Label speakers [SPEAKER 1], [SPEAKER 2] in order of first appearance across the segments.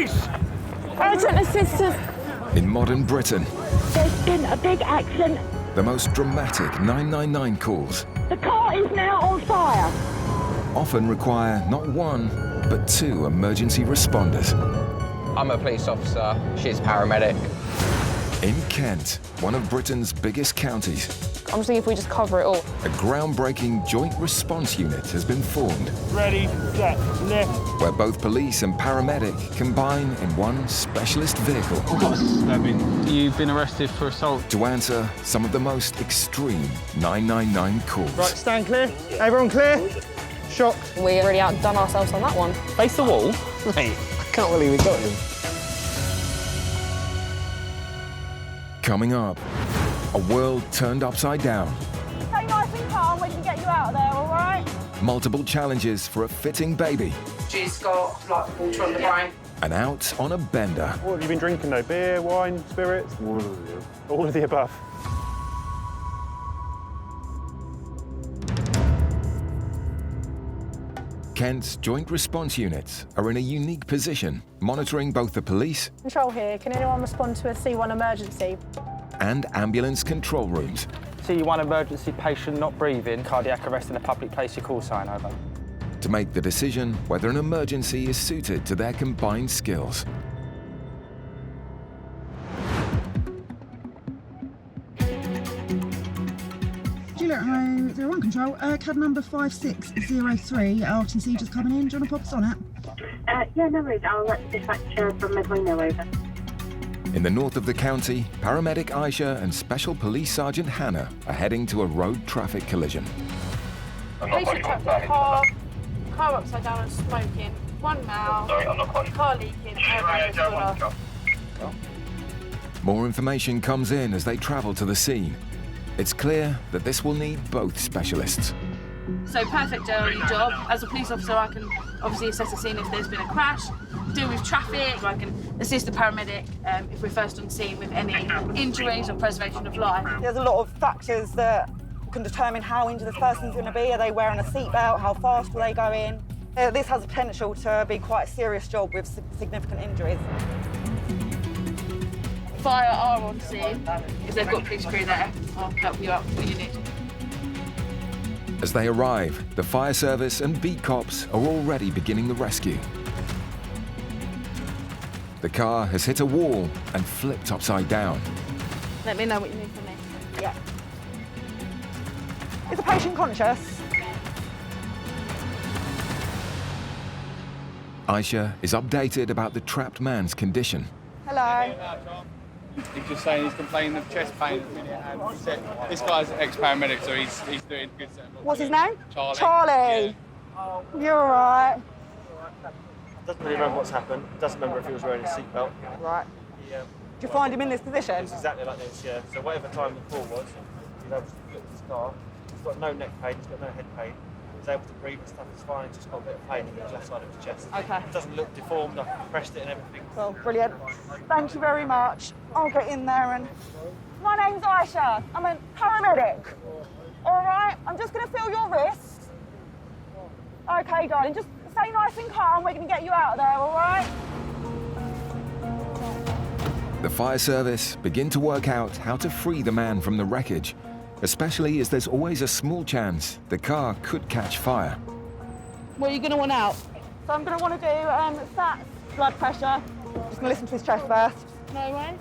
[SPEAKER 1] police!
[SPEAKER 2] Urgent assistance.
[SPEAKER 3] In modern Britain,
[SPEAKER 2] There's been a big accident.
[SPEAKER 3] the most dramatic 999 calls
[SPEAKER 2] The car is now on fire.
[SPEAKER 3] often require not one, but two emergency responders.
[SPEAKER 4] I'm a police officer, she's paramedic.
[SPEAKER 3] In Kent, one of Britain's biggest counties,
[SPEAKER 5] I'm just thinking if we just cover it all.
[SPEAKER 3] a groundbreaking joint response unit has been formed,
[SPEAKER 1] Ready, set, lift.
[SPEAKER 3] where both police and paramedic combine in one specialist vehicle
[SPEAKER 6] You've been arrested for assault.
[SPEAKER 3] to answer some of the most extreme 999 calls.
[SPEAKER 1] Right, stand clear. Everyone clear? Shocked.
[SPEAKER 5] We already outdone ourselves on that one.
[SPEAKER 6] Face the wall?
[SPEAKER 1] Mate, I can't believe we got him.
[SPEAKER 3] Coming up, a world turned upside down,
[SPEAKER 2] Stay nice and calm. We can get you out of there, all right?
[SPEAKER 3] multiple challenges for a fitting baby,
[SPEAKER 7] She's got like water on the brain.
[SPEAKER 3] and out on a bender.
[SPEAKER 1] What have you been drinking though? Beer, wine, spirits? All of the above.
[SPEAKER 3] Kent's joint response units are in a unique position, monitoring both the police
[SPEAKER 2] Control here. Can anyone respond to a C1 emergency?
[SPEAKER 3] and ambulance control rooms
[SPEAKER 6] C1 emergency patient not breathing, cardiac arrest in a public place, your call sign, over.
[SPEAKER 3] to make the decision whether an emergency is suited to their combined skills.
[SPEAKER 8] Juliet Home, 01 Control, CAD number 5603, Alton Seizure's coming in. Do you want to pop us on it?
[SPEAKER 9] Yeah, no worries. I'll let the dispatcher from Medway know over.
[SPEAKER 3] In the north of the county, paramedic Aisha and Special Police Sergeant Hannah are heading to a road traffic collision.
[SPEAKER 10] Patient trapped in a car upside down and smoking, 1 mile, car leaking, airbag has gone off.
[SPEAKER 3] More information comes in as they travel to the scene. It's clear that this will need both specialists.
[SPEAKER 10] So perfect day on your job. As a police officer, I can obviously assess the scene if there's been a crash, deal with traffic, I can assist the paramedic if we're first on scene with any injuries or preservation of life.
[SPEAKER 7] There's a lot of factors that can determine how injured this person's going to be. Are they wearing a seatbelt? How fast will they go in? This has the potential to be quite a serious job with significant injuries.
[SPEAKER 10] Fire are on scene. If they've got police crew there, I'll help you out when you need.
[SPEAKER 3] As they arrive, the fire service and beat cops are already beginning the rescue. The car has hit a wall and flipped upside down.
[SPEAKER 10] Let me know what you need from me.
[SPEAKER 7] Yeah. Is the patient conscious?
[SPEAKER 3] Aisha is updated about the trapped man's condition.
[SPEAKER 7] Hello.
[SPEAKER 6] He's just saying he's complaining of chest pain at the minute, and he said this guy's an ex-paramedic, so he's doing good.
[SPEAKER 7] What's his name?
[SPEAKER 6] Charlie.
[SPEAKER 7] Charlie.
[SPEAKER 6] Yeah.
[SPEAKER 7] You're all right.
[SPEAKER 1] Doesn't really remember what's happened. Doesn't remember if he was wearing a seatbelt.
[SPEAKER 7] Right.
[SPEAKER 1] Yeah.
[SPEAKER 7] Did you find him in this position?
[SPEAKER 1] It's exactly like this, yeah. So whatever time the fall was, he was able to flip his car. He's got no neck pain, he's got no head pain. He's able to breathe and stuff, it's fine. He's just got a bit of pain in the left side of his chest.
[SPEAKER 7] Okay.
[SPEAKER 1] It doesn't look deformed, I've compressed it and everything.
[SPEAKER 7] Well, brilliant. Thank you very much. I'll get in there and... My name's Aisha. I'm a paramedic. All right? I'm just going to feel your wrist. Okay, darling. Just stay nice and calm. We're going to get you out of there, all right?
[SPEAKER 3] The fire service begin to work out how to free the man from the wreckage, especially as there's always a small chance the car could catch fire.
[SPEAKER 10] What are you going to want out?
[SPEAKER 7] So I'm going to want to do stats, blood pressure. Just going to listen to his chest first.
[SPEAKER 10] No way.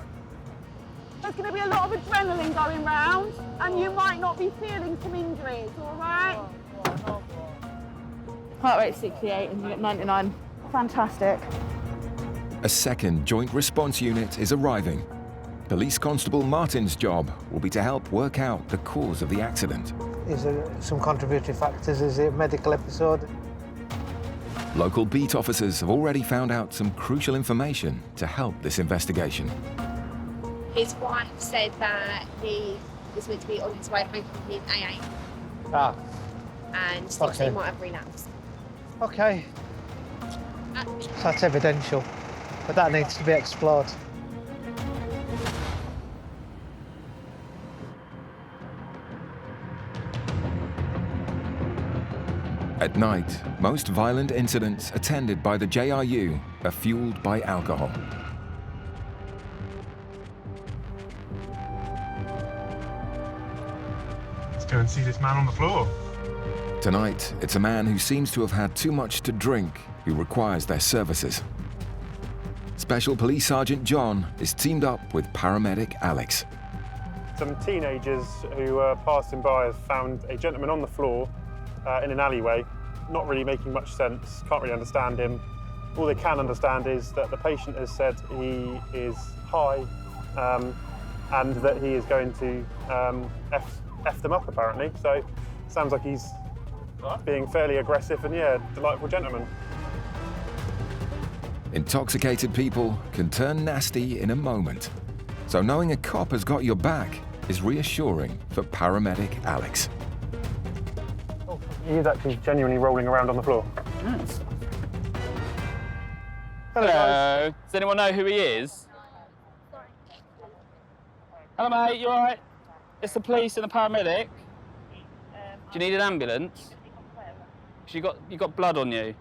[SPEAKER 2] There's going to be a lot of adrenaline going round, and you might not be feeling some injuries, all right?
[SPEAKER 10] Heart rate 68 and you get 99.
[SPEAKER 7] Fantastic.
[SPEAKER 3] A second joint response unit is arriving. Police Constable Martin's job will be to help work out the cause of the accident.
[SPEAKER 11] Is there some contributory factors? Is it a medical episode?
[SPEAKER 3] Local beat officers have already found out some crucial information to help this investigation.
[SPEAKER 12] His wife said that he was meant to be on his way home from his AA.
[SPEAKER 11] Ah.
[SPEAKER 12] And thinks he might have relapsed.
[SPEAKER 11] Okay. So that's evidential, but that needs to be explored.
[SPEAKER 3] At At night, most violent incidents attended by the JRU are fueled by alcohol.
[SPEAKER 13] Let's go and see this man on the floor.
[SPEAKER 3] Tonight, it's a man who seems to have had too much to drink who requires their services. Special Police Sergeant John is teamed up with Paramedic Alex.
[SPEAKER 13] Some teenagers who were passing by have found a gentleman on the floor in an alleyway, not really making much sense, can't really understand him. All they can understand is that the patient has said he is high and that he is going to F them up apparently. So sounds like he's being fairly aggressive and yeah, delightful gentleman.
[SPEAKER 3] Intoxicated people can turn nasty in a moment. So knowing a cop has got your back is reassuring for Paramedic Alex.
[SPEAKER 13] He is actually genuinely rolling around on the floor.
[SPEAKER 6] Yes.
[SPEAKER 13] Hello, guys.
[SPEAKER 6] Does anyone know who he is? Hello, mate. You all right? It's the police and the paramedic. Do you need an ambulance? 'Cause you got blood on you.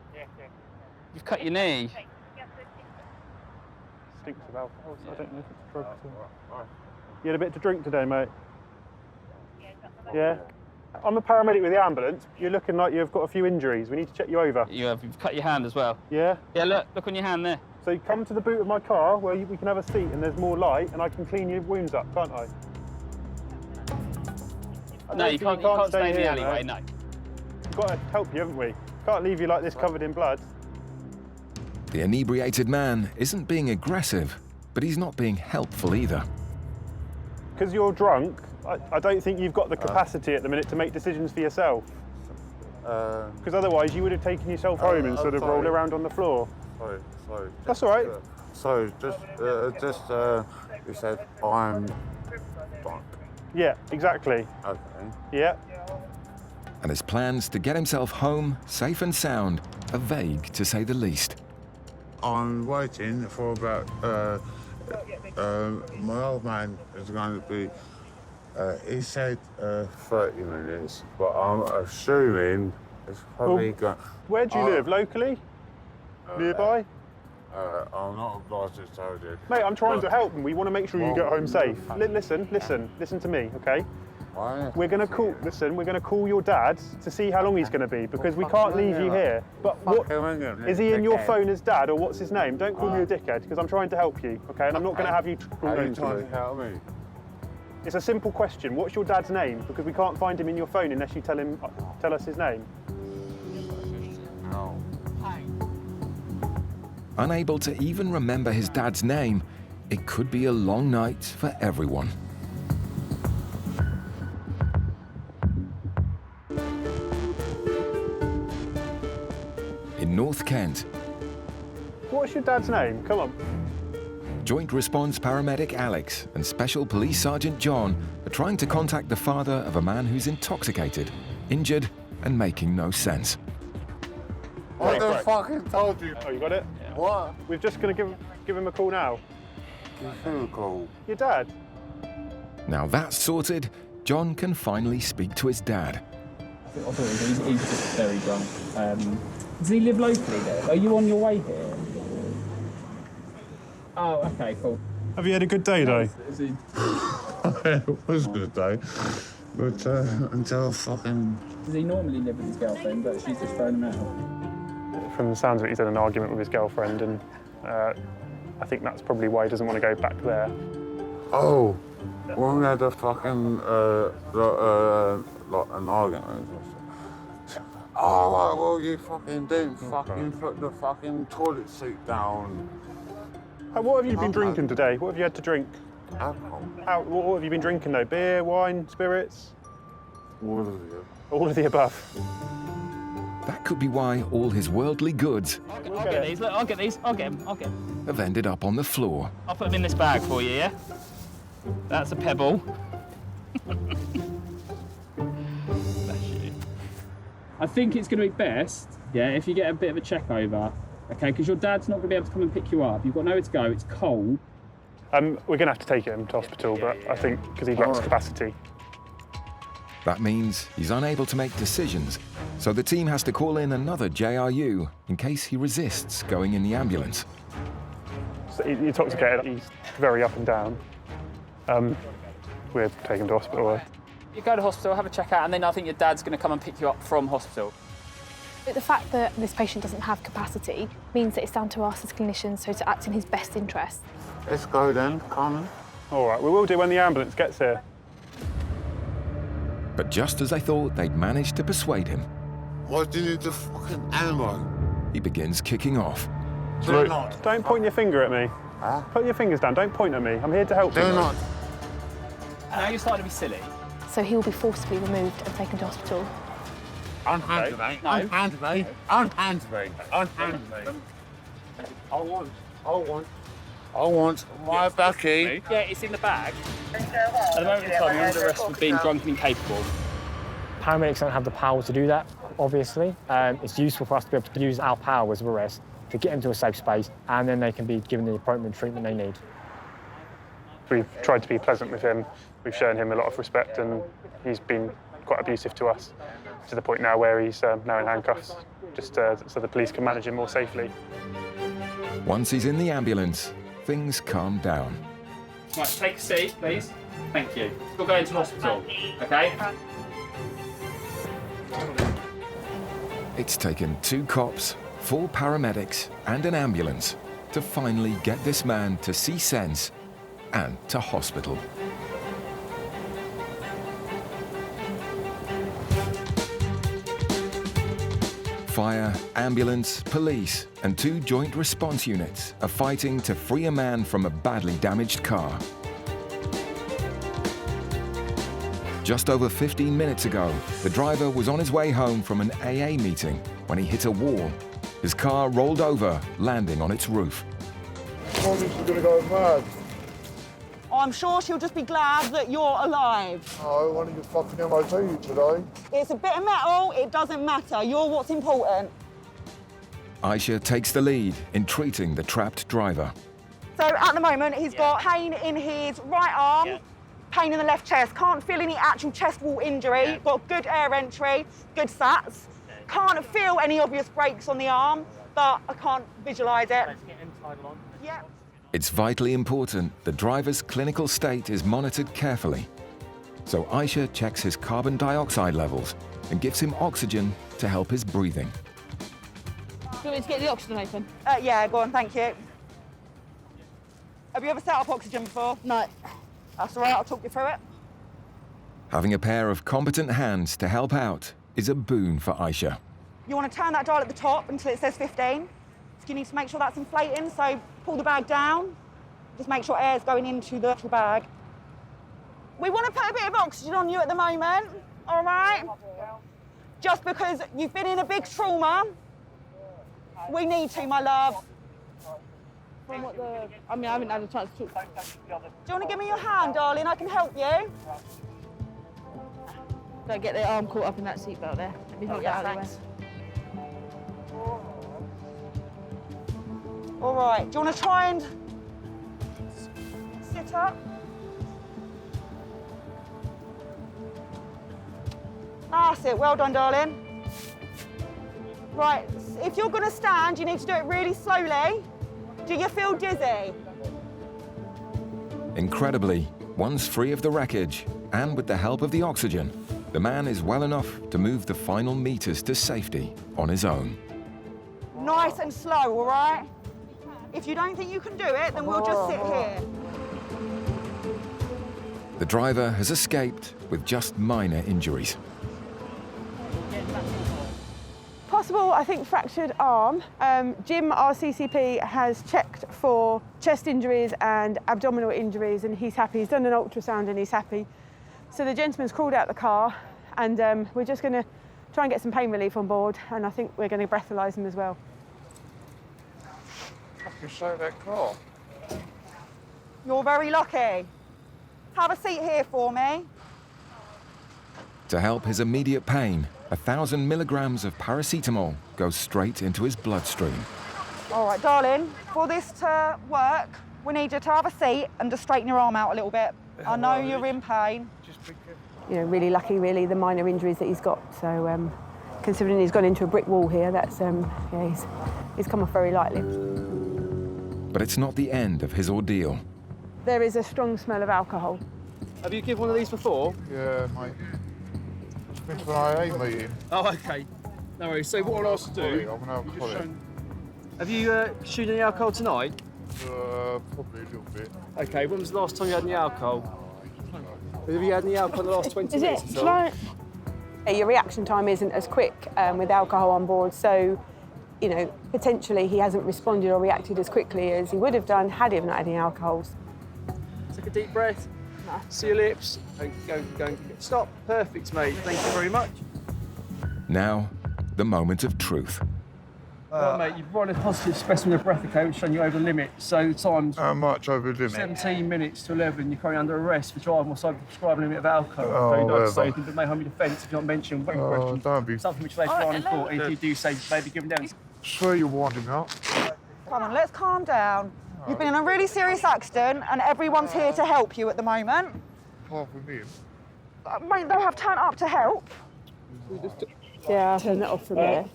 [SPEAKER 6] You've cut your knee.
[SPEAKER 13] Stinks of alcohol, so I don't know if it's drugs or... You had a bit to drink today, mate? Yeah? I'm a paramedic with the ambulance. You're looking like you've got a few injuries. We need to check you over.
[SPEAKER 6] You've cut your hand as well.
[SPEAKER 13] Yeah?
[SPEAKER 6] Yeah, look on your hand there.
[SPEAKER 13] So you come to the boot of my car where we can have a seat and there's more light and I can clean your wounds up, can't I?
[SPEAKER 6] No, you can't stay in the alleyway, no.
[SPEAKER 13] We've got to help you, haven't we? Can't leave you like this covered in blood.
[SPEAKER 3] The inebriated man isn't being aggressive, but he's not being helpful either.
[SPEAKER 13] Because you're drunk, I don't think you've got the capacity at the minute to make decisions for yourself. Because otherwise you would have taken yourself home and sort of rolled around on the floor.
[SPEAKER 14] Sorry.
[SPEAKER 13] That's all right.
[SPEAKER 14] So you said I'm drunk.
[SPEAKER 13] Yeah, exactly.
[SPEAKER 14] Okay.
[SPEAKER 13] Yeah.
[SPEAKER 3] And his plans to get himself home, safe and sound, are vague to say the least.
[SPEAKER 14] I'm waiting for about, my old man is going to be, he said 30 minutes, but I'm assuming it's probably going...
[SPEAKER 13] Where do you live? Locally? Nearby?
[SPEAKER 14] I'm not obliged to tell you.
[SPEAKER 13] Mate, I'm trying to help and we want to make sure you get home safe. Listen to me, okay? We're going to call your dad to see how long he's going to be because we can't leave you here. But what, is he in your phone as dad or what's his name? Don't call me a dickhead because I'm trying to help you, okay? And I'm not going to have you call names to me.
[SPEAKER 14] How are you trying to help me?
[SPEAKER 13] It's a simple question. What's your dad's name? Because we can't find him in your phone unless you tell us his name.
[SPEAKER 14] No.
[SPEAKER 3] Unable to even remember his dad's name, it could be a long night for everyone. In North Kent.
[SPEAKER 13] What's your dad's name? Come on.
[SPEAKER 3] Joint Response Paramedic Alex and Special Police Sergeant John are trying to contact the father of a man who's intoxicated, injured, and making no sense.
[SPEAKER 14] What the fucking told you?
[SPEAKER 13] Oh, you got it?
[SPEAKER 14] Yeah. What?
[SPEAKER 13] We're just going to give him a call now.
[SPEAKER 14] Give him a call?
[SPEAKER 13] Your dad.
[SPEAKER 3] Now that's sorted, John can finally speak to his dad.
[SPEAKER 6] I thought he's just very drunk. Does he live locally there? Are you on your way here? Oh, okay, cool.
[SPEAKER 13] Have you had a good day, though?
[SPEAKER 14] It was a good day, but until fucking...
[SPEAKER 6] Does he normally live with his girlfriend, but she's just thrown him out?
[SPEAKER 13] From the sounds of it, he's had an argument with his girlfriend, and I think that's probably why he doesn't want to go back there.
[SPEAKER 14] Oh, when we had a fucking, like an argument. Oh, well, you fucking didn't fucking put the fucking toilet seat down.
[SPEAKER 13] What have you been drinking today? What have you had to drink?
[SPEAKER 14] Alcohol.
[SPEAKER 13] What have you been drinking, though? Beer, wine, spirits?
[SPEAKER 14] All of the above.
[SPEAKER 13] All of the above.
[SPEAKER 3] That could be why all his worldly goods
[SPEAKER 6] I'll get these. Look, I'll get these. I'll get them.
[SPEAKER 3] have ended up on the floor.
[SPEAKER 6] I'll put them in this bag for you, yeah? That's a pebble. I think it's going to be best, yeah, if you get a bit of a check over, okay? Because your dad's not going to be able to come and pick you up. You've got nowhere to go. It's cold.
[SPEAKER 13] We're going to have to take him to hospital, but I think because he lacks capacity.
[SPEAKER 3] That means he's unable to make decisions, so the team has to call in another JRU in case he resists going in the ambulance.
[SPEAKER 13] So he's intoxicated, he's very up and down. We're taking him to hospital.
[SPEAKER 6] You go to hospital, have a check out, and then I think your dad's going to come and pick you up from hospital.
[SPEAKER 5] But the fact that this patient doesn't have capacity means that it's down to us as clinicians so to act in his best interest.
[SPEAKER 14] Let's go then, Carmen.
[SPEAKER 13] All right, we will do when the ambulance gets here.
[SPEAKER 3] But just as they thought they'd managed to persuade him,
[SPEAKER 14] Why do you need the fucking ammo?
[SPEAKER 3] he begins kicking off.
[SPEAKER 14] Do not.
[SPEAKER 13] Don't point your finger at me.
[SPEAKER 14] Huh?
[SPEAKER 13] Put your fingers down, don't point at me. I'm here to help you.
[SPEAKER 14] Do not.
[SPEAKER 6] Now you're starting to be silly.
[SPEAKER 5] So he will be forcibly removed and taken to hospital.
[SPEAKER 14] Unhand me.
[SPEAKER 6] No.
[SPEAKER 14] Unhand me. Unhand me. Unhand me. I want my Becky.
[SPEAKER 6] Yeah, it's in the bag. At the moment in time, you're under arrest for being drunk and incapable.
[SPEAKER 15] Paramedics don't have the power to do that, obviously. It's useful for us to be able to use our powers of arrest to get into a safe space, and then they can be given the appropriate treatment they need.
[SPEAKER 13] We've tried to be pleasant with him. We've shown him a lot of respect, and he's been quite abusive to us, to the point now where he's now in handcuffs, just so the police can manage him more safely.
[SPEAKER 3] Once he's in the ambulance, things calm down.
[SPEAKER 6] Right, take a seat, please. Thank you. We'll go into hospital, okay?
[SPEAKER 3] It's taken 2 cops, 4 paramedics, and an ambulance to finally get this man to see sense and to hospital. Fire, ambulance, police, and 2 joint response units are fighting to free a man from a badly damaged car. Just over 15 minutes ago, the driver was on his way home from an AA meeting when he hit a wall. His car rolled over, landing on its roof.
[SPEAKER 14] Mommy's gonna go mad.
[SPEAKER 7] I'm sure she'll just be glad that you're alive.
[SPEAKER 14] No, I want to get fucking MOT today.
[SPEAKER 7] It's a bit of metal, it doesn't matter. You're what's important.
[SPEAKER 3] Aisha takes the lead in treating the trapped driver.
[SPEAKER 7] So at the moment, he's got pain in his right arm, pain in the left chest. Can't feel any actual chest wall injury. Got good air entry, good sats. Can't feel any obvious breaks on the arm, but I can't visualise it. Yeah.
[SPEAKER 3] It's vitally important the driver's clinical state is monitored carefully. So Aisha checks his carbon dioxide levels and gives him oxygen to help his breathing.
[SPEAKER 10] Do you want me to get the oxygen open?
[SPEAKER 7] Yeah, go on, thank you. Have you ever set up oxygen before?
[SPEAKER 10] No.
[SPEAKER 7] That's all right, I'll talk you through it.
[SPEAKER 3] Having a pair of competent hands to help out is a boon for Aisha.
[SPEAKER 7] You want to turn that dial at the top until it says 15. So you need to make sure that's inflating, so pull the bag down. Just make sure air's going into the actual bag. We want to put a bit of oxygen on you at the moment, all right? Just because you've been in a big trauma. We need to, my love.
[SPEAKER 10] I haven't had a chance to talk.
[SPEAKER 7] Do you want to give me your hand, darling? I can help you.
[SPEAKER 10] Don't get their arm caught up in that seatbelt there. Let me not get out of the way.
[SPEAKER 7] All right, do you want to try and sit up? That's it, well done, darling. Right, if you're going to stand, you need to do it really slowly. Do you feel dizzy?
[SPEAKER 3] Incredibly, once free of the wreckage and with the help of the oxygen, the man is well enough to move the final meters to safety on his own.
[SPEAKER 7] Nice and slow, all right? If you don't think you can do it, then we'll just sit here.
[SPEAKER 3] The driver has escaped with just minor injuries.
[SPEAKER 2] Possible, I think, fractured arm. Jim, our CCP, has checked for chest injuries and abdominal injuries, and he's happy. He's done an ultrasound and he's happy. So the gentleman's crawled out the car, and we're just going to try and get some pain relief on board, and I think we're going to breathalyse him as well.
[SPEAKER 14] You show that car.
[SPEAKER 7] You're very lucky. Have a seat here for me.
[SPEAKER 3] To help his immediate pain, 1,000 milligrams of paracetamol goes straight into his bloodstream.
[SPEAKER 7] All right, darling, for this to work, we need you to have a seat and just straighten your arm out a little bit. I know you're in pain.
[SPEAKER 2] really lucky, really, the minor injuries that he's got. So considering he's gone into a brick wall here, that's, he's come off very lightly.
[SPEAKER 3] But it's not the end of his ordeal.
[SPEAKER 2] There is a strong smell of alcohol.
[SPEAKER 1] Have you given one of these before?
[SPEAKER 16] Yeah, mate. Been to an AA meeting.
[SPEAKER 1] Oh, okay. No worries. So what I'll ask to do...
[SPEAKER 16] I'm an alcoholic.
[SPEAKER 1] Have you consumed any alcohol tonight?
[SPEAKER 16] Probably a little bit.
[SPEAKER 1] Okay, when was the last time you had any alcohol? Have you had any alcohol in the last 20 minutes?
[SPEAKER 2] Is it? Your reaction time isn't as quick with alcohol on board, so, potentially he hasn't responded or reacted as quickly as he would have done had he not had any alcohols.
[SPEAKER 1] Take a deep breath. See your lips. Go. Stop. Perfect, mate. Thank you very much.
[SPEAKER 3] Now, the moment of truth.
[SPEAKER 1] Well, mate, you've provided a positive specimen of breath, okay, which is showing you over the limit. So time's...
[SPEAKER 16] How much over the limit?
[SPEAKER 1] 17 minutes to 11. You're currently under arrest for driving or so prescribing a limit of alcohol.
[SPEAKER 16] Oh,
[SPEAKER 1] Very nice to say
[SPEAKER 16] whatever.
[SPEAKER 1] anything, but may harm your defence if you're not mentioned.
[SPEAKER 16] Oh, don't be...
[SPEAKER 1] Something which later on in court, if you do say maybe given down.
[SPEAKER 16] Sure you're winding up.
[SPEAKER 7] Come on, let's calm down. You've been in a really serious accident and everyone's here to help you at the moment.
[SPEAKER 16] Apart from him.
[SPEAKER 7] Mate, they have turned up to help.
[SPEAKER 2] Yeah, I'll turn that off from there.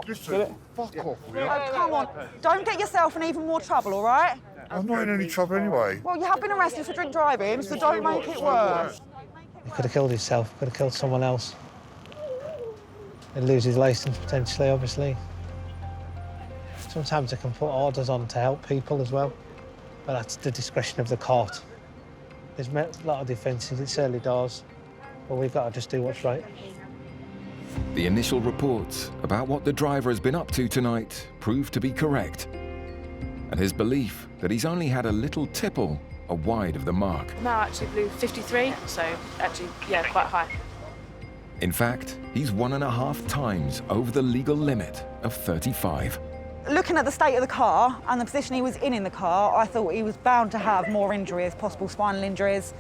[SPEAKER 16] Listen, fuck off, will you?
[SPEAKER 7] Oh, come on. Don't get yourself in even more trouble, all right?
[SPEAKER 16] I'm not in any trouble anyway.
[SPEAKER 7] Well, you have been arrested for drink driving, so don't make it worse.
[SPEAKER 11] He could have killed himself, could have killed someone else. He'd lose his licence potentially, obviously. Sometimes they can put orders on to help people as well, but that's the discretion of the court. There's a lot of defences, it's early doors, but we've got to just do what's right.
[SPEAKER 3] The initial reports about what the driver has been up to tonight proved to be correct. And his belief that he's only had a little tipple are wide of the mark.
[SPEAKER 10] No, actually blew 53, so actually, yeah, quite high.
[SPEAKER 3] In fact, he's 1.5 times over the legal limit of 35.
[SPEAKER 7] Looking at the state of the car and the position he was in the car, I thought he was bound to have more injuries, possible spinal injuries.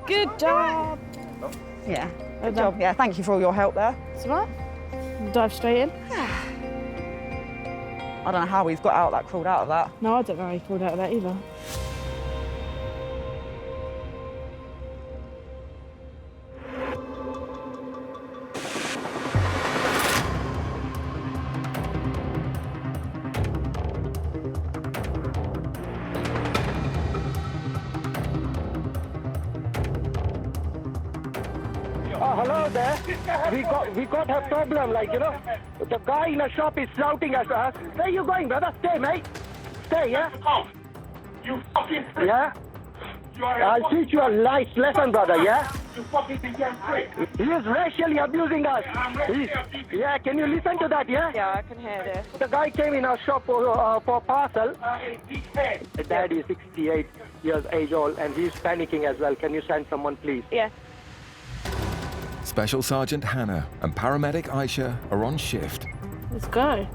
[SPEAKER 10] Good job.
[SPEAKER 7] Yeah, good job. Yeah, thank you for all your help there.
[SPEAKER 10] It's all right. Dive straight in.
[SPEAKER 7] I don't know how he's got crawled out of that.
[SPEAKER 10] No, I don't know how he crawled out of that either.
[SPEAKER 17] Hello there. We got a problem, the guy in the shop is shouting at us. Where you going, brother? Stay, mate. Stay, yeah? You fucking prick. Yeah? I'll teach you a nice lesson, brother, yeah? You fucking prick. He is racially abusing us. Yeah, can you listen to that, yeah?
[SPEAKER 2] Yeah, I can hear this.
[SPEAKER 17] The guy came in our shop for parcel. The dad is 68 years age old and he's panicking as well. Can you send someone, please?
[SPEAKER 10] Yeah.
[SPEAKER 3] Special Sergeant Hannah and Paramedic Aisha are on shift.
[SPEAKER 10] Let's go.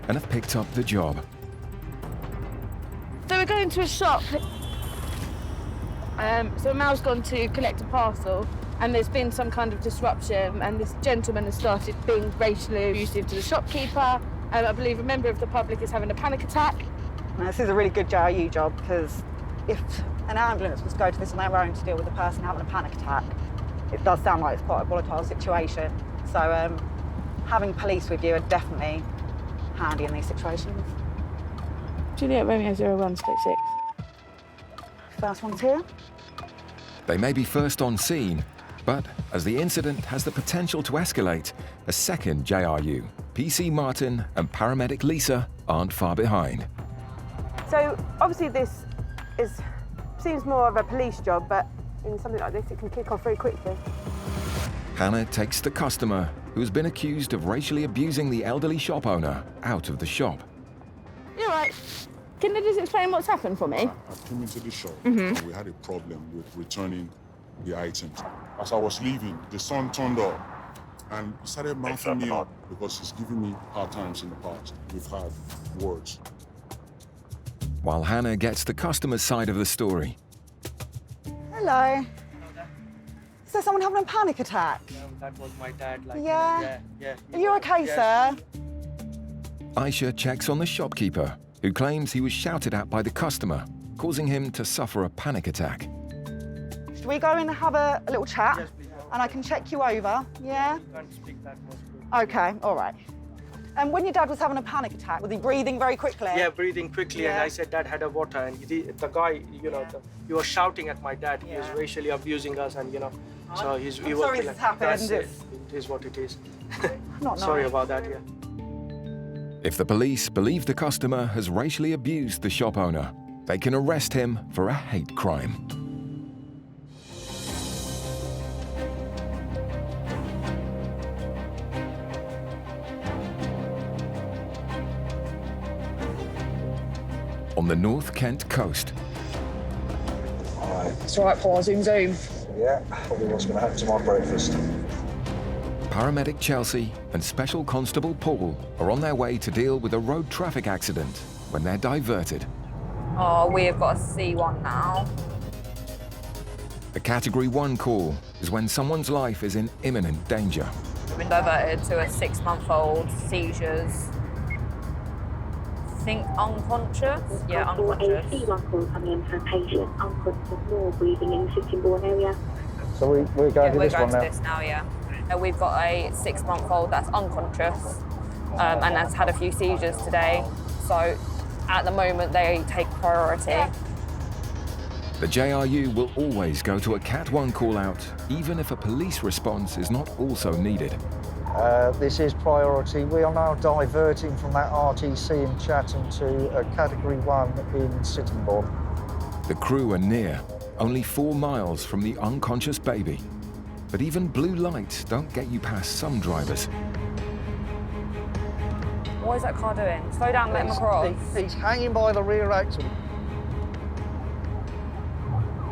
[SPEAKER 3] And have picked up the job.
[SPEAKER 10] So we're going to a shop. So Mal's gone to collect a parcel and there's been some kind of disruption and this gentleman has started being racially abusive to the shopkeeper and I believe a member of the public is having a panic attack.
[SPEAKER 7] Now, this is a really good JRU job because if an ambulance was to go to this on their own to deal with the person having a panic attack, it does sound like it's quite a volatile situation. So having police with you are definitely handy in these situations.
[SPEAKER 10] Juliet Romeo 0166.
[SPEAKER 7] First one's here.
[SPEAKER 3] They may be first on scene, but as the incident has the potential to escalate, a second JRU, PC Martin and Paramedic Lisa aren't far behind.
[SPEAKER 2] So obviously this seems more of a police job, but in something like this, it can kick off very quickly.
[SPEAKER 3] Hannah takes the customer, who's been accused of racially abusing the elderly shop owner, out of the shop.
[SPEAKER 10] You're right. Can you just explain what's happened for me?
[SPEAKER 18] I came into the shop and we had a problem with returning the items. As I was leaving, the son turned up and he started mouthing me up because he's giving me hard times in the past. We've had words.
[SPEAKER 3] While Hannah gets the customer's side of the story.
[SPEAKER 7] Hello. Is there someone having a panic attack?
[SPEAKER 1] That was my dad.
[SPEAKER 7] Yeah. Are you okay, sir?
[SPEAKER 3] Aisha checks on the shopkeeper, who claims he was shouted at by the customer, causing him to suffer a panic attack.
[SPEAKER 7] Should we go in and have a little chat? and I can check you over, yeah?
[SPEAKER 1] Can't speak that much.
[SPEAKER 7] Okay, all right. And when your dad was having a panic attack, was he breathing very quickly?
[SPEAKER 19] Yeah, breathing quickly, and I said, Dad had a water, and the guy, he was shouting at my dad. He was racially abusing us, and so he was
[SPEAKER 7] sorry this happened.
[SPEAKER 19] It is what it is.
[SPEAKER 7] Not
[SPEAKER 19] Sorry
[SPEAKER 7] nice.
[SPEAKER 19] about that, yeah.
[SPEAKER 3] If the police believe the customer has racially abused the shop owner, they can arrest him for a hate crime. On the North Kent coast.
[SPEAKER 20] It's all right, Paul. Zoom.
[SPEAKER 21] Yeah, probably what's going to happen to my breakfast.
[SPEAKER 3] Paramedic Chelsea and Special Constable Paul are on their way to deal with a road traffic accident when they're diverted.
[SPEAKER 20] Oh, we have got a C1 now.
[SPEAKER 3] A Category 1 call is when someone's life is in imminent danger.
[SPEAKER 20] We've been diverted to a 6-month-old, seizures. I think unconscious? Yeah, unconscious.
[SPEAKER 9] A C1 call coming in for a patient unconscious, more breathing in the Sittingbourne area.
[SPEAKER 21] So we're going to
[SPEAKER 20] we're
[SPEAKER 21] this
[SPEAKER 20] going
[SPEAKER 21] one
[SPEAKER 20] to
[SPEAKER 21] now?
[SPEAKER 20] this now, yeah. We've got a 6-month-old that's unconscious and has had a few seizures today. So at the moment, they take priority.
[SPEAKER 3] The JRU will always go to a Cat 1 call-out, even if a police response is not also needed.
[SPEAKER 21] This is priority. We are now diverting from that RTC in Chatham to a Category 1 in Sittingbourne.
[SPEAKER 3] The crew are near, only 4 miles from the unconscious baby. But even blue lights don't get you past some drivers.
[SPEAKER 20] What is that car doing? Slow down, let him across.
[SPEAKER 21] He's hanging by the rear axle.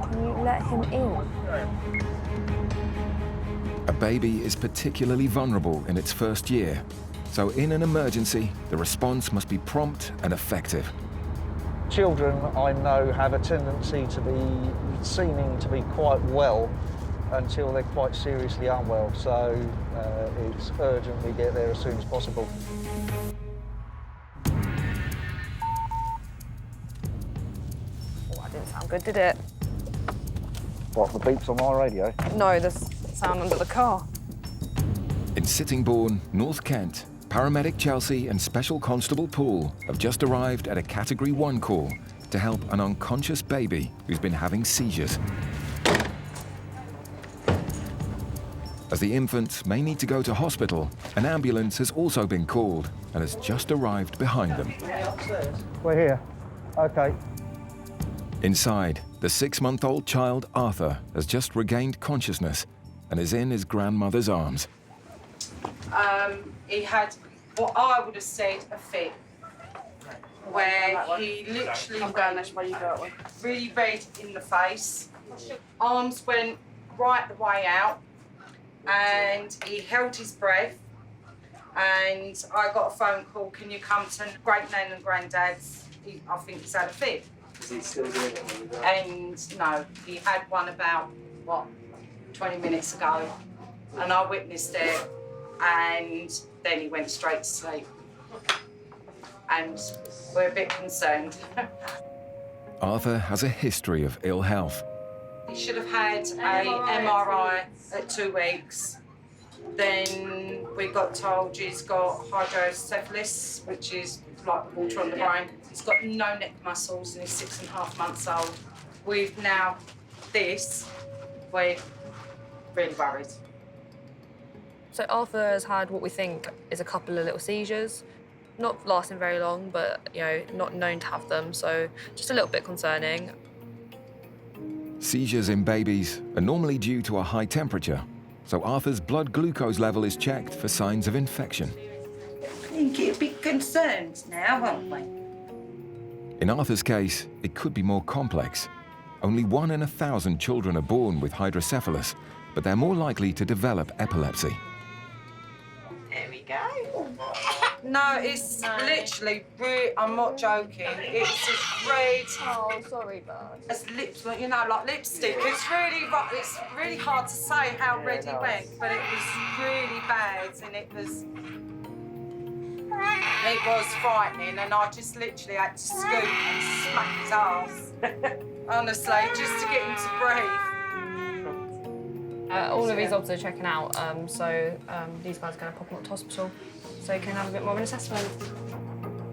[SPEAKER 20] Can you let him in?
[SPEAKER 3] A baby is particularly vulnerable in its first year, so in an emergency, the response must be prompt and effective.
[SPEAKER 21] Children, I know, have a tendency to be seeming to be quite well until they're quite seriously unwell, so it's urgent we get there as soon as possible.
[SPEAKER 20] Oh, that didn't sound good, did it?
[SPEAKER 21] What, the beeps on my radio?
[SPEAKER 20] No, the sound under the car.
[SPEAKER 3] In Sittingbourne, North Kent, Paramedic Chelsea and Special Constable Paul have just arrived at a Category 1 call to help an unconscious baby who's been having seizures. As the infant may need to go to hospital, an ambulance has also been called and has just arrived behind them.
[SPEAKER 21] We're here. Okay.
[SPEAKER 3] Inside, the 6-month-old child Arthur has just regained consciousness and is in his grandmother's arms.
[SPEAKER 22] He had what I would have said a fit, where he literally went really red in the face, arms went right the way out, and he held his breath, and I got a phone call, can you come to great nan and granddad's? I think he's had a fit.
[SPEAKER 19] Is he still doing it?
[SPEAKER 22] And no, he had one about, 20 minutes ago, and I witnessed it, and then he went straight to sleep. And we're a bit concerned.
[SPEAKER 3] Arthur has a history of ill health.
[SPEAKER 22] He should have had a MRI at 2 weeks. Then we got told he's got hydrocephalus, which is like water on the brain. He's got no neck muscles and he's 6.5 months old. We've now we're really worried.
[SPEAKER 20] So Arthur has had what we think is a couple of little seizures, not lasting very long, but not known to have them, so just a little bit concerning.
[SPEAKER 3] Seizures in babies are normally due to a high temperature, so Arthur's blood glucose level is checked for signs of infection.
[SPEAKER 22] I think it'd be concerned now, won't we?
[SPEAKER 3] In Arthur's case, it could be more complex. Only 1 in 1,000 children are born with hydrocephalus, but they're more likely to develop epilepsy.
[SPEAKER 22] There we go. No, it's literally I'm not joking. It's as red.
[SPEAKER 20] Oh, sorry, bud.
[SPEAKER 22] As lips, like lipstick. It's really hard to say how red he went, but it was really bad, and it was frightening, and I just literally had to scoop and smack his ass. Honestly, just to get him to breathe.
[SPEAKER 20] All of his odds are checking out, so these guys are going to pop him up to hospital so he can have a bit more of an assessment.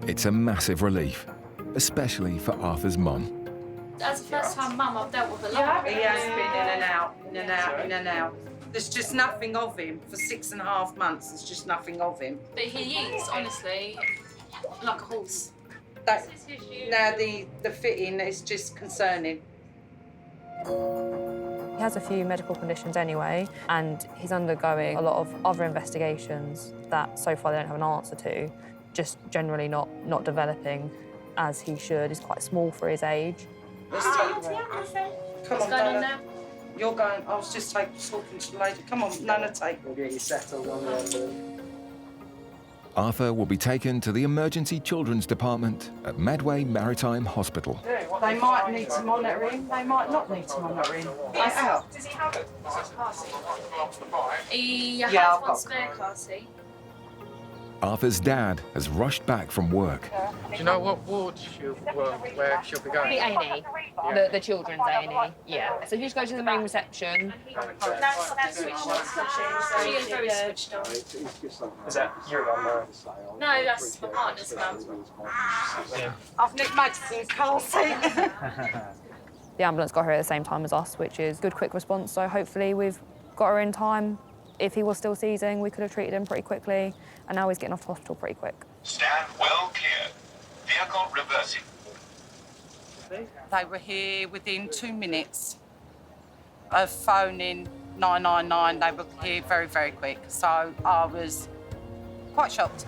[SPEAKER 3] It's a massive relief, especially for Arthur's mum.
[SPEAKER 10] As a first-time mum, I've dealt with a lot.
[SPEAKER 22] He has been in and out, in and out, in and out. There's just nothing of him. For 6.5 months, there's just nothing of him.
[SPEAKER 10] But he eats, honestly, like a horse.
[SPEAKER 22] Now the fitting is just concerning.
[SPEAKER 20] He has a few medical conditions anyway, and he's undergoing a lot of other investigations that so far they don't have an answer to, just generally not developing as he should. He's quite small for his age.
[SPEAKER 22] Come on, Nana. You're going. I was just talking to the lady. Come on, Nana, take.
[SPEAKER 19] We'll get you settled on the
[SPEAKER 3] Arthur will be taken to the Emergency Children's Department at Medway Maritime Hospital.
[SPEAKER 22] They might need to monitor him. They might not need to monitor him. Get out.
[SPEAKER 10] Does he have it? He
[SPEAKER 22] Yeah,
[SPEAKER 10] has
[SPEAKER 22] I've
[SPEAKER 10] one
[SPEAKER 22] got-
[SPEAKER 10] spare car seat.
[SPEAKER 3] Arthur's dad has rushed back from work.
[SPEAKER 4] Do you know what ward where she'll be going?
[SPEAKER 20] The A&E, the children's A&E, yeah. So if you just go to the main reception.
[SPEAKER 10] That's switched on. She is very switched on.
[SPEAKER 19] Is that your mum?
[SPEAKER 10] No, that's my partner's mum.
[SPEAKER 22] I've nicked Madison's car seat.
[SPEAKER 20] The ambulance got her at the same time as us, which is good quick response. So hopefully we've got her in time. If he was still seizing, we could have treated him pretty quickly, and now he's getting off to hospital pretty quick.
[SPEAKER 8] Stand well clear. Vehicle reversing.
[SPEAKER 22] They were here within 2 minutes of phoning 999. They were here very, very quick. So I was quite shocked.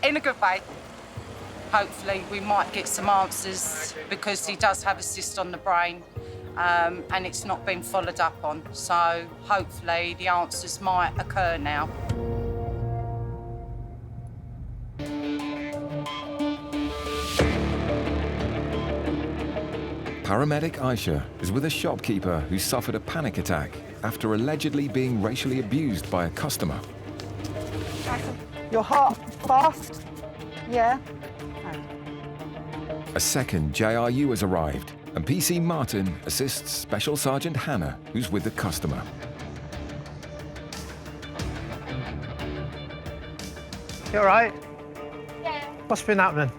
[SPEAKER 22] In a good way. Hopefully we might get some answers because he does have a cyst on the brain. And it's not been followed up on. So hopefully the answers might occur now.
[SPEAKER 3] Paramedic Aisha is with a shopkeeper who suffered a panic attack after allegedly being racially abused by a customer.
[SPEAKER 2] Your heart fast? Yeah.
[SPEAKER 3] A second JRU has arrived, and PC Martin assists Special Sergeant Hannah, who's with the customer.
[SPEAKER 11] You all right?
[SPEAKER 10] Yeah.
[SPEAKER 11] What's been happening?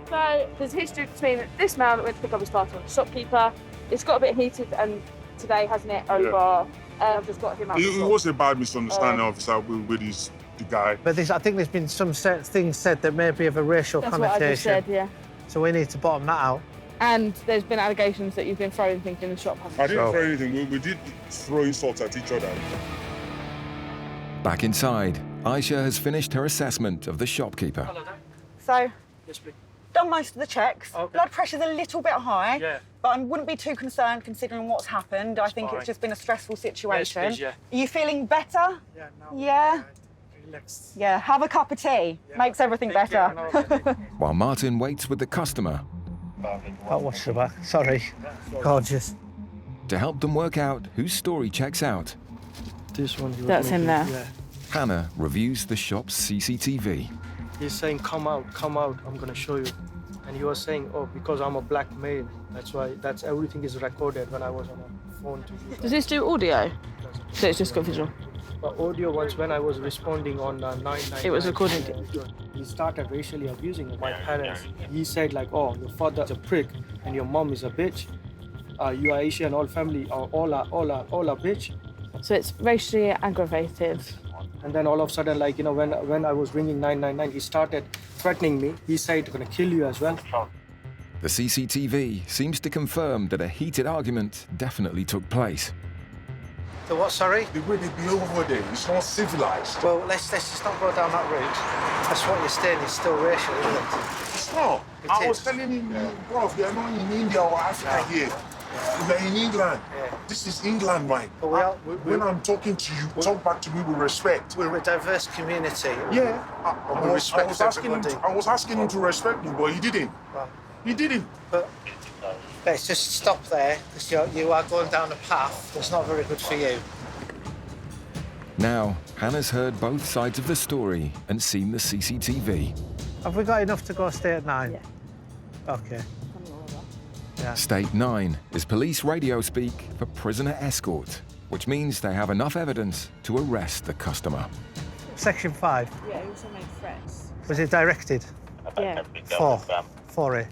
[SPEAKER 10] So there's history between this man that went to pick up his parcel and the shopkeeper. It's got a bit heated and today, hasn't it, over. I've just got him out.
[SPEAKER 18] It was a bad misunderstanding, officer, with the guy.
[SPEAKER 11] But I think there's been some things said that may be of a racial
[SPEAKER 10] That's what I
[SPEAKER 11] connotation.
[SPEAKER 10] just said, yeah.
[SPEAKER 11] So we need to bottom that out.
[SPEAKER 10] And there's been allegations that you've been throwing things in the shop, haven't you?
[SPEAKER 18] I didn't throw anything. We did throw insults at each other.
[SPEAKER 3] Back inside, Aisha has finished her assessment of the shopkeeper.
[SPEAKER 2] So,
[SPEAKER 19] Yes, please.
[SPEAKER 2] done most of the checks.
[SPEAKER 19] Okay.
[SPEAKER 2] Blood pressure's a little bit high,
[SPEAKER 19] Yeah.
[SPEAKER 2] but I wouldn't be too concerned considering what's happened. I think
[SPEAKER 19] fine.
[SPEAKER 2] it's just been a stressful situation.
[SPEAKER 19] please, yeah.
[SPEAKER 2] Are you feeling better?
[SPEAKER 19] Yeah,
[SPEAKER 2] Yeah?
[SPEAKER 19] Relax.
[SPEAKER 2] Yeah, have a cup of tea. Makes everything better.
[SPEAKER 3] While Martin waits with the customer
[SPEAKER 11] Oh, watch the back. Sorry. Gorgeous.
[SPEAKER 3] to help them work out whose story checks out.
[SPEAKER 19] This one.
[SPEAKER 2] That's him there.
[SPEAKER 19] Yeah.
[SPEAKER 3] Hannah reviews the shop's CCTV.
[SPEAKER 19] He's saying, come out, I'm gonna show you. And he was saying, oh, because I'm a black male, that's why, everything is recorded when I was on a phone to you.
[SPEAKER 10] Does this do audio? So it's just got visual.
[SPEAKER 19] But audio once when I was responding on 999.
[SPEAKER 10] It was recording.
[SPEAKER 19] He started racially abusing my parents. He said like, oh, your father's a prick and your mom is a bitch. You are Asian, all family, all are bitch.
[SPEAKER 10] So it's racially aggravated.
[SPEAKER 19] And then all of a sudden, like, you know, when I was ringing 999, he started threatening me. He said, I'm gonna kill you as well.
[SPEAKER 3] The CCTV seems to confirm that a heated argument definitely took place.
[SPEAKER 11] The what, sorry?
[SPEAKER 18] The way they behave over there, it's not civilized.
[SPEAKER 11] Well, let's just not go down that route. That's what you're saying is still racial, isn't it?
[SPEAKER 18] It's not. I was telling him, bro, they're not in India or Africa here. They're in England. This is England, mate.
[SPEAKER 11] But
[SPEAKER 18] when I'm talking to you, talk back to me with respect.
[SPEAKER 11] We're a diverse community.
[SPEAKER 18] Yeah.
[SPEAKER 11] And we respect everybody.
[SPEAKER 18] I was asking him to respect me, but he didn't.
[SPEAKER 11] Right.
[SPEAKER 18] He didn't.
[SPEAKER 11] But let's just stop there, because you are going down a path that's not very good for you.
[SPEAKER 3] Now, Hannah's heard both sides of the story and seen the CCTV.
[SPEAKER 11] Have we got enough to go stay at 9?
[SPEAKER 2] Yeah.
[SPEAKER 11] Okay. Yeah.
[SPEAKER 3] State 9 is police radio speak for prisoner escort, which means they have enough evidence to arrest the customer.
[SPEAKER 11] Section 5.
[SPEAKER 2] Yeah, he also made threats.
[SPEAKER 11] Was it directed?
[SPEAKER 2] Yeah.
[SPEAKER 11] For it.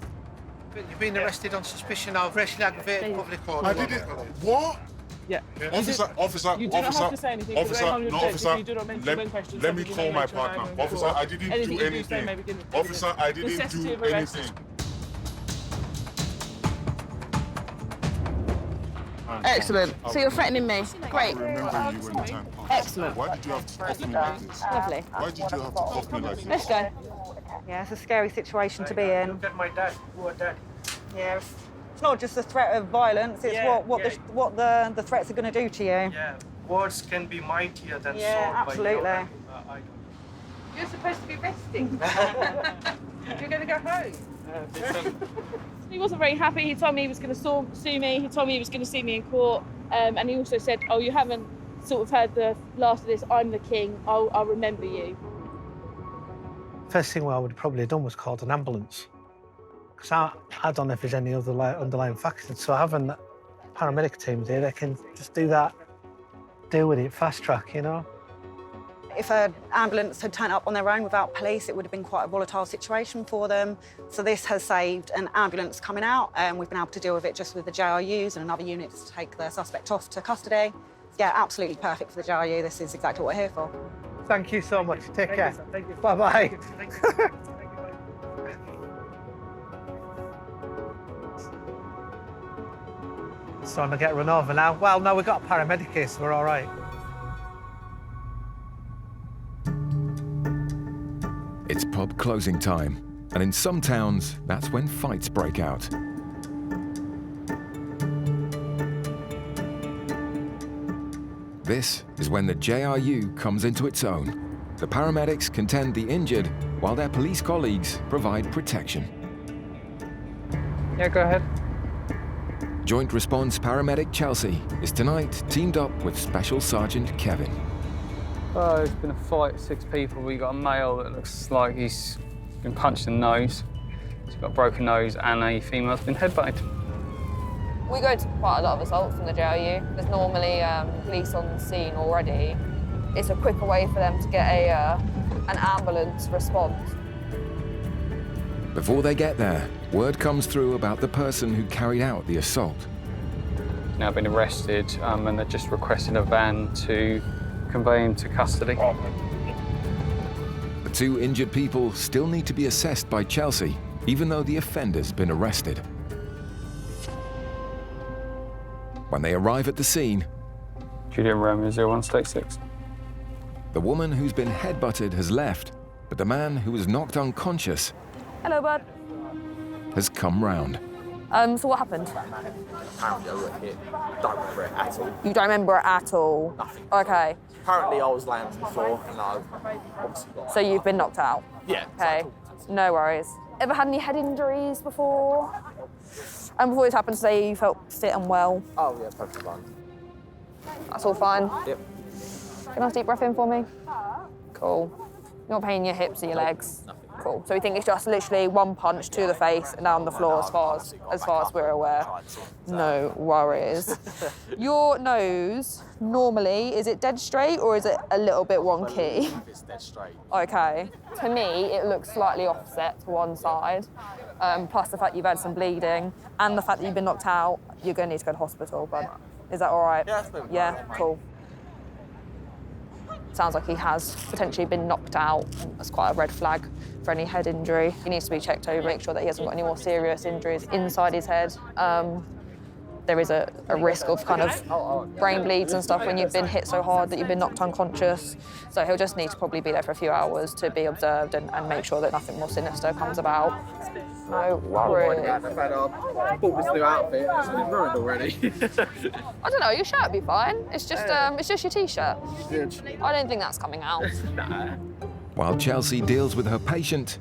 [SPEAKER 19] You've been arrested on suspicion of racially aggravated public order.
[SPEAKER 18] I didn't. What?
[SPEAKER 2] Yeah.
[SPEAKER 18] Officer,
[SPEAKER 2] You do not have to say anything.
[SPEAKER 18] let me call my partner. Officer, I didn't do anything. Officer, I didn't do anything.
[SPEAKER 7] Excellent. So you're threatening me. Great.
[SPEAKER 18] I remember you when the time passed.
[SPEAKER 7] Excellent.
[SPEAKER 18] Why did you have to cuff me like this?
[SPEAKER 7] Lovely.
[SPEAKER 18] Why did you have to cuff me like this?
[SPEAKER 7] Let's go. Yeah, it's a scary situation to be in.
[SPEAKER 19] Look at my dad. Poor dad.
[SPEAKER 7] Yeah, it's not just the threat of violence, it's what the threats are going to do to you.
[SPEAKER 19] Yeah, words can be mightier than
[SPEAKER 7] Yeah,
[SPEAKER 19] sword.
[SPEAKER 7] absolutely.
[SPEAKER 10] You're supposed to be resting. You're going to go home. He wasn't very happy. He told me he was going to sue me. He told me he was going to see me in court. And he also said, oh, you haven't sort of heard the last of this. I'm the king. I'll remember you.
[SPEAKER 11] First thing I would have probably done was called an ambulance. Because I don't know if there's any other underlying factors. So having a paramedic team there, they can just do that, deal with it, fast track, you know?
[SPEAKER 7] If an ambulance had turned up on their own without police, it would have been quite a volatile situation for them. So this has saved an ambulance coming out, and we've been able to deal with it just with the JRUs and another unit to take the suspect off to custody. Yeah, absolutely perfect for the JRU. This is exactly what we're here for.
[SPEAKER 11] Thank you so much. Take care. Bye-bye. Starting to get run over now. Well, no, we've got a paramedic here, so we're all right.
[SPEAKER 3] It's pub closing time, and in some towns, that's when fights break out. This is when the JRU comes into its own. The paramedics can tend the injured, while their police colleagues provide protection.
[SPEAKER 6] Yeah, go ahead.
[SPEAKER 3] Joint Response Paramedic Chelsea is tonight teamed up with Special Sergeant Kevin.
[SPEAKER 6] Oh, there's been a fight, 6 people. We got a male that looks like he's been punched in the nose. He's got a broken nose, and a female that's been headbutted.
[SPEAKER 20] We go to quite a lot of assaults from the JRU. There's normally police on scene already. It's a quicker way for them to get an ambulance response.
[SPEAKER 3] Before they get there, word comes through about the person who carried out the assault.
[SPEAKER 6] He's now been arrested, and they're just requesting a van to convey him to custody.
[SPEAKER 3] The 2 injured people still need to be assessed by Chelsea, even though the offender's been arrested. When they arrive at the scene,
[SPEAKER 6] Juliet Romeo 0166.
[SPEAKER 3] The woman who's been headbutted has left, but the man who was knocked unconscious
[SPEAKER 20] Hello, bud.
[SPEAKER 3] has come round.
[SPEAKER 20] So what happened?
[SPEAKER 5] Apparently I got hit. Don't remember it at all.
[SPEAKER 20] You don't remember it at all?
[SPEAKER 5] Nothing.
[SPEAKER 20] Okay.
[SPEAKER 5] Apparently I was laying on the floor and I obviously got...
[SPEAKER 20] So you've been knocked out?
[SPEAKER 5] Yeah.
[SPEAKER 20] Okay, no worries. Ever had any head injuries before? And before this happened today, you felt fit and well?
[SPEAKER 5] Oh yeah, perfectly fine.
[SPEAKER 20] That's all fine?
[SPEAKER 5] Yep.
[SPEAKER 20] Can I have a deep breath in for me? Cool. You're not paining your hips or your legs?
[SPEAKER 5] Nothing.
[SPEAKER 20] Cool. So we think it's just literally one punch to the face and down the floor as far as we're aware. No worries. Your nose, normally, is it dead straight or is it a little bit wonky?
[SPEAKER 5] It's dead straight.
[SPEAKER 20] Okay. To me, it looks slightly offset to one side. Plus the fact you've had some bleeding and the fact that you've been knocked out, you're going to need to go to hospital, bud. Is that all right?
[SPEAKER 5] Yeah, that's perfectly
[SPEAKER 20] Yeah, cool. Sounds like he has potentially been knocked out. That's quite a red flag for any head injury. He needs to be checked over, make sure that he hasn't got any more serious injuries inside his head. There is a risk of kind of brain bleeds and stuff when you've been hit so hard that you've been knocked unconscious. So he'll just need to probably be there for a few hours to be observed and make sure that nothing more sinister comes about. No worries.
[SPEAKER 5] I've bought this new outfit. It's been ruined already.
[SPEAKER 20] I don't know, your shirt will be fine. It's just your T-shirt.
[SPEAKER 5] Good.
[SPEAKER 20] I don't think that's coming out.
[SPEAKER 5] Nah.
[SPEAKER 3] While Chelsea deals with her patient,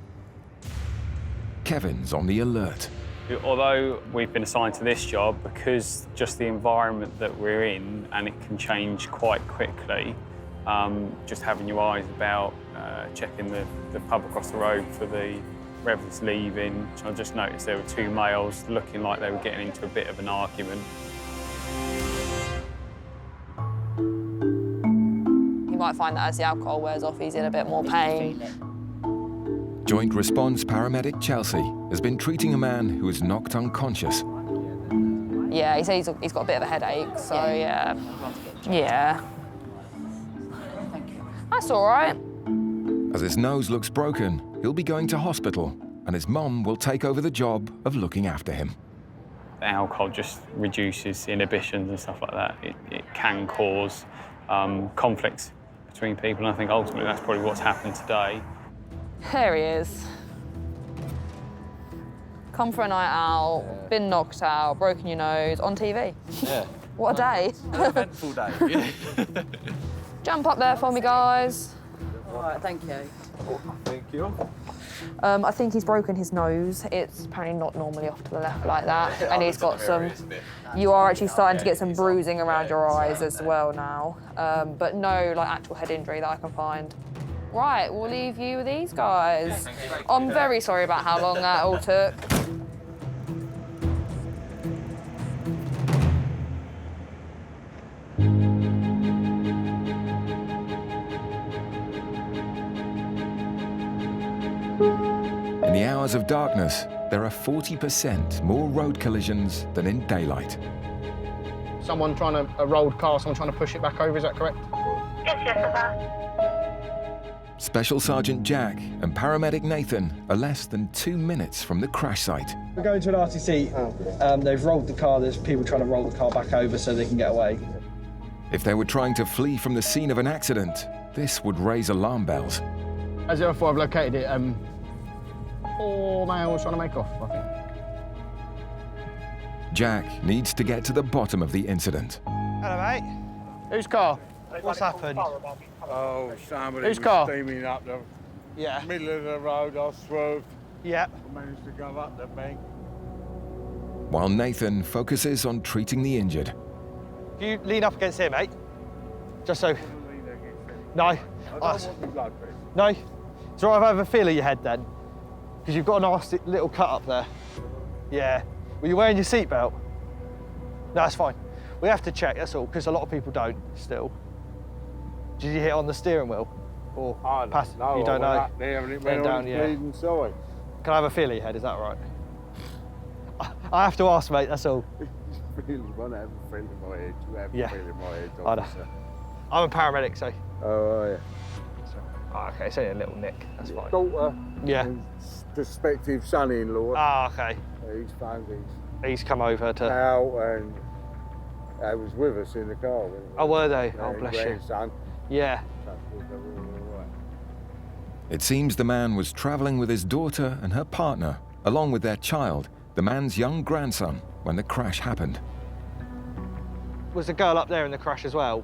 [SPEAKER 3] Kevin's on the alert.
[SPEAKER 6] Although we've been assigned to this job, because just the environment that we're in, and it can change quite quickly, just having your eyes about, checking the pub across the road for the Rev was leaving. I just noticed there were two males looking like they were getting into a bit of an argument.
[SPEAKER 20] You might find that as the alcohol wears off, he's in a bit more pain.
[SPEAKER 3] Joint Response Paramedic Chelsea has been treating a man who was knocked unconscious.
[SPEAKER 20] Yeah, he says he's got a bit of a headache, so yeah. Yeah. That's all right.
[SPEAKER 3] As his nose looks broken, he'll be going to hospital, and his mum will take over the job of looking after him.
[SPEAKER 6] The alcohol just reduces inhibitions and stuff like that. It can cause conflicts between people, and I think ultimately that's probably what's happened today.
[SPEAKER 20] There he is. Come for a night out, been knocked out, broken your nose, on TV.
[SPEAKER 5] Yeah.
[SPEAKER 20] What a day.
[SPEAKER 5] An eventful day.
[SPEAKER 20] Jump up there for me, guys.
[SPEAKER 12] All right, thank you.
[SPEAKER 5] Thank you.
[SPEAKER 20] I think he's broken his nose. It's apparently not normally off to the left like that. And he's got some... You are actually starting to get some bruising around your eyes as well now. But no like actual head injury that I can find. Right, we'll leave you with these guys. I'm very sorry about how long that all took.
[SPEAKER 3] In the hours of darkness, there are 40% more road collisions than in daylight.
[SPEAKER 4] Someone trying to, a rolled car, someone trying to push it back over, is that correct?
[SPEAKER 3] Special Sergeant Jack and Paramedic Nathan are less than 2 minutes from the crash site.
[SPEAKER 19] We're going to an RTC. They've rolled the car. There's people trying to roll the car back over so they can get away.
[SPEAKER 3] If they were trying to flee from the scene of an accident, this would raise alarm bells.
[SPEAKER 4] As therefore I've located it, 4 males trying to make off, I think.
[SPEAKER 3] Jack needs to get to the bottom of the incident.
[SPEAKER 19] Hello, mate.
[SPEAKER 4] Whose car?
[SPEAKER 19] What's happened?
[SPEAKER 16] Oh, somebody
[SPEAKER 4] Whose
[SPEAKER 16] was
[SPEAKER 4] car?
[SPEAKER 16] steaming up the middle of the road. I swerved.
[SPEAKER 19] Yeah.
[SPEAKER 16] I managed to go up the bank.
[SPEAKER 3] While Nathan focuses on treating the injured.
[SPEAKER 19] Can you lean up against here, mate? Just so... No.
[SPEAKER 16] I don't want the blood pressure.
[SPEAKER 19] No. It's all right if I have a feel of your head then? Because you've got a nasty little cut up there. Yeah. Were you wearing your seatbelt? No, that's fine. We have to check, that's all, because a lot of people don't still. Did you hit on the steering wheel? Or pass?
[SPEAKER 16] No,
[SPEAKER 19] you don't know?
[SPEAKER 16] up there and it went
[SPEAKER 19] down,
[SPEAKER 16] on the bleeding side.
[SPEAKER 19] Can I have a feel of your head, is that right? I have to ask, mate, that's all.
[SPEAKER 16] You want to have a feel in my head, you have a feel in my head,
[SPEAKER 19] I know.
[SPEAKER 16] officer.
[SPEAKER 19] I'm a paramedic, so...
[SPEAKER 16] Oh, yeah.
[SPEAKER 19] Oh, okay, it's only a little nick, that's fine.
[SPEAKER 16] Daughter,
[SPEAKER 19] yeah.
[SPEAKER 16] and prospective son-in-law.
[SPEAKER 19] Ah, okay.
[SPEAKER 16] He's found
[SPEAKER 19] He's come over to...
[SPEAKER 16] Out and they was with us in the car.
[SPEAKER 19] Oh, were they? Oh, bless you.
[SPEAKER 16] Grandson.
[SPEAKER 19] Yeah.
[SPEAKER 3] It seems the man was travelling with his daughter and her partner, along with their child, the man's young grandson, when the crash happened.
[SPEAKER 19] Was the girl up there in the crash as well?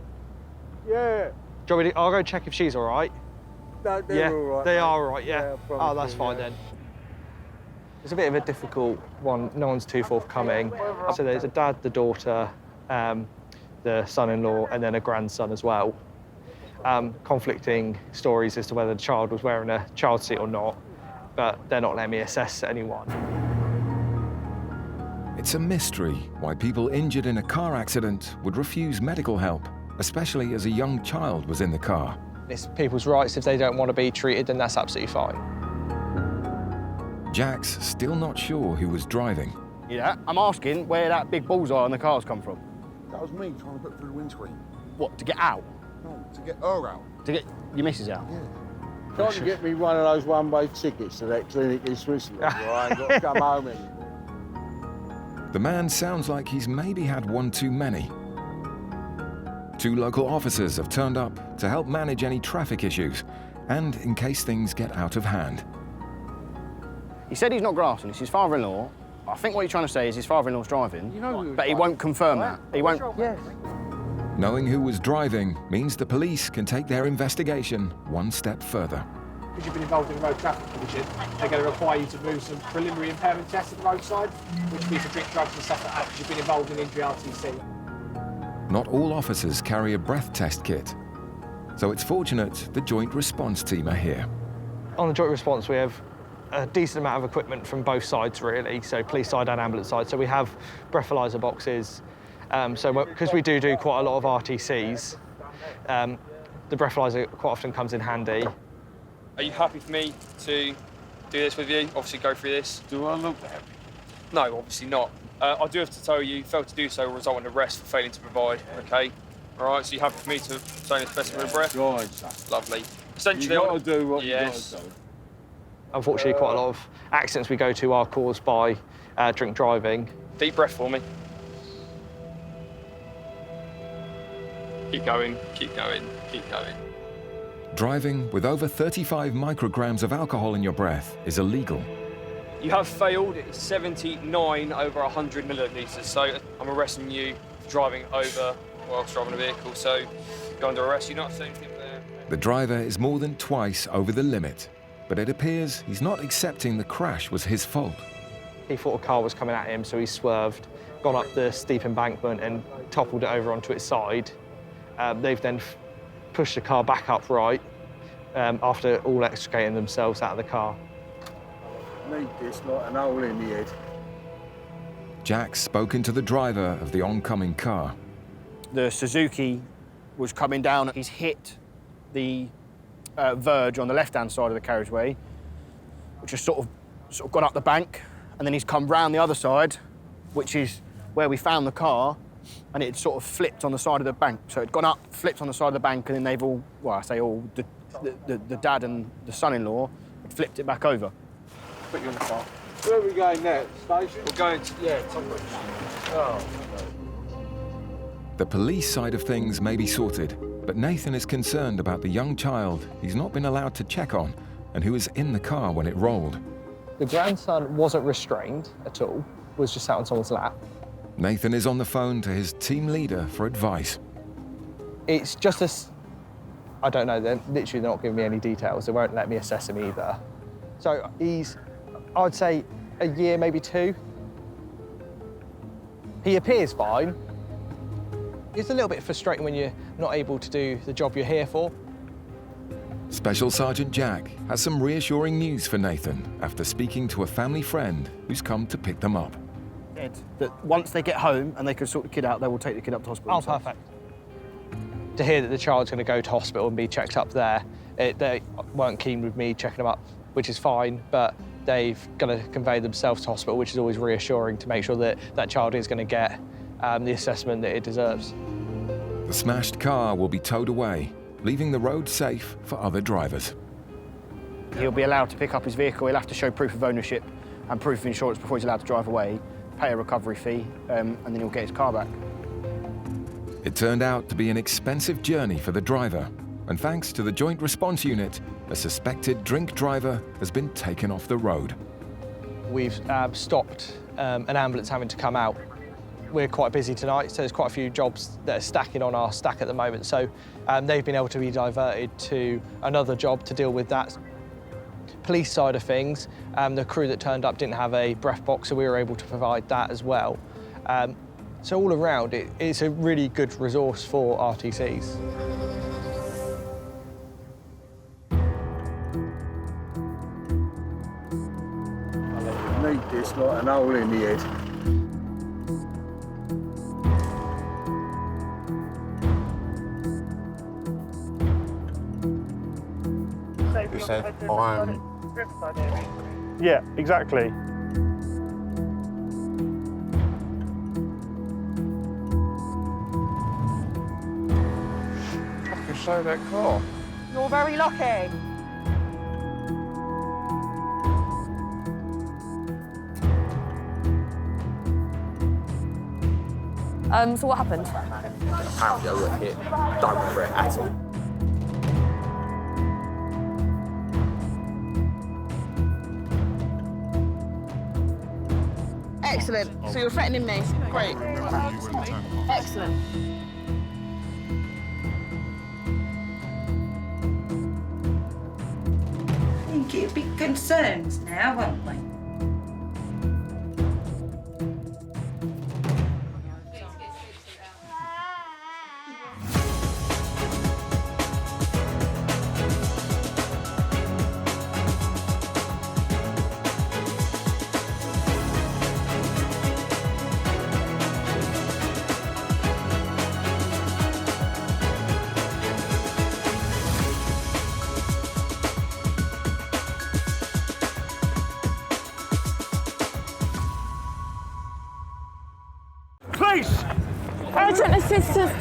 [SPEAKER 16] Yeah.
[SPEAKER 19] Do you want me to, I'll go check if she's all right.
[SPEAKER 16] No, they're all right.
[SPEAKER 19] They
[SPEAKER 16] mate.
[SPEAKER 19] are all right, yeah. Oh, that's fine
[SPEAKER 16] yeah.
[SPEAKER 19] then. It's a bit of a difficult one. No one's too forthcoming. So there's a dad, the daughter, the son-in-law, and then a grandson as well. Conflicting stories as to whether the child was wearing a child seat or not, but they're not letting me assess anyone.
[SPEAKER 3] It's a mystery why people injured in a car accident would refuse medical help, especially as a young child was in the car.
[SPEAKER 19] It's people's rights. If they don't want to be treated, then that's absolutely fine.
[SPEAKER 3] Jack's still not sure who was driving.
[SPEAKER 4] Yeah, I'm asking where that big bullseye on the car's come from.
[SPEAKER 18] That was me trying to put through the windscreen.
[SPEAKER 4] What, to get out?
[SPEAKER 18] No, to get her out.
[SPEAKER 4] To get your missus out?
[SPEAKER 18] Yeah.
[SPEAKER 16] Trying to get me one of those one-way tickets to that clinic in Switzerland where I ain't got to come home anymore.
[SPEAKER 3] The man sounds like he's maybe had one too many. 2 local officers have turned up to help manage any traffic issues and in case things get out of hand.
[SPEAKER 4] He said he's not grasping, it's his father-in-law. I think what he's trying to say is his father-in-law's driving,
[SPEAKER 16] You know
[SPEAKER 4] but he won't confirm that. He won't...
[SPEAKER 19] Yes.
[SPEAKER 3] Knowing who was driving means the police can take their investigation one step further.
[SPEAKER 15] Because you've been involved in a road traffic collision, they're going to require you to move some preliminary impairment tests at the roadside, which means to drink drugs and stuff like that, because you've been involved in injury RTC.
[SPEAKER 3] Not all officers carry a breath test kit, so it's fortunate the Joint Response Team are here.
[SPEAKER 19] On the joint response, we have a decent amount of equipment from both sides, really, so police side and ambulance side. So we have breathalyzer boxes. Because we do quite a lot of RTCs, the breathalyzer quite often comes in handy.
[SPEAKER 12] Are you happy for me to do this with you? Obviously go through this.
[SPEAKER 14] Do I look happy?
[SPEAKER 12] No, obviously not. I do have to tell you, failed to do so will result in arrest for failing to provide, okay? All right, so you happy for me to obtain a specimen of breath?
[SPEAKER 14] Right, sir.
[SPEAKER 12] Lovely. Essentially,
[SPEAKER 14] you got to do what
[SPEAKER 12] yes.
[SPEAKER 14] you got to do.
[SPEAKER 19] Unfortunately, quite a lot of accidents we go to are caused by drink driving.
[SPEAKER 12] Deep breath for me. Keep going, keep going, keep going.
[SPEAKER 3] Driving with over 35 micrograms of alcohol in your breath is illegal.
[SPEAKER 12] You have failed. It's 79 over 100 millilitres, so I'm arresting you for driving over whilst driving a vehicle, so you're under arrest. You're not saying anything there.
[SPEAKER 3] The driver is more than twice over the limit, but it appears he's not accepting the crash was his fault.
[SPEAKER 19] He thought a car was coming at him, so he swerved, gone up the steep embankment and toppled it over onto its side. They've then pushed the car back upright after all extricating themselves out of the car.
[SPEAKER 16] Need this like an hole in the head.
[SPEAKER 3] Jack's spoken to the driver of the oncoming car.
[SPEAKER 4] The Suzuki was coming down. He's hit the verge on the left-hand side of the carriageway, which has sort of gone up the bank, and then he's come round the other side, which is where we found the car, and it sort of flipped on the side of the bank. So it'd gone up, flipped on the side of the bank, and then they've all, well, I say all, the dad and the son-in-law had flipped it back over.
[SPEAKER 12] Put you in the car.
[SPEAKER 16] Where are we going next? Station?
[SPEAKER 12] We're going to, yeah, Tonbridge.
[SPEAKER 16] Oh.
[SPEAKER 3] The police side of things may be sorted, but Nathan is concerned about the young child he's not been allowed to check on and who was in the car when it rolled.
[SPEAKER 19] The grandson wasn't restrained at all, was just sat on someone's lap.
[SPEAKER 3] Nathan is on the phone to his team leader for advice.
[SPEAKER 19] It's just as, I don't know, they're not giving me any details. They won't let me assess him either. So he's, I'd say, a year, maybe 2. He appears fine. It's a little bit frustrating when you're not able to do the job you're here for.
[SPEAKER 3] Special Sergeant Jack has some reassuring news for Nathan after speaking to a family friend who's come to pick them up.
[SPEAKER 4] That once they get home and they can sort the kid out, they will take the kid up to hospital.
[SPEAKER 19] Oh, perfect. To hear that the child's going to go to hospital and be checked up there, they weren't keen with me checking them up, which is fine, but they've got to convey themselves to hospital, which is always reassuring to make sure that that child is going to get the assessment that it deserves.
[SPEAKER 3] The smashed car will be towed away, leaving the road safe for other drivers.
[SPEAKER 4] He'll be allowed to pick up his vehicle. He'll have to show proof of ownership and proof of insurance before he's allowed to drive away, pay a recovery fee, and then he'll get his car back.
[SPEAKER 3] It turned out to be an expensive journey for the driver, and thanks to the Joint Response Unit, a suspected drink driver has been taken off the road.
[SPEAKER 19] We've stopped an ambulance having to come out. We're quite busy tonight, so there's quite a few jobs that are stacking on our stack at the moment. So they've been able to be diverted to another job to deal with that. Police side of things, the crew that turned up didn't have a breath box, so we were able to provide that as well. So all around, it's a really good resource for RTCs.
[SPEAKER 16] Need this like an hole in the head.
[SPEAKER 14] You said I'm...
[SPEAKER 13] Yeah, exactly.
[SPEAKER 14] Fucking slow that car.
[SPEAKER 7] You're very lucky.
[SPEAKER 20] So what happened?
[SPEAKER 5] Apparently I got hit. Don't remember it at all.
[SPEAKER 7] Excellent. So you're threatening me. Great. Excellent.
[SPEAKER 23] I think it'd be concerned now, won't we?
[SPEAKER 13] police!
[SPEAKER 7] Urgent assistance.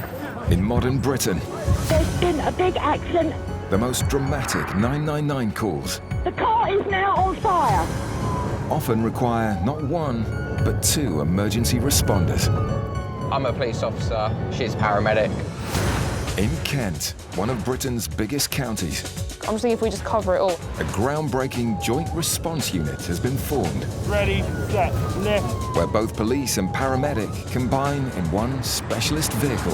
[SPEAKER 3] In modern Britain,
[SPEAKER 7] There's been a big accident.
[SPEAKER 3] the most dramatic 999 calls
[SPEAKER 7] The car is now on fire.
[SPEAKER 3] often require not one, but two emergency responders.
[SPEAKER 5] I'm a police officer, she's a paramedic.
[SPEAKER 3] In Kent, one of Britain's biggest counties,
[SPEAKER 20] I'm just thinking if we just cover it all.
[SPEAKER 3] a groundbreaking joint response unit has been formed,
[SPEAKER 13] Ready, set, lift.
[SPEAKER 3] where both police and paramedic combine in one specialist vehicle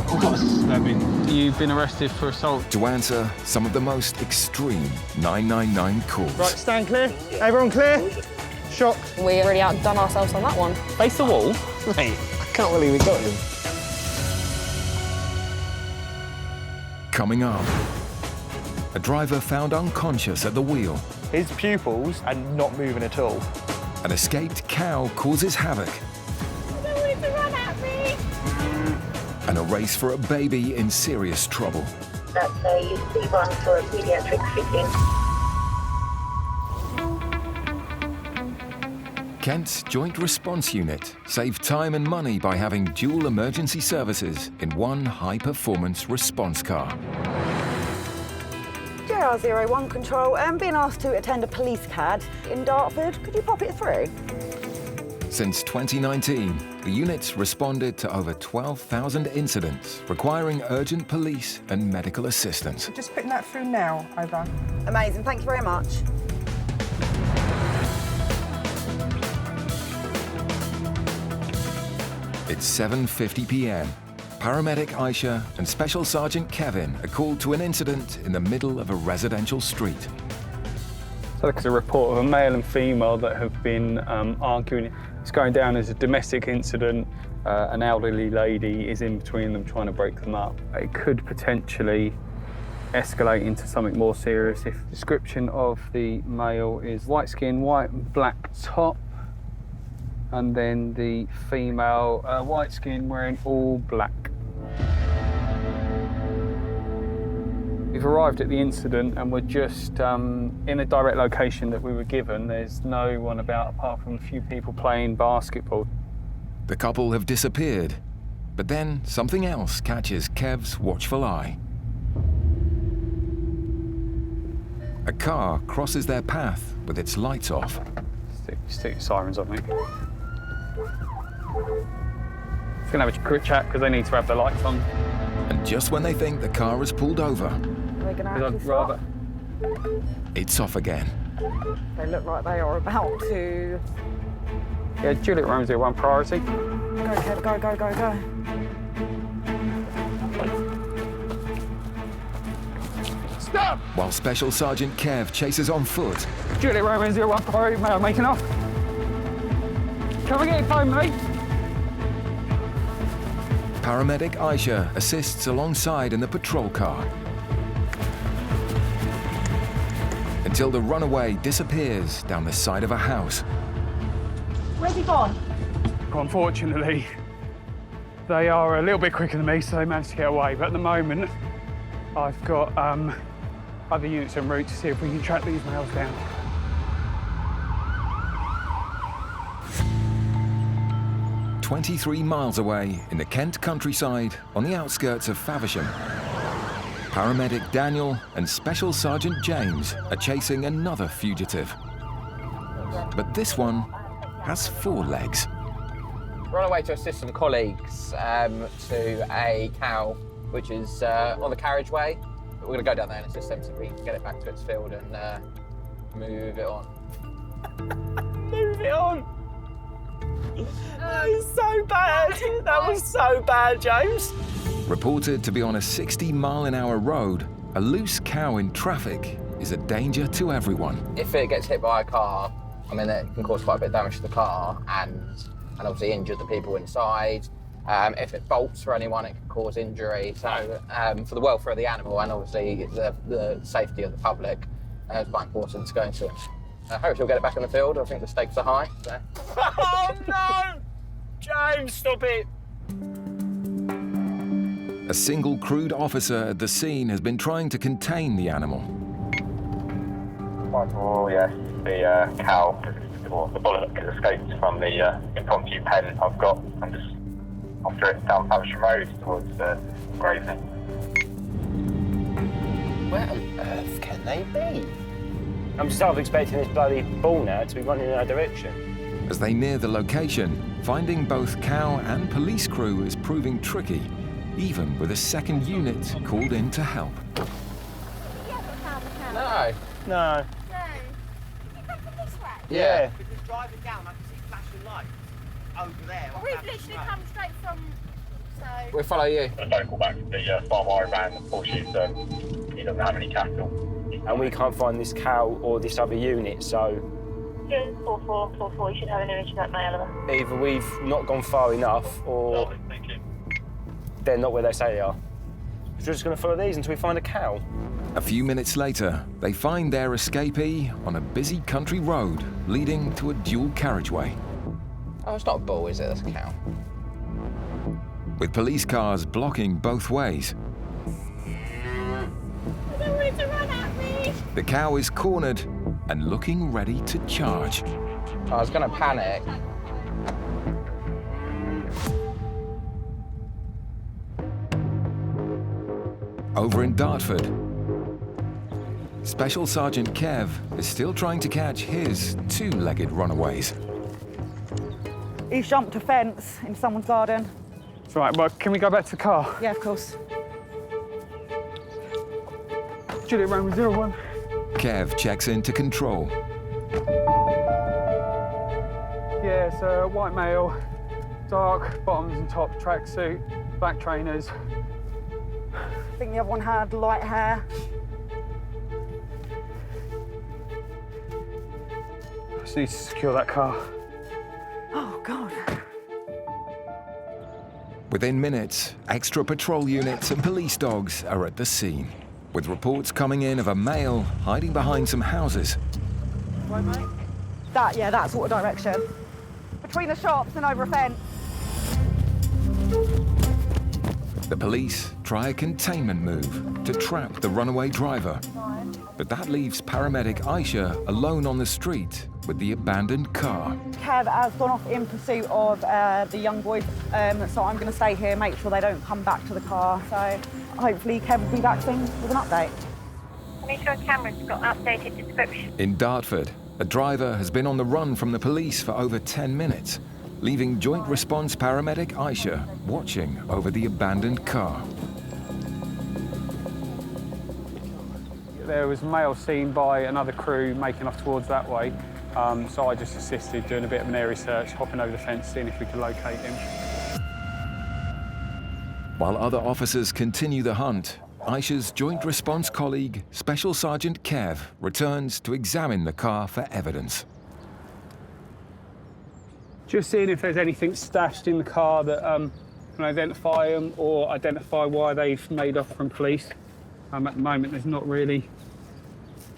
[SPEAKER 6] You've been arrested for assault.
[SPEAKER 3] to answer some of the most extreme 999 calls.
[SPEAKER 13] Right, stand clear. Everyone clear? Shocked.
[SPEAKER 20] We already outdone ourselves on that one.
[SPEAKER 6] Face the wall.
[SPEAKER 13] Mate, I can't believe we got him.
[SPEAKER 3] Coming up, a driver found unconscious at the wheel.
[SPEAKER 19] His pupils are not moving at all.
[SPEAKER 3] An escaped cow causes havoc. And a race for a baby in serious trouble.
[SPEAKER 1] That's a C1 for a paediatric fitting.
[SPEAKER 3] Kent's Joint Response Unit saved time and money by having dual emergency services in one high-performance response car.
[SPEAKER 7] JR01 Control, being asked to attend a police CAD in Dartford. Could you pop it through?
[SPEAKER 3] Since 2019, the unit's responded to over 12,000 incidents requiring urgent police and medical assistance.
[SPEAKER 9] Just putting that through now, over.
[SPEAKER 7] Amazing, thank you very much.
[SPEAKER 3] It's 7:50 p.m. Paramedic Aisha and Special Sergeant Kevin are called to an incident in the middle of a residential street.
[SPEAKER 6] So there's a report of a male and female that have been arguing. It's going down as a domestic incident. An elderly lady is in between them trying to break them up. It could potentially escalate into something more serious if the description of the male is white skin, white and black top, and then the female, white skin, wearing all black. We've arrived at the incident and we're just in a direct location that we were given. There's no one about apart from a few people playing basketball.
[SPEAKER 3] The couple have disappeared, but then something else catches Kev's watchful eye. A car crosses their path with its lights off.
[SPEAKER 6] Stick your sirens on me. Just gonna have a quick chat because they need to have the lights on.
[SPEAKER 3] And just when they think the car has pulled over,
[SPEAKER 7] They're going to actually stop.
[SPEAKER 3] it's off again.
[SPEAKER 7] They look like they are about to...
[SPEAKER 6] Yeah, Juliet Romeo 1 priority.
[SPEAKER 7] Go, Kev, go, go, go, go.
[SPEAKER 6] Stop!
[SPEAKER 3] While Special Sergeant Kev chases on foot,
[SPEAKER 6] Juliet Romeo 1 priority, mate, I'm making off. Can we get your phone, mate?
[SPEAKER 3] Paramedic Aisha assists alongside in the patrol car until the runaway disappears down the side of a house.
[SPEAKER 7] Where's he gone?
[SPEAKER 6] Unfortunately, they are a little bit quicker than me, so they managed to get away. But at the moment, I've got other units en route to see if we can track these males down.
[SPEAKER 3] "23 miles away in the Kent countryside on the outskirts of Faversham, Paramedic Daniel and Special Sergeant James are chasing another fugitive. But this one has 4 legs.
[SPEAKER 5] We're on our way to assist some colleagues to a cow which is on the carriageway. But we're going to go down there and assist them so we can get it back to its field and move it on.
[SPEAKER 7] Move it on! That was so bad. That was so bad, James.
[SPEAKER 3] Reported to be on a 60-mile-an-hour road, a loose cow in traffic is a danger to everyone.
[SPEAKER 5] If it gets hit by a car, I mean, it can cause quite a bit of damage to the car and obviously injure the people inside. If it bolts for anyone, it can cause injury. So for the welfare of the animal and obviously the safety of the public, it's quite important to go into it. I hope she'll get it back in the field. I think the stakes are high. So.
[SPEAKER 13] Oh no! James, stop it!
[SPEAKER 3] A single crewed officer at the scene has been trying to contain the animal.
[SPEAKER 17] Oh yes, the cow, or the bullock, has escaped from the impromptu pen I've got. I'm just after it's down Hampshire Road towards Gravely.
[SPEAKER 5] Where on earth can they be?
[SPEAKER 13] I'm just half expecting this bloody ball now to be running in our direction.
[SPEAKER 3] As they near the location, finding both cow and police crew is proving tricky, even with a second unit called in to help.
[SPEAKER 5] No.
[SPEAKER 13] No.
[SPEAKER 5] Yeah.
[SPEAKER 11] Because driving down, I can see flashing lights over there.
[SPEAKER 10] Well, we've literally come straight from, so...
[SPEAKER 5] We'll follow you.
[SPEAKER 17] A phone call back from the farm hire van. Unfortunately, he doesn't have any cattle.
[SPEAKER 13] And we can't find this cow or this other unit, so
[SPEAKER 1] 4444, you should have an image of that male of them.
[SPEAKER 13] either we've not gone far enough or they're not where they say they are. We're just going to follow these until we find a cow.
[SPEAKER 3] A few minutes later, they find their escapee on a busy country road leading to a dual carriageway.
[SPEAKER 5] Oh, it's not a bull, is it? That's a cow.
[SPEAKER 3] With police cars blocking both ways,
[SPEAKER 10] I don't want it to run at me.
[SPEAKER 3] the cow is cornered and looking ready to charge.
[SPEAKER 5] I was going to panic.
[SPEAKER 3] Over in Dartford, Special Sergeant Kev is still trying to catch his two-legged runaways.
[SPEAKER 7] He's jumped a fence in someone's garden.
[SPEAKER 6] It's all right, well, can we go back to the car?
[SPEAKER 7] Yeah, of course.
[SPEAKER 6] Juliet Romeo 01.
[SPEAKER 3] Kev checks into control.
[SPEAKER 6] Yeah, it's a white male, dark bottoms and top tracksuit, black trainers.
[SPEAKER 7] I think the other one had light hair.
[SPEAKER 6] Just need to secure that car.
[SPEAKER 7] Oh, God.
[SPEAKER 3] Within minutes, extra patrol units and police dogs are at the scene, with reports coming in of a male hiding behind some houses.
[SPEAKER 7] Right, mate? That sort of direction. Between the shops and over a fence.
[SPEAKER 3] The police try a containment move to trap the runaway driver, but that leaves paramedic Aisha alone on the street with the abandoned car.
[SPEAKER 7] Kev has gone off in pursuit of the young boys, so I'm going to stay here, make sure they don't come back to the car. So hopefully Kev will be back soon with an update.
[SPEAKER 1] Make sure camera's got updated description.
[SPEAKER 3] In Dartford, a driver has been on the run from the police for over 10 minutes, leaving Joint Response paramedic Aisha watching over the abandoned car.
[SPEAKER 6] There was a male seen by another crew making off towards that way, so I just assisted doing a bit of an area search, hopping over the fence, seeing if we could locate him.
[SPEAKER 3] While other officers continue the hunt, Aisha's Joint Response colleague, Special Sergeant Kev, returns to examine the car for evidence.
[SPEAKER 6] Just seeing if there's anything stashed in the car that can identify them or identify why they've made off from police. At the moment, there's not really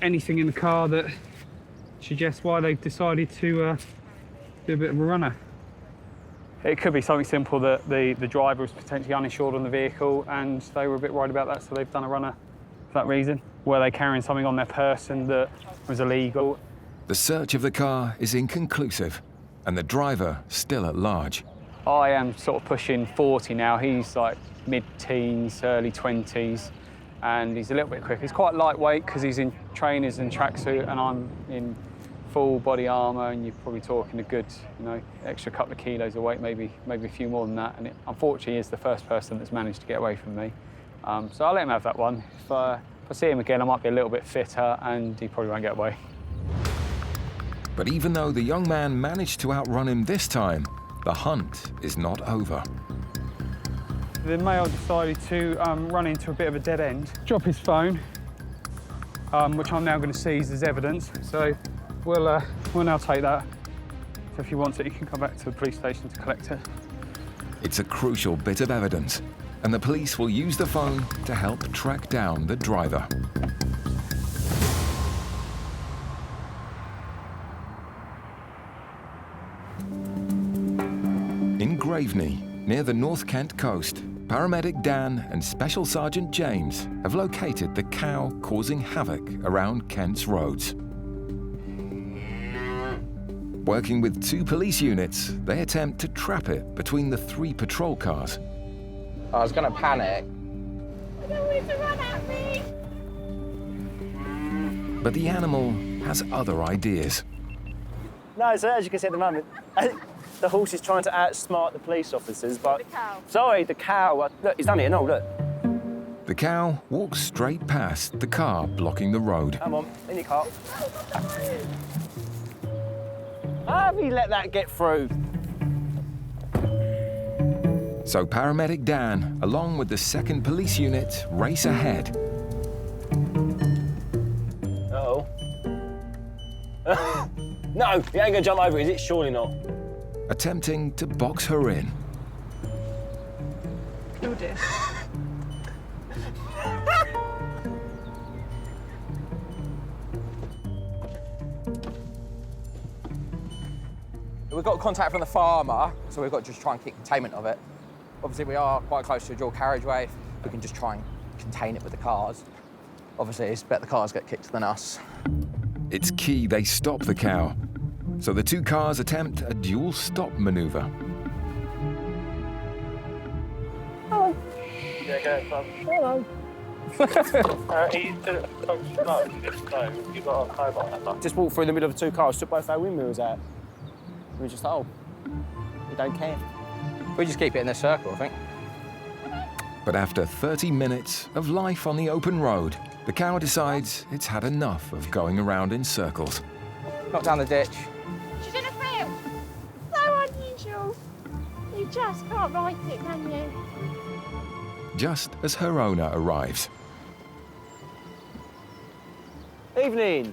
[SPEAKER 6] anything in the car that suggests why they've decided to do a bit of a runner. It could be something simple that the driver was potentially uninsured on the vehicle and they were a bit worried about that, so they've done a runner for that reason. Were they carrying something on their person that was illegal?
[SPEAKER 3] The search of the car is inconclusive, and the driver still at large.
[SPEAKER 6] I am sort of pushing 40 now. He's like mid-teens, early 20s, and he's a little bit quick. He's quite lightweight because he's in trainers and tracksuit, and I'm in full body armour, and you're probably talking a good, extra couple of kilos of weight, maybe a few more than that. And it, unfortunately, is the first person that's managed to get away from me. So I'll let him have that one. If I see him again, I might be a little bit fitter, and he probably won't get away.
[SPEAKER 3] But even though the young man managed to outrun him this time, the hunt is not over.
[SPEAKER 6] The male decided to run into a bit of a dead end, drop his phone, which I'm now going to seize as evidence. So we'll now take that. So if he wants it, he can come back to the police station to collect it.
[SPEAKER 3] It's a crucial bit of evidence, and the police will use the phone to help track down the driver. In Graveney, near the North Kent coast, Paramedic Dan and Special Sergeant James have located the cow causing havoc around Kent's roads. Working with 2 police units, they attempt to trap it between the 3 patrol cars.
[SPEAKER 5] I was going to panic.
[SPEAKER 1] I don't want it to run at me.
[SPEAKER 3] But the animal has other ideas.
[SPEAKER 13] No, so as you can see at the moment, the horse is trying to outsmart the police officers, but...
[SPEAKER 10] The cow.
[SPEAKER 13] Sorry, the cow. Look, he's done it, no, look.
[SPEAKER 3] The cow walks straight past the car blocking the road.
[SPEAKER 13] Come on, in your car. How have you let that get through?
[SPEAKER 3] So Paramedic Dan, along with the 2nd police unit, race ahead.
[SPEAKER 13] Uh-oh. No, he ain't gonna jump over, is it? Surely not.
[SPEAKER 3] Attempting to box her in.
[SPEAKER 7] Oh dear.
[SPEAKER 5] We've got contact from the farmer, so we've got to just try and keep containment of it. Obviously, we are quite close to a dual carriageway. We can just try and contain it with the cars. Obviously, it's better the cars get kicked than us.
[SPEAKER 3] It's key they stop the cow. So the 2 cars attempt a dual stop maneuver.
[SPEAKER 1] Oh.
[SPEAKER 13] Yeah, go ahead,
[SPEAKER 1] Hello.
[SPEAKER 13] Just walked through the middle of 2 cars, took both our windmills out. We just, oh, we don't care.
[SPEAKER 5] We just keep it in this circle, I think.
[SPEAKER 3] But after 30 minutes of life on the open road, the cow decides it's had enough of going around in circles.
[SPEAKER 5] Knock down the ditch.
[SPEAKER 1] She's in a field. So unusual. You just can't write it, can you?
[SPEAKER 3] Just as her owner arrives.
[SPEAKER 13] Evening.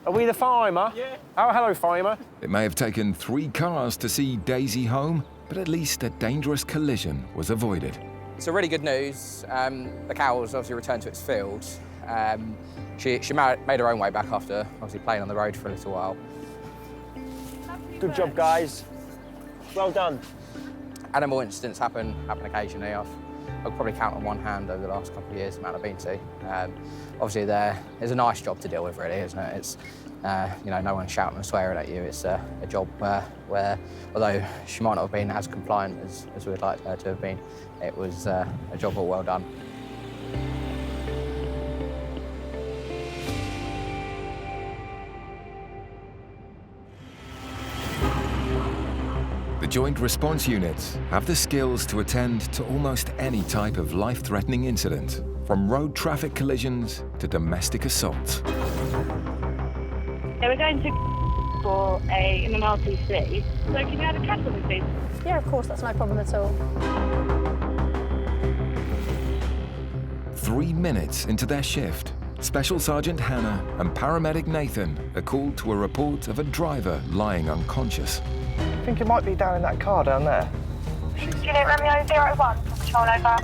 [SPEAKER 13] Are we the farmer? Yeah. Oh, hello, farmer.
[SPEAKER 3] It may have taken 3 cars to see Daisy home, but at least a dangerous collision was avoided.
[SPEAKER 5] So really good news. The cow was obviously returned to its field. She made her own way back after obviously playing on the road for a little while.
[SPEAKER 13] Good job, guys. Well done.
[SPEAKER 5] Animal incidents happen occasionally. I'll probably count on one hand over the last couple of years the amount I've been to. Obviously, there's a nice job to deal with, really, isn't it? It's you know, no one's shouting and swearing at you. It's a job where, although she might not have been as compliant as we'd like her to have been, it was a job well done.
[SPEAKER 3] The Joint Response Units have the skills to attend to almost any type of life-threatening incident, from road traffic collisions to domestic assaults.
[SPEAKER 1] Yeah, we're going to for an RTC. So can you add a cat on me, please?
[SPEAKER 20] Yeah, of course, that's no problem at all.
[SPEAKER 3] 3 minutes into their shift, Special Sergeant Hannah and Paramedic Nathan are called to a report of a driver lying unconscious.
[SPEAKER 19] I think it might be down in that car down there.
[SPEAKER 1] Juliet Romeo 01, control over.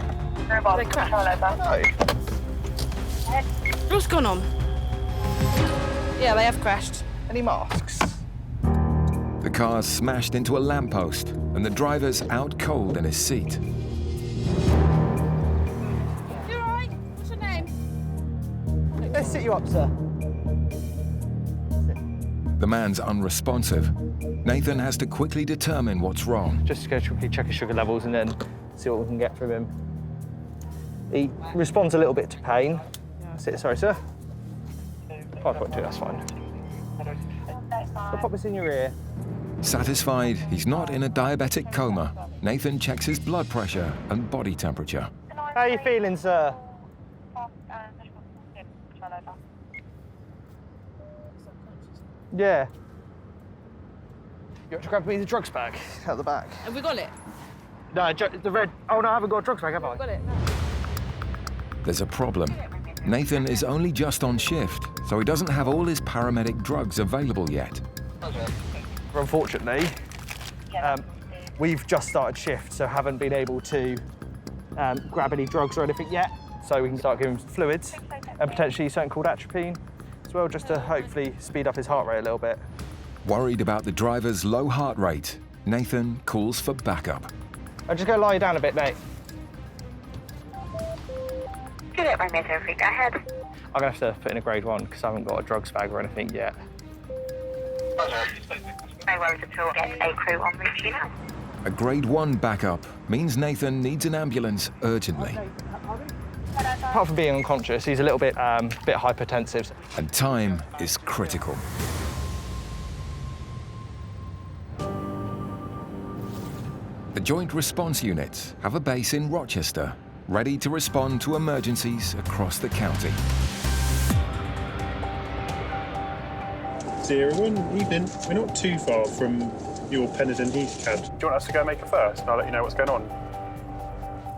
[SPEAKER 1] 01, control over.
[SPEAKER 19] No.
[SPEAKER 10] What's gone on? Yeah, they have crashed.
[SPEAKER 19] Any masks?
[SPEAKER 3] The car's smashed into a lamppost and the driver's out cold in his seat.
[SPEAKER 10] You all right? What's your name?
[SPEAKER 19] Let's sit you up, sir.
[SPEAKER 3] The man's unresponsive. Nathan has to quickly determine what's wrong.
[SPEAKER 19] Just go quickly check his sugar levels and then see what we can get from him. He responds a little bit to pain. Sorry, sir. 5.2, that's fine. I'll pop this in your ear.
[SPEAKER 3] Satisfied he's not in a diabetic coma, Nathan checks his blood pressure and body temperature.
[SPEAKER 19] How are you feeling, sir? Yeah. You want to grab me the drugs bag out the back?
[SPEAKER 10] Have we got it?
[SPEAKER 19] No, the red. Oh no, I haven't got a drugs bag, have I?
[SPEAKER 10] Got it. No.
[SPEAKER 3] There's a problem. Nathan is only just on shift, so he doesn't have all his paramedic drugs available yet.
[SPEAKER 19] Unfortunately, we've just started shift, so haven't been able to grab any drugs or anything yet. So we can start giving him fluids and potentially something called atropine as well, just to hopefully speed up his heart rate a little bit.
[SPEAKER 3] Worried about the driver's low heart rate, Nathan calls for backup.
[SPEAKER 19] I'll just go lie you down a bit, mate.
[SPEAKER 1] Juliet Romeo 03, go ahead.
[SPEAKER 19] I'm gonna have to put in a grade 1 because I haven't got a drugs bag or anything yet.
[SPEAKER 1] No worries at all. Get a crew on route to you now.
[SPEAKER 3] A grade 1 backup means Nathan needs an ambulance urgently.
[SPEAKER 19] Apart from being unconscious, he's a little bit hypertensive.
[SPEAKER 3] And time is critical. The Joint Response Units have a base in Rochester, ready to respond to emergencies across the county.
[SPEAKER 8] Dear everyone, evening. We're not too far from your Pennington Heath cad. Do you want us to go make a first and I'll let you know what's going on?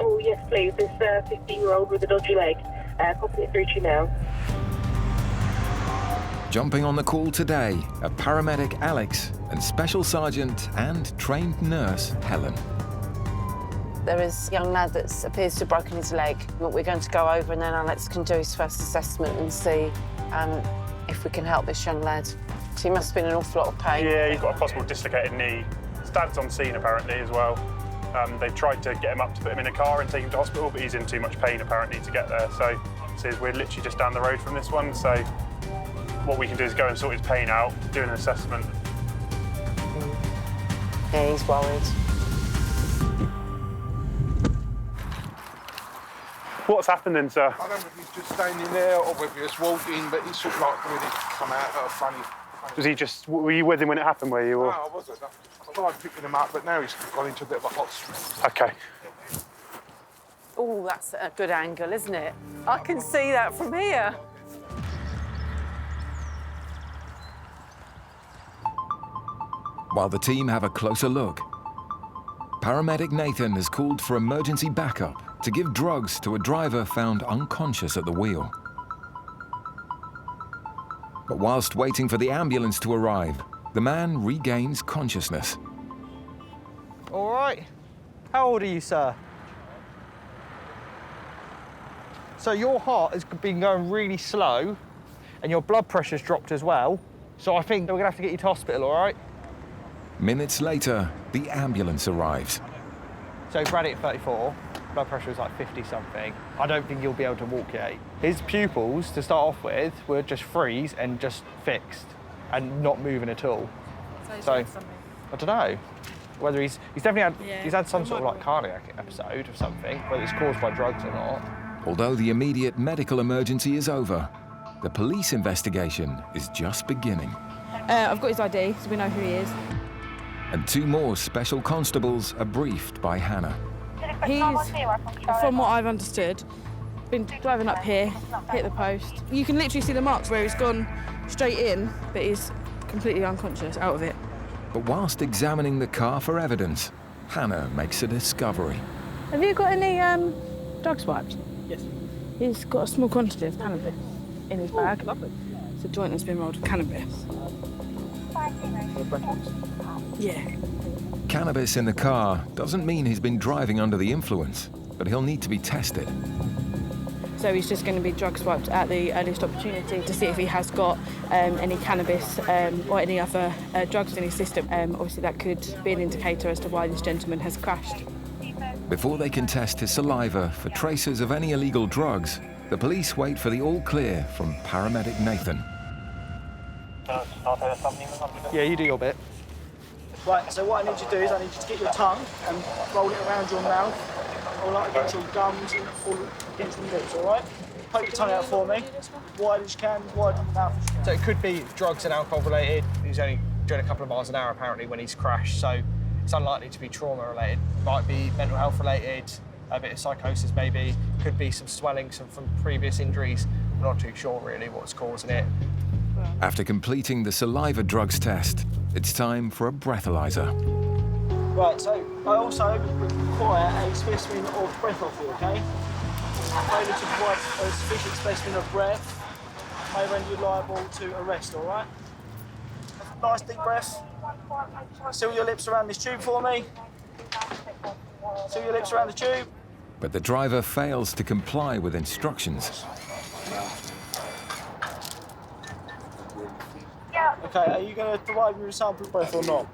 [SPEAKER 1] Oh, yes, please. This 15-year-old with a dodgy leg. Popping it through to you now.
[SPEAKER 3] Jumping on the call today are paramedic Alex and Special Sergeant and trained nurse Helen.
[SPEAKER 21] There is a young lad that appears to have broken his leg. We're going to go over and then Alex can do his first assessment and see if we can help this young lad. So he must have been in an awful lot of pain.
[SPEAKER 8] Yeah, he's got a possible dislocated knee. His dad's on scene apparently as well. They've tried to get him up to put him in a car and take him to hospital, but he's in too much pain apparently to get there. So we're literally just down the road from this one. So what we can do is go and sort his pain out, do an assessment.
[SPEAKER 21] Yeah, he's worried.
[SPEAKER 8] What's happened then, sir?
[SPEAKER 16] I don't know if he's just standing there or whether he's walking, but he's sort of like when he come out at a funny.
[SPEAKER 8] Was he just? Were you with him when it happened? Were you? Or?
[SPEAKER 16] No, I wasn't. I tried picking him up, but now he's gone into a bit of a hot spring.
[SPEAKER 8] Okay.
[SPEAKER 21] Oh, that's a good angle, isn't it? I can see that from here.
[SPEAKER 3] While the team have a closer look, paramedic Nathan has called for emergency backup to give drugs to a driver found unconscious at the wheel. But whilst waiting for the ambulance to arrive, the man regains consciousness.
[SPEAKER 19] All right. How old are you, sir? So your heart has been going really slow and your blood pressure's dropped as well. So I think we're gonna have to get you to hospital, all right?
[SPEAKER 3] Minutes later, the ambulance arrives.
[SPEAKER 19] So Brady at 34, blood pressure was like 50-something. I don't think you'll be able to walk yet. His pupils, to start off with, were just freeze and just fixed and not moving at all. So I don't know whether he's definitely had, he's had some sort of like cardiac episode or something, whether it's caused by drugs or not.
[SPEAKER 3] Although the immediate medical emergency is over, the police investigation is just beginning.
[SPEAKER 10] I've got his ID, so we know who he is.
[SPEAKER 3] And 2 more special constables are briefed by Hannah.
[SPEAKER 10] He's, from what I've understood, been driving up here, hit the post. You can literally see the marks where he's gone straight in, but he's completely unconscious, out of it.
[SPEAKER 3] But whilst examining the car for evidence, Hannah makes a discovery.
[SPEAKER 10] Have you got any drug swipes?
[SPEAKER 15] Yes.
[SPEAKER 10] He's got a small quantity of cannabis in his bag.
[SPEAKER 15] Lovely.
[SPEAKER 10] The joint has been rolled with cannabis. Yeah.
[SPEAKER 3] Cannabis in the car doesn't mean he's been driving under the influence, but he'll need to be tested.
[SPEAKER 10] So he's just going to be drug swiped at the earliest opportunity to see if he has got any cannabis or any other drugs in his system. Obviously that could be an indicator as to why this gentleman has crashed.
[SPEAKER 3] Before they can test his saliva for traces of any illegal drugs, the police wait for the all clear from paramedic Nathan.
[SPEAKER 19] Yeah, you do your bit.
[SPEAKER 15] Right, so what I need you to do is I need you to get your tongue and roll it around your mouth, all up against your gums and all against your lips, all right? Poke your tongue out for me, wide as you can, wide in your mouth as you can.
[SPEAKER 19] So it could be drugs and alcohol related. He's only doing a couple of miles an hour apparently when he's crashed, so it's unlikely to be trauma related. Might be mental health related, a bit of psychosis maybe, could be some swelling from previous injuries. I'm not too sure really what's causing it.
[SPEAKER 3] After completing the saliva drugs test, it's time for a breathalyzer.
[SPEAKER 15] Right, so I also require a specimen of breath off you, okay? Failure to provide a sufficient specimen of breath may render you liable to arrest, all right? Nice deep breath. Seal your lips around this tube for me. Seal your lips around the tube.
[SPEAKER 3] But the driver fails to comply with instructions.
[SPEAKER 15] Okay, are you going to provide me with a sample of breath or not?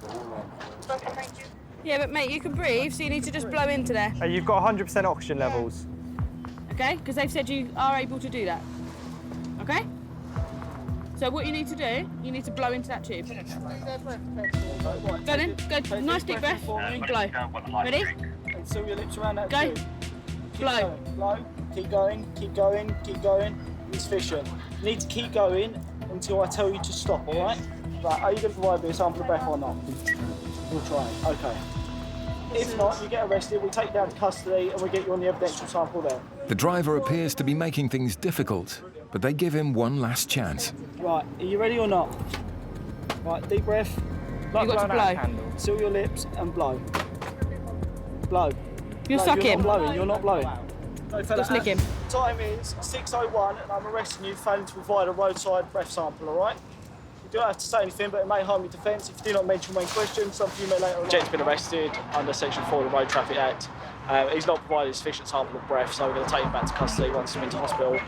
[SPEAKER 10] Yeah, but mate, you can breathe, so you need to just blow into there.
[SPEAKER 19] You've got 100% oxygen levels.
[SPEAKER 10] Okay? Because they've said you are able to do that. Okay? So what you need to do, you need to blow into that tube. Go then, go, nice deep breath, and blow. Ready?
[SPEAKER 15] And seal your lips around that
[SPEAKER 10] Go.
[SPEAKER 15] tube. Keep
[SPEAKER 10] Blow.
[SPEAKER 15] going, blow. Keep going, keep going, keep going. Insufficient. You need to keep going until I tell you to stop, all right? Right, are you going to provide me a sample of breath or not? We'll try it, okay. If not, you get arrested, we take you down to custody and we get you on the evidential sample there.
[SPEAKER 3] The driver appears to be making things difficult, but they give him one last chance.
[SPEAKER 15] Right, are you ready or not? Right, deep breath.
[SPEAKER 10] You've got to blow.
[SPEAKER 15] Seal your lips and blow. Blow.
[SPEAKER 10] You're
[SPEAKER 15] No,
[SPEAKER 10] sucking.
[SPEAKER 15] You're not blowing, you're not blowing. No,
[SPEAKER 10] Just lick him.
[SPEAKER 15] Time is 6:01 and I'm arresting you failing to provide a roadside breath sample, all right? You don't have to say anything, but it may harm your defence if you do not mention main question, something you may later on. Jet's been arrested under Section 4 of the Road Traffic Act. He's not provided a sufficient sample of breath, so we're going to take him back to custody once he's been to hospital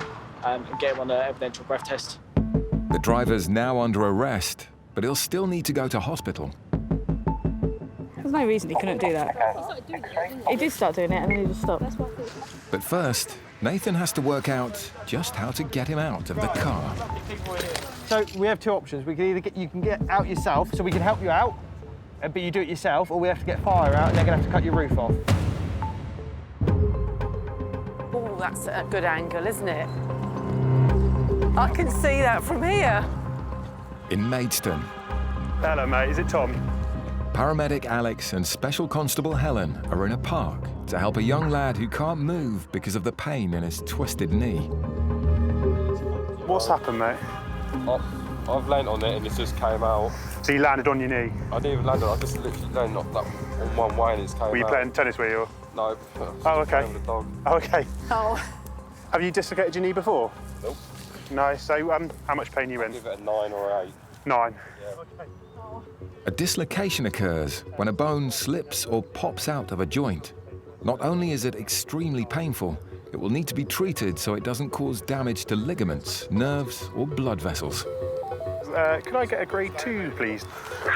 [SPEAKER 15] and get him on the evidential breath test.
[SPEAKER 3] The driver's now under arrest, but he'll still need to go to hospital.
[SPEAKER 10] There's no reason he couldn't do that. He did start doing it and then he just stopped.
[SPEAKER 3] But first, Nathan has to work out just how to get him out of the car.
[SPEAKER 2] So we have two options. We can either you can get out yourself, so we can help you out, but you do it yourself, or we have to get fire out and they're going to have to cut your roof off.
[SPEAKER 21] Oh, that's a good angle, isn't it? I can see that from here.
[SPEAKER 3] In Maidstone,
[SPEAKER 8] Hello, mate. Is it Tom?
[SPEAKER 3] Paramedic Alex and Special Constable Helen are in a park to help a young lad who can't move because of the pain in his twisted knee.
[SPEAKER 8] What's happened, mate?
[SPEAKER 12] I've landed on it and it just came out.
[SPEAKER 8] So you landed on your knee?
[SPEAKER 12] I didn't even land on it, I just literally landed on one way and it came out.
[SPEAKER 8] Were you playing tennis, were you?
[SPEAKER 12] No.
[SPEAKER 8] Oh, okay.
[SPEAKER 12] With the dog.
[SPEAKER 8] Oh, okay.
[SPEAKER 21] Oh.
[SPEAKER 8] Have you dislocated your knee before?
[SPEAKER 12] Nope.
[SPEAKER 8] No, so how much pain are you in?
[SPEAKER 12] Give it a 9 or 8.
[SPEAKER 8] 9?
[SPEAKER 12] Yeah.
[SPEAKER 3] A dislocation occurs when a bone slips or pops out of a joint. Not only is it extremely painful, it will need to be treated so it doesn't cause damage to ligaments, nerves, or blood vessels.
[SPEAKER 8] Could I get a grade 2, please? You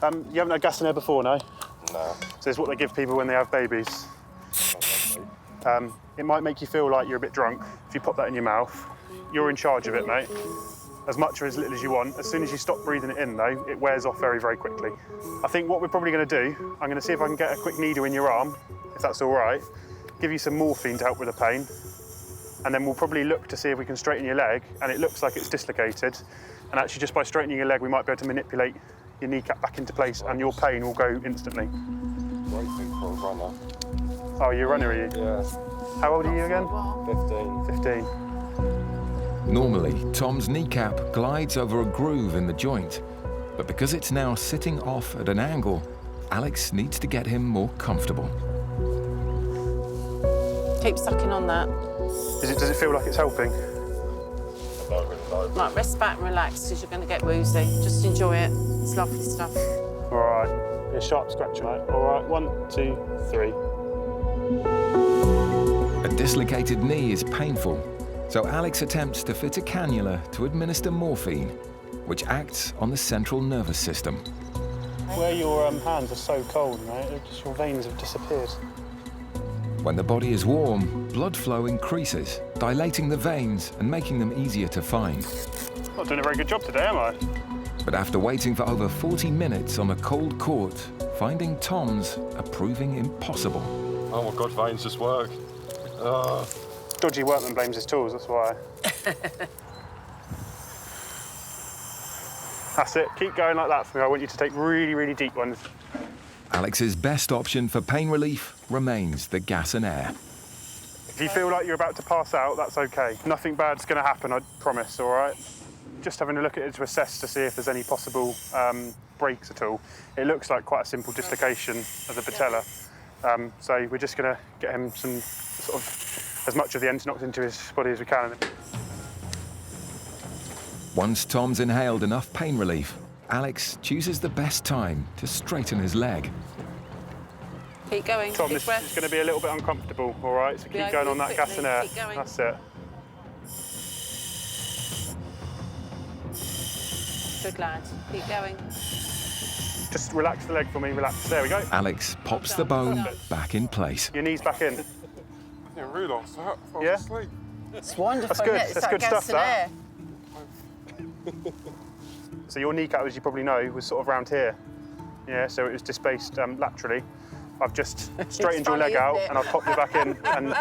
[SPEAKER 8] haven't had gas in there before, no?
[SPEAKER 12] No.
[SPEAKER 8] So it's what they give people when they have babies. It might make you feel like you're a bit drunk if you pop that in your mouth. You're in charge of it, mate. As much or as little as you want. As soon as you stop breathing it in, though, it wears off very, very quickly. I think what we're probably going to do, I'm going to see if I can get a quick needle in your arm, if that's all right, give you some morphine to help with the pain, and then we'll probably look to see if we can straighten your leg, and it looks like it's dislocated, and actually just by straightening your leg, we might be able to manipulate your kneecap back into place, and your pain will go instantly.
[SPEAKER 12] Great thing for a runner.
[SPEAKER 8] Oh, you're a runner, are you?
[SPEAKER 12] Yeah.
[SPEAKER 8] How old are you again?
[SPEAKER 12] 15.
[SPEAKER 8] 15.
[SPEAKER 3] Normally, Tom's kneecap glides over a groove in the joint, but because it's now sitting off at an angle, Alex needs to get him more comfortable.
[SPEAKER 21] Keep sucking on that.
[SPEAKER 8] Does it feel like it's helping?
[SPEAKER 21] Right, rest back and relax because you're going to get woozy. Just enjoy it. It's lovely stuff.
[SPEAKER 8] All right. A sharp scratch, mate. All right, 1, 2, 3.
[SPEAKER 3] A dislocated knee is painful, so Alex attempts to fit a cannula to administer morphine, which acts on the central nervous system.
[SPEAKER 8] Where your hands are so cold, mate, your veins have disappeared.
[SPEAKER 3] When the body is warm, blood flow increases, dilating the veins and making them easier to find.
[SPEAKER 8] Not doing a very good job today, am I?
[SPEAKER 3] But after waiting for over 40 minutes on a cold court, finding Tom's are proving impossible.
[SPEAKER 12] Oh my God, veins just work.
[SPEAKER 8] Dodgy workman blames his tools, that's why. That's it, keep going like that for me. I want you to take really, really deep ones.
[SPEAKER 3] Alex's best option for pain relief remains the gas and air.
[SPEAKER 8] If you feel like you're about to pass out, that's okay. Nothing bad's going to happen, I promise, all right? Just having a look at it to assess to see if there's any possible breaks at all. It looks like quite a simple dislocation of the patella. So we're just going to get him some sort of as much of the end knocked into his body as we can.
[SPEAKER 3] Once Tom's inhaled enough pain relief, Alex chooses the best time to straighten his leg.
[SPEAKER 21] Keep going.
[SPEAKER 8] Tom,
[SPEAKER 21] Deep
[SPEAKER 8] this
[SPEAKER 21] breath.
[SPEAKER 8] is going to be a little bit uncomfortable, all right? So keep going on that gas and air.
[SPEAKER 21] Keep going.
[SPEAKER 8] That's it.
[SPEAKER 21] Good lad. Keep going.
[SPEAKER 8] Just relax the leg for me, relax. There we go.
[SPEAKER 3] Alex pops the bone back in place.
[SPEAKER 8] Your knee's back in.
[SPEAKER 12] I didn't realise that. I was
[SPEAKER 8] Yeah?
[SPEAKER 12] asleep.
[SPEAKER 21] It's wonderful.
[SPEAKER 8] That's good.
[SPEAKER 21] Isn't it? It's
[SPEAKER 8] That's
[SPEAKER 21] like
[SPEAKER 8] good
[SPEAKER 21] gas
[SPEAKER 8] stuff,
[SPEAKER 21] and
[SPEAKER 8] that.
[SPEAKER 21] air.
[SPEAKER 8] So your kneecap, as you probably know, was sort of around here. Yeah, so it was displaced laterally. I've just straightened your
[SPEAKER 21] funny,
[SPEAKER 8] leg out
[SPEAKER 21] isn't it?
[SPEAKER 8] and I've popped you back in and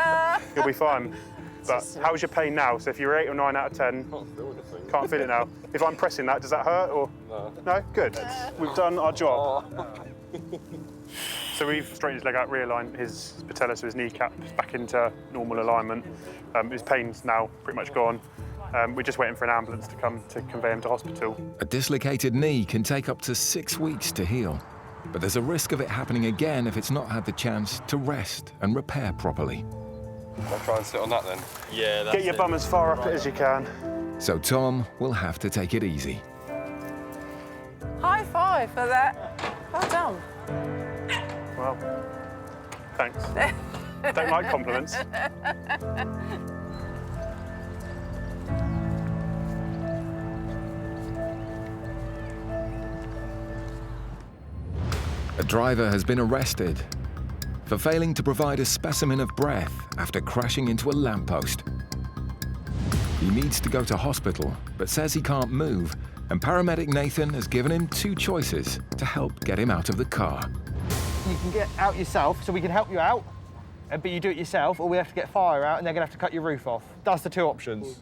[SPEAKER 8] you'll be fine. But how's your pain now? So if you're 8 or 9 out of 10, can't feel it now. If I'm pressing that, does that hurt or? No. No? Good. We've done our job. So we've straightened his leg out, realigned his patella, so his kneecap back into normal alignment. His pain's now pretty much gone. We're just waiting for an ambulance to come to convey him to hospital.
[SPEAKER 3] A dislocated knee can take up to 6 weeks to heal, but there's a risk of it happening again if it's not had the chance to rest and repair properly.
[SPEAKER 4] I'll try and sit on that then. Yeah, that's
[SPEAKER 8] Get your bum as far up it as you can.
[SPEAKER 3] So Tom will have to take it easy.
[SPEAKER 21] High five for that. Well done.
[SPEAKER 8] Well, thanks. Don't like compliments.
[SPEAKER 3] A driver has been arrested for failing to provide a specimen of breath after crashing into a lamppost. He needs to go to hospital, but says he can't move, and paramedic Nathan has given him 2 choices to help get him out of the car.
[SPEAKER 2] You can get out yourself, so we can help you out, but you do it yourself, or we have to get fire out and they're gonna have to cut your roof off. That's the 2 options.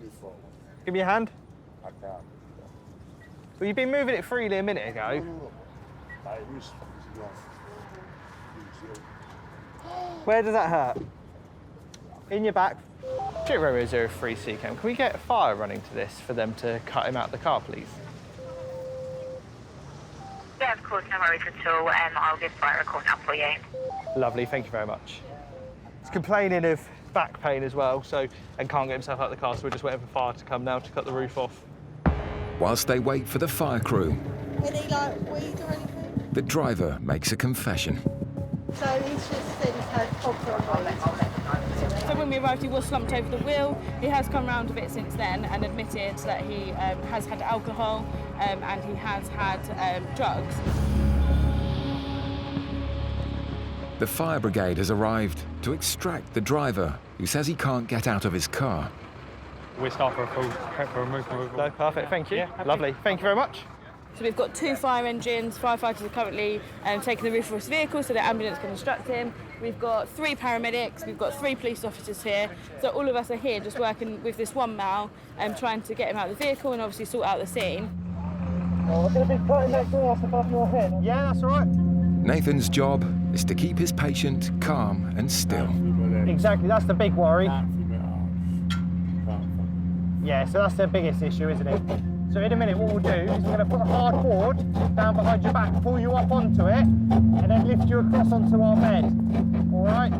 [SPEAKER 2] Give me your hand.
[SPEAKER 16] I can't.
[SPEAKER 2] Well, you've been moving it freely a minute ago. Where does that hurt? In your back.
[SPEAKER 19] Romeo 03 CCAM, can we get fire running to this for them to cut him out of the car, please?
[SPEAKER 18] Yeah, of course, no worries at all. I'll give fire a call now for you.
[SPEAKER 19] Lovely, thank you very much. He's complaining of back pain as well, and can't get himself out of the car, so we're just waiting for fire to come now to cut the roof off.
[SPEAKER 3] Whilst they wait for the fire crew,
[SPEAKER 22] Any, like, weed or anything?
[SPEAKER 3] the driver makes a confession.
[SPEAKER 22] So he's just said he's had copper on it.
[SPEAKER 10] So when we arrived, he was slumped over the wheel. He has come round a bit since then and admitted that he has had alcohol and he has had drugs.
[SPEAKER 3] The fire brigade has arrived to extract the driver, who says he can't get out of his car.
[SPEAKER 6] We're staff for a full removal.
[SPEAKER 19] No, perfect, thank you.
[SPEAKER 6] Yeah,
[SPEAKER 19] Lovely, thank you very much.
[SPEAKER 10] So we've got 2 fire engines. Firefighters are currently taking the roof of his vehicle so the ambulance can instruct him. We've got 3 paramedics, we've got 3 police officers here. So all of us are here just working with this one male and trying to get him out of the vehicle and obviously sort out the scene.
[SPEAKER 15] Oh, I'm going to be cutting that grass above your head.
[SPEAKER 2] Yeah, that's all right.
[SPEAKER 3] Nathan's job is to keep his patient calm and still.
[SPEAKER 2] Exactly, that's the big worry. Yeah, so that's the biggest issue, isn't it? So in a minute, what we'll do is we're going to put a hard board down behind your back, pull you up onto it, and then lift you across onto our bed. All right?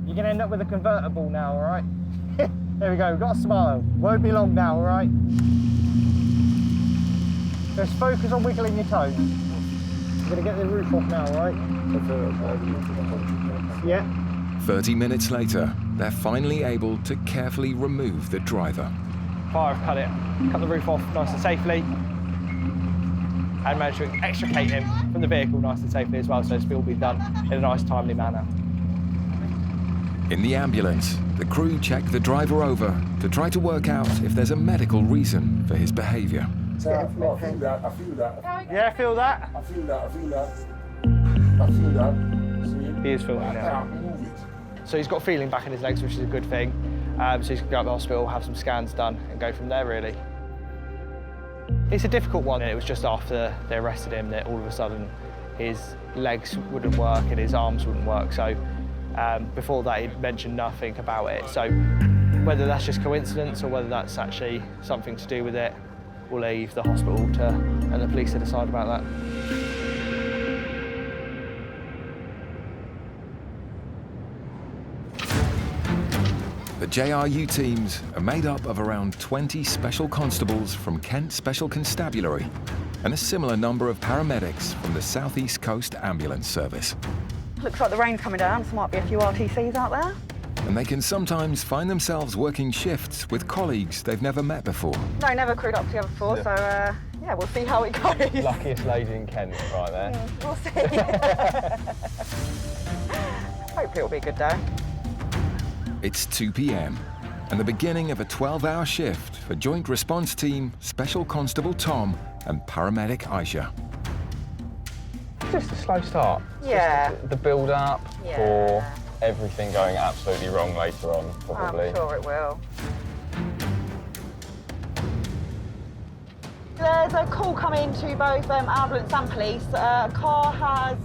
[SPEAKER 2] You're going to end up with a convertible now, all right? There we go, got a smile. Won't be long now, all right? Just focus on wiggling your toes. We're going to get the roof off now, all right? Yeah.
[SPEAKER 3] 30 minutes later, they're finally able to carefully remove the driver.
[SPEAKER 19] Fire have cut the roof off nice and safely, and managed to extricate him from the vehicle nice and safely as well, so it's all been done in a nice, timely manner.
[SPEAKER 3] In the ambulance, the crew check the driver over to try to work out if there's a medical reason for his behaviour.
[SPEAKER 16] I feel that.
[SPEAKER 2] Yeah, feel that?
[SPEAKER 16] I feel that. See?
[SPEAKER 19] He is feeling now. So he's got feeling back in his legs, which is a good thing. So he's going to go up to the hospital, have some scans done, and go from there, really. It's a difficult one. It was just after they arrested him that all of a sudden his legs wouldn't work and his arms wouldn't work. So before that, he'd mentioned nothing about it. So whether that's just coincidence or whether that's actually something to do with it, we'll leave the hospital and the police to decide about that.
[SPEAKER 3] The JRU teams are made up of around 20 special constables from Kent Special Constabulary and a similar number of paramedics from the South East Coast Ambulance Service.
[SPEAKER 7] Looks like the rain's coming down, so might be a few RTCs out there.
[SPEAKER 3] And they can sometimes find themselves working shifts with colleagues they've never met before.
[SPEAKER 7] No, never crewed up together before, so yeah, we'll see how it goes.
[SPEAKER 4] Luckiest lady in Kent, right there.
[SPEAKER 7] We'll see. Hopefully it'll be a good day.
[SPEAKER 3] It's 2 p.m. and the beginning of a 12-hour shift for Joint Response Team Special Constable Tom and Paramedic Aisha.
[SPEAKER 4] Just a slow start.
[SPEAKER 21] Yeah.
[SPEAKER 4] Just the build-up for everything going absolutely wrong later on, probably.
[SPEAKER 21] I'm sure it will.
[SPEAKER 7] There's a call coming to both ambulance and police. A car has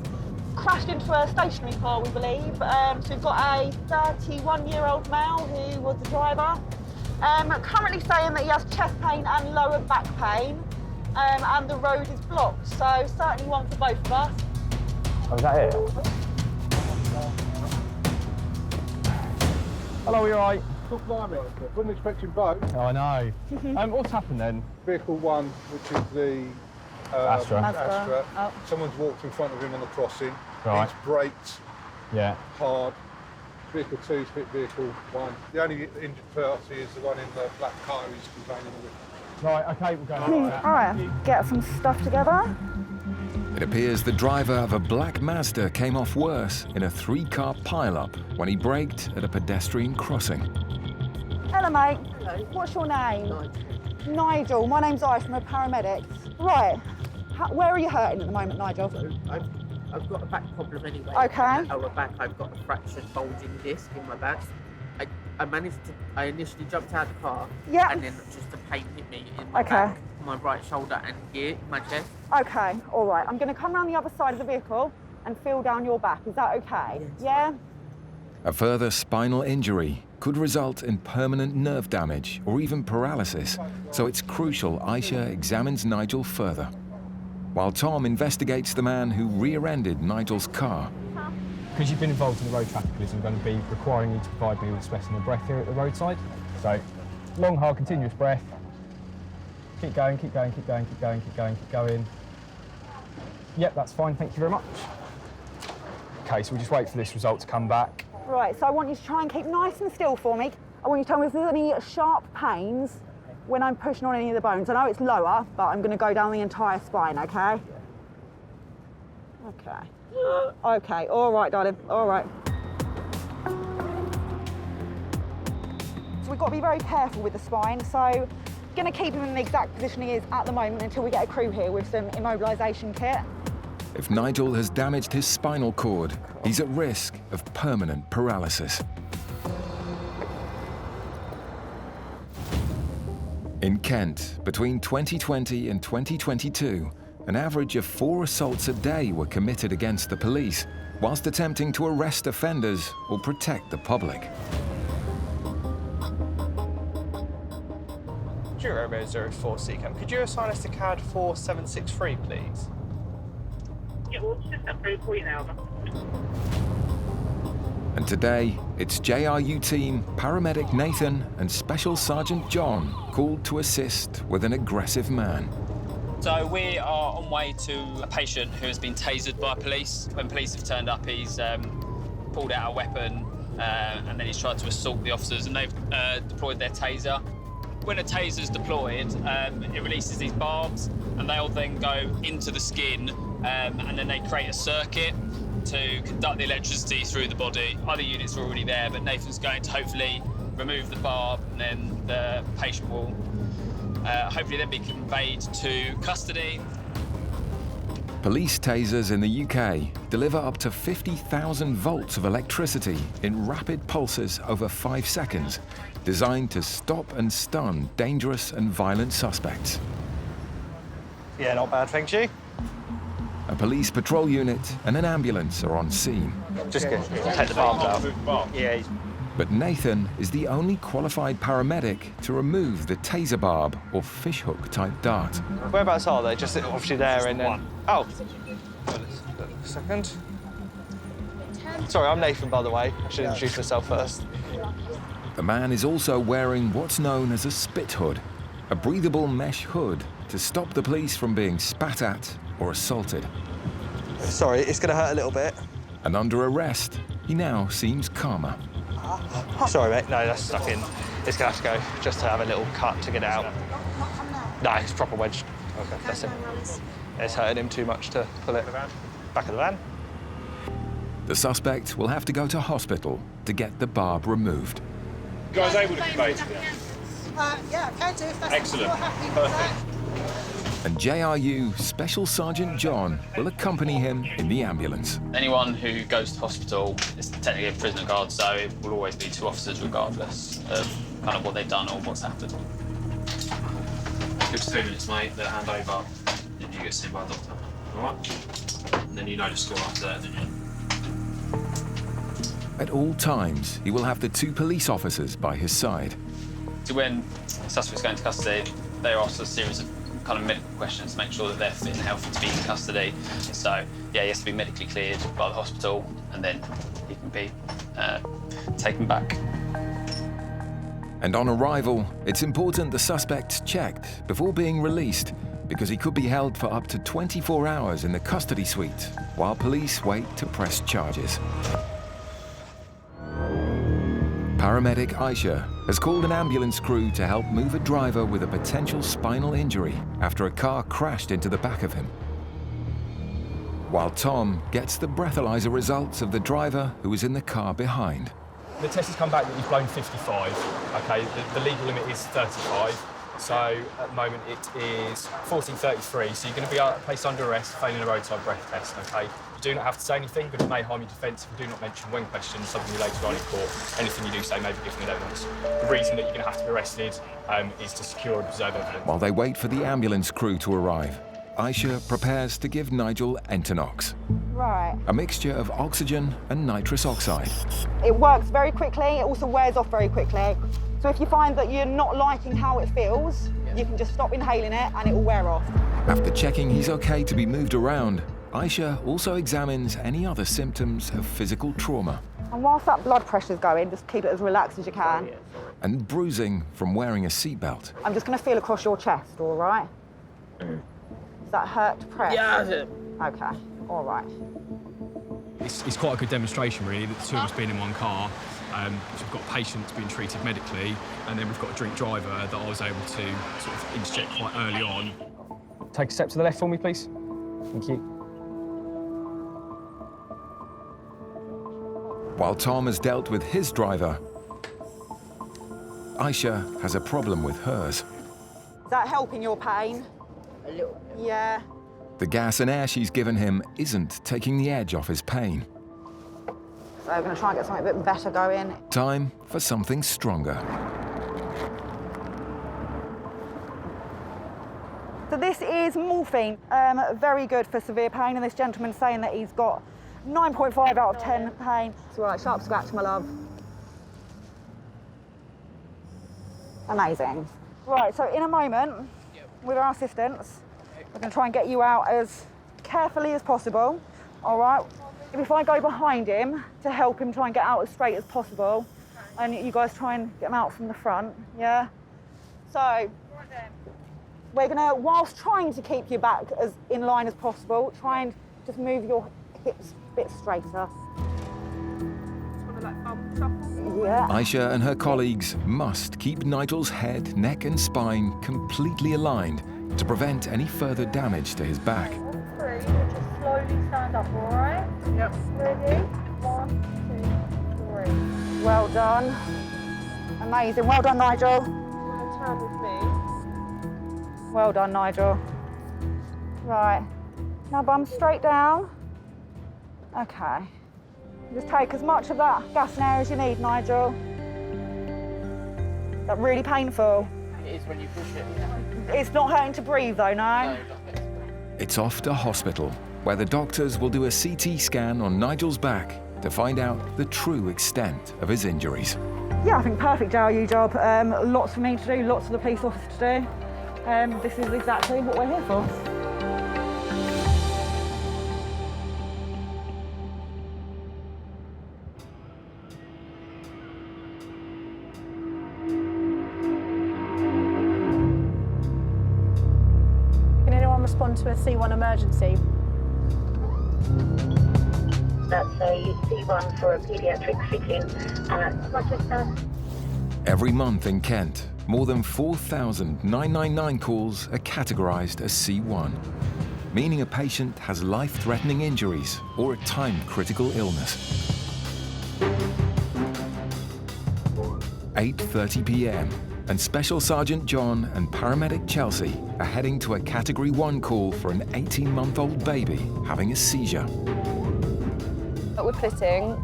[SPEAKER 7] crashed into a stationary car, we believe. So we've got a 31-year-old male who was the driver. Currently saying that he has chest pain and lower back pain, and the road is blocked. So certainly one for both of us.
[SPEAKER 4] Oh, is that it? Hello, are you all right?
[SPEAKER 16] Good blimey, wasn't expecting both.
[SPEAKER 4] Oh, I know. What's happened then?
[SPEAKER 16] Vehicle 1, which is the
[SPEAKER 4] Astra.
[SPEAKER 7] Oh.
[SPEAKER 16] Someone's walked in front of him on the crossing.
[SPEAKER 4] Right.
[SPEAKER 16] He's braked hard. Vehicle 2's hit vehicle 1. The only injured party is the one in the black car who's complaining of it.
[SPEAKER 4] Right, okay, we're going
[SPEAKER 7] All right, get some stuff together.
[SPEAKER 3] It appears the driver of a black Mazda came off worse in a 3-car pileup when he braked at a pedestrian crossing.
[SPEAKER 7] Hello, mate. Hello. What's your name? Nigel. My name's Aisha, I'm a paramedic. Right. Where are you hurting at the moment, Nigel?
[SPEAKER 9] I've got a back problem anyway.
[SPEAKER 7] Okay.
[SPEAKER 9] In my lower back, I've got a fractured bulging disc in my back. I initially jumped out of the car.
[SPEAKER 7] Yeah.
[SPEAKER 9] And then just the pain hit me in my back, my right shoulder, and here in my chest.
[SPEAKER 7] Okay. All right. I'm going to come around the other side of the vehicle and feel down your back. Is that okay? Yeah.
[SPEAKER 3] A further spinal injury could result in permanent nerve damage or even paralysis, so it's crucial Aisha examines Nigel further. While Tom investigates the man who rear-ended Nigel's car.
[SPEAKER 4] Because you've been involved in the road traffic police, I'm going to be requiring you to provide me with a specimen of breath here at the roadside. So, long, hard, continuous breath. Keep going, keep going, keep going, keep going, keep going, keep going. Yep, that's fine, thank you very much. Okay, so we'll just wait for this result to come back.
[SPEAKER 7] Right, so I want you to try and keep nice and still for me. I want you to tell me if there's any sharp pains when I'm pushing on any of the bones. I know it's lower, but I'm going to go down the entire spine, okay? Okay. Okay, all right, darling, all right. So we've got to be very careful with the spine, so going to keep him in the exact position he is at the moment until we get a crew here with some immobilisation kit.
[SPEAKER 3] If Nigel has damaged his spinal cord, he's at risk of permanent paralysis. In Kent, between 2020 and 2022, an average of 4 assaults a day were committed against the police, whilst attempting to arrest offenders or protect the public.
[SPEAKER 19] Romeo 04 CCAM, could you assign us to CAD 4763, please?
[SPEAKER 18] Yeah, we'll just that through for you now.
[SPEAKER 3] And today, it's JRU team Paramedic Nathan and Special Sergeant John called to assist with an aggressive man.
[SPEAKER 14] So we are on way to a patient who has been tasered by police. When police have turned up, he's pulled out a weapon and then he's tried to assault the officers, and they've deployed their taser. When a taser's deployed, it releases these barbs, and they'll then go into the skin, and then they create a circuit to conduct the electricity through the body. Other units are already there, but Nathan's going to hopefully remove the barb, and then the patient will hopefully then be conveyed to custody.
[SPEAKER 3] Police tasers in the UK deliver up to 50,000 volts of electricity in rapid pulses over 5 seconds, designed to stop and stun dangerous and violent suspects.
[SPEAKER 11] Yeah, not bad, thank you.
[SPEAKER 3] A police patrol unit and an ambulance are on scene.
[SPEAKER 11] Just take the barbs out. Yeah.
[SPEAKER 3] But Nathan is the only qualified paramedic to remove the taser barb or fishhook type dart.
[SPEAKER 19] Whereabouts are they? Just obviously there and then... Oh. A second. Sorry, I'm Nathan, by the way. I should introduce myself first.
[SPEAKER 3] The man is also wearing what's known as a spit hood, a breathable mesh hood to stop the police from being spat at or assaulted.
[SPEAKER 19] Sorry, it's going to hurt a little bit.
[SPEAKER 3] And under arrest, he now seems calmer.
[SPEAKER 19] Sorry, mate. No, that's stuck in. It's going to have to go just to have a little cut to get out. No, it's proper wedged. Okay, that's it. It's hurting him too much to pull it. Back of the van.
[SPEAKER 3] The suspect will have to go to hospital to get the barb removed.
[SPEAKER 13] You guys able to convey to them?
[SPEAKER 22] Yeah, I can do if that's
[SPEAKER 13] Excellent.
[SPEAKER 22] what you're happy with that.
[SPEAKER 3] And JRU Special Sergeant John will accompany him in the ambulance.
[SPEAKER 14] Anyone who goes to hospital is technically a prisoner guard, so it will always be 2 officers regardless of kind of what they've done or what's happened.
[SPEAKER 17] Good 2 minutes, mate. They'll hand over, and you get seen by a doctor. All right? And then you know the score after that, don't you?
[SPEAKER 3] At all times, he will have the 2 police officers by his side.
[SPEAKER 14] So when the suspect's going to custody, they are asked a series of kind of medical questions to make sure that they're fit and healthy to be in custody. So, yeah, he has to be medically cleared by the hospital, and then he can be taken back.
[SPEAKER 3] And on arrival, it's important the suspect's checked before being released, because he could be held for up to 24 hours in the custody suite while police wait to press charges. Paramedic Aisha has called an ambulance crew to help move a driver with a potential spinal injury after a car crashed into the back of him. While Tom gets the breathalyzer results of the driver who was in the car behind.
[SPEAKER 4] The test has come back that you've blown 55. Okay, the legal limit is 35. So at the moment it is 14:33. So you're going to be placed under arrest, failing a roadside breath test. Okay, you do not have to say anything, but it may harm your defence if you do not mention when questioned something you later on in court. Anything you do say may be given with evidence. The reason that you're going to have to be arrested is to secure and preserve evidence.
[SPEAKER 3] While they wait for the ambulance crew to arrive, Aisha prepares to give Nigel Entonox,
[SPEAKER 7] Right.
[SPEAKER 3] a mixture of oxygen and nitrous oxide.
[SPEAKER 7] It works very quickly. It also wears off very quickly. So if you find that you're not liking how it feels, you can just stop inhaling it and it will wear off.
[SPEAKER 3] After checking he's okay to be moved around, Aisha also examines any other symptoms of physical trauma
[SPEAKER 7] And whilst that blood pressure's going, just keep it as relaxed as you can.
[SPEAKER 3] and bruising from wearing a seatbelt.
[SPEAKER 7] I'm just going to feel across your chest, all right? Does that hurt to press?
[SPEAKER 9] Yeah, that's it.
[SPEAKER 7] Okay, all right.
[SPEAKER 4] It's quite a good demonstration, really, that the 2 of us being in one car. So we've got patients being treated medically, and then we've got a drink driver that I was able to sort of interject quite early on. Take a step to the left for me, please. Thank you.
[SPEAKER 3] While Tom has dealt with his driver, Aisha has a problem with hers.
[SPEAKER 7] Is that helping your pain? A little. Yeah.
[SPEAKER 3] The gas and air she's given him isn't taking the edge off his pain.
[SPEAKER 7] So we're going to try and get something a bit better going.
[SPEAKER 3] Time for something stronger.
[SPEAKER 7] So this is morphine, very good for severe pain, and this gentleman's saying that he's got 9.5 out of 10 pain. It's all right, sharp scratch, my love. Amazing. Right, so in a moment, with our assistance, we're going to try and get you out as carefully as possible, all right? If I go behind him to help him try and get out as straight as possible, and you guys try and get him out from the front, yeah? So, we're going to, whilst trying to keep you back as in line as possible, try and just move your hips a bit straighter. Yeah.
[SPEAKER 3] Aisha and her colleagues must keep Nigel's head, neck and spine completely aligned to prevent any further damage to his back.
[SPEAKER 22] 3, we'll just slowly stand up, all right? Yep. Ready? 1, 2, 3.
[SPEAKER 7] Well done. Amazing. Well done, Nigel.
[SPEAKER 22] Turn with me.
[SPEAKER 7] Well done, Nigel. Right. Now bum straight down. Okay. Just take as much of that gas and air as you need, Nigel. Is that really painful?
[SPEAKER 9] It is when you push it.
[SPEAKER 7] It's not hurting to breathe, though, no?
[SPEAKER 3] It's off to hospital, where the doctors will do a CT scan on Nigel's back to find out the true extent of his injuries.
[SPEAKER 7] Yeah, I think perfect JRU job. Lots for me to do, lots for the police officer to do. This is exactly what we're here for.
[SPEAKER 22] Can anyone respond to a C1 emergency?
[SPEAKER 18] That's a C1 for a paediatric fit-in. Rochester.
[SPEAKER 3] Every month in Kent, more than 4,000 999 calls are categorised as C1. meaning a patient has life-threatening injuries or a time-critical illness. 8:30 p.m. and Special Sergeant John and Paramedic Chelsea are heading to a Category 1 call for an 18-month-old baby having a seizure.
[SPEAKER 5] With fitting,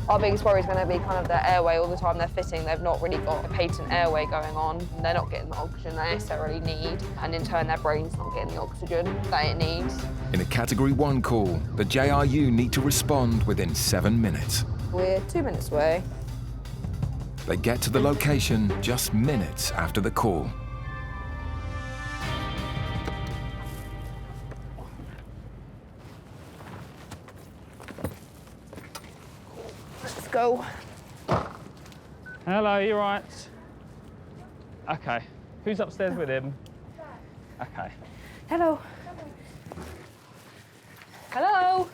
[SPEAKER 5] our biggest worry is going to be kind of their airway. All the time they're fitting, they've not really got a patent airway going on. They're not getting the oxygen they necessarily need, and in turn their brain's not getting the oxygen that it needs.
[SPEAKER 3] In a Category 1 call, the JRU need to respond within 7 minutes.
[SPEAKER 5] We're 2 minutes away.
[SPEAKER 3] They get to the location just minutes after the call.
[SPEAKER 5] Let's go.
[SPEAKER 4] Hello, you right? Okay. Who's upstairs with him? Okay.
[SPEAKER 5] Hello. Hello.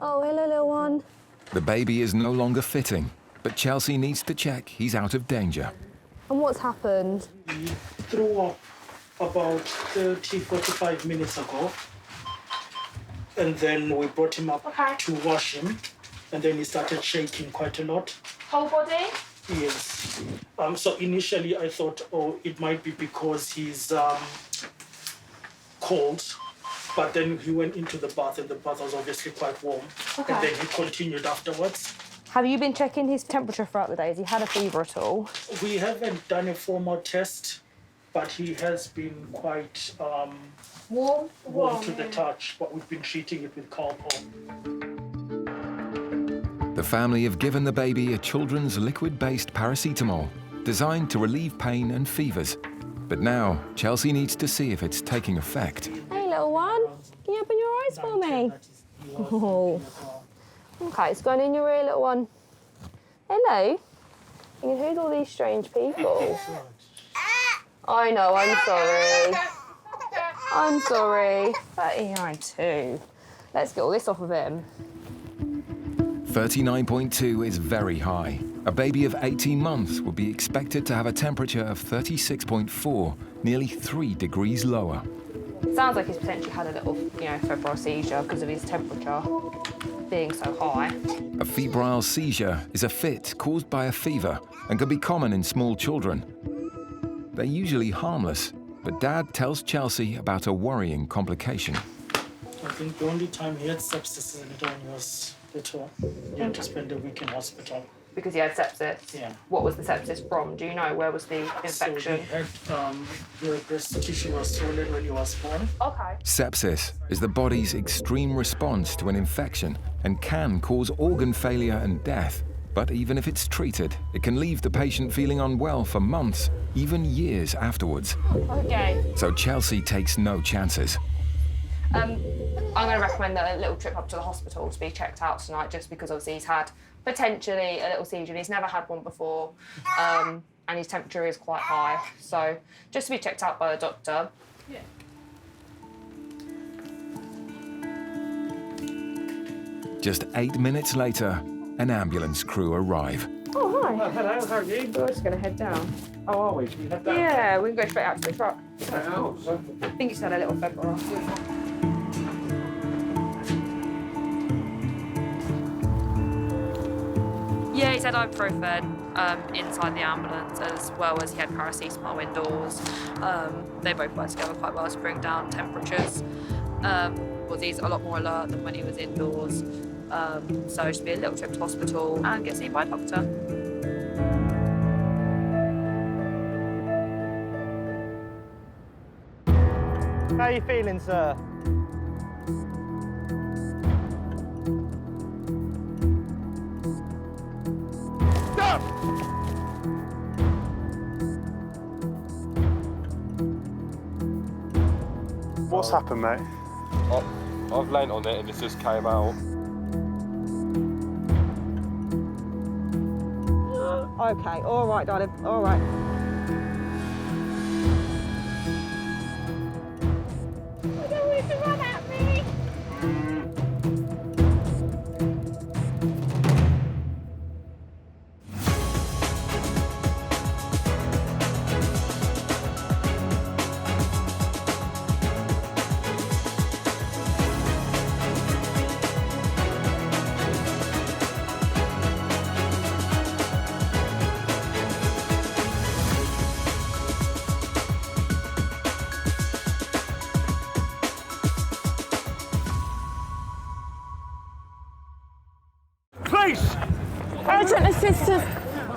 [SPEAKER 5] Oh, hello, little one.
[SPEAKER 3] The baby is no longer fitting, but Chelsea needs to check he's out of danger.
[SPEAKER 5] And what's happened?
[SPEAKER 15] He threw up about 30-45 minutes ago. And then we brought him up to wash him. And then he started shaking quite a lot.
[SPEAKER 10] Whole body?
[SPEAKER 15] Yes. So initially I thought, oh, it might be because he's cold. But then he went into the bath and the bath was obviously quite warm.
[SPEAKER 5] Okay.
[SPEAKER 15] And then he continued afterwards.
[SPEAKER 5] Have you been checking his temperature throughout the day? Has he had a fever at all?
[SPEAKER 15] We haven't done a formal test, but he has been quite warm to the touch, but we've been treating it with Callout.
[SPEAKER 3] The family have given the baby a children's liquid-based paracetamol designed to relieve pain and fevers. But now, Chelsea needs to see if it's taking effect.
[SPEAKER 5] Hey, little one. Can you open your eyes for me? Oh. Okay, it's going in your ear, little one. Hello. Who's all these strange people? I know, I'm sorry. I'm sorry. 39 too. Let's get all this off of him.
[SPEAKER 3] 39.2 is very high. A baby of 18 months would be expected to have a temperature of 36.4, nearly 3 degrees lower.
[SPEAKER 5] It sounds like he's potentially had a little, febrile seizure because of his temperature being so high.
[SPEAKER 3] A febrile seizure is a fit caused by a fever and can be common in small children. They're usually harmless, but Dad tells Chelsea about a worrying complication.
[SPEAKER 15] I think the only time he had sepsis in it when he was little, he had to spend a week in hospital.
[SPEAKER 5] Because he had sepsis?
[SPEAKER 15] Yeah.
[SPEAKER 5] What was the sepsis from? Do you know? Where was the infection?
[SPEAKER 15] So he had, the breast tissue was swollen when he was born.
[SPEAKER 5] Okay.
[SPEAKER 3] Sepsis is the body's extreme response to an infection and can cause organ failure and death. But even if it's treated, it can leave the patient feeling unwell for months, even years afterwards.
[SPEAKER 5] Okay.
[SPEAKER 3] So Chelsea takes no chances.
[SPEAKER 5] I'm going to recommend a little trip up to the hospital to be checked out tonight, just because obviously he's had potentially a little seizure. He's never had one before, and his temperature is quite high. So just to be checked out by a doctor.
[SPEAKER 10] Yeah.
[SPEAKER 3] Just 8 minutes later, an ambulance crew arrive.
[SPEAKER 5] Oh, hi.
[SPEAKER 15] Oh, hello, how are you?
[SPEAKER 5] We're just going to head down.
[SPEAKER 15] How are we? Can you head down?
[SPEAKER 5] Yeah, we can go straight out to the truck.
[SPEAKER 15] Oh, so.
[SPEAKER 5] I think he's had a little febrile. Yeah, he's had ibuprofen inside the ambulance, as well as he had paracetamol indoors. They both work together quite well to bring down temperatures. He's a lot more alert than when he was indoors. So just be a little trip to hospital and get seen by a doctor.
[SPEAKER 2] How are you feeling, sir? Stop!
[SPEAKER 8] What's happened, mate?
[SPEAKER 20] I've leant on it and it just came out.
[SPEAKER 5] Okay, all right, darling, all right.
[SPEAKER 22] I don't want to run at me.
[SPEAKER 1] Police!
[SPEAKER 7] Urgent assistance.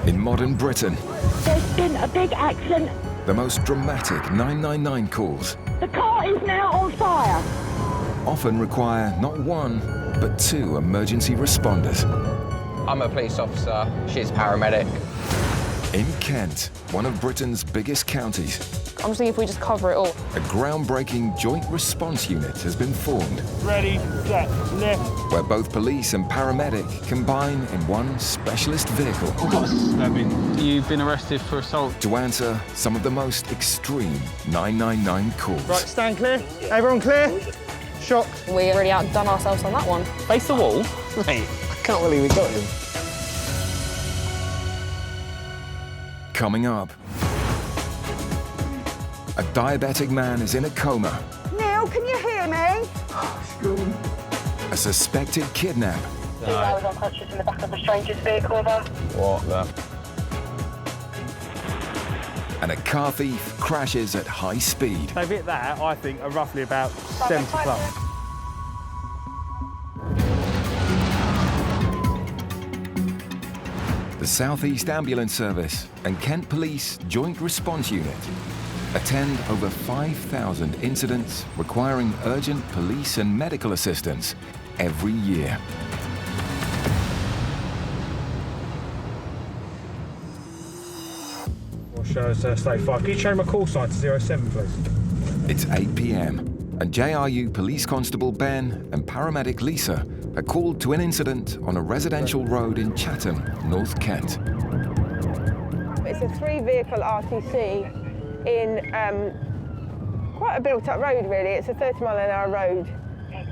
[SPEAKER 3] In modern Britain,
[SPEAKER 7] There's been a big accident.
[SPEAKER 3] the most dramatic 999 calls
[SPEAKER 7] The car is now on fire.
[SPEAKER 3] often require not one, but two emergency responders.
[SPEAKER 12] I'm a police officer, she's paramedic.
[SPEAKER 3] In Kent, one of Britain's biggest counties,
[SPEAKER 5] I'm just thinking if we just cover it all.
[SPEAKER 3] a groundbreaking joint response unit has been formed,
[SPEAKER 1] Ready, set, lift.
[SPEAKER 3] where both police and paramedic combine in one specialist vehicle
[SPEAKER 6] You've been arrested for assault.
[SPEAKER 3] to answer some of the most extreme 999 calls.
[SPEAKER 2] Right, stand clear. Everyone clear? Shock.
[SPEAKER 5] We already outdone ourselves on that one.
[SPEAKER 12] Face the wall? Mate, I can't believe we got him.
[SPEAKER 3] Coming up, a diabetic man is in a coma.
[SPEAKER 7] Neil, can you hear me?
[SPEAKER 3] A suspected kidnap.
[SPEAKER 18] I was unconscious in the back of a stranger's vehicle, over.
[SPEAKER 12] What the?
[SPEAKER 3] And a car thief crashes at high speed.
[SPEAKER 1] They've hit that, I think, are roughly about 70 plus.
[SPEAKER 3] The South East Ambulance Service and Kent Police Joint Response Unit attend over 5,000 incidents requiring urgent police and medical assistance every year.
[SPEAKER 1] What shows state 5? Can you change my call sign to 07, please?
[SPEAKER 3] It's 8 p.m. and JRU Police Constable Ben and paramedic Lisa are called to an incident on a residential road in Chatham, North Kent.
[SPEAKER 23] It's a 3-vehicle RTC in quite a built-up road, really. It's a 30-mile-an-hour road.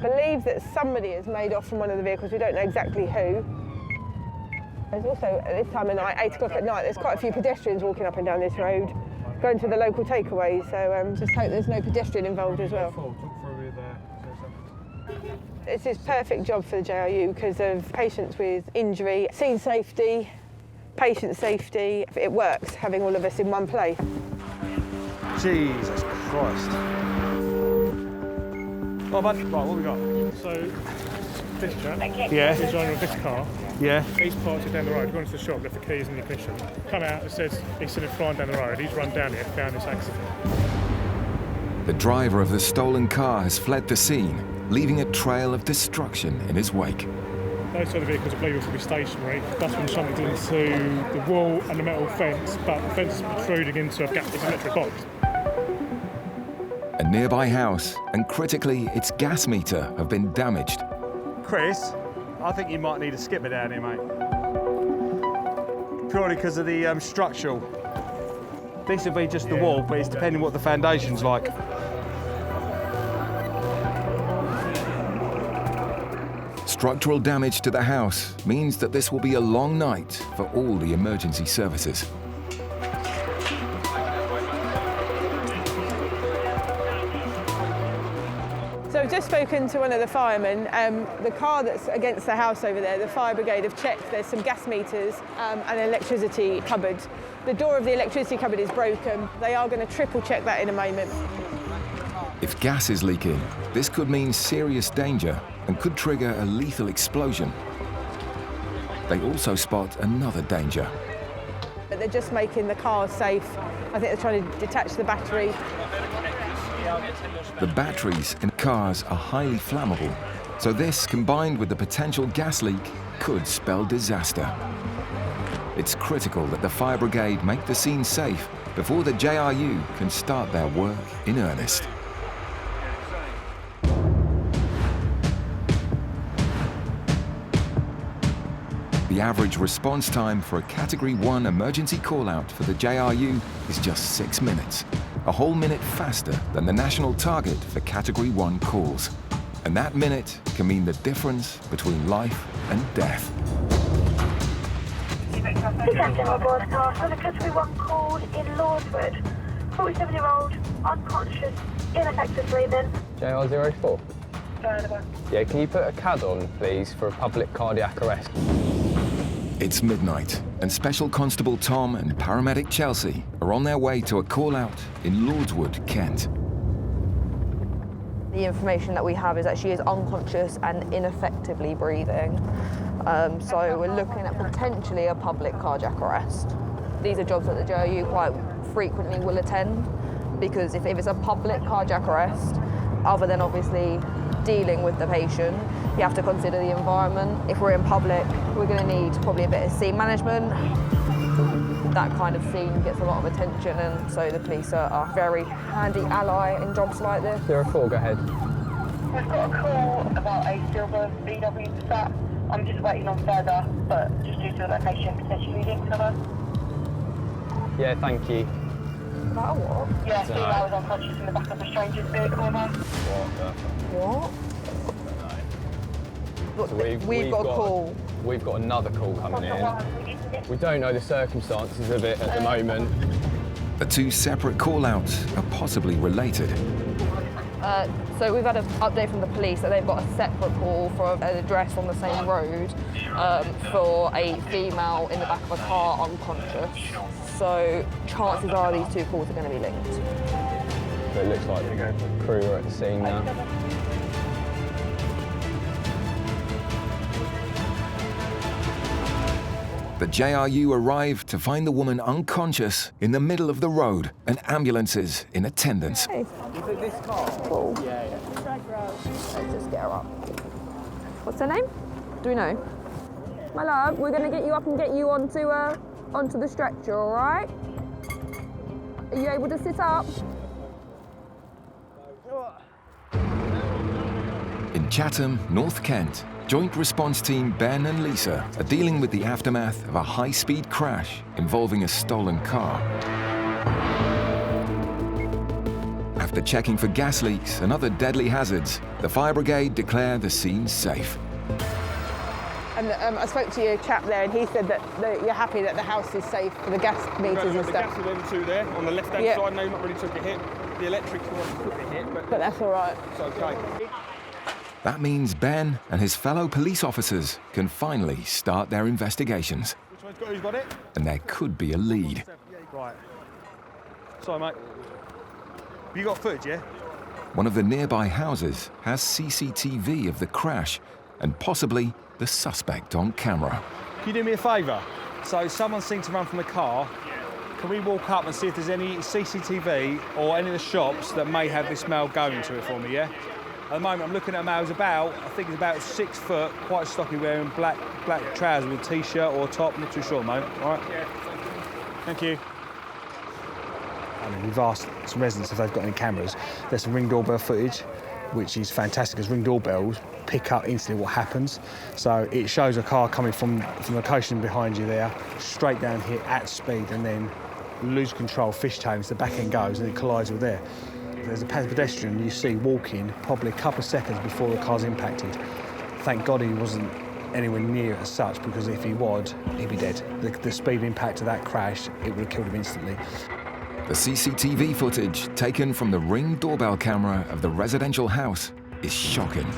[SPEAKER 23] Believe that somebody has made off from one of the vehicles. We don't know exactly who. There's also, at this time of night, 8 o'clock at night, there's quite a few pedestrians walking up and down this road, going to the local takeaway, so just hope there's no pedestrian involved as well. It's this perfect job for the JRU because of patients with injury, scene safety, patient safety. It works, having all of us in one place.
[SPEAKER 1] Jesus Christ. Oh, bud. Right, what have we got? So, this chap,
[SPEAKER 2] Yeah.
[SPEAKER 1] he's driving with this car.
[SPEAKER 2] Yeah.
[SPEAKER 1] He's parked it down the road, gone to the shop, left the keys in the ignition. Come out, it says he's seen it flying down the road. He's run down here, found this accident.
[SPEAKER 3] The driver of the stolen car has fled the scene, leaving a trail of destruction in his wake.
[SPEAKER 1] Those sort of vehicles are believable to be stationary. That's when something's into the wall and the metal fence, but the fence is protruding into a gap in the electric box.
[SPEAKER 3] A nearby house and critically its gas meter have been damaged.
[SPEAKER 2] Chris, I think you might need a skipper down here, mate. Purely because of the structural. This would be just the wall, but it's depending what the foundation's like.
[SPEAKER 3] Structural damage to the house means that this will be a long night for all the emergency services.
[SPEAKER 23] So I've just spoken to one of the firemen. The car that's against the house over there, the fire brigade have checked. There's some gas meters and an electricity cupboard. The door of the electricity cupboard is broken. They are going to triple check that in a moment.
[SPEAKER 3] If gas is leaking, this could mean serious danger and could trigger a lethal explosion. They also spot another danger.
[SPEAKER 23] But they're just making the car safe. I think they're trying to detach the battery.
[SPEAKER 3] The batteries in cars are highly flammable, so this, combined with the potential gas leak, could spell disaster. It's critical that the fire brigade make the scene safe before the JRU can start their work in earnest. The average response time for a Category 1 emergency call-out for the JRU is just 6 minutes, a whole minute faster than the national target for Category 1 calls. And that minute can mean the difference between life and death.
[SPEAKER 18] The captain of broadcast on a Category 1 call in Lordwood. 47-year-old, unconscious, ineffective breathing.
[SPEAKER 12] JR04? Yeah, can you put a CAD on, please, for a public cardiac arrest?
[SPEAKER 3] It's midnight, and Special Constable Tom and Paramedic Chelsea are on their way to a call-out in Lordswood, Kent.
[SPEAKER 5] The information that we have is that she is unconscious and ineffectively breathing. So we're looking at potentially a public cardiac arrest. These are jobs that the JRU quite frequently will attend, because if it's a public cardiac arrest, other than obviously dealing with the patient, you have to consider the environment. If we're in public, we're going to need probably a bit of scene management. That kind of scene gets a lot of attention, and so the police are a very handy ally in jobs like this.
[SPEAKER 12] There are four, go ahead.
[SPEAKER 18] We've got a call about a silver VW sat. I'm just waiting on further, but just due to the location, potentially linked to us.
[SPEAKER 12] Yeah, thank you.
[SPEAKER 5] About what?
[SPEAKER 18] Yeah, female was unconscious in the back of a stranger's vehicle, man.
[SPEAKER 5] What?
[SPEAKER 12] So
[SPEAKER 5] we've got a call.
[SPEAKER 12] We've got another call coming in. We don't know the circumstances of it at the moment.
[SPEAKER 3] The two separate call-outs are possibly related.
[SPEAKER 5] So we've had an update from the police that they've got a separate call for an address on the same road for a female in the back of a car unconscious. So chances are these two calls are going to be linked.
[SPEAKER 12] So it looks like the crew are at the scene now.
[SPEAKER 3] The JRU arrived to find the woman unconscious in the middle of the road and ambulances in attendance.
[SPEAKER 5] Hey.
[SPEAKER 9] Is it this car?
[SPEAKER 5] Cool.
[SPEAKER 9] Yeah.
[SPEAKER 5] Let's just get her up. What's her name? Do we know? My love, we're going to get you up and get you onto the stretcher, all right? Are you able to sit up?
[SPEAKER 3] In Chatham, North Kent, Joint Response Team Ben and Lisa are dealing with the aftermath of a high-speed crash involving a stolen car. After checking for gas leaks and other deadly hazards, the fire brigade declare the scene safe.
[SPEAKER 23] And I spoke to your chap there, and he said that you're happy that the house is safe for the gas meters and
[SPEAKER 20] the
[SPEAKER 23] stuff.
[SPEAKER 20] gas with them two there on the left-hand side. No, not really took a hit. The electric one took a hit, but
[SPEAKER 23] that's all right.
[SPEAKER 20] It's okay.
[SPEAKER 3] That means Ben and his fellow police officers can finally start their investigations.
[SPEAKER 20] Which one's got who's got it?
[SPEAKER 3] And there could be a lead.
[SPEAKER 20] Right. Sorry, mate. Have you got footage, yeah?
[SPEAKER 3] One of the nearby houses has CCTV of the crash and possibly the suspect on camera.
[SPEAKER 20] Can you do me a favour? So someone seemed to run from the car. Can we walk up and see if there's any CCTV or any of the shops that may have this male going to it for me, yeah? At the moment, I'm looking at a male who's I think he's about 6 foot, quite stocky, wearing black trousers with a t-shirt or a top, not too sure, mate. All right? Yeah. Thank you. I mean, we've asked some residents if they've got any cameras. There's some Ring doorbell footage, which is fantastic, because Ring doorbells pick up instantly what happens. So it shows a car coming from the location behind you there, straight down here at speed, and then lose control, fishtailing, so the back end goes and it collides with there. There's a pedestrian you see walking probably a couple of seconds before the car's impacted. Thank God he wasn't anywhere near as such, because if he was, he'd be dead. The speed impact of that crash, it would have killed him instantly.
[SPEAKER 3] The CCTV footage taken from the Ring doorbell camera of the residential house is shocking.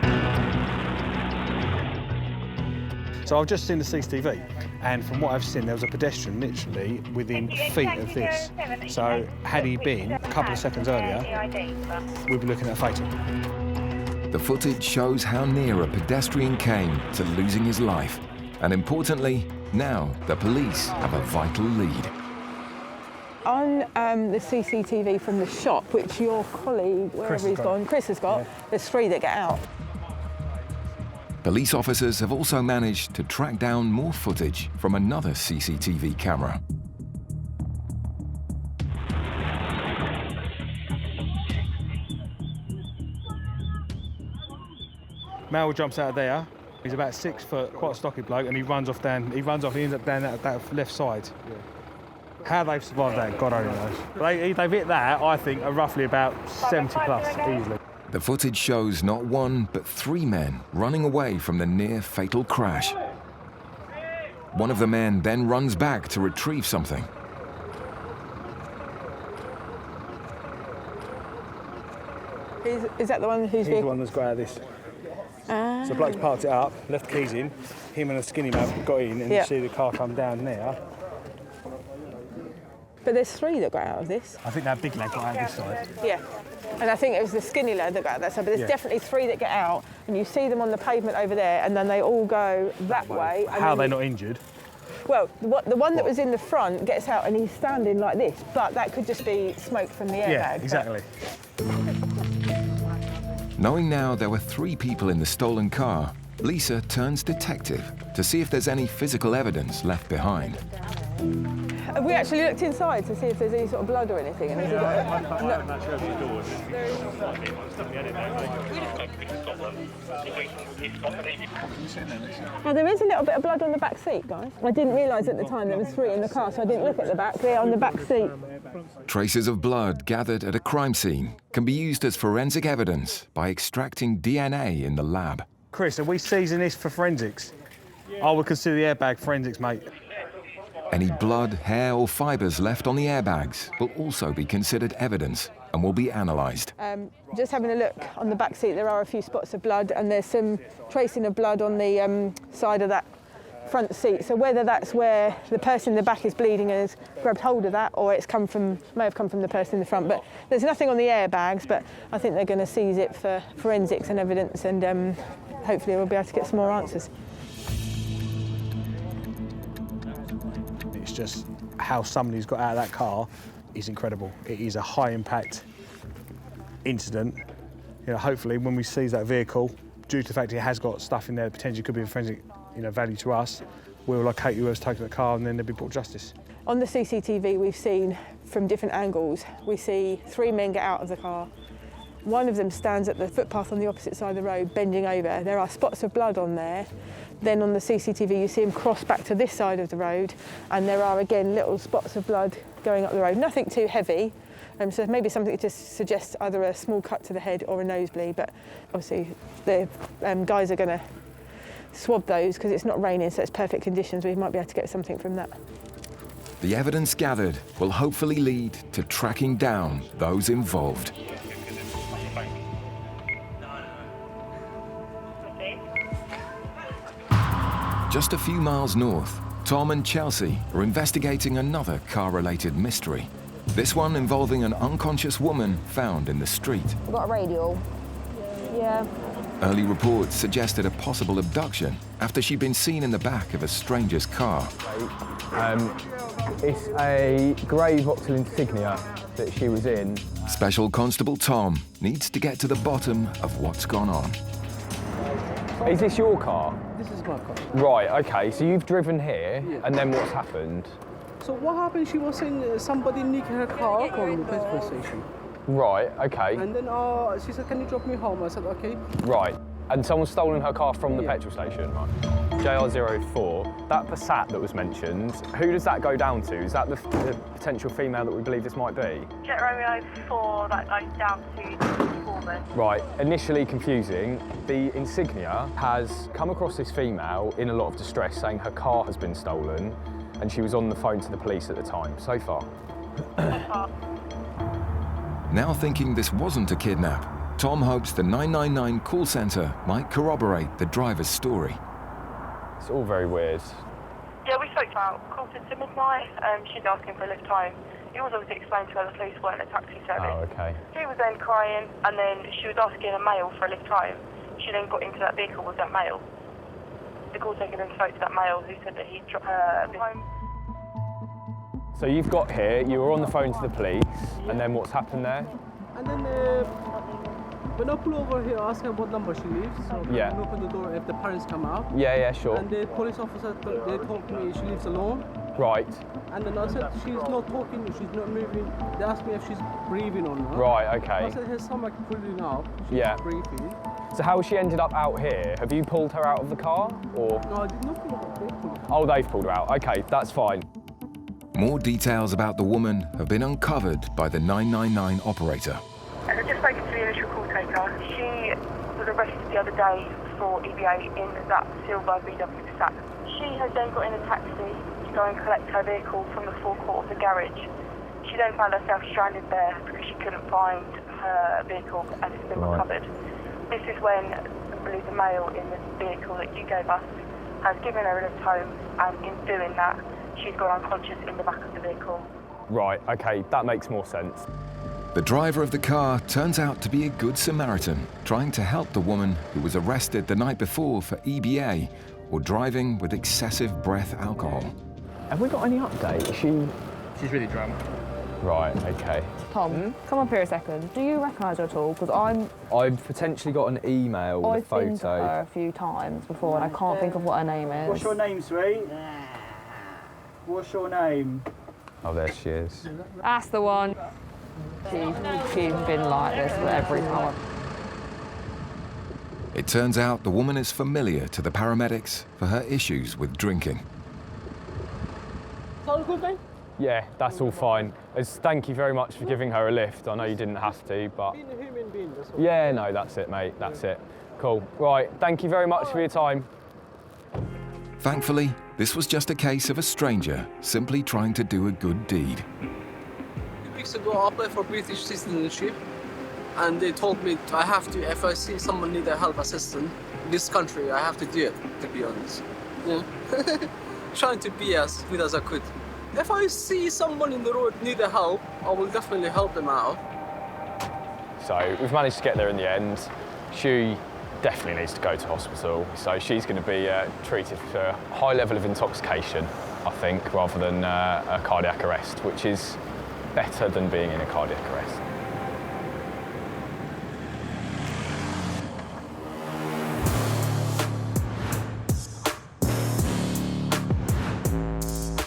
[SPEAKER 20] So I've just seen the CCTV, and from what I've seen, there was a pedestrian literally within feet of this. So had he been a couple of seconds earlier, we'd be looking at a fatal.
[SPEAKER 3] The footage shows how near a pedestrian came to losing his life. And importantly, now the police have a vital lead.
[SPEAKER 23] On the CCTV from the shop, which your colleague, wherever he's gone, Chris has got, there's 3 that get out.
[SPEAKER 3] Police officers have also managed to track down more footage from another CCTV camera.
[SPEAKER 20] Male jumps out of there. He's about 6 foot, quite a stocky bloke, and he runs off, he ends up down that left side. Yeah. How they've survived that, God only knows. They've hit that, I think, are roughly about 70 plus, easily.
[SPEAKER 3] The footage shows not 1, but 3 men running away from the near-fatal crash. One of the men then runs back to retrieve something.
[SPEAKER 23] Is that the one who's...
[SPEAKER 20] He's the one that's got out of this. So the bloke's parked it up, left the keys in, him and a skinny man got in, and you see the car come down there.
[SPEAKER 23] But there's 3 that got out of this.
[SPEAKER 20] I think that big lad got out of this side.
[SPEAKER 23] Yeah. And I think it was the skinny lad that got out that side, but there's definitely 3 that get out, and you see them on the pavement over there, and then they all go that way.
[SPEAKER 20] How are they not injured?
[SPEAKER 23] Well, the one that was in the front gets out and he's standing like this, but that could just be smoke from the airbag.
[SPEAKER 20] Yeah, exactly.
[SPEAKER 3] Knowing now there were 3 people in the stolen car, Lisa turns detective to see if there's any physical evidence left behind.
[SPEAKER 23] Have we actually looked inside to see if there's any sort of blood or anything? And has he Oh, there is a little bit of blood on the back seat, guys. I didn't realise at the time there was 3 in the car, so I didn't look at the back. They're on the back seat.
[SPEAKER 3] Traces of blood gathered at a crime scene can be used as forensic evidence by extracting DNA in the lab.
[SPEAKER 20] Chris, are we seizing this for forensics? I would consider the airbag forensics, mate.
[SPEAKER 3] Any blood, hair or fibres left on the airbags will also be considered evidence and will be analysed.
[SPEAKER 23] Just having a look on the back seat, there are a few spots of blood and there's some tracing of blood on the side of that front seat. So whether that's where the person in the back is bleeding and has grabbed hold of that, or it's may have come from the person in the front. But there's nothing on the airbags, but I think they're going to seize it for forensics and evidence, and hopefully we'll be able to get some more answers.
[SPEAKER 20] It's just how somebody's got out of that car is incredible. It is a high impact incident. You know, hopefully when we seize that vehicle, due to the fact it has got stuff in there that potentially could be of forensic value to us, we'll locate whoever's taken the car and then they'll be brought to justice.
[SPEAKER 23] On the CCTV we've seen from different angles, we see 3 men get out of the car. One of them stands at the footpath on the opposite side of the road, bending over. There are spots of blood on there. Then on the CCTV, you see him cross back to this side of the road, and there are, again, little spots of blood going up the road. Nothing too heavy, so maybe something to suggest either a small cut to the head or a nosebleed, but obviously the guys are going to swab those because it's not raining, so it's perfect conditions. We might be able to get something from that.
[SPEAKER 3] The evidence gathered will hopefully lead to tracking down those involved. Just a few miles north, Tom and Chelsea are investigating another car-related mystery. This one involving an unconscious woman found in the street.
[SPEAKER 5] I've got a radial. Yeah.
[SPEAKER 3] Early reports suggested a possible abduction after she'd been seen in the back of a stranger's car.
[SPEAKER 12] It's a grey Vauxhall Insignia that she was in.
[SPEAKER 3] Special Constable Tom needs to get to the bottom of what's gone on.
[SPEAKER 12] Is this your car?
[SPEAKER 11] This is my car.
[SPEAKER 12] Right, okay, so you've driven here, and then what's happened?
[SPEAKER 11] So what happened, she was saying somebody nicked her car from the petrol station.
[SPEAKER 12] Right, okay.
[SPEAKER 11] And then she said, can you drop me home? I said, okay.
[SPEAKER 12] Right, and someone's stolen her car from the petrol station, right? JR04, that Passat that was mentioned, who does that go down to? Is that the potential female that we believe this might be?
[SPEAKER 18] Jet Romeo 4, that goes down to Foreman.
[SPEAKER 12] Right, initially confusing. The Insignia has come across this female in a lot of distress, saying her car has been stolen, and she was on the phone to the police at the time, so far.
[SPEAKER 3] Now thinking this wasn't a kidnap, Tom hopes the 999 call centre might corroborate the driver's story.
[SPEAKER 12] It's all very weird.
[SPEAKER 18] Yeah, we spoke about quarter to midnight. She's asking for a lift home. It was obviously explained to her the police weren't a taxi service.
[SPEAKER 12] Oh, okay.
[SPEAKER 18] She was then crying, and then she was asking a male for a lift home. She then got into that vehicle with that male. The call taker then spoke to that male who said that he'd drop her home.
[SPEAKER 12] So you've got here, you were on the phone to the police, and then what's happened there?
[SPEAKER 11] And then when I pull over here, I ask her what number she lives. So
[SPEAKER 12] Yeah.
[SPEAKER 11] I open the door if the parents come out.
[SPEAKER 12] Yeah, sure.
[SPEAKER 11] And the police officer, they told me she lives alone.
[SPEAKER 12] Right.
[SPEAKER 11] And then I said, she's not talking, she's not moving. They asked me if she's breathing or not.
[SPEAKER 12] Right, okay.
[SPEAKER 11] I said, her stomach filling up, she's
[SPEAKER 12] Yeah.
[SPEAKER 11] breathing.
[SPEAKER 12] So how she ended up out here? Have you pulled her out of the car, or?
[SPEAKER 11] No, I did not pull her, they pulled her.
[SPEAKER 12] Oh, they've pulled her out. Okay, that's fine.
[SPEAKER 3] More details about the woman have been uncovered by the 999 operator.
[SPEAKER 18] And I've just spoken to the initial call taker. She was arrested the other day for EBA in that silver VW Passat. She has then got in a taxi to go and collect her vehicle from the forecourt of the garage. She then found herself stranded there because she couldn't find her vehicle as it's been recovered. This is when I believe the male in the vehicle that you gave us has given her a lift home, and in doing that, she's gone unconscious in the back of the vehicle.
[SPEAKER 12] Right, okay, that makes more sense.
[SPEAKER 3] The driver of the car turns out to be a good Samaritan, trying to help the woman who was arrested the night before for EBA or driving with excessive breath alcohol.
[SPEAKER 12] Have we got any update?
[SPEAKER 1] She's really drunk.
[SPEAKER 12] Right, okay.
[SPEAKER 5] Tom, come up here a second. Do you recognise her at all? Because
[SPEAKER 12] I've potentially got an email with a
[SPEAKER 5] I've been to
[SPEAKER 12] photo.
[SPEAKER 5] her a few times before and I can't think of what her name is.
[SPEAKER 15] What's your name, sweet? What's your name?
[SPEAKER 12] Oh, there she is.
[SPEAKER 5] That's the one. She's been like this every time.
[SPEAKER 3] It turns out the woman is familiar to the paramedics for her issues with drinking.
[SPEAKER 15] All good, mate?
[SPEAKER 12] Yeah, that's all fine. Thank you very much for giving her a lift. I know you didn't have to, but...
[SPEAKER 15] Being a human being, that's all.
[SPEAKER 12] Yeah, no, that's it, mate. That's it. Cool. Right, thank you very much for your time.
[SPEAKER 3] Thankfully, this was just a case of a stranger simply trying to do a good deed.
[SPEAKER 11] 2 weeks ago, I applied for British citizenship, and they told me I have to, if I see someone need a help assistant in this country, I have to do it, to be honest. Yeah. Trying to be as good as I could. If I see someone in the road need a help, I will definitely help them out.
[SPEAKER 12] So we've managed to get there in the end. She definitely needs to go to hospital. So she's going to be treated for a high level of intoxication, I think, rather than a cardiac arrest, which is better than being in a cardiac arrest.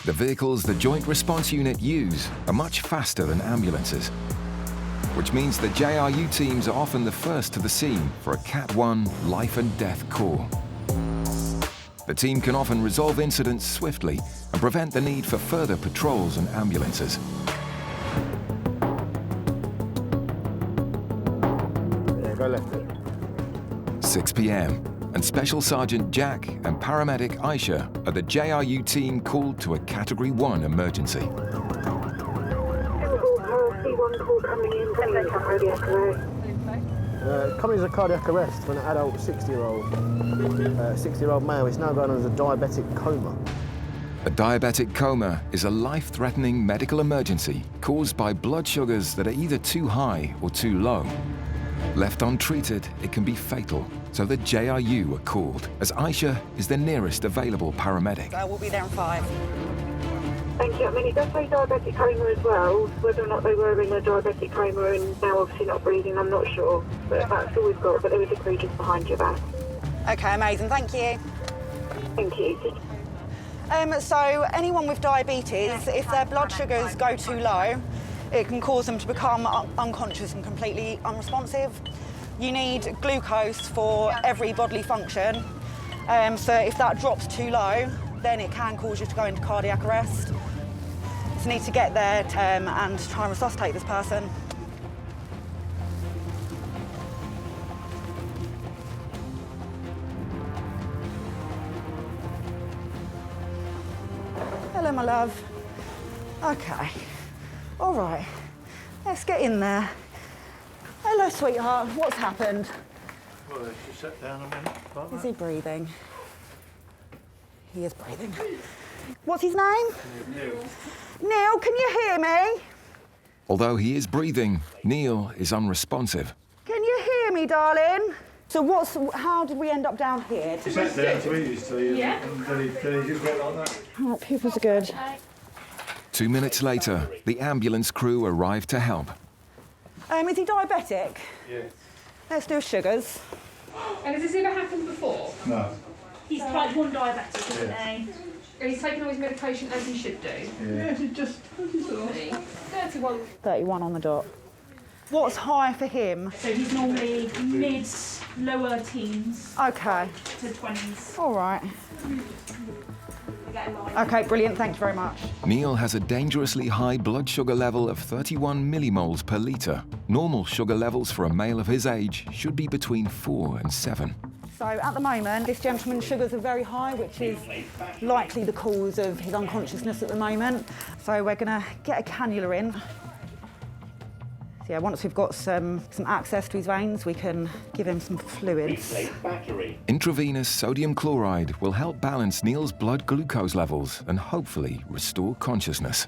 [SPEAKER 3] The vehicles the Joint Response Unit use are much faster than ambulances, which means the JRU teams are often the first to the scene for a Cat 1 life and death call. The team can often resolve incidents swiftly and prevent the need for further patrols and ambulances.
[SPEAKER 2] Yeah, go left.
[SPEAKER 3] 6 p.m. and Special Sergeant Jack and Paramedic Aisha are the JRU team called to a Category 1 emergency.
[SPEAKER 2] Coming as a cardiac arrest for an adult 60-year-old male. He's now going on as a diabetic coma.
[SPEAKER 3] A diabetic coma is a life-threatening medical emergency caused by blood sugars that are either too high or too low. Left untreated, it can be fatal, so the JRU are called, as Aisha is the nearest available paramedic.
[SPEAKER 7] I will be there in 5.
[SPEAKER 18] Thank you. I mean, it does say diabetic coma as well. Whether or not they were in a diabetic coma and now obviously not breathing, I'm not sure. But that's all we've got. But there is a crew just behind your back.
[SPEAKER 7] Okay, amazing. Thank you.
[SPEAKER 18] Thank you.
[SPEAKER 7] So anyone with diabetes, if their blood sugars go too low, it can cause them to become unconscious and completely unresponsive. You need glucose for every bodily function. So if that drops too low, then it can cause you to go into cardiac arrest. So you need to get there and try and resuscitate this person. Hello, my love. Okay. All right. Let's get in there. Hello, sweetheart. What's happened?
[SPEAKER 15] Well, let's just sit down a minute.
[SPEAKER 7] Is he breathing? He is breathing. What's his name?
[SPEAKER 15] Neil.
[SPEAKER 7] Neil, can you hear me?
[SPEAKER 3] Although he is breathing, Neil is unresponsive.
[SPEAKER 7] Can you hear me, darling? So how did we end up down here?
[SPEAKER 15] He sat down to eat his tea,
[SPEAKER 7] Yeah.
[SPEAKER 15] and then he just went like that.
[SPEAKER 7] Oh, pupils are good.
[SPEAKER 3] 2 minutes later, the ambulance crew arrive to help.
[SPEAKER 7] Is he diabetic?
[SPEAKER 15] Yeah.
[SPEAKER 7] Let's do his sugars.
[SPEAKER 10] And has this ever happened before?
[SPEAKER 15] No.
[SPEAKER 10] He's type 1 diabetic, isn't
[SPEAKER 15] Yeah.
[SPEAKER 10] he? And he's taking all his medication as he should do.
[SPEAKER 15] Yeah.
[SPEAKER 10] he just... 31.
[SPEAKER 7] 31 on the dot. What's high for him?
[SPEAKER 10] So he's normally mid, lower teens.
[SPEAKER 7] Okay.
[SPEAKER 10] To 20s.
[SPEAKER 7] All right. Okay, brilliant. Thank you very much.
[SPEAKER 3] Neil has a dangerously high blood sugar level of 31 millimoles per litre. Normal sugar levels for a male of his age should be between 4 and 7.
[SPEAKER 7] So at the moment, this gentleman's sugars are very high, which is likely the cause of his unconsciousness at the moment. So we're going to get a cannula in. So yeah, once we've got some access to his veins, we can give him some fluids.
[SPEAKER 3] Intravenous sodium chloride will help balance Neil's blood glucose levels and hopefully restore consciousness.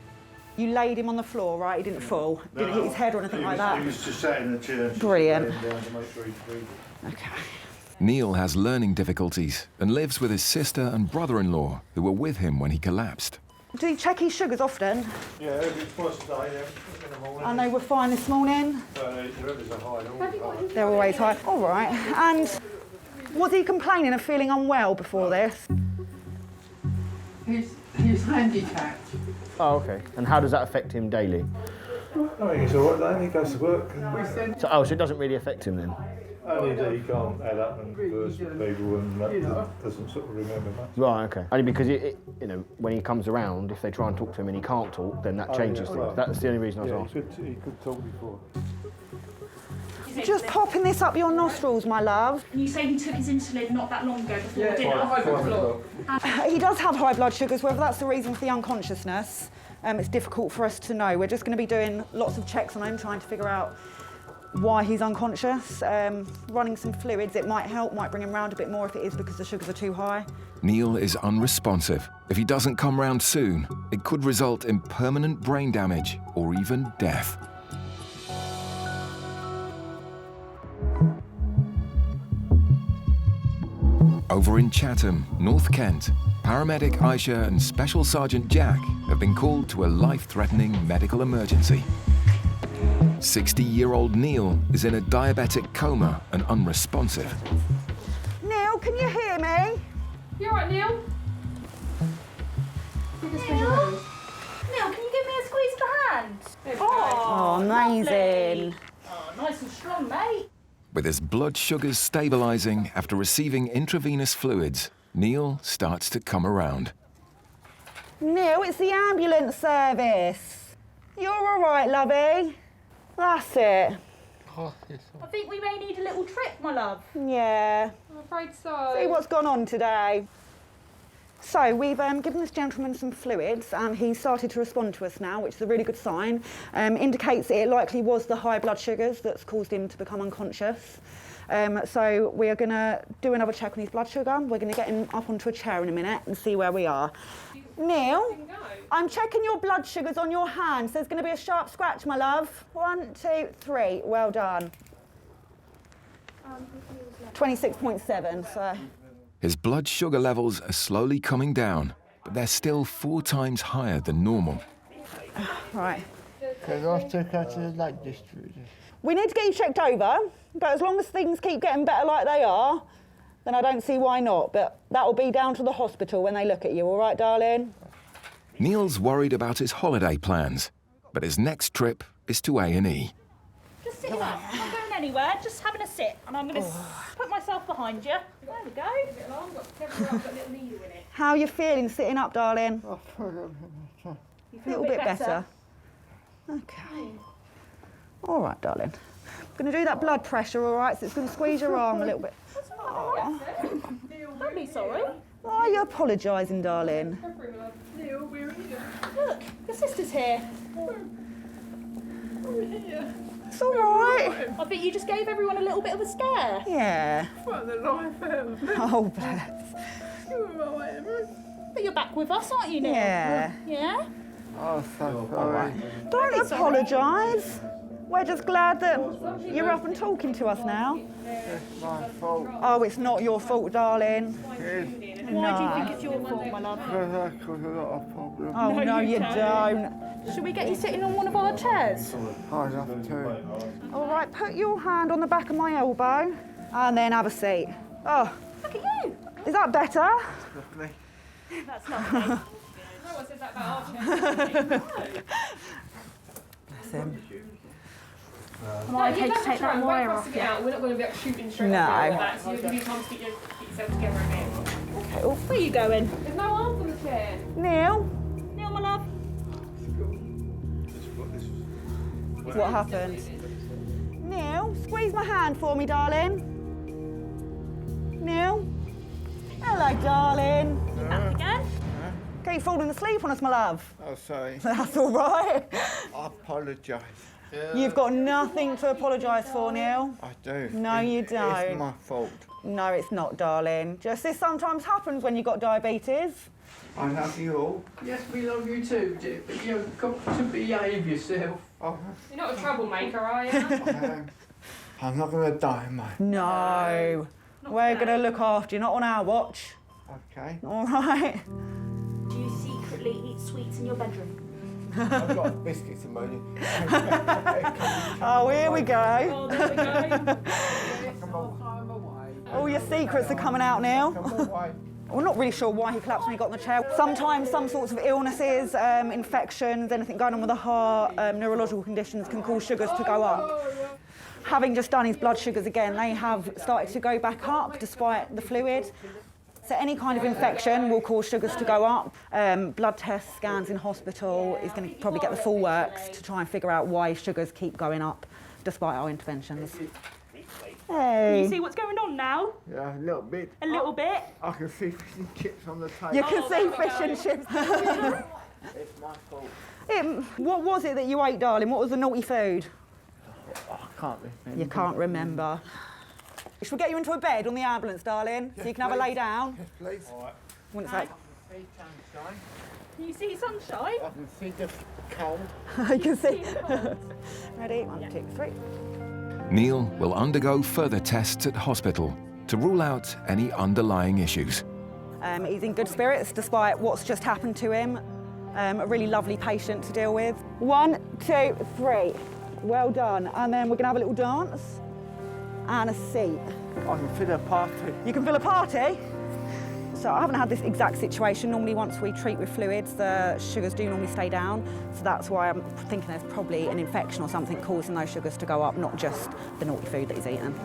[SPEAKER 7] You laid him on the floor, right? He didn't fall. Didn't hit his head or anything like that.
[SPEAKER 16] He was just sat in the chair.
[SPEAKER 7] Brilliant.
[SPEAKER 16] Down to make sure he's breathing.
[SPEAKER 7] Okay.
[SPEAKER 3] Neil has learning difficulties and lives with his sister and brother-in-law who were with him when he collapsed.
[SPEAKER 7] Do you check his sugars often?
[SPEAKER 16] Yeah, every twice a day, yeah, in the morning.
[SPEAKER 7] And they were fine this morning?
[SPEAKER 16] The levels are high, they're always high.
[SPEAKER 7] They're always high. All right. And was he complaining of feeling unwell before this?
[SPEAKER 19] He's handicapped.
[SPEAKER 2] Oh, okay. And how does that affect him daily?
[SPEAKER 16] I think it's all right then, he goes to work. And
[SPEAKER 2] So it doesn't really affect him then?
[SPEAKER 16] only that he can't add up and converse with people and that doesn't sort of remember much.
[SPEAKER 2] Right, okay. Only because, you know, when he comes around, if they try and talk to him and he can't talk, then that changes things. That's the only reason I was asking.
[SPEAKER 16] He could talk before.
[SPEAKER 7] Just popping this up your nostrils, my love.
[SPEAKER 10] And you say he took his insulin not that long ago before dinner?
[SPEAKER 7] He does have high blood sugars, whether that's the reason for the unconsciousness. It's difficult for us to know. We're just going to be doing lots of checks on him, trying to figure out why he's unconscious. Running some fluids, it might help, might bring him round a bit more if it is because the sugars are too high.
[SPEAKER 3] Neil is unresponsive. If he doesn't come round soon, it could result in permanent brain damage or even death. Over in Chatham, North Kent, paramedic Aisha and Special Sergeant Jack have been called to a life-threatening medical emergency. 60-year-old Neil is in a diabetic coma and unresponsive.
[SPEAKER 7] Neil, can you hear me?
[SPEAKER 10] You all right, Neil?
[SPEAKER 5] Neil, can you give me a squeeze of the hand?
[SPEAKER 7] Oh, amazing.
[SPEAKER 10] Oh, nice and strong, mate.
[SPEAKER 3] With his blood sugars stabilising after receiving intravenous fluids, Neil starts to come around.
[SPEAKER 7] Neil, it's the ambulance service. You're all right, lovey? That's it.
[SPEAKER 10] I think we may need a little trip, my love.
[SPEAKER 7] Yeah.
[SPEAKER 10] I'm afraid so.
[SPEAKER 7] See what's gone on today. So we've given this gentleman some fluids and he's started to respond to us now, which is a really good sign. Indicates it likely was the high blood sugars that's caused him to become unconscious. So we are going to do another check on his blood sugar. We're going to get him up onto a chair in a minute and see where we are. Neil, I'm checking your blood sugars on your hands. There's going to be a sharp scratch, my love. 1, 2, 3. Well done. 26.7, so...
[SPEAKER 3] His blood sugar levels are slowly coming down, but they're still 4 times higher than normal.
[SPEAKER 7] Right.
[SPEAKER 19] Can I take her to the Lake District?
[SPEAKER 7] We need to get you checked over, but as long as things keep getting better like they are, then I don't see why not. But that will be down to the hospital when they look at you, all right, darling?
[SPEAKER 3] Neil's worried about his holiday plans, but his next trip is to A&E.
[SPEAKER 10] Just sitting up. I'm not going anywhere, just having a sit. And I'm going to put myself behind you. There we go.
[SPEAKER 7] How are you feeling sitting up, darling?
[SPEAKER 10] You
[SPEAKER 7] A little bit better. Okay. All right, darling. I'm going to do that blood pressure, all right? So it's going to squeeze your arm a little bit. Oh.
[SPEAKER 10] Don't be sorry.
[SPEAKER 7] Why are you apologising, darling?
[SPEAKER 10] Look, your sister's here.
[SPEAKER 7] It's all right.
[SPEAKER 10] I think you just gave everyone a little bit of a scare.
[SPEAKER 7] Yeah.
[SPEAKER 19] What the life out of me.
[SPEAKER 7] Oh, bless.
[SPEAKER 10] But you're back with us, aren't you, Neil?
[SPEAKER 7] Yeah.
[SPEAKER 10] Yeah?
[SPEAKER 19] Oh, so sorry.
[SPEAKER 7] Don't apologise. We're just glad that you're up and talking to us now.
[SPEAKER 19] It's my fault.
[SPEAKER 7] Oh, it's not your fault, darling.
[SPEAKER 19] Yes.
[SPEAKER 10] Why do you think it's your fault, my love?
[SPEAKER 19] Because I caused a lot of problems.
[SPEAKER 7] Oh, no, you don't.
[SPEAKER 10] Should we get you sitting on one of our chairs?
[SPEAKER 19] I'd have to.
[SPEAKER 7] All right, put your hand on the back of my elbow and then have a seat. Oh.
[SPEAKER 10] Look at you.
[SPEAKER 7] Is that better?
[SPEAKER 19] Lovely.
[SPEAKER 10] That's lovely. No one says that about our chairs.
[SPEAKER 7] Bless him.
[SPEAKER 10] Am I okay to take that wire off? Yeah, we're not going to be like shooting straight
[SPEAKER 7] No.
[SPEAKER 10] off like that, so you'll give you time to get yourself together a bit.
[SPEAKER 7] Okay, well,
[SPEAKER 10] Where are you going? There's no arms on the chair.
[SPEAKER 7] Neil,
[SPEAKER 10] Neil, my love.
[SPEAKER 7] what happened? Neil, squeeze my hand for me, darling. Neil. Hello, darling.
[SPEAKER 10] Back again.
[SPEAKER 7] Keep falling asleep on us, my love.
[SPEAKER 19] Oh, sorry.
[SPEAKER 7] That's all right.
[SPEAKER 19] I apologise.
[SPEAKER 7] You've got nothing to apologise for, Neil.
[SPEAKER 19] I do.
[SPEAKER 7] No, you don't.
[SPEAKER 19] It's my fault.
[SPEAKER 7] No, it's not, darling. Just this sometimes happens when you've got diabetes.
[SPEAKER 19] I love you all.
[SPEAKER 11] Yes, we love you too, Dick, but you've got to behave yourself.
[SPEAKER 19] Oh,
[SPEAKER 5] You're not a troublemaker, are you?
[SPEAKER 19] I'm not going to die, mate.
[SPEAKER 7] No. We're going to look after you, not on our watch.
[SPEAKER 19] Okay.
[SPEAKER 7] All right.
[SPEAKER 13] Do you secretly eat sweets in your bedroom?
[SPEAKER 19] I've got biscuits in mine.
[SPEAKER 7] Oh, here we go.
[SPEAKER 13] Oh, there we go.
[SPEAKER 7] All your secrets are coming out now. We're not really sure why he collapsed when he got in the chair. Sometimes some sorts of illnesses, infections, anything going on with the heart, neurological conditions can cause sugars to go up. Having just done his blood sugars again, they have started to go back up despite the fluid. So any kind of infection will cause sugars to go up. Blood tests, scans in hospital is going to probably get the full works to try and figure out why sugars keep going up despite our interventions. Hey.
[SPEAKER 13] Can you see what's going on now?
[SPEAKER 19] Yeah, a little bit.
[SPEAKER 13] A little bit?
[SPEAKER 19] I can see fish and chips on the table.
[SPEAKER 7] You can see fish and chips.
[SPEAKER 19] It's my fault.
[SPEAKER 7] What was it that you ate, darling? What was the naughty food?
[SPEAKER 19] I can't remember.
[SPEAKER 7] You can't remember. Should we get you into a bed on the ambulance, darling, so you can have a lay down?
[SPEAKER 19] Yes, please. All right.
[SPEAKER 7] Wouldn't say.
[SPEAKER 13] Can you see sunshine?
[SPEAKER 19] I can see the cold.
[SPEAKER 7] You can see. Ready? 1, 2, 3.
[SPEAKER 3] Neil will undergo further tests at hospital to rule out any underlying issues.
[SPEAKER 7] He's in good spirits despite what's just happened to him. A really lovely patient to deal with. 1, 2, 3. Well done. And then we're going to have a little dance and a seat.
[SPEAKER 19] I can feel a party.
[SPEAKER 7] You can feel a party? So I haven't had this exact situation. Normally once we treat with fluids, the sugars do normally stay down. So that's why I'm thinking there's probably an infection or something causing those sugars to go up, not just the naughty food that he's eaten.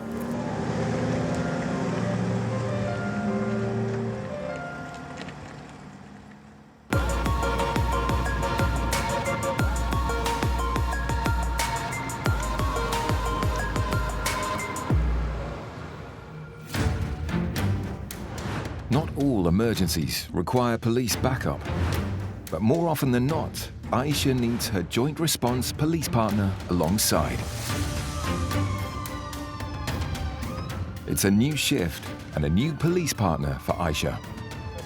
[SPEAKER 3] Not all emergencies require police backup, but more often than not, Aisha needs her joint response police partner alongside. It's a new shift and a new police partner for Aisha.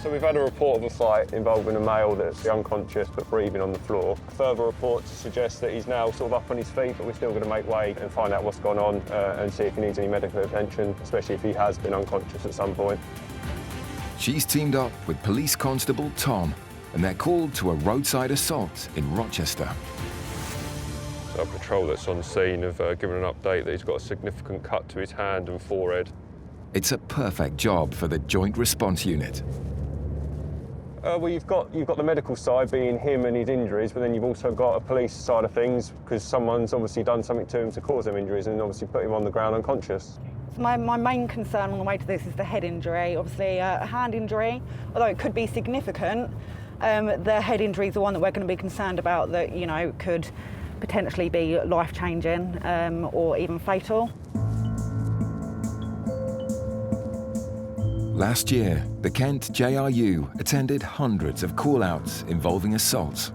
[SPEAKER 12] So we've had a report of a fight involving a male that's unconscious but breathing on the floor. Further reports suggest that he's now sort of up on his feet, but we're still going to make way and find out what's gone on and see if he needs any medical attention, especially if he has been unconscious at some point.
[SPEAKER 3] She's teamed up with Police Constable Tom, and they're called to a roadside assault in Rochester.
[SPEAKER 17] So a patrol that's on scene have given an update that he's got a significant cut to his hand and forehead.
[SPEAKER 3] It's a perfect job for the Joint Response Unit.
[SPEAKER 12] Well, you've got the medical side being him and his injuries, but then you've also got a police side of things because someone's obviously done something to him to cause them injuries and obviously put him on the ground unconscious.
[SPEAKER 7] My main concern on the way to this is the head injury. Obviously, a hand injury, although it could be significant, the head injury is the one that we're going to be concerned about that, you know, could potentially be life-changing or even fatal.
[SPEAKER 3] Last year, the Kent JRU attended hundreds of call-outs involving assaults.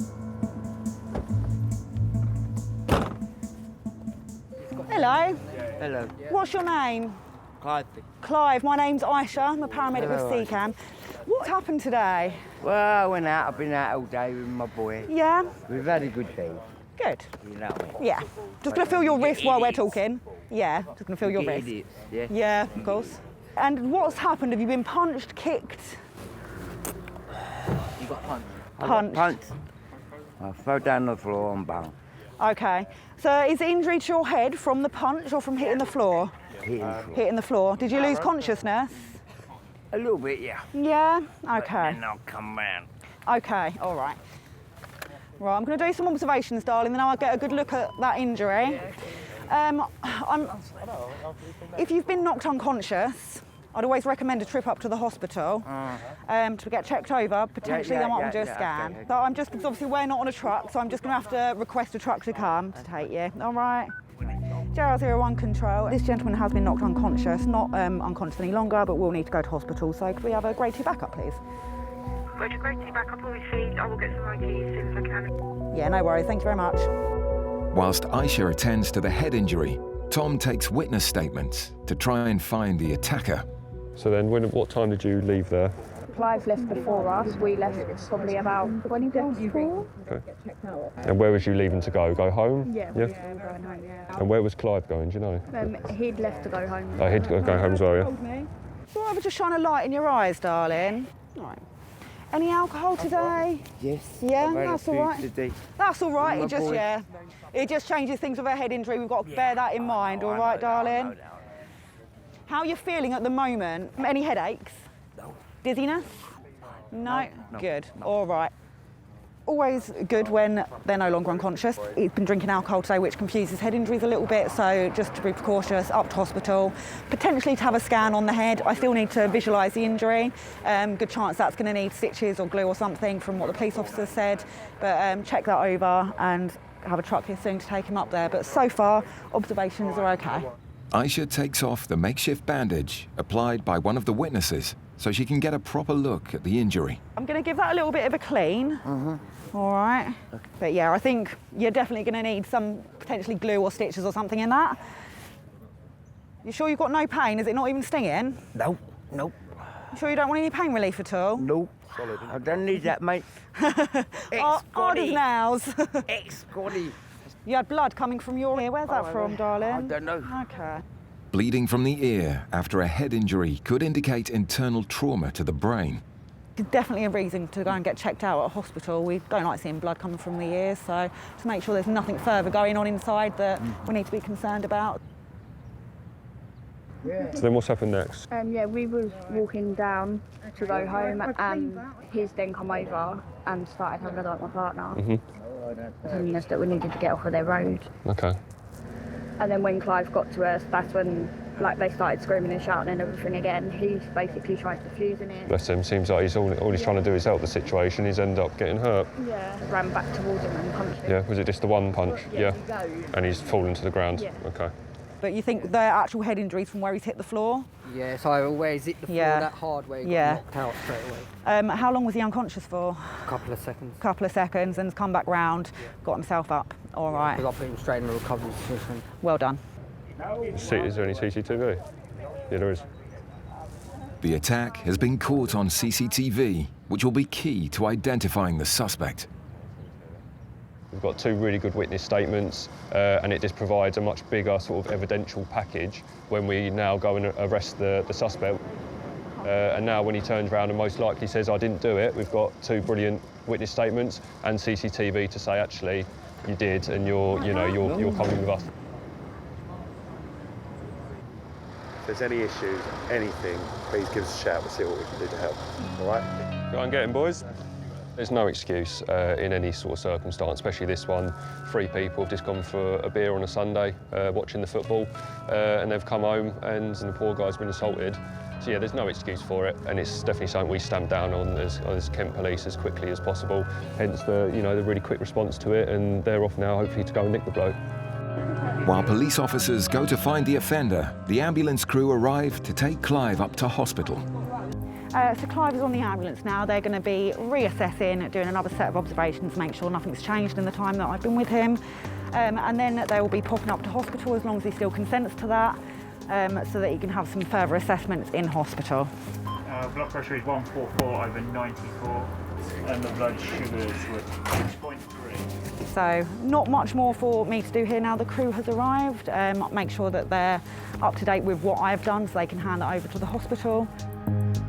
[SPEAKER 7] Hello.
[SPEAKER 21] Hello.
[SPEAKER 7] What's your name?
[SPEAKER 21] Clive.
[SPEAKER 7] Clive. My name's Aisha. I'm a paramedic with CCAM. What's happened today?
[SPEAKER 21] Well, I went out. I've been out all day with my boy.
[SPEAKER 7] Yeah?
[SPEAKER 21] We've had a good day.
[SPEAKER 7] Good.
[SPEAKER 21] You know me.
[SPEAKER 7] Yeah. Just going to feel your wrist while we're talking. Yeah, just going to feel your wrist.
[SPEAKER 21] Idiots, yeah?
[SPEAKER 7] Yeah, of course. And what's happened? Have you been punched, kicked?
[SPEAKER 21] You got punched.
[SPEAKER 7] Punched.
[SPEAKER 21] Punched. I fell down the floor and bound.
[SPEAKER 7] Okay. So is the injury to your head from the punch or from hitting the floor?
[SPEAKER 21] Hitting the floor.
[SPEAKER 7] Hitting the floor. Did you lose consciousness?
[SPEAKER 21] A little bit, yeah.
[SPEAKER 7] Yeah? Okay.
[SPEAKER 21] But then I'll come round.
[SPEAKER 7] Okay, all right. Right, I'm going to do some observations, darling, then I'll get a good look at that injury. If you've been knocked unconscious, I'd always recommend a trip up to the hospital to get checked over. Potentially they might want to do a scan.
[SPEAKER 21] Okay.
[SPEAKER 7] But I'm just, because obviously we're not on a truck, so I'm just going to have to request a truck to come to take you. All right? JR01 control. This gentleman has been knocked unconscious, not unconscious any longer, but will need to go to hospital. So could we have a grade 2 backup, please?
[SPEAKER 18] Roger, grade 2 backup on his feet. I will get some ID as soon as I can.
[SPEAKER 7] Yeah, no worries. Thank you very much.
[SPEAKER 3] Whilst Aisha attends to the head injury, Tom takes witness statements to try and find the attacker.
[SPEAKER 17] So then, what time did you leave there?
[SPEAKER 4] Clive left before us. We left probably about 20 minutes before.
[SPEAKER 17] Okay. And where was you leaving to go? Go home?
[SPEAKER 4] Yeah, we were going home, yeah.
[SPEAKER 17] And where was Clive going, do you know?
[SPEAKER 4] He'd left to go home.
[SPEAKER 17] Oh, he'd go home as well, yeah?
[SPEAKER 7] All right, we're just shine a light in your eyes, darling. All right. Any alcohol today?
[SPEAKER 21] Yes.
[SPEAKER 7] Yeah,
[SPEAKER 21] I've had
[SPEAKER 7] that's
[SPEAKER 21] a
[SPEAKER 7] all
[SPEAKER 21] few
[SPEAKER 7] right.
[SPEAKER 21] today.
[SPEAKER 7] That's all right.
[SPEAKER 21] My
[SPEAKER 7] It just,
[SPEAKER 21] boy.
[SPEAKER 7] yeah. It just changes things with a head injury. We've got to bear that in mind, all right, darling? How are you feeling at the moment? Any headaches?
[SPEAKER 21] No.
[SPEAKER 7] Dizziness? No?
[SPEAKER 21] No.
[SPEAKER 7] Good. All right. Always good when they're no longer unconscious. He's been drinking alcohol today, which confuses head injuries a little bit, so just to be precautious, up to hospital. Potentially to have a scan on the head. I still need to visualise the injury. Good chance that's going to need stitches or glue or something from what the police officer said, but check that over and have a truck here soon to take him up there. But so far, observations are okay.
[SPEAKER 3] Aisha takes off the makeshift bandage applied by one of the witnesses so she can get a proper look at the injury.
[SPEAKER 7] I'm going to give that a little bit of a clean. All right. But yeah, I think you're definitely going to need some potentially glue or stitches or something in that. You sure you've got no pain? Is it not even stinging?
[SPEAKER 21] Nope, nope.
[SPEAKER 7] You sure you don't want any pain relief at all?
[SPEAKER 21] Nope. I don't need that, mate.
[SPEAKER 7] Hard as nails.
[SPEAKER 21] Ex-Scotty.
[SPEAKER 7] You had blood coming from your ear. Where's that from, darling?
[SPEAKER 21] I don't know.
[SPEAKER 7] Okay.
[SPEAKER 3] Bleeding from the ear after a head injury could indicate internal trauma to the brain.
[SPEAKER 7] It's definitely a reason to go and get checked out at hospital. We don't like seeing blood coming from the ears, so to make sure there's nothing further going on inside that we need to be concerned about.
[SPEAKER 17] So then what's happened next?
[SPEAKER 4] Yeah, we was walking down to go home, and he's then come over and started having a go at my partner, telling us that we needed to get off of their road.
[SPEAKER 17] Okay.
[SPEAKER 4] And then when Clive got to us, that's when they started screaming and shouting and everything again. He's basically trying to defusing it.
[SPEAKER 17] Bless him, seems like all he's trying to do is help the situation. He's ended up getting hurt.
[SPEAKER 4] Yeah. Ran back towards him and punched him.
[SPEAKER 17] Yeah, was it just the one punch?
[SPEAKER 4] Yeah.
[SPEAKER 17] And he's fallen to the ground?
[SPEAKER 4] Yeah.
[SPEAKER 17] Okay.
[SPEAKER 7] But you think the actual head injuries from where he's hit the floor?
[SPEAKER 8] Yeah, so where he's hit the floor that hard where he got knocked out straight away.
[SPEAKER 7] How long was he unconscious for?
[SPEAKER 8] A couple of seconds.
[SPEAKER 7] Couple of seconds, and come back round, got himself up. All right.
[SPEAKER 8] Because I put him straight in the recovery position.
[SPEAKER 7] Well done.
[SPEAKER 17] Is there any CCTV? Yeah, there is.
[SPEAKER 3] The attack has been caught on CCTV, which will be key to identifying the suspect.
[SPEAKER 17] We've got two really good witness statements, and it just provides a much bigger sort of evidential package when we now go and arrest the suspect. And now when he turns around and most likely says, I didn't do it, we've got two brilliant witness statements and CCTV to say, actually, you did, and you're coming with us.
[SPEAKER 14] If there's any issues, anything, please give us a shout. We'll see what we can do to help. All right?
[SPEAKER 17] Go and get him, boys. There's no excuse in any sort of circumstance, especially this one. 3 people have just gone for a beer on a Sunday, watching the football, and they've come home and the poor guy's been assaulted. So yeah, there's no excuse for it, and it's definitely something we stamp down on as Kent Police as quickly as possible. Hence the really quick response to it, and they're off now, hopefully to go and nick the bloke.
[SPEAKER 3] While police officers go to find the offender, the ambulance crew arrive to take Clive up to hospital.
[SPEAKER 7] So Clive is on the ambulance now. They're going to be reassessing, doing another set of observations, make sure nothing's changed in the time that I've been with him. And then they will be popping up to hospital as long as he still consents to that, so that he can have some further assessments in hospital.
[SPEAKER 2] Blood pressure is 144 over 94, and the blood sugars were 6.3.
[SPEAKER 7] So not much more for me to do here now the crew has arrived. Make sure that they're up to date with what I've done so they can hand it over to the hospital.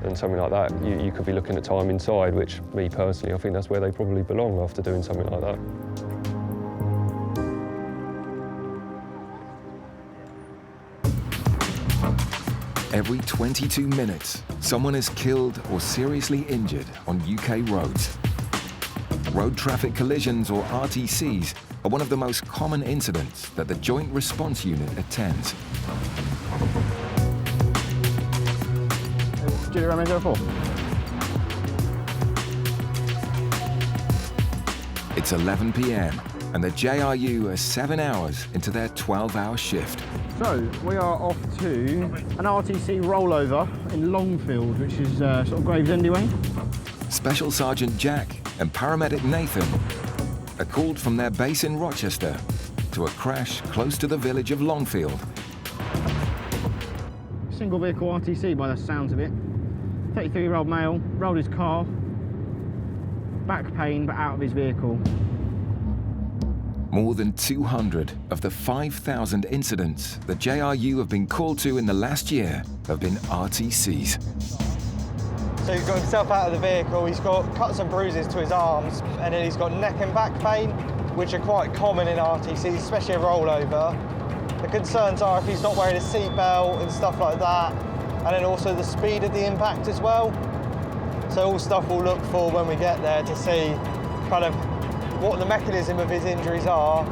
[SPEAKER 17] And something like that, you could be looking at time inside, which me personally, I think that's where they probably belong after doing something like that.
[SPEAKER 3] Every 22 minutes, someone is killed or seriously injured on UK roads. Road traffic collisions, or RTCs, are one of the most common incidents that the Joint Response Unit attends.
[SPEAKER 2] Julie Romeo 04.
[SPEAKER 3] It's 11 p.m. and the JRU are 7 hours into their 12-hour shift.
[SPEAKER 2] So, we are off to an RTC rollover in Longfield, which is sort of Gravesend way.
[SPEAKER 3] Special Sergeant Jack and Paramedic Nathan are called from their base in Rochester to a crash close to the village of Longfield.
[SPEAKER 2] single vehicle RTC by the sounds of it. 33-year-old male, rolled his car, back pain but out of his vehicle.
[SPEAKER 3] More than 200 of the 5,000 incidents that JRU have been called to in the last year have been RTCs.
[SPEAKER 2] So he's got himself out of the vehicle, he's got cuts and bruises to his arms, and then he's got neck and back pain, which are quite common in RTCs, especially a rollover. The concerns are if he's not wearing a seatbelt and stuff like that, and then also the speed of the impact as well. So all stuff we'll look for when we get there to see kind of what the mechanism of his injuries are.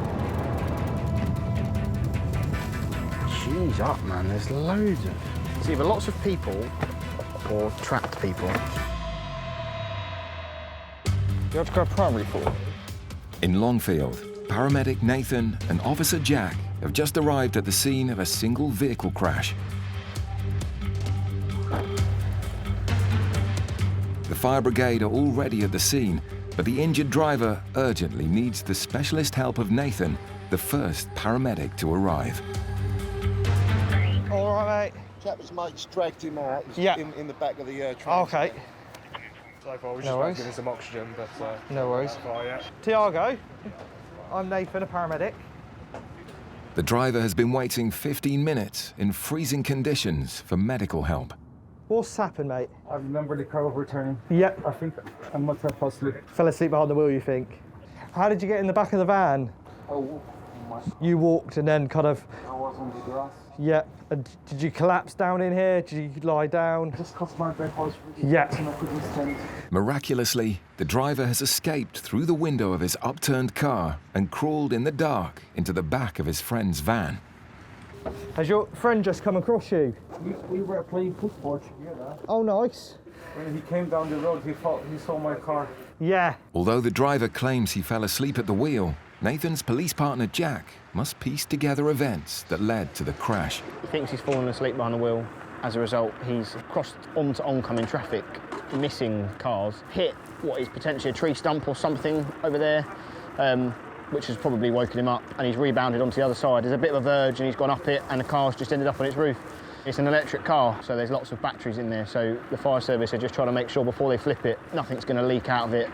[SPEAKER 6] Jeez up, man, there's loads of... It's either lots of people or trapped people. You have to go primary for.
[SPEAKER 3] In Longfield, paramedic Nathan and officer Jack have just arrived at the scene of a single vehicle crash. The fire brigade are already at the scene, but the injured driver urgently needs the specialist help of Nathan, the first paramedic to arrive.
[SPEAKER 2] All right, mate.
[SPEAKER 14] Chap's mate's dragged him out. He's in the back of the train.
[SPEAKER 2] Okay.
[SPEAKER 1] So far, we're
[SPEAKER 2] No worries.
[SPEAKER 1] just giving some oxygen, but
[SPEAKER 2] No worries.
[SPEAKER 1] so far, yeah.
[SPEAKER 2] Tiago, I'm Nathan, a paramedic.
[SPEAKER 3] The driver has been waiting 15 minutes in freezing conditions for medical help.
[SPEAKER 2] What's happened, mate?
[SPEAKER 15] I remember the car overturning.
[SPEAKER 2] Yep.
[SPEAKER 15] I think I must have fell asleep.
[SPEAKER 2] Fell asleep behind the wheel, you think? How did you get in the back of the van? You walked and then kind of...
[SPEAKER 15] I was on the grass.
[SPEAKER 2] Yeah. And did you collapse down in here? Did you lie down?
[SPEAKER 15] Just because my back was really
[SPEAKER 2] Yeah.
[SPEAKER 15] and I couldn't stand.
[SPEAKER 3] Miraculously, the driver has escaped through the window of his upturned car and crawled in the dark into the back of his friend's van.
[SPEAKER 2] Has your friend just come across you?
[SPEAKER 15] We were playing football together.
[SPEAKER 2] Oh, nice.
[SPEAKER 15] When he came down the road, he saw my car.
[SPEAKER 2] Yeah.
[SPEAKER 3] Although the driver claims he fell asleep at the wheel, Nathan's police partner Jack must piece together events that led to the crash.
[SPEAKER 6] He thinks he's fallen asleep behind the wheel. As a result, he's crossed onto oncoming traffic, missing cars, hit what is potentially a tree stump or something over there, which has probably woken him up, and he's rebounded onto the other side. There's a bit of a verge and he's gone up it and the car's just ended up on its roof. It's an electric car, so there's lots of batteries in there, so the fire service are just trying to make sure before they flip it, nothing's going to leak out of it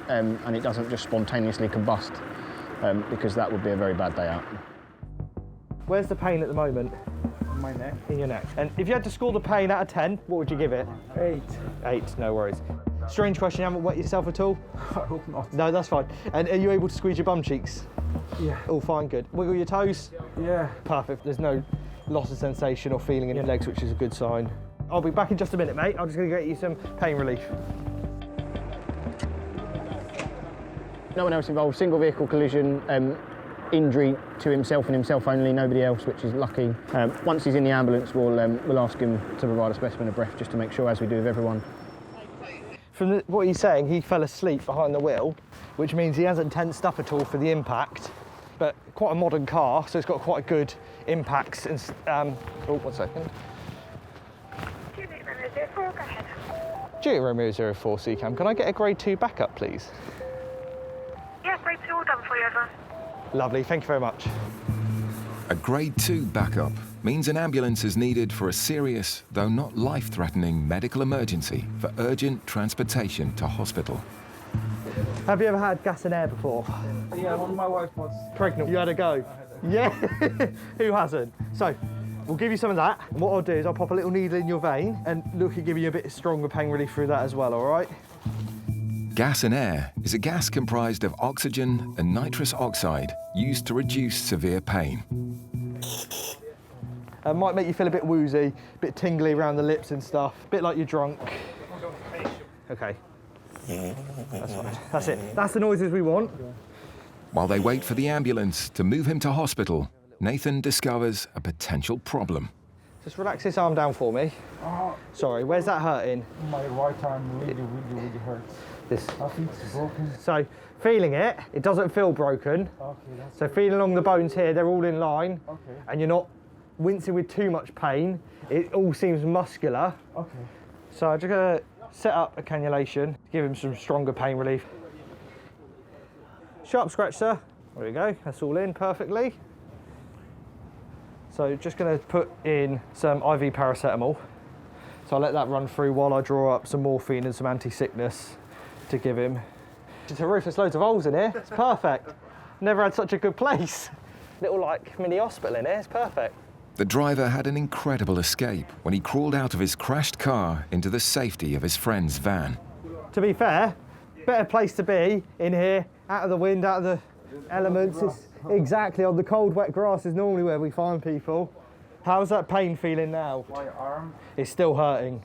[SPEAKER 6] and it doesn't just spontaneously combust, because that would be a very bad day out.
[SPEAKER 2] Where's the pain at the moment?
[SPEAKER 15] My neck.
[SPEAKER 2] In your neck. And if you had to score the pain out of 10, what would you give it?
[SPEAKER 15] 8.
[SPEAKER 2] 8, no worries. Strange question, you haven't wet yourself at all?
[SPEAKER 15] I hope not.
[SPEAKER 2] No, that's fine. And are you able to squeeze your bum cheeks?
[SPEAKER 15] Yeah.
[SPEAKER 2] All fine, good. Wiggle your toes?
[SPEAKER 15] Yeah.
[SPEAKER 2] Perfect. There's no loss of sensation or feeling in your legs, which is a good sign. I'll be back in just a minute, mate. I'm just going to get you some pain relief.
[SPEAKER 6] No one else involved, single vehicle collision, injury to himself and himself only, nobody else, which is lucky. Once he's in the ambulance, we'll ask him to provide a specimen of breath just to make sure, as we do with everyone.
[SPEAKER 2] From what he's saying, he fell asleep behind the wheel, which means he hasn't tensed up at all for the impact. But quite a modern car, so it's got quite good impacts. And, oh, 1 second. Juliet Romeo 04 CCAM, can I get a grade 2 backup, please?
[SPEAKER 18] Yeah, grade 2 all done for you, over.
[SPEAKER 2] Lovely, thank you very much.
[SPEAKER 3] A grade 2 backup means an ambulance is needed for a serious, though not life-threatening, medical emergency for urgent transportation to hospital.
[SPEAKER 2] Have you ever had gas and air before?
[SPEAKER 15] Yeah, when my wife was
[SPEAKER 2] Pregnant. You had a go? Yeah. Who hasn't? So, we'll give you some of that. And what I'll do is I'll pop a little needle in your vein and look at giving you a bit stronger pain relief through that as well, all right?
[SPEAKER 3] Gas and air is a gas comprised of oxygen and nitrous oxide used to reduce severe pain.
[SPEAKER 2] It might make you feel a bit woozy, a bit tingly around the lips and stuff, a bit like you're drunk. Okay. That's fine. That's it. That's the noises we want.
[SPEAKER 3] While they wait for the ambulance to move him to hospital, Nathan discovers a potential problem.
[SPEAKER 2] Just relax this arm down for me. Sorry, where's that hurting?
[SPEAKER 15] My right arm really hurts.
[SPEAKER 2] This.
[SPEAKER 15] I think it's broken.
[SPEAKER 2] So, feeling it, it doesn't feel broken.
[SPEAKER 15] Okay, that's
[SPEAKER 2] so feeling along the bones here, they're all in line.
[SPEAKER 15] Okay.
[SPEAKER 2] And you're not wincing with too much pain. It all seems muscular.
[SPEAKER 15] Okay.
[SPEAKER 2] So I'm just gonna set up a cannulation, give him some stronger pain relief. Sharp scratch, sir. There we go, that's all in perfectly. So just going to put in some IV paracetamol. So I'll let that run through while I draw up some morphine and some anti-sickness to give him. It's a roof, there's loads of holes in here. It's perfect. Never had such a good place. Little like mini hospital in here, it's perfect.
[SPEAKER 3] The driver had an incredible escape when he crawled out of his crashed car into the safety of his friend's van.
[SPEAKER 2] To be fair, better place to be in here, out of the wind, out of the elements. It's exactly on the cold, wet grass is normally where we find people. How's that pain feeling now?
[SPEAKER 19] My arm.
[SPEAKER 2] It's still hurting.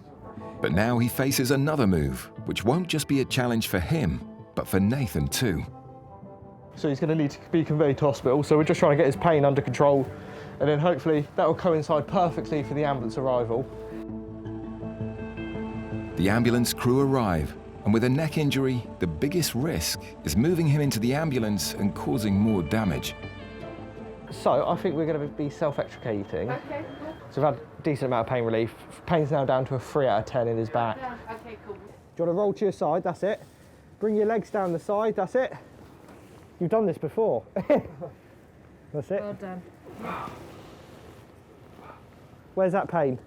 [SPEAKER 3] But now he faces another move, which won't just be a challenge for him, but for Nathan too.
[SPEAKER 2] So he's going to need to be conveyed to hospital, so we're just trying to get his pain under control, and then hopefully that will coincide perfectly for the ambulance arrival.
[SPEAKER 3] The ambulance crew arrive, and with a neck injury, the biggest risk is moving him into the ambulance and causing more damage.
[SPEAKER 2] So I think we're going to be self-extricating. Okay. So we've had a decent amount of pain relief. Pain's now down to a 3 out of 10 in his back.
[SPEAKER 10] Okay, cool.
[SPEAKER 2] Do you want to roll to your side? That's it. Bring your legs down the side, that's it. You've done this before. That's it.
[SPEAKER 10] Well done.
[SPEAKER 2] Where's that pain?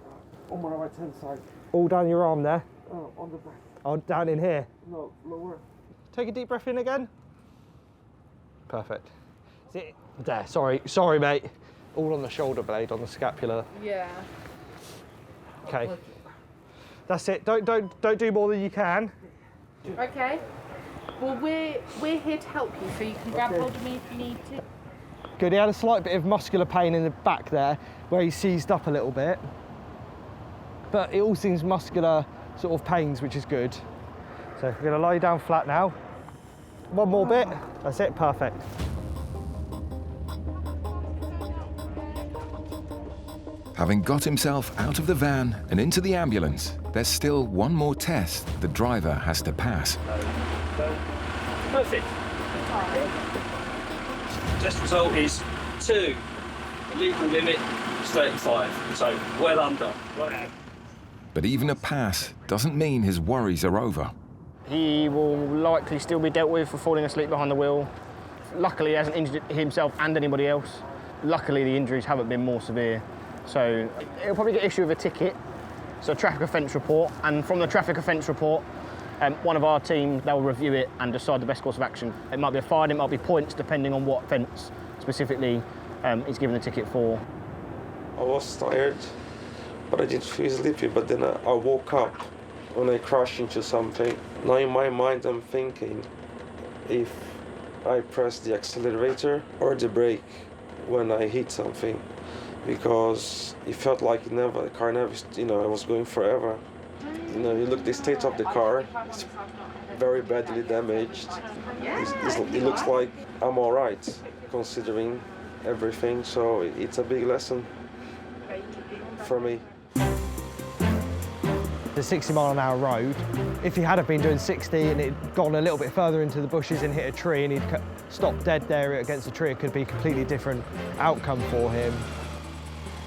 [SPEAKER 19] On my right hand side.
[SPEAKER 2] All down your arm there?
[SPEAKER 19] Oh, on the back.
[SPEAKER 2] Oh, down in here?
[SPEAKER 19] No, lower.
[SPEAKER 2] Take a deep breath in again. Perfect. Is it? There, sorry mate. All on the shoulder blade, on the scapula.
[SPEAKER 10] Yeah.
[SPEAKER 2] Okay. That's it, don't do more than you can.
[SPEAKER 10] Okay. Well, we're here to help you, so you can grab hold of me if you need to.
[SPEAKER 2] Good, he had a slight bit of muscular pain in the back there, where he seized up a little bit. But it all seems muscular sort of pains, which is good. So we're going to lie down flat now. One more bit, that's it, perfect.
[SPEAKER 3] Having got himself out of the van and into the ambulance, there's still one more test the driver has to pass.
[SPEAKER 15] Perfect. Test result is 2. Legal limit is 35. So well under. Right.
[SPEAKER 3] But even a pass doesn't mean his worries are over.
[SPEAKER 6] He will likely still be dealt with for falling asleep behind the wheel. Luckily, he hasn't injured himself and anybody else. Luckily, the injuries haven't been more severe. So he'll probably get issued with a ticket, so a traffic offence report, and from the traffic offence report, one of our team, they'll review it and decide the best course of action. It might be a fine, it might be points, depending on what offence specifically he's given the ticket for.
[SPEAKER 9] I was tired, but I didn't feel sleepy, but then I woke up when I crashed into something. Now in my mind I'm thinking if I press the accelerator or the brake when I hit something, because it felt like the car never, I was going forever. You look at the state of the car, it's very badly damaged. It looks like I'm all right, considering everything, so it's a big lesson for me.
[SPEAKER 2] The 60-mile-an-hour road, if he had been doing 60 and it'd gone a little bit further into the bushes and hit a tree and he'd stopped dead there against a tree, it could be a completely different outcome for him.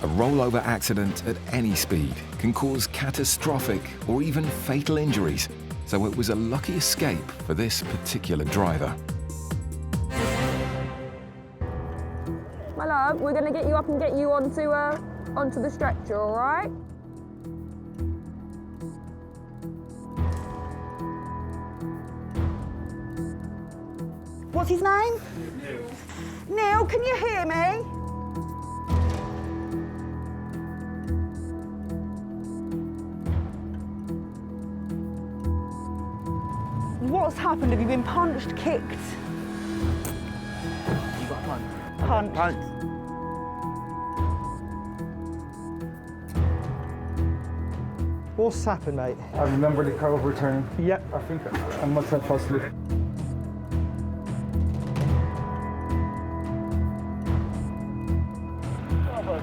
[SPEAKER 3] A rollover accident at any speed can cause catastrophic or even fatal injuries, so it was a lucky escape for this particular driver.
[SPEAKER 5] My love, we're going to get you up and get you onto the stretcher, all right?
[SPEAKER 7] What's his name? Neil, can you hear me? What's happened? Have you been punched, kicked?
[SPEAKER 19] You got punched.
[SPEAKER 7] Punched.
[SPEAKER 2] What's happened, mate?
[SPEAKER 19] I remember the car overturning.
[SPEAKER 2] Yep.
[SPEAKER 19] I think I must have fell asleep.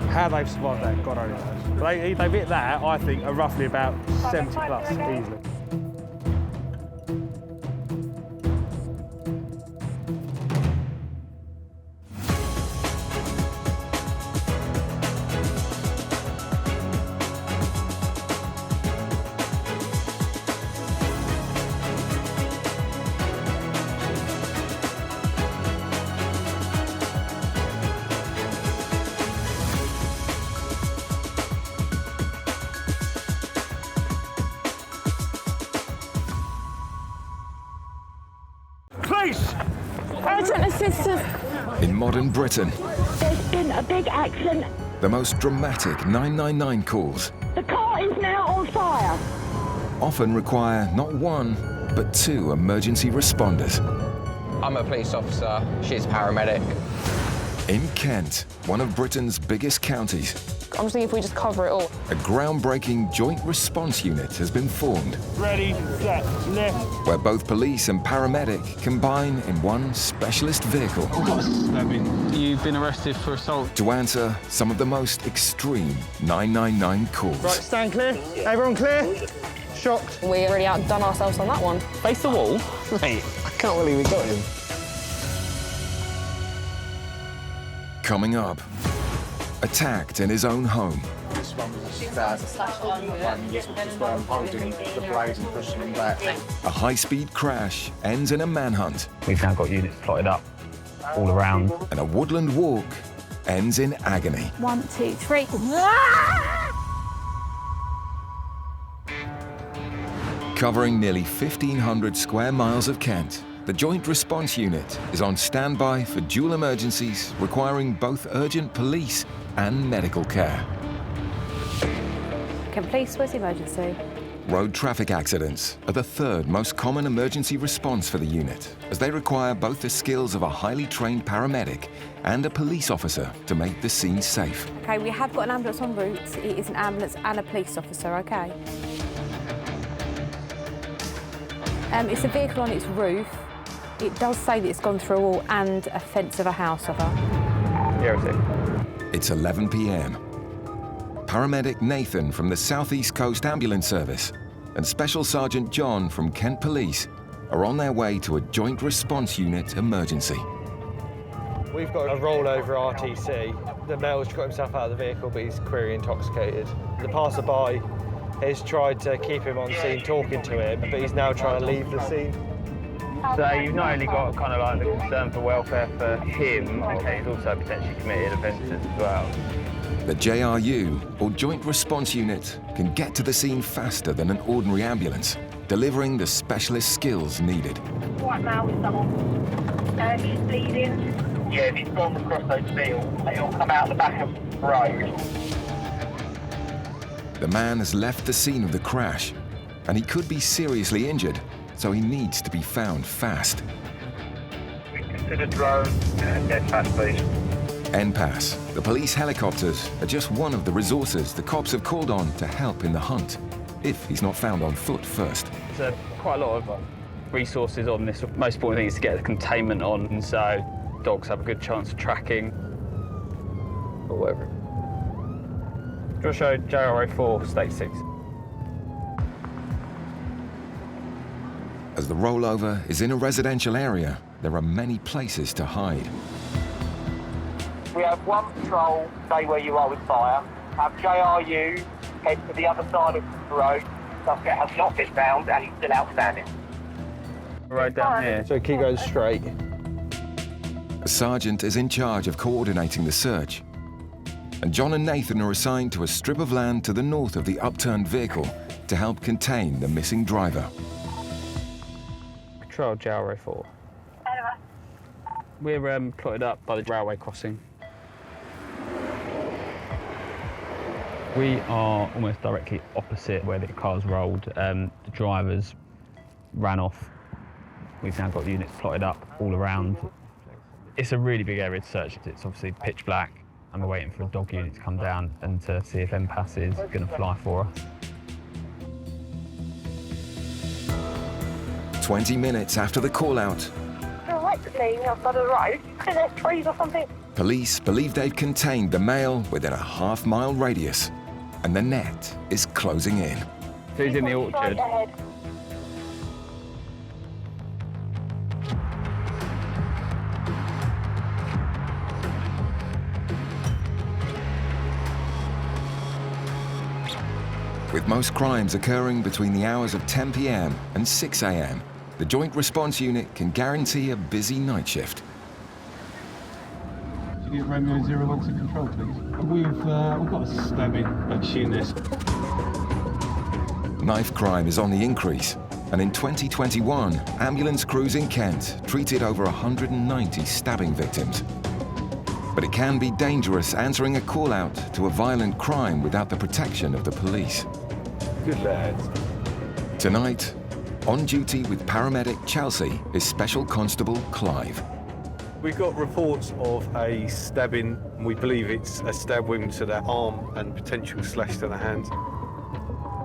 [SPEAKER 2] How they've survived that, God only knows. They've hit that, I think, are roughly about 70 plus, easily.
[SPEAKER 20] police!
[SPEAKER 7] Urgent assistance.
[SPEAKER 3] In modern Britain,
[SPEAKER 7] There's been a big accident.
[SPEAKER 3] the most dramatic 999 calls
[SPEAKER 7] The car is now on fire.
[SPEAKER 3] often require not one, but two emergency responders.
[SPEAKER 22] I'm a police officer, she's a paramedic.
[SPEAKER 3] In Kent, one of Britain's biggest counties,
[SPEAKER 5] I'm just thinking if we just cover it all.
[SPEAKER 3] a groundbreaking joint response unit has been formed,
[SPEAKER 15] Ready, set, lift.
[SPEAKER 3] where both police and paramedic combine in one specialist vehicle
[SPEAKER 23] You've been arrested for assault.
[SPEAKER 3] to answer some of the most extreme 999 calls.
[SPEAKER 2] Right, stand clear. Everyone clear? Shocked.
[SPEAKER 5] We already outdone ourselves on that one.
[SPEAKER 6] Face the wall? Mate, I can't believe we got him.
[SPEAKER 3] Coming up, attacked in his own home.
[SPEAKER 24] This one was a stab, and this was where I'm holding the blade and pushing him back.
[SPEAKER 3] A high-speed crash ends in a manhunt.
[SPEAKER 23] We've now got units plotted up all around.
[SPEAKER 3] And a woodland walk ends in agony.
[SPEAKER 4] 1, 2, 3.
[SPEAKER 3] Covering nearly 1,500 square miles of Kent, the Joint Response Unit is on standby for dual emergencies requiring both urgent police and medical care.
[SPEAKER 5] Can police, where's the emergency?
[SPEAKER 3] Road traffic accidents are the third most common emergency response for the unit, as they require both the skills of a highly trained paramedic and a police officer to make the scene safe.
[SPEAKER 5] Okay, we have got an ambulance en route. It is an ambulance and a police officer, okay? It's a vehicle on its roof. It does say that it's gone through a wall and a fence of a house of her.
[SPEAKER 3] It's 11 p.m. Paramedic Nathan from the South East Coast Ambulance Service and Special Sergeant John from Kent Police are on their way to a Joint Response Unit emergency.
[SPEAKER 2] We've got a rollover RTC. The male's got himself out of the vehicle, but he's clearly intoxicated. The passerby has tried to keep him on scene, talking to him, but he's now trying to leave the scene.
[SPEAKER 23] So you've not only got kind of like the concern for welfare for him, okay, he's also potentially committed offences as well.
[SPEAKER 3] The JRU, or Joint Response Unit, can get to the scene faster than an ordinary ambulance, delivering the specialist skills needed.
[SPEAKER 18] Right now, someone he's bleeding. Yeah, if he's gone across those fields, he'll come out the back of the road.
[SPEAKER 3] The man has left the scene of the crash, and he could be seriously injured, so he needs to be found fast.
[SPEAKER 18] Consider drone and dead fast, please.
[SPEAKER 3] NPAS, the police helicopters, are just one of the resources the cops have called on to help in the hunt, if he's not found on foot first.
[SPEAKER 23] There's quite a lot of resources on this. The most important thing is to get the containment on, and so dogs have a good chance of tracking or whatever. Just show JRO4, state 6.
[SPEAKER 3] As the rollover is in a residential area, there are many places to hide.
[SPEAKER 18] We have one patrol, stay where you are with fire. Have JRU head to the other side of the road. Suspect has not been found and he's still outstanding.
[SPEAKER 23] Right down here.
[SPEAKER 2] So keep going straight.
[SPEAKER 3] A sergeant is in charge of coordinating the search, and John and Nathan are assigned to a strip of land to the north of the upturned vehicle to help contain the missing driver.
[SPEAKER 23] Control JRO4. We're plotted up by the railway crossing. We are almost directly opposite where the car's rolled. The drivers ran off. We've now got units plotted up all around. It's a really big area to search. It's obviously pitch black, and we're waiting for a dog unit to come down and to see if NPAS is going to fly for us.
[SPEAKER 3] 20 minutes after the call-out,
[SPEAKER 18] Directly outside of the road, and there's trees or something.
[SPEAKER 3] police believe they've contained the male within a half-mile radius, and the net is closing in.
[SPEAKER 23] Who's in the orchard?
[SPEAKER 3] With most crimes occurring between the hours of 10 p.m. and 6 a.m., the Joint Response Unit can guarantee a busy night shift.
[SPEAKER 19] Could you get Romeo 01 to control, please? We've got a stabbing, but shooting this.
[SPEAKER 3] Knife crime is on the increase, And in 2021, ambulance crews in Kent treated over 190 stabbing victims. But it can be dangerous answering a call-out to a violent crime without the protection of the police.
[SPEAKER 14] Good lad.
[SPEAKER 3] Tonight, on duty with paramedic Chelsea is Special Constable Clive.
[SPEAKER 14] We've got reports of a stabbing. We believe it's a stab wound to the arm and potential slash to the hand.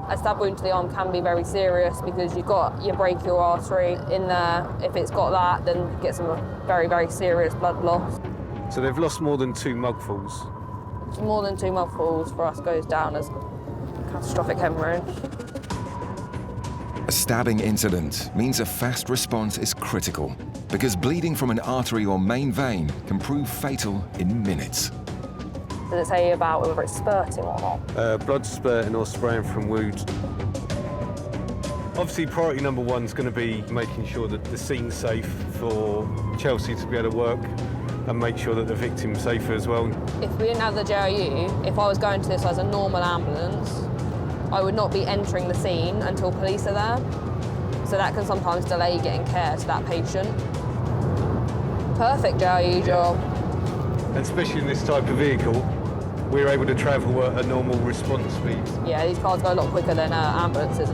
[SPEAKER 5] A stab wound to the arm can be very serious because you've got your brachial artery in there. If it's got that, then you get some very, very serious blood loss.
[SPEAKER 14] So they've lost more than 2 mugfuls.
[SPEAKER 5] More than 2 mugfuls for us goes down as catastrophic hemorrhage.
[SPEAKER 3] A stabbing incident means a fast response is critical because bleeding from an artery or main vein can prove fatal in minutes.
[SPEAKER 5] Does it say about whether it's spurting or not?
[SPEAKER 14] Blood spurting or spraying from wounds. Obviously, priority number 1 is going to be making sure that the scene's safe for Chelsea to be able to work and make sure that the victim's safer as well.
[SPEAKER 5] If we didn't have the JRU, if I was going to this as a normal ambulance, I would not be entering the scene until police are there. So that can sometimes delay getting care to that patient. Perfect JRU job.
[SPEAKER 14] And especially in this type of vehicle, we're able to travel at a normal response speed.
[SPEAKER 5] Yeah, these cars go a lot quicker than ambulances.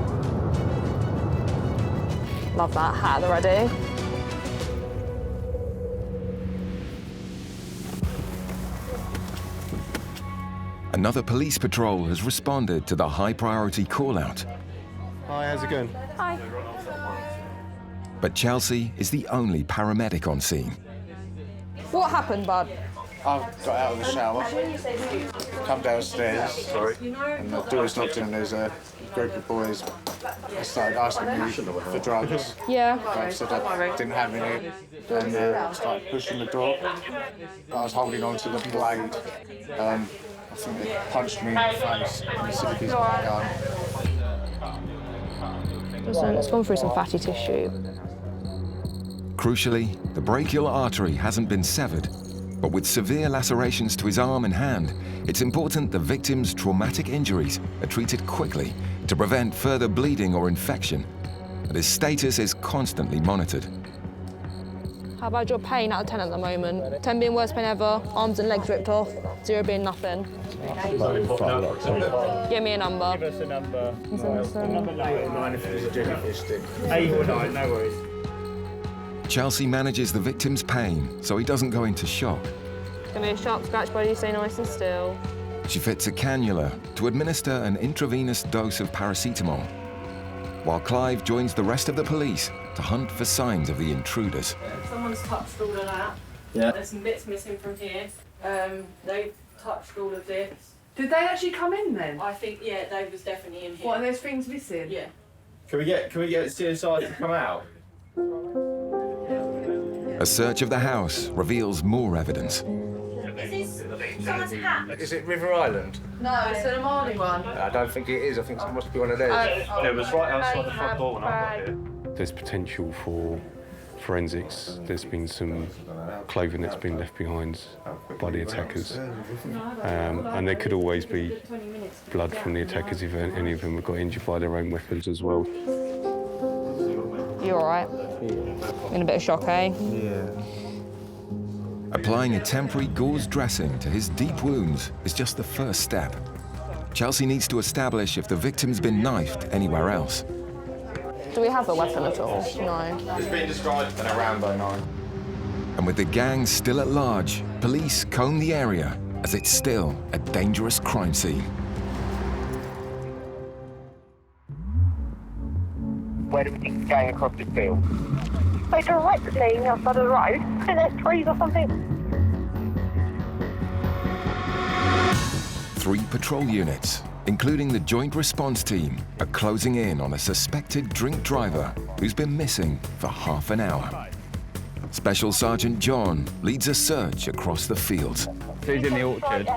[SPEAKER 5] Love that hat at the ready.
[SPEAKER 3] Another police patrol has responded to the high-priority call-out.
[SPEAKER 14] Hi, how's it going?
[SPEAKER 5] Hi.
[SPEAKER 3] But Chelsea is the only paramedic on scene.
[SPEAKER 5] What happened, bud?
[SPEAKER 24] I've got out of the shower, come downstairs, and the door's knocked in and there's a group of boys that started asking me for drugs.
[SPEAKER 5] Yeah.
[SPEAKER 24] I said I didn't have any, and started pushing the door. I was holding on to the blade. I think they punched me in the face and they said he's got a gun.
[SPEAKER 5] It's gone through some fatty tissue.
[SPEAKER 3] Crucially, the brachial artery hasn't been severed, but with severe lacerations to his arm and hand, it's important the victim's traumatic injuries are treated quickly to prevent further bleeding or infection, and his status is constantly monitored.
[SPEAKER 5] How about your pain out of 10 at the moment? 10 being worst pain ever, arms and legs ripped off, 0 being nothing. Give me a number.
[SPEAKER 15] Give us a number. Number 8 or 9 if it's a jellyfish. 8 or 9, no worries.
[SPEAKER 3] Chelsea manages the victim's pain so he doesn't go into shock.
[SPEAKER 5] Give me a sharp scratch, buddy, stay nice and still.
[SPEAKER 3] She fits a cannula to administer an intravenous dose of paracetamol, while Clive joins the rest of the police to hunt for signs of the intruders.
[SPEAKER 10] Someone's touched all of that.
[SPEAKER 11] Yeah.
[SPEAKER 10] There's some bits missing from here. They've touched all of this.
[SPEAKER 11] Did they actually come in then?
[SPEAKER 10] I think, yeah, Dave was definitely in here.
[SPEAKER 11] What, and there's things missing?
[SPEAKER 10] Yeah.
[SPEAKER 11] Can we get CSI to come out?
[SPEAKER 3] A search of the house reveals more evidence.
[SPEAKER 10] Is this someone's hat?
[SPEAKER 24] Is it River Island?
[SPEAKER 11] No, it's an Omani one.
[SPEAKER 24] I don't think it is. I think it must be one of theirs.
[SPEAKER 11] It was right outside the front door when I got here.
[SPEAKER 14] There's potential for forensics. There's been some clothing that's been left behind by the attackers. And there could always be blood from the attackers if any of them have got injured by their own weapons as well.
[SPEAKER 5] You all right? In a bit of shock, eh?
[SPEAKER 24] Yeah.
[SPEAKER 3] Applying a temporary gauze dressing to his deep wounds is just the first step. Chelsea needs to establish if the victim's been knifed anywhere else.
[SPEAKER 5] Do we have a weapon at all? No.
[SPEAKER 24] It's been described an around by 9.
[SPEAKER 3] And with the gang still at large, police comb the area as it's still a dangerous crime scene.
[SPEAKER 18] Where do we think it's going across this field? Like directly outside of the road. I think there's trees or something.
[SPEAKER 3] 3 patrol units, including the joint response team, are closing in on a suspected drink driver who's been missing for half an hour. Special Sergeant John leads a search across the fields.
[SPEAKER 23] Who's in the orchard?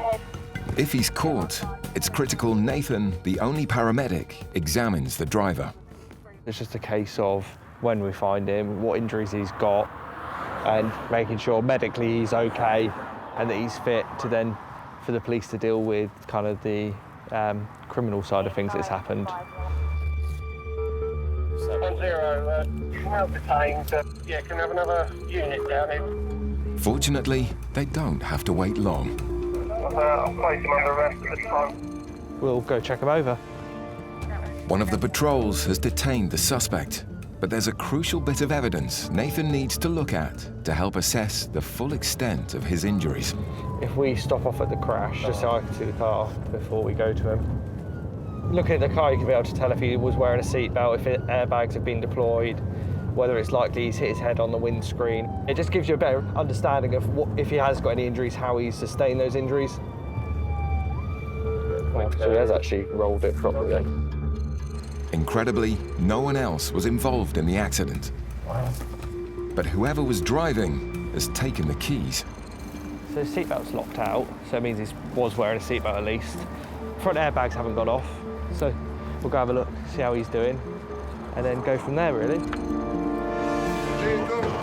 [SPEAKER 3] If he's caught, it's critical Nathan, the only paramedic, examines the driver.
[SPEAKER 13] It's just a case of when we find him, what injuries he's got, and making sure medically he's okay and that he's fit to then for the police to deal with kind of the criminal side of things that's happened.
[SPEAKER 12] 110, well detained. Yeah, can we have another unit down here?
[SPEAKER 3] Fortunately, they don't have to wait long.
[SPEAKER 12] I'll place him under arrest at this time.
[SPEAKER 13] We'll go check him over.
[SPEAKER 3] One of the patrols has detained the suspect, but there's a crucial bit of evidence Nathan needs to look at to help assess the full extent of his injuries.
[SPEAKER 13] If we stop off at the crash, just so I can see the car before we go to him. Looking at the car, you can be able to tell if he was wearing a seatbelt, if airbags have been deployed, whether it's likely he's hit his head on the windscreen. It just gives you a better understanding of what, if he has got any injuries, how he's sustained those injuries. So he has actually rolled it properly then.
[SPEAKER 3] Incredibly, no one else was involved in the accident. But whoever was driving has taken the keys.
[SPEAKER 13] So his seatbelt's locked out, so it means he was wearing a seatbelt at least. Front airbags haven't gone off, so we'll go have a look, see how he's doing, and then go from there, really.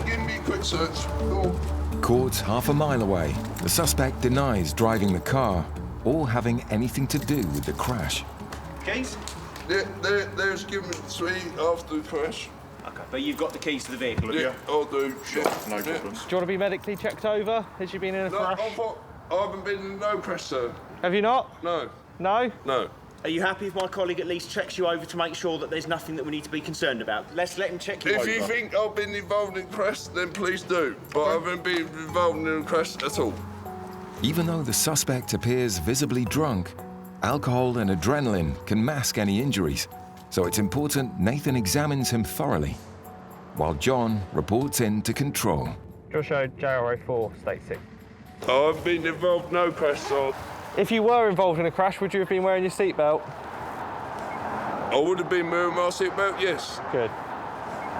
[SPEAKER 24] Give me a quick search. Go.
[SPEAKER 3] Caught half a mile away, the suspect denies driving the car or having anything to do with the crash.
[SPEAKER 16] Keys?
[SPEAKER 24] There's given me 3 after the crash.
[SPEAKER 16] Okay, but you've got the keys to the vehicle, have you?
[SPEAKER 24] Yeah, I'll do.
[SPEAKER 16] Sure, no problems.
[SPEAKER 13] Do you want to be medically checked over? Has you been in a crash?
[SPEAKER 24] I haven't been in no crash, sir.
[SPEAKER 13] Have you not?
[SPEAKER 24] No.
[SPEAKER 13] No?
[SPEAKER 24] No.
[SPEAKER 16] Are you happy if my colleague at least checks you over to make sure that there's nothing that we need to be concerned about? Let's let him check you over.
[SPEAKER 24] If you think I've been involved in a crash, then please do. But I haven't been involved in a crash at all.
[SPEAKER 3] Even though the suspect appears visibly drunk, alcohol and adrenaline can mask any injuries, so it's important Nathan examines him thoroughly, while John reports in to control.
[SPEAKER 13] You'll show JRO4, state 6.
[SPEAKER 24] I've been involved in no crash, so...
[SPEAKER 13] If you were involved in a crash, would you have been wearing your seatbelt?
[SPEAKER 24] I would have been wearing my seatbelt, yes.
[SPEAKER 13] Good.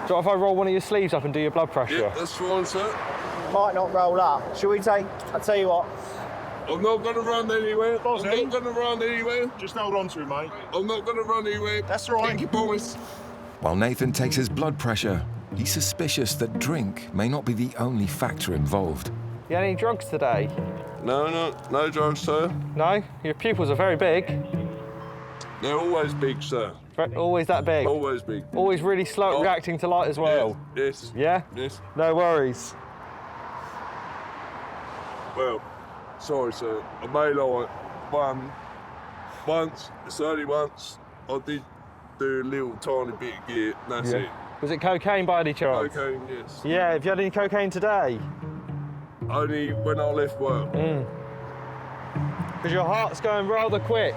[SPEAKER 13] So if I roll one of your sleeves up and do your blood pressure?
[SPEAKER 24] Yeah, that's fine, sir.
[SPEAKER 15] Might not roll up. Shall we take... I'll tell you what.
[SPEAKER 24] I'm not going to run anywhere. I'm not going to run anywhere.
[SPEAKER 16] Just hold on to him, mate.
[SPEAKER 24] I'm not going to run anywhere.
[SPEAKER 16] That's right.
[SPEAKER 24] Thank you, promise.
[SPEAKER 3] While Nathan takes his blood pressure, he's suspicious that drink may not be the only factor involved.
[SPEAKER 13] You had any drugs today?
[SPEAKER 24] No drugs, sir.
[SPEAKER 13] No? Your pupils are very big.
[SPEAKER 24] They're always big, sir.
[SPEAKER 13] Always that big?
[SPEAKER 24] Always big.
[SPEAKER 13] Always really slow at reacting to light as well?
[SPEAKER 24] Yes.
[SPEAKER 13] Yeah?
[SPEAKER 24] Yes.
[SPEAKER 13] No worries.
[SPEAKER 24] Well, sorry, sir. I made like once, it's only once, I did do a little tiny bit of gear, and that's it.
[SPEAKER 13] Was it cocaine by any chance?
[SPEAKER 24] Cocaine, yes.
[SPEAKER 13] Yeah, have you had any cocaine today?
[SPEAKER 24] Only when I left work.
[SPEAKER 13] Because your heart's going rather quick.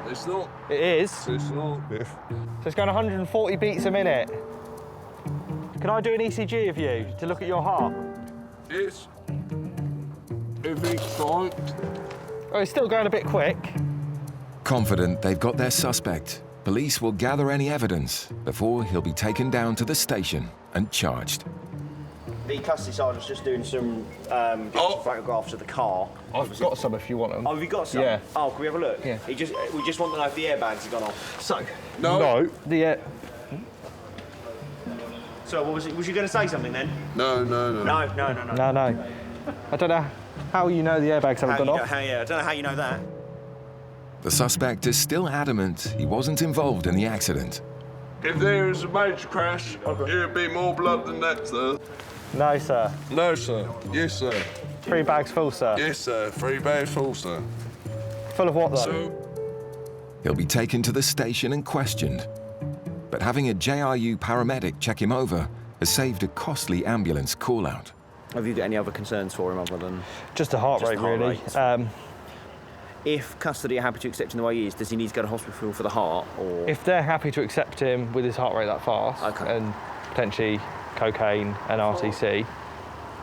[SPEAKER 24] It's not.
[SPEAKER 13] It is?
[SPEAKER 24] It's not.
[SPEAKER 13] So it's going 140 beats a minute. Can I do an ECG of you to look at your heart?
[SPEAKER 24] Yes. Everything's fine.
[SPEAKER 13] Oh, it's still going a bit quick.
[SPEAKER 3] Confident they've got their suspect, police will gather any evidence before he'll be taken down to the station and charged.
[SPEAKER 16] The custody sergeant's just doing some photographs of the car.
[SPEAKER 13] I've got some if you want them.
[SPEAKER 16] Oh, have you got some?
[SPEAKER 13] Yeah.
[SPEAKER 16] Oh, can we have a look?
[SPEAKER 13] Yeah.
[SPEAKER 16] We just want to know if the airbags have gone off.
[SPEAKER 13] So? No.
[SPEAKER 16] So, what was it? Was you going to say something then?
[SPEAKER 24] No.
[SPEAKER 13] No. I don't know how you know the airbags haven't gone off.
[SPEAKER 16] I don't know how you know that.
[SPEAKER 3] The suspect is still adamant he wasn't involved in the accident.
[SPEAKER 24] If there is a major crash, there'll be more blood than that, sir.
[SPEAKER 13] No, sir.
[SPEAKER 24] No, sir. Yes, sir.
[SPEAKER 13] 3 bags full, sir.
[SPEAKER 24] Yes, sir. 3 bags full, sir.
[SPEAKER 13] Full of what, though?
[SPEAKER 24] So,
[SPEAKER 3] He'll be taken to the station and questioned. But having a JRU paramedic check him over has saved a costly ambulance call-out.
[SPEAKER 16] Have you got any other concerns for him other than...
[SPEAKER 13] Just a heart rate, really.
[SPEAKER 16] If custody are happy to accept him the way he is, does he need to go to hospital for the heart, or...?
[SPEAKER 13] If they're happy to accept him with his heart rate that fast, and potentially cocaine and RTC,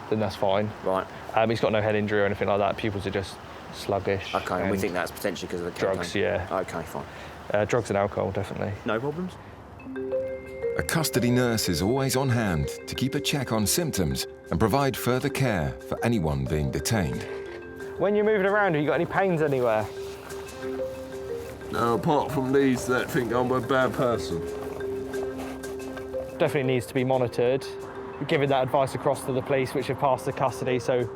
[SPEAKER 13] then that's fine.
[SPEAKER 16] Right.
[SPEAKER 13] He's got no head injury or anything like that. Pupils are just sluggish.
[SPEAKER 16] Okay, and we think that's potentially because of the
[SPEAKER 13] drugs,
[SPEAKER 16] cocaine.
[SPEAKER 13] yeah.
[SPEAKER 16] Okay, fine.
[SPEAKER 13] Drugs and alcohol, definitely.
[SPEAKER 16] No problems?
[SPEAKER 3] A custody nurse is always on hand to keep a check on symptoms and provide further care for anyone being detained.
[SPEAKER 13] When you're moving around, have you got any pains anywhere?
[SPEAKER 24] no, apart from these that think I'm a bad person.
[SPEAKER 13] Definitely needs to be monitored. Giving that advice across to the police, which have passed the custody, so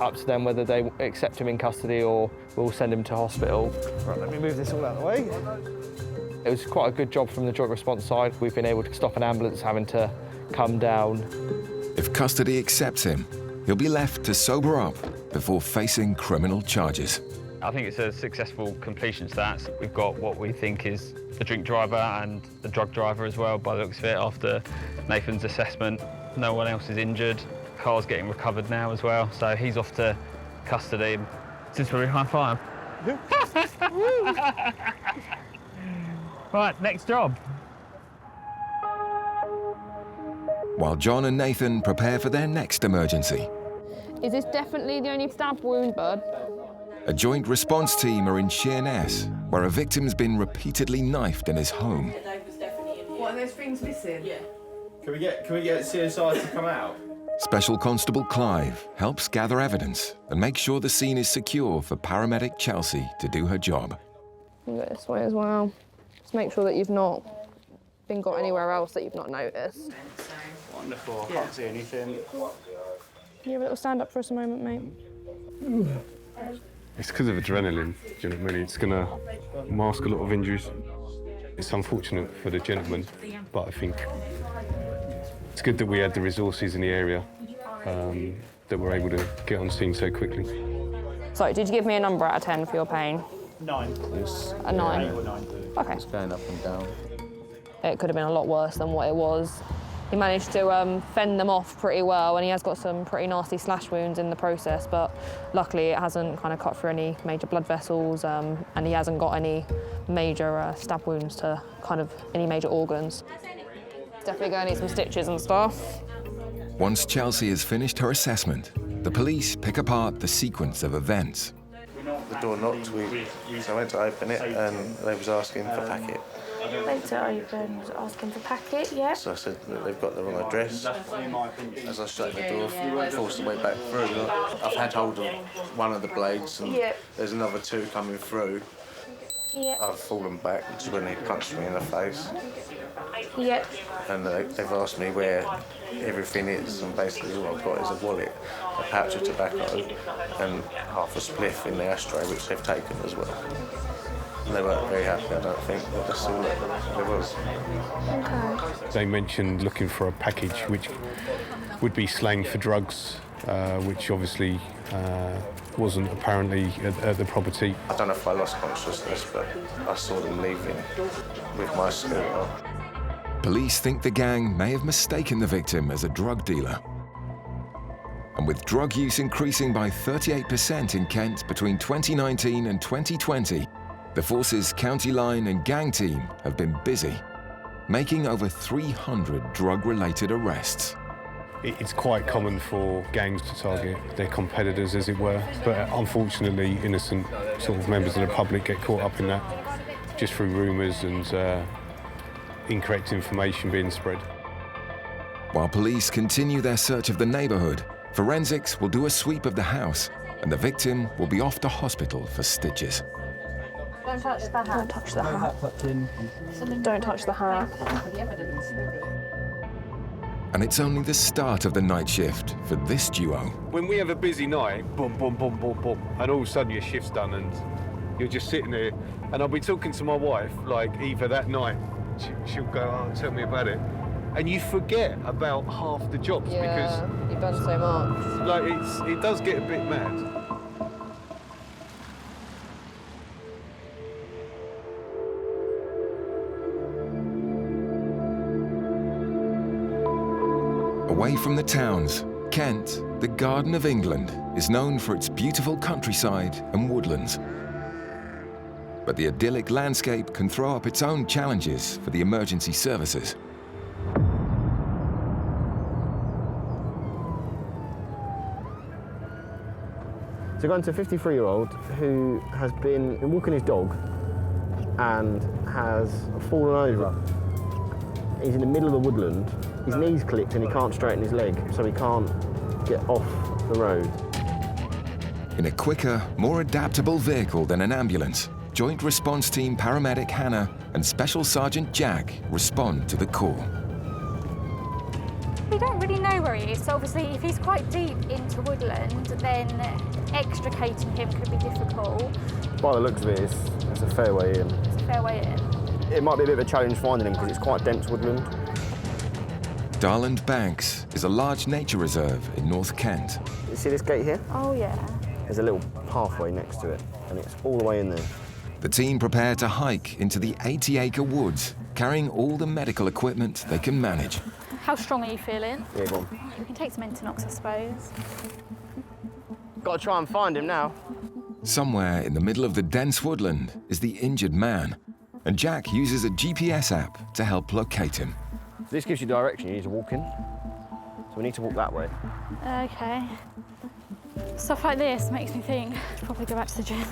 [SPEAKER 13] up to them whether they accept him in custody or we'll send him to hospital. Right, let me move this all out of the way. It was quite a good job from the joint response side. We've been able to stop an ambulance having to come down.
[SPEAKER 3] If custody accepts him, he'll be left to sober up before facing criminal charges.
[SPEAKER 23] I think it's a successful completion stats. We've got what we think is a drink driver and a drug driver as well, by the looks of it, after Nathan's assessment. No one else is injured. Car's getting recovered now as well, so he's off to custody. Since we're high five. Right, next job.
[SPEAKER 3] While John and Nathan prepare for their next emergency,
[SPEAKER 5] Is this definitely the only stab wound, bud?
[SPEAKER 3] a joint response team are in Sheerness, where a victim's been repeatedly knifed in his home.
[SPEAKER 11] What, are those things missing? Yeah. Can we get CSI to come out?
[SPEAKER 3] Special Constable Clive helps gather evidence and make sure the scene is secure for Paramedic Chelsea to do her job.
[SPEAKER 5] Go this way as well. Just make sure that you've not been got anywhere else that you've not noticed.
[SPEAKER 6] Wonderful, I can't see anything.
[SPEAKER 5] Can you have a little stand up for us a moment, mate?
[SPEAKER 14] It's because of adrenaline, do you know what I mean? It's going to mask a lot of injuries. It's unfortunate for the gentleman, but I think it's good that we had the resources in the area that we're able to get on scene so quickly.
[SPEAKER 5] So, did you give me a number out of 10 for your pain?
[SPEAKER 6] 9.
[SPEAKER 14] Yes.
[SPEAKER 5] A 9?
[SPEAKER 6] Yeah, 9.
[SPEAKER 5] Okay.
[SPEAKER 14] It's going up and down.
[SPEAKER 5] It could have been a lot worse than what it was. He managed to fend them off pretty well, and he has got some pretty nasty slash wounds in the process, but luckily it hasn't kind of cut through any major blood vessels, and he hasn't got any major stab wounds to kind of any major organs. Definitely going to need some stitches and stuff.
[SPEAKER 3] Once Chelsea has finished her assessment, the police pick apart the sequence of events.
[SPEAKER 8] The door knocked, so I went to open it and they was asking for packet.
[SPEAKER 17] Went to open, was asking for packet, yeah.
[SPEAKER 8] So I said that they've got the wrong address. As I shut the door, forced the way back through. I've had hold of one of the blades and there's another 2 coming through.
[SPEAKER 17] Yeah.
[SPEAKER 8] I've fallen back just when they punched me in the face.
[SPEAKER 17] Yep.
[SPEAKER 8] And they've asked me where everything is, and basically all I've got is a wallet, a pouch of tobacco and half a spliff in the ashtray, which they've taken as well. They weren't very happy, I don't think, but that's all it was.
[SPEAKER 17] Okay.
[SPEAKER 14] They mentioned looking for a package which would be slang for drugs, which obviously wasn't apparently at the property.
[SPEAKER 8] I don't know if I lost consciousness, but I saw them leaving with my scooter.
[SPEAKER 3] Police think the gang may have mistaken the victim as a drug dealer. And with drug use increasing by 38% in Kent between 2019 and 2020, the force's county line and gang team have been busy, making over 300 drug-related arrests.
[SPEAKER 14] It's quite common for gangs to target their competitors, as it were, but unfortunately innocent sort of members of the public get caught up in that just through rumours and incorrect information being spread.
[SPEAKER 3] While police continue their search of the neighbourhood, forensics will do a sweep of the house and the victim will be off to hospital for stitches.
[SPEAKER 17] Don't touch the hat.
[SPEAKER 5] Don't touch the hat. Don't touch the hat.
[SPEAKER 3] And it's only the start of the night shift for this duo.
[SPEAKER 14] When we have a busy night, boom, boom, boom, boom, boom, and all of a sudden your shift's done and you're just sitting there, and I'll be talking to my wife, like Eva that night, she'll go, oh, tell me about it. And you forget about half the jobs because
[SPEAKER 5] you've done so much.
[SPEAKER 14] Like it does get a bit mad.
[SPEAKER 3] Away from the towns, Kent, the Garden of England, is known for its beautiful countryside and woodlands. But the idyllic landscape can throw up its own challenges for the emergency services.
[SPEAKER 6] So going to a 53-year-old who has been walking his dog and has fallen over. He's in the middle of the woodland. His knees clicked and he can't straighten his leg, so he can't get off the road.
[SPEAKER 3] In a quicker, more adaptable vehicle than an ambulance, Joint Response Team Paramedic Hannah and Special Sergeant Jack respond to the call.
[SPEAKER 20] We don't really know where he is, so obviously if he's quite deep into woodland, then extricating him could be difficult.
[SPEAKER 6] By the looks of it, it's a fair way in.
[SPEAKER 20] It's a fair way in.
[SPEAKER 6] It might be a bit of a challenge finding him because it's quite dense woodland.
[SPEAKER 3] Darland Banks is a large nature reserve in North Kent.
[SPEAKER 6] You see this gate here?
[SPEAKER 5] Oh, yeah.
[SPEAKER 6] There's a little pathway next to it, and it's all the way in there.
[SPEAKER 3] The team prepare to hike into the 80-acre woods, carrying all the medical equipment they can manage.
[SPEAKER 5] How strong are you feeling?
[SPEAKER 6] Yeah, go on.
[SPEAKER 5] We can take some Intonox, I suppose.
[SPEAKER 6] Got to try and find him now.
[SPEAKER 3] Somewhere in the middle of the dense woodland is the injured man, and Jack uses a GPS app to help locate him.
[SPEAKER 6] This gives you direction. You need to walk in. So we need to walk that way.
[SPEAKER 5] Okay. Stuff like this makes me think I should probably go back to the gym.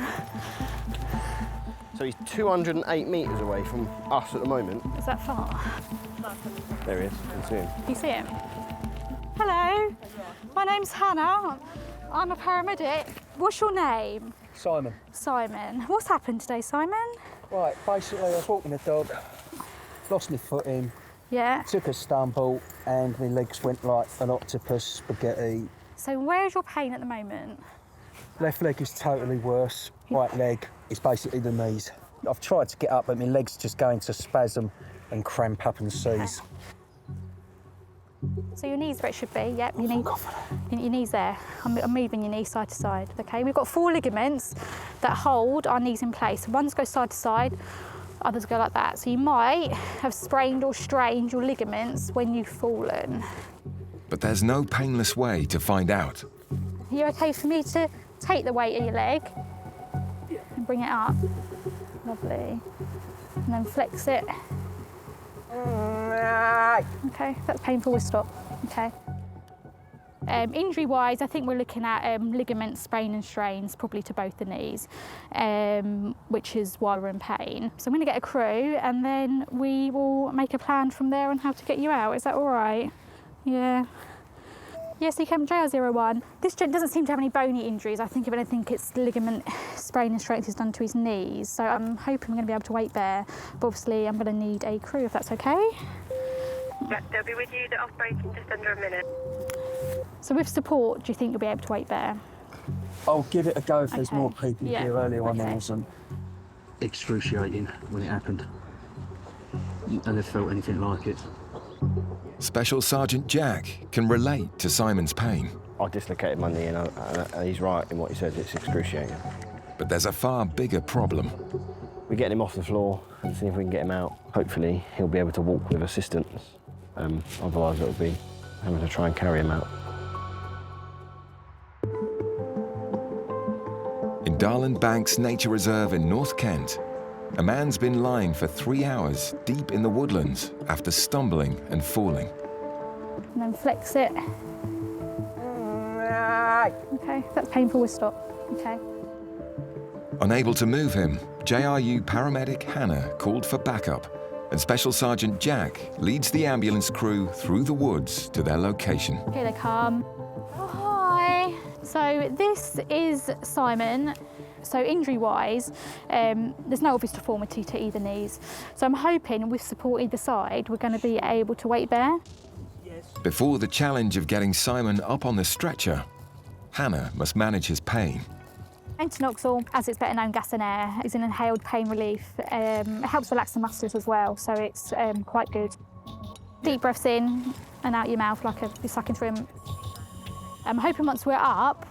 [SPEAKER 6] So he's 208 metres away from us at the moment.
[SPEAKER 5] Is that far?
[SPEAKER 6] There he is. You can see him.
[SPEAKER 5] Can you see him? Hello. My name's Hannah. I'm a paramedic. What's your name?
[SPEAKER 15] Simon.
[SPEAKER 5] Simon. What's happened today, Simon?
[SPEAKER 15] Right, basically I was walking the dog, lost my footing,
[SPEAKER 5] Yeah.
[SPEAKER 15] took a stumble and my legs went like an octopus spaghetti.
[SPEAKER 5] So where's your pain at the moment?
[SPEAKER 15] Left leg is totally worse, right leg is basically the knees. I've tried to get up but my legs just go into spasm and cramp up and seize.
[SPEAKER 5] So your knees where it should be, yep. Your knees there. I'm moving your knees side to side, okay? We've got 4 ligaments that hold our knees in place. Ones go side to side, others go like that. So you might have sprained or strained your ligaments when you've fallen.
[SPEAKER 3] But there's no painless way to find out.
[SPEAKER 5] Are you okay for me to take the weight of your leg and bring it up? Lovely. And then flex it. Okay, that's painful, we'll stop. Okay. Injury-wise, I think we're looking at ligament sprain and strains, probably to both the knees, which is why we're in pain. So I'm going to get a crew and then we will make a plan from there on how to get you out. Is that all right? Yeah. Yes, you came JR01. This gent doesn't seem to have any bony injuries. I think if anything, it's ligament sprain and strain he's done to his knees. So I'm hoping we're going to be able to weight bear. But obviously, I'm going to need a crew if that's okay.
[SPEAKER 18] Yeah, they'll be with you, the off-break in just under a minute.
[SPEAKER 5] So with support, do you think you'll be able to weight bear?
[SPEAKER 15] I'll give it a go if there's
[SPEAKER 5] Okay.
[SPEAKER 15] more people
[SPEAKER 5] Yeah.
[SPEAKER 15] here. Earlier on there
[SPEAKER 5] Okay.
[SPEAKER 15] wasn't excruciating when it happened. I never felt anything like it.
[SPEAKER 3] Special Sergeant Jack can relate to Simon's pain.
[SPEAKER 6] I dislocated my knee and he's right in what he says, it's excruciating.
[SPEAKER 3] But there's a far bigger problem.
[SPEAKER 6] We're getting him off the floor and see if we can get him out. Hopefully he'll be able to walk with assistance. Otherwise it'll be having to try and carry him out.
[SPEAKER 3] In Darland Banks Nature Reserve in North Kent, a man's been lying for 3 hours deep in the woodlands after stumbling and falling.
[SPEAKER 5] And then flex it. Okay, that's painful, we'll stop. Okay.
[SPEAKER 3] Unable to move him, JRU paramedic Hannah called for backup, and Special Sergeant Jack leads the ambulance crew through the woods to their location.
[SPEAKER 5] Here they come. Oh, hi. So this is Simon. So injury-wise, there's no obvious deformity to either knees. So I'm hoping with support either side, we're going to be able to weight bear.
[SPEAKER 3] Before the challenge of getting Simon up on the stretcher, Hannah must manage his pain.
[SPEAKER 5] Intonoxal, as it's better known, gas and air, is an inhaled pain relief. It helps relax the muscles as well, so it's quite good. Deep breaths in and out your mouth like you're sucking through them. I'm hoping once we're up,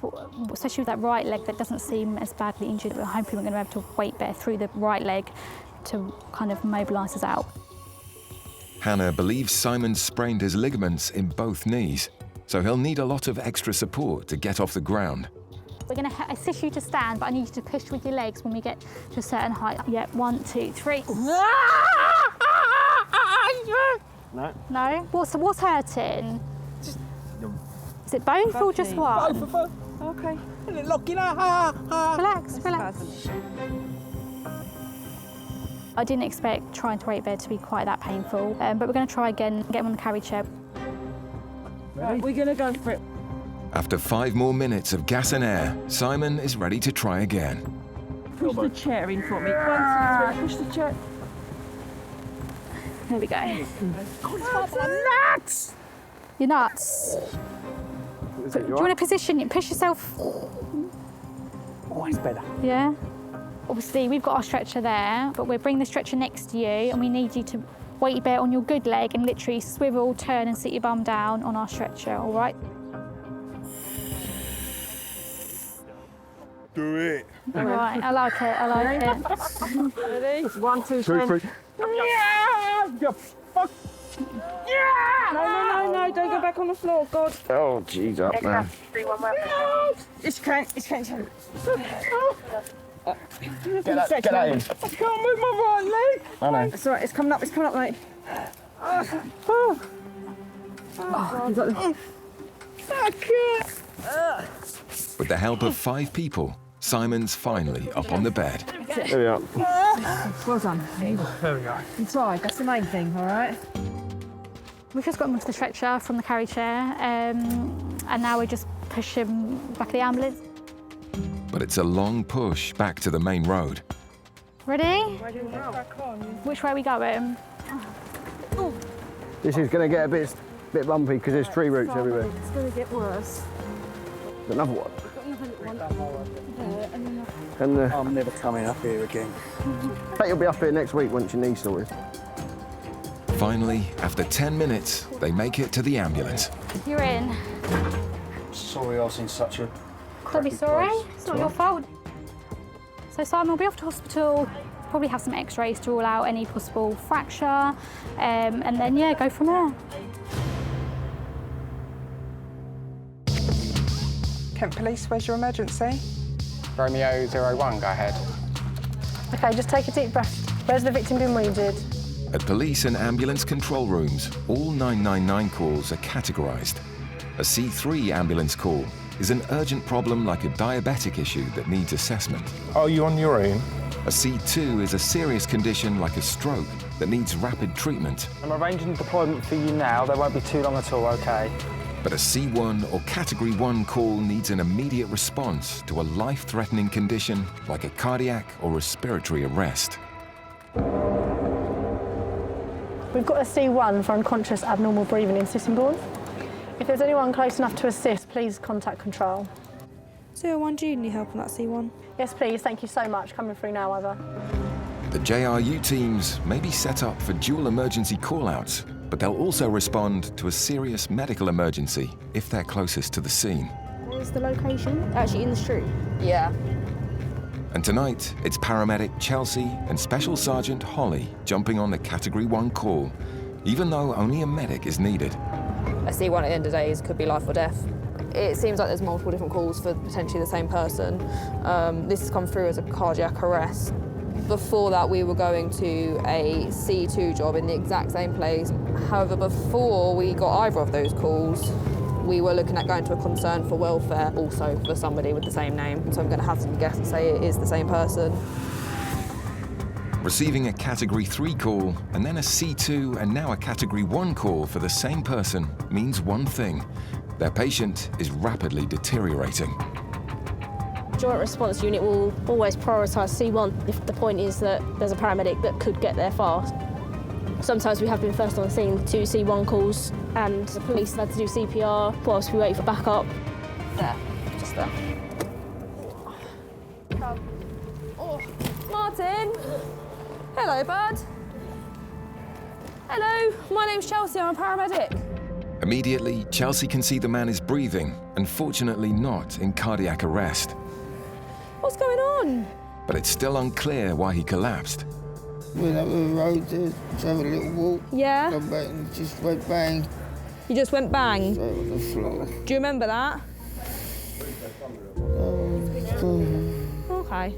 [SPEAKER 5] especially with that right leg that doesn't seem as badly injured, we're hoping we're going to be able to weight bear through the right leg to kind of mobilise us out.
[SPEAKER 3] Hannah believes Simon sprained his ligaments in both knees, so he'll need a lot of extra support to get off the ground.
[SPEAKER 5] We're going to assist you to stand, but I need you to push with your legs when we get to a certain height. Yeah, 1, 2, 3.
[SPEAKER 6] No.
[SPEAKER 5] No? What's hurting? Is it both or just one?
[SPEAKER 15] Both of them. Okay. Locking up.
[SPEAKER 5] Relax, relax. I didn't expect trying to weight bear to be quite that painful, but we're going to try again, get him on the carry chair.
[SPEAKER 15] Right, we're going to go for it.
[SPEAKER 3] After 5 more minutes of gas and air, Simon is ready to try again.
[SPEAKER 15] Push the chair in for me. 1, 2, 3. Push the chair.
[SPEAKER 5] There we go.
[SPEAKER 15] Nuts!
[SPEAKER 5] You're nuts. Do you want to position it? Push yourself.
[SPEAKER 15] Always better.
[SPEAKER 5] Yeah?
[SPEAKER 20] Obviously, we've got our stretcher there, but we'll bring the stretcher next to you, and we need you to weight your belt on your good leg and literally swivel, turn, and sit your bum down on our stretcher, all right?
[SPEAKER 14] Do it.
[SPEAKER 20] All right, I like it, I like it.
[SPEAKER 15] Ready? 1, 2, 3.
[SPEAKER 11] Yeah! You fuck! Yeah!
[SPEAKER 15] No, don't go back on the floor, God.
[SPEAKER 14] Oh, jeez, up man.
[SPEAKER 15] It's can't.
[SPEAKER 11] Get that in.
[SPEAKER 15] I can't move my right leg.
[SPEAKER 11] I know.
[SPEAKER 15] It's all right, it's coming up, mate.
[SPEAKER 3] With the help of 5 people, Simon's finally up on the bed.
[SPEAKER 14] There we are.
[SPEAKER 15] Well done.
[SPEAKER 11] There we go.
[SPEAKER 15] Inside, that's the main thing, all right?
[SPEAKER 20] We've just got him onto the stretcher from the carry chair, and now we just push him back to the ambulance.
[SPEAKER 3] But it's a long push back to the main road.
[SPEAKER 20] Ready? Which way are we going?
[SPEAKER 6] This is going to get a bit bumpy because there's tree roots everywhere.
[SPEAKER 15] It's going to get worse.
[SPEAKER 6] Another one.
[SPEAKER 11] I'm never coming up here again.
[SPEAKER 6] I bet you'll be up here next week once your knee's sorted.
[SPEAKER 3] Finally, after 10 minutes, they make it to the ambulance.
[SPEAKER 20] You're in.
[SPEAKER 11] Sorry I was in such a
[SPEAKER 20] Don't be sorry,
[SPEAKER 11] place.
[SPEAKER 20] it's not your fault. So Simon will be off to hospital, probably have some x-rays to rule out any possible fracture, and then, yeah, go from there.
[SPEAKER 1] Kent Police, where's your emergency?
[SPEAKER 22] Romeo 01, go ahead.
[SPEAKER 5] Okay, just take a deep breath. Where's the victim been wounded?
[SPEAKER 3] At police and ambulance control rooms, all 999 calls are categorised. A C3 ambulance call is an urgent problem like a diabetic issue that needs assessment.
[SPEAKER 14] Are you on your own?
[SPEAKER 3] A C2 is a serious condition like a stroke that needs rapid treatment.
[SPEAKER 15] I'm arranging deployment for you now. They won't be too long at all, OK?
[SPEAKER 3] But a C1 or Category 1 call needs an immediate response to a life-threatening condition like a cardiac or respiratory arrest.
[SPEAKER 5] We've got a C1 for unconscious abnormal breathing in Sittingbourne. If there's anyone close enough to assist, please contact control.
[SPEAKER 7] 01, do you need help on that C1?
[SPEAKER 5] Yes, please. Thank you so much. Coming through now, Ivor.
[SPEAKER 3] The JRU teams may be set up for dual emergency call-outs, but they'll also respond to a serious medical emergency if they're closest to the scene.
[SPEAKER 7] Where's the location? Actually in the street? Yeah.
[SPEAKER 3] And tonight, it's paramedic Chelsea and Special Sergeant Holly jumping on the Category 1 call, even though only a medic is needed.
[SPEAKER 7] I see one at the end of the day could be life or death. It seems like there's multiple different calls for potentially the same person. This has come through as a cardiac arrest. Before that, we were going to a C2 job in the exact same place. However, before we got either of those calls, we were looking at going to a concern for welfare, also for somebody with the same name. So I'm going to have to guess and say it is the same person.
[SPEAKER 3] Receiving a Category 3 call and then a C2 and now a Category 1 call for the same person means one thing. Their patient is rapidly deteriorating.
[SPEAKER 9] Joint Response Unit will always prioritise C1 if the point is that there's a paramedic that could get there fast. Sometimes we have been first on scene to C1 calls and the police have had to do CPR whilst we wait for backup.
[SPEAKER 7] There, just there.
[SPEAKER 5] Oh, Martin! Hello, bud.
[SPEAKER 7] Hello, my name's Chelsea, I'm a paramedic.
[SPEAKER 3] Immediately, Chelsea can see the man is breathing, unfortunately not in cardiac arrest.
[SPEAKER 7] What's going on?
[SPEAKER 3] But it's still unclear why he collapsed.
[SPEAKER 21] Went up the road to have a little walk.
[SPEAKER 7] Yeah?
[SPEAKER 21] Come back and just went bang.
[SPEAKER 7] You just went bang?
[SPEAKER 21] Straight on the floor.
[SPEAKER 7] Do you remember that? Okay.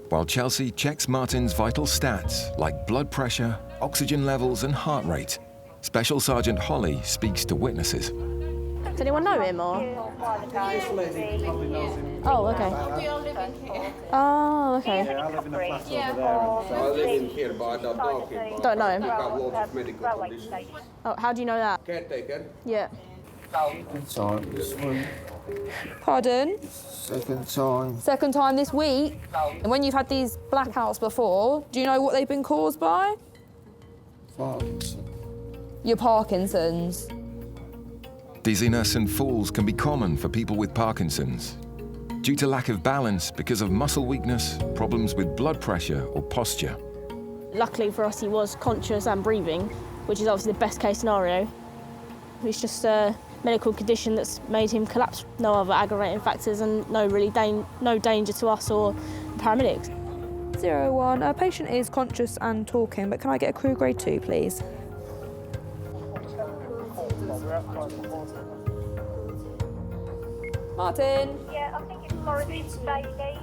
[SPEAKER 3] While Chelsea checks Martin's vital stats like blood pressure, oxygen levels and heart rate, Special Sergeant Holly speaks to witnesses.
[SPEAKER 5] Does anyone know him or? Oh, okay. Oh, okay.
[SPEAKER 25] Yeah, I live in a flat over there. I live in here, but I don't know him.
[SPEAKER 5] Don't know him.
[SPEAKER 25] I got lots of medical conditions.
[SPEAKER 5] Oh, how do you know that?
[SPEAKER 25] Caretaker.
[SPEAKER 5] Yeah.
[SPEAKER 21] Time.
[SPEAKER 7] Pardon?
[SPEAKER 21] Second time.
[SPEAKER 7] Second time this week? And when you've had these blackouts before, do you know what they've been caused by?
[SPEAKER 21] Parkinson.
[SPEAKER 7] Your Parkinson's.
[SPEAKER 3] Dizziness and falls can be common for people with Parkinson's. due to lack of balance because of muscle weakness, problems with blood pressure or posture.
[SPEAKER 9] Luckily for us, he was conscious and breathing, which is obviously the best case scenario. It's just a medical condition that's made him collapse. No other aggravating factors and no danger to us or the paramedics.
[SPEAKER 7] 01, a patient is conscious and talking, but can I get a crew grade 2, please? Martin?
[SPEAKER 18] Yeah, I think it's Morrison's baby.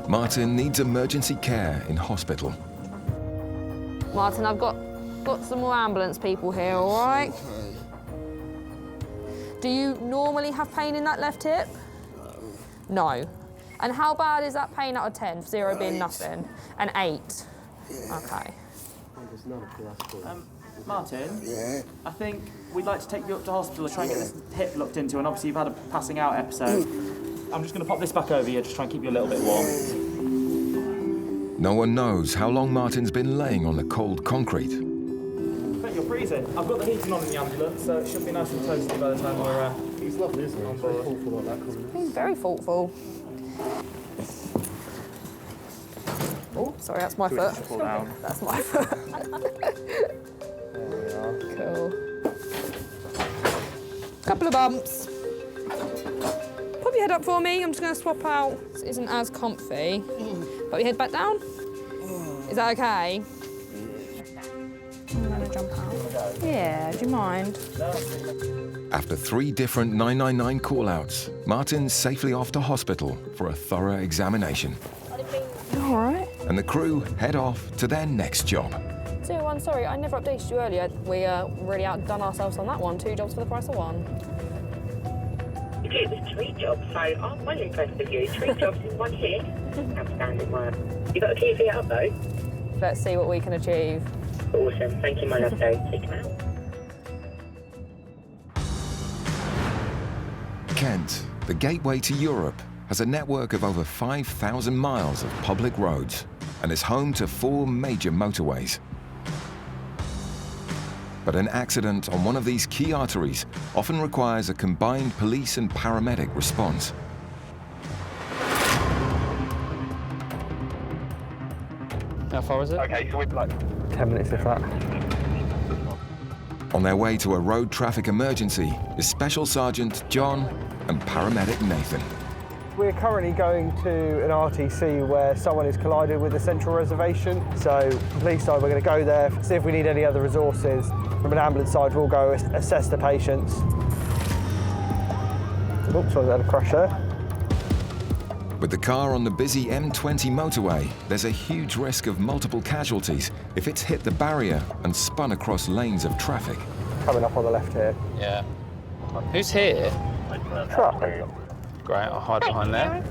[SPEAKER 3] Martin needs emergency care in hospital.
[SPEAKER 7] Martin, I've got some more ambulance people here, all right? Do you normally have pain in that left hip? No. And how bad is that pain out of 10? 0 being nothing. And 8? Okay.
[SPEAKER 15] Martin?
[SPEAKER 21] Yeah?
[SPEAKER 15] I think we'd like to take you up to hospital and try and get this hip looked into, and obviously you've had a passing out episode. I'm just going to pop this back over you, just try and keep you a little bit warm.
[SPEAKER 3] No one knows how long Martin's been laying on the cold concrete.
[SPEAKER 15] I bet you're freezing. I've got the heating on in the ambulance, so it should be nice and toasty by the time we're...
[SPEAKER 14] He's lovely, isn't he? He's very thoughtful like that, Colin.
[SPEAKER 7] He's very thoughtful. Oh, sorry, that's my foot. That's my foot.
[SPEAKER 13] There we are.
[SPEAKER 7] Cool. Couple of bumps. Pop your head up for me. I'm just going to swap out. This isn't as comfy. Put your head back down. Is that okay? I'm going to jump out. Yeah, do you mind?
[SPEAKER 3] After 3 different 999 call-outs, Martin's safely off to hospital for a thorough examination.
[SPEAKER 7] All right.
[SPEAKER 3] And the crew head off to their next job.
[SPEAKER 7] 01, sorry, I never updated you earlier. We really outdone ourselves on that one. 2 jobs for the price of 1.
[SPEAKER 2] It was 3 jobs, so I'm well impressed with you. 3 jobs in 1 hit. Outstanding work. You got a key for your up though?
[SPEAKER 7] Let's see what we can achieve.
[SPEAKER 2] Awesome. Thank you, my love. Take him out.
[SPEAKER 3] Kent, the gateway to Europe, has a network of over 5,000 miles of public roads and is home to 4 major motorways. But an accident on one of these key arteries often requires a combined police and paramedic response.
[SPEAKER 13] How far is it? Okay, so we've like 10 minutes if that.
[SPEAKER 3] On their way to a road traffic emergency is Special Sergeant John and Paramedic Nathan.
[SPEAKER 4] We're currently going to an RTC where someone has collided with a central reservation. So, police side, we're going to go there, see if we need any other resources. From an ambulance side, we'll go assess the patients. Oops, I had a crash there.
[SPEAKER 3] With the car on the busy M20 motorway, there's a huge risk of multiple casualties if it's hit the barrier and spun across lanes of traffic.
[SPEAKER 4] Coming up on the left here.
[SPEAKER 23] Yeah. Who's here?
[SPEAKER 4] Truck.
[SPEAKER 23] Great, I'll hide behind there.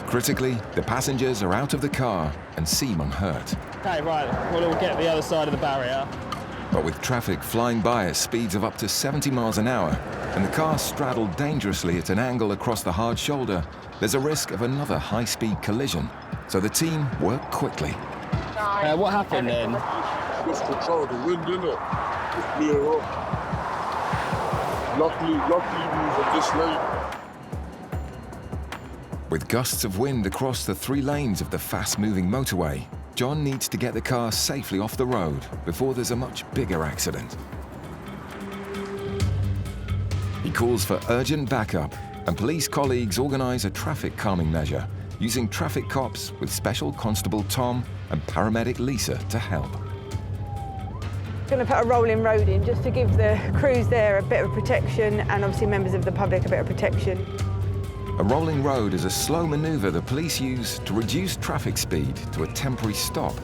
[SPEAKER 3] Critically, the passengers are out of the car and seem unhurt.
[SPEAKER 6] Okay, right, we'll all get the other side of the barrier.
[SPEAKER 3] But with traffic flying by at speeds of up to 70 miles an hour and the car straddled dangerously at an angle across the hard shoulder, there's a risk of another high-speed collision. So the team work quickly.
[SPEAKER 6] What happened then?
[SPEAKER 25] Just control the wind, innit? Just blew her up. Luckily we was on this lane.
[SPEAKER 3] With gusts of wind across the 3 lanes of the fast-moving motorway, John needs to get the car safely off the road before there's a much bigger accident. He calls for urgent backup, and police colleagues organise a traffic calming measure using traffic cops with Special Constable Tom and Paramedic Lisa to help.
[SPEAKER 10] Going to put a rolling road in just to give the crews there a bit of protection and obviously members of the public a bit of protection.
[SPEAKER 3] A rolling road is a slow manoeuvre the police use to reduce traffic speed to a temporary stop.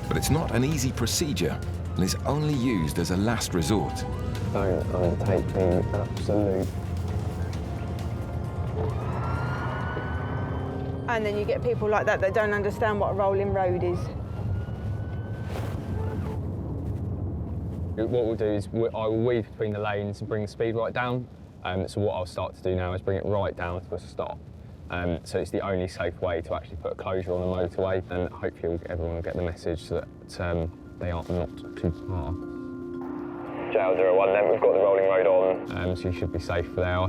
[SPEAKER 3] But it's not an easy procedure and is only used as a last resort.
[SPEAKER 13] Don't undertake the absolute.
[SPEAKER 10] And then you get people like that don't understand what a rolling road is.
[SPEAKER 13] What we'll do is I will weave between the lanes and bring the speed right down. So what I'll start to do now is bring it right down to a stop. So it's the only safe way to actually put a closure on a motorway, and hopefully everyone will get the message that they are not too far.
[SPEAKER 6] 01 then. We've got the rolling road on, so you should be safe for there.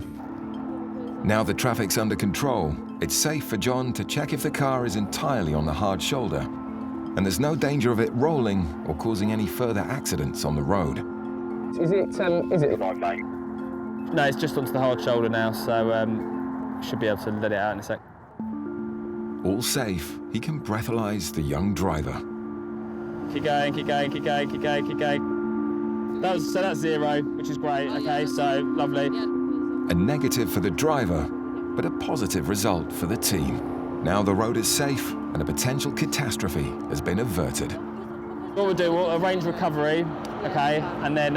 [SPEAKER 3] Now the traffic's under control, it's safe for John to check if the car is entirely on the hard shoulder, and there's no danger of it rolling or causing any further accidents on the road.
[SPEAKER 6] Is it?
[SPEAKER 23] No, it's just onto the hard shoulder now, so should be able to let it out in a sec.
[SPEAKER 3] All safe, he can breathalyze the young driver.
[SPEAKER 23] Keep going, keep going, keep going, keep going, keep going. That's 0, which is great. Okay, so lovely.
[SPEAKER 3] A negative for the driver, but a positive result for the team. Now the road is safe and a potential catastrophe has been averted.
[SPEAKER 23] What we'll do, we'll arrange recovery, okay, and then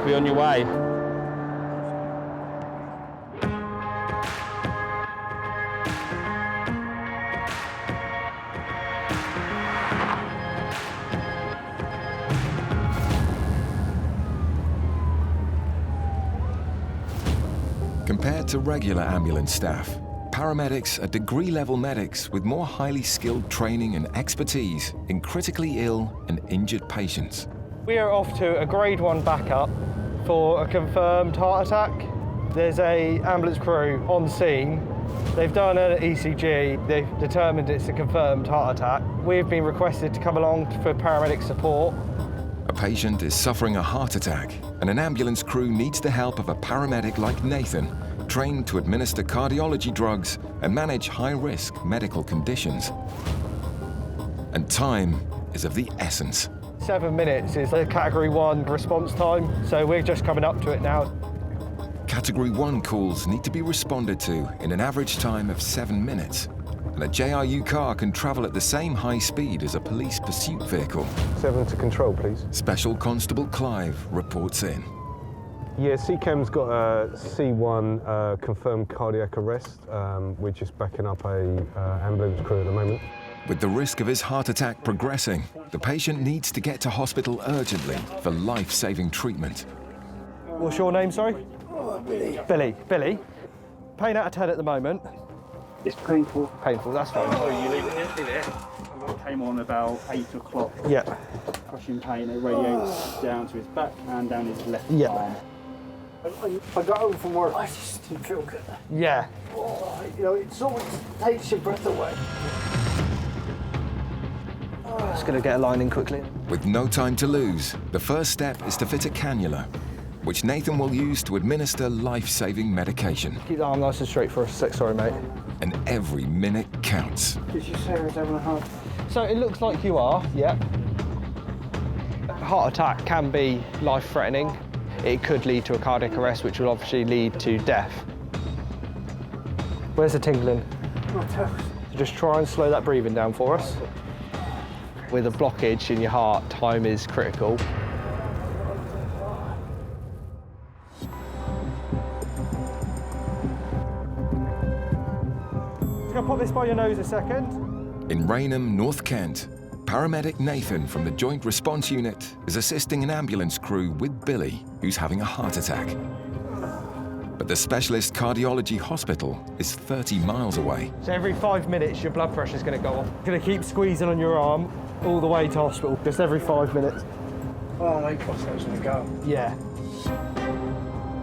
[SPEAKER 23] be on your way.
[SPEAKER 3] Compared to regular ambulance staff, paramedics are degree-level medics with more highly skilled training and expertise in critically ill and injured patients.
[SPEAKER 4] We are off to a grade 1 backup for a confirmed heart attack. There's an ambulance crew on scene. They've done an ECG. They've determined it's a confirmed heart attack. We've been requested to come along for paramedic support.
[SPEAKER 3] A patient is suffering a heart attack, and an ambulance crew needs the help of a paramedic like Nathan, trained to administer cardiology drugs and manage high-risk medical conditions. And time is of the essence.
[SPEAKER 4] 7 minutes is the Category 1 response time, so we're just coming up to it now.
[SPEAKER 3] Category 1 calls need to be responded to in an average time of 7 minutes, and a JRU car can travel at the same high speed as a police pursuit vehicle.
[SPEAKER 14] 7 to control, please.
[SPEAKER 3] Special Constable Clive reports in.
[SPEAKER 14] Yeah, CCAM's got a C1 confirmed cardiac arrest. We're just backing up a ambulance crew at the moment.
[SPEAKER 3] With the risk of his heart attack progressing, the patient needs to get to hospital urgently for life-saving treatment.
[SPEAKER 4] What's your name, sorry?
[SPEAKER 21] Billy.
[SPEAKER 4] Billy. Billy. Pain out of 10 at the moment.
[SPEAKER 15] It's painful.
[SPEAKER 4] Painful, that's fine.
[SPEAKER 15] Oh, you leaving it there? Came on about 8 o'clock.
[SPEAKER 4] Yeah.
[SPEAKER 15] Crushing pain. It radiates down to his back and down his left arm. I got home from work. I just didn't feel good.
[SPEAKER 4] Yeah.
[SPEAKER 15] Oh, you know, it sort of takes your breath away.
[SPEAKER 4] Just going to get a line in quickly.
[SPEAKER 3] With no time to lose, the first step is to fit a cannula, which Nathan will use to administer life-saving medication.
[SPEAKER 4] Keep the arm nice and straight for a sec, sorry, mate.
[SPEAKER 3] And every minute counts.
[SPEAKER 15] Did you say I was having a heart?
[SPEAKER 4] So it looks like you are, yeah. A heart attack can be life-threatening. It could lead to a cardiac arrest, which will obviously lead to death. Where's the tingling?
[SPEAKER 15] My toes.
[SPEAKER 4] So just try and slow that breathing down for us. With a blockage in your heart, time is critical. Just gonna pop this by your nose a second.
[SPEAKER 3] In Rainham, North Kent, paramedic Nathan from the Joint Response Unit is assisting an ambulance crew with Billy, who's having a heart attack. But the specialist cardiology hospital is 30 miles away.
[SPEAKER 4] So every 5 minutes, your blood pressure's gonna go off. Gonna keep squeezing on your arm all the way to hospital, just every 5 minutes.
[SPEAKER 15] Oh, my crossbones gonna go.
[SPEAKER 4] Yeah.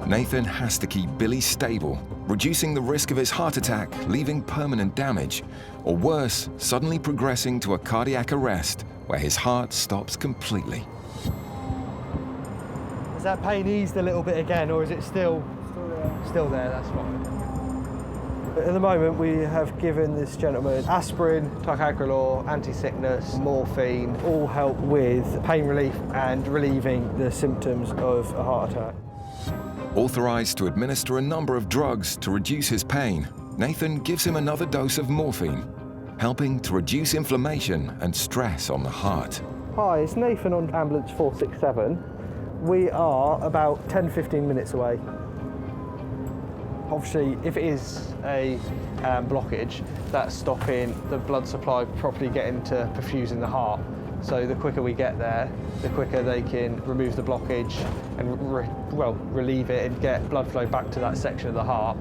[SPEAKER 3] Nathan has to keep Billy stable, reducing the risk of his heart attack, leaving permanent damage, or worse, suddenly progressing to a cardiac arrest where his heart stops completely.
[SPEAKER 4] Has that pain eased a little bit again, or is it still there? That's fine. At the moment, we have given this gentleman aspirin, ticagrelor, anti-sickness, morphine, all help with pain relief and relieving the symptoms of a heart attack.
[SPEAKER 3] Authorized to administer a number of drugs to reduce his pain, Nathan gives him another dose of morphine, helping to reduce inflammation and stress on the heart.
[SPEAKER 4] Hi, it's Nathan on ambulance 467. We are about 10-15 minutes away. Obviously, if it is a blockage, that's stopping the blood supply properly getting to perfusing the heart. So the quicker we get there, the quicker they can remove the blockage and relieve it and get blood flow back to that section of the heart.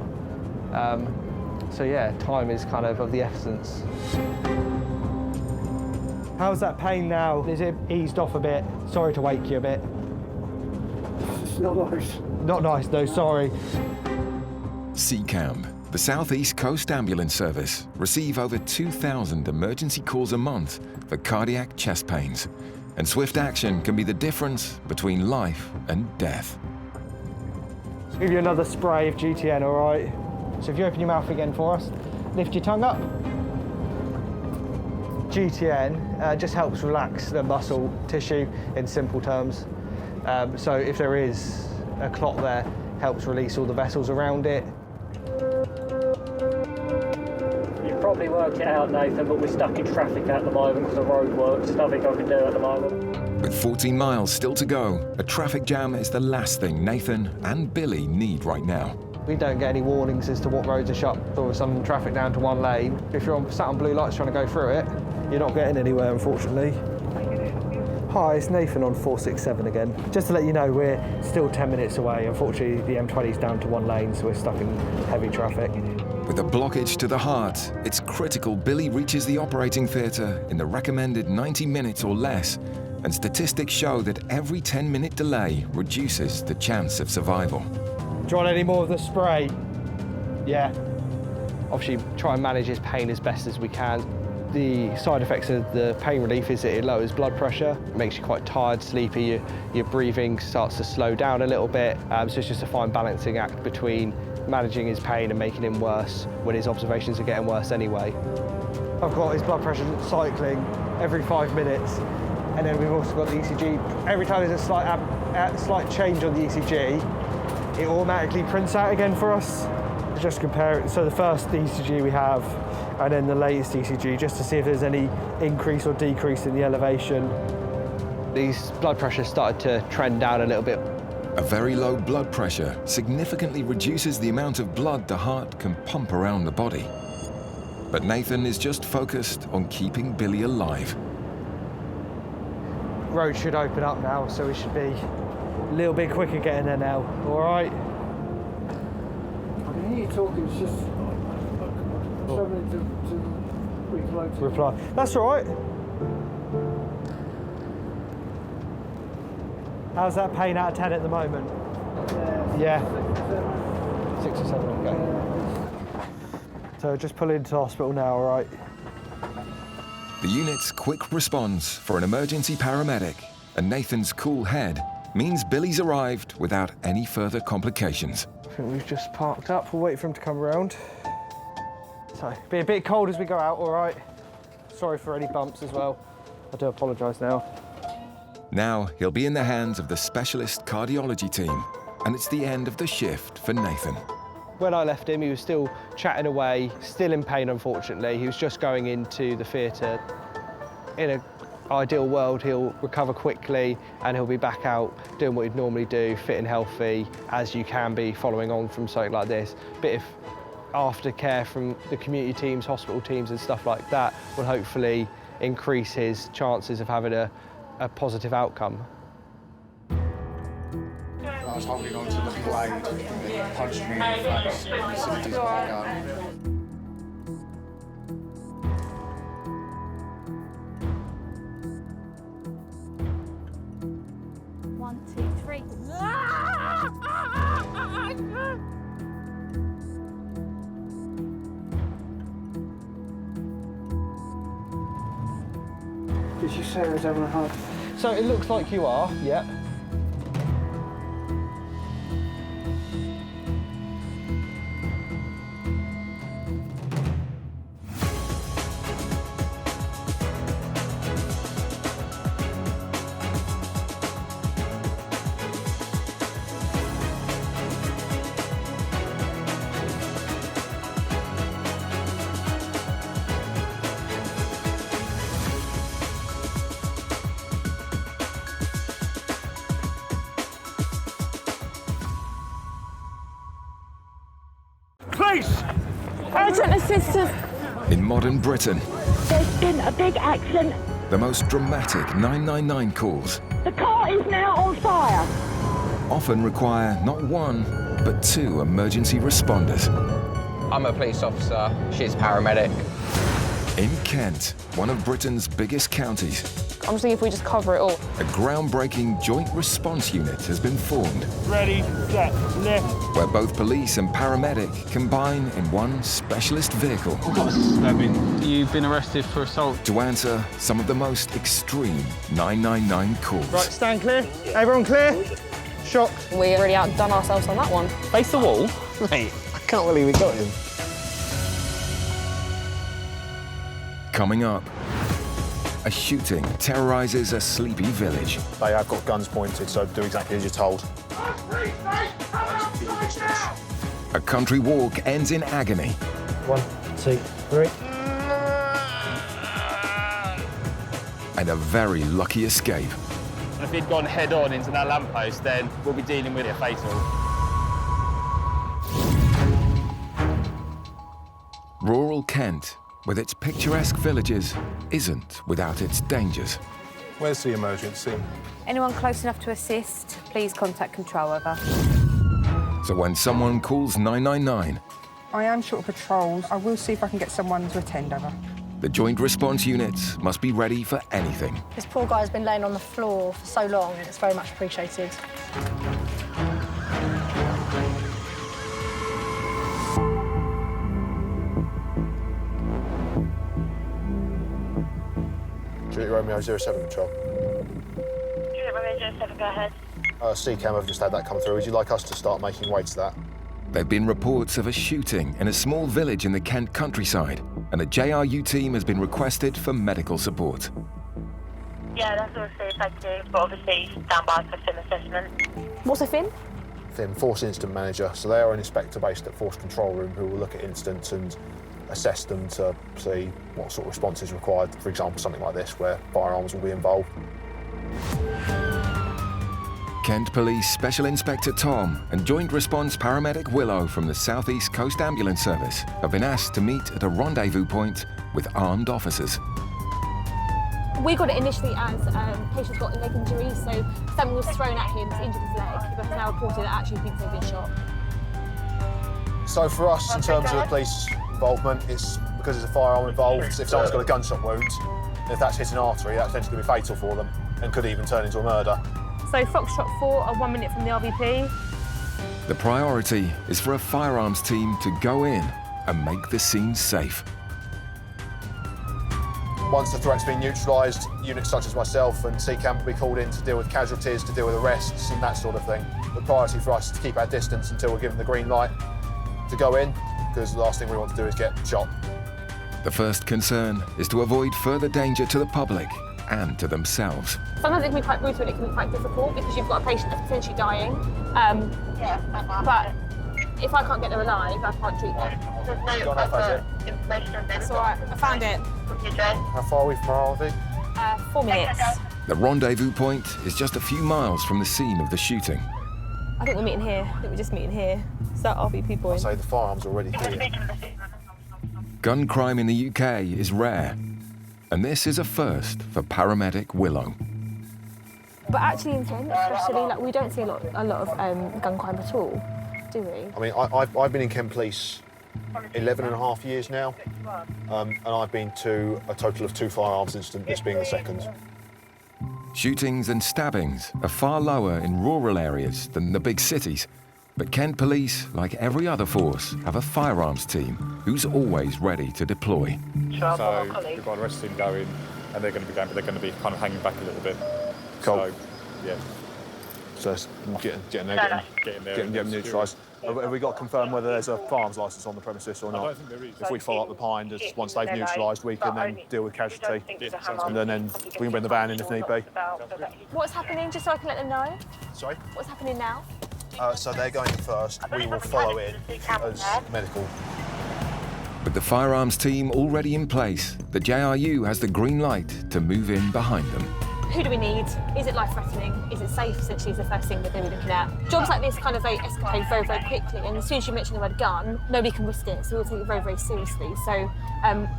[SPEAKER 4] So yeah, time is kind of the essence. How's that pain now? Is it eased off a bit? Sorry to wake you a bit. Not nice. Not nice, no, sorry.
[SPEAKER 3] CCAMB, the South East Coast Ambulance Service, receive over 2,000 emergency calls a month for cardiac chest pains, and swift action can be the difference between life and death.
[SPEAKER 4] I'll give you another spray of GTN, all right? So if you open your mouth again for us, lift your tongue up. GTN just helps relax the muscle tissue in simple terms. So if there is a clot there, helps release all the vessels around it.
[SPEAKER 15] You've probably worked it out, Nathan, but we're stuck in traffic at the moment because the road works. Nothing I can do at the moment.
[SPEAKER 3] With 14 miles still to go, a traffic jam is the last thing Nathan and Billy need right now.
[SPEAKER 4] We don't get any warnings as to what roads are shut or some traffic down to one lane. If you're sat on blue lights trying to go through it, you're not getting anywhere, unfortunately. Hi, it's Nathan on 467 again. Just to let you know, we're still 10 minutes away. Unfortunately, the M20 is down to one lane, so we're stuck in heavy traffic.
[SPEAKER 3] With a blockage to the heart, it's critical Billy reaches the operating theatre in the recommended 90 minutes or less, and statistics show that every 10-minute delay reduces the chance of survival.
[SPEAKER 4] Do you want any more of the spray? Yeah.
[SPEAKER 13] Obviously, try and manage his pain as best as we can. The side effects of the pain relief is that it lowers blood pressure, makes you quite tired, sleepy, your breathing starts to slow down a little bit. So it's just a fine balancing act between managing his pain and making him worse when his observations are getting worse anyway.
[SPEAKER 4] I've got his blood pressure cycling every 5 minutes, and then we've also got the ECG. Every time there's a slight change on the ECG, it automatically prints out again for us. Just compare it, so the first ECG we have, and then the latest ECG, just to see if there's any increase or decrease in the elevation.
[SPEAKER 13] His blood pressure started to trend down a little bit.
[SPEAKER 3] A very low blood pressure significantly reduces the amount of blood the heart can pump around the body. But Nathan is just focused on keeping Billy alive.
[SPEAKER 4] Road should open up now, so we should be a little bit quicker getting there now, all right?
[SPEAKER 21] I can hear you talking, it's just struggling to
[SPEAKER 4] reply. That's all right. How's that pain out of 10 at the moment? Yeah. 6 or 7, okay. So just pull into hospital now, all right?
[SPEAKER 3] The unit's quick response for an emergency paramedic and Nathan's cool head means Billy's arrived without any further complications.
[SPEAKER 4] I think we've just parked up. We'll wait for him to come around. So, be a bit cold as we go out, all right? Sorry for any bumps as well. I do apologise now.
[SPEAKER 3] Now he'll be in the hands of the specialist cardiology team, and it's the end of the shift for Nathan.
[SPEAKER 13] When I left him, he was still chatting away, still in pain, unfortunately. He was just going into the theatre. In an ideal world, he'll recover quickly and he'll be back out doing what he'd normally do, fit and healthy, as you can be following on from something like this. Bit of aftercare from the community teams, hospital teams and stuff like that will hopefully increase his chances of having a positive outcome.
[SPEAKER 22] I was holding on to the blade and it punched me in the face. And he said, "He's got a gun."
[SPEAKER 20] One, two, three.
[SPEAKER 21] Did you say I was having a heart?
[SPEAKER 4] So it looks like you are, yeah.
[SPEAKER 8] Police! Urgent assistance!
[SPEAKER 3] In modern Britain,
[SPEAKER 8] There's been a big accident.
[SPEAKER 3] the most dramatic 999 calls
[SPEAKER 8] The car is now on fire.
[SPEAKER 3] often require not one, but two emergency responders.
[SPEAKER 22] I'm a police officer, she's a paramedic.
[SPEAKER 3] In Kent, one of Britain's biggest counties,
[SPEAKER 7] I'm just thinking if we just cover it all.
[SPEAKER 3] A groundbreaking joint response unit has been formed.
[SPEAKER 15] Ready, set, lift.
[SPEAKER 3] Where both police and paramedic combine in one specialist vehicle.
[SPEAKER 23] You've been arrested for assault.
[SPEAKER 3] To answer some of the most extreme 999 calls.
[SPEAKER 15] Right, stand clear. Everyone clear? Shock.
[SPEAKER 7] We already outdone ourselves on that one.
[SPEAKER 6] Face the wall? Mate, I can't believe we got him.
[SPEAKER 3] Coming up, a shooting terrorizes a sleepy village.
[SPEAKER 12] They have got guns pointed, so do exactly as you're told.
[SPEAKER 3] A country walk ends in agony.
[SPEAKER 15] 1, 2, 3.
[SPEAKER 3] And a very lucky escape.
[SPEAKER 23] If he'd gone head on into that lamppost, then we'll be dealing with a fatal.
[SPEAKER 3] Rural Kent, with its picturesque villages, isn't without its dangers.
[SPEAKER 12] Where's the emergency?
[SPEAKER 16] Anyone close enough to assist, please contact control, over.
[SPEAKER 3] So when someone calls 999,
[SPEAKER 1] I am short of patrols. I will see if I can get someone to attend, over.
[SPEAKER 3] the joint response units must be ready for anything.
[SPEAKER 9] This poor guy's been laying on the floor for so long, and it's very much appreciated.
[SPEAKER 12] Juliet Romeo 07 Patrol.
[SPEAKER 18] Juliet Romeo 07, go ahead.
[SPEAKER 12] CCAM have just had that come through. Would you like us to start making way to that?
[SPEAKER 3] There have been reports of a shooting in a small village in the Kent countryside, and a JRU team has been requested for medical support.
[SPEAKER 18] Yeah, that's obviously effective, but obviously stand by for FIM assessment.
[SPEAKER 7] What's a FIM?
[SPEAKER 12] FIM, Force Incident Manager. So they are an inspector based at Force Control Room who will look at incidents and assess them to see what sort of response is required. For example, something like this, where firearms will be involved.
[SPEAKER 3] Kent Police Special Inspector Tom and Joint Response Paramedic Willow from the South East Coast Ambulance Service have been asked to meet at a rendezvous point with armed officers.
[SPEAKER 5] We got it initially as patient's got a leg injury, so something was thrown at him to injure his leg, but has now reported that actually thinks they've been shot.
[SPEAKER 12] So for us, in terms of the police involvement, it's because there's a firearm involved. If someone's got a gunshot wound, and if that's hit an artery, that's potentially going to be fatal for them and could even turn into a murder.
[SPEAKER 7] So Foxtrot 4 are 1 minute from the RVP.
[SPEAKER 3] The priority is for a firearms team to go in and make the scene safe.
[SPEAKER 12] Once the threat's been neutralised, units such as myself and CCAM will be called in to deal with casualties, to deal with arrests and that sort of thing. The priority for us is to keep our distance until we're given the green light to go in, because the last thing we want to do is get shot.
[SPEAKER 3] The first concern is to avoid further danger to the public and to themselves.
[SPEAKER 5] Sometimes it can be quite brutal and it can be quite difficult because you've got a patient that's potentially dying. But if I can't get them alive, I can't treat them.
[SPEAKER 18] There's no other information on them.
[SPEAKER 7] That's all right, I found it.
[SPEAKER 12] How far are we from our RV?
[SPEAKER 7] 4 minutes.
[SPEAKER 3] The rendezvous point is just a few miles from the scene of the shooting.
[SPEAKER 7] I think we're meeting here. I think we're just meeting here. It's that RVP point.
[SPEAKER 12] I'd say the firearms are already here.
[SPEAKER 3] Gun crime in the UK is rare, and this is a first for paramedic Willow.
[SPEAKER 5] But actually in Kent, especially, like, we don't see a lot of gun crime at all, do we?
[SPEAKER 12] I mean, I've been in Kent Police 11 and a half years now, and I've been to a total of 2 firearms incidents, this being the second.
[SPEAKER 3] Shootings and stabbings are far lower in rural areas than the big cities, but Kent Police, like every other force, have a firearms team who's always ready to deploy.
[SPEAKER 17] So we've got the rest of the team going, and they're going to be going, but they're going to be kind of hanging back a little bit.
[SPEAKER 12] Cool.
[SPEAKER 17] So, yeah.
[SPEAKER 12] So it's getting there, getting them neutralised. Have we got to confirm whether there's a firearms licence on the premises or not?
[SPEAKER 17] I don't think there is.
[SPEAKER 12] If we follow up behind, once they've neutralised, we can then deal with casualty, and then we can bring the van in if need be.
[SPEAKER 5] What's happening, just so I can let them know?
[SPEAKER 12] Sorry?
[SPEAKER 5] What's happening now?
[SPEAKER 12] So they're going in first, we will follow in as medical.
[SPEAKER 3] With the firearms team already in place, the JRU has the green light to move in behind them.
[SPEAKER 5] Who do we need? Is it life-threatening? Is it safe, essentially, is the first thing that they'll be looking at. Jobs like this kind of escalate very, very quickly, and as soon as you mention the word gun, nobody can risk it, so we'll take it very, very seriously. So,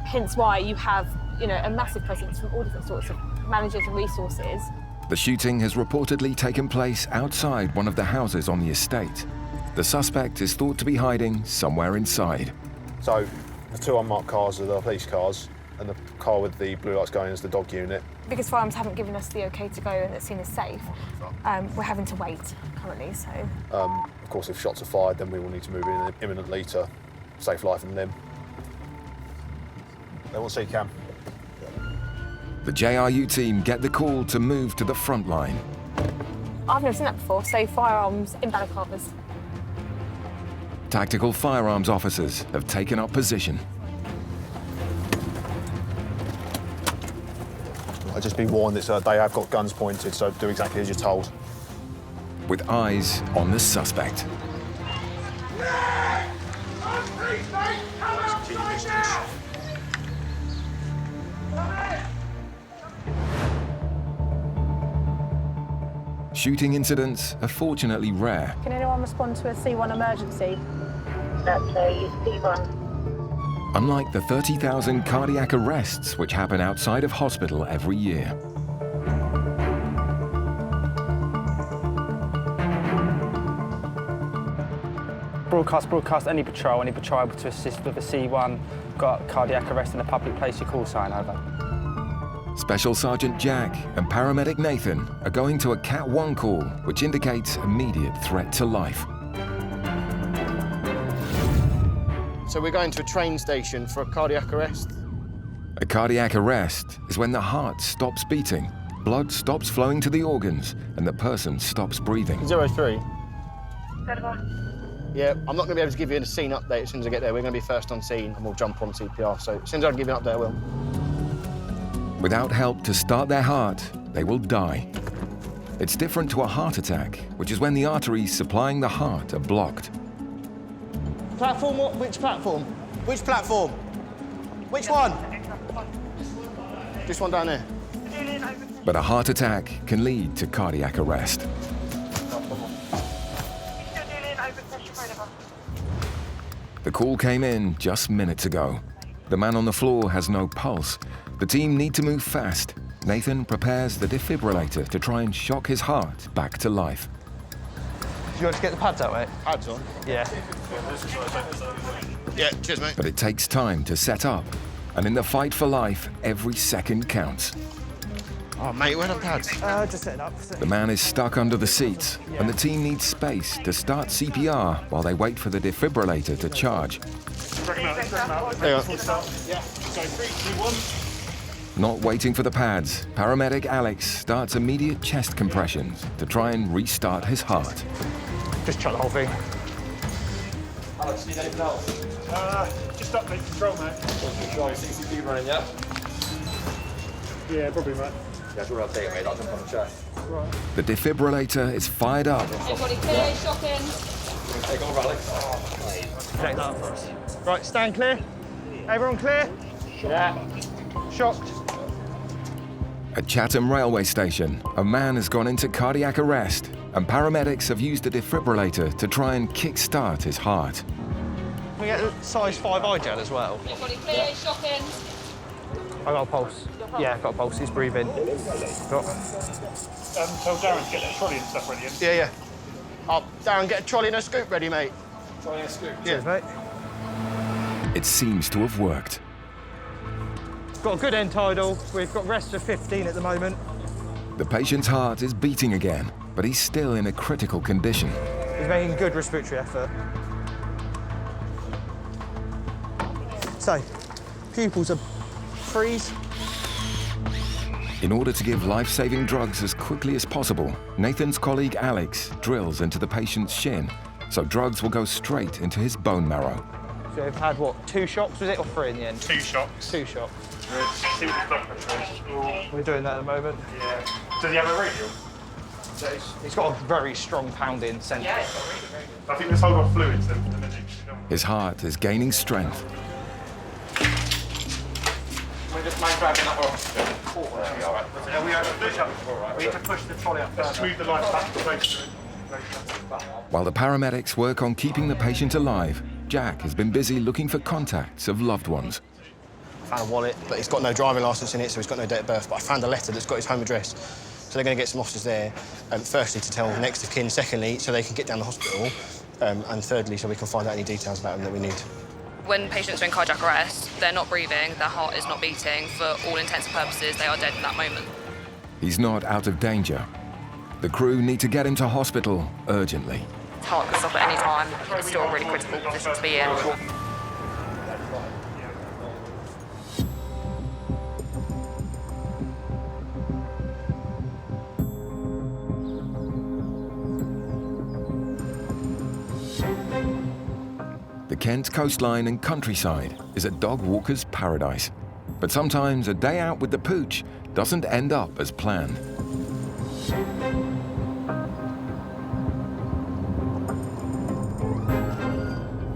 [SPEAKER 5] hence why you have, a massive presence from all different sorts of managers and resources.
[SPEAKER 3] The shooting has reportedly taken place outside one of the houses on the estate. The suspect is thought to be hiding somewhere inside.
[SPEAKER 12] So the 2 unmarked cars are the police cars. and the car with the blue lights going is the dog unit.
[SPEAKER 2] Because firearms haven't given us the OK to go and it's seen as safe, we're having to wait currently, so...
[SPEAKER 12] Of course, if shots are fired, then we will need to move in imminently to save life and limb. They will see Cam.
[SPEAKER 3] The JRU team get the call to move to the front line.
[SPEAKER 2] I've never seen that before, so firearms in balaclavas.
[SPEAKER 3] Tactical firearms officers have taken up position.
[SPEAKER 12] I'd just be warned that they have got guns pointed, so do exactly as you're told.
[SPEAKER 3] With eyes on the suspect. Shooting incidents are fortunately rare.
[SPEAKER 2] Can anyone respond to a C1 emergency? That's a C1.
[SPEAKER 3] Unlike the 30,000 cardiac arrests which happen outside of hospital every year.
[SPEAKER 11] Broadcast, any patrol able to assist with a C1, got cardiac arrest in a public place, your call sign, over.
[SPEAKER 3] Special Sergeant Jack and Paramedic Nathan are going to a Cat 1 call, which indicates immediate threat to life.
[SPEAKER 6] So we're going to a train station for a cardiac arrest.
[SPEAKER 3] A cardiac arrest is when the heart stops beating, blood stops flowing to the organs, and the person stops breathing.
[SPEAKER 6] 03. Yeah, I'm not going to be able to give you a scene update as soon as I get there. We're going to be first on scene and we'll jump on CPR. So as soon as I can give you an update, I will.
[SPEAKER 3] Without help to start their heart, they will die. It's different to a heart attack, which is when the arteries supplying the heart are blocked.
[SPEAKER 6] Platform what? Which platform? Which platform? Which one? This one down there.
[SPEAKER 3] But a heart attack can lead to cardiac arrest. The call came in just minutes ago. The man on the floor has no pulse. The team need to move fast. Nathan prepares the defibrillator to try and shock his heart back to life.
[SPEAKER 13] You want to get the pads out, mate?
[SPEAKER 6] Pads on?
[SPEAKER 13] Yeah.
[SPEAKER 6] Yeah, cheers, mate.
[SPEAKER 3] But it takes time to set up. And in the fight for life, every second counts.
[SPEAKER 6] Oh, mate, where are the pads?
[SPEAKER 10] Just setting up.
[SPEAKER 3] The man is stuck under the seats, and the team needs space to start CPR while they wait for the defibrillator to charge.
[SPEAKER 6] There you go.
[SPEAKER 3] Not waiting for the pads, paramedic Alex starts immediate chest compressions to try and restart his heart.
[SPEAKER 13] Just chuck the whole thing.
[SPEAKER 17] Alex, need anything else? Just update control, mate. CCP running, yeah? Yeah, probably, mate. Yeah, we'll update, mate. I'll jump on the chest. Right.
[SPEAKER 3] The defibrillator is fired up.
[SPEAKER 7] Everybody clear, shocking.
[SPEAKER 17] Take over, Alex.
[SPEAKER 13] Take that for us. Right, stand clear. Everyone clear?
[SPEAKER 17] Yeah.
[SPEAKER 13] Shocked.
[SPEAKER 3] At Chatham railway station, a man has gone into cardiac arrest, and paramedics have used a defibrillator to try and kick-start his heart.
[SPEAKER 13] Can we get the size 5 eye gel as well?
[SPEAKER 7] Everybody clear, shocking.
[SPEAKER 13] I got a pulse. Yeah, got a pulse. He's breathing.
[SPEAKER 17] Tell Darren to get that trolley and stuff ready.
[SPEAKER 6] Yeah, yeah. Oh, Darren, get a trolley and a scoop ready, mate.
[SPEAKER 17] Trolley and a scoop.
[SPEAKER 13] Cheers, mate.
[SPEAKER 3] It seems to have worked.
[SPEAKER 13] Got a good end tidal. We've got rest of 15 at the moment.
[SPEAKER 3] The patient's heart is beating again, but he's still in a critical condition.
[SPEAKER 13] He's making good respiratory effort. So, pupils are freeze.
[SPEAKER 3] In order to give life-saving drugs as quickly as possible, Nathan's colleague Alex drills into the patient's shin, so drugs will go straight into his bone marrow.
[SPEAKER 13] So we've had, what, 2 shocks, was it, or 3 in the end?
[SPEAKER 17] 2 shocks.
[SPEAKER 13] 2 shocks.
[SPEAKER 17] See what his blood pressure is.
[SPEAKER 13] We're doing that at the moment.
[SPEAKER 17] Yeah. Does he have a radial?
[SPEAKER 13] He's got a very strong pounding centre.
[SPEAKER 17] Yeah. I think there's a whole lot of fluids then.
[SPEAKER 3] His heart is gaining strength.
[SPEAKER 17] We just mind grabbing that off. We need to push the trolley up further. Smooth the lights back to place.
[SPEAKER 3] While the paramedics work on keeping the patient alive, Jack has been busy looking for contacts of loved ones.
[SPEAKER 6] I found a wallet, but it's got no driving licence in it, so he's got no date of birth. But I found a letter that's got his home address. So they're going to get some officers there, firstly, to tell next of kin, secondly, so they can get down the hospital, and thirdly, so we can find out any details about him that we need.
[SPEAKER 7] When patients are in cardiac arrest, they're not breathing, their heart is not beating. For all intents and purposes, they are dead in that moment.
[SPEAKER 3] He's not out of danger. The crew need to get him to hospital urgently.
[SPEAKER 7] His heart could stop at any time. It's still a really critical position to be in.
[SPEAKER 3] The Kent coastline and countryside is a dog walker's paradise. But sometimes a day out with the pooch doesn't end up as planned.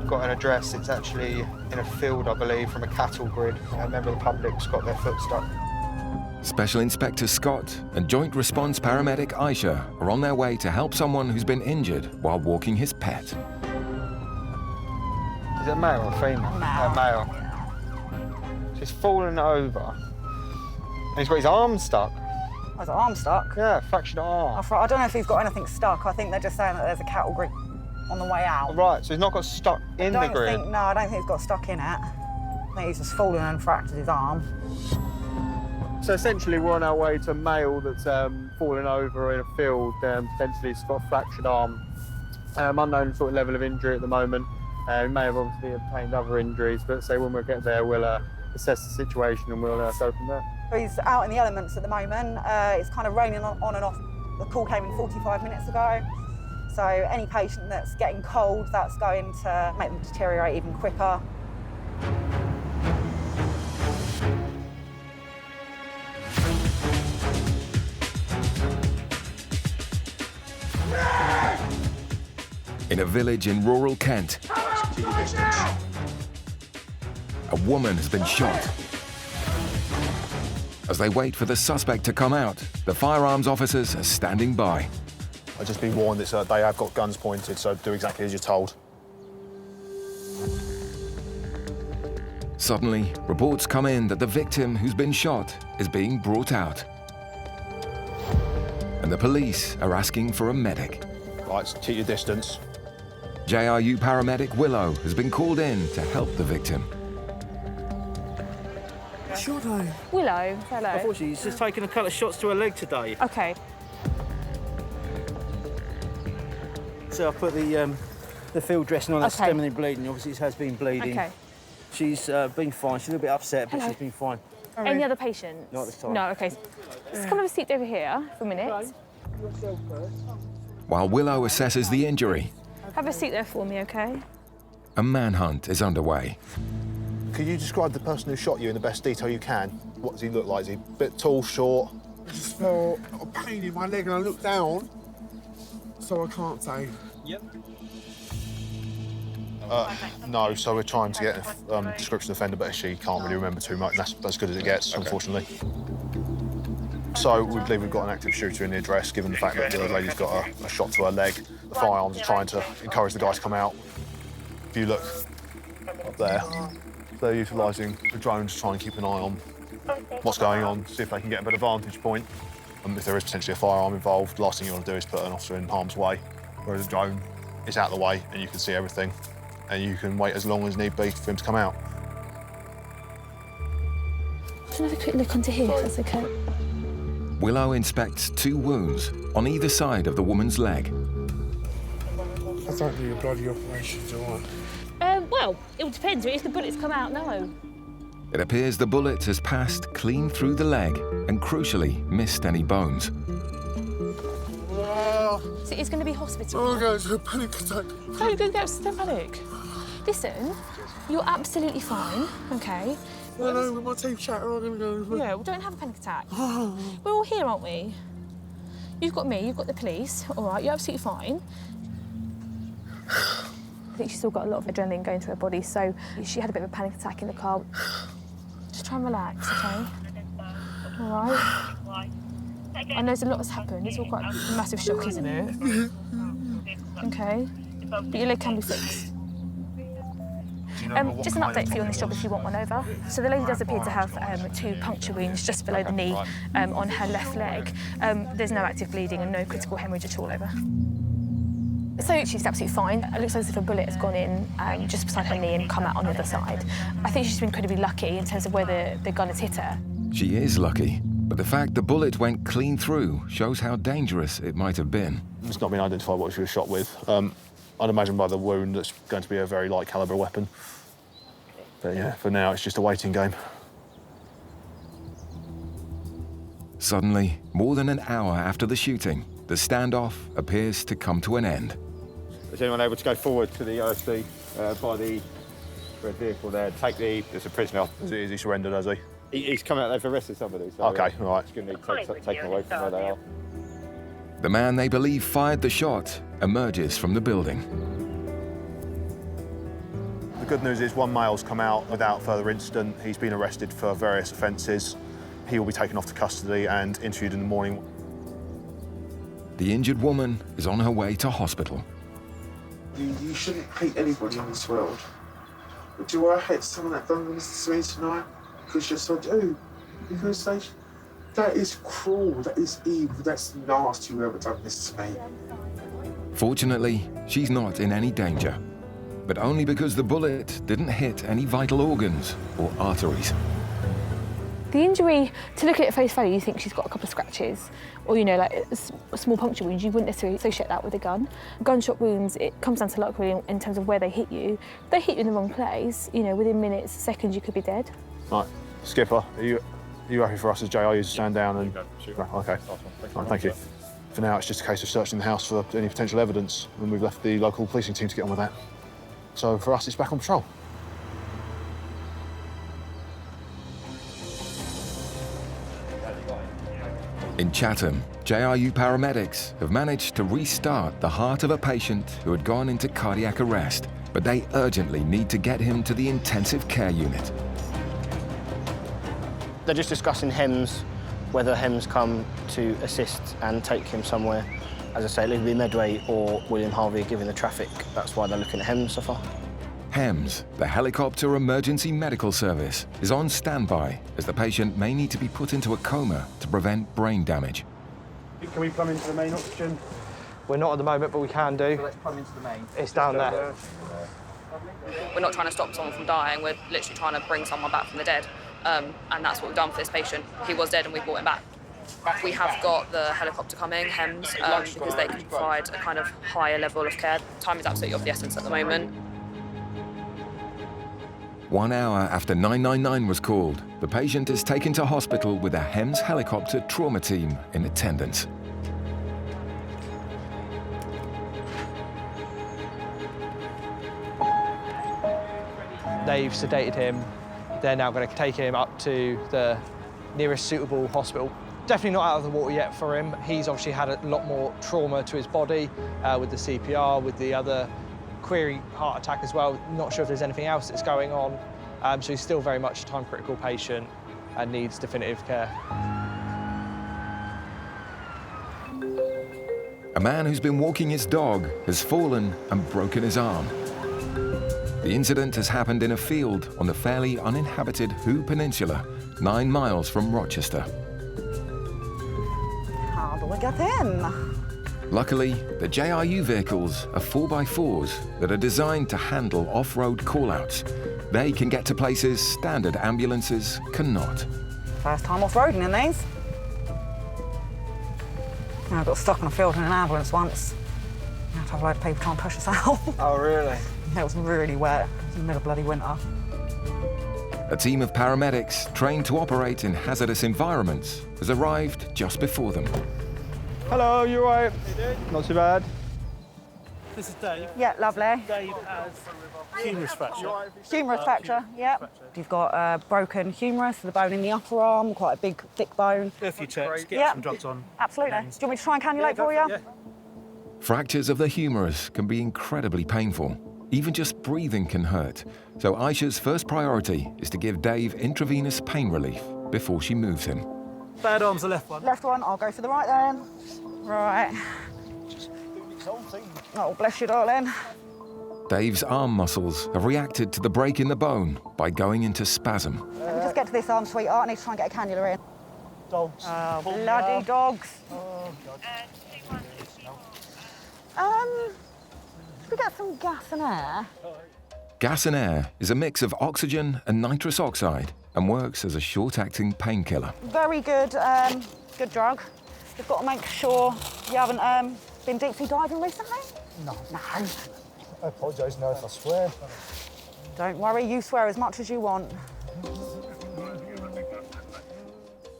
[SPEAKER 14] Got an address, it's actually in a field, I believe, from a cattle grid. A member of the public's got their foot stuck.
[SPEAKER 3] Special Inspector Scott and Joint Response Paramedic Aisha are on their way to help someone who's been injured while walking his pet.
[SPEAKER 14] Is it a male or a female? A male. He's fallen over. And he's got his arm stuck.
[SPEAKER 10] Oh, his arm stuck?
[SPEAKER 14] Yeah, fractured arm.
[SPEAKER 10] I don't know if he's got anything stuck. I think they're just saying that there's a cattle grid on the way out.
[SPEAKER 14] Right, so he's not got stuck in the grid?
[SPEAKER 10] No, I don't think he's got stuck in it. I think he's just fallen and fractured his arm.
[SPEAKER 14] So essentially we're on our way to a male that's fallen over in a field, potentially he's got a fractured arm. Unknown sort of level of injury at the moment. He may have obviously obtained other injuries, but say when we get there we'll assess the situation and we'll go from there.
[SPEAKER 10] He's out in the elements at the moment. It's kind of raining on and off. The call came in 45 minutes ago. So any patient that's getting cold, that's going to make them deteriorate even quicker.
[SPEAKER 3] In a village in rural Kent, a woman has been shot. As they wait for the suspect to come out, the firearms officers are standing by.
[SPEAKER 12] I've just been warned that they have got guns pointed, so do exactly as you're told.
[SPEAKER 3] Suddenly, reports come in that the victim who's been shot is being brought out. And the police are asking for a medic.
[SPEAKER 12] Right, so keep your distance.
[SPEAKER 3] JRU paramedic Willow has been called in to help the victim.
[SPEAKER 15] Shot I?
[SPEAKER 2] Willow, hello.
[SPEAKER 15] Unfortunately, he's just taken a couple of shots to her leg today.
[SPEAKER 2] Okay.
[SPEAKER 15] So I put the field dressing on, that's
[SPEAKER 2] Okay.
[SPEAKER 15] stemming and bleeding. Obviously, it has been bleeding.
[SPEAKER 2] Okay.
[SPEAKER 15] She's been fine. She's a little bit upset, but
[SPEAKER 2] Hello.
[SPEAKER 15] she's been fine.
[SPEAKER 2] Any other patients?
[SPEAKER 15] Not this time.
[SPEAKER 2] No, okay. Just come have a seat over here for a minute.
[SPEAKER 3] While Willow assesses the injury,
[SPEAKER 2] Have a seat there for me, okay?
[SPEAKER 3] a manhunt is underway.
[SPEAKER 12] Could you describe the person who shot you in the best detail you can? What does he look like? Is he a bit tall, short?
[SPEAKER 21] I just felt a pain in my leg and I looked down, so I can't say.
[SPEAKER 15] Yep.
[SPEAKER 12] No, so we're trying to get a description of the offender, but she can't really remember too much. That's as good as it gets, unfortunately. So we believe we've got an active shooter in the address, given the fact that the lady's got a shot to her leg. The firearms are trying to encourage the guy to come out. If you look up there, they're utilising the drone to try and keep an eye on what's going on, see if they can get a better vantage point. If there is potentially a firearm involved, the last thing you want to do is put an officer in harm's way, whereas the drone is out of the way and you can see everything, and you can wait as long as need be for him to come out.
[SPEAKER 2] Can I have a quick look onto here, if that's okay?
[SPEAKER 3] Willow inspects 2 wounds on either side of the woman's leg.
[SPEAKER 21] I don't do your bloody operations, all right?
[SPEAKER 9] Well, it would depend. If the bullets come out, no.
[SPEAKER 3] It appears the bullet has passed clean through the leg and crucially missed any bones.
[SPEAKER 2] So it's going to be hospital.
[SPEAKER 21] I'm going to a panic attack.
[SPEAKER 2] How are you going to get upset? Don't panic. Listen, you're absolutely fine, okay?
[SPEAKER 21] I know, with my teeth shattered, I'm going to go.
[SPEAKER 2] Yeah, well, don't have a panic attack. We're all here, aren't we? You've got me, you've got the police, all right, you're absolutely fine. I think she's still got a lot of adrenaline going through her body, so she had a bit of a panic attack in the car. Just try and relax, okay? All right? I know there's a lot that's happened. It's all quite a massive shock, isn't it? Okay. But your leg can be fixed. Just an update for you on this job if you want one over. So the lady does appear to have 2 puncture wounds just below the knee on her left leg. There's no active bleeding and no critical hemorrhage at all over. So she's absolutely fine. It looks as if a bullet has gone in just beside her knee and come out on the other side. I think she's been incredibly lucky in terms of where the gun has hit her.
[SPEAKER 3] She is lucky, but the fact the bullet went clean through shows how dangerous it might have been.
[SPEAKER 12] It's not been identified what she was shot with. I'd imagine by the wound that's going to be a very light calibre weapon. But yeah, for now it's just a waiting game.
[SPEAKER 3] Suddenly, more than an hour after the shooting, the standoff appears to come to an end.
[SPEAKER 14] Is anyone able to go forward to the OSD by the red vehicle there? There's a prisoner off.
[SPEAKER 12] Is he surrendered, has he?
[SPEAKER 14] He's come out there for arresting somebody. So
[SPEAKER 12] OK, right.
[SPEAKER 14] It's going to need taken away from where they are.
[SPEAKER 3] The man they believe fired the shot emerges from the building.
[SPEAKER 12] The good news is one male's come out without further incident. He's been arrested for various offences. He will be taken off to custody and interviewed in the morning.
[SPEAKER 3] The injured woman is on her way to hospital.
[SPEAKER 21] You shouldn't hate anybody in this world. But do I hate someone that don't listen to me tonight? Because yes, I do. Because that is cruel, that is evil, that's nasty whoever done this to me.
[SPEAKER 3] Fortunately, she's not in any danger, but only because the bullet didn't hit any vital organs or arteries.
[SPEAKER 2] The injury, to look at it at face value, you think she's got a couple of scratches, or like a small puncture wound. You wouldn't necessarily associate that with a gun. Gunshot wounds, it comes down to luck really in terms of where they hit you. If they hit you in the wrong place, within minutes, seconds, you could be dead.
[SPEAKER 12] Right, Skipper, are you happy for us as JRU to stand down and... OK, right, thank you. For now, it's just a case of searching the house for any potential evidence, and we've left the local policing team to get on with that. So for us, it's back on patrol.
[SPEAKER 3] In Chatham, JRU paramedics have managed to restart the heart of a patient who had gone into cardiac arrest, but they urgently need to get him to the intensive care unit.
[SPEAKER 6] They're just discussing HEMS, whether HEMS come to assist and take him somewhere. As I say, it'll either be Medway or William Harvey given the traffic. That's why they're looking at HEMS so far.
[SPEAKER 3] HEMS, the helicopter emergency medical service, is on standby as the patient may need to be put into a coma to prevent brain damage.
[SPEAKER 17] Can we plumb into the main oxygen?
[SPEAKER 13] We're not at the moment, but we can do.
[SPEAKER 15] So let's plumb into the main.
[SPEAKER 13] It's down there.
[SPEAKER 7] We're not trying to stop someone from dying, we're literally trying to bring someone back from the dead. And that's what we've done for this patient. He was dead and we brought him back. We have got the helicopter coming, HEMS, because they can provide a kind of higher level of care. Time is absolutely of the essence at the moment.
[SPEAKER 3] 1 hour after 999 was called, the patient is taken to hospital with a HEMS helicopter trauma team in attendance.
[SPEAKER 13] They've sedated him. They're now going to take him up to the nearest suitable hospital. Definitely not out of the water yet for him. He's obviously had a lot more trauma to his body with the CPR, with the other query heart attack as well. Not sure if there's anything else that's going on. So he's still very much a time-critical patient and needs definitive care.
[SPEAKER 3] A man who's been walking his dog has fallen and broken his arm. The incident has happened in a field on the fairly uninhabited Hoo Peninsula, 9 miles from Rochester.
[SPEAKER 10] How do we get in?
[SPEAKER 3] Luckily, the JRU vehicles are 4x4s that are designed to handle off-road callouts. They can get to places standard ambulances cannot.
[SPEAKER 10] First time off-roading in these. I got stuck in a field in an ambulance once. I had to have a load of people trying to push us out.
[SPEAKER 15] Oh, really?
[SPEAKER 10] It was really wet. It was in the middle of bloody winter.
[SPEAKER 3] A team of paramedics trained to operate in hazardous environments has arrived just before them.
[SPEAKER 14] Hello, you all right? Not too bad.
[SPEAKER 17] This is Dave.
[SPEAKER 10] Yeah, lovely.
[SPEAKER 17] Dave has humerus fracture.
[SPEAKER 10] Humerus fracture, yeah. You've got a broken humerus, the bone in the upper arm, quite a big, thick bone.
[SPEAKER 17] Do a few checks, get some drugs on.
[SPEAKER 10] Absolutely. Do you want me to try and cannulate for you?
[SPEAKER 17] Yeah.
[SPEAKER 3] Fractures of the humerus can be incredibly painful. Even just breathing can hurt. So Aisha's first priority is to give Dave intravenous pain relief before she moves him.
[SPEAKER 17] Bad arm's the left one.
[SPEAKER 10] Left one, I'll go for the right then. Right. Oh, bless you, darling.
[SPEAKER 3] Dave's arm muscles have reacted to the break in the bone by going into spasm.
[SPEAKER 10] Let me just get to this arm, sweetheart. I need to try and get a cannula in.
[SPEAKER 17] Dogs.
[SPEAKER 10] Bloody dogs.
[SPEAKER 17] Oh, God.
[SPEAKER 10] some gas and air?
[SPEAKER 3] Gas and air is a mix of oxygen and nitrous oxide and works as a short-acting painkiller.
[SPEAKER 10] Very good, good drug. You've got to make sure you haven't been deep sea diving recently?
[SPEAKER 15] No.
[SPEAKER 10] No.
[SPEAKER 15] I apologise now if I swear.
[SPEAKER 10] Don't worry, you swear as much as you want.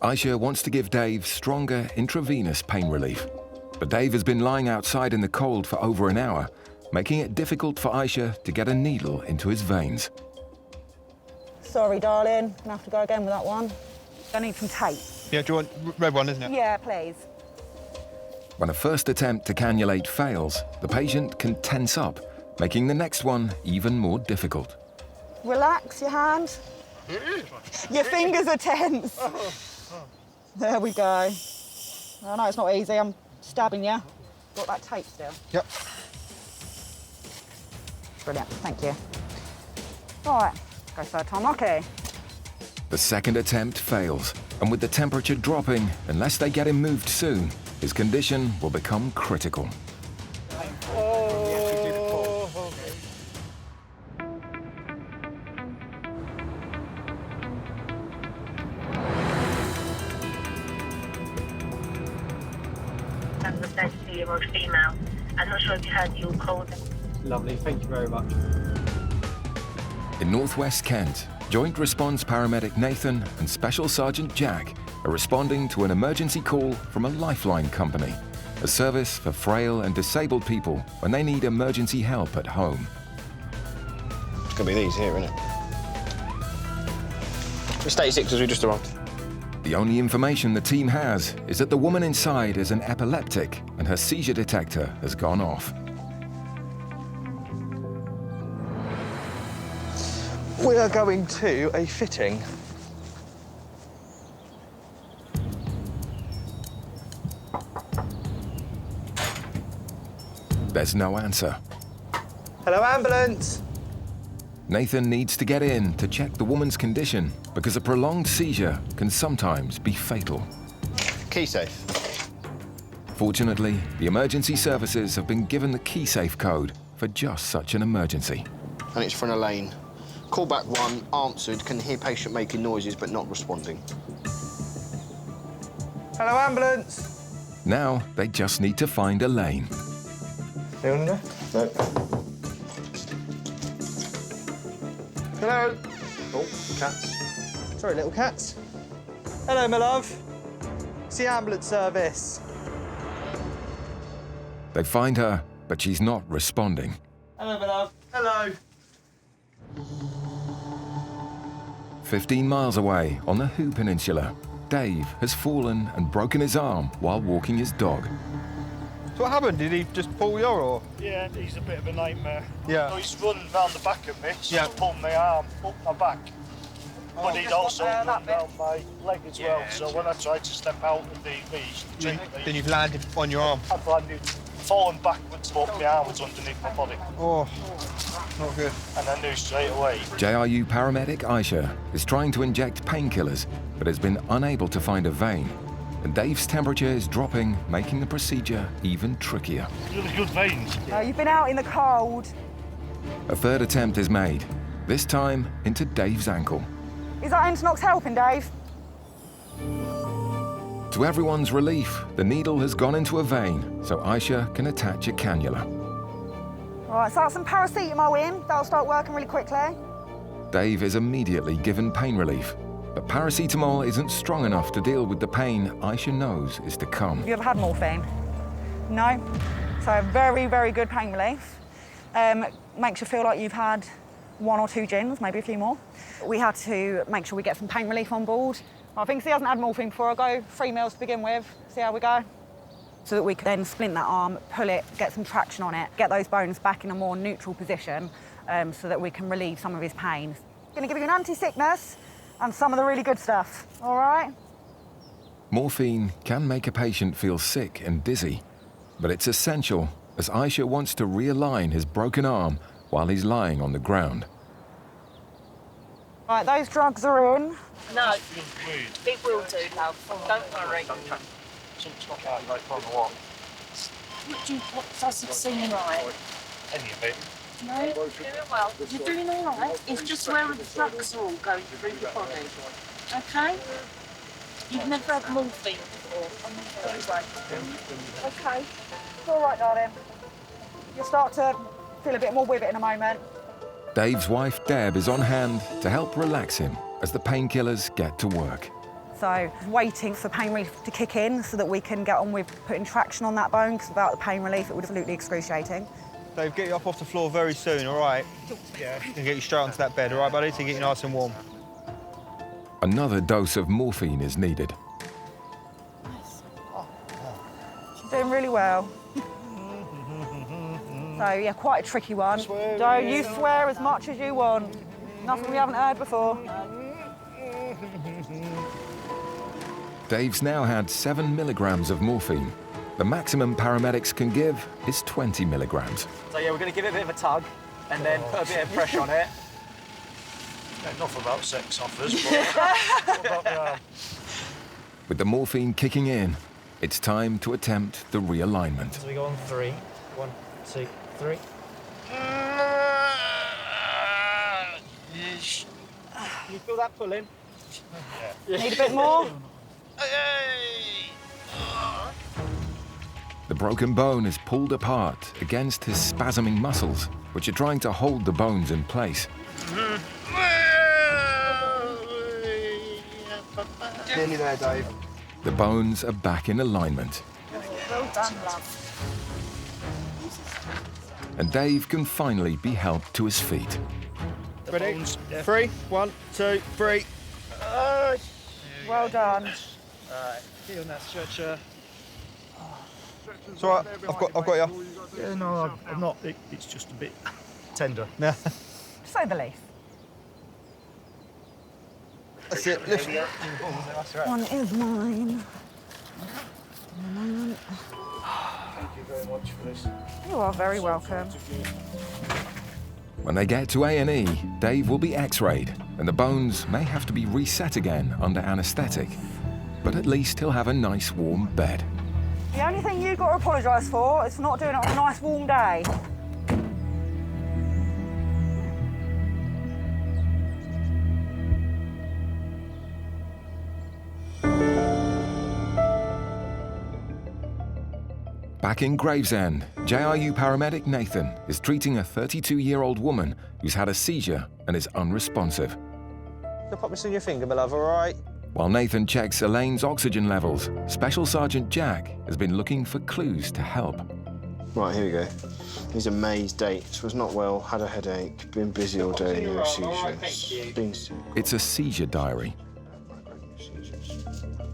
[SPEAKER 3] Aisha wants to give Dave stronger intravenous pain relief. But Dave has been lying outside in the cold for over an hour, making it difficult for Aisha to get a needle into his veins.
[SPEAKER 10] Sorry, darling. Gonna have to go again with that one. I need some tape.
[SPEAKER 14] Yeah, do you want red one, isn't it?
[SPEAKER 10] Yeah, please.
[SPEAKER 3] When a first attempt to cannulate fails, the patient can tense up, making the next one even more difficult.
[SPEAKER 10] Relax your hand. Your fingers are tense. There we go. I know it's not easy. I'm stabbing you. Got that tape still?
[SPEAKER 14] Yep.
[SPEAKER 10] Brilliant, thank you. All right, go third time lucky.
[SPEAKER 3] The second attempt fails, and with the temperature dropping, unless they get him moved soon, his condition will become critical.
[SPEAKER 18] That was 32-year-old female. I'm not sure if you heard you called.
[SPEAKER 15] Lovely, thank you very much.
[SPEAKER 3] In northwest Kent, Joint Response Paramedic Nathan and Special Sergeant Jack are responding to an emergency call from a lifeline company, a service for frail and disabled people when they need emergency help at home.
[SPEAKER 6] It's going to be these here, isn't it? It's 86 as we just arrived.
[SPEAKER 3] The only information the team has is that the woman inside is an epileptic and her seizure detector has gone off.
[SPEAKER 13] We are going to a fitting.
[SPEAKER 3] There's no answer.
[SPEAKER 13] Hello, ambulance.
[SPEAKER 3] Nathan needs to get in to check the woman's condition because a prolonged seizure can sometimes be fatal.
[SPEAKER 6] Key safe.
[SPEAKER 3] Fortunately, the emergency services have been given the key safe code for just such an emergency.
[SPEAKER 6] And it's from a lane. Callback 1, answered, can hear patient making noises but not responding.
[SPEAKER 13] Hello, ambulance.
[SPEAKER 3] Now they just need to find a lane.
[SPEAKER 13] Anyone there?
[SPEAKER 6] No.
[SPEAKER 13] Hello.
[SPEAKER 14] Oh, cats.
[SPEAKER 13] Sorry, little cats. Hello, my love. It's the ambulance service.
[SPEAKER 3] They find her, but she's not responding.
[SPEAKER 13] Hello, my love. Hello.
[SPEAKER 3] 15 miles away on the Hoo Peninsula, Dave has fallen and broken his arm while walking his dog.
[SPEAKER 14] So what happened? Did he just pull you or?
[SPEAKER 17] Yeah, he's a bit of a nightmare.
[SPEAKER 14] Yeah.
[SPEAKER 17] So he's running round the back of me, so
[SPEAKER 14] Yeah.
[SPEAKER 17] he's pulled my arm up my back. But he'd also run round my leg as well, so when I tried to step out of the leash,
[SPEAKER 14] Then you've landed on your arm.
[SPEAKER 17] I've landed, fallen backwards, but my arm was underneath my body.
[SPEAKER 14] Oh, not good.
[SPEAKER 17] And I knew straight away.
[SPEAKER 3] JRU paramedic Aisha is trying to inject painkillers, but has been unable to find a vein. And Dave's temperature is dropping, making the procedure even trickier.
[SPEAKER 17] Really good veins.
[SPEAKER 10] You've been out in the cold.
[SPEAKER 3] A third attempt is made, this time into Dave's ankle.
[SPEAKER 10] Is that Entonox helping, Dave?
[SPEAKER 3] To everyone's relief, the needle has gone into a vein, so Aisha can attach a cannula.
[SPEAKER 10] All right, so that's some paracetamol in. That'll start working really quickly.
[SPEAKER 3] Dave is immediately given pain relief, but paracetamol isn't strong enough to deal with the pain Aisha knows is to come.
[SPEAKER 10] Have you ever had morphine? No? So very, very good pain relief. Makes you feel like you've had 1 or 2 gins, maybe a few more. We had to make sure we get some pain relief on board. I think he hasn't had morphine before. I'll go 3 mils to begin with, see how we go. So that we can then splint that arm, pull it, get some traction on it, get those bones back in a more neutral position so that we can relieve some of his pain. Gonna give you an anti-sickness and some of the really good stuff, all right?
[SPEAKER 3] Morphine can make a patient feel sick and dizzy, but it's essential as Aisha wants to realign his broken arm while he's lying on the ground.
[SPEAKER 10] Right, those drugs are in.
[SPEAKER 18] No, it will do, love. Don't worry.
[SPEAKER 17] Something's not right on the wall.
[SPEAKER 18] What doesn't seem right?
[SPEAKER 17] any of it.
[SPEAKER 8] No, you're doing well. You're doing all right. It's just where the drugs are all going through your body. Okay? You've never had morphine before.
[SPEAKER 10] Okay. It's all right, darling. You'll start to feel a bit more with it in a moment.
[SPEAKER 3] Dave's wife, Deb, is on hand to help relax him as the painkillers get to work.
[SPEAKER 10] So waiting for pain relief to kick in so that we can get on with putting traction on that bone, because without the pain relief it would be absolutely excruciating.
[SPEAKER 14] Dave, get you up off the floor very soon, all right? Yeah. And get you straight onto that bed, all right, buddy, to get you nice and warm.
[SPEAKER 3] Another dose of morphine is needed.
[SPEAKER 10] She's doing really well. So, yeah, quite a tricky one. Don't you swear as much as you want. Nothing we haven't heard before.
[SPEAKER 3] Dave's now had 7 milligrams of morphine. The maximum paramedics can give is 20 milligrams.
[SPEAKER 15] So yeah, we're going to give it a bit of a tug and then put a bit of pressure on it.
[SPEAKER 17] Enough about sex offers, but what about the arm?
[SPEAKER 3] With the morphine kicking in, it's time to attempt the realignment.
[SPEAKER 15] So we go on 3. 1, 2, 3. You feel that pulling?
[SPEAKER 10] Yeah. Need a bit more?
[SPEAKER 3] The broken bone is pulled apart against his spasming muscles, which are trying to hold the bones in place.
[SPEAKER 14] Nearly there, Dave.
[SPEAKER 3] The bones are back in alignment,
[SPEAKER 10] Well done, love.
[SPEAKER 3] and Dave can finally be helped to his feet.
[SPEAKER 14] Ready? 3, 1, 2, 3.
[SPEAKER 10] Well done.
[SPEAKER 15] Alright, get on that stretcher.
[SPEAKER 14] It's all right, I've got you.
[SPEAKER 17] Yeah, no, I'm not. It's just a bit tender.
[SPEAKER 10] To say the least.
[SPEAKER 14] That's it, lift.
[SPEAKER 10] One is mine.
[SPEAKER 17] Thank you very much for this.
[SPEAKER 10] You are very welcome.
[SPEAKER 3] When they get to A&E, Dave will be x-rayed, and the bones may have to be reset again under anaesthetic. But at least he'll have a nice warm bed.
[SPEAKER 10] The only thing you've got to apologise for is for not doing it on a nice warm day.
[SPEAKER 3] Back in Gravesend, JRU paramedic Nathan is treating a 32-year-old woman who's had a seizure and is unresponsive.
[SPEAKER 14] Can pop this in your finger, my love, all right?
[SPEAKER 3] While Nathan checks Elaine's oxygen levels, Special Sergeant Jack has been looking for clues to help.
[SPEAKER 6] Right, here we go. These are May's dates. Was not well, had a headache, been busy all day, no seizures. Been sick.
[SPEAKER 3] It's a seizure diary.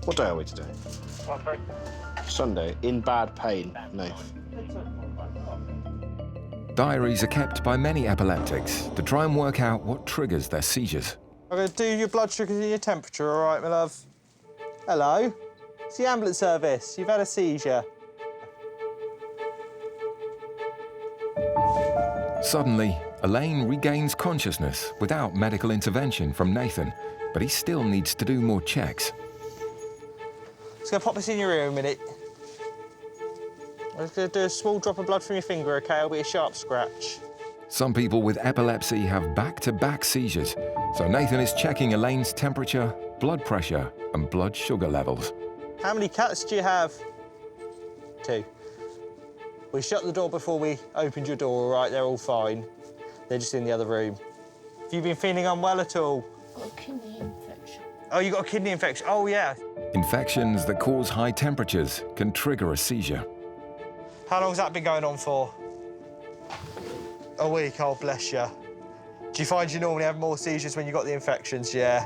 [SPEAKER 6] What day are we today? Sunday. In bad pain, Nath.
[SPEAKER 3] Diaries are kept by many epileptics to try and work out what triggers their seizures.
[SPEAKER 14] I'm going to do your blood sugars and your temperature, all right, my love? Hello? It's the ambulance service. You've had a seizure.
[SPEAKER 3] Suddenly, Elaine regains consciousness without medical intervention from Nathan, but he still needs to do more checks.
[SPEAKER 14] Just going to pop this in your ear a minute. I'm just going to do a small drop of blood from your finger, OK? It'll be a sharp scratch.
[SPEAKER 3] Some people with epilepsy have back-to-back seizures, so Nathan is checking Elaine's temperature, blood pressure, and blood sugar levels.
[SPEAKER 14] How many cats do you have? 2. We shut the door before we opened your door, all right? They're all fine. They're just in the other room. Have you been feeling unwell at all?
[SPEAKER 8] Got a kidney infection.
[SPEAKER 14] Oh, you got a kidney infection? Oh, yeah.
[SPEAKER 3] Infections that cause high temperatures can trigger a seizure.
[SPEAKER 14] How long's that been going on for? A week, oh, bless you. Do you find you normally have more seizures when you got the infections? Yeah.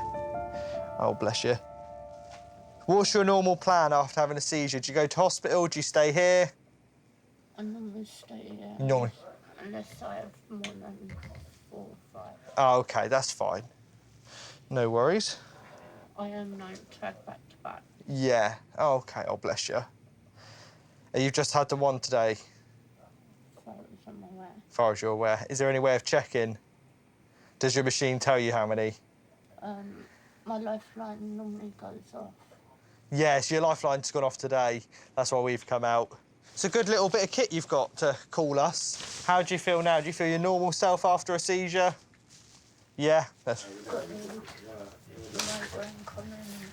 [SPEAKER 14] Oh, bless you. What's your normal plan after having a seizure? Do you go to hospital? Do you stay here?
[SPEAKER 8] I normally stay there.
[SPEAKER 14] Normally.
[SPEAKER 8] Unless I have more than 4 or 5.
[SPEAKER 14] Oh, OK, that's fine. No worries.
[SPEAKER 8] I am known to have back to back.
[SPEAKER 14] Yeah. Oh, OK, oh, bless you. And you've just had the one today?
[SPEAKER 8] As far as I'm aware.
[SPEAKER 14] As far as you're aware. Is there any way of checking? Does your machine tell you how many?
[SPEAKER 8] My lifeline normally goes off.
[SPEAKER 14] Yes, your lifeline's gone off today. That's why we've come out. It's a good little bit of kit you've got to call us.
[SPEAKER 15] How do you feel now? Do you feel your normal self after a seizure? Yeah?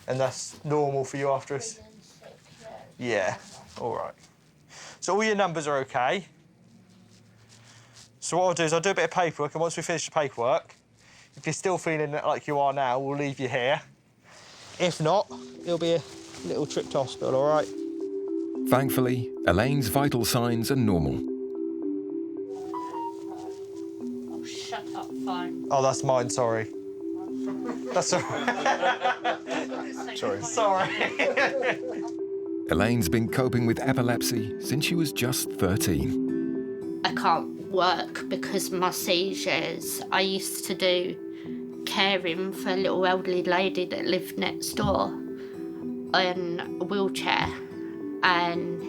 [SPEAKER 15] And that's normal for you after a... Yeah, all right. So all your numbers are OK. So what I'll do is I'll do a bit of paperwork, and once we finish the paperwork, if you're still feeling like you are now, we'll leave you here. If not, it'll be a little trip to hospital, all right?
[SPEAKER 3] Thankfully, Elaine's vital signs are normal.
[SPEAKER 8] Oh, shut up, phone.
[SPEAKER 15] Oh, that's mine, sorry. That's all right.
[SPEAKER 12] Sorry.
[SPEAKER 15] Sorry.
[SPEAKER 3] Elaine's been coping with epilepsy since she was just 13.
[SPEAKER 8] I can't work because of my seizures. I used to do caring for a little elderly lady that lived next door in a wheelchair, and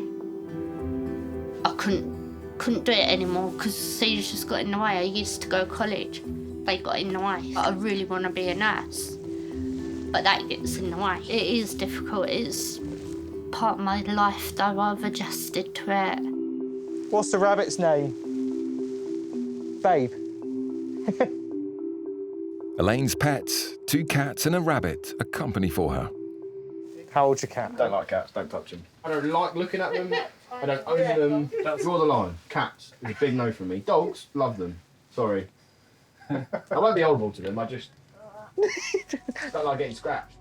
[SPEAKER 8] I couldn't do it anymore because seizures got in the way. I used to go to college. They got in the way. I really want to be a nurse, but that gets in the way. It is difficult. It's part of my life, though. I've adjusted to it.
[SPEAKER 15] What's the rabbit's name? Babe.
[SPEAKER 3] Elaine's pets, 2 cats and a rabbit, are company for her.
[SPEAKER 15] How old's your cat?
[SPEAKER 6] Don't like cats, don't touch them. I don't like looking at them, I don't own them. Draw the line. Cats is a big no from me. Dogs, love them. Sorry. I won't be horrible to them, I just don't like getting scratched.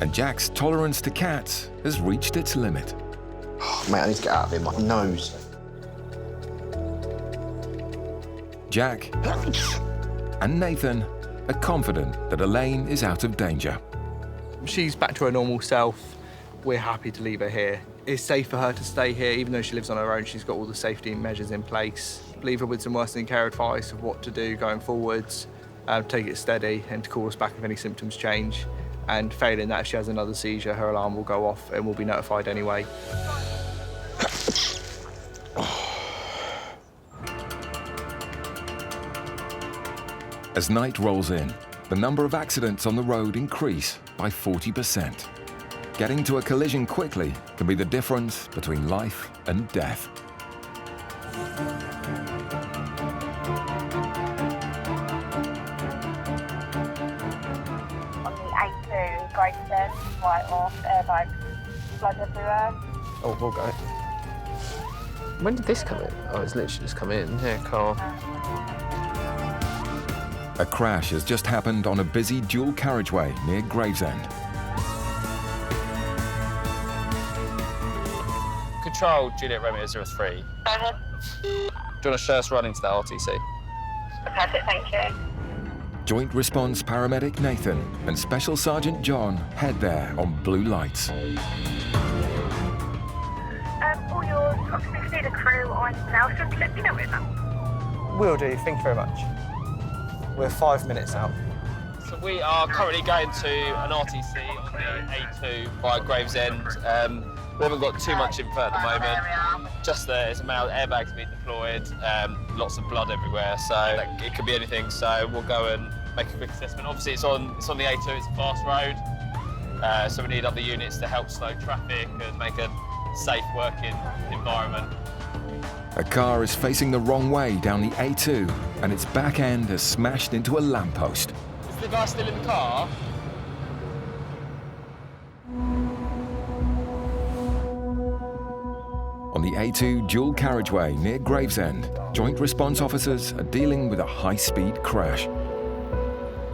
[SPEAKER 3] And Jack's tolerance to cats has reached its limit.
[SPEAKER 6] Oh, mate, I need to get out of here, my nose.
[SPEAKER 3] Jack and Nathan are confident that Elaine is out of danger.
[SPEAKER 11] She's back to her normal self. We're happy to leave her here. It's safe for her to stay here, even though she lives on her own. She's got all the safety measures in place. Leave her with some worsening care advice of what to do going forwards. Take it steady and to call us back if any symptoms change. And failing that, if she has another seizure, her alarm will go off and we'll be notified anyway.
[SPEAKER 3] As night rolls in, the number of accidents on the road increase by 40%. Getting to a collision quickly can be the difference between life and death.
[SPEAKER 18] On the A2, Greater, right off, airbags, blood everywhere.
[SPEAKER 13] Oh, we'll go. When did this come in? Oh, it's literally just come in. Yeah, car.
[SPEAKER 3] A crash has just happened on a busy dual carriageway near Gravesend.
[SPEAKER 4] Control, Juliet Romeo 03. Do you want to show us running to that RTC?
[SPEAKER 18] Perfect, thank you.
[SPEAKER 3] Joint Response Paramedic Nathan and Special Sergeant John head there on blue lights.
[SPEAKER 18] All yours, obviously see the crew on now, so let me know where that.
[SPEAKER 15] Will do, thank you very much. We're 5 minutes out.
[SPEAKER 4] So we are currently going to an RTC on the A2 by Gravesend. We haven't got too much info at the moment. Just there's amount of airbags being deployed, lots of blood everywhere, so it could be anything. So we'll go and make a quick assessment. Obviously, it's on the A2. It's a fast road, so we need other units to help slow traffic and make a safe working environment.
[SPEAKER 3] A car is facing the wrong way down the A2 and its back end has smashed into a lamppost.
[SPEAKER 4] Is the guy still in the car?
[SPEAKER 3] On the A2 dual carriageway near Gravesend, Joint Response officers are dealing with a high-speed crash.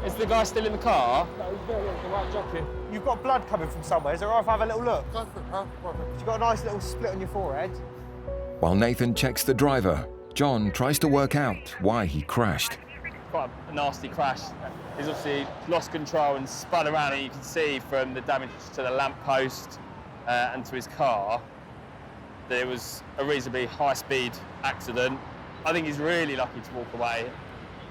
[SPEAKER 4] Is the guy still in the car?
[SPEAKER 15] You've got blood coming from somewhere. Is it all right if I have a little look? You've got a nice little split on your forehead.
[SPEAKER 3] While Nathan checks the driver, John tries to work out why he crashed.
[SPEAKER 4] Quite a nasty crash. He's obviously lost control and spun around, and you can see from the damage to the lamppost and to his car that it was a reasonably high-speed accident. I think he's really lucky to walk away.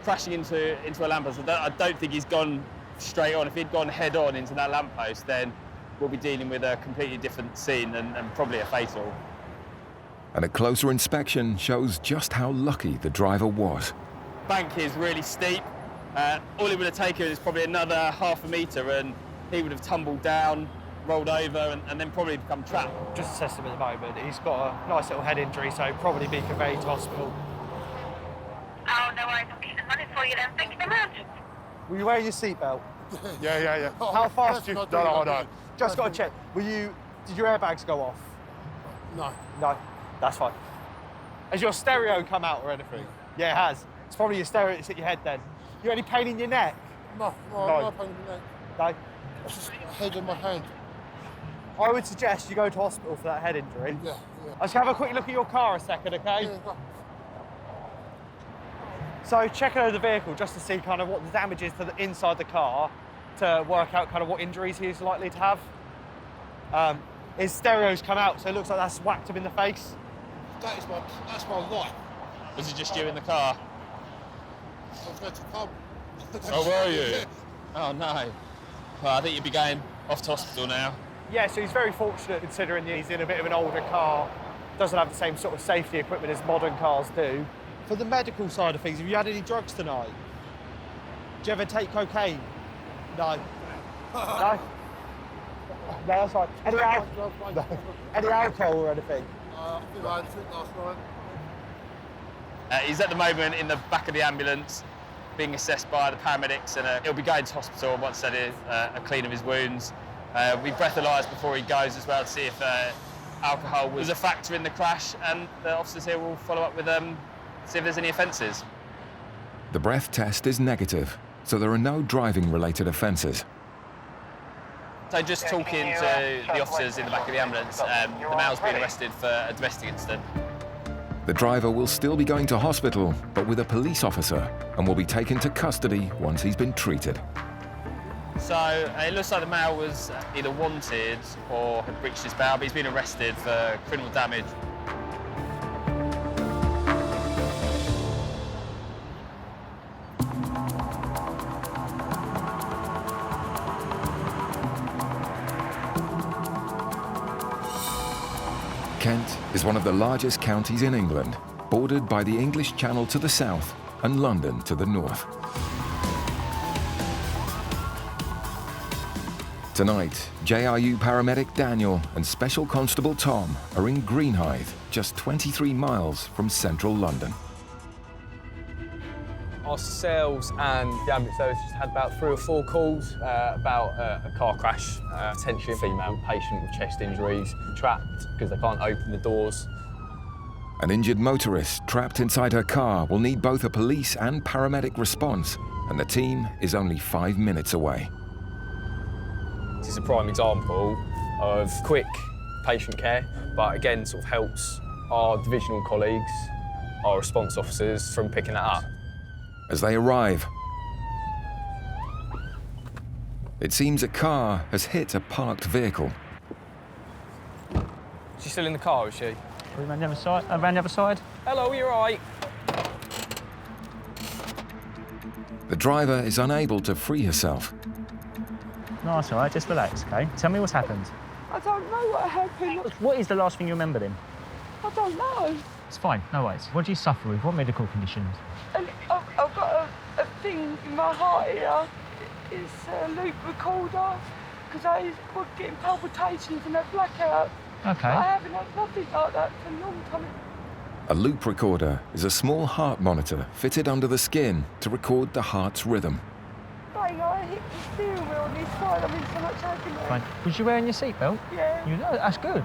[SPEAKER 4] Crashing into a lamppost, I don't think he's gone straight on. If he'd gone head-on into that lamppost, then we'll be dealing with a completely different scene and probably a fatal.
[SPEAKER 3] And a closer inspection shows just how lucky the driver was.
[SPEAKER 4] Bank is really steep. All it would have taken is probably another half a metre and he would have tumbled down rolled over and then probably become trapped.
[SPEAKER 15] Just assessed him at the moment. He's got a nice little head injury, so probably be conveyed to hospital.
[SPEAKER 18] Oh, no worries. I'll keep the money for you then. Thank you very much.
[SPEAKER 15] Were you wearing your seatbelt?
[SPEAKER 12] Yeah.
[SPEAKER 15] How fast did you...
[SPEAKER 12] No.
[SPEAKER 15] Just got to check. Did your airbags go off? No, that's fine. Has your stereo come out or anything? Yeah, it has. It's probably your stereo that's hit your head then. You any pain in your neck?
[SPEAKER 21] No pain in the neck.
[SPEAKER 15] No?
[SPEAKER 21] It's just a head in my hand.
[SPEAKER 15] I would suggest you go to hospital for that head injury.
[SPEAKER 21] Yeah.
[SPEAKER 15] I should have a quick look at your car a second, okay?
[SPEAKER 21] Yeah.
[SPEAKER 15] So check over the vehicle just to see kind of what the damage is to the inside the car to work out kind of what injuries he's likely to have. His stereo's come out, so it looks like that's whacked him in the face.
[SPEAKER 21] That's my life.
[SPEAKER 4] Was it just you in the car?
[SPEAKER 21] I was going to pub.
[SPEAKER 4] Oh, were you? Oh, no. Well, I think you'd be going off to hospital now.
[SPEAKER 15] Yeah, so he's very fortunate considering he's in a bit of an older car, doesn't have the same sort of safety equipment as modern cars do. For the medical side of things, have you had any drugs tonight? Do you ever take cocaine? No. No? No, that's fine. Any alcohol or anything?
[SPEAKER 21] I think I had a drink last night.
[SPEAKER 4] He's at the moment in the back of the ambulance, being assessed by the paramedics, and he'll be going to hospital once they do a clean of his wounds. We breathalyse before he goes as well to see if alcohol was a factor in the crash, and the officers here will follow up with see if there's any offences.
[SPEAKER 3] The breath test is negative, so there are no driving-related offences.
[SPEAKER 4] So just talking to the officers in the back of the ambulance, the male's been arrested for a domestic incident.
[SPEAKER 3] The driver will still be going to hospital, but with a police officer, and will be taken to custody once he's been treated.
[SPEAKER 4] So it looks like the male was either wanted or had breached his bail, but he's been arrested for criminal damage.
[SPEAKER 3] Kent is one of the largest counties in England, bordered by the English Channel to the south and London to the north. Tonight, JRU paramedic Daniel and Special Constable Tom are in Greenhithe, just 23 miles from central London.
[SPEAKER 19] Ourselves and the ambulance services had about 3 or 4 calls about a car crash, potentially a female patient with chest injuries, trapped because they can't open the doors.
[SPEAKER 3] An injured motorist trapped inside her car will need both a police and paramedic response, and the team is only 5 minutes away.
[SPEAKER 19] This is a prime example of quick patient care, but again sort of helps our divisional colleagues, our response officers, from picking that up.
[SPEAKER 3] As they arrive, it seems a car has hit a parked vehicle.
[SPEAKER 19] She's still in the car, is she?
[SPEAKER 20] Around the other side. Around the other side.
[SPEAKER 19] Hello, you're right.
[SPEAKER 3] The driver is unable to free herself.
[SPEAKER 20] No, it's all right. Just relax, okay? Tell me what's happened.
[SPEAKER 18] I don't know what happened.
[SPEAKER 20] What is the last thing you remember then?
[SPEAKER 18] I don't know.
[SPEAKER 20] It's fine. No worries. What do you suffer with? What medical conditions?
[SPEAKER 18] And I've got a thing in my heart here. It's a loop recorder because I was getting palpitations and a blackout.
[SPEAKER 20] Okay.
[SPEAKER 18] I haven't had nothing like that for a long time.
[SPEAKER 3] A loop recorder is a small heart monitor fitted under the skin to record the heart's rhythm.
[SPEAKER 18] Bang, I hit the steering wheel on this side. I'm in so much agony.
[SPEAKER 20] Fine. Was you wearing your seatbelt?
[SPEAKER 18] Yeah.
[SPEAKER 20] You know, that's good.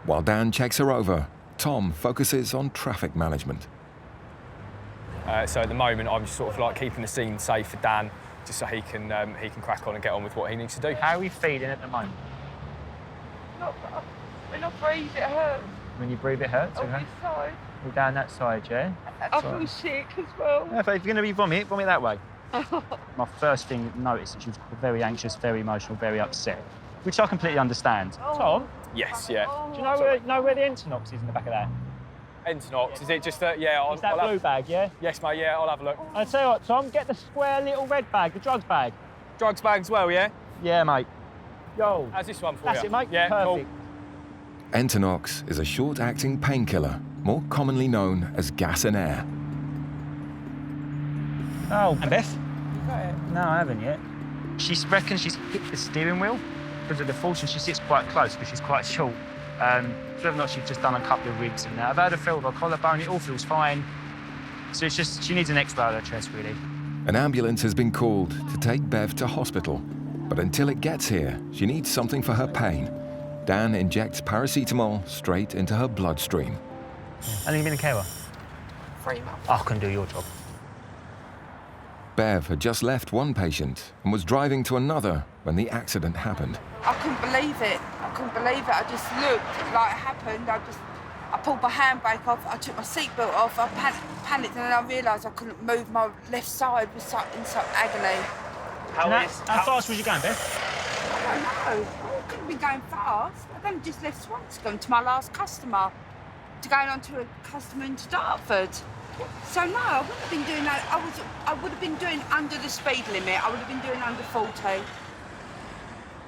[SPEAKER 3] While Dan checks her over, Tom focuses on traffic management.
[SPEAKER 19] So at the moment, I'm just sort of like keeping the scene safe for Dan, just so he can crack on and get on with what he needs to do.
[SPEAKER 20] How are you feeling at the moment?
[SPEAKER 18] When I breathe, it hurts.
[SPEAKER 20] When you breathe, it hurts,
[SPEAKER 18] On
[SPEAKER 20] okay?
[SPEAKER 18] this side.
[SPEAKER 20] You're down that side, yeah?
[SPEAKER 18] I feel sick as well.
[SPEAKER 20] Yeah, if you're going to be vomit that way. My first thing to notice is she was very anxious, very emotional, very upset, which I completely understand. Tom?
[SPEAKER 19] Yes, yeah.
[SPEAKER 20] Do you know where the Entonox is in the back of that?
[SPEAKER 19] Entonox, is it just that, yeah,
[SPEAKER 20] Is that blue bag, yeah?
[SPEAKER 19] Yes, mate, yeah, I'll have a look.
[SPEAKER 20] I'll tell you what, Tom, get the square little red bag, the drugs bag.
[SPEAKER 19] Drugs bag as well, yeah?
[SPEAKER 20] Yeah, mate. Yo.
[SPEAKER 19] How's this one for
[SPEAKER 20] That's
[SPEAKER 19] you?
[SPEAKER 20] it, mate.
[SPEAKER 19] Yeah,
[SPEAKER 20] perfect.
[SPEAKER 19] Cool.
[SPEAKER 3] Entonox is a short-acting painkiller, more commonly known as gas and air.
[SPEAKER 20] Oh, and Beth? No, I haven't yet. She reckons she's hit the steering wheel. because of the force, and she sits quite close because she's quite short. Whether or not she's just done a couple of rigs and that. I've had a feel of her collarbone, it all feels fine. So it's just, she needs an X-ray of her chest, really.
[SPEAKER 3] An ambulance has been called to take Bev to hospital, but until it gets here, she needs something for her pain. Dan injects paracetamol straight into her bloodstream.
[SPEAKER 20] And you've been a carer?
[SPEAKER 7] 3 months.
[SPEAKER 20] I can do your job.
[SPEAKER 3] Bev had just left one patient and was driving to another when the accident happened.
[SPEAKER 16] I couldn't believe it. I couldn't believe it. I just looked like it happened. I pulled my handbrake off. I took my seatbelt off. I panicked, and then I realised I couldn't move. My left side was in such agony.
[SPEAKER 20] How fast was you going, Bev?
[SPEAKER 16] I don't know. I couldn't be going fast. I've only just left Swanscombe to my last customer, to going on to a customer into Dartford. So no, I wouldn't have been doing that. I would have been doing under the speed limit. I would have been doing under 40.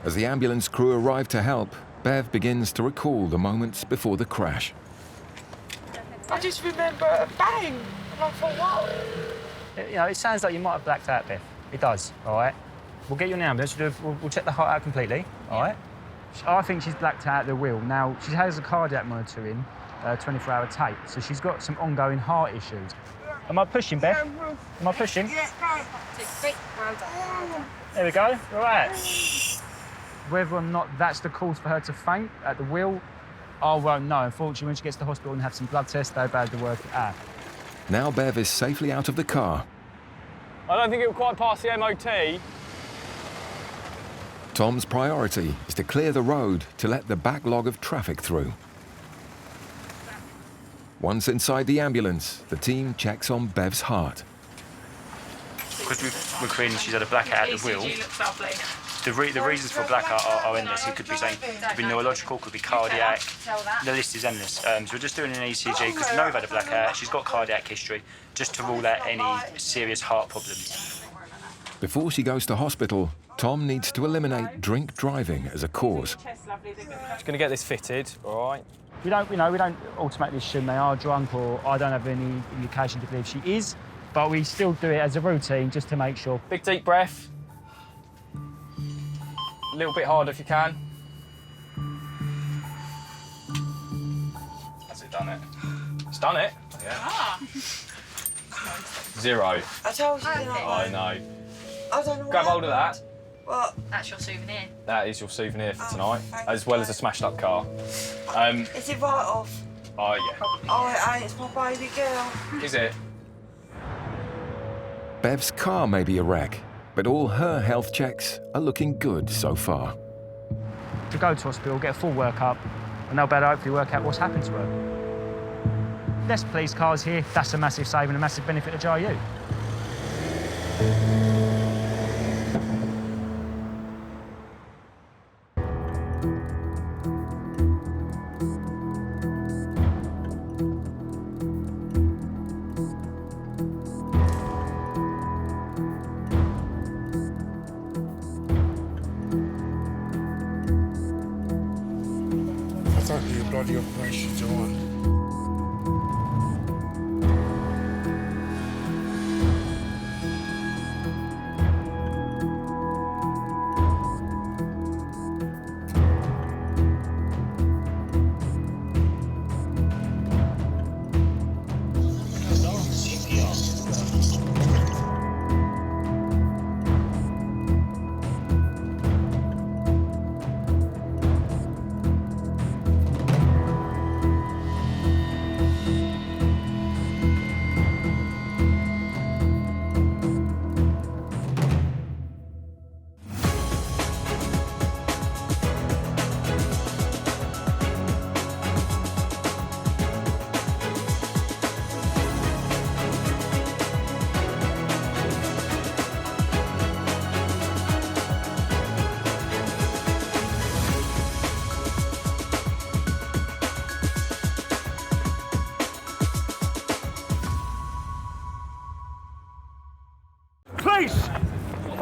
[SPEAKER 3] As the ambulance crew arrive to help, Bev begins to recall the moments before the crash.
[SPEAKER 16] I just remember a bang, and I thought, what?
[SPEAKER 20] You know, it sounds like you might have blacked out, Bev. It does, all right? We'll get you an ambulance. We'll check the heart out completely, all right? I think she's blacked out the wheel. Now, she has a cardiac monitoring, 24-hour tape, so she's got some ongoing heart issues. Am I pushing, Bev? Am I pushing?
[SPEAKER 16] Yeah,
[SPEAKER 20] There we go, all right. Whether or not that's the cause for her to faint at the wheel, I won't know. Unfortunately, when she gets to the hospital and have some blood tests, they'll be able to work it out.
[SPEAKER 3] Now Bev is safely out of the car.
[SPEAKER 19] I don't think it will quite pass the MOT.
[SPEAKER 3] Tom's priority is to clear the road to let the backlog of traffic through. Once inside the ambulance, the team checks on Bev's heart.
[SPEAKER 20] Because we're creating, she's had a blackout at the wheel. The reasons for blackout are endless. It could be something, could be neurological, could be cardiac. The list is endless. So we're just doing an ECG because we know we've had a blackout. She's got cardiac history, just to rule out any serious heart problems.
[SPEAKER 3] Before she goes to hospital, Tom needs to eliminate drink driving as a cause.
[SPEAKER 19] Just going to get this fitted, all right?
[SPEAKER 20] We don't automatically assume they are drunk, or I don't have any indication to believe she is, but we still do it as a routine just to make sure.
[SPEAKER 19] Big deep breath. A little bit harder if you can. Has it done it? It's done it? Yeah.
[SPEAKER 16] Ah.
[SPEAKER 19] 0.
[SPEAKER 16] I told you.
[SPEAKER 19] I know.
[SPEAKER 16] I don't know.
[SPEAKER 19] Grab hold of that.
[SPEAKER 16] What?
[SPEAKER 8] That's your souvenir.
[SPEAKER 19] That is your souvenir for tonight, as well as a smashed up car.
[SPEAKER 16] Is it right off?
[SPEAKER 19] Oh, yeah.
[SPEAKER 16] Oh, it ain't. It's my baby girl.
[SPEAKER 19] Is it?
[SPEAKER 3] Bev's car may be a wreck, but all her health checks are looking good so far.
[SPEAKER 20] To go to hospital, get a full workup, and they'll better hopefully work out what's happened to her. Less police cars here, that's a massive saving, a massive benefit to JU.
[SPEAKER 21] I don't need a bloody operation, do I?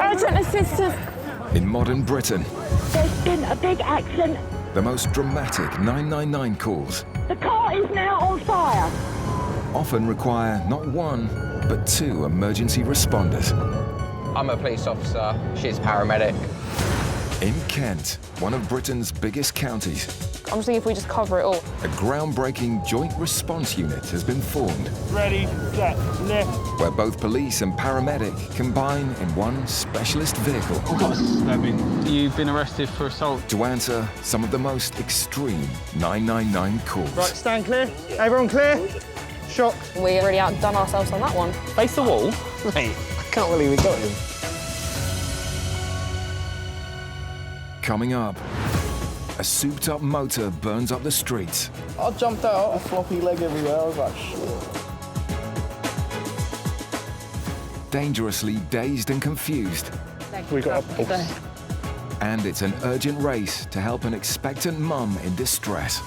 [SPEAKER 22] Urgent assistance.
[SPEAKER 3] In modern Britain,
[SPEAKER 22] There's been a big accident.
[SPEAKER 3] the most dramatic 999 calls
[SPEAKER 22] The car is now on fire.
[SPEAKER 3] often require not one, but 2 emergency responders.
[SPEAKER 23] I'm a police officer, she's paramedic.
[SPEAKER 3] In Kent, one of Britain's biggest counties,
[SPEAKER 7] I'm just thinking if we just cover it all.
[SPEAKER 3] a groundbreaking joint response unit has been formed,
[SPEAKER 14] Ready, set, lift.
[SPEAKER 3] where both police and paramedic combine in one specialist vehicle
[SPEAKER 1] You've been arrested for assault.
[SPEAKER 3] to answer some of the most extreme 999 calls.
[SPEAKER 6] Right, stand clear. Everyone clear? Shock.
[SPEAKER 7] We already outdone ourselves on that one.
[SPEAKER 6] Face the wall? Mate, I can't believe we got him.
[SPEAKER 3] Coming up, a souped-up motor burns up the streets.
[SPEAKER 15] I jumped out, a floppy leg everywhere. I was like, shit.
[SPEAKER 3] Dangerously dazed and confused.
[SPEAKER 6] We got a pulse.
[SPEAKER 3] And it's an urgent race to help an expectant mum in distress.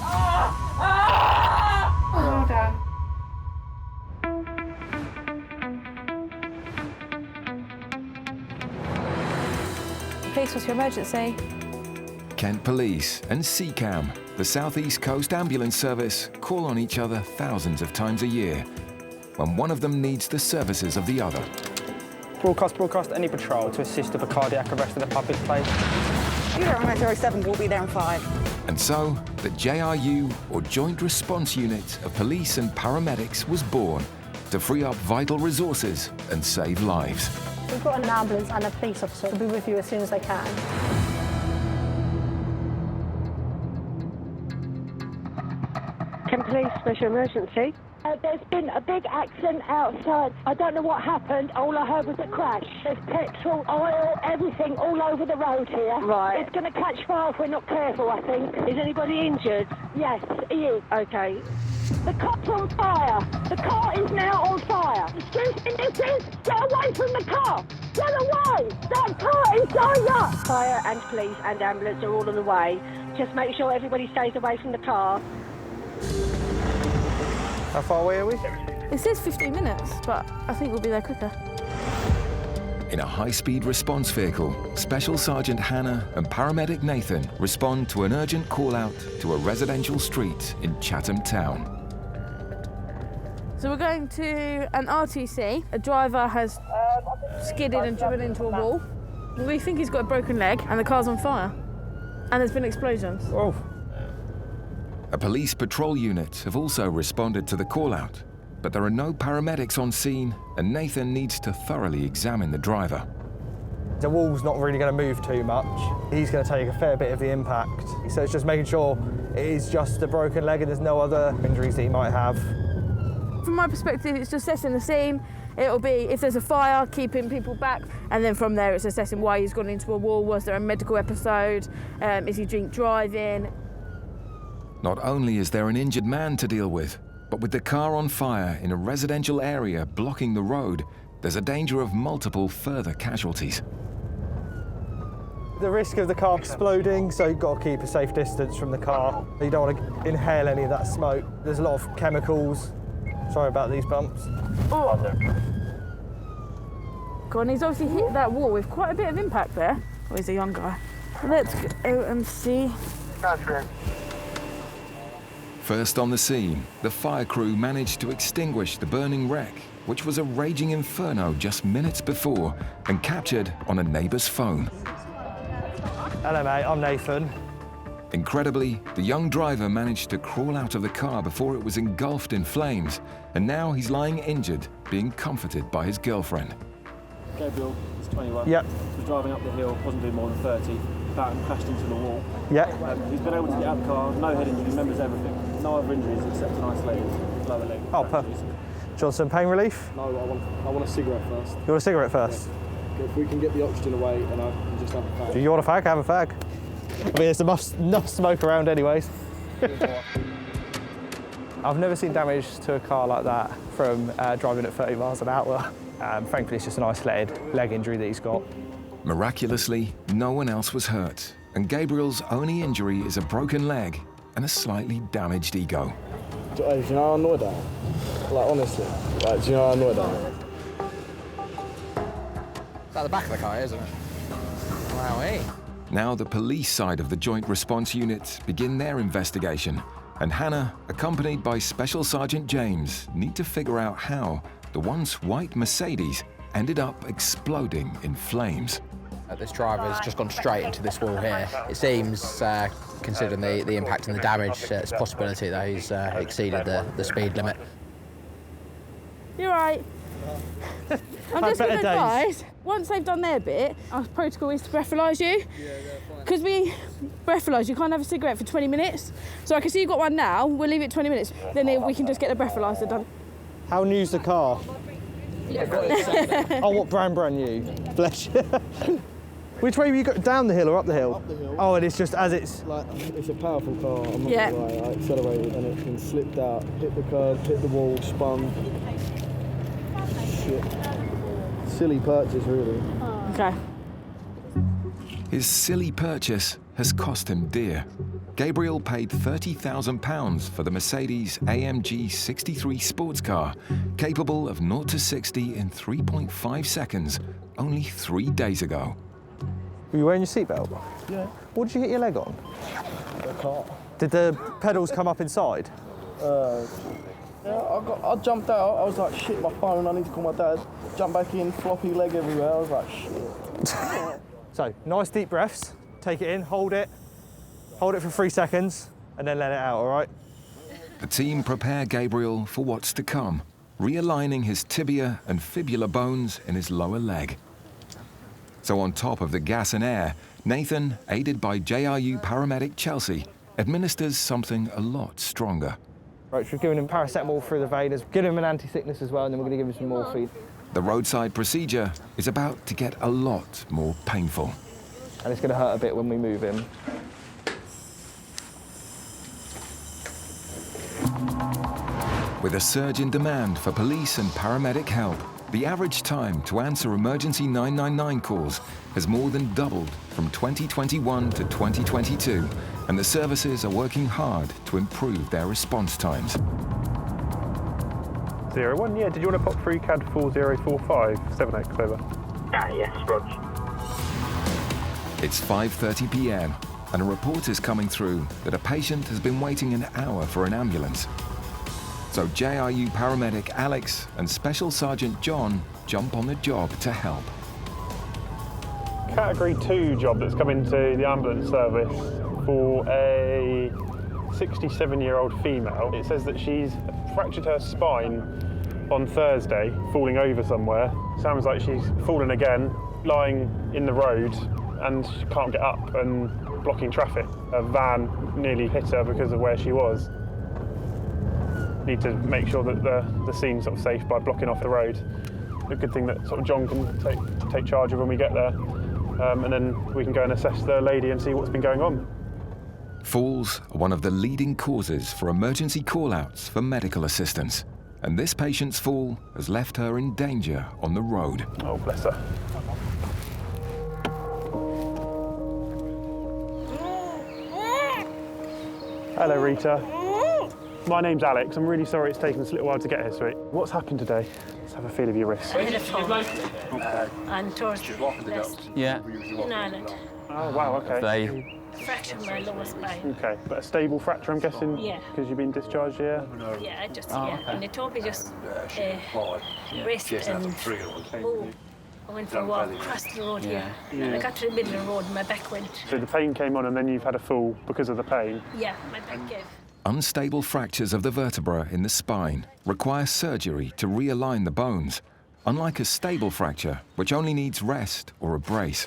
[SPEAKER 16] Well done.
[SPEAKER 2] Police, what's your emergency?
[SPEAKER 3] Kent Police and CCAM, the South East Coast Ambulance Service, call on each other thousands of times a year when one of them needs the services of the other.
[SPEAKER 6] Broadcast any patrol to assist with a cardiac arrest in a public place.
[SPEAKER 10] You don't remember 07, we'll be there in 5.
[SPEAKER 3] And so, the JRU, or Joint Response Unit of Police and Paramedics, was born to free up vital resources and save lives.
[SPEAKER 9] We've got an ambulance and a police officer will be with you as soon as they can.
[SPEAKER 22] Kent Police, special emergency. There's been a big accident outside. I don't know what happened. All I heard was a crash. There's petrol, oil, everything all over the road here. Right. It's going to catch fire if we're not careful, I think. Is anybody injured? Yes, he is. OK. The car's on fire. The car is now on fire. Excuse me, missus. Get away from the car. Get away. That car is going up. Fire and police and ambulance are all on the way. Just make sure everybody stays away from the car.
[SPEAKER 6] How far away are we?
[SPEAKER 2] It says 15 minutes, but I think we'll be there quicker.
[SPEAKER 3] In a high-speed response vehicle, Special Sergeant Hannah and Paramedic Nathan respond to an urgent call-out to a residential street in Chatham Town.
[SPEAKER 2] So we're going to an RTC. A driver has skidded and driven into a wall. We think he's got a broken leg and the car's on fire. And there's been explosions.
[SPEAKER 6] Oh.
[SPEAKER 3] A police patrol unit have also responded to the call-out, but there are no paramedics on scene and Nathan needs to thoroughly examine the driver.
[SPEAKER 6] The wall's not really going to move too much. He's going to take a fair bit of the impact. So it's just making sure it is just a broken leg and there's no other injuries that he might have.
[SPEAKER 2] From my perspective, it's just assessing the scene. It'll be, if there's a fire, keeping people back, and then from there it's assessing why he's gone into a wall. Was there a medical episode? Is he drink driving?
[SPEAKER 3] Not only is there an injured man to deal with, but with the car on fire in a residential area blocking the road, there's a danger of multiple further casualties.
[SPEAKER 6] The risk of the car exploding, so you've got to keep a safe distance from the car. You don't want to inhale any of that smoke. There's a lot of chemicals. Sorry about these bumps.
[SPEAKER 2] Oh. God, and he's obviously hit that wall with quite a bit of impact there. Oh, he's a young guy. Let's go and see.
[SPEAKER 3] First on the scene, the fire crew managed to extinguish the burning wreck, which was a raging inferno just minutes before and captured on a neighbour's phone.
[SPEAKER 6] Hello, mate. I'm Nathan.
[SPEAKER 3] Incredibly, the young driver managed to crawl out of the car before it was engulfed in flames, and now he's lying injured, being comforted by his girlfriend.
[SPEAKER 15] Gabriel is 21.
[SPEAKER 6] Yep.
[SPEAKER 15] Was driving up the hill, wasn't doing more than 30. About and crashed into the wall.
[SPEAKER 6] Yep.
[SPEAKER 15] He's been able to get out of the car, no head injury, remembers everything. No other injuries except an isolated lower leg.
[SPEAKER 6] Oh, perfect. Do you want some pain relief?
[SPEAKER 15] No, I want a cigarette first.
[SPEAKER 6] You want a cigarette first?
[SPEAKER 15] Yeah. If we can get the oxygen away and I can just have a fag.
[SPEAKER 6] Do you want a fag? Have a fag. I mean, there's enough smoke around anyways. I've never seen damage to a car like that from driving at 30 miles an hour. Thankfully, it's just an isolated leg injury that he's got.
[SPEAKER 3] Miraculously, no one else was hurt, and Gabriel's only injury is a broken leg and a slightly damaged ego.
[SPEAKER 15] Do you know how annoyed I am? Like, honestly, do you know how annoyed I am?
[SPEAKER 5] It's at the back of the car, isn't it? Wowee.
[SPEAKER 3] Now the police side of the Joint Response Unit begin their investigation, and Hannah, accompanied by Special Sergeant James, need to figure out how the once white Mercedes ended up exploding in flames.
[SPEAKER 5] This driver's just gone straight into this wall here. It seems, considering the impact and the damage, it's a possibility that he's exceeded the speed limit.
[SPEAKER 11] You're right. I'm just going to advise, once they've done their bit, our protocol is to breathalyse you. Because we breathalyse, you can't have a cigarette for 20 minutes. So I can see you've got one now, we'll leave it 20 minutes, then we can just get the breathalyser done.
[SPEAKER 6] How new's the car? Oh, what brand new? Bless you. Which way were you going, down the hill or up the hill? Up the hill. Oh, and it's just as it's...
[SPEAKER 17] It's a powerful car, I'm not gonna lie. I accelerated and it slipped out, hit the curb, hit the wall, spun. Shit. Silly purchase, really.
[SPEAKER 11] Okay.
[SPEAKER 3] His silly purchase has cost him dear. Gabriel paid £30,000 for the Mercedes AMG 63 sports car, capable of 0 to 60 in 3.5 seconds, only 3 days ago.
[SPEAKER 6] Were you wearing your seatbelt?
[SPEAKER 17] Yeah.
[SPEAKER 6] What did you hit your leg on?
[SPEAKER 17] The car.
[SPEAKER 6] Did the pedals come up inside?
[SPEAKER 17] Yeah, I jumped out. I was like, shit, my phone, I need to call my dad. Jump back in, floppy leg everywhere. I was like, shit.
[SPEAKER 6] So, nice deep breaths. Take it in, hold it for 3 seconds, and then let it out, all right?
[SPEAKER 3] The team prepare Gabriel for what's to come, realigning his tibia and fibula bones in his lower leg. So on top of the gas and air, Nathan, aided by JRU paramedic Chelsea, administers something a lot stronger.
[SPEAKER 6] Right, so we're giving him paracetamol through the veins, giving him an anti-sickness as well, and then we're going to give him some morphine.
[SPEAKER 3] The roadside procedure is about to get a lot more painful.
[SPEAKER 6] And it's going to hurt a bit when we move him.
[SPEAKER 3] With a surge in demand for police and paramedic help, the average time to answer emergency 999 calls has more than doubled from 2021 to 2022, and the services are working hard to improve their response times.
[SPEAKER 23] 01, yeah, did you want to pop through CAD 4045, 7X, over?
[SPEAKER 24] Yes, Rog.
[SPEAKER 3] It's 5:30 p.m, and a report is coming through that a patient has been waiting an hour for an ambulance. So JRU paramedic Alex and Special Sergeant John jump on the job to help.
[SPEAKER 23] Category 2 job that's come into the ambulance service for a 67-year-old female. It says that she's fractured her spine on Thursday, falling over somewhere. Sounds like she's fallen again, lying in the road, and she can't get up and blocking traffic. A van nearly hit her because of where she was. Need to make sure that the scene's sort of safe by blocking off the road. A good thing that sort of John can take charge of when we get there, and then we can go and assess the lady and see what's been going on.
[SPEAKER 3] Falls are one of the leading causes for emergency call-outs for medical assistance, and this patient's fall has left her in danger on the road.
[SPEAKER 23] Oh, bless her. Hello, Rita. My name's Alex. I'm really sorry it's taken us a little while to get here, sweet. What's happened today? Let's have a feel of your wrist.
[SPEAKER 25] And towards
[SPEAKER 1] Yeah.
[SPEAKER 25] no.
[SPEAKER 23] Oh, wow, okay.
[SPEAKER 25] Fractured my lower spine.
[SPEAKER 23] Okay, but a stable fracture, I'm guessing?
[SPEAKER 25] Yeah.
[SPEAKER 23] Because you've been discharged, yeah?
[SPEAKER 25] Yeah,
[SPEAKER 23] Oh, okay.
[SPEAKER 25] and they told me just wrist and I went for a walk across the road here. And I got to the middle of the road and my back went.
[SPEAKER 23] So the pain came on and then you've had a fall because of the pain?
[SPEAKER 25] Yeah, my back gave.
[SPEAKER 3] Unstable fractures of the vertebra in the spine require surgery to realign the bones, unlike a stable fracture, which only needs rest or a brace.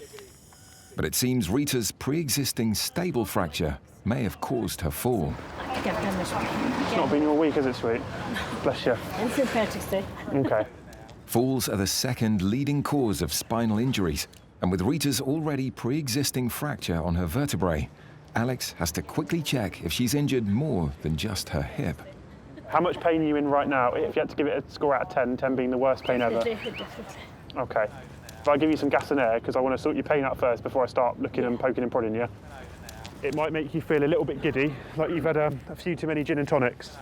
[SPEAKER 3] But it seems Rita's pre-existing stable fracture may have caused her fall.
[SPEAKER 23] It's not been your week, has it, sweet? Bless you.
[SPEAKER 25] And St. Patrick's Day.
[SPEAKER 23] Okay.
[SPEAKER 3] Falls are the second leading cause of spinal injuries, and with Rita's already pre-existing fracture on her vertebrae, Alex has to quickly check if she's injured more than just her hip.
[SPEAKER 23] How much pain are you in right now? If you had to give it a score out of 10, 10 being the worst pain ever.
[SPEAKER 25] Definitely.
[SPEAKER 23] Okay. If I give you some gas and air, because I want to sort your pain out first before I start looking and poking and prodding you, it might make you feel a little bit giddy, like you've had a few too many gin and tonics.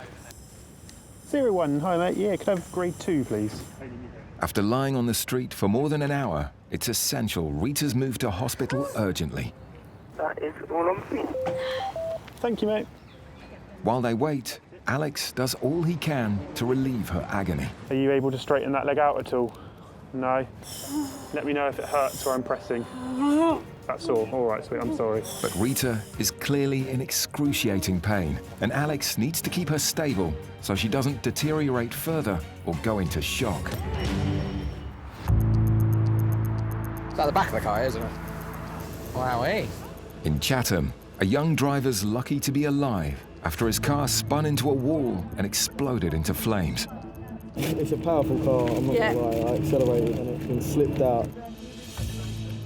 [SPEAKER 23] 01, hi mate, yeah, could I have grade 2, please?
[SPEAKER 3] After lying on the street for more than an hour, it's essential Rita's moved to hospital urgently.
[SPEAKER 24] That is all I'm feeling.
[SPEAKER 23] Thank you, mate.
[SPEAKER 3] While they wait, Alex does all he can to relieve her agony.
[SPEAKER 23] Are you able to straighten that leg out at all? No. Let me know if it hurts or I'm pressing. That's all. All right, sweet, I'm sorry.
[SPEAKER 3] But Rita is clearly in excruciating pain, and Alex needs to keep her stable so she doesn't deteriorate further or go into shock.
[SPEAKER 5] It's at the back of the car, isn't it? Wowee.
[SPEAKER 3] In Chatham, a young driver's lucky to be alive after his car spun into a wall and exploded into flames.
[SPEAKER 17] It's a powerful car, I'm not gonna lie. I accelerated and it's been slipped out.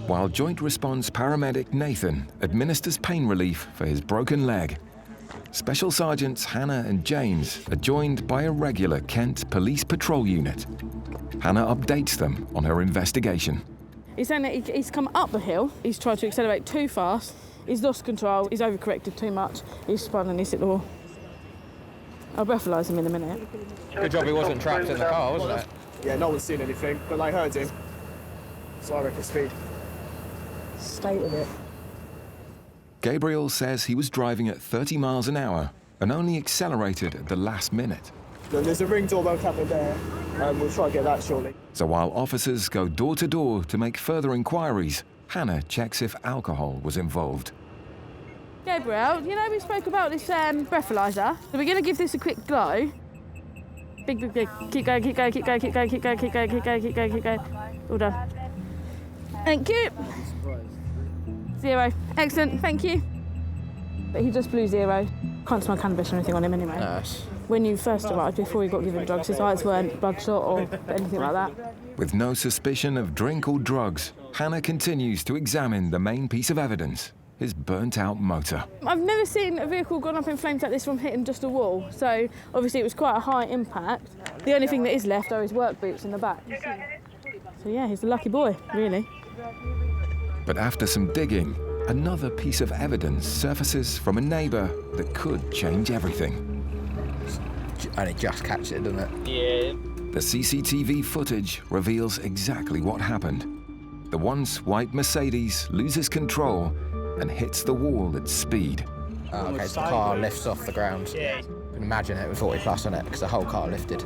[SPEAKER 3] While Joint Response paramedic Nathan administers pain relief for his broken leg, Special Sergeants Hannah and James are joined by a regular Kent Police Patrol unit. Hannah updates them on her investigation.
[SPEAKER 11] He's saying that he's come up the hill, he's tried to accelerate too fast, he's lost control, he's overcorrected too much, he's spun and he's hit the wall. I'll breathalyse him in a minute.
[SPEAKER 5] Good job he wasn't trapped in the car, wasn't it?
[SPEAKER 14] Yeah, no one's seen anything, but they heard him. So I reckon speed.
[SPEAKER 11] Stay with it.
[SPEAKER 3] Gabriel says he was driving at 30 miles an hour and only accelerated at the last minute.
[SPEAKER 14] There's a ring doorbell camera there, and we'll try and get that shortly.
[SPEAKER 3] So while officers go door to door to make further inquiries, Hannah checks if alcohol was involved.
[SPEAKER 11] Gabriel, you know we spoke about this breathalyzer, so we're going to give this a quick glow. Big, big, big. Keep going, keep going, keep going, keep going, keep going, keep going, keep going, keep going, keep going. All done. Thank you. 0. Excellent, thank you. But he just blew 0. Can't smell cannabis or anything on him anyway.
[SPEAKER 5] Nice.
[SPEAKER 11] When you first arrived, before he got given drugs, his eyes weren't bloodshot or anything like that.
[SPEAKER 3] With no suspicion of drink or drugs, Hannah continues to examine the main piece of evidence, his burnt-out motor.
[SPEAKER 11] I've never seen a vehicle gone up in flames like this from hitting just a wall, so obviously it was quite a high impact. The only thing that is left are his work boots in the back. So yeah, he's a lucky boy, really.
[SPEAKER 3] But after some digging, another piece of evidence surfaces from a neighbour that could change everything.
[SPEAKER 5] And it just catches it, doesn't it?
[SPEAKER 15] Yeah.
[SPEAKER 3] The CCTV footage reveals exactly what happened. The once white Mercedes loses control and hits the wall at speed.
[SPEAKER 5] Oh, okay, so the car lifts off the ground. You can imagine it with 40 plus on it, because the whole car lifted.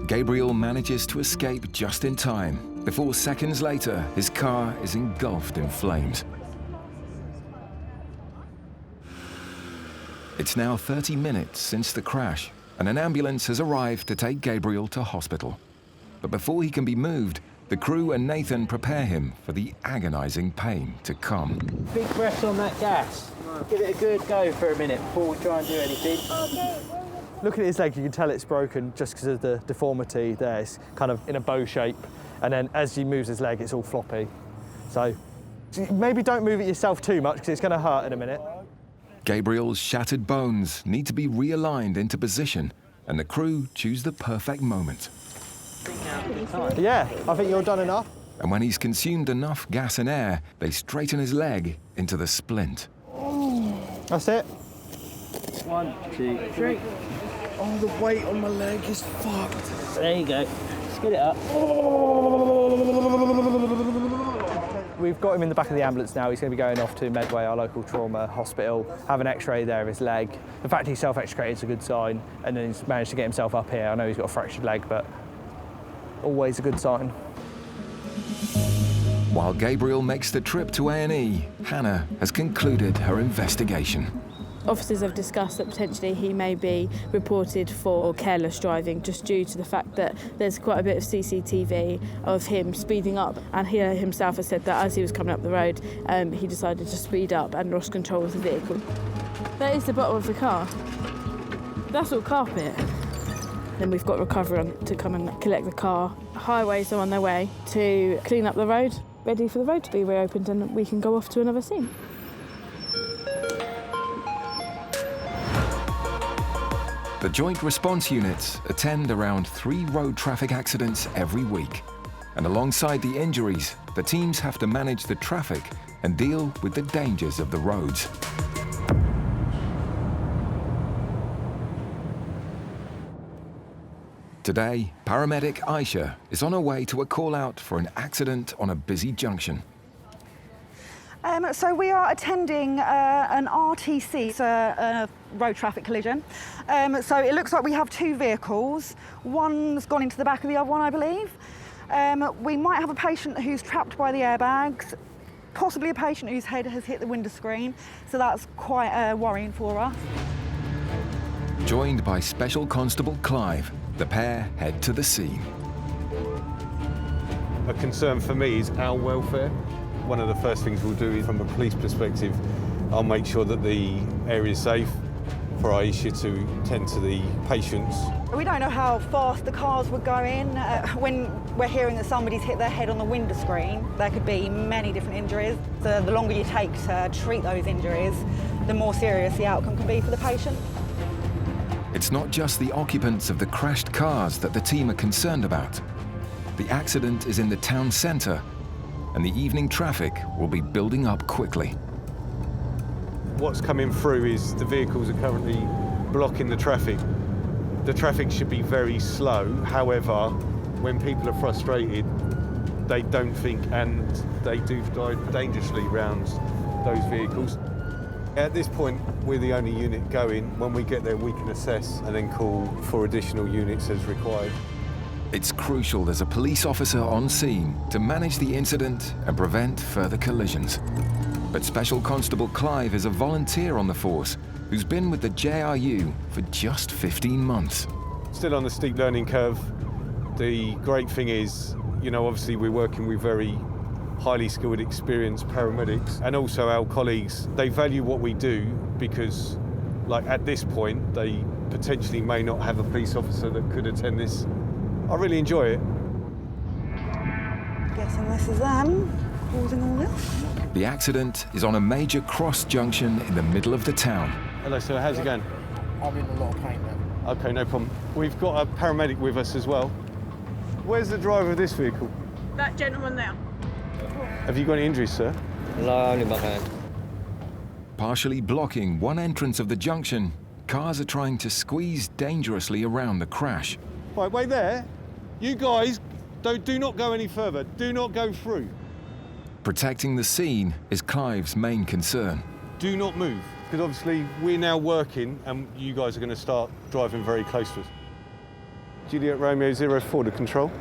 [SPEAKER 3] Gabriel manages to escape just in time, before seconds later, his car is engulfed in flames. It's now 30 minutes since the crash, and an ambulance has arrived to take Gabriel to hospital. But before he can be moved, the crew and Nathan prepare him for the agonizing pain to come.
[SPEAKER 15] Big breath on that gas. Give it a good go for a minute before we try and do anything.
[SPEAKER 14] Look at his leg, you can tell it's broken just because of the deformity there. It's kind of in a bow shape, and then as he moves his leg, it's all floppy. So maybe don't move it yourself too much because it's going to hurt in a minute.
[SPEAKER 3] Gabriel's shattered bones need to be realigned into position, and the crew choose the perfect moment.
[SPEAKER 14] Yeah, I think you're done enough.
[SPEAKER 3] And when he's consumed enough gas and air, they straighten his leg into the splint.
[SPEAKER 14] That's it.
[SPEAKER 15] 1, 2, 3.
[SPEAKER 17] Oh, the weight on my leg is fucked.
[SPEAKER 15] There you go. Let's get it up.
[SPEAKER 14] We've got him in the back of the ambulance now. He's going to be going off to Medway, our local trauma hospital, have an x-ray there of his leg. The fact he's self-extricated is a good sign, and then he's managed to get himself up here. I know he's got a fractured leg, but always a good sign.
[SPEAKER 3] While Gabriel makes the trip to A&E, Hannah has concluded her investigation.
[SPEAKER 11] Officers have discussed that potentially he may be reported for careless driving just due to the fact that there's quite a bit of CCTV of him speeding up, and he himself has said that as he was coming up the road he decided to speed up and lost control of the vehicle. That is the bottom of the car. That's all carpet. Then we've got Recover to come and collect the car. Highways are on their way to clean up the road, ready for the road to be reopened, and we can go off to another scene.
[SPEAKER 3] The Joint Response Units attend around 3 road traffic accidents every week. And alongside the injuries, the teams have to manage the traffic and deal with the dangers of the roads. Today, paramedic Aisha is on her way to a call-out for an accident on a busy junction.
[SPEAKER 10] So we are attending an RTC, it's a road traffic collision. So it looks like we have 2 vehicles. One's gone into the back of the other one, I believe. We might have a patient who's trapped by the airbags, possibly a patient whose head has hit the window screen, so that's quite worrying for us.
[SPEAKER 3] Joined by Special Constable Clive, the pair head to the scene.
[SPEAKER 4] A concern for me is our welfare. One of the first things we'll do is, from a police perspective, I'll make sure that the area is safe for Aisha to tend to the patients.
[SPEAKER 10] We don't know how fast the cars were going. When we're hearing that somebody's hit their head on the window screen, there could be many different injuries. So the longer you take to treat those injuries, the more serious the outcome can be for the patient.
[SPEAKER 3] It's not just the occupants of the crashed cars that the team are concerned about. The accident is in the town centre, and the evening traffic will be building up quickly.
[SPEAKER 4] What's coming through is the vehicles are currently blocking the traffic. The traffic should be very slow. However, when people are frustrated, they don't think, and they do drive dangerously around those vehicles. At this point, we're the only unit going. When we get there, we can assess and then call for additional units as required.
[SPEAKER 3] It's crucial there's a police officer on scene to manage the incident and prevent further collisions. But Special Constable Clive is a volunteer on the force who's been with the JRU for just 15 months.
[SPEAKER 4] Still on the steep learning curve. The great thing is, you know, obviously we're working with very highly skilled, experienced paramedics, and also our colleagues. They value what we do because, like, at this point, they potentially may not have a police officer that could attend this. I really enjoy it.
[SPEAKER 10] Guessing this is them causing all this.
[SPEAKER 3] The accident is on a major cross junction in the middle of the town.
[SPEAKER 4] Hello, sir. How's it going?
[SPEAKER 17] I'm in a lot of pain now.
[SPEAKER 4] Okay, no problem. We've got a paramedic with us as well. Where's the driver of this vehicle?
[SPEAKER 11] That gentleman there.
[SPEAKER 4] Have you got any injuries, sir?
[SPEAKER 8] No, only my hand.
[SPEAKER 3] Partially blocking one entrance of the junction, cars are trying to squeeze dangerously around the crash.
[SPEAKER 4] Right, wait there. You guys, do not go any further. Do not go through.
[SPEAKER 3] Protecting the scene is Clive's main concern.
[SPEAKER 4] Do not move, because obviously we're now working and you guys are going to start driving very close to us. Juliet Romeo 04 to control.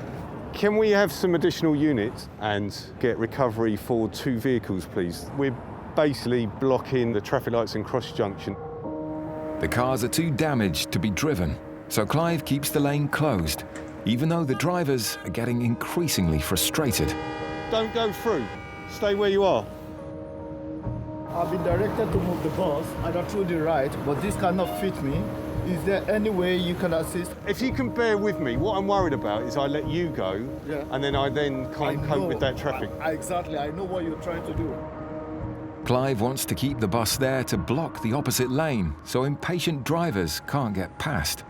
[SPEAKER 4] Can we have some additional units and get recovery for 2 vehicles, please? We're basically blocking the traffic lights and cross junction.
[SPEAKER 3] The cars are too damaged to be driven, so Clive keeps the lane closed, even though the drivers are getting increasingly frustrated.
[SPEAKER 4] Don't go through. Stay where you are.
[SPEAKER 17] I've been directed to move the bus. I got through the right, but this cannot fit me. Is there any way you can assist?
[SPEAKER 4] If you can bear with me, what I'm worried about is I let you go, and then I can't cope with that traffic.
[SPEAKER 17] Exactly, I know what you're trying to do.
[SPEAKER 3] Clive wants to keep the bus there to block the opposite lane so impatient drivers can't get past.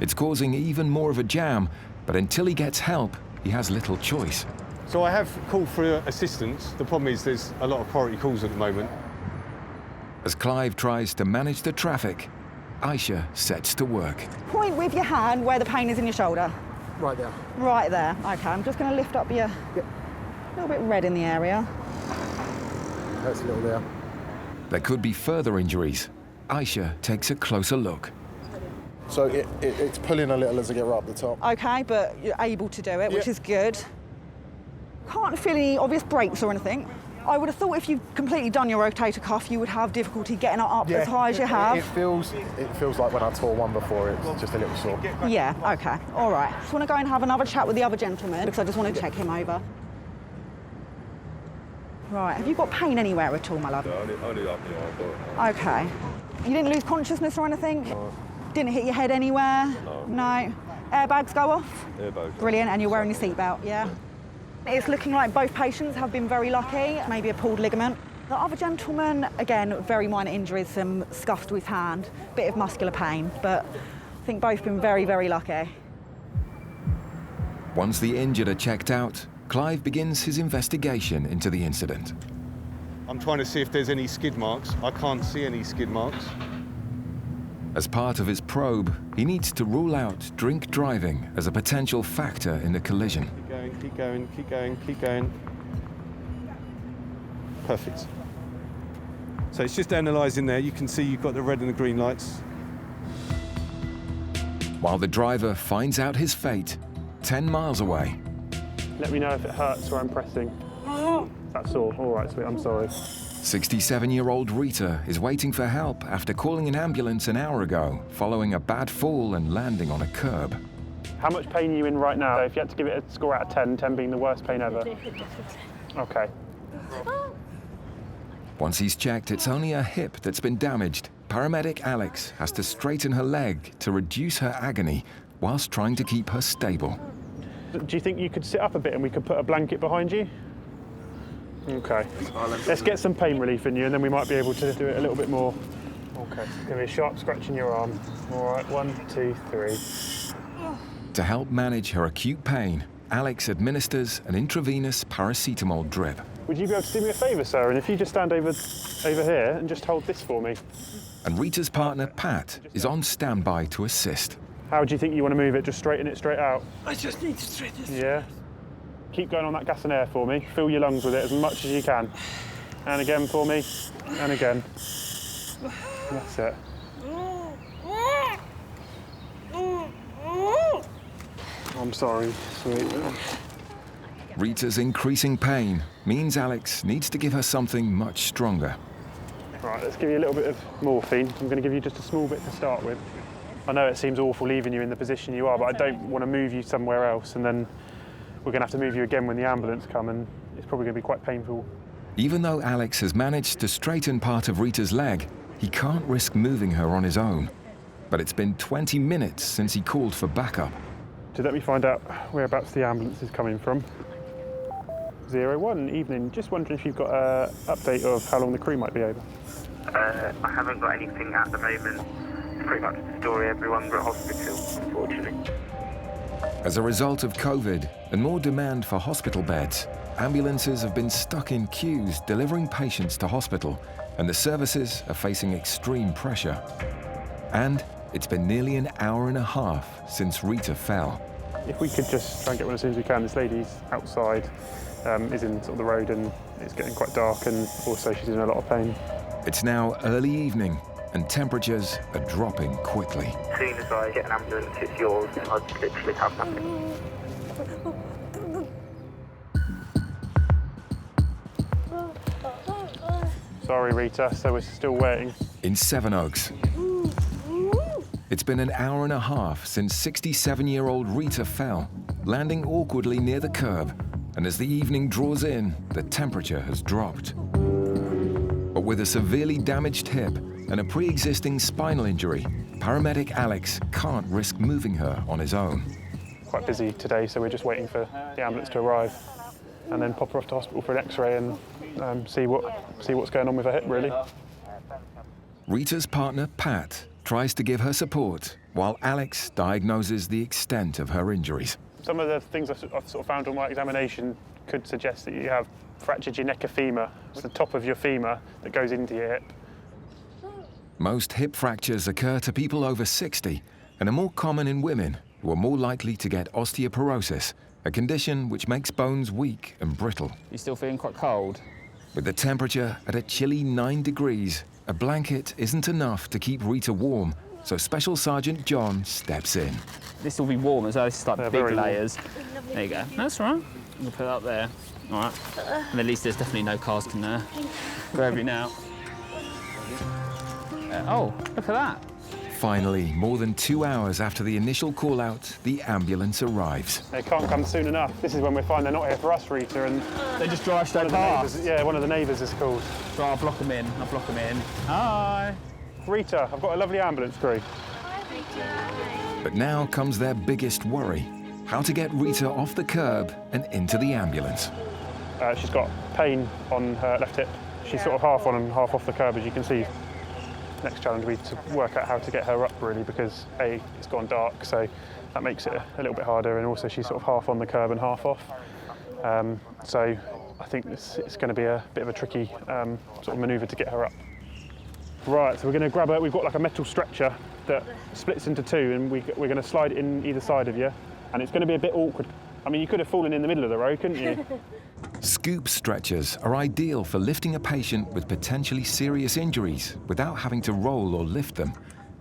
[SPEAKER 3] It's causing even more of a jam, but until he gets help, he has little choice.
[SPEAKER 4] So I have called for assistance. The problem is there's a lot of priority calls at the moment.
[SPEAKER 3] As Clive tries to manage the traffic, Aisha sets to work.
[SPEAKER 10] Point with your hand where the pain is in your shoulder.
[SPEAKER 17] Right there.
[SPEAKER 10] Right there. Okay, I'm just going to lift up your... A little bit red in the area.
[SPEAKER 17] That's a little there.
[SPEAKER 3] There could be further injuries. Aisha takes a closer look.
[SPEAKER 17] So it's pulling a little as I get right up the top.
[SPEAKER 10] Okay, but you're able to do it, which is good. Can't feel any obvious breaks or anything. I would have thought if you've completely done your rotator cuff, you would have difficulty getting it up as high as you have.
[SPEAKER 17] It feels like when I tore one before, it's just a little sore.
[SPEAKER 10] Yeah, okay, all right. Just want to go and have another chat with the other gentleman because I just want to check him over. Right, have you got pain anywhere at all, my love?
[SPEAKER 12] Only up here.
[SPEAKER 10] Okay. You didn't lose consciousness or anything?
[SPEAKER 12] No.
[SPEAKER 10] Didn't hit your head anywhere?
[SPEAKER 12] No.
[SPEAKER 10] No. Airbags go off?
[SPEAKER 12] Airbags.
[SPEAKER 10] Brilliant, and you're wearing your seatbelt, yeah? It's looking like both patients have been very lucky, maybe a pulled ligament. The other gentleman, again, very minor injuries, some scuffs to his hand, bit of muscular pain, but I think both been very, very lucky.
[SPEAKER 3] Once the injured are checked out, Clive begins his investigation into the incident.
[SPEAKER 4] I'm trying to see if there's any skid marks. I can't see any skid marks.
[SPEAKER 3] As part of his probe, he needs to rule out drink driving as a potential factor in the collision.
[SPEAKER 4] Keep going, keep going, keep going, keep going. Perfect. So it's just analysing there. You can see you've got the red and the green lights.
[SPEAKER 3] While the driver finds out his fate, 10 miles away.
[SPEAKER 23] Let me know if it hurts or I'm pressing. That's all. All right, sweet, I'm sorry.
[SPEAKER 3] 67-year-old Rita is waiting for help after calling an ambulance an hour ago following a bad fall and landing on a curb.
[SPEAKER 23] How much pain are you in right now? If you had to give it a score out of 10, 10 being the worst pain ever. Okay.
[SPEAKER 3] Once he's checked, it's only her hip that's been damaged. Paramedic Alex has to straighten her leg to reduce her agony whilst trying to keep her stable.
[SPEAKER 23] Do you think you could sit up a bit and we could put a blanket behind you? Okay. Let's get some pain relief in you and then we might be able to do it a little bit more. Okay, it's going to be a sharp scratch in your arm. All right, 1, 2, 3.
[SPEAKER 3] To help manage her acute pain, Alex administers an intravenous paracetamol drip.
[SPEAKER 23] Would you be able to do me a favour, sir? And if you just stand over here and just hold this for me.
[SPEAKER 3] And Rita's partner, Pat, is on standby to assist.
[SPEAKER 23] How do you think you want to move it? Just straighten it straight out?
[SPEAKER 25] I just need to straighten it.
[SPEAKER 23] Yeah. Keep going on that gas and air for me. Fill your lungs with it as much as you can. And again for me. And again. That's it. I'm sorry, sweet.
[SPEAKER 3] Rita's increasing pain means Alex needs to give her something much stronger.
[SPEAKER 23] Right, let's give you a little bit of morphine. I'm going to give you just a small bit to start with. I know it seems awful leaving you in the position you are, but I don't want to move you somewhere else and then we're going to have to move you again when the ambulance come and it's probably going to be quite painful.
[SPEAKER 3] Even though Alex has managed to straighten part of Rita's leg, he can't risk moving her on his own. But it's been 20 minutes since he called for backup.
[SPEAKER 23] So let me find out whereabouts the ambulance is coming from. 01, evening. Just wondering if you've got an update of how long the crew might be over.
[SPEAKER 24] I haven't got anything at the moment. It's pretty much the story. Everyone's at hospital, unfortunately.
[SPEAKER 3] As a result of COVID and more demand for hospital beds, ambulances have been stuck in queues delivering patients to hospital, and the services are facing extreme pressure. And it's been nearly an hour and a half since Rita fell.
[SPEAKER 23] If we could just try and get one as soon as we can. This lady's outside, is in sort of the road and it's getting quite dark and also she's in a lot of pain.
[SPEAKER 3] It's now early evening and temperatures are dropping quickly.
[SPEAKER 24] As soon as I get an ambulance, it's yours. I literally have nothing.
[SPEAKER 23] Sorry, Rita, so we're still waiting.
[SPEAKER 3] In Sevenoaks, it's been an hour and a half since 67-year-old Rita fell, landing awkwardly near the curb. And as the evening draws in, the temperature has dropped. But with a severely damaged hip and a pre-existing spinal injury, paramedic Alex can't risk moving her on his own.
[SPEAKER 23] Quite busy today, so we're just waiting for the ambulance to arrive and then pop her off to hospital for an x-ray and see what's going on with her hip, really.
[SPEAKER 3] Rita's partner, Pat, tries to give her support while Alex diagnoses the extent of her injuries.
[SPEAKER 23] Some of the things I've sort of found on my examination could suggest that you have fractured your neck of femur. It's the top of your femur that goes into your hip.
[SPEAKER 3] Most hip fractures occur to people over 60 and are more common in women who are more likely to get osteoporosis, a condition which makes bones weak and brittle.
[SPEAKER 8] You're still feeling quite cold?
[SPEAKER 3] With the temperature at a chilly 9 degrees, a blanket isn't enough to keep Rita warm, so Special Sergeant John steps in.
[SPEAKER 8] This will be warm as well. This is like big layers.
[SPEAKER 25] Warm.
[SPEAKER 8] There you go. That's all right. I'm gonna put that up there. All right. And at least there's definitely no cast in there. Go over it now. Oh, look at that.
[SPEAKER 3] Finally, more than 2 hours after the initial call-out, the ambulance arrives.
[SPEAKER 23] They can't come soon enough. This is when we find they're not here for us, Rita, and
[SPEAKER 8] they just drive straight past.
[SPEAKER 23] Yeah, one of the neighbours is called.
[SPEAKER 8] So I'll block them in. Hi.
[SPEAKER 23] Rita, I've got a lovely ambulance crew.
[SPEAKER 3] But now comes their biggest worry: how to get Rita off the curb and into the ambulance.
[SPEAKER 23] She's got pain on her left hip. She's sort of half on and half off the curb, as you can see. Next challenge will be to work out how to get her up, really, because A, it's gone dark, so that makes it a little bit harder, and also she's sort of half on the curb and half off. So I think it's going to be a bit of a tricky sort of manoeuvre to get her up. Right, so we're going to grab her. We've got like a metal stretcher that splits into two, and we're going to slide it in either side of you, and it's going to be a bit awkward. I mean, you could have fallen in the middle of the road, couldn't you?
[SPEAKER 3] Scoop stretchers are ideal for lifting a patient with potentially serious injuries without having to roll or lift them.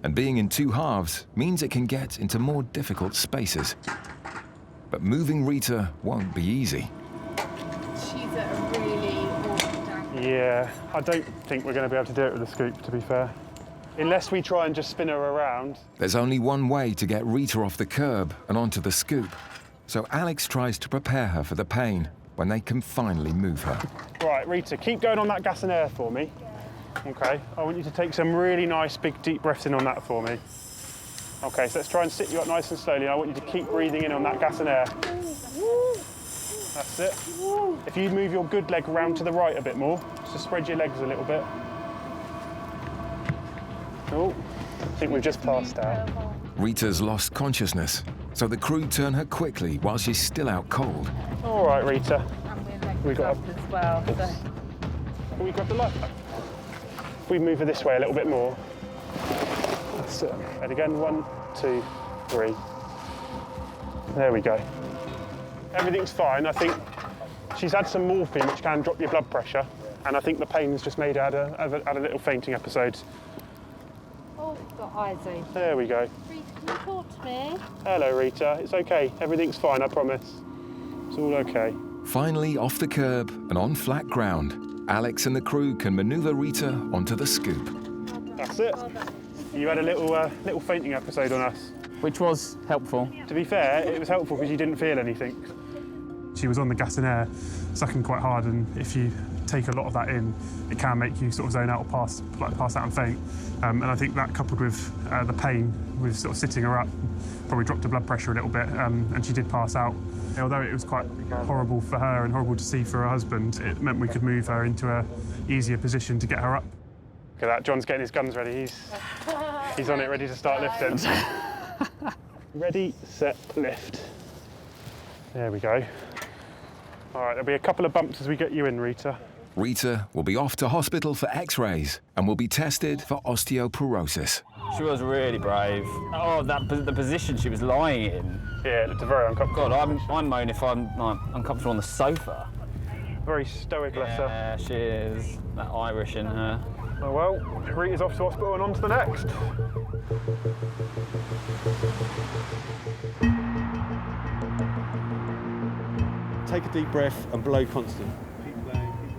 [SPEAKER 3] And being in two halves means it can get into more difficult spaces. But moving Rita won't be easy.
[SPEAKER 11] She's at a really awkward angle.
[SPEAKER 23] Yeah, I don't think we're going to be able to do it with the scoop, to be fair. Unless we try and just spin her around.
[SPEAKER 3] There's only one way to get Rita off the curb and onto the scoop. So Alex tries to prepare her for the pain when they can finally move her.
[SPEAKER 23] Right, Rita, keep going on that gas and air for me. Okay, I want you to take some really nice, big, deep breaths in on that for me. Okay, so let's try and sit you up nice and slowly. I want you to keep breathing in on that gas and air. That's it. If you move your good leg round to the right a bit more, just to spread your legs a little bit. Oh, I think we've just passed out.
[SPEAKER 3] Rita's lost consciousness, so the crew turn her quickly while she's still out cold.
[SPEAKER 23] All right, Rita.
[SPEAKER 11] And
[SPEAKER 23] We got
[SPEAKER 11] as well. So.
[SPEAKER 23] Can we grab the light back? If we move her this way a little bit more. That's it. And again, 1, 2, 3. There we go. Everything's fine. I think she's had some morphine, which can drop your blood pressure, and I think the pain's just made her had a little fainting episode.
[SPEAKER 11] Oh, got eyes open.
[SPEAKER 23] There we go.
[SPEAKER 11] Rita, can you talk to me?
[SPEAKER 23] Hello, Rita. It's okay. Everything's fine, I promise. It's all okay.
[SPEAKER 3] Finally off the curb and on flat ground, Alex and the crew can manoeuvre Rita onto the scoop.
[SPEAKER 23] That's it. You had a little fainting episode on us.
[SPEAKER 8] Which was helpful.
[SPEAKER 23] To be fair, it was helpful because you didn't feel anything. She was on the gas and air, sucking quite hard, and if you take a lot of that in, it can make you sort of zone out or pass out and faint. And I think that, coupled with the pain, with sort of sitting her up, probably dropped her blood pressure a little bit, and she did pass out. Although it was quite horrible for her and horrible to see for her husband, it meant we could move her into an easier position to get her up. Look at that, John's getting his guns ready. He's on it, ready to start lifting. Ready, set, lift. There we go. All right, there'll be a couple of bumps as we get you in, Rita.
[SPEAKER 3] Rita will be off to hospital for x-rays and will be tested for osteoporosis.
[SPEAKER 8] She was really brave. Oh, the position she was lying in.
[SPEAKER 23] Yeah, it looked very uncomfortable.
[SPEAKER 8] God, I'm moan if I'm like, uncomfortable on the sofa.
[SPEAKER 23] Very stoic, bless her.
[SPEAKER 8] Yeah, she is. That Irish in her.
[SPEAKER 23] Oh well, Rita's off to hospital and on to the next.
[SPEAKER 4] Take a deep breath and blow constant.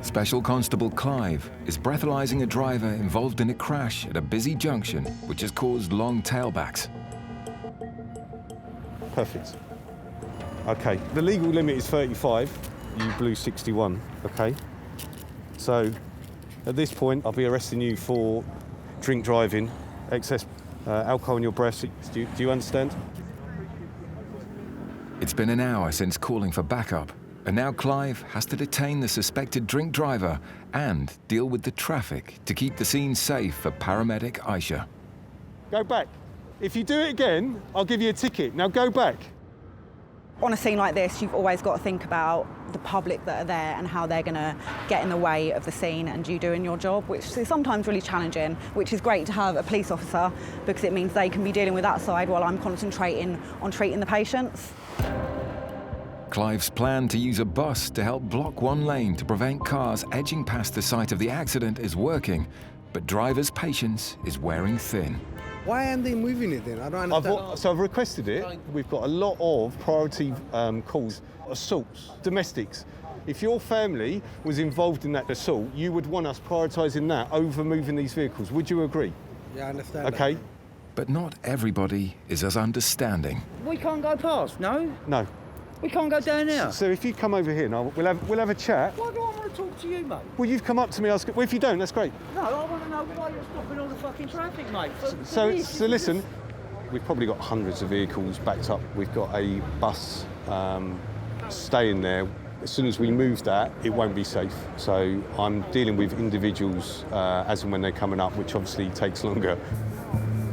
[SPEAKER 3] Special Constable Clive is breathalyzing a driver involved in a crash at a busy junction, which has caused long tailbacks.
[SPEAKER 4] Perfect. Okay, the legal limit is 35. You blew 61, okay? So, at this point, I'll be arresting you for drink driving, excess alcohol in your breath. Do you understand?
[SPEAKER 3] It's been an hour since calling for backup, and now Clive has to detain the suspected drink driver and deal with the traffic to keep the scene safe for paramedic Aisha.
[SPEAKER 4] Go back. If you do it again, I'll give you a ticket. Now go back.
[SPEAKER 10] On a scene like this, you've always got to think about the public that are there and how they're going to get in the way of the scene and you doing your job, which is sometimes really challenging, which is great to have a police officer because it means they can be dealing with that side while I'm concentrating on treating the patients.
[SPEAKER 3] Clive's plan to use a bus to help block one lane to prevent cars edging past the site of the accident is working, but driver's patience is wearing thin.
[SPEAKER 13] Why aren't they moving it then? I don't understand.
[SPEAKER 4] So I've requested it. We've got a lot of priority calls, assaults, domestics. If your family was involved in that assault, you would want us prioritising that over moving these vehicles. Would you agree?
[SPEAKER 13] Yeah, I understand.
[SPEAKER 4] Okay.
[SPEAKER 3] But not everybody is as understanding.
[SPEAKER 13] We can't go past, no?
[SPEAKER 4] No.
[SPEAKER 13] We can't go down here.
[SPEAKER 4] So if you come over here now, we'll have a chat.
[SPEAKER 13] Why do I want to talk to you, mate?
[SPEAKER 4] Well, you've come up to me asking. Well, if you don't, that's great.
[SPEAKER 13] No, I want to know why you're stopping all the fucking traffic, mate.
[SPEAKER 4] So listen, we've probably got hundreds of vehicles backed up. We've got a bus staying there. As soon as we move that, it won't be safe. So I'm dealing with individuals as and when they're coming up, which obviously takes longer.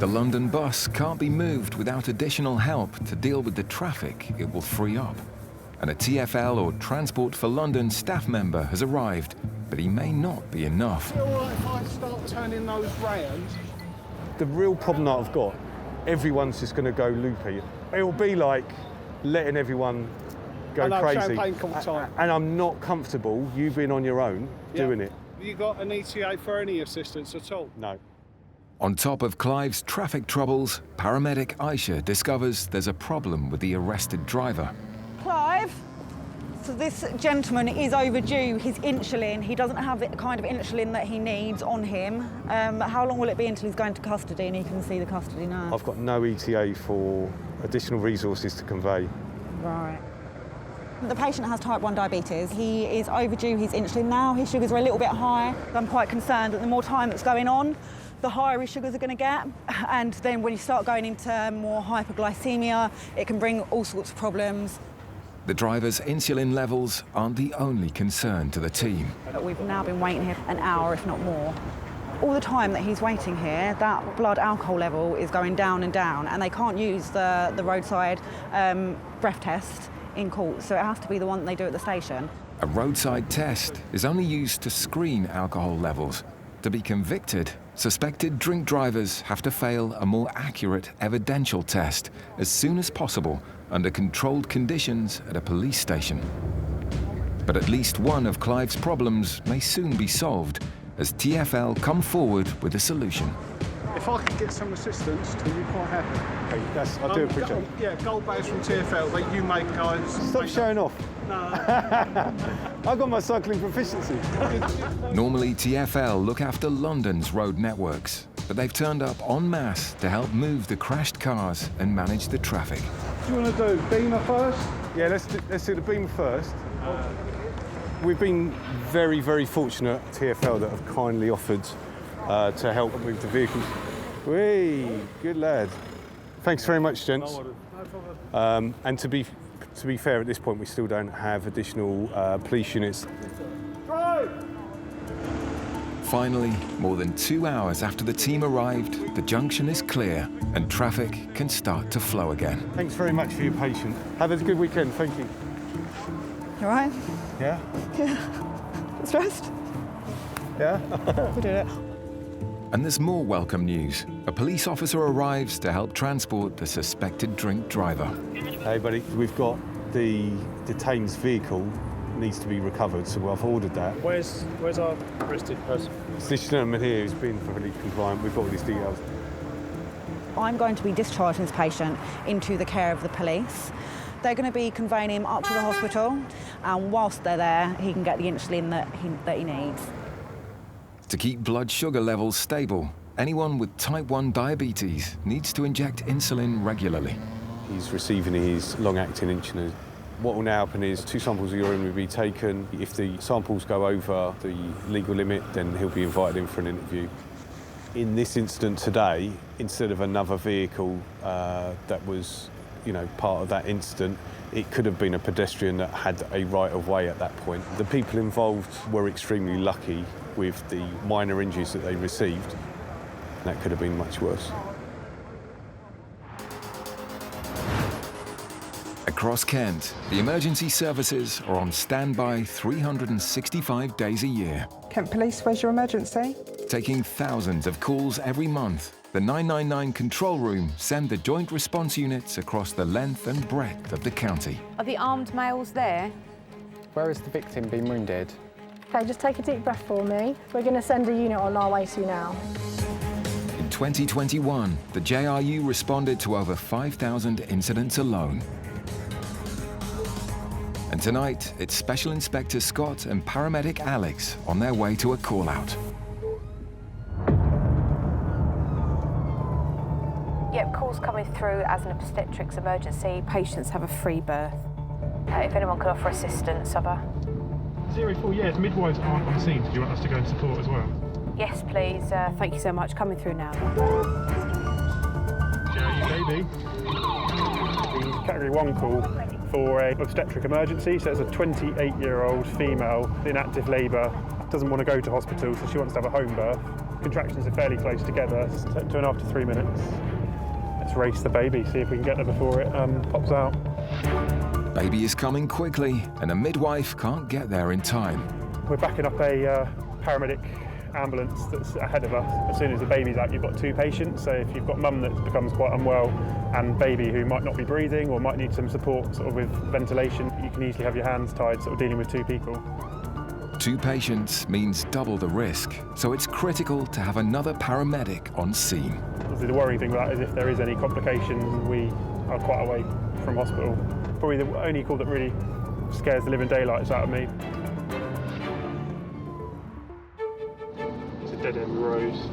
[SPEAKER 3] The London bus can't be moved without additional help to deal with the traffic it will free up. And a TfL or Transport for London staff member has arrived, but he may not be enough.
[SPEAKER 13] Is it all right if I start turning those round?
[SPEAKER 4] The real problem that I've got, everyone's just going to go loopy. It'll be like letting everyone go crazy. And I'm not comfortable you being on your own doing it.
[SPEAKER 13] Have you got an ETA for any assistance at all?
[SPEAKER 4] No.
[SPEAKER 3] On top of Clive's traffic troubles, paramedic Aisha discovers there's a problem with the arrested driver.
[SPEAKER 10] Clive, so this gentleman is overdue his insulin. He doesn't have the kind of insulin that he needs on him. How long will it be until he's going to custody and he can see the custody nurse?
[SPEAKER 4] I've got no ETA for additional resources to convey.
[SPEAKER 10] Right. The patient has type 1 diabetes. He is overdue his insulin now. His sugars are a little bit high. I'm quite concerned that the more time that's going on, the higher his sugars are going to get. And then when you start going into more hypoglycemia, it can bring all sorts of problems.
[SPEAKER 3] The driver's insulin levels aren't the only concern to the team.
[SPEAKER 10] We've now been waiting here an hour, if not more. All the time that he's waiting here, that blood alcohol level is going down and down, and they can't use the roadside breath test in court, so it has to be the one that they do at the station.
[SPEAKER 3] A roadside test is only used to screen alcohol levels. To be convicted, suspected drink drivers have to fail a more accurate evidential test as soon as possible under controlled conditions at a police station. But at least one of Clive's problems may soon be solved as TfL come forward with a solution.
[SPEAKER 13] If I could get some assistance, are you quite happy?
[SPEAKER 4] Hey, I do appreciate it.
[SPEAKER 13] Yeah, gold badge from TfL that you make, guys.
[SPEAKER 4] Stop showing off.
[SPEAKER 13] No.
[SPEAKER 4] I've got my cycling proficiency.
[SPEAKER 3] Normally, TfL look after London's road networks, but they've turned up en masse to help move the crashed cars and manage the traffic.
[SPEAKER 13] Do you want to do Beamer first?
[SPEAKER 4] Yeah, let's do the Beamer first. We've been very, very fortunate, TfL, that have kindly offered to help move the vehicles. Whee, good lad. Thanks very much, gents. And to be fair, at this point, we still don't have additional police units.
[SPEAKER 3] Finally, more than 2 hours after the team arrived, the junction is clear and traffic can start to flow again.
[SPEAKER 4] Thanks very much for your patience. Have a good weekend, thank you.
[SPEAKER 10] You all right?
[SPEAKER 4] Yeah?
[SPEAKER 10] Yeah. Stressed?
[SPEAKER 4] Yeah?
[SPEAKER 10] We did it.
[SPEAKER 3] And there's more welcome news. A police officer arrives to help transport the suspected drink driver.
[SPEAKER 4] Hey, buddy, we've got the detainee's vehicle needs to be recovered, so I've ordered that.
[SPEAKER 14] Where's our arrested person?
[SPEAKER 4] It's this gentleman here who's been fully compliant. We've got all his details.
[SPEAKER 10] I'm going to be discharging this patient into the care of the police. They're going to be conveying him up to the hospital, and whilst they're there, he can get the insulin that he needs.
[SPEAKER 3] To keep blood sugar levels stable, anyone with type 1 diabetes needs to inject insulin regularly.
[SPEAKER 4] He's receiving his long-acting insulin. What will now happen is 2 samples of urine will be taken. If the samples go over the legal limit, then he'll be invited in for an interview. In this incident today, instead of another vehicle that was, part of that incident, it could have been a pedestrian that had a right-of-way at that point. The people involved were extremely lucky with the minor injuries that they received. That could have been much worse.
[SPEAKER 3] Across Kent, the emergency services are on standby 365 days a year.
[SPEAKER 7] Kent Police, where's your emergency?
[SPEAKER 3] Taking thousands of calls every month, the 999 control room send the joint response units across the length and breadth of the county.
[SPEAKER 18] Are the armed males there?
[SPEAKER 5] Where has the victim been wounded?
[SPEAKER 9] Okay, just take a deep breath for me. We're going to send a unit on our way to you now.
[SPEAKER 3] In 2021, the JRU responded to over 5,000 incidents alone. And tonight, it's Special Inspector Scott and Paramedic Alex on their way to a call-out.
[SPEAKER 18] Yep, calls coming through as an obstetrics emergency. Patients have a free birth. If anyone could offer assistance, of a...
[SPEAKER 23] 04, yes, midwives aren't on the scene. Did you want us to go and support as well?
[SPEAKER 18] Yes, please. Thank you so much. Coming through now.
[SPEAKER 23] Baby. The Category 1 call for an obstetric emergency, so it's a 28-year-old female in active labour, doesn't want to go to hospital, so she wants to have a home birth. Contractions are fairly close together, 2.5 to 3 minutes. Let's race the baby, see if we can get there before it pops out.
[SPEAKER 3] Baby is coming quickly, and a midwife can't get there in time.
[SPEAKER 23] We're backing up a paramedic ambulance that's ahead of us. As soon as the baby's out, you've got 2 patients, so if you've got mum that becomes quite unwell and baby who might not be breathing or might need some support sort of with ventilation, you can easily have your hands tied sort of dealing with 2 people.
[SPEAKER 3] 2 patients means double the risk, so it's critical to have another paramedic on scene.
[SPEAKER 23] Obviously the worrying thing about it is if there is any complications, we are quite away from hospital. probably the only call that really scares the living daylights out of me. It's a dead-end road, so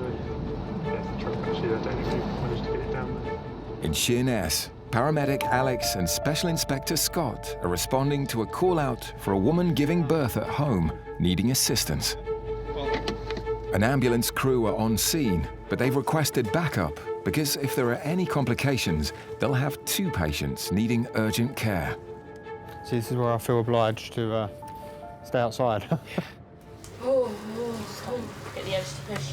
[SPEAKER 23] there's the truck actually. I don't think we managed to get it down there.
[SPEAKER 3] In Sheerness, paramedic Alex and Special Inspector Scott are responding to a call-out for a woman giving birth at home, needing assistance. An ambulance crew are on scene, but they've requested backup because if there are any complications, they'll have 2 patients needing urgent care.
[SPEAKER 14] See, this is where I feel obliged to stay outside.
[SPEAKER 25] Get the edge to push.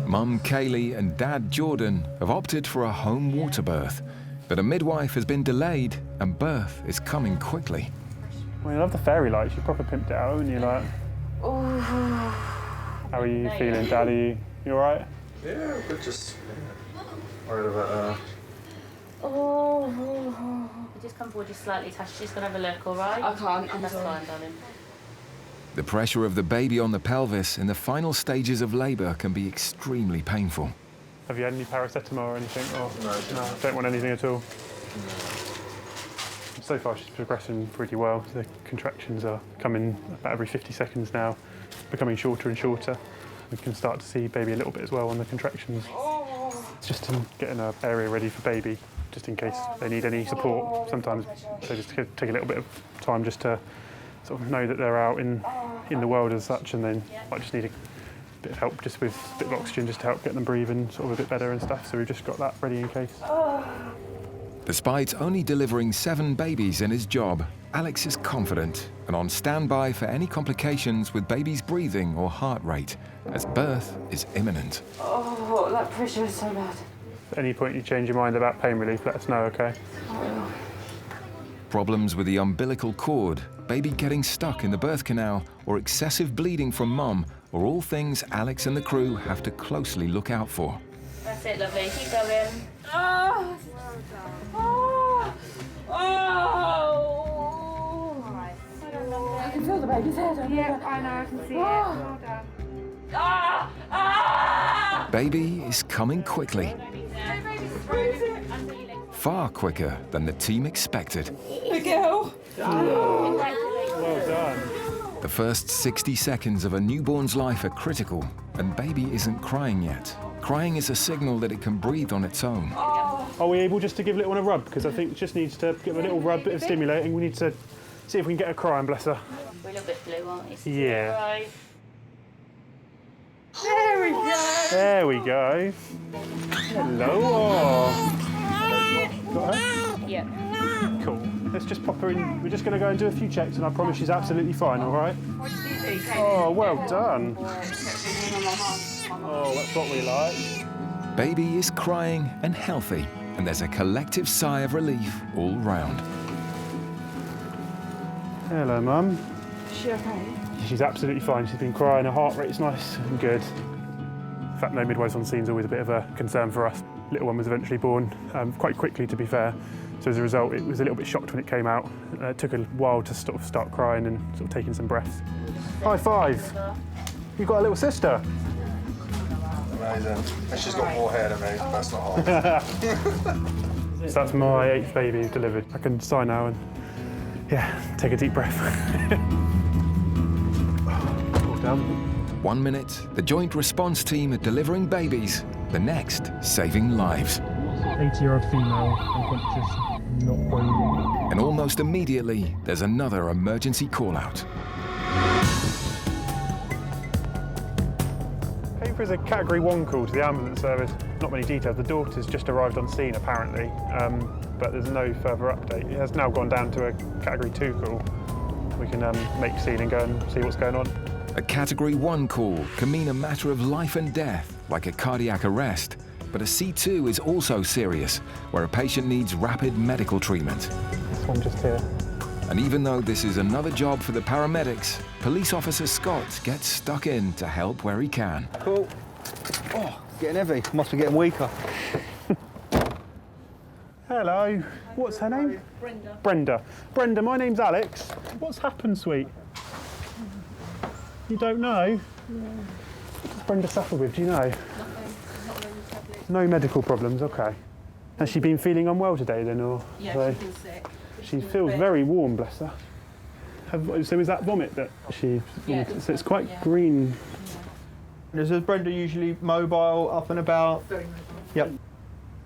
[SPEAKER 3] Mum Kaylee and Dad Jordan have opted for a home water birth, but a midwife has been delayed and birth is coming quickly.
[SPEAKER 23] Well, I love the fairy lights. You proper pimped it out, haven't you? Like, how are you feeling, Dad? Are you all right?
[SPEAKER 12] Yeah, but just worried about
[SPEAKER 25] Just come forward just slightly, Tash. She's going to have a look, all right? I can't. That's fine, darling.
[SPEAKER 3] The pressure of the baby on the pelvis in the final stages of labour can be extremely painful.
[SPEAKER 23] Have you had any paracetamol or anything? Or no, don't want anything at all? No. So far she's progressing pretty well. The contractions are coming about every 50 seconds now, becoming shorter and shorter. We can start to see baby a little bit as well on the contractions. It's just getting an area ready for baby, just in case they need any support. Sometimes they just take a little bit of time just to sort of know that they're out in the world as such, and then might just need a bit of help just with a bit of oxygen just to help get them breathing sort of a bit better and stuff. So we've just got that ready in case.
[SPEAKER 3] Despite only delivering 7 babies in his job, Alex is confident and on standby for any complications with baby's breathing or heart rate, as birth is imminent.
[SPEAKER 25] Oh, that pressure is so bad.
[SPEAKER 23] At any point you change your mind about pain relief, let us know, okay?
[SPEAKER 3] Problems with the umbilical cord, baby getting stuck in the birth canal, or excessive bleeding from mum are all things Alex and the crew have to closely look out for.
[SPEAKER 25] That's it, lovely. Keep going.
[SPEAKER 11] I can feel the baby's head.
[SPEAKER 25] Yeah, I know, I can see it. Well done.
[SPEAKER 3] Baby is coming quickly. Far quicker than the team expected.
[SPEAKER 11] Good girl.
[SPEAKER 23] Well done.
[SPEAKER 3] The first 60 seconds of a newborn's life are critical, and baby isn't crying yet. Crying is a signal that it can breathe on its own.
[SPEAKER 23] Are we able just to give little one a rub? Because I think it just needs to give a little rub, bit of stimulating. We need to see if we can get her crying, bless her.
[SPEAKER 25] We're a little bit blue, aren't we?
[SPEAKER 23] Yeah.
[SPEAKER 25] Right.
[SPEAKER 11] There we go.
[SPEAKER 23] There we go. Hello. Got her?
[SPEAKER 25] Yeah.
[SPEAKER 23] Cool. Let's just pop her in. We're just going to go and do a few checks, and I promise she's absolutely fine, all right? Oh, well done. Oh, that's what we like.
[SPEAKER 3] Baby is crying and healthy, and there's a collective sigh of relief all round.
[SPEAKER 23] Hello, Mum.
[SPEAKER 11] Is she okay?
[SPEAKER 23] She's absolutely fine. She's been crying. Her heart rate's nice and good. The fact no midwives on scene is always a bit of a concern for us. Little one was eventually born quite quickly, to be fair. So as a result, it was a little bit shocked when it came out. It took a while to sort of start crying and sort of taking some breaths. High five. You've got a little sister.
[SPEAKER 12] Amazing. And she's got more hair than me. That's not hard.
[SPEAKER 23] So that's my 8th baby delivered. I can sigh now and, yeah, take a deep breath. All done.
[SPEAKER 3] 1 minute, the joint response team are delivering babies. The next, saving lives.
[SPEAKER 23] 80-year-old female, unconscious, not breathing.
[SPEAKER 3] And almost immediately, there's another emergency call-out.
[SPEAKER 23] Came through as a Category 1 call to the ambulance service. Not many details. The daughter's just arrived on scene, apparently, but there's no further update. It has now gone down to a Category 2 call. We can make scene and go and see what's going on.
[SPEAKER 3] A Category 1 call can mean a matter of life and death, like a cardiac arrest. But a C2 is also serious, where a patient needs rapid medical treatment.
[SPEAKER 23] This one just here.
[SPEAKER 3] And even though this is another job for the paramedics, Police Officer Scott gets stuck in to help where he can.
[SPEAKER 14] Cool. Oh, getting heavy. Must be getting weaker.
[SPEAKER 23] Hello. What's her name?
[SPEAKER 25] Brenda.
[SPEAKER 23] Brenda. Brenda, my name's Alex. What's happened, sweet? You don't know?
[SPEAKER 25] No.
[SPEAKER 23] What does Brenda suffer with, do you know? No medical problems, okay. Has she been feeling unwell today then, or?
[SPEAKER 11] Yeah, she feels sick.
[SPEAKER 23] She feels very warm, bless her. So is that vomit that she...
[SPEAKER 11] Yeah,
[SPEAKER 23] so it's quite green.
[SPEAKER 14] Is Brenda usually mobile, up and about?
[SPEAKER 11] Very mobile.
[SPEAKER 14] Yep.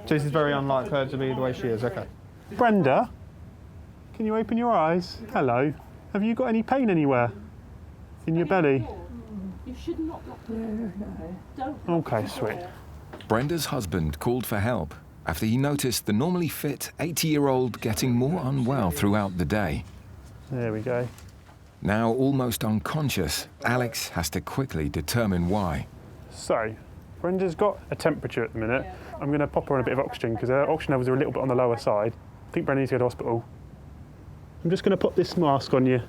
[SPEAKER 14] So this is very unlike her to be the way she is, okay.
[SPEAKER 23] Brenda, can you open your eyes? Hello. Have you got any pain anywhere? In your belly?
[SPEAKER 11] You should not lock the Don't.
[SPEAKER 23] Okay, sweet.
[SPEAKER 3] Brenda's husband called for help after he noticed the normally fit 80-year-old getting more unwell throughout the day.
[SPEAKER 23] There we go.
[SPEAKER 3] Now almost unconscious, Alex has to quickly determine why.
[SPEAKER 23] So, Brenda's got a temperature at the minute. I'm going to pop her on a bit of oxygen because her oxygen levels are a little bit on the lower side. I think Brenda needs to go to hospital. I'm just going to put this mask on you.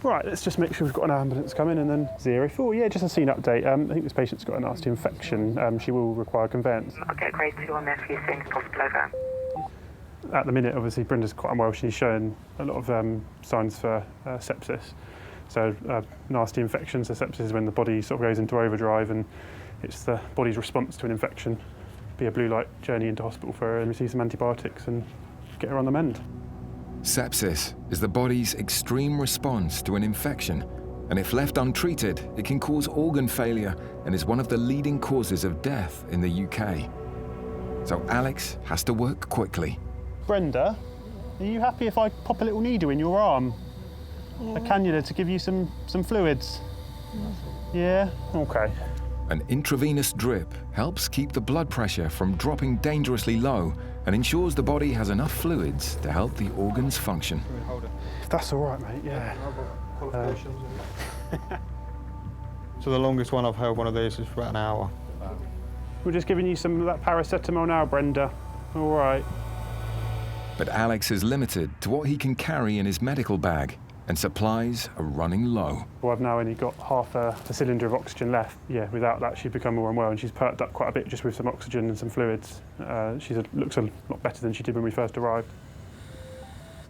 [SPEAKER 23] Right, let's just make sure we've got an ambulance coming and then 04. Yeah, just a scene update. I think this patient's got a nasty infection. She will require conveyance.
[SPEAKER 24] I'll get grade 2 on there for you as soon as possible, over.
[SPEAKER 23] At the minute, obviously, Brenda's quite unwell. She's showing a lot of signs for sepsis. So nasty infections, so sepsis is when the body sort of goes into overdrive and it's the body's response to an infection. Be a blue light journey into hospital for her and receive some antibiotics and get her on the mend.
[SPEAKER 3] Sepsis is the body's extreme response to an infection, and if left untreated, it can cause organ failure and is one of the leading causes of death in the UK. So Alex has to work quickly.
[SPEAKER 23] Brenda, are you happy if I pop a little needle in your arm? A cannula to give you some fluids? Yeah? Okay.
[SPEAKER 3] An intravenous drip helps keep the blood pressure from dropping dangerously low and ensures the body has enough fluids to help the organs function.
[SPEAKER 23] If that's all right, mate, yeah.
[SPEAKER 14] So the longest one I've held one of these is for about an hour.
[SPEAKER 23] We're just giving you some of that paracetamol now, Brenda. All right.
[SPEAKER 3] But Alex is limited to what he can carry in his medical bag, and supplies are running low.
[SPEAKER 23] Well, I've now only got half a cylinder of oxygen left. Yeah, without that she'd become more unwell, and she's perked up quite a bit just with some oxygen and some fluids. She looks a lot better than she did when we first arrived.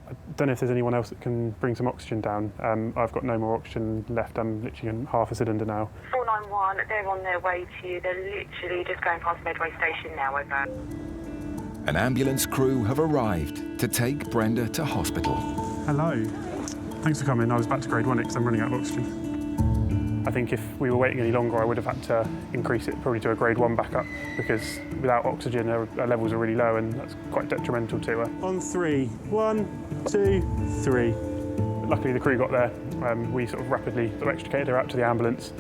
[SPEAKER 23] I don't know if there's anyone else that can bring some oxygen down. I've got no more oxygen left. I'm literally in half a cylinder now.
[SPEAKER 24] 491, they're on their way to you. They're literally just going past Medway Station now, over.
[SPEAKER 3] An ambulance crew have arrived to take Brenda to hospital.
[SPEAKER 23] Hello. Thanks for coming. I was about to grade 1 it because I'm running out of oxygen. I think if we were waiting any longer, I would have had to increase it probably to a grade 1 backup because without oxygen, her levels are really low and that's quite detrimental to her. On 3. 1, 2, 3. Luckily, the crew got there. We sort of rapidly extricated her out to the ambulance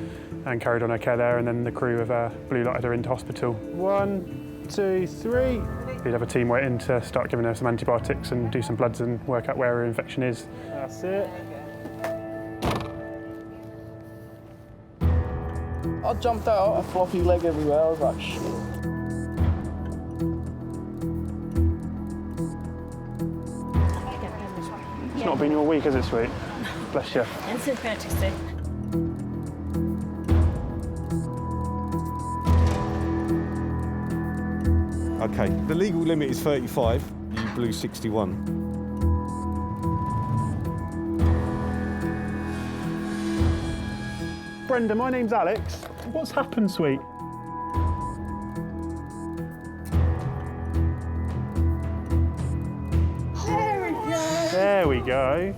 [SPEAKER 23] and carried on her care there, and then the crew have blue lighted her into hospital. 1, 2, 3. We'd have a team waiting to start giving her some antibiotics and do some bloods and work out where her infection is. That's it.
[SPEAKER 15] I jumped out, a floppy leg everywhere, I was like, shit.
[SPEAKER 23] It's not been your week, has it, sweet? Bless you.
[SPEAKER 25] And St. Patrick's Day.
[SPEAKER 4] Okay, the legal limit is 35. You blew 61.
[SPEAKER 23] Brenda, my name's Alex. What's happened, sweet?
[SPEAKER 11] There we go.
[SPEAKER 23] There we go.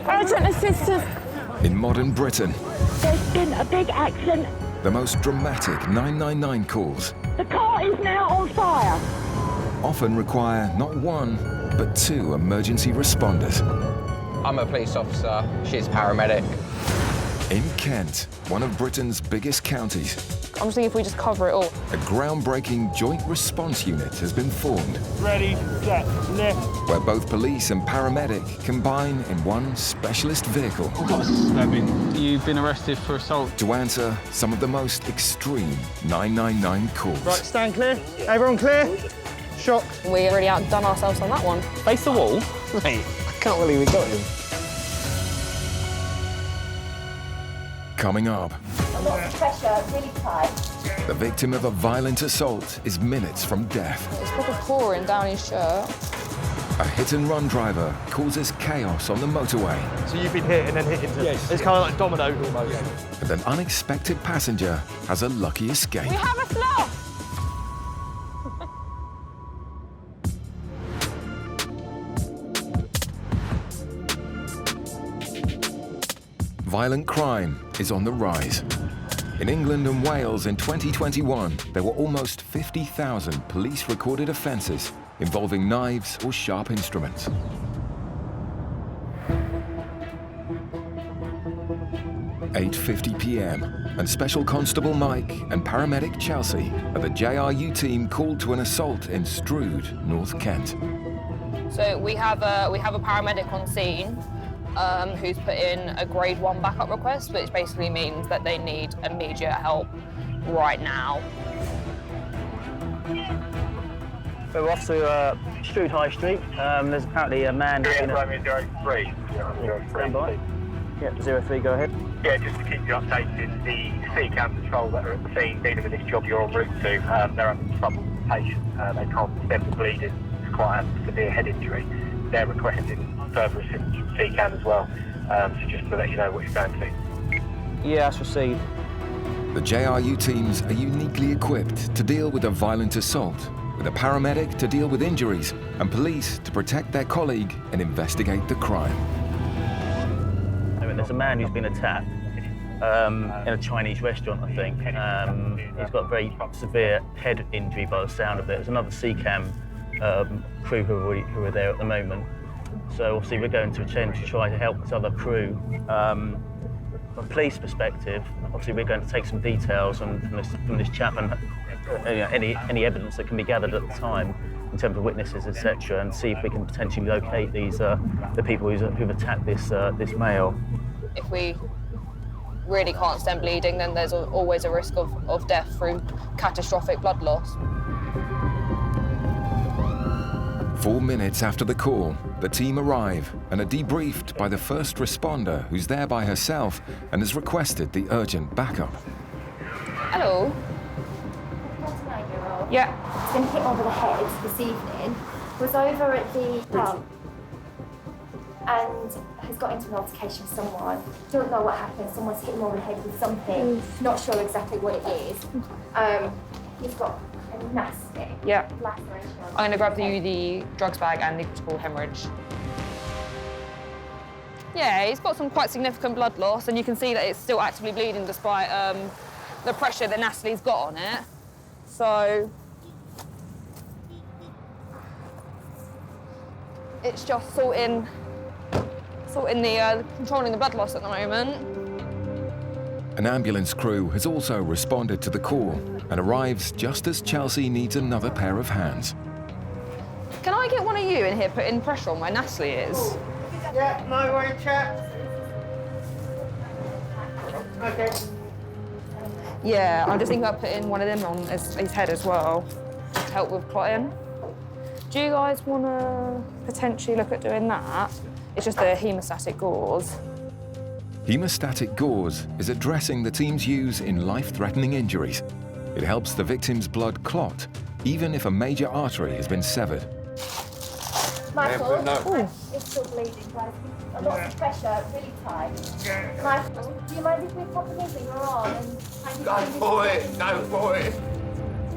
[SPEAKER 11] Urgent assistance.
[SPEAKER 3] In modern Britain,
[SPEAKER 11] There's been a big accident.
[SPEAKER 3] the most dramatic 999 calls
[SPEAKER 11] The car is now on fire.
[SPEAKER 3] often require not one, but 2 emergency responders.
[SPEAKER 5] I'm a police officer, she's a paramedic.
[SPEAKER 3] In Kent, one of Britain's biggest counties,
[SPEAKER 2] I'm just thinking if we just cover it all.
[SPEAKER 3] a groundbreaking joint response unit has been formed,
[SPEAKER 23] Ready, set, lift.
[SPEAKER 3] where both police and paramedic combine in one specialist vehicle
[SPEAKER 1] I've got a stabbing. You've been arrested for assault.
[SPEAKER 3] to answer some of the most extreme 999 calls.
[SPEAKER 6] Right, stand clear. Everyone clear? Shocked.
[SPEAKER 2] We already outdone ourselves on that one.
[SPEAKER 6] Face the wall? Mate, I can't believe we got him.
[SPEAKER 3] Coming up,
[SPEAKER 9] A lot of pressure, really tight.
[SPEAKER 3] the victim of a violent assault is minutes from death.
[SPEAKER 2] It's probably pouring down his shirt.
[SPEAKER 3] A hit-and-run driver causes chaos on the motorway,
[SPEAKER 14] So you've been hit and then hit into... Yes. It's kind of like domino almost.
[SPEAKER 3] and an unexpected passenger has a lucky escape.
[SPEAKER 2] We have a sloth!
[SPEAKER 3] Violent crime is on the rise. In England and Wales in 2021, there were almost 50,000 police-recorded offences involving knives or sharp instruments. (8:50 p.m. and Special Constable Mike and Paramedic Chelsea are the JRU team called to an assault in Strood, North Kent.
[SPEAKER 2] So we have a paramedic on scene who's put in a grade 1 backup request, which basically means that they need immediate help right now.
[SPEAKER 16] So we're off to Strood High Street. There's apparently a man...
[SPEAKER 24] Stand
[SPEAKER 16] by. Yep, 03, go ahead.
[SPEAKER 24] Yeah, just to keep you updated, the C-Cam patrol that are at the scene dealing with this job you're en route to, they're having trouble with the patient. They can't stem the bleeding. It's quite a severe head injury. They're requesting further assistance from C-Cam as well, so just to let you know what you're going to.
[SPEAKER 16] Yeah, that's received.
[SPEAKER 3] The JRU teams are uniquely equipped to deal with a violent assault, with a paramedic to deal with injuries, and police to protect their colleague and investigate the crime.
[SPEAKER 16] There's a man who's been attacked in a Chinese restaurant, I think. He's got a very severe head injury by the sound of it. There's another C-Cam crew who are there at the moment. So obviously we're going to attempt to try to help this other crew. From a police perspective, obviously we're going to take some details from this chap and any evidence that can be gathered at the time in terms of witnesses, etc., and see if we can potentially locate these the people who've attacked this male.
[SPEAKER 2] If we really can't stem bleeding, then there's always a risk of death through catastrophic blood loss.
[SPEAKER 3] 4 minutes after the call, the team arrive and are debriefed by the first responder who's there by herself and has requested the urgent backup.
[SPEAKER 2] Hello. Yeah.
[SPEAKER 9] He's been hit over the head this evening. Was over at the pub and has got into an altercation with someone. Don't know what happened. Someone's hit him over the head with something. Not sure exactly what it is. He's got a nasty laceration.
[SPEAKER 2] I'm going to grab you the drugs bag and the critical hemorrhage. Yeah, he's got some quite significant blood loss, and you can see that it's still actively bleeding despite the pressure that Natalie's got on it. So it's just sorting controlling the blood loss at the moment.
[SPEAKER 3] An ambulance crew has also responded to the call and arrives just as Chelsea needs another pair of hands.
[SPEAKER 2] Can I get one of you in here putting pressure on where Natalie is?
[SPEAKER 15] Yeah, no worry, chat. Okay.
[SPEAKER 2] Yeah, I'm just thinking about putting one of them on his head as well to help with clotting. Do you guys want to potentially look at doing that? It's just the hemostatic gauze.
[SPEAKER 3] Hemostatic gauze is a dressing the teams use in life-threatening injuries. It helps the victim's blood clot, even if a major artery has been severed.
[SPEAKER 9] Michael, it's still bleeding, guys. A lot of pressure, really tight. Michael, do you mind if we pop a needle in your arm and... Go for it!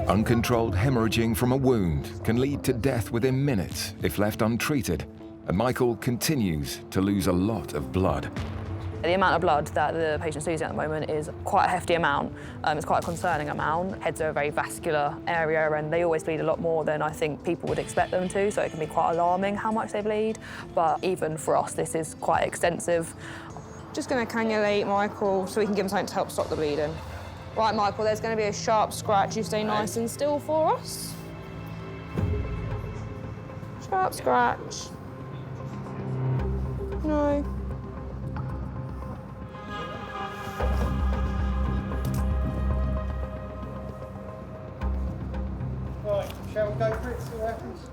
[SPEAKER 3] Uncontrolled hemorrhaging from a wound can lead to death within minutes if left untreated, and Michael continues to lose a lot of blood.
[SPEAKER 2] The amount of blood that the patient's losing at the moment is quite a hefty amount. It's quite a concerning amount. Heads are a very vascular area and they always bleed a lot more than I think people would expect them to, so it can be quite alarming how much they bleed. But even for us, this is quite extensive. Just going to cannulate Michael so we can give him something to help stop the bleeding. Right, Michael, there's going to be a sharp scratch. You stay nice and still for us. Sharp scratch. No.
[SPEAKER 13] Right, shall we go for it, see what happens?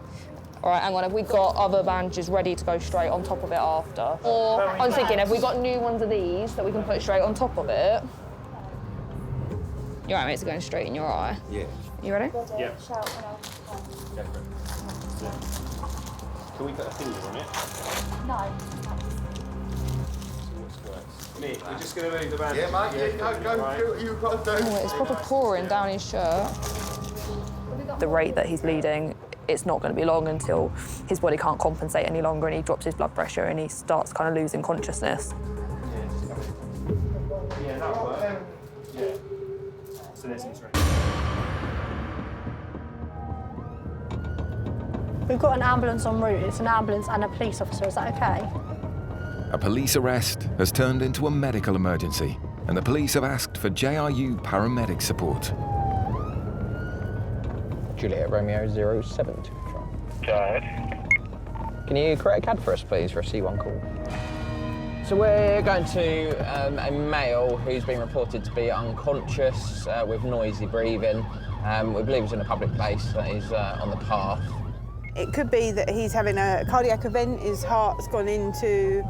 [SPEAKER 2] All right, hang on, have we got other bandages ready to go straight on top of it after? Or, I'm thinking, have we got new ones of these that we can put straight on top of it? You're right, mate, it's going straight in your eye.
[SPEAKER 4] Yeah.
[SPEAKER 2] You ready?
[SPEAKER 4] Yeah. Can we put a finger on it?
[SPEAKER 2] No.
[SPEAKER 4] Nick, we're just going to move the bandage.
[SPEAKER 12] Yeah, mate, go do what you've got to do.
[SPEAKER 2] Oh, it's proper pouring down his shirt. The rate that he's bleeding, it's not going to be long until his body can't compensate any longer and he drops his blood pressure and he starts kind of losing consciousness.
[SPEAKER 4] Yeah, that'll work. Yeah. So this is right.
[SPEAKER 17] We've got an ambulance en route. It's an ambulance and a police officer. Is that okay?
[SPEAKER 3] A police arrest has turned into a medical emergency, and the police have asked for JRU paramedic support.
[SPEAKER 5] Juliet Romeo 07 to control. Go ahead. Can you create a CAD for us, please, for a C1 call? So we're going to a male who's been reported to be unconscious with noisy breathing. We believe he's in a public place, that he's on the path.
[SPEAKER 7] It could be that he's having a cardiac event, his heart's gone into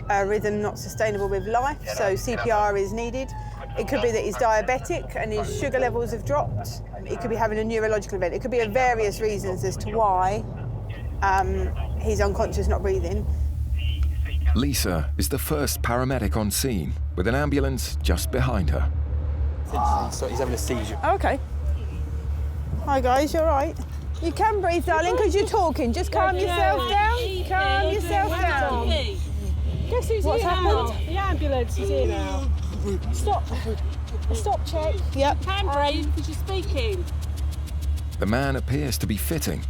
[SPEAKER 7] a rhythm not sustainable with life, so CPR is needed. It could be that he's diabetic and his sugar levels have dropped. It could be having a neurological event. It could be various reasons as to why he's unconscious, not breathing.
[SPEAKER 3] Lisa is the first paramedic on scene, with an ambulance just behind her.
[SPEAKER 5] So he's having a seizure.
[SPEAKER 7] Oh, okay. Hi guys, you all right? You can breathe, darling, because you're talking. Just calm yourself down. Calm yourself down.
[SPEAKER 11] Guess who's
[SPEAKER 7] What's
[SPEAKER 11] here
[SPEAKER 7] happened?
[SPEAKER 11] now? The ambulance is here now. Stop. Stop check.
[SPEAKER 7] Yep.
[SPEAKER 11] Can breathe because you're speaking.
[SPEAKER 3] The man appears to be fitting,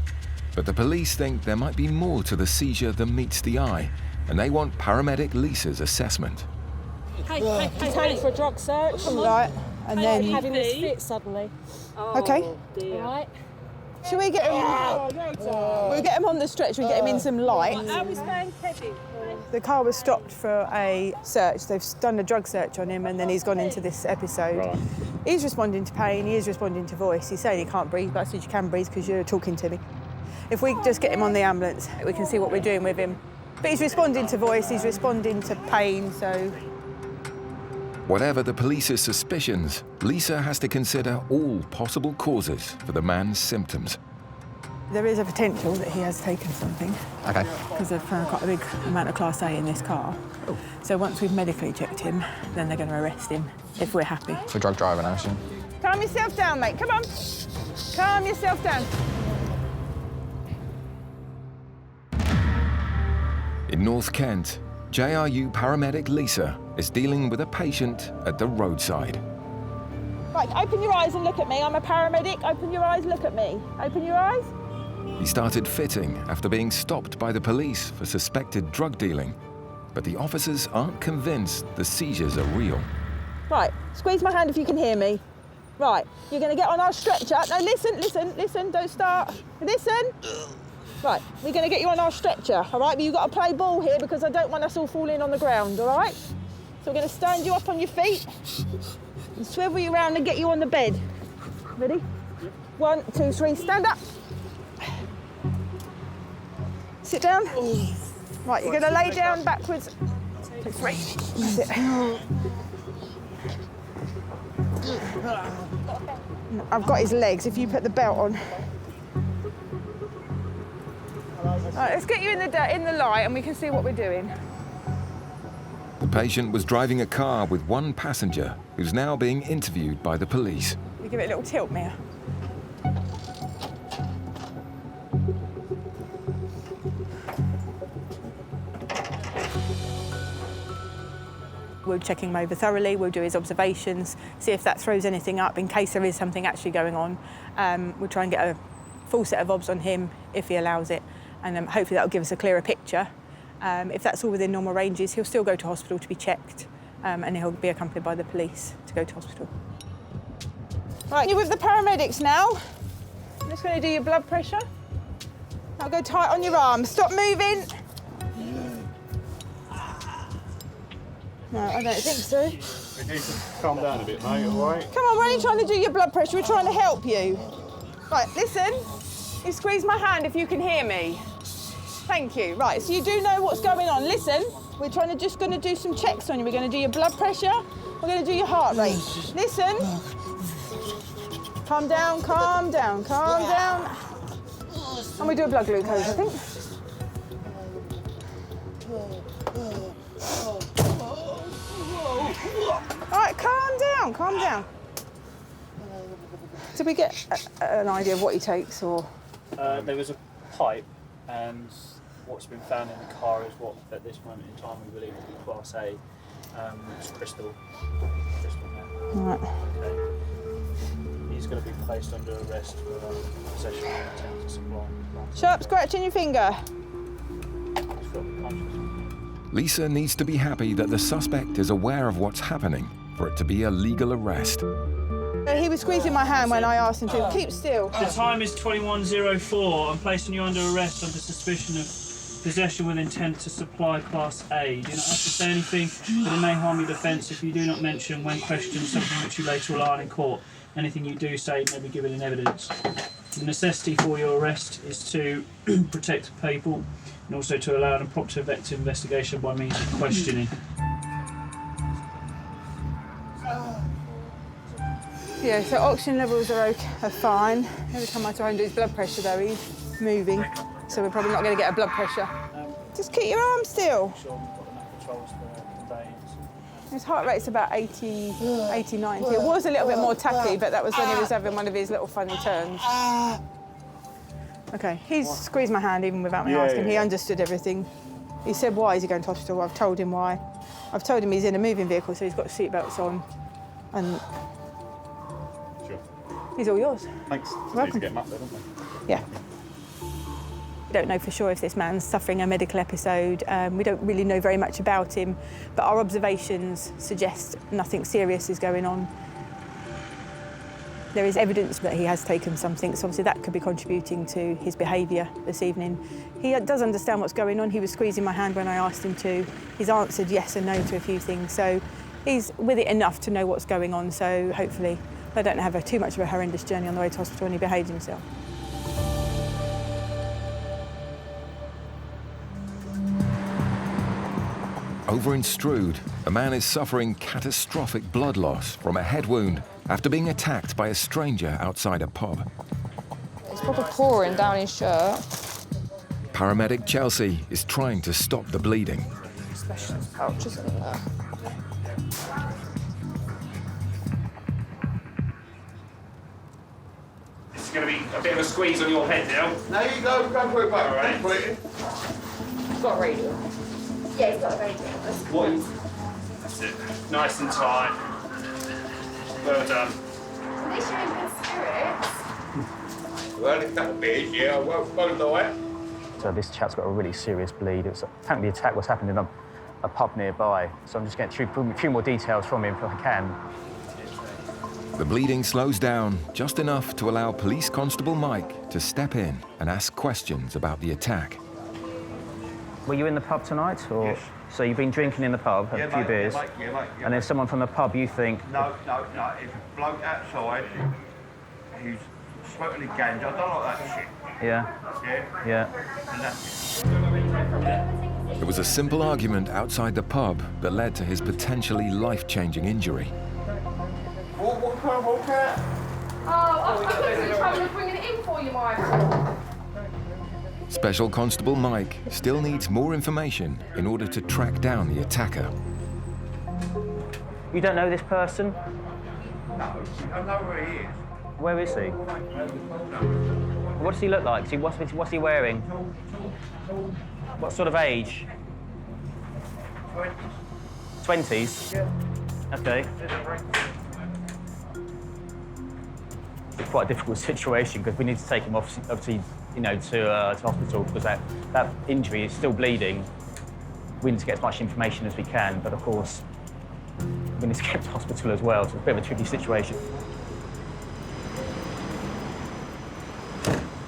[SPEAKER 3] but the police think there might be more to the seizure than meets the eye, and they want paramedic Lisa's assessment.
[SPEAKER 11] Hey, he's heading for a drug search.
[SPEAKER 7] Right, and then...
[SPEAKER 11] having this fit suddenly.
[SPEAKER 7] Okay.
[SPEAKER 11] Dear. Right.
[SPEAKER 7] Shall we get him... We'll get him on the stretcher and get him in some light.
[SPEAKER 11] How are we staying heavy?
[SPEAKER 7] The car was stopped for a search. They've done a drug search on him and then he's gone into this episode. Right. He's responding to pain, he is responding to voice. He's saying he can't breathe, but I said you can breathe because you're talking to me. If we just get him on the ambulance, we can see what we're doing with him. But he's responding to voice, he's responding to pain, so...
[SPEAKER 3] Whatever the police's suspicions, Lisa has to consider all possible causes for the man's symptoms.
[SPEAKER 7] There is a potential that he has taken something.
[SPEAKER 5] Okay.
[SPEAKER 7] Because they've found quite a big amount of Class A in this car. Oh. So once we've medically checked him, then they're going to arrest him, if we're happy.
[SPEAKER 5] For drug driving, I assume.
[SPEAKER 7] Calm yourself down, mate, come on. Calm yourself down.
[SPEAKER 3] In North Kent, JRU paramedic Lisa is dealing with a patient at the roadside.
[SPEAKER 7] Right, open your eyes and look at me. I'm a paramedic. Open your eyes, look at me. Open your eyes.
[SPEAKER 3] He started fitting after being stopped by the police for suspected drug dealing, but the officers aren't convinced the seizures are real.
[SPEAKER 7] Right, squeeze my hand if you can hear me. Right, you're going to get on our stretcher. No, listen, don't start. Listen. Right, we're going to get you on our stretcher, all right? But you've got to play ball here because I don't want us all falling on the ground, all right? So we're going to stand you up on your feet and swivel you around and get you on the bed. Ready? 1, 2, 3, stand up. Sit down. Right, you're going to lay down backwards. 2, 3. Sit. I've got his legs, if you put the belt on. Right, let's get you in the light and we can see what we're doing.
[SPEAKER 3] The patient was driving a car with one passenger who's now being interviewed by the police.
[SPEAKER 7] You give it a little tilt, Mia. We'll check him over thoroughly, we'll do his observations, see if that throws anything up in case there is something actually going on. We'll try and get a full set of obs on him if he allows it, and hopefully that'll give us a clearer picture. If that's all within normal ranges, he'll still go to hospital to be checked, and he'll be accompanied by the police to go to hospital. Right, you're with the paramedics now. I'm just going to do your blood pressure. Now go tight on your arm. Stop moving. No, I don't think so.
[SPEAKER 23] You need to calm down a bit, mate, all right?
[SPEAKER 7] Come on, we're only trying to do your blood pressure. We're trying to help you. Right, listen. You squeeze my hand if you can hear me. Thank you. Right, so you do know what's going on. Listen, we're just going to do some checks on you. We're going to do your blood pressure. We're going to do your heart rate. Listen. Calm down, calm down, calm down. And we do a blood glucose, I think. All right, calm down, calm down. Did we get an idea of what he takes, or?
[SPEAKER 15] There was a pipe, and what's been found in the car is what, at this moment in time, we believe to be Class A. It's crystal now.
[SPEAKER 7] Right.
[SPEAKER 15] Okay. He's going to be placed under arrest for possession of intent to supply.
[SPEAKER 7] Sharp scratching your finger.
[SPEAKER 15] He's got conscious.
[SPEAKER 3] Lisa needs to be happy that the suspect is aware of what's happening for it to be a legal arrest.
[SPEAKER 7] He was squeezing my hand when I asked him to. Keep still.
[SPEAKER 15] The time is 21:04. I'm placing you under arrest under suspicion of possession with intent to supply Class A. Do not have to say anything, but it may harm your defence if you do not mention when questioned something which you later rely on in court. Anything you do say may be given in evidence. The necessity for your arrest is to protect people and also to allow an prompt effective investigation by means of questioning.
[SPEAKER 7] Yeah, so oxygen levels are fine. Every time I try and do his blood pressure, though, he's moving. So we're probably not going to get a blood pressure. Just keep your arm still. His heart rate's about 80, 90. It was a little bit more tacky, but that was when he was having one of his little funny turns. OK, he's squeezed my hand even without me asking. He understood everything. He said, why is he going to hospital? I've told him why. I've told him he's in a moving vehicle, so he's got seatbelts on. And
[SPEAKER 23] sure.
[SPEAKER 7] He's all yours.
[SPEAKER 23] Thanks.
[SPEAKER 7] Welcome.
[SPEAKER 23] Need to get him up there, don't we?
[SPEAKER 7] Yeah. We don't know for sure if this man's suffering a medical episode. We don't really know very much about him, but our observations suggest nothing serious is going on. There is evidence that he has taken something, so obviously that could be contributing to his behaviour this evening. He does understand what's going on. He was squeezing my hand when I asked him to. He's answered yes and no to a few things, so he's with it enough to know what's going on, so hopefully I don't have too much of a horrendous journey on the way to hospital and he behaves himself.
[SPEAKER 3] Over in Strood, a man is suffering catastrophic blood loss from a head wound after being attacked by a stranger outside a pub.
[SPEAKER 2] It's proper pouring down his shirt.
[SPEAKER 3] Paramedic Chelsea is trying to stop the bleeding.
[SPEAKER 2] Specialist pouches in there.
[SPEAKER 8] This is going to be a bit of a squeeze on your head now.
[SPEAKER 12] There you go for it back.
[SPEAKER 8] All right.
[SPEAKER 12] Put it in.
[SPEAKER 2] He's got a radio. Yeah, he's got a radio.
[SPEAKER 8] That's it. Nice and tight. Well done.
[SPEAKER 2] At least you're in good spirits.
[SPEAKER 12] Well, it's not bad, yeah, I won't lie.
[SPEAKER 16] So this chap's got a really serious bleed. Apparently the attack was happening in a pub nearby. So I'm just getting through a few more details from him if I can.
[SPEAKER 3] The bleeding slows down just enough to allow Police Constable Mike to step in and ask questions about the attack.
[SPEAKER 16] Were you in the pub tonight? Or?
[SPEAKER 12] Yes.
[SPEAKER 16] So you've been drinking in the pub, had a few beers?
[SPEAKER 12] Yeah, mate.
[SPEAKER 16] And there's someone from the pub you think...
[SPEAKER 12] No. It's a bloke outside who's smoking a ganja. I don't like that shit.
[SPEAKER 16] Yeah?
[SPEAKER 12] Yeah? And that's it.
[SPEAKER 3] There was a simple argument outside the pub that led to his potentially life-changing injury.
[SPEAKER 12] What kind of walk out?
[SPEAKER 2] Oh, I was bringing it in for you, Michael.
[SPEAKER 3] Special Constable Mike still needs more information in order to track down the attacker.
[SPEAKER 16] You don't know this person?
[SPEAKER 12] No, I know where he is.
[SPEAKER 16] Where is he? What does he look like? What's he wearing? What sort of age? 20s?
[SPEAKER 12] Yeah.
[SPEAKER 16] Okay. It's quite a difficult situation because we need to take him obviously to hospital because that injury is still bleeding. We need to get as much information as we can, but of course, we need to get to hospital as well, so it's a bit of a tricky situation.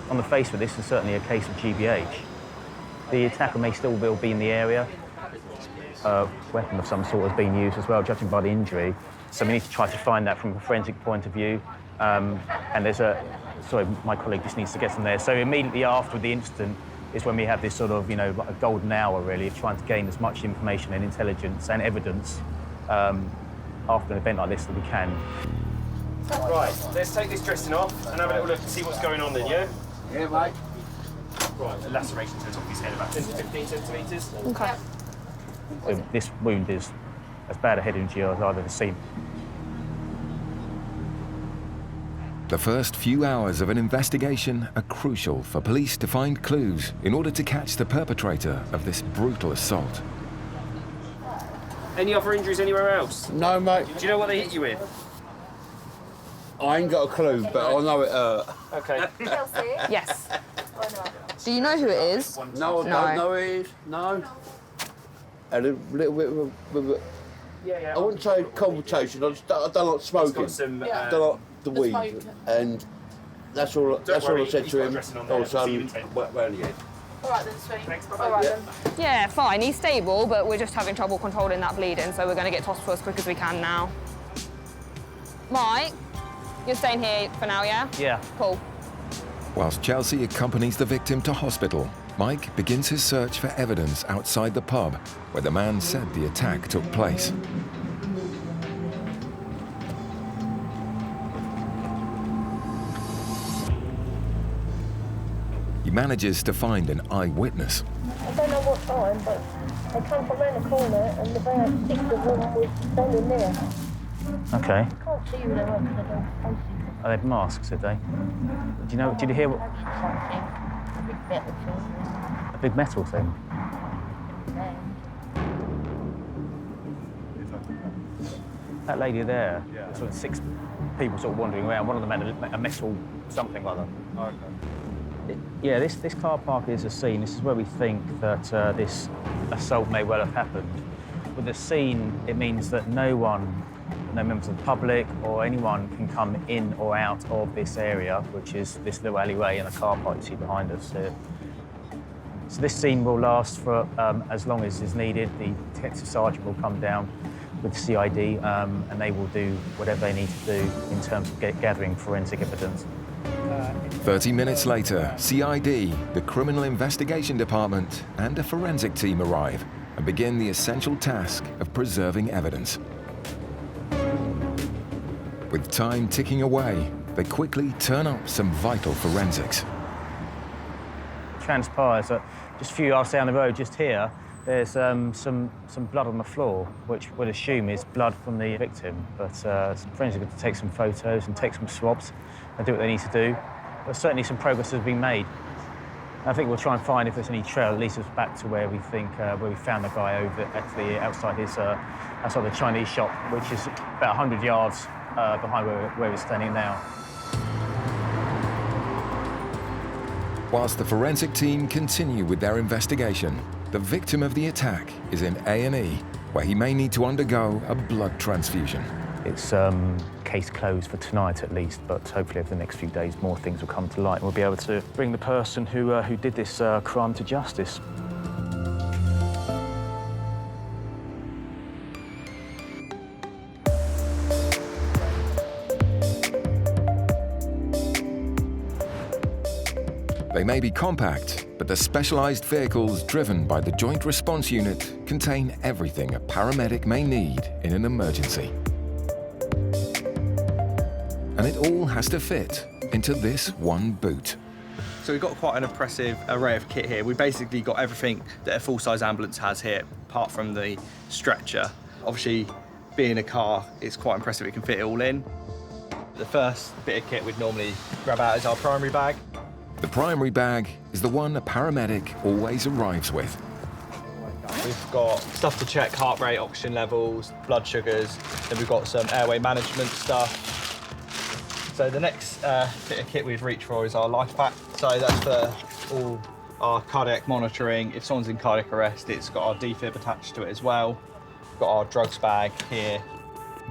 [SPEAKER 16] On the face of this is certainly a case of GBH. The attacker may still will be in the area. A weapon of some sort has been used as well, judging by the injury. So we need to try to find that from a forensic point of view. And there's a... Sorry, my colleague just needs to get some there. So immediately after the incident is when we have this sort of, like a golden hour, really, of trying to gain as much information and intelligence and evidence after an event like this that we can.
[SPEAKER 8] Right, let's take this dressing off and have a little look and see what's going on then, yeah?
[SPEAKER 12] Yeah, mate.
[SPEAKER 8] Right, a laceration to the top of his head, about 10 to 15 centimetres.
[SPEAKER 2] Okay.
[SPEAKER 16] So this wound is as bad a head injury as I've ever seen.
[SPEAKER 3] The first few hours of an investigation are crucial for police to find clues in order to catch the perpetrator of this brutal assault.
[SPEAKER 8] Any other injuries anywhere else?
[SPEAKER 12] No, mate.
[SPEAKER 8] Do you know what they hit you with?
[SPEAKER 12] I ain't got a clue, but I know it hurt.
[SPEAKER 8] Okay.
[SPEAKER 18] Chelsea?
[SPEAKER 2] Yes. Do you know who it is?
[SPEAKER 12] No, I don't know who it is. No. Had a little bit of a I wouldn't say conversation. I don't like smoking. I don't like the weed, and that's all. That's all I said to him. Also, well, yeah.
[SPEAKER 18] All right then, sweet. Thanks, all right then.
[SPEAKER 2] Yeah, fine. He's stable, but we're just having trouble controlling that bleeding, so we're going to get to hospital as quick as we can now. Mike, you're staying here for now, yeah?
[SPEAKER 16] Yeah.
[SPEAKER 2] Cool.
[SPEAKER 3] Whilst Chelsea accompanies the victim to hospital, Mike begins his search for evidence outside the pub where the man said the attack took place. He manages to find an eyewitness.
[SPEAKER 25] I don't know what time, but they come from around the corner and about 6 of them were standing there.
[SPEAKER 16] Okay.
[SPEAKER 25] I can't see who they were because I don't fancy them.
[SPEAKER 16] Are they masks, did they? Did you hear what?
[SPEAKER 25] A big metal thing.
[SPEAKER 16] A big metal thing? That lady there, sort of 6 people sort of wandering around. One of them had a metal something like that.
[SPEAKER 14] Okay.
[SPEAKER 16] Yeah, this car park is a scene. This is where we think that this assault may well have happened. With a scene, it means that no members of the public or anyone can come in or out of this area, which is this little alleyway and the car park you see behind us here. So this scene will last for as long as is needed. The detective sergeant will come down with CID and they will do whatever they need to do in terms of gathering forensic evidence.
[SPEAKER 3] 30 minutes later, CID, the Criminal Investigation Department, and a forensic team arrive and begin the essential task of preserving evidence. With time ticking away, they quickly turn up some vital forensics.
[SPEAKER 16] Transpires that just a few yards down the road, just here, there's some blood on the floor, which we'll assume is blood from the victim. But forensics are going to take some photos and take some swabs and do what they need to do. But certainly some progress has been made. I think we'll try and find if there's any trail that leads us back to where we think where we found the guy over outside the Chinese shop, which is about 100 yards behind where we're standing now.
[SPEAKER 3] Whilst the forensic team continue with their investigation, the victim of the attack is in A&E, where he may need to undergo a blood transfusion.
[SPEAKER 16] It's case closed for tonight at least, but hopefully over the next few days more things will come to light and we'll be able to bring the person who did this crime to justice.
[SPEAKER 3] They may be compact, but the specialised vehicles driven by the Joint Response Unit contain everything a paramedic may need in an emergency. And it all has to fit into this one boot.
[SPEAKER 10] So we've got quite an impressive array of kit here. We basically got everything that a full-size ambulance has here, apart from the stretcher. Obviously, being a car, it's quite impressive it can fit it all in. The first bit of kit we'd normally grab out is our primary bag.
[SPEAKER 3] The primary bag is the one a paramedic always arrives with.
[SPEAKER 10] We've got stuff to check heart rate, oxygen levels, blood sugars. Then we've got some airway management stuff. So the next bit of kit we've reached for is our life pack. So that's for all our cardiac monitoring. If someone's in cardiac arrest, it's got our defib attached to it as well. We've got our drugs bag here.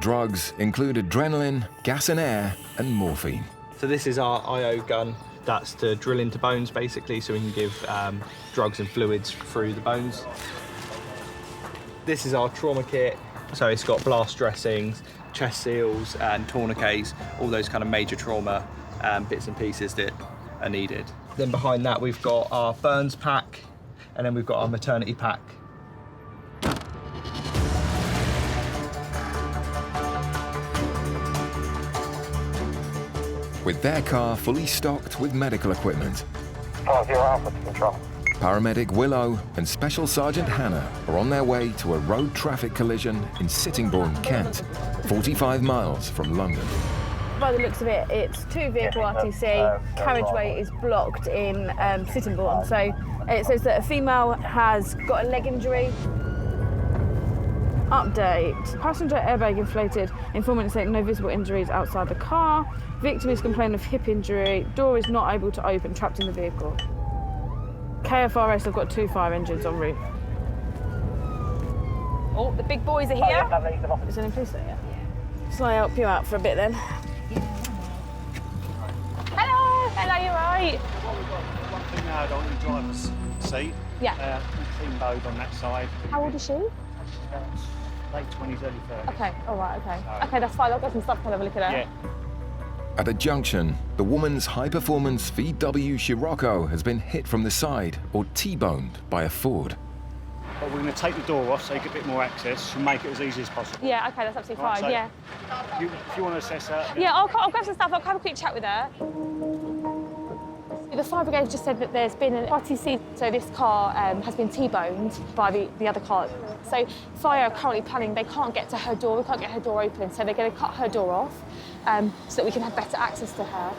[SPEAKER 3] Drugs include adrenaline, gas and air, and morphine.
[SPEAKER 10] So this is our IO gun. That's to drill into bones, basically, so we can give drugs and fluids through the bones. This is our trauma kit. So it's got blast dressings, chest seals, and tourniquets, all those kind of major trauma bits and pieces that are needed. Then behind that, we've got our burns pack, and then we've got our maternity pack.
[SPEAKER 3] With their car fully stocked with medical equipment,
[SPEAKER 24] 50 Alpha to control.
[SPEAKER 3] Paramedic Willow and Special Sergeant Hannah are on their way to a road traffic collision in Sittingbourne, Kent, 45 miles from London.
[SPEAKER 11] By the looks of it, it's two-vehicle RTC. Carriageway is blocked in Sittingbourne. So it says that a female has got a leg injury. Update. Passenger airbag inflated. Informant saying no visible injuries outside the car. Victim is complaining of hip injury. Door is not able to open, trapped in the vehicle. KFRS have got 2 fire engines en route. Oh, the big boys are here. Is there any police there yet? Shall I help you out for a bit then?
[SPEAKER 2] Hello, hello, you right?
[SPEAKER 13] One thing now on the driver's seat.
[SPEAKER 2] Yeah.
[SPEAKER 13] Clean load on that side.
[SPEAKER 2] How old is she?
[SPEAKER 13] Late 20s, early 30s.
[SPEAKER 2] Okay, all right, okay. Okay, that's fine. I'll get some stuff and have a look at her.
[SPEAKER 13] Yeah.
[SPEAKER 3] At a junction, the woman's high-performance VW Scirocco has been hit from the side or T-boned by a Ford.
[SPEAKER 13] But we're going to take the door off so you get a bit more access and make it as easy as possible.
[SPEAKER 2] Yeah, okay, that's absolutely
[SPEAKER 13] Right,
[SPEAKER 2] fine,
[SPEAKER 13] so
[SPEAKER 2] yeah.
[SPEAKER 13] If you want to assess her...
[SPEAKER 2] Yeah, I'll grab some stuff. I'll have a quick chat with her. The fire brigade just said that there's been an RTC, so this car has been T-boned by the other car. So fire are currently planning, they can't get to her door, we can't get her door open, so they're going to cut her door off so that we can have better access to her.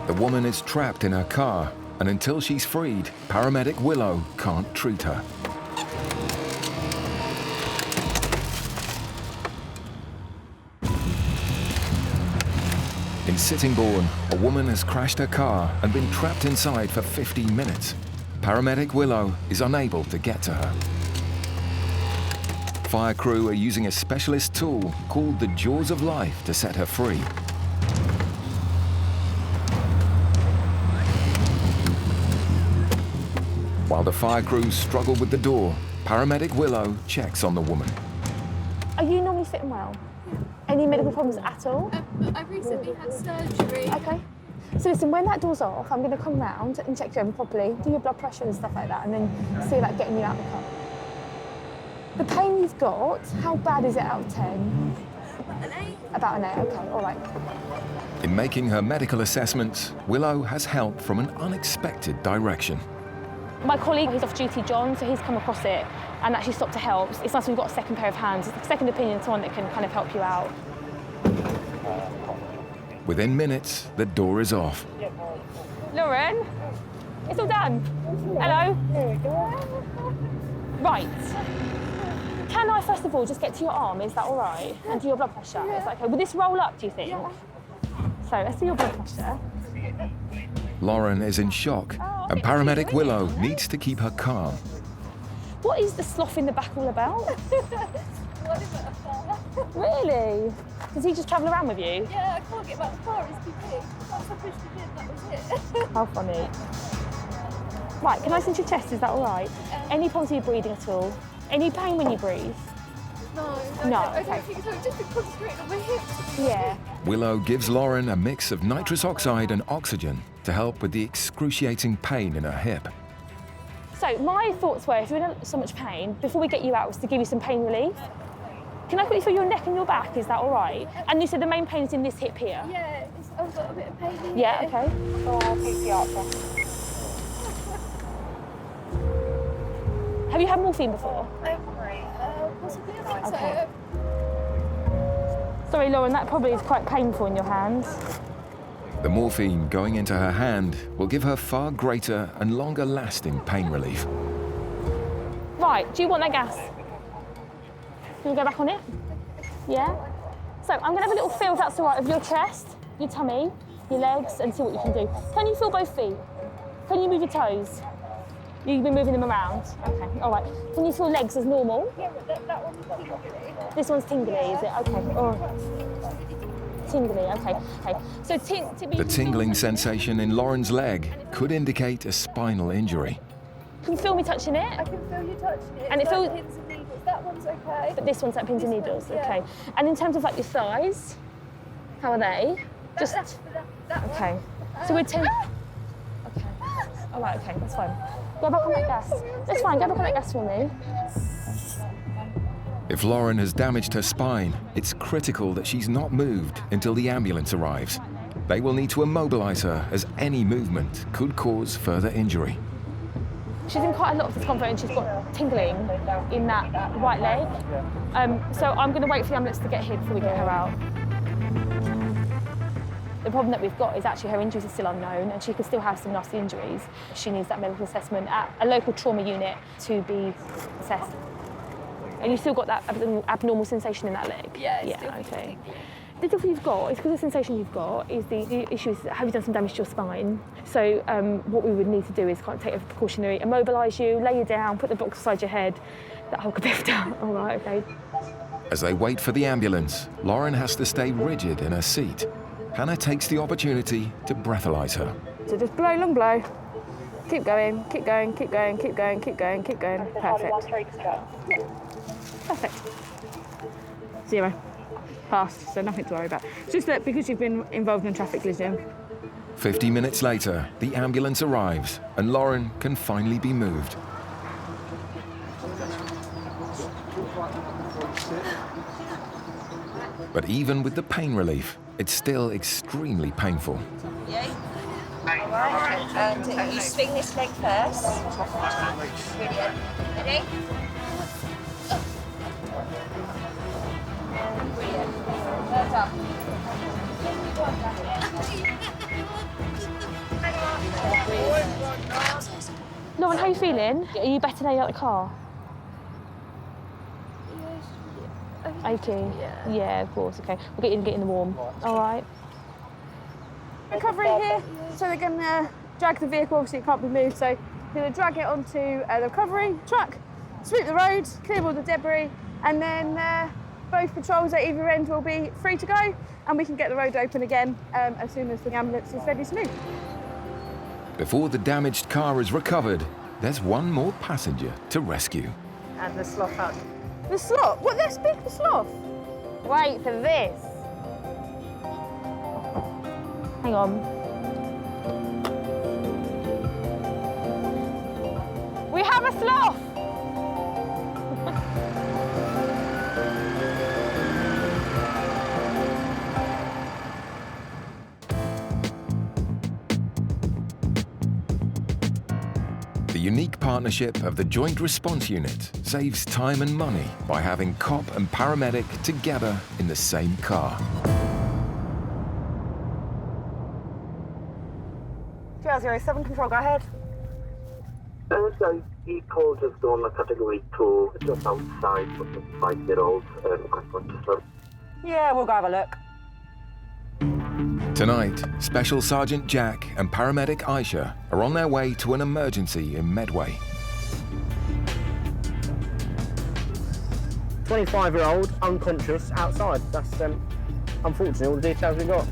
[SPEAKER 3] The woman is trapped in her car, and until she's freed, Paramedic Willow can't treat her. In Sittingbourne, a woman has crashed her car and been trapped inside for 15 minutes. Paramedic Willow is unable to get to her. Fire crew are using a specialist tool called the Jaws of Life to set her free. While the fire crew struggle with the door, Paramedic Willow checks on the woman.
[SPEAKER 2] Are you normally sitting well? Any medical problems at all?
[SPEAKER 1] I recently had surgery.
[SPEAKER 2] Okay. So listen, when that door's off, I'm going to come round and check you over properly, do your blood pressure and stuff like that, and then see about getting you out of the car. The pain you've got, how bad is it out of 10?
[SPEAKER 1] An 8.
[SPEAKER 2] About an 8, okay, all right.
[SPEAKER 3] In making her medical assessments, Willow has help from an unexpected direction.
[SPEAKER 2] My colleague, he's off duty, John, so he's come across it and actually stopped to help. It's nice we've got a second pair of hands, a second opinion, someone that can kind of help you out.
[SPEAKER 3] Within minutes, the door is off.
[SPEAKER 2] Lauren, it's all done. Hello. Right. Can I, first of all, just get to your arm? Is that all right? And do your blood pressure? Is that okay? Will this roll up, do you think? Yeah. So let's do your blood pressure.
[SPEAKER 3] Lauren is in shock, and Paramedic Willow needs to keep her calm.
[SPEAKER 2] What is the slough in the back all about? Really? Does he just travel around with you?
[SPEAKER 1] Yeah, I can't get back the car, it's too big. Once I pushed it in, that was it.
[SPEAKER 2] How funny. Right, can I cinch your chest? Is that all right? Any problems with your breathing at all? Any pain when you breathe? No,
[SPEAKER 1] I
[SPEAKER 2] okay.
[SPEAKER 1] don't think so. I've just been concentrating on my hips.
[SPEAKER 2] Yeah.
[SPEAKER 3] Willow gives Lauren a mix of nitrous oxide and oxygen to help with the excruciating pain in her hip.
[SPEAKER 2] So my thoughts were, if you're in so much pain, before we get you out, was to give you some pain relief. Can I quickly feel your neck and your back? Is that all right? And you said the main pain is in this hip here?
[SPEAKER 1] Yeah, I've got a bit of pain in
[SPEAKER 2] Yeah,
[SPEAKER 1] here.
[SPEAKER 2] okay. Have you had morphine before?
[SPEAKER 1] Possibly, I think
[SPEAKER 2] Okay.
[SPEAKER 1] so.
[SPEAKER 2] Sorry, Lauren, that probably is quite painful in your hands.
[SPEAKER 3] The morphine going into her hand will give her far greater and longer lasting pain relief.
[SPEAKER 2] Right, do you want that gas? Can you go back on it? Yeah? So I'm going to have a little feel, if that's all right, of your chest, your tummy, your legs, and see what you can do. Can you feel both feet? Can you move your toes? You've been moving them around? Okay, all right. Can you feel legs as normal?
[SPEAKER 1] Yeah, but that one's tingly.
[SPEAKER 2] This one's tingly, is it? Okay, all right. Tingly, okay. So
[SPEAKER 3] The tingling sensation in Lauren's leg could indicate a spinal injury.
[SPEAKER 2] Can you feel me touching it?
[SPEAKER 1] I can feel you touching it.
[SPEAKER 2] And it feels...
[SPEAKER 1] pins and needles. That one's okay.
[SPEAKER 2] But this one's like pins and needles, okay. And in terms of like your thighs, how are they? Just... Okay. So we're Okay. All right, okay, that's fine. Go back on that gas. That's fine, go back on that gas for me.
[SPEAKER 3] If Lauren has damaged her spine, it's critical that she's not moved until the ambulance arrives. They will need to immobilise her, as any movement could cause further injury.
[SPEAKER 2] She's in quite a lot of discomfort and she's got tingling in that right leg. So I'm going to wait for the ambulance to get here before we get her out. The problem that we've got is actually her injuries are still unknown and she could still have some nasty injuries. She needs that medical assessment at a local trauma unit to be assessed. And you've still got that abnormal sensation in that leg?
[SPEAKER 1] Yeah,
[SPEAKER 2] okay. The difficulty you've got is because the sensation you've got is the issue is have you done some damage to your spine? So what we would need to do is kind of take a precautionary, immobilise you, lay you down, put the box beside your head, that whole kabif down. All right, okay.
[SPEAKER 3] As they wait for the ambulance, Lauren has to stay rigid in her seat. Hannah takes the opportunity to breathalyse her.
[SPEAKER 11] So just blow, long blow. Keep going, keep going, keep going, keep going, keep going, keep going. Perfect. Perfect. 0. Passed, so nothing to worry about. It's just that because you've been involved in a traffic collision.
[SPEAKER 3] 50 minutes later, the ambulance arrives and Lauren can finally be moved. But even with the pain relief, it's still extremely painful.
[SPEAKER 18] All right, and you swing this leg first. Brilliant. Ready? Brilliant. Well done.
[SPEAKER 2] Lauren, how are you feeling? Are you better now you're out of the car? Okay. Yeah, of course, okay. We'll get in the warm. All right.
[SPEAKER 11] Recovery here, so they're going to drag the vehicle, obviously it can't be moved, so they're going to drag it onto the recovery truck, sweep the road, clear all the debris, and then both patrols at either end will be free to go, and we can get the road open again as soon as the ambulance is ready to move.
[SPEAKER 3] Before the damaged car is recovered, there's one more passenger to rescue.
[SPEAKER 11] And the sloth out. The sloth? What, that's big, the sloth?
[SPEAKER 2] Wait for this. Hang on. We have a sloth!
[SPEAKER 3] The unique partnership of the Joint Response Unit saves time and money by having cop and paramedic together in the same car.
[SPEAKER 7] 007 control, go ahead.
[SPEAKER 24] So he called us on a category 2, just outside of the 5-year-old unconscious.
[SPEAKER 7] Yeah, we'll go have a look.
[SPEAKER 3] Tonight, Special Sergeant Jack and paramedic Aisha are on their way to an emergency in Medway.
[SPEAKER 5] 25-year-old, unconscious, outside. That's unfortunately all the details we got.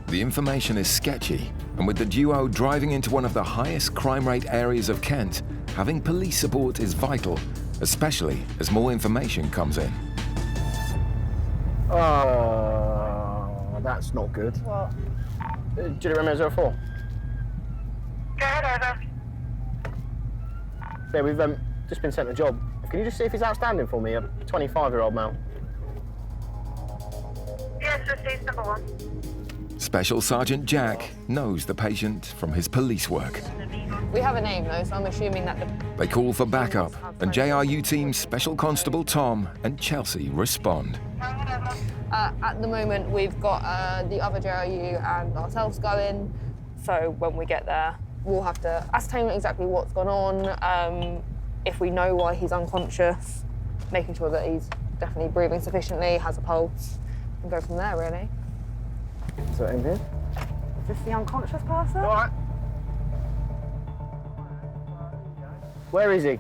[SPEAKER 3] The information is sketchy, and with the duo driving into one of the highest crime rate areas of Kent, having police support is vital, especially as more information comes in.
[SPEAKER 5] Oh, that's not good.
[SPEAKER 7] What?
[SPEAKER 5] Do you remember 04?
[SPEAKER 24] Yeah.
[SPEAKER 5] Yeah, we've just been sent a job. Can you just see if he's outstanding for me, a 25-year-old male?
[SPEAKER 24] Yes, received number 1.
[SPEAKER 3] Special Sergeant Jack knows the patient from his police work.
[SPEAKER 18] We have a name though, so I'm assuming that
[SPEAKER 3] They call for backup, and JRU teams Special Constable Tom and Chelsea respond.
[SPEAKER 18] at the moment we've got the other JRU and ourselves going, so when we get there we'll have to ascertain exactly what's gone on, if we know why he's unconscious, making sure that he's definitely breathing sufficiently, has a pulse, and go from there really.
[SPEAKER 5] So in here?
[SPEAKER 7] Is this the unconscious person?
[SPEAKER 5] All right. Where is he?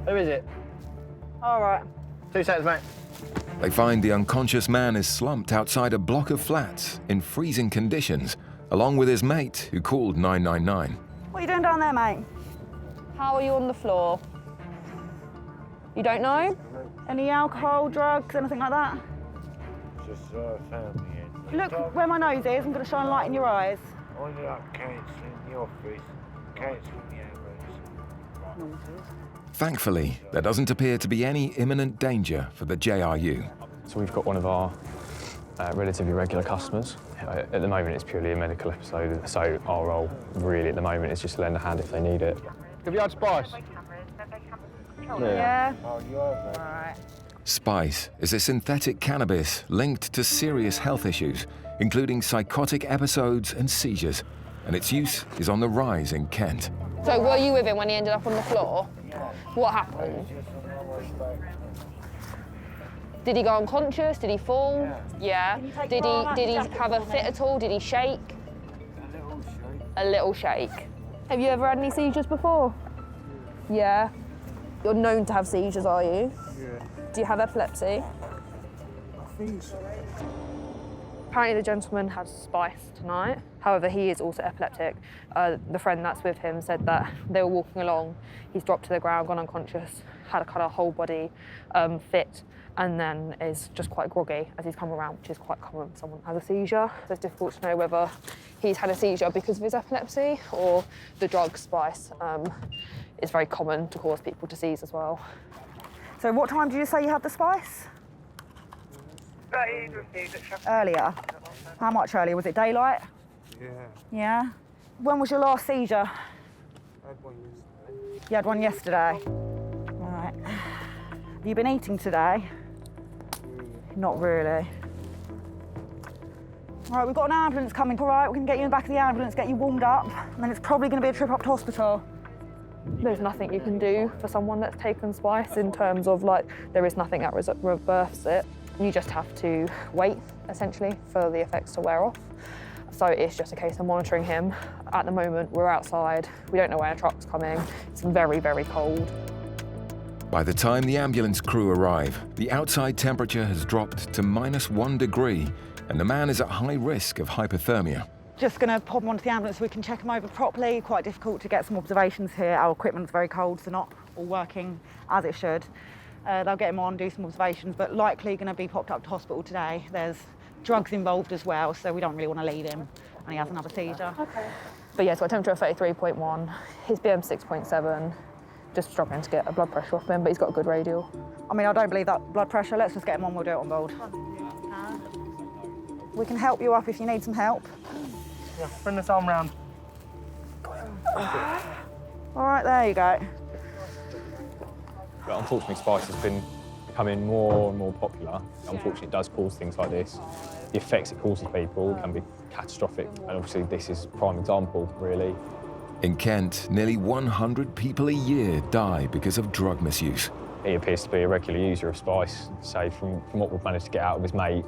[SPEAKER 5] Who is it?
[SPEAKER 7] All right.
[SPEAKER 5] 2 seconds, mate.
[SPEAKER 3] They find the unconscious man is slumped outside a block of flats in freezing conditions, along with his mate who called 999.
[SPEAKER 7] What are you doing down there, mate?
[SPEAKER 18] How are you on the floor? You don't know?
[SPEAKER 7] Any alcohol, drugs, anything like that?
[SPEAKER 6] Just found me in.
[SPEAKER 7] Look where my nose is. I'm going to shine light in your eyes.
[SPEAKER 6] I ended up cancelling the office, cancelling the ambulance.
[SPEAKER 3] Thankfully, there doesn't appear to be any imminent danger for the JRU.
[SPEAKER 19] So we've got one of our relatively regular customers. At the moment, it's purely a medical episode, so our role really at the moment is just to lend a hand if they need it.
[SPEAKER 14] Have you had spice?
[SPEAKER 7] Yeah.
[SPEAKER 6] Oh, you are,
[SPEAKER 7] All right.
[SPEAKER 3] Spice is a synthetic cannabis linked to serious health issues, including psychotic episodes and seizures, and its use is on the rise in Kent.
[SPEAKER 18] So were you with him when he ended up on the floor? What happened? Did he go unconscious? Did he fall? Yeah. Did he have a fit at all? Did he shake? A little shake. Have you ever had any seizures before? Yeah. You're known to have seizures, are you?
[SPEAKER 6] Yeah.
[SPEAKER 18] Do you have epilepsy?
[SPEAKER 6] I think so.
[SPEAKER 18] Apparently the gentleman had spice tonight. However, he is also epileptic. The friend that's with him said that they were walking along, he's dropped to the ground, gone unconscious, had a kind of whole body fit, and then is just quite groggy as he's come around, which is quite common when someone has a seizure. So it's difficult to know whether he's had a seizure because of his epilepsy or the drug spice is very common to cause people to seize as well.
[SPEAKER 7] So what time did you say you had the spice? Earlier. How much earlier? Was it daylight?
[SPEAKER 6] Yeah.
[SPEAKER 7] Yeah. When was your last seizure?
[SPEAKER 6] I had one yesterday.
[SPEAKER 7] You had one yesterday? Right. Have you been eating today? Not really. All right, we've got an ambulance coming. All right, we're going to get you in the back of the ambulance, get you warmed up, and then it's probably going to be a trip up to hospital.
[SPEAKER 18] There's nothing you can do for someone that's taken spice in terms of, like, there is nothing that reverses it. You just have to wait, essentially, for the effects to wear off. So it's just a case of monitoring him. At the moment, we're outside. We don't know when a truck's coming. It's very, very cold.
[SPEAKER 3] By the time the ambulance crew arrive, the outside temperature has dropped to -1 degree, and the man is at high risk of hypothermia.
[SPEAKER 7] Just going to pop him onto the ambulance so we can check him over properly. Quite difficult to get some observations here. Our equipment's very cold, so not all working as it should. They'll get him on, do some observations, but likely going to be popped up to hospital today. There's drugs involved as well, so we don't really want to leave him and he has another seizure.
[SPEAKER 18] Okay. But yeah, so a temperature of 33.1, his BM 6.7, just struggling to get a blood pressure off him, but he's got a good radial.
[SPEAKER 7] I mean, I don't believe that blood pressure. Let's just get him on, we'll do it on board. We can help you up if you need some help.
[SPEAKER 15] Yeah, bring this arm round.
[SPEAKER 7] All right, there you go.
[SPEAKER 19] But unfortunately, spice has been becoming more and more popular. Unfortunately, it does cause things like this. The effects it causes people can be catastrophic, and obviously this is a prime example, really.
[SPEAKER 3] In Kent, nearly 100 people a year die because of drug misuse.
[SPEAKER 19] He appears to be a regular user of spice. So from what we've managed to get out of his mate,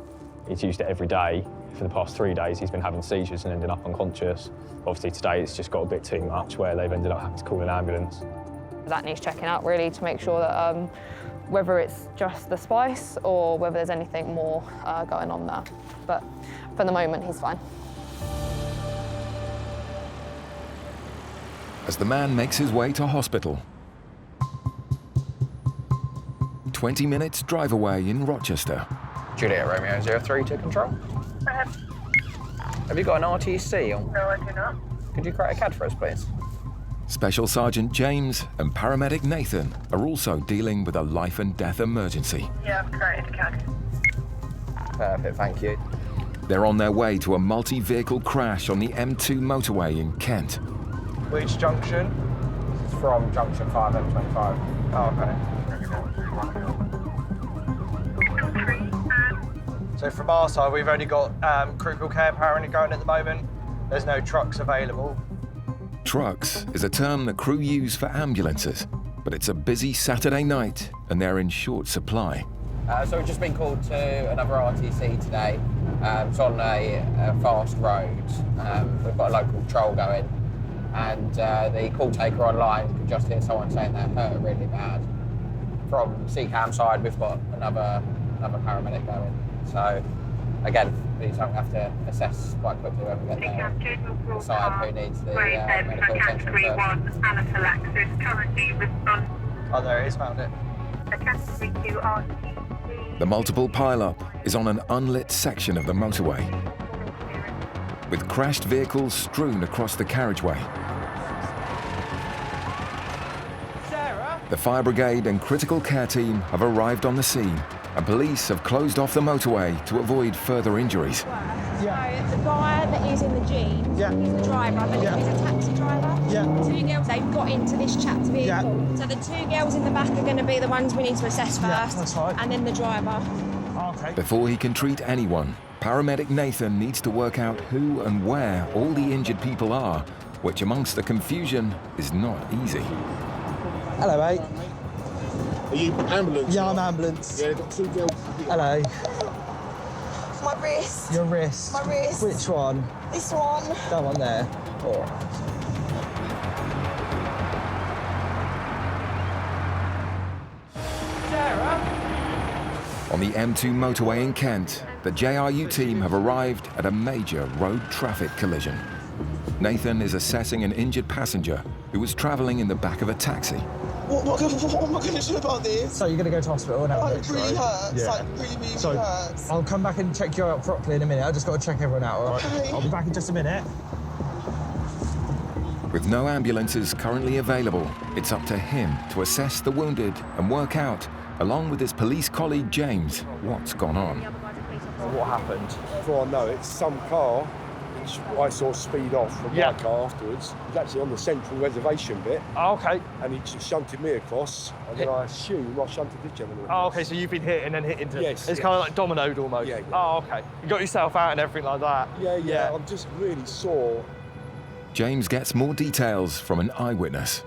[SPEAKER 19] he's used it every day. For the past 3 days, he's been having seizures and ending up unconscious. Obviously today, it's just got a bit too much where they've ended up having to call an ambulance.
[SPEAKER 18] That needs checking out, really, to make sure that whether it's just the spice or whether there's anything more going on there. But for the moment, he's fine.
[SPEAKER 3] As the man makes his way to hospital, 20 minutes drive away in Rochester.
[SPEAKER 5] Juliet Romeo 03 to control. Have you got an RTC on?
[SPEAKER 20] No, I do not.
[SPEAKER 5] Could you create a CAD for us, please?
[SPEAKER 3] Special Sergeant James and Paramedic Nathan are also dealing with a life and death emergency.
[SPEAKER 20] Yeah, I've created a CAD.
[SPEAKER 5] Perfect, thank you.
[SPEAKER 3] They're on their way to a multi-vehicle crash on the M2 motorway in Kent.
[SPEAKER 14] Which junction?
[SPEAKER 5] This is from junction 5 M25.
[SPEAKER 14] Oh, okay. So from our side, we've only got critical care paramedic going at the moment. There's no trucks available.
[SPEAKER 3] Trucks is a term that crew use for ambulances, but it's a busy Saturday night and they're in short supply.
[SPEAKER 5] So we've just been called to another RTC today. It's on a fast road. We've got a local patrol going, and the call taker online could just hear someone saying they're hurt really bad. From CCAM side, we've got another paramedic going. So again, these don't have to assess quite quickly when we get there. Decide who needs the medical attention first.
[SPEAKER 24] Anaphylaxis currently responds.
[SPEAKER 10] Oh, there it is, found it.
[SPEAKER 3] The multiple pile-up is on an unlit section of the motorway, with crashed vehicles strewn across the carriageway. The fire brigade and critical care team have arrived on the scene, and police have closed off the motorway to avoid further injuries.
[SPEAKER 4] So the guy that is in the jeans, he's the driver, I believe he's a taxi driver. Two girls, they've got into this chap's vehicle. So the two girls in the back are going to be the ones we need to assess first,
[SPEAKER 10] that's right.
[SPEAKER 4] and then the driver.
[SPEAKER 10] Okay.
[SPEAKER 3] Before he can treat anyone, paramedic Nathan needs to work out who and where all the injured people are, which amongst the confusion is not easy.
[SPEAKER 9] Hello, mate.
[SPEAKER 12] Are you ambulance?
[SPEAKER 9] Yeah, I'm ambulance.
[SPEAKER 12] Yeah, got two girls.
[SPEAKER 9] Hello.
[SPEAKER 4] My wrist.
[SPEAKER 9] Your wrist?
[SPEAKER 4] My wrist.
[SPEAKER 9] Which one?
[SPEAKER 4] This one.
[SPEAKER 9] That one there. Oh.
[SPEAKER 3] On the M2 motorway in Kent, the JRU team have arrived at a major road traffic collision. Nathan is assessing an injured passenger who was travelling in the back of a taxi.
[SPEAKER 9] What am I going to do about this? So you're going to go to hospital and have
[SPEAKER 4] it really hurts.
[SPEAKER 9] Yeah.
[SPEAKER 4] Like, really
[SPEAKER 9] so
[SPEAKER 4] hurts.
[SPEAKER 9] I'll come back and check you out properly in a minute. I just got to check everyone out, all right?
[SPEAKER 4] Okay.
[SPEAKER 9] I'll be back in just a minute.
[SPEAKER 3] With no ambulances currently available, it's up to him to assess the wounded and work out, along with his police colleague James, what's gone on.
[SPEAKER 10] What happened?
[SPEAKER 20] Before I know it, some car, which I saw speed off from my car afterwards, was actually on the central reservation bit.
[SPEAKER 10] Oh, okay.
[SPEAKER 20] And he just shunted me across, and then I assume I shunted this gentleman
[SPEAKER 10] Oh,
[SPEAKER 20] across.
[SPEAKER 10] okay, so you've been hit and then hit into...
[SPEAKER 20] Yes,
[SPEAKER 10] It's kind of like dominoed almost.
[SPEAKER 20] Yeah.
[SPEAKER 10] Oh, okay. You got yourself out and everything like that.
[SPEAKER 20] Yeah. I'm just really sore.
[SPEAKER 3] James gets more details from an eyewitness.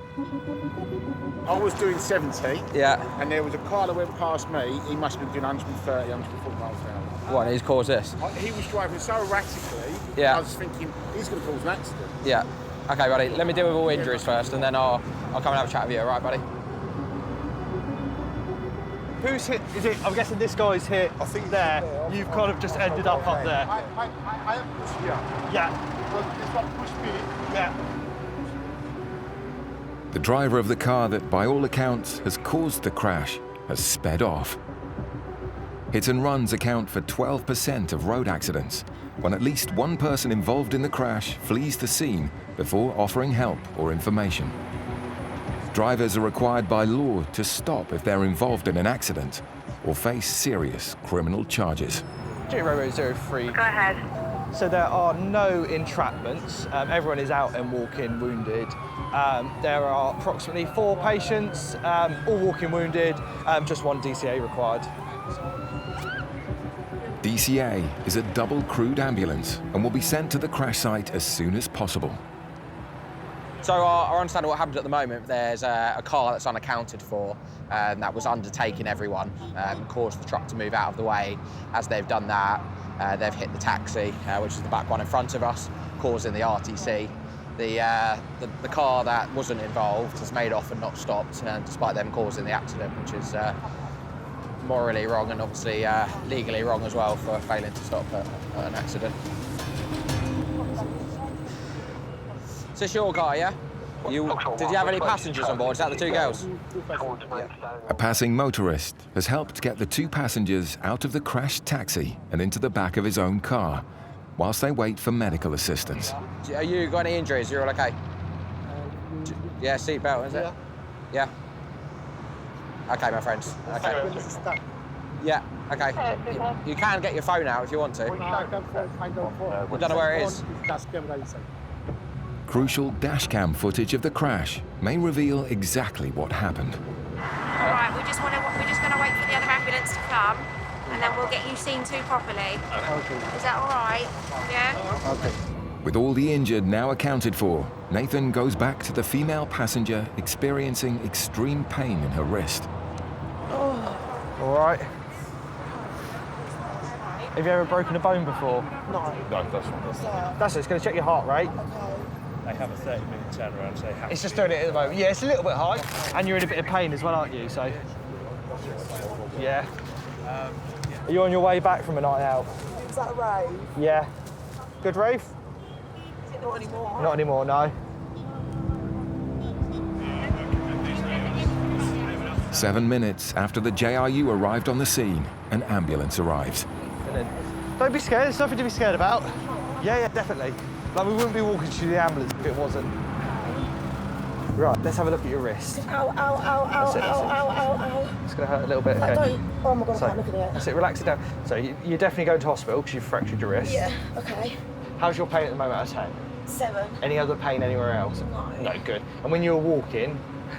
[SPEAKER 21] I was doing 70.
[SPEAKER 5] Yeah.
[SPEAKER 21] And there was a car that went past me. He must have been doing 130, 140 miles an hour.
[SPEAKER 5] What, he's caused this?
[SPEAKER 21] He was driving so erratically.
[SPEAKER 5] Yeah.
[SPEAKER 21] I was thinking he's going to cause an accident.
[SPEAKER 5] Yeah. Okay, buddy. Let me deal with all injuries first, and then I'll come and have a chat with you. All right, buddy?
[SPEAKER 10] Who's hit? Is it? I'm guessing this guy's hit. I think there. You've kind of just ended up there.
[SPEAKER 21] I am pushed here.
[SPEAKER 10] Yeah.
[SPEAKER 21] But this one pushed me.
[SPEAKER 10] Yeah.
[SPEAKER 3] The driver of the car that, by all accounts, has caused the crash has sped off. Hit and runs account for 12% of road accidents, when at least one person involved in the crash flees the scene before offering help or information. Drivers are required by law to stop if they're involved in an accident or face serious criminal charges.
[SPEAKER 10] Robo 03.
[SPEAKER 24] Go ahead.
[SPEAKER 10] So there are no entrapments. Everyone is out and walking wounded. There are approximately 4 patients, all walking wounded, just 1 DCA required.
[SPEAKER 3] DCA is a double-crewed ambulance and will be sent to the crash site as soon as possible.
[SPEAKER 5] So I understand what happened at the moment. There's a car that's unaccounted for that was undertaking everyone, caused the truck to move out of the way. As they've done that, they've hit the taxi, which is the back one in front of us, causing the RTC. The car that wasn't involved has made off and not stopped, despite them causing the accident, which is morally wrong and obviously legally wrong as well for failing to stop an accident. Is this your car, yeah? Did you have any passengers on board? Is that the 2 girls?
[SPEAKER 3] A passing motorist has helped get the 2 passengers out of the crashed taxi and into the back of his own car, whilst they wait for medical assistance.
[SPEAKER 5] Are you got any injuries? You're all okay? Yeah, seatbelt, is it? Yeah. Okay, my friends. Okay. Yeah, okay. You can get your phone out if you want to. We don't know where it is.
[SPEAKER 3] Crucial dashcam footage of the crash may reveal exactly what happened.
[SPEAKER 4] All right, we're just going to wait for the other ambulance to come, and then we'll get you seen to properly.
[SPEAKER 20] Okay.
[SPEAKER 4] Is that all right? Yeah?
[SPEAKER 20] Okay.
[SPEAKER 3] With all the injured now accounted for, Nathan goes back to the female passenger experiencing extreme pain in her wrist.
[SPEAKER 10] All right.
[SPEAKER 14] Have you ever broken a bone before?
[SPEAKER 9] No.
[SPEAKER 14] No, that's fine. That's it, it's going to check your heart rate.
[SPEAKER 13] They have a 30-minute turnaround, so they have
[SPEAKER 14] It's just doing it at the moment. Yeah, it's a little bit high, and you're in a bit of pain as well, aren't you? So, yeah. Are you on your way back from a night out?
[SPEAKER 9] Is that a rave?
[SPEAKER 14] Yeah. Good rave?
[SPEAKER 9] Is it not anymore?
[SPEAKER 14] Not anymore, no.
[SPEAKER 3] 7 minutes after the JRU arrived on the scene, an ambulance arrives.
[SPEAKER 14] And then, don't be scared, there's nothing to be scared about. Yeah, definitely. Like, we wouldn't be walking to the ambulance if it wasn't. Right, let's have a look at your wrist.
[SPEAKER 9] Ow, ow, ow, ow,
[SPEAKER 14] That's it, that's
[SPEAKER 9] ow,
[SPEAKER 14] it.
[SPEAKER 9] ow, ow, ow.
[SPEAKER 14] It's going to hurt a little bit, okay?
[SPEAKER 9] Don't. Oh my God,
[SPEAKER 14] So,
[SPEAKER 9] I can't look at it.
[SPEAKER 14] That's it, relax it down. So, you're definitely going to hospital because you've fractured your wrist.
[SPEAKER 9] Yeah, okay.
[SPEAKER 14] How's your pain at the moment out of 10?
[SPEAKER 9] 7.
[SPEAKER 14] Any other pain anywhere else?
[SPEAKER 9] No.
[SPEAKER 14] No, good. And when you were walking,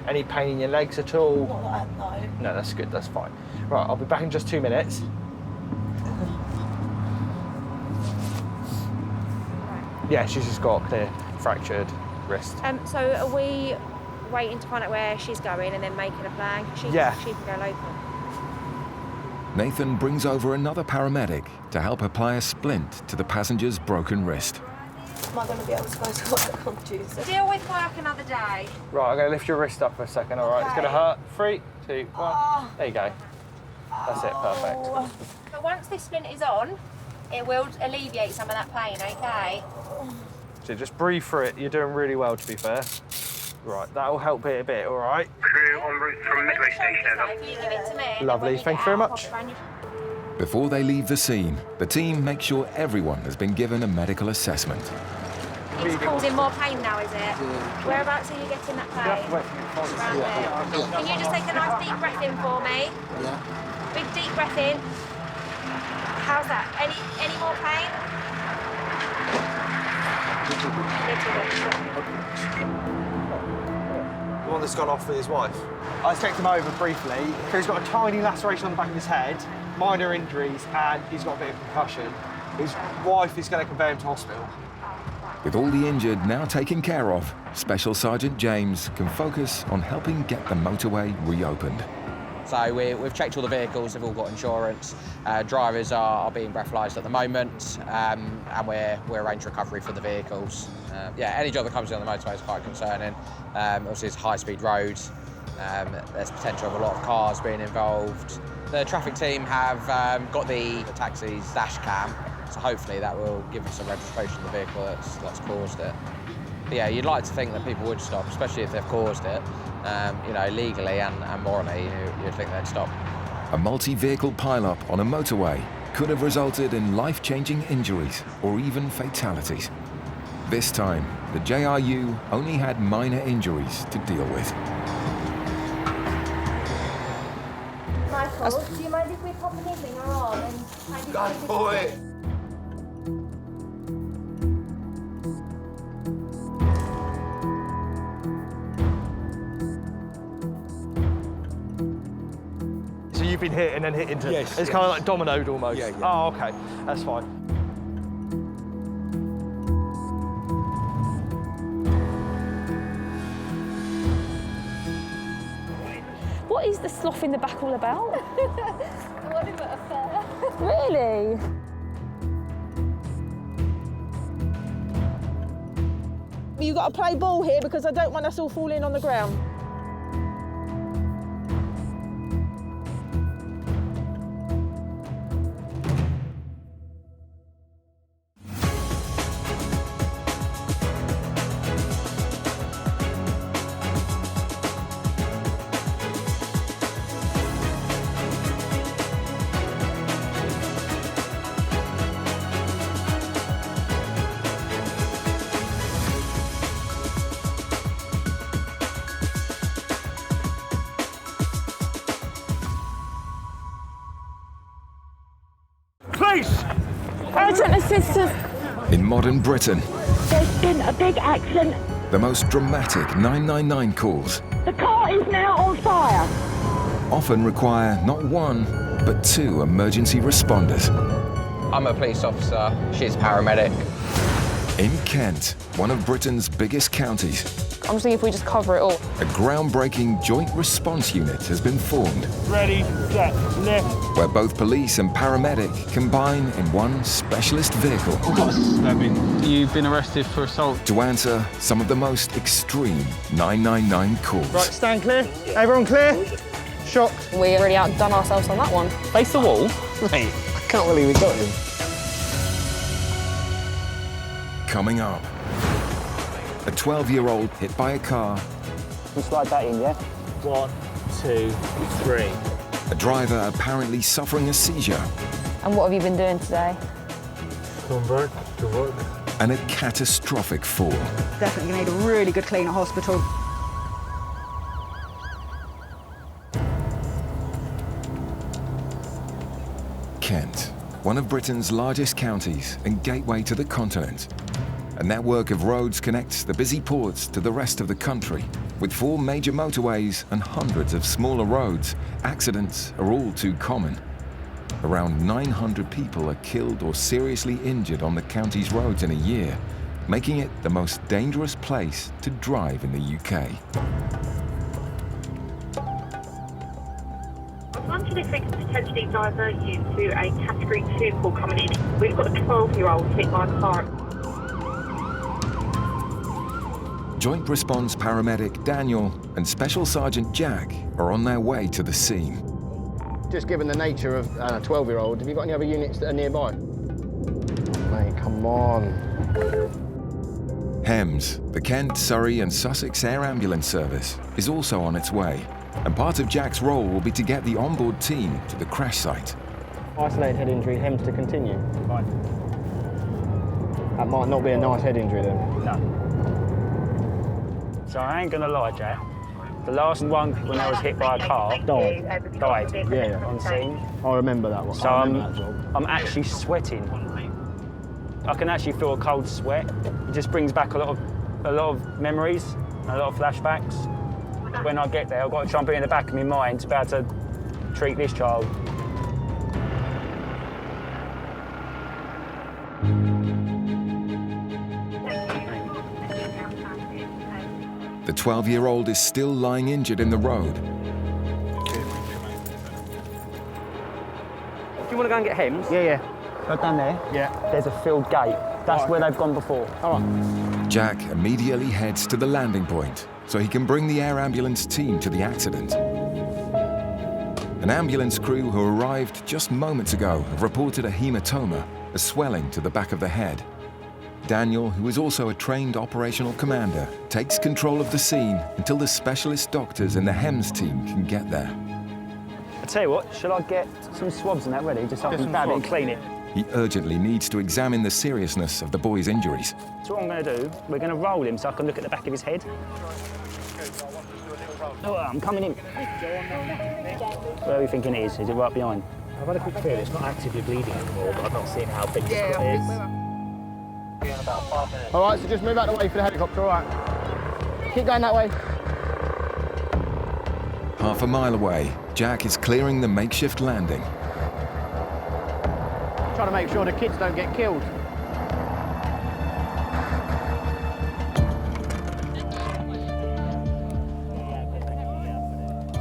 [SPEAKER 14] any pain in your legs at all?
[SPEAKER 9] Not like that, no.
[SPEAKER 14] No, that's good, that's fine. Right, I'll be back in just 2 minutes. Yeah, she's just got a clear fractured wrist.
[SPEAKER 4] So are we waiting to find out where she's going and then making a plan? She can go local.
[SPEAKER 3] Nathan brings over another paramedic to help apply a splint to the passenger's broken wrist.
[SPEAKER 9] Am I going to be able to go to work on Tuesday?
[SPEAKER 4] Deal with work another day.
[SPEAKER 14] Right, I'm going to lift your wrist up for a second, all right? It's going to hurt. 3, 2, 1. There you go. That's it, perfect.
[SPEAKER 4] But once this splint is on, it will alleviate some of that pain, okay?
[SPEAKER 14] So just breathe through it. You're doing really well, to be fair. Right, that'll help it a bit, all right?
[SPEAKER 24] Crew en route from Midway Station, over.
[SPEAKER 4] If you give it to me.
[SPEAKER 14] Lovely, thank you very much.
[SPEAKER 3] Before they leave the scene, the team makes sure everyone has been given a medical assessment.
[SPEAKER 4] It's causing more pain now, is it? Whereabouts are you getting that pain? Around there. Can you just take a nice deep breath in for me?
[SPEAKER 9] Yeah.
[SPEAKER 4] Big deep breath in. How's that? Any more pain?
[SPEAKER 14] The one that's gone off with his wife. I checked him over briefly. He's got a tiny laceration on the back of his head, minor injuries, and he's got a bit of concussion. His wife is going to convey him to hospital.
[SPEAKER 3] With all the injured now taken care of, Special Sergeant James can focus on helping get the motorway reopened.
[SPEAKER 5] So we've checked all the vehicles, they've all got insurance. Drivers are being breathalyzed at the moment, and we're arranging recovery for the vehicles. Any job that comes in on the motorway is quite concerning. Obviously, it's a high-speed road. There's potential of a lot of cars being involved. The traffic team have got the taxi's dash cam, so hopefully that will give us a registration of the vehicle that's caused it. But yeah, you'd like to think that people would stop, especially if they've caused it. Legally and morally, you'd think they'd stop.
[SPEAKER 3] A multi-vehicle pile-up on a motorway could have resulted in life-changing injuries or even fatalities. This time, the JRU only had minor injuries to deal with.
[SPEAKER 1] Michael, do you mind if we pop anything on and
[SPEAKER 12] Go for it!
[SPEAKER 14] So you've been hit and then hit into...
[SPEAKER 20] Yes.
[SPEAKER 14] It's kind of like dominoed almost.
[SPEAKER 20] Yeah.
[SPEAKER 14] Oh, OK. That's fine.
[SPEAKER 2] What is the slough in the back all about?
[SPEAKER 1] what about a fair?
[SPEAKER 2] Really?
[SPEAKER 7] You've got to play ball here because I don't want us all falling on the ground.
[SPEAKER 15] Police!
[SPEAKER 2] Urgent assistance.
[SPEAKER 3] In modern Britain,
[SPEAKER 8] There's been a big accident.
[SPEAKER 3] the most dramatic 999 calls
[SPEAKER 8] The car is now on fire.
[SPEAKER 3] often require not one, but two emergency responders.
[SPEAKER 5] I'm a police officer, she's a paramedic.
[SPEAKER 3] In Kent, one of Britain's biggest counties,
[SPEAKER 18] I'm just thinking if we just cover it all.
[SPEAKER 3] a groundbreaking joint response unit has been formed,
[SPEAKER 15] Ready, set, lift.
[SPEAKER 3] where both police and paramedic combine in one specialist vehicle
[SPEAKER 5] You've been arrested for assault.
[SPEAKER 3] to answer some of the most extreme 999 calls.
[SPEAKER 15] Right, stand clear. Everyone clear? Shocked.
[SPEAKER 18] We already outdone ourselves on that one.
[SPEAKER 5] Face the wall? Mate, I can't believe we got him.
[SPEAKER 3] Coming up, a 12-year-old hit by a car,
[SPEAKER 15] We'll slide that in, yeah? 1, 2, 3.
[SPEAKER 3] a driver apparently suffering a seizure,
[SPEAKER 18] And what have you been doing today?
[SPEAKER 15] Come back to work.
[SPEAKER 3] and a catastrophic fall.
[SPEAKER 16] Definitely need a really good clean at hospital.
[SPEAKER 3] Kent, one of Britain's largest counties and gateway to the continent. A network of roads connects the busy ports to the rest of the country. With 4 major motorways and hundreds of smaller roads, accidents are all too common. Around 900 people are killed or seriously injured on the county's roads in a year, making it the most dangerous place to drive in the UK.
[SPEAKER 17] This could potentially divert you to a Category 2 call coming in. We've got a 12-year-old hit by a car.
[SPEAKER 3] Joint Response Paramedic Daniel and Special Sergeant Jack are on their way to the scene.
[SPEAKER 5] Just given the nature of a 12-year-old, have you got any other units that are nearby? Mate, come on.
[SPEAKER 3] Hems, the Kent, Surrey and Sussex Air Ambulance Service, is also on its way. And part of Jack's role will be to get the onboard team to the crash site.
[SPEAKER 5] Isolated head injury, Hems to continue. Fine. That might not be a nice head injury then.
[SPEAKER 13] No. So I ain't gonna lie, Jack. The last one, when I was hit by a car, died.
[SPEAKER 5] Yeah,
[SPEAKER 13] On scene.
[SPEAKER 5] I remember that one.
[SPEAKER 13] So
[SPEAKER 5] I remember that job.
[SPEAKER 13] I'm actually sweating. I can actually feel a cold sweat. It just brings back a lot of memories, a lot of flashbacks. When I get there, I've got to try and be in the back of my mind about to treat this child.
[SPEAKER 3] The 12-year-old is still lying injured in the road.
[SPEAKER 13] Do you want to go and get Hems?
[SPEAKER 15] Yeah.
[SPEAKER 13] Go down there.
[SPEAKER 15] Yeah.
[SPEAKER 13] There's a field gate. That's where they've gone before.
[SPEAKER 15] All right.
[SPEAKER 3] Jack immediately heads to the landing point so he can bring the air ambulance team to the accident. An ambulance crew who arrived just moments ago have reported a hematoma, a swelling to the back of the head. Daniel, who is also a trained operational commander, takes control of the scene until the specialist doctors and the Hems team can get there.
[SPEAKER 13] I tell you what, shall I get some swabs and that ready, just so I can grab it and clean it?
[SPEAKER 3] He urgently needs to examine the seriousness of the boy's injuries.
[SPEAKER 13] So what I'm going to do, we're going to roll him so I can look at the back of his head. Oh, I'm coming in. Where are we thinking it is? Is it right behind?
[SPEAKER 15] I've had a quick feel. It's not actively bleeding anymore, but I've not seen how big this cut is.
[SPEAKER 5] All right, so just move out the way for the helicopter, all right? Keep going that way.
[SPEAKER 3] Half a mile away, Jack is clearing the makeshift landing.
[SPEAKER 5] Trying to make sure the kids don't get killed.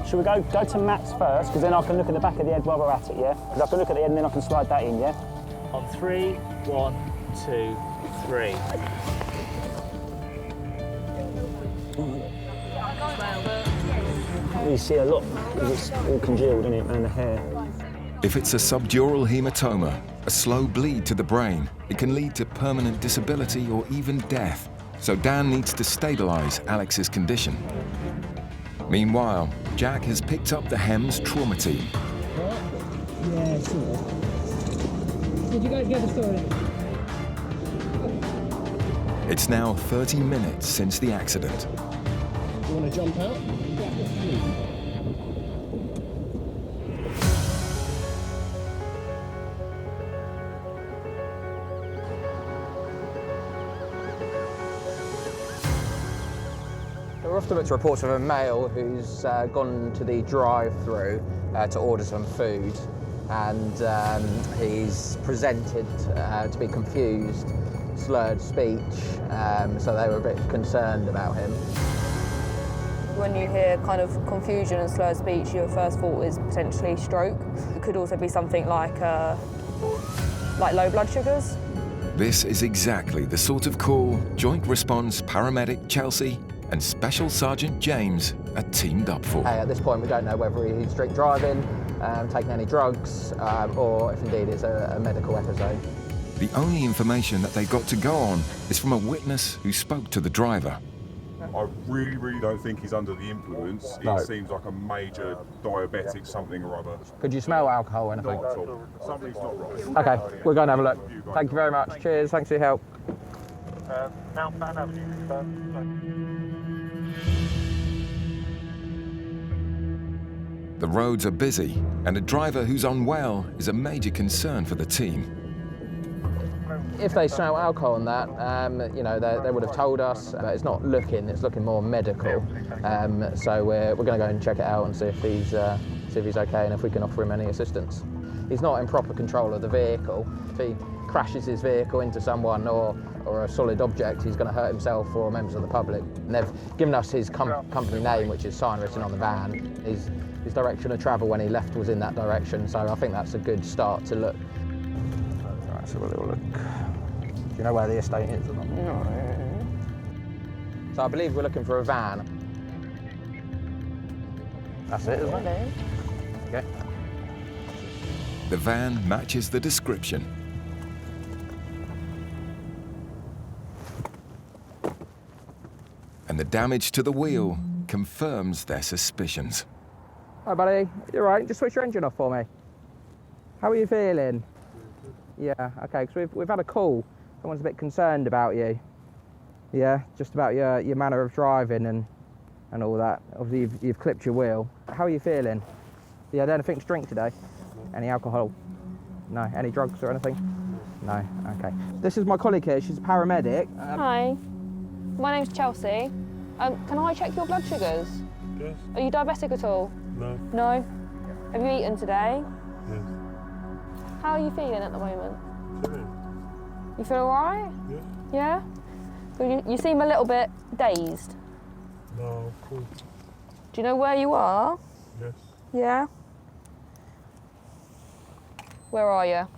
[SPEAKER 13] Should we go to Matt's first, because then I can look at the back of the head while we're at it, yeah? Because I can look at the head and then I can slide that in, yeah?
[SPEAKER 15] On 3, 1, 2, 3.
[SPEAKER 13] You see a lot, because it's all congealed, isn't it, around the hair.
[SPEAKER 3] If it's a subdural hematoma, a slow bleed to the brain, it can lead to permanent disability or even death. So Dan needs to stabilize Alex's condition. Meanwhile, Jack has picked up the Hems trauma team.
[SPEAKER 15] Yeah, sure. Did you guys get the story?
[SPEAKER 3] It's now 30 minutes since the accident.
[SPEAKER 15] You want to jump out?
[SPEAKER 5] We're off to reports of a male who's gone to the drive-through to order some food, and he's presented to be confused. slurred speech, so they were a bit concerned about him.
[SPEAKER 18] When you hear kind of confusion and slurred speech, your first thought is potentially stroke. It could also be something like low blood sugars.
[SPEAKER 3] This is exactly the sort of call Joint Response Paramedic Chelsea and Special Sergeant James are teamed up for.
[SPEAKER 5] At this point, we don't know whether he's drink driving, taking any drugs, or if indeed it's a medical episode.
[SPEAKER 3] The only information that they got to go on is from a witness who spoke to the driver.
[SPEAKER 6] I really don't think he's under the influence.
[SPEAKER 5] No.
[SPEAKER 6] He seems like a major diabetic something or other.
[SPEAKER 5] Could you smell alcohol or anything?
[SPEAKER 6] Not at all. Something's not right.
[SPEAKER 5] Okay, we're going to have a look. Thank you very much. Cheers, thanks for your help.
[SPEAKER 3] The roads are busy, and a driver who's unwell is a major concern for the team.
[SPEAKER 5] If they smell alcohol on that, you know, they would have told us. It's not looking; it's looking more medical. So we're going to go and check it out and see if he's okay and if we can offer him any assistance. He's not in proper control of the vehicle. If he crashes his vehicle into someone or a solid object, he's going to hurt himself or members of the public. And they've given us his company name, which is sign written on the van. His direction of travel when he left was in that direction, so I think that's a good start to look. Right, let's have a little look. Do you know where the estate is or not? No. So I believe we're looking for a van. That's it, isn't it? Okay.
[SPEAKER 3] The van matches the description. And the damage to the wheel confirms their suspicions.
[SPEAKER 5] Hi, buddy. You all right? Just switch your engine off for me. How are you feeling? Yeah, okay, because we've had a call. Someone's a bit concerned about you. Yeah, just about your manner of driving and all that. Obviously, you've clipped your wheel. How are you feeling? You had anything to drink today? Any alcohol? No. Any drugs or anything? No. Okay. This is my colleague here. She's a paramedic.
[SPEAKER 18] Hi, my name's Chelsea. Can I check your blood sugars?
[SPEAKER 6] Yes.
[SPEAKER 18] Are you diabetic at all?
[SPEAKER 6] No.
[SPEAKER 18] No? Have you eaten today?
[SPEAKER 6] Yes.
[SPEAKER 18] How are you feeling at the moment?
[SPEAKER 6] Fine.
[SPEAKER 18] You feel all right?
[SPEAKER 6] Yeah.
[SPEAKER 18] Yeah? You seem a little bit dazed.
[SPEAKER 6] No, cool.
[SPEAKER 18] Do you know where you are?
[SPEAKER 6] Yes.
[SPEAKER 18] Yeah? Where are you?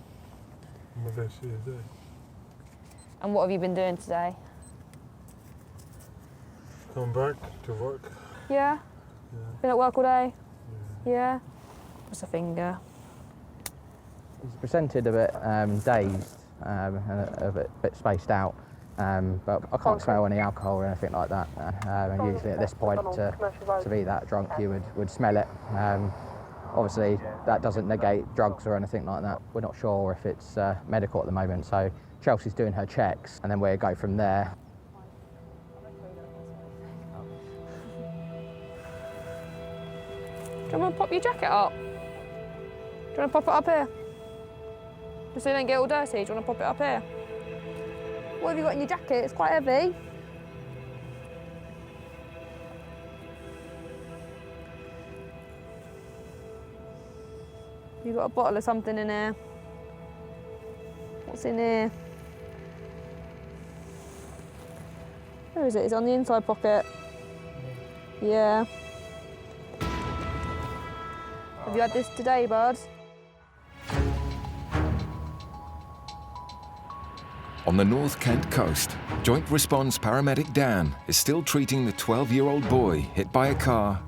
[SPEAKER 6] I'm a bit today.
[SPEAKER 18] And what have you been doing today?
[SPEAKER 6] Come back to work.
[SPEAKER 18] Yeah? Been at work all day? Yeah? Just a finger.
[SPEAKER 5] He's presented a bit dazed and a bit spaced out, but I can't smell any alcohol or anything like that. And usually at this point, to be that drunk, you would smell it. Obviously, that doesn't negate drugs or anything like that. We're not sure if it's medical at the moment, so Chelsea's doing her checks, and then we'll go from there.
[SPEAKER 18] Do you want to pop your jacket up? Do you want to pop it up here? Just so you don't get all dirty, do you want to pop it up here? What have you got in your jacket? It's quite heavy. You've got a bottle of something in here. What's in here? Where is it? It's on the inside pocket. Yeah. Have you had this today, bud?
[SPEAKER 3] On the North Kent coast, Joint Response Paramedic Dan is still treating the 12-year-old boy hit by a car.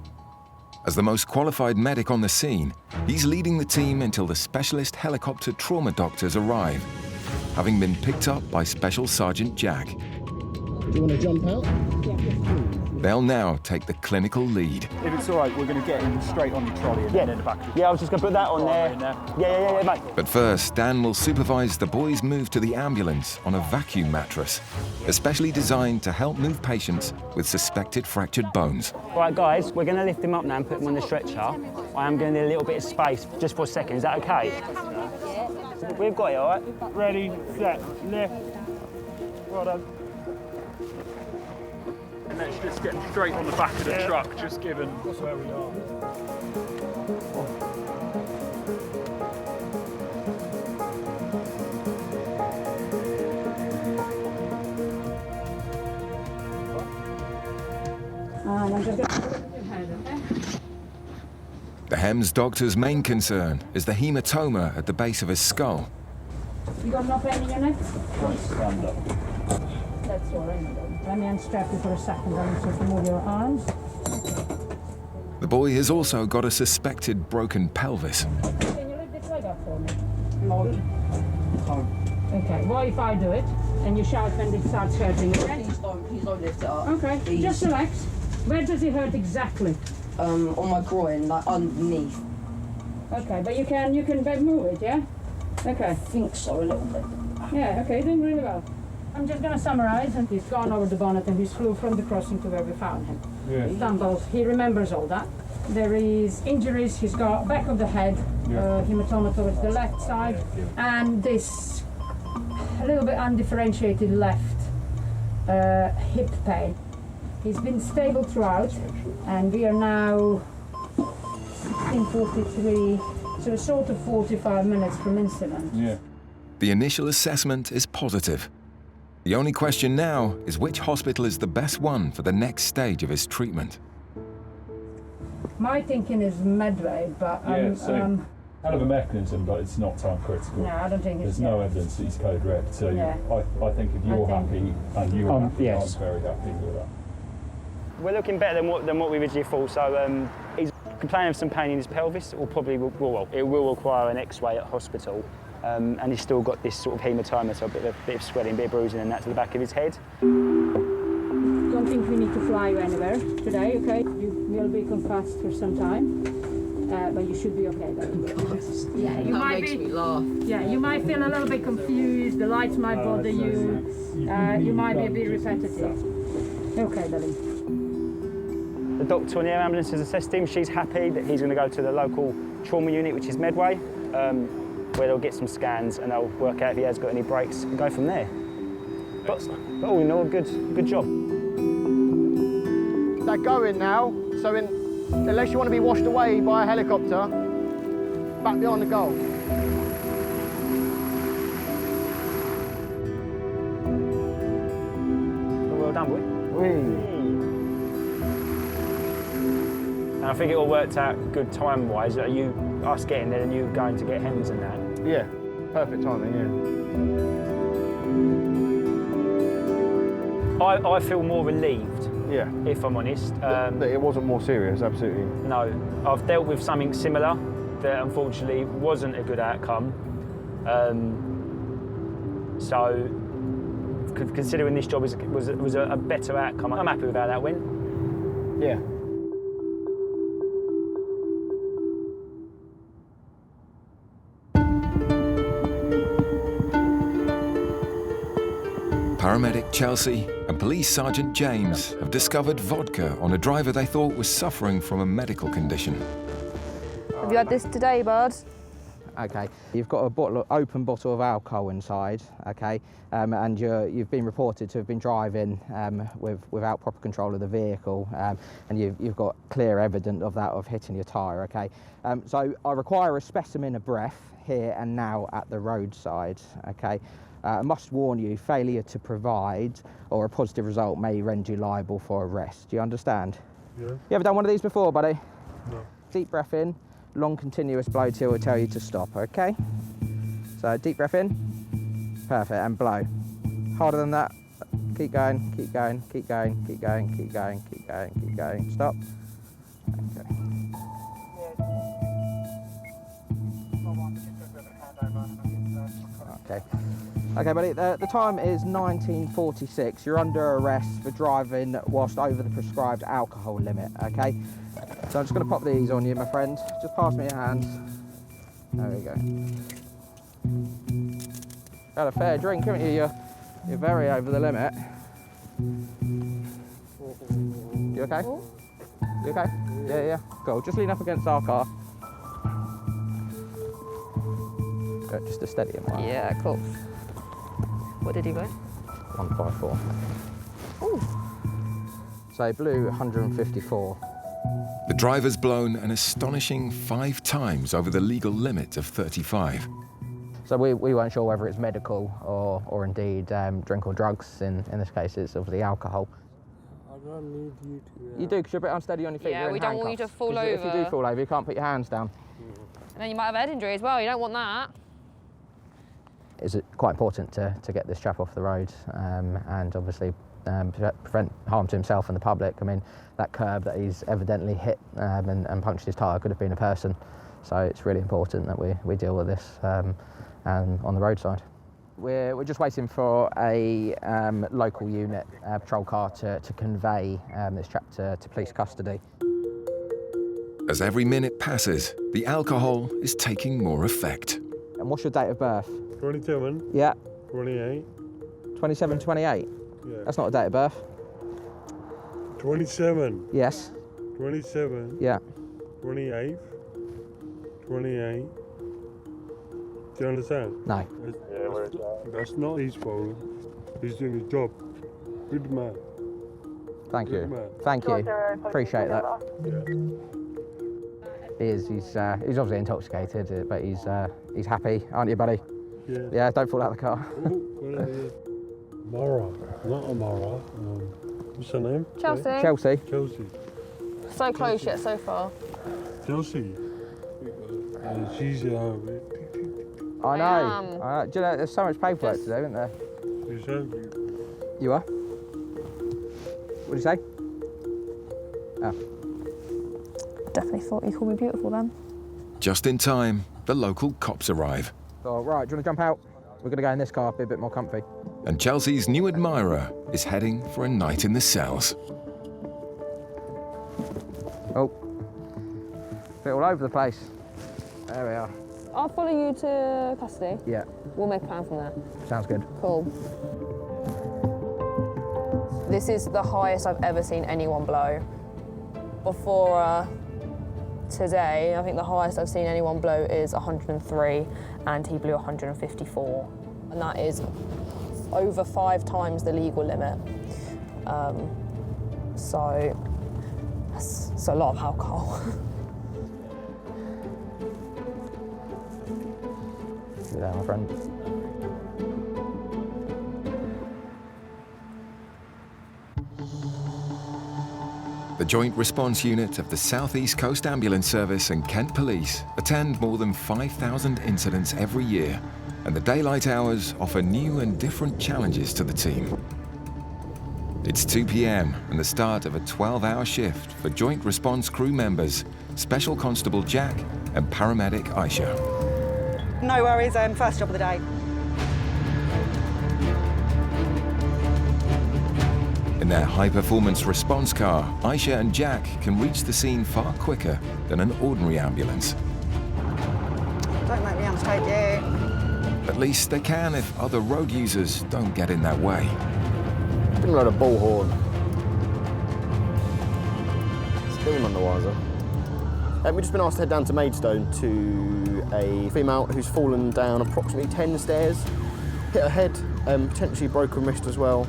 [SPEAKER 3] As the most qualified medic on the scene, he's leading the team until the specialist helicopter trauma doctors arrive, having been picked up by Special Sergeant Jack.
[SPEAKER 9] Do you want to jump out?
[SPEAKER 3] They'll now take the clinical lead.
[SPEAKER 15] If it's all right, we're going to get him straight on your trolley and then in the back.
[SPEAKER 13] Yeah, I was just going to put that on there. Yeah, mate.
[SPEAKER 3] But first, Dan will supervise the boys' move to the ambulance on a vacuum mattress, especially designed to help move patients with suspected fractured bones.
[SPEAKER 13] Right, guys, we're going to lift him up now and put him on the stretcher. I am going to need a little bit of space just for a second. Is that okay? We've got it, all right?
[SPEAKER 15] Ready, set, lift. Well done. And let's just get him straight on the back of the truck, just given where we are.
[SPEAKER 11] fine. I'm just going to put your head, okay?
[SPEAKER 3] The HEMS doctor's main concern is the hematoma at the base of his skull.
[SPEAKER 11] You got no pain in your neck? Stand up. That's all right. Let me unstrap you for a second, then, so you can move your arms.
[SPEAKER 3] The boy has also got a suspected broken pelvis.
[SPEAKER 11] Can you lift this leg up for me? No. Okay, what if I do it and you shout when it starts hurting? Okay?
[SPEAKER 19] Please don't lift it up.
[SPEAKER 11] Okay,
[SPEAKER 19] please.
[SPEAKER 11] Just relax. Where does it hurt exactly?
[SPEAKER 19] On my groin, like underneath.
[SPEAKER 11] Okay, but you can move it, yeah? Okay.
[SPEAKER 19] I think so, a little bit.
[SPEAKER 11] Yeah, okay, doing really well. I'm just going to summarize, and he's gone over the bonnet and he's flew from the crossing to where we found him.
[SPEAKER 22] Yeah.
[SPEAKER 11] He's done both. He remembers all that. There is injuries. He's got back of the head, hematoma towards the left side, and this a little bit undifferentiated left hip pain. He's been stable throughout, and we are now in 43, so sort of 45 minutes from incident.
[SPEAKER 22] Yeah.
[SPEAKER 3] The initial assessment is positive. The only question now is which hospital is the best one for the next stage of his treatment.
[SPEAKER 11] My thinking is Medway, but
[SPEAKER 22] hell of a mechanism, but it's not time critical.
[SPEAKER 11] No, I don't think
[SPEAKER 22] There's no evidence that he's code red, so I think if you're happy and you're happy,
[SPEAKER 13] yes.
[SPEAKER 22] I'm very happy with that.
[SPEAKER 13] We're looking better than what we originally thought. So he's complaining of some pain in his pelvis, or probably it will require an X-ray at hospital. And he's still got this sort of hematoma, so a bit of swelling, a bit of bruising, and that to the back of his head.
[SPEAKER 11] Don't think we need to fly you anywhere today, okay? You will be concussed for some time, but you should be okay though. Yeah, you might makes me laugh. Yeah, you might feel a little bit confused, the lights might bother you, you might be a bit repetitive. Okay, darling.
[SPEAKER 13] The doctor on the air ambulance has assessed him. She's happy that he's going to go to the local trauma unit, which is Medway, where they'll get some scans and they'll work out if he has got any breaks and go from there. But all in all, good job.
[SPEAKER 14] They're going now, so unless you want to be washed away by a helicopter, back behind the goal.
[SPEAKER 13] Well done, boy. And I think it all worked out good time-wise. Are you us getting there and you going to get HEMS and that?
[SPEAKER 14] Yeah, perfect timing, yeah.
[SPEAKER 13] I feel more relieved,
[SPEAKER 14] yeah,
[SPEAKER 13] if I'm honest.
[SPEAKER 14] It wasn't more serious, absolutely.
[SPEAKER 13] No, I've dealt with something similar that unfortunately wasn't a good outcome. So, considering this job was a better outcome, I'm happy with how that went.
[SPEAKER 14] Yeah.
[SPEAKER 3] Paramedic Chelsea and Police Sergeant James have discovered vodka on a driver they thought was suffering from a medical condition.
[SPEAKER 18] Have you had this today, bud?
[SPEAKER 5] Okay, you've got an open bottle of alcohol inside, okay, and you've been reported to have been driving without proper control of the vehicle, and you've got clear evidence of that, of hitting your tyre, okay. So I require a specimen of breath here and now at the roadside, okay. I must warn you, failure to provide or a positive result may render you liable for arrest. Do you understand?
[SPEAKER 20] Yeah.
[SPEAKER 5] You ever done one of these before, buddy?
[SPEAKER 20] No.
[SPEAKER 5] Deep breath in, long continuous blow till it tell you to stop, okay? So deep breath in, perfect, and blow. Harder than that, keep going, keep going, keep going, keep going, keep going, keep going, keep going, stop. Okay. Okay. Okay, buddy, the time is 19:46. You're under arrest for driving whilst over the prescribed alcohol limit, okay? So I'm just going to pop these on you, my friend. Just pass me your hands. There we go. Had a fair drink, haven't you? You're very over the limit. You okay? You okay? Yeah. Cool. Just lean up against our car. Good, just to steady him. Right?
[SPEAKER 18] Yeah, cool. What did he go?
[SPEAKER 5] 154.
[SPEAKER 18] Ooh.
[SPEAKER 5] So blue 154.
[SPEAKER 3] The driver's blown an astonishing 5 times over the legal limit of 35.
[SPEAKER 5] So we weren't sure whether it's medical or indeed drink or drugs. In this case, it's obviously alcohol.
[SPEAKER 20] don't need you to.
[SPEAKER 5] You do, because you're a bit unsteady on your feet.
[SPEAKER 18] Yeah,
[SPEAKER 5] You're in
[SPEAKER 18] we don't want you to
[SPEAKER 5] handcuffs.
[SPEAKER 18] fall
[SPEAKER 5] 'Cause if you
[SPEAKER 18] over.
[SPEAKER 5] do fall over, you can't put your hands down.
[SPEAKER 18] And then you might have a head injury as well. You don't want that.
[SPEAKER 5] It's quite important to get this chap off the road and obviously prevent harm to himself and the public. I mean, that curb that he's evidently hit and punctured his tyre could have been a person. So it's really important that we deal with this and on the roadside. We're just waiting for a local unit patrol car to convey this chap to police custody.
[SPEAKER 3] As every minute passes, the alcohol is taking more effect.
[SPEAKER 5] And what's your date of birth?
[SPEAKER 20] 27.
[SPEAKER 5] Yeah.
[SPEAKER 20] 28.
[SPEAKER 5] 27, 28?
[SPEAKER 20] Yeah.
[SPEAKER 5] That's not a date of birth.
[SPEAKER 20] 27.
[SPEAKER 5] Yes.
[SPEAKER 20] 27.
[SPEAKER 5] Yeah.
[SPEAKER 20] 28. 28. Do you understand?
[SPEAKER 5] No.
[SPEAKER 20] That's not his fault. He's doing his job. Good man.
[SPEAKER 5] Thank
[SPEAKER 20] Good
[SPEAKER 5] you.
[SPEAKER 20] man.
[SPEAKER 5] Thank you. Appreciate that. He's obviously intoxicated, but he's happy, aren't you, buddy?
[SPEAKER 20] Yeah.
[SPEAKER 5] Yeah, don't fall out of the car.
[SPEAKER 20] Mara, not Amara. What's her name?
[SPEAKER 18] Chelsea.
[SPEAKER 5] Chelsea.
[SPEAKER 20] Chelsea.
[SPEAKER 18] So close yet so far.
[SPEAKER 20] Chelsea. She's
[SPEAKER 5] I know. Do you know, there's so much paperwork to do, isn't there? You are? What did you say? Oh.
[SPEAKER 2] Definitely thought you called me beautiful then.
[SPEAKER 3] Just in time, the local cops arrive.
[SPEAKER 5] Oh, right, do you want to jump out? We're going to go in this car, be a bit more comfy.
[SPEAKER 3] And Chelsea's new admirer is heading for a night in the cells.
[SPEAKER 5] Oh. Bit all over the place. There we are.
[SPEAKER 18] I'll follow you to custody.
[SPEAKER 5] Yeah.
[SPEAKER 18] We'll make a plan from there.
[SPEAKER 5] Sounds good.
[SPEAKER 18] Cool. This is the highest I've ever seen anyone blow. Before today, I think the highest I've seen anyone blow is 103, and he blew 154. And that is over 5 times the legal limit. So it's a lot of alcohol.
[SPEAKER 5] See that, my friend.
[SPEAKER 3] The Joint Response Unit of the South East Coast Ambulance Service and Kent Police attend more than 5,000 incidents every year, and the daylight hours offer new and different challenges to the team. It's 2 p.m. and the start of a 12-hour shift for Joint Response crew members, Special Constable Jack and Paramedic Aisha.
[SPEAKER 16] No worries, first job of the day.
[SPEAKER 3] In their high-performance response car, Aisha and Jack can reach the scene far quicker than an ordinary ambulance.
[SPEAKER 16] Don't make me undertake you.
[SPEAKER 3] At least they can if other road users don't get in their way.
[SPEAKER 14] Been a load of bullhorn. Still none the wiser. We've just been asked to head down to Maidstone to a female who's fallen down approximately 10 stairs, hit her head, potentially broken wrist as well.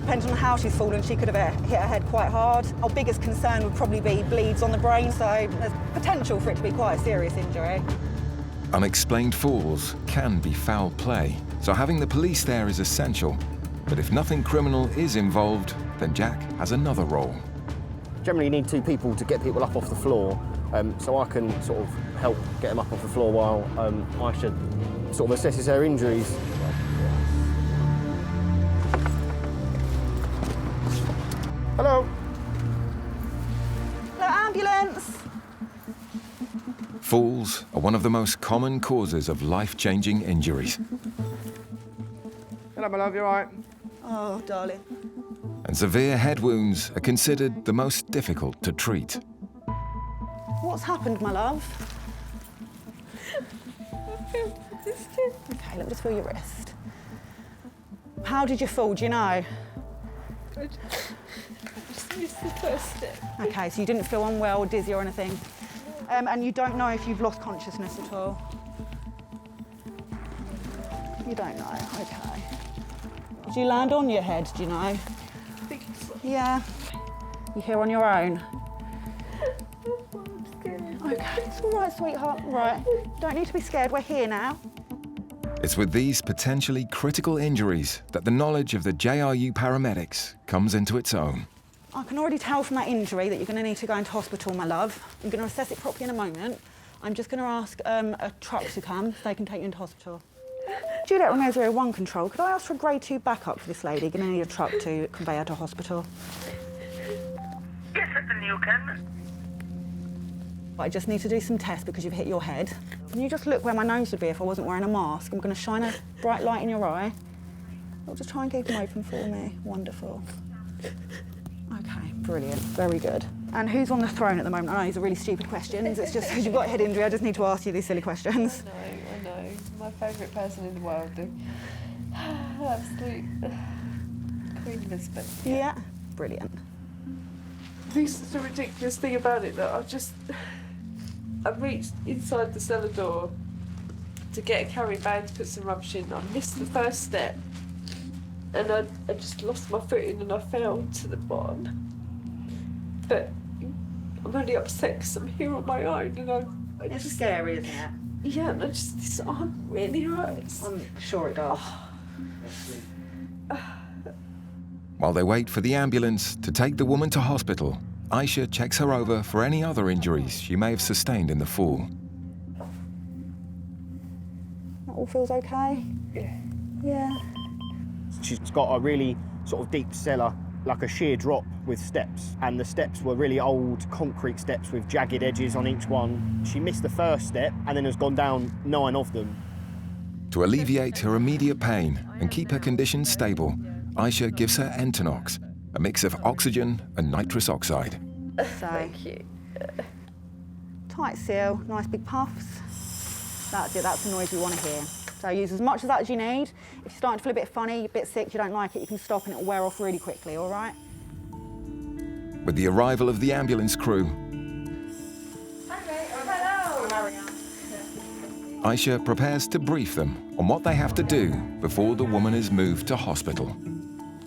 [SPEAKER 16] Depending on how she's fallen, she could have hit her head quite hard. Our biggest concern would probably be bleeds on the brain, so there's potential for it to be quite a serious injury.
[SPEAKER 3] Unexplained falls can be foul play, so having the police there is essential. But if nothing criminal is involved, then Jack has another role.
[SPEAKER 14] Generally you need 2 people to get people up off the floor, so I can sort of help get them up off the floor while Aisha sort of assesses her injuries. Hello.
[SPEAKER 16] Hello, ambulance.
[SPEAKER 3] Falls are one of the most common causes of life-changing injuries.
[SPEAKER 14] Hello, my love, you all right?
[SPEAKER 16] Oh, darling.
[SPEAKER 3] And severe head wounds are considered the most difficult to treat.
[SPEAKER 16] What's happened, my love? Okay, let me just feel your wrist. How did you fall, do you know?
[SPEAKER 1] I just missed the first step.
[SPEAKER 16] Okay, so you didn't feel unwell, dizzy or anything? And you don't know if you've lost consciousness at all? You don't know, okay. Did you land on your head, do you know?
[SPEAKER 1] I think so.
[SPEAKER 16] Yeah. You here on your own?
[SPEAKER 1] I'm scared.
[SPEAKER 16] Okay, it's all right, sweetheart. Right, don't need to be scared, we're here now.
[SPEAKER 3] It's with these potentially critical injuries that the knowledge of the JRU paramedics comes into its own.
[SPEAKER 16] I can already tell from that injury that you're going to need to go into hospital, my love. I'm going to assess it properly in a moment. I'm just going to ask a truck to come so they can take you into hospital. Juliet Romeo 01 Control, could I ask for a grade 2 backup for this lady? Going to need a truck to convey her to hospital.
[SPEAKER 17] Yes, certainly you can.
[SPEAKER 16] I just need to do some tests because you've hit your head. Can you just look where my nose would be if I wasn't wearing a mask? I'm going to shine a bright light in your eye. You'll just try and keep them open for me. Wonderful. Okay, brilliant. Very good. And who's on the throne at the moment? I know these are really stupid questions. It's just because you've got a head injury, I just need to ask you these silly questions.
[SPEAKER 18] I know. My favourite person in the world. Absolute Queen Elizabeth.
[SPEAKER 16] Yeah. Brilliant.
[SPEAKER 10] This is the ridiculous thing about it, that I reached inside the cellar door to get a carry bag to put some rubbish in. I missed the first step and I just lost my footing and I fell to the bottom. But I'm only upset because I'm here on my own and
[SPEAKER 16] It's just scary, isn't it?
[SPEAKER 10] Yeah, and this arm really hurts.
[SPEAKER 16] I'm sure it does.
[SPEAKER 3] While they wait for the ambulance to take the woman to hospital, Aisha checks her over for any other injuries she may have sustained in the fall.
[SPEAKER 16] That all feels okay?
[SPEAKER 10] Yeah.
[SPEAKER 16] Yeah.
[SPEAKER 21] She's got a really sort of deep cellar, like a sheer drop with steps, and the steps were really old concrete steps with jagged edges on each one. She missed the first step and then has gone down 9 of them.
[SPEAKER 3] To alleviate her immediate pain and keep her condition stable, Aisha gives her Entonox, a mix of oxygen and nitrous oxide.
[SPEAKER 16] Thank you. Tight seal, nice big puffs. That's it, that's the noise we want to hear. So use as much of that as you need. If you're starting to feel a bit funny, a bit sick, you don't like it, you can stop and it'll wear off really quickly, all right?
[SPEAKER 3] With the arrival of the ambulance crew, Aisha prepares to brief them on what they have to do before the woman is moved to hospital.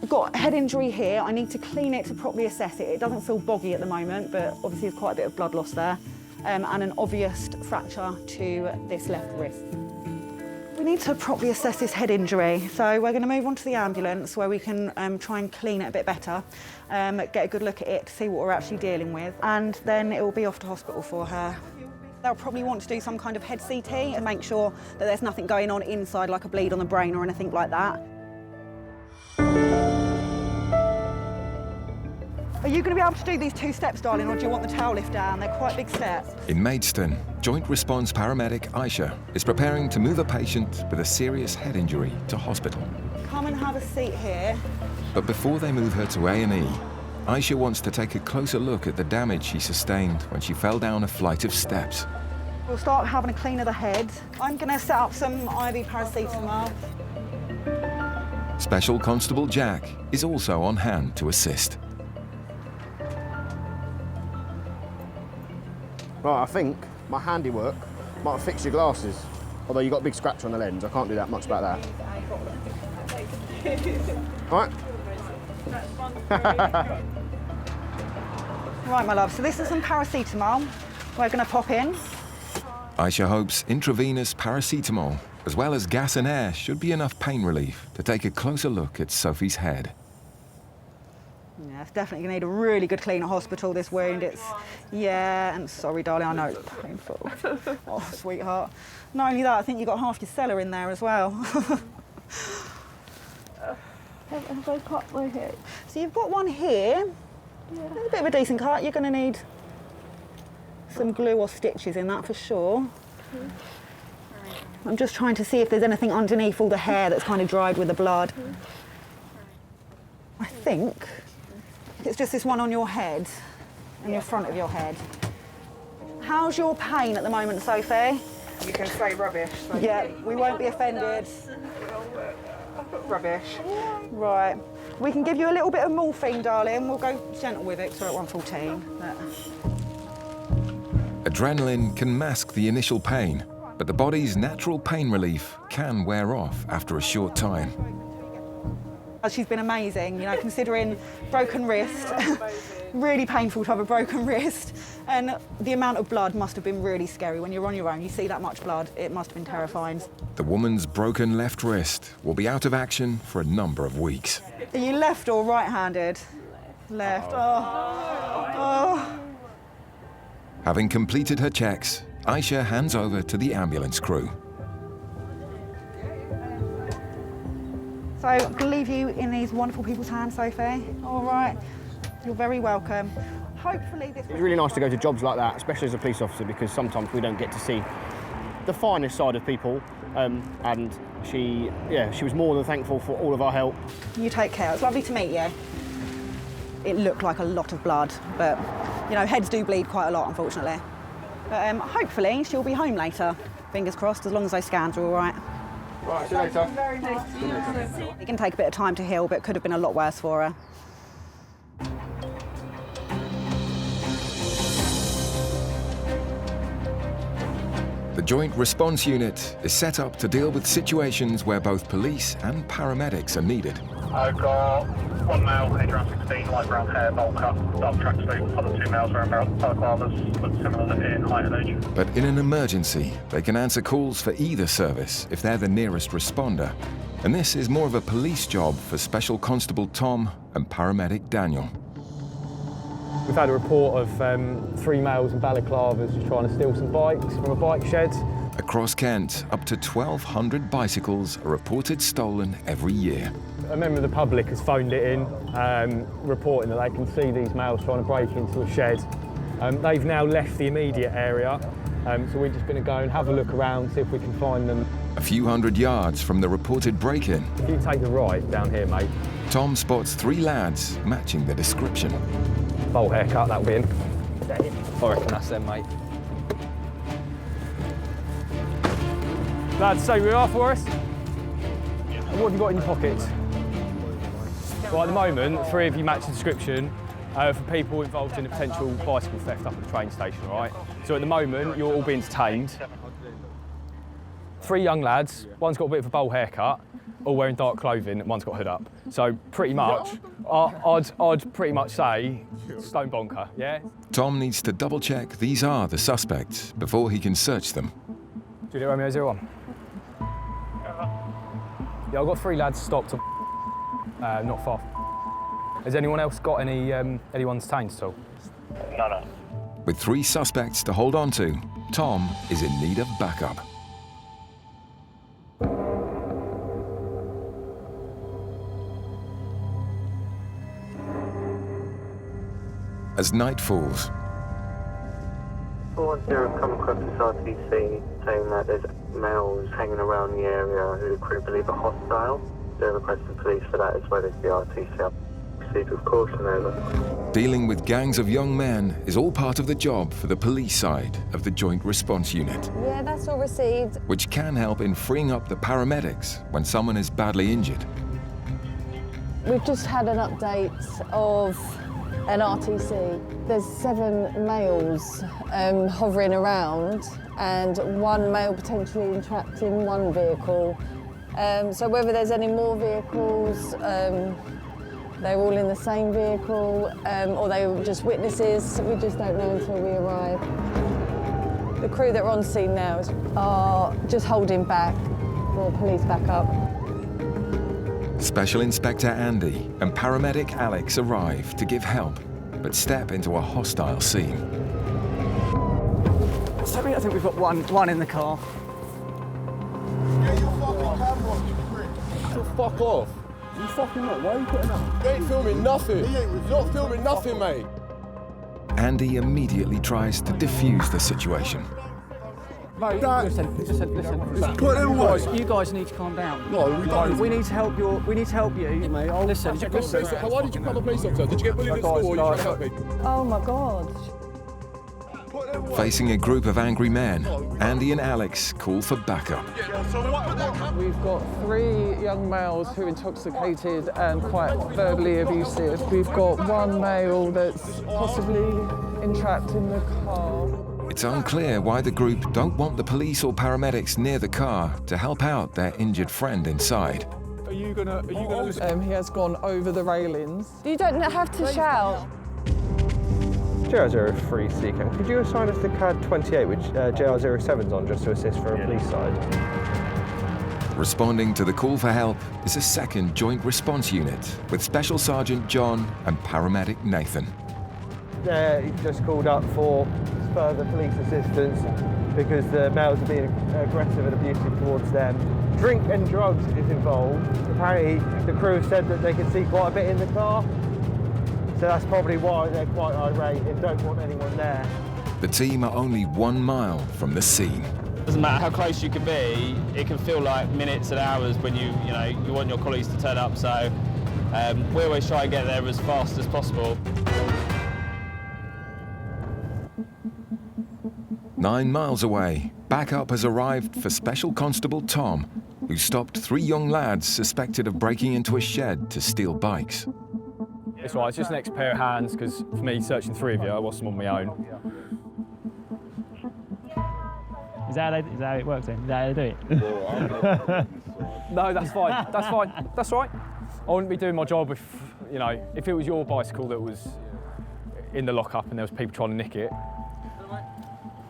[SPEAKER 16] I've got a head injury here. I need to clean it to properly assess it. It doesn't feel boggy at the moment, but obviously there's quite a bit of blood loss there, and an obvious fracture to this left wrist. We need to properly assess this head injury, so we're going to move on to the ambulance where we can try and clean it a bit better, get a good look at it to see what we're actually dealing with, and then it will be off to hospital for her. They'll probably want to do some kind of head CT and make sure that there's nothing going on inside, like a bleed on the brain or anything like that. Are you going to be able to do these 2 steps, darling, or do you want the towel lift down? They're quite big steps.
[SPEAKER 3] In Maidstone, Joint Response Paramedic Aisha is preparing to move a patient with a serious head injury to hospital.
[SPEAKER 16] Come and have a seat here.
[SPEAKER 3] But before they move her to A&E, Aisha wants to take a closer look at the damage she sustained when she fell down a flight of steps.
[SPEAKER 16] We'll start having a clean of the head. I'm going to set up some IV paracetamol.
[SPEAKER 3] Special Constable Jack is also on hand to assist.
[SPEAKER 21] Right, I think my handiwork might have fixed your glasses. Although you've got a big scratch on the lens, I can't do that much about that. Right.
[SPEAKER 16] Right, my love, so this is some paracetamol we're going to pop in.
[SPEAKER 3] Aisha hopes intravenous paracetamol, as well as gas and air, should be enough pain relief to take a closer look at Sophie's head.
[SPEAKER 16] Yeah, it's definitely going to need a really good clean at hospital, this wound. Yeah, and sorry, darling, I know it's painful. Oh, sweetheart. Not only that, I think you've got half your cellar in there as well.
[SPEAKER 10] Have I cut my head?
[SPEAKER 16] So you've got one here. Yeah. A bit of a decent cut. You're going to need some glue or stitches in that for sure. I'm just trying to see if there's anything underneath all the hair that's kind of dried with the blood. I think it's just this one on your head and your front of your head. How's your pain at the moment, Sophie?
[SPEAKER 23] You can say rubbish.
[SPEAKER 16] Yeah, we won't be offended.
[SPEAKER 23] Rubbish.
[SPEAKER 16] Right. We can give you a little bit of morphine, darling. We'll go gentle with it, so at 114.
[SPEAKER 3] Adrenaline can mask the initial pain, but the body's natural pain relief can wear off after a short time.
[SPEAKER 16] She's been amazing, you know, considering broken wrist. Really painful to have a broken wrist. And the amount of blood must have been really scary. When you're on your own, you see that much blood, it must have been terrifying.
[SPEAKER 3] The woman's broken left wrist will be out of action for a number of weeks.
[SPEAKER 16] Are you left or right-handed?
[SPEAKER 7] left. Oh.
[SPEAKER 3] Having completed her checks, Aisha hands over to the ambulance crew.
[SPEAKER 16] So I'm going to leave you in these wonderful people's hands, Sophie. All right. You're very welcome. Hopefully this...
[SPEAKER 21] It's really nice to go to jobs like that, especially as a police officer, because sometimes we don't get to see the finest side of people. And she was more than thankful for all of our help.
[SPEAKER 16] You take care. It's lovely to meet you. It looked like a lot of blood, but, you know, heads do bleed quite a lot, unfortunately. But hopefully she'll be home later. Fingers crossed, as long as those scans are all right.
[SPEAKER 21] Right, see you later.
[SPEAKER 16] Very nice. It can take a bit of time to heal, but it could have been a lot worse for her.
[SPEAKER 3] The Joint Response Unit is set up to deal with situations where both police and paramedics are needed.
[SPEAKER 4] I've got one male, age around 16, light brown hair, bowl cut, dark tracksuit. Other two males wearing balaclavas, but similar in height and age.
[SPEAKER 3] But in an emergency, they can answer calls for either service if they're the nearest responder. And this is more of a police job for Special Constable Tom and Paramedic Daniel.
[SPEAKER 12] We've had a report of 3 males in balaclavas just trying to steal some bikes from a bike shed.
[SPEAKER 3] Across Kent, up to 1,200 bicycles are reported stolen every year.
[SPEAKER 12] A member of the public has phoned it in, reporting that they can see these males trying to break into a shed. They've now left the immediate area, so we're just going to go and have a look around, see if we can find them.
[SPEAKER 3] A few hundred yards from the reported break-in,
[SPEAKER 12] If you take the right down here, mate.
[SPEAKER 3] Tom spots 3 lads matching the description.
[SPEAKER 12] Bowl haircut, that'll be in.
[SPEAKER 5] I reckon that's them, mate.
[SPEAKER 12] Lads, say who you are for us. What have you got in your pockets? Well, at the moment, 3 of you match the description for people involved in a potential bicycle theft up at the train station, all right? So at the moment, you're all being detained. 3 young lads, one's got a bit of a bowl haircut, all wearing dark clothing, and one's got a hood up. So pretty much, I'd pretty much say stone bonker, yeah?
[SPEAKER 3] Tom needs to double-check these are the suspects before he can search them.
[SPEAKER 12] Juliet Romeo 01. Yeah, I've got 3 lads stopped, not far. Has anyone else got anyone's detained at all?
[SPEAKER 4] No.
[SPEAKER 3] With 3 suspects to hold on to, Tom is in need of backup. As night falls,
[SPEAKER 23] 410 come across this RTC saying that there's males hanging around the area who the crew believe are hostile. They're requesting police for that as well as the RTC. Proceed with caution, over.
[SPEAKER 3] dealing with gangs of young men is all part of the job for the police side of the Joint Response Unit,
[SPEAKER 18] Yeah, that's all received.
[SPEAKER 3] which can help in freeing up the paramedics when someone is badly injured.
[SPEAKER 18] We've just had an update of an RTC. There's 7 males hovering around and 1 male potentially entrapped in 1 vehicle. So whether there's any more vehicles, they're all in the same vehicle, or they were just witnesses, we just don't know until we arrive. The crew that are on scene now are just holding back for police backup.
[SPEAKER 3] Special Inspector Andy and paramedic Alex arrive to give help, but step into a hostile scene.
[SPEAKER 24] Sorry, I think we've got one in the car.
[SPEAKER 20] Fuck off. You fucking not. Why are you putting up? You ain't filming nothing. You're not filming nothing, mate.
[SPEAKER 3] Andy immediately tries to defuse the situation.
[SPEAKER 24] Mate, listen.
[SPEAKER 20] Put them away.
[SPEAKER 24] You guys need to calm down.
[SPEAKER 20] No, we don't.
[SPEAKER 24] We need to help you. Mate, listen.
[SPEAKER 20] Why did you become a police officer? Did you get bullied at school or you trying to help me?
[SPEAKER 18] Oh my God.
[SPEAKER 3] Facing a group of angry men, Andy and Alex call for backup.
[SPEAKER 25] We've got 3 young males who are intoxicated and quite verbally abusive. We've got 1 male that's possibly entrapped in the car.
[SPEAKER 3] It's unclear why the group don't want the police or paramedics near the car to help out their injured friend inside.
[SPEAKER 25] Are you gonna he has gone over the railings.
[SPEAKER 18] You don't have to shout.
[SPEAKER 14] 003 CCAM, could you assign us the CAD 28 which JR07's on just to assist from a police side?
[SPEAKER 3] Responding to the call for help is a second joint response unit with Special Sergeant John and Paramedic Nathan.
[SPEAKER 14] They're just called up for further police assistance because the males are being aggressive and abusive towards them. Drink and drugs is involved. Apparently the crew have said that they can see quite a bit in the car, so that's probably why they're quite irate and don't want anyone there.
[SPEAKER 3] The team are only 1 mile from the scene.
[SPEAKER 6] Doesn't matter how close you can be, it can feel like minutes and hours when you want your colleagues to turn up, so we always try and get there as fast as possible.
[SPEAKER 3] 9 miles away, backup has arrived for Special Constable Tom, who stopped 3 young lads suspected of breaking into a shed to steal bikes.
[SPEAKER 12] It's right, it's just an extra pair of hands, because for me, searching 3 of you, I wasn't on my own.
[SPEAKER 8] Is that how it works then? Is that how they do it?
[SPEAKER 12] No, that's fine. That's fine. That's right. I wouldn't be doing my job if it was your bicycle that was in the lockup and there was people trying to nick it.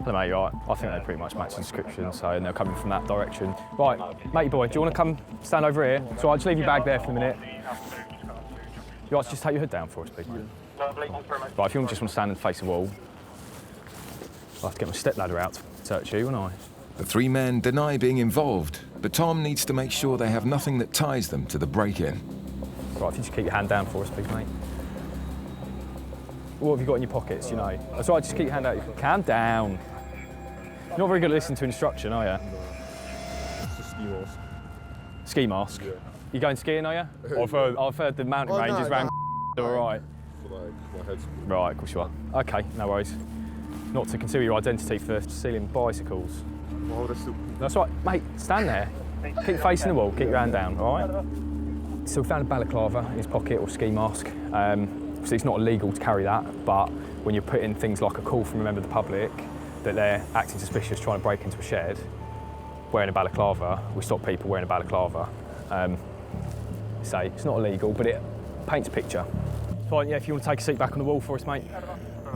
[SPEAKER 12] Hello, mate, you all right? I think they pretty much match the description, so they're coming from that direction. Right, matey boy, do you want to come stand over here? So I'll just leave your bag there for a minute. You want to just take your hood down for us, please? Right, if you just want to stand and face the wall, I'll have to get my stepladder out to search you, won't I?
[SPEAKER 3] The 3 men deny being involved, but Tom needs to make sure they have nothing that ties them to the break-in.
[SPEAKER 12] Right, if you just keep your hand down for us, please, mate. What have you got in your pockets, you know? That's right, just keep your hand out. Calm down. You're not very good at listening to instruction, are you?
[SPEAKER 20] It's a ski mask.
[SPEAKER 12] Ski mask?
[SPEAKER 20] Yeah.
[SPEAKER 12] You going skiing, are you? I've heard the mountain ranges around all right.
[SPEAKER 20] My head's...
[SPEAKER 12] Right, of course you are. OK, no worries. Not to conceal your identity for stealing bicycles.
[SPEAKER 20] Oh,
[SPEAKER 12] that's right, mate, stand there. Keep facing the wall, keep your hand down, all right? So we found a balaclava in his pocket, or ski mask. Obviously it's not illegal to carry that, but when you're putting things like a call from a member of the public that they're acting suspicious trying to break into a shed, wearing a balaclava, we stop people wearing a balaclava. Say, it's not illegal, but it paints a picture. Fine, yeah, if you want to take a seat back on the wall for us, mate.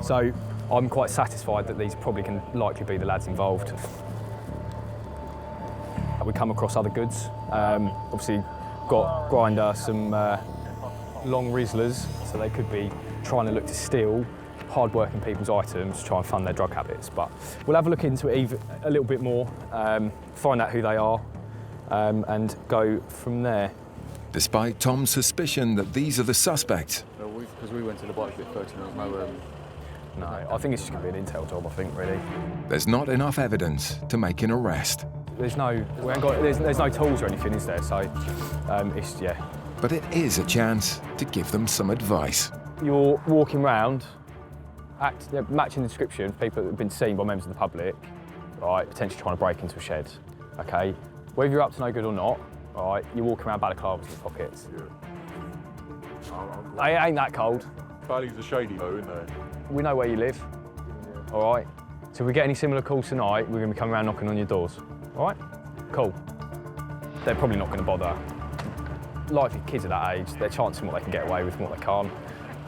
[SPEAKER 12] So I'm quite satisfied that these probably can likely be the lads involved. We come across other goods. Obviously, got grinder, some long Rizzlers, so they could be trying to look to steal hard-working people's items to try and fund their drug habits. But we'll have a look into it a little bit more, find out who they are, and go from there.
[SPEAKER 3] Despite Tom's suspicion that these are the suspects.
[SPEAKER 9] No, because we went to the bike bit first and there was
[SPEAKER 12] no, I think it's just going to be an intel job, I think, really.
[SPEAKER 3] There's not enough evidence to make an arrest.
[SPEAKER 12] There's no tools or anything, is there? So, it's, yeah.
[SPEAKER 3] But it is a chance to give them some advice.
[SPEAKER 12] You're walking around, matching the description of people that have been seen by members of the public, right, potentially trying to break into a shed, okay? Whether you're up to no good or not, right, you're walking around balaclavas in your pockets. Yeah. It ain't that cold.
[SPEAKER 9] Valley's a shady though, isn't there?
[SPEAKER 12] We know where you live, all right? So if we get any similar calls tonight, we're going to be coming around knocking on your doors, all right? Cool. They're probably not going to bother. Likely kids at that age, they're chancing what they can get away with and what they can't.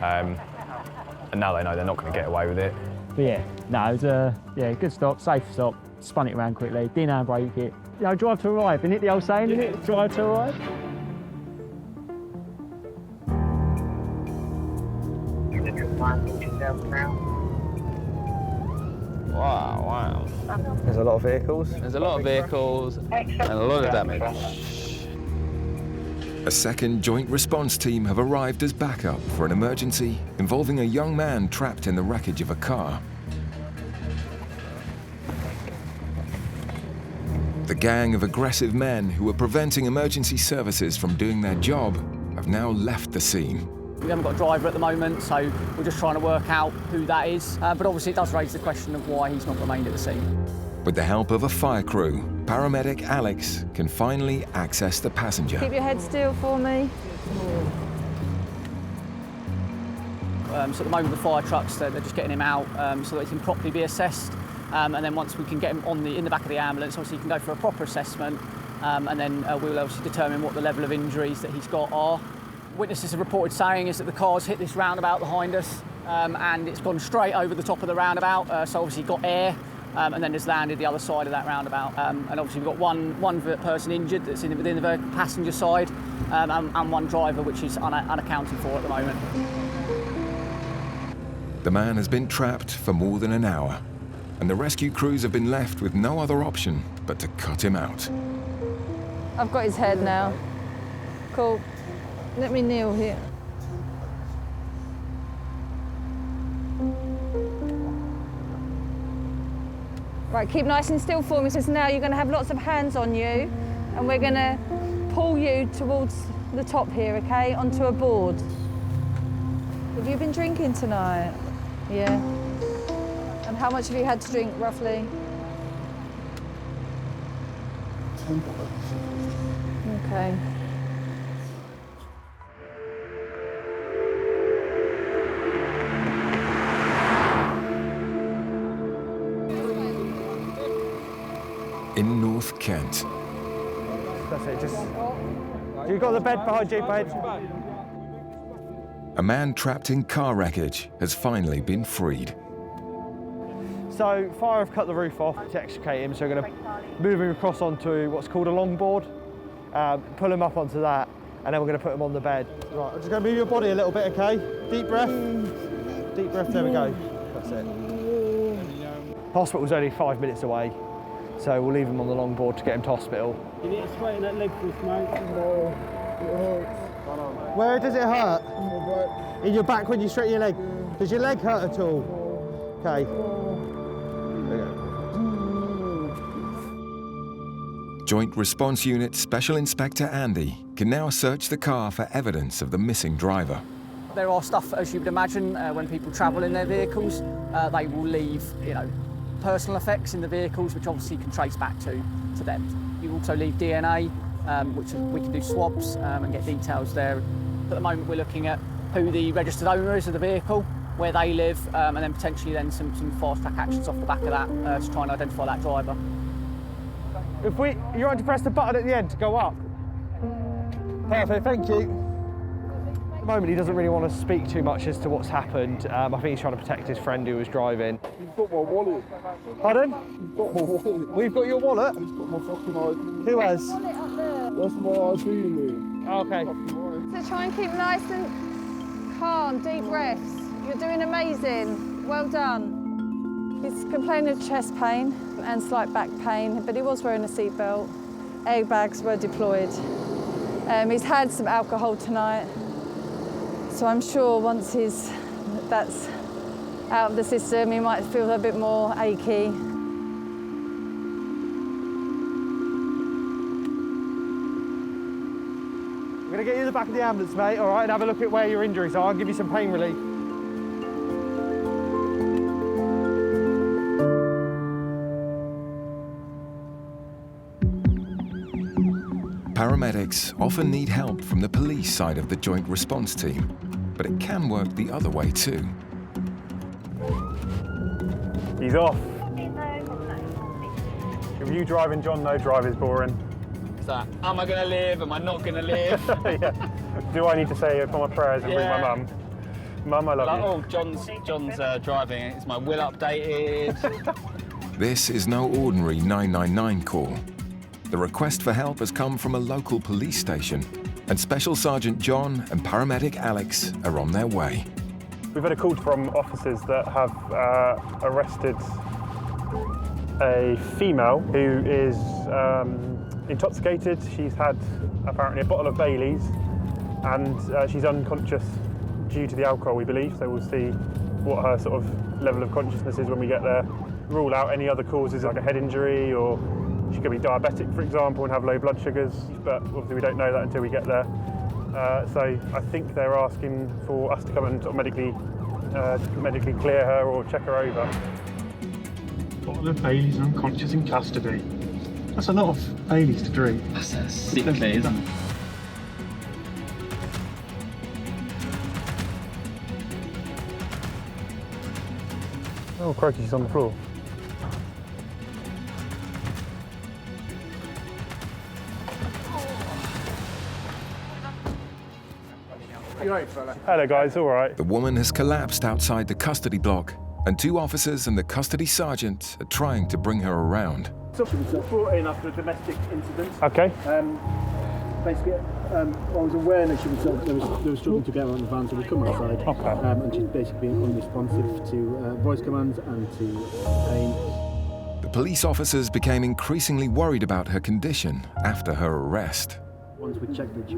[SPEAKER 12] And now they know they're not going to get away with it.
[SPEAKER 8] But yeah, no, it was a good stop, safe stop, spun it around quickly, didn't handbrake it. You know, drive to arrive, isn't it the old saying, isn't it? Drive to arrive.
[SPEAKER 6] Wow.
[SPEAKER 14] There's a lot of vehicles.
[SPEAKER 6] There's a lot of vehicles and a lot of damage.
[SPEAKER 3] A second joint response team have arrived as backup for an emergency involving a young man trapped in the wreckage of a car. The gang of aggressive men who were preventing emergency services from doing their job have now left the scene.
[SPEAKER 15] We haven't got a driver at the moment, so we're just trying to work out who that is. But obviously it does raise the question of why he's not remained at the scene.
[SPEAKER 3] With the help of a fire crew, paramedic Alex can finally access the passenger.
[SPEAKER 7] Keep your head still for me.
[SPEAKER 15] So at the moment the fire trucks, they're just getting him out so that he can properly be assessed. And then once we can get him in the back of the ambulance, obviously he can go for a proper assessment. And then we'll obviously determine what the level of injuries that he's got are. Witnesses have reported saying is that the car's hit this roundabout behind us and it's gone straight over the top of the roundabout. So obviously got air and then has landed the other side of that roundabout. And obviously we've got one person injured that's within the passenger side, and one driver which is unaccounted for at the moment.
[SPEAKER 3] The man has been trapped for more than an hour, and the rescue crews have been left with no other option but to cut him out.
[SPEAKER 7] I've got his head now. Cool. Let me kneel here. Right, keep nice and still for me. So now you're going to have lots of hands on you, and we're going to pull you towards the top here, okay, onto a board. Have you been drinking tonight? Yeah. And how much have you had to drink, roughly?
[SPEAKER 20] 10.
[SPEAKER 7] Okay.
[SPEAKER 3] In North Kent.
[SPEAKER 8] That's it, just... You've got the bed behind you, babe.
[SPEAKER 3] A man trapped in car wreckage has finally been freed.
[SPEAKER 8] So, fire have cut the roof off to extricate him, so we're going to move him across onto what's called a longboard, pull him up onto that, and then we're going to put him on the bed. Right, I'm just going to move your body a little bit, okay? Deep breath. Deep breath, there we go. That's it. Hospital's only 5 minutes away, so we'll leave him on the longboard to get him to hospital.
[SPEAKER 2] You need to straighten that leg for us, mate. No, it hurts.
[SPEAKER 8] Where does it hurt? In your back when you straighten your leg. Does your leg hurt at all? Okay. There you go.
[SPEAKER 3] Joint Response Unit Special Inspector Andy can now search the car for evidence of the missing driver.
[SPEAKER 15] There are stuff, as you would imagine, when people travel in their vehicles, they will leave, personal effects in the vehicles, which obviously can trace back to them. You also leave DNA, which we can do swabs and get details there. At the moment, we're looking at who the registered owner is of the vehicle, where they live, and then potentially then some fast-track actions off the back of that to try and identify that driver.
[SPEAKER 8] You're going to press the button at the end to go up. Perfect, thank you. At the moment, he doesn't really want to speak too much as to what's happened. I think he's trying to protect his friend who was driving.
[SPEAKER 20] You've got my wallet.
[SPEAKER 8] Pardon?
[SPEAKER 20] You've got my wallet.
[SPEAKER 8] We've got your wallet?
[SPEAKER 20] He's got my fucking ID.
[SPEAKER 8] Who has?
[SPEAKER 20] That's my ID, mate.
[SPEAKER 8] Okay.
[SPEAKER 7] So try and keep nice and calm, deep breaths. You're doing amazing. Well done. He's complaining of chest pain and slight back pain, but he was wearing a seatbelt. Airbags were deployed. He's had some alcohol tonight, so I'm sure once that's out of the system, he might feel a bit more achy.
[SPEAKER 8] We're going to get you in the back of the ambulance, mate, all right, and have a look at where your injuries are. I'll give you some pain relief.
[SPEAKER 3] Paramedics often need help from the police side of the joint response team, but it can work the other way too.
[SPEAKER 11] He's off. If you driving, John, no drive is boring.
[SPEAKER 6] So, am I going to live? Am I not going to live?
[SPEAKER 11] Yeah. Do I need to say my prayers and bring my mum? Mum, I love you.
[SPEAKER 6] Oh, John's driving. Is my will updated?
[SPEAKER 3] This is no ordinary 999 call. The request for help has come from a local police station, and Special Sergeant John and Paramedic Alex are on their way.
[SPEAKER 11] We've had a call from officers that have arrested a female who is intoxicated. She's had apparently a bottle of Bailey's, and she's unconscious due to the alcohol, we believe. So we'll see what her sort of level of consciousness is when we get there. Rule out any other causes like a head injury, or she could be diabetic, for example, and have low blood sugars, but obviously we don't know that until we get there. So I think they're asking for us to come and sort of medically clear her or check her over.
[SPEAKER 13] Bottle of Bailey's and unconscious in custody. That's a lot of Bailey's to drink.
[SPEAKER 6] That's sickly, isn't it?
[SPEAKER 11] Oh, crikey, she's on the floor.
[SPEAKER 3] Hello guys, all right. The woman has collapsed outside the custody block and 2 officers and the custody sergeant are trying to bring her around.
[SPEAKER 2] So she was brought in after a domestic incident.
[SPEAKER 11] Okay.
[SPEAKER 2] Basically, I was aware that she was they were struggling to get her on the van, so we come outside.
[SPEAKER 11] Okay.
[SPEAKER 2] And she's basically been unresponsive to voice commands and to pain.
[SPEAKER 3] The police officers became increasingly worried about her condition after her arrest.
[SPEAKER 2] Once we checked that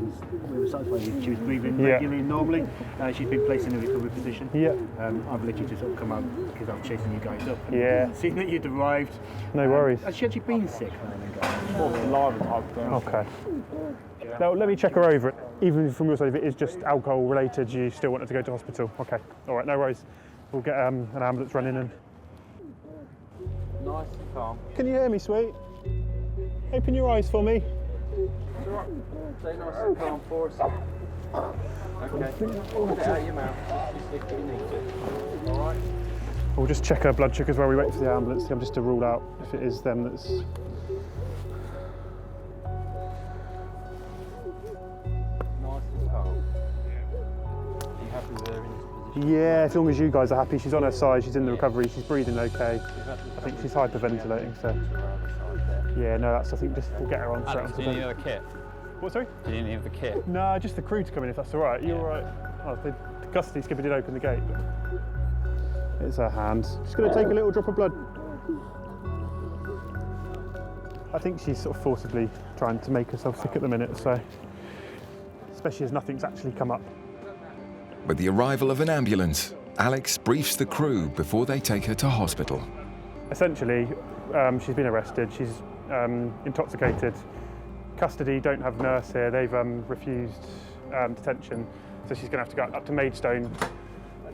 [SPEAKER 2] we were satisfied that she was breathing regularly and normally, she's been placed in a recovery position.
[SPEAKER 11] Yeah.
[SPEAKER 2] I've literally just sort of come out because I'm chasing you guys up.
[SPEAKER 11] Yeah.
[SPEAKER 2] Seeing that you'd arrived.
[SPEAKER 11] No worries.
[SPEAKER 2] Has she actually been sick?
[SPEAKER 11] Okay. Now, let me check her over. Even from your side, if it is just alcohol related, you still want her to go to hospital? Okay. All right, no worries. We'll get an ambulance running in.
[SPEAKER 5] Nice and calm.
[SPEAKER 11] Can you hear me, sweet? Open your eyes for me.
[SPEAKER 5] It's all right. Stay nice and calm for us. Okay. Put it out of your mouth. Just if you need to. All right.
[SPEAKER 11] We'll just check her blood sugars while we wait for the ambulance, just to rule out if it is them that's...
[SPEAKER 5] Nice and calm. Are you happy with her in this position?
[SPEAKER 11] Yeah, as long as you guys are happy. She's on her side, she's in the recovery, she's breathing okay. I think she's hyperventilating, so... Yeah, no, that's, I think, just we'll get her on straight onto
[SPEAKER 6] Do you need a kit?
[SPEAKER 11] What, sorry?
[SPEAKER 6] Do you need the kit?
[SPEAKER 11] No, just the crew to come in if that's all right. You're all right. Oh, the custody skipper did open the gate, but it's her hand. Just going to take a little drop of blood. I think she's sort of forcibly trying to make herself sick at the minute, so especially as nothing's actually come up.
[SPEAKER 3] With the arrival of an ambulance, Alex briefs the crew before they take her to hospital.
[SPEAKER 11] Essentially, she's been arrested. She's intoxicated. Custody don't have nurse here. They've refused detention, so she's going to have to go up to Maidstone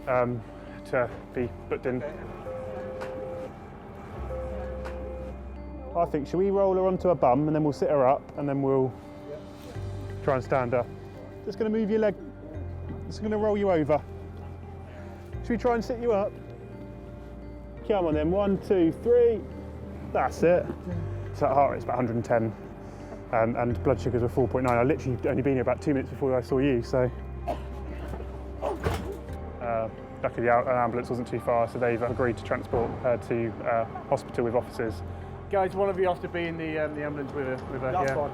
[SPEAKER 11] to be booked in. I think, shall we roll her onto her bum and then we'll sit her up and then we'll try and stand her. Just going to move your leg. Just going to roll you over. Should we try and sit you up? Come on then, 1, 2, 3. That's it. So heart rate's about 110 and blood sugars were 4.9. I literally only been here about 2 minutes before I saw you, so. Luckily the ambulance wasn't too far, so they've agreed to transport her to hospital with officers. Guys, one of you has to be in the ambulance with her.
[SPEAKER 8] That's fine.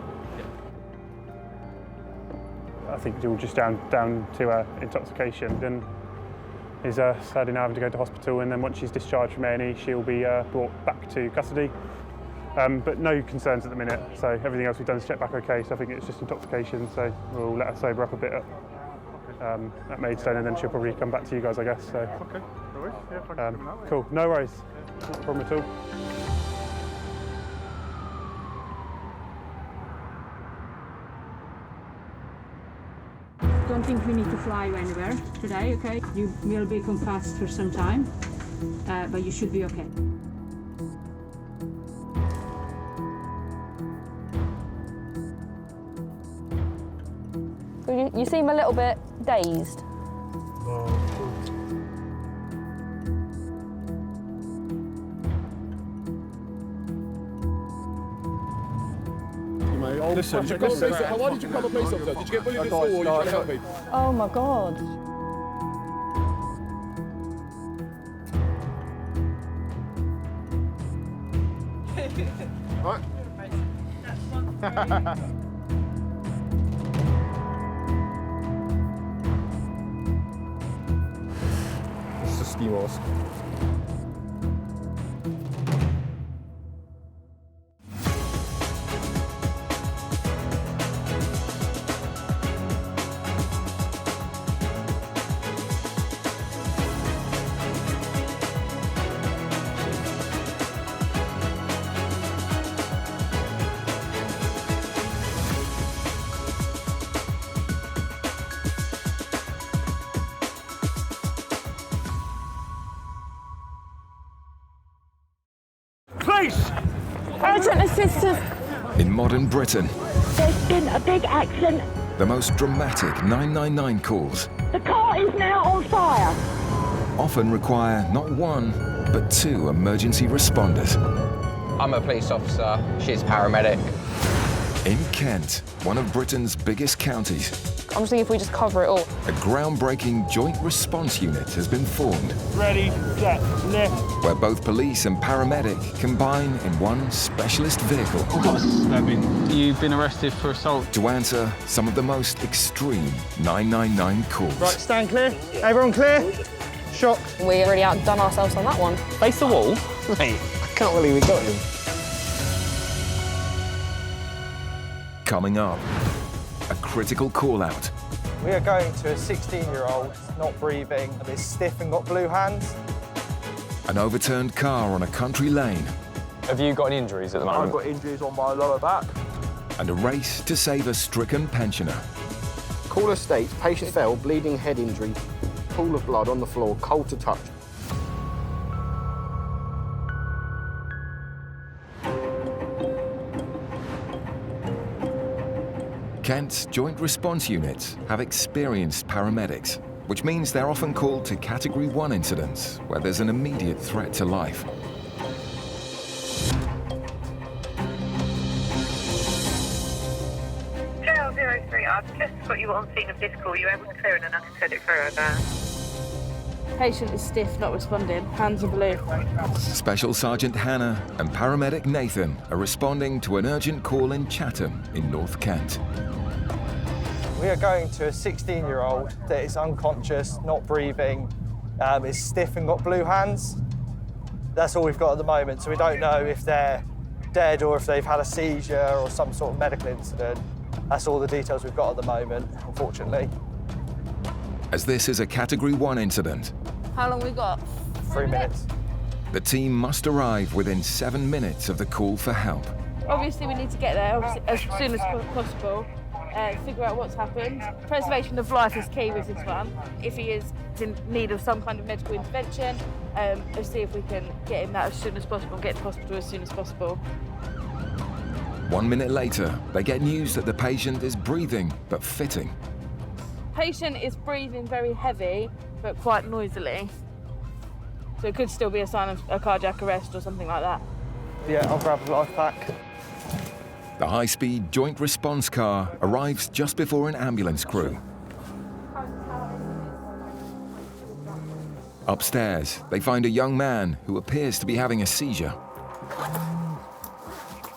[SPEAKER 11] I think it's all just down to intoxication. Then is sadly now having to go to hospital, and then once she's discharged from A&E, she'll be brought back to custody. But no concerns at the minute, so everything else we've done is check back okay, so I think it's just intoxication, so we'll let her sober up a bit at Maidstone, and then she'll probably come back to you guys, I guess. So. Okay, no worries. Yeah, cool, no worries. Not a problem at all.
[SPEAKER 1] Don't think we need to fly you anywhere today, okay? You will be concussed for some time, but you should be okay.
[SPEAKER 18] You seem a little bit dazed.
[SPEAKER 9] Listen, why did you come and police officer? Did you get bullied before or you trying to help me?
[SPEAKER 18] Oh my God.
[SPEAKER 9] Right. It's a ski mask.
[SPEAKER 1] Police! Urgent assistance!
[SPEAKER 3] In modern Britain,
[SPEAKER 1] There's been a big accident.
[SPEAKER 3] the most dramatic 999 calls
[SPEAKER 1] The car is now on fire.
[SPEAKER 3] often require not 1, but 2 emergency responders.
[SPEAKER 5] I'm a police officer, she's a paramedic.
[SPEAKER 3] In Kent, one of Britain's biggest counties,
[SPEAKER 18] I'm just thinking if we just cover it all.
[SPEAKER 3] a groundbreaking joint response unit has been formed,
[SPEAKER 11] Ready, set, lift.
[SPEAKER 3] where both police and paramedic combine in one specialist vehicle
[SPEAKER 6] You've been arrested for assault.
[SPEAKER 3] to answer some of the most extreme 999 calls.
[SPEAKER 8] Right, stand clear. Everyone clear? Shocked.
[SPEAKER 18] We already outdone ourselves on that one.
[SPEAKER 5] Face the wall? Mate, I can't believe we got him.
[SPEAKER 3] Coming up, a critical call-out,
[SPEAKER 8] We are going to a 16-year-old, not breathing, and is stiff and got blue hands.
[SPEAKER 3] an overturned car on a country lane,
[SPEAKER 12] Have you got any injuries at the moment?
[SPEAKER 8] I've got injuries on my lower back.
[SPEAKER 3] and a race to save a stricken pensioner.
[SPEAKER 9] Caller states patient fell, bleeding head injury, pool of blood on the floor, cold to touch.
[SPEAKER 3] Kent's joint response units have experienced paramedics, which means they're often called to Category 1 incidents where there's an immediate threat to life.
[SPEAKER 10] JL03, I've just got you on scene of this call. You able to clear it and I can send it through over.
[SPEAKER 7] Patient is stiff, not responding. Hands are blue.
[SPEAKER 3] Special Sergeant Hannah and paramedic Nathan are responding to an urgent call in Chatham in North Kent.
[SPEAKER 8] We are going to a 16-year-old that is unconscious, not breathing, is stiff and got blue hands. That's all we've got at the moment, so we don't know if they're dead or if they've had a seizure or some sort of medical incident. That's all the details we've got at the moment, unfortunately.
[SPEAKER 3] As this is a Category 1 incident,
[SPEAKER 7] How long we got?
[SPEAKER 8] 3 minutes.
[SPEAKER 3] the team must arrive within 7 minutes of the call for help.
[SPEAKER 7] Obviously, we need to get there as soon as possible. Figure out what's happened. Preservation of life is key with this one. If he is in need of some kind of medical intervention, let's see if we can get him that as soon as possible, get to hospital as soon as possible.
[SPEAKER 3] 1 minute later, they get news that the patient is breathing but fitting.
[SPEAKER 7] Patient is breathing very heavy, but quite noisily. So it could still be a sign of a cardiac arrest or something like that.
[SPEAKER 8] Yeah, I'll grab a life pack.
[SPEAKER 3] The high-speed joint response car arrives just before an ambulance crew. Upstairs, they find a young man who appears to be having a seizure.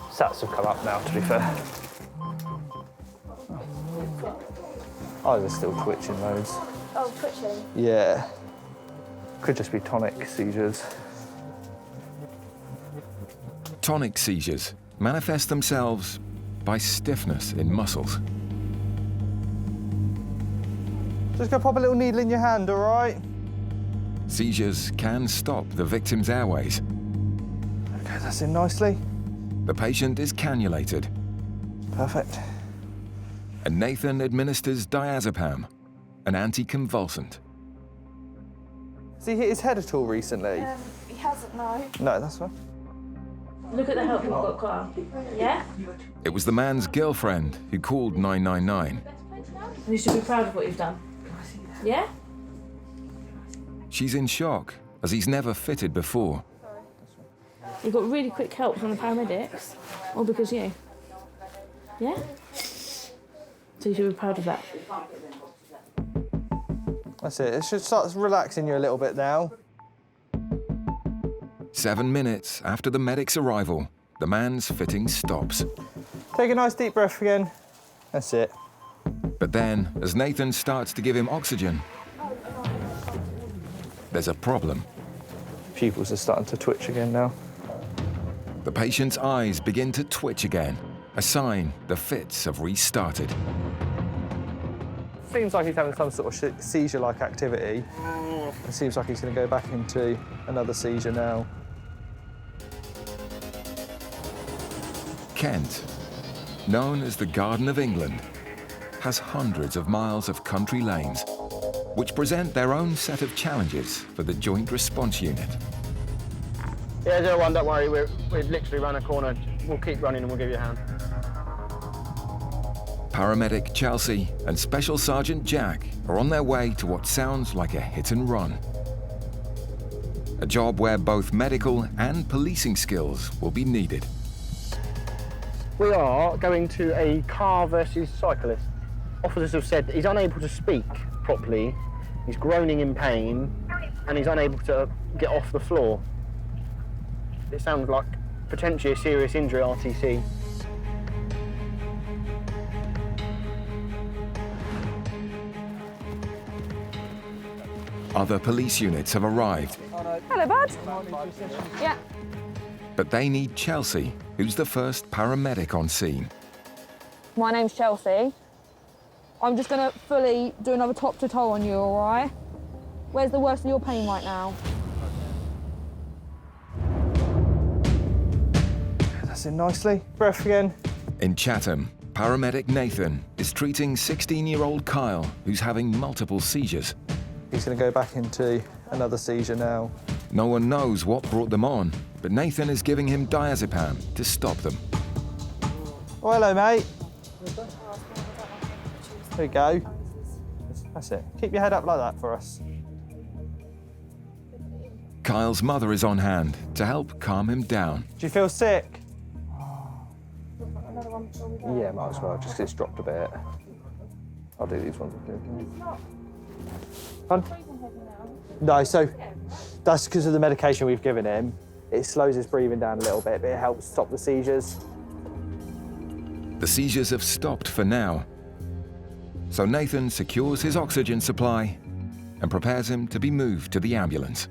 [SPEAKER 8] Sats have come up now, to be fair. Oh, they're still twitching loads.
[SPEAKER 7] Oh, twitching?
[SPEAKER 8] Yeah. Could just be tonic seizures.
[SPEAKER 3] Tonic seizures manifest themselves by stiffness in muscles.
[SPEAKER 8] Just go pop a little needle in your hand, all right?
[SPEAKER 3] Seizures can stop the victim's airways.
[SPEAKER 8] Okay, that's in nicely.
[SPEAKER 3] The patient is cannulated.
[SPEAKER 8] Perfect.
[SPEAKER 3] And Nathan administers diazepam, an anticonvulsant.
[SPEAKER 8] Has he hit his head at all recently?
[SPEAKER 7] He hasn't, no.
[SPEAKER 8] No, that's fine.
[SPEAKER 7] Look at the help we've got, Carl. Yeah?
[SPEAKER 3] It was the man's girlfriend who called 999.
[SPEAKER 7] You should be proud of what you've done. Yeah?
[SPEAKER 3] She's in shock, as he's never fitted before.
[SPEAKER 7] You got really quick help from the paramedics, all because of you. Yeah? So you should be proud of that.
[SPEAKER 8] That's it. It should start relaxing you a little bit now.
[SPEAKER 3] 7 minutes after the medic's arrival, the man's fitting stops.
[SPEAKER 8] Take a nice deep breath again. That's it.
[SPEAKER 3] But then, as Nathan starts to give him oxygen, there's a problem.
[SPEAKER 8] Pupils are starting to twitch again now.
[SPEAKER 3] The patient's eyes begin to twitch again, a sign the fits have restarted.
[SPEAKER 8] Seems like he's having some sort of seizure-like activity. It seems like he's going to go back into another seizure now.
[SPEAKER 3] Kent, known as the Garden of England, has hundreds of miles of country lanes, which present their own set of challenges for the Joint Response Unit.
[SPEAKER 9] Yeah, 01, don't worry, we've literally run a corner. We'll keep running and we'll give you a hand.
[SPEAKER 3] Paramedic Chelsea and Special Sergeant Jack are on their way to what sounds like a hit and run. A job where both medical and policing skills will be needed.
[SPEAKER 9] We are going to a car versus cyclist. Officers have said that he's unable to speak properly, he's groaning in pain, and he's unable to get off the floor. It sounds like potentially a serious injury, RTC.
[SPEAKER 3] Other police units have arrived,
[SPEAKER 18] Hello, bud. Yeah.
[SPEAKER 3] but they need Chelsea, who's the first paramedic on scene.
[SPEAKER 18] My name's Chelsea. I'm just going to fully do another top to toe on you, all right? Where's the worst of your pain right now?
[SPEAKER 8] That's in nicely. Breath again.
[SPEAKER 3] In Chatham, paramedic Nathan is treating 16-year-old Kyle, who's having multiple seizures.
[SPEAKER 8] He's going to go back into another seizure now.
[SPEAKER 3] No one knows what brought them on, but Nathan is giving him diazepam to stop them.
[SPEAKER 8] Oh, hello, mate. There you go. That's it. Keep your head up like that for us.
[SPEAKER 3] Kyle's mother is on hand to help calm him down.
[SPEAKER 8] Do you feel sick?
[SPEAKER 5] Yeah, might as well, just 'cause it's dropped a bit. I'll do these ones.
[SPEAKER 8] Fun? No, so that's because of the medication we've given him. It slows his breathing down a little bit, but it helps stop the seizures.
[SPEAKER 3] The seizures have stopped for now. So Nathan secures his oxygen supply and prepares him to be moved to the ambulance.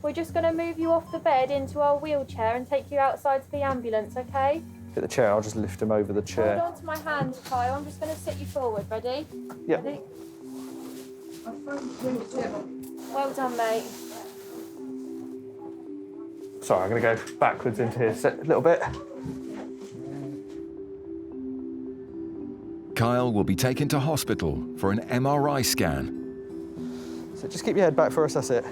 [SPEAKER 16] We're just going to move you off the bed into our wheelchair and take you outside to the ambulance, okay?
[SPEAKER 8] Get the chair, I'll just lift him over the chair.
[SPEAKER 16] Hold on to my hand, Kyle. I'm just going to sit you forward. Ready?
[SPEAKER 8] Yeah.
[SPEAKER 16] Ready? Well done, mate.
[SPEAKER 8] Sorry, I'm going to go backwards into here a little bit.
[SPEAKER 3] Kyle will be taken to hospital for an MRI scan.
[SPEAKER 8] So just keep your head back for us, that's it.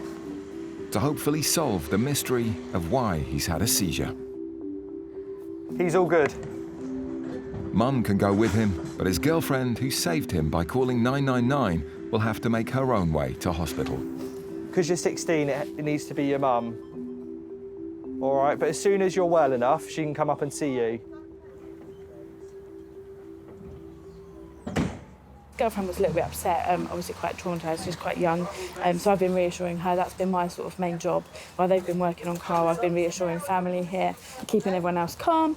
[SPEAKER 3] To hopefully solve the mystery of why he's had a seizure.
[SPEAKER 8] He's all good.
[SPEAKER 3] Mum can go with him, but his girlfriend, who saved him by calling 999, will have to make her own way to hospital.
[SPEAKER 8] Because you're 16, it needs to be your mum. All right, but as soon as you're well enough, she can come up and see you.
[SPEAKER 17] Girlfriend was a little bit upset, obviously quite traumatised, she's quite young, so I've been reassuring her. That's been my sort of main job. While they've been working on Carl, I've been reassuring family here, keeping everyone else calm.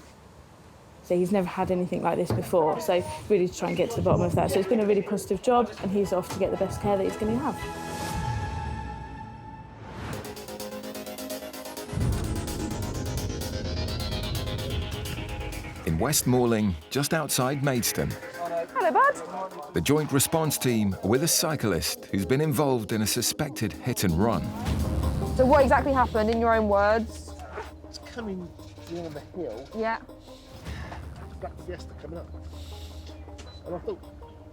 [SPEAKER 17] So he's never had anything like this before, so really to try and get to the bottom of that. So it's been a really positive job, and he's off to get the best care that he's going to have.
[SPEAKER 3] In West Malling, just outside Maidstone,
[SPEAKER 18] Hello, bud.
[SPEAKER 3] the joint response team are with a cyclist who's been involved in a suspected hit and run.
[SPEAKER 18] So what exactly happened, in your own words?
[SPEAKER 2] It's coming down the hill.
[SPEAKER 18] Yeah.
[SPEAKER 2] Black Fiesta coming up. And I thought,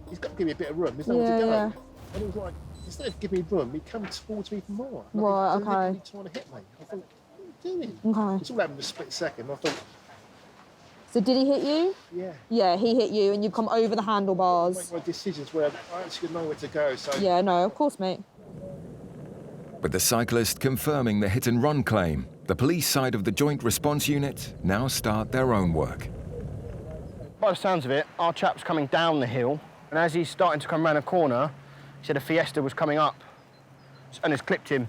[SPEAKER 2] he's got to give me a bit of room. There's no
[SPEAKER 18] Yeah,
[SPEAKER 2] one to go.
[SPEAKER 18] yeah.
[SPEAKER 2] And he was like, instead of giving me room, he come towards me for more. And
[SPEAKER 18] Right,
[SPEAKER 2] I thought,
[SPEAKER 18] okay.
[SPEAKER 2] he's trying to hit me. I thought, what are you doing?
[SPEAKER 18] Okay.
[SPEAKER 2] It's all happened in a split second. I thought,
[SPEAKER 18] So did he hit you?
[SPEAKER 2] yeah.
[SPEAKER 18] Yeah, he hit you and you've come over the handlebars.
[SPEAKER 2] Make my decisions where I actually know where to go. So
[SPEAKER 18] Yeah, no, of course, mate.
[SPEAKER 3] With the cyclist confirming the hit and run claim, the police side of the joint response unit now start their own work.
[SPEAKER 9] By the sounds of it, our chap's coming down the hill, and as he's starting to come round a corner, he said a Fiesta was coming up and has clipped him.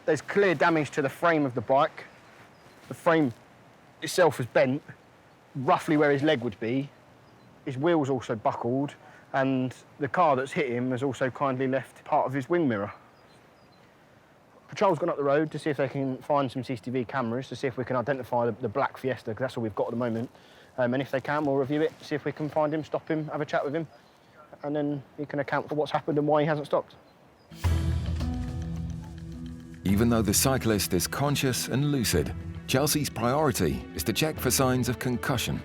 [SPEAKER 9] There's clear damage to the frame of the bike. The frame itself is bent, roughly where his leg would be. His wheel's also buckled, and the car that's hit him has also kindly left part of his wing mirror. Patrol's gone up the road to see if they can find some CCTV cameras, to see if we can identify the black Fiesta, because that's all we've got at the moment. And if they can, we'll review it, see if we can find him, stop him, have a chat with him, and then he can account for what's happened and why he hasn't stopped.
[SPEAKER 3] Even though the cyclist is conscious and lucid, Chelsea's priority is to check for signs of concussion.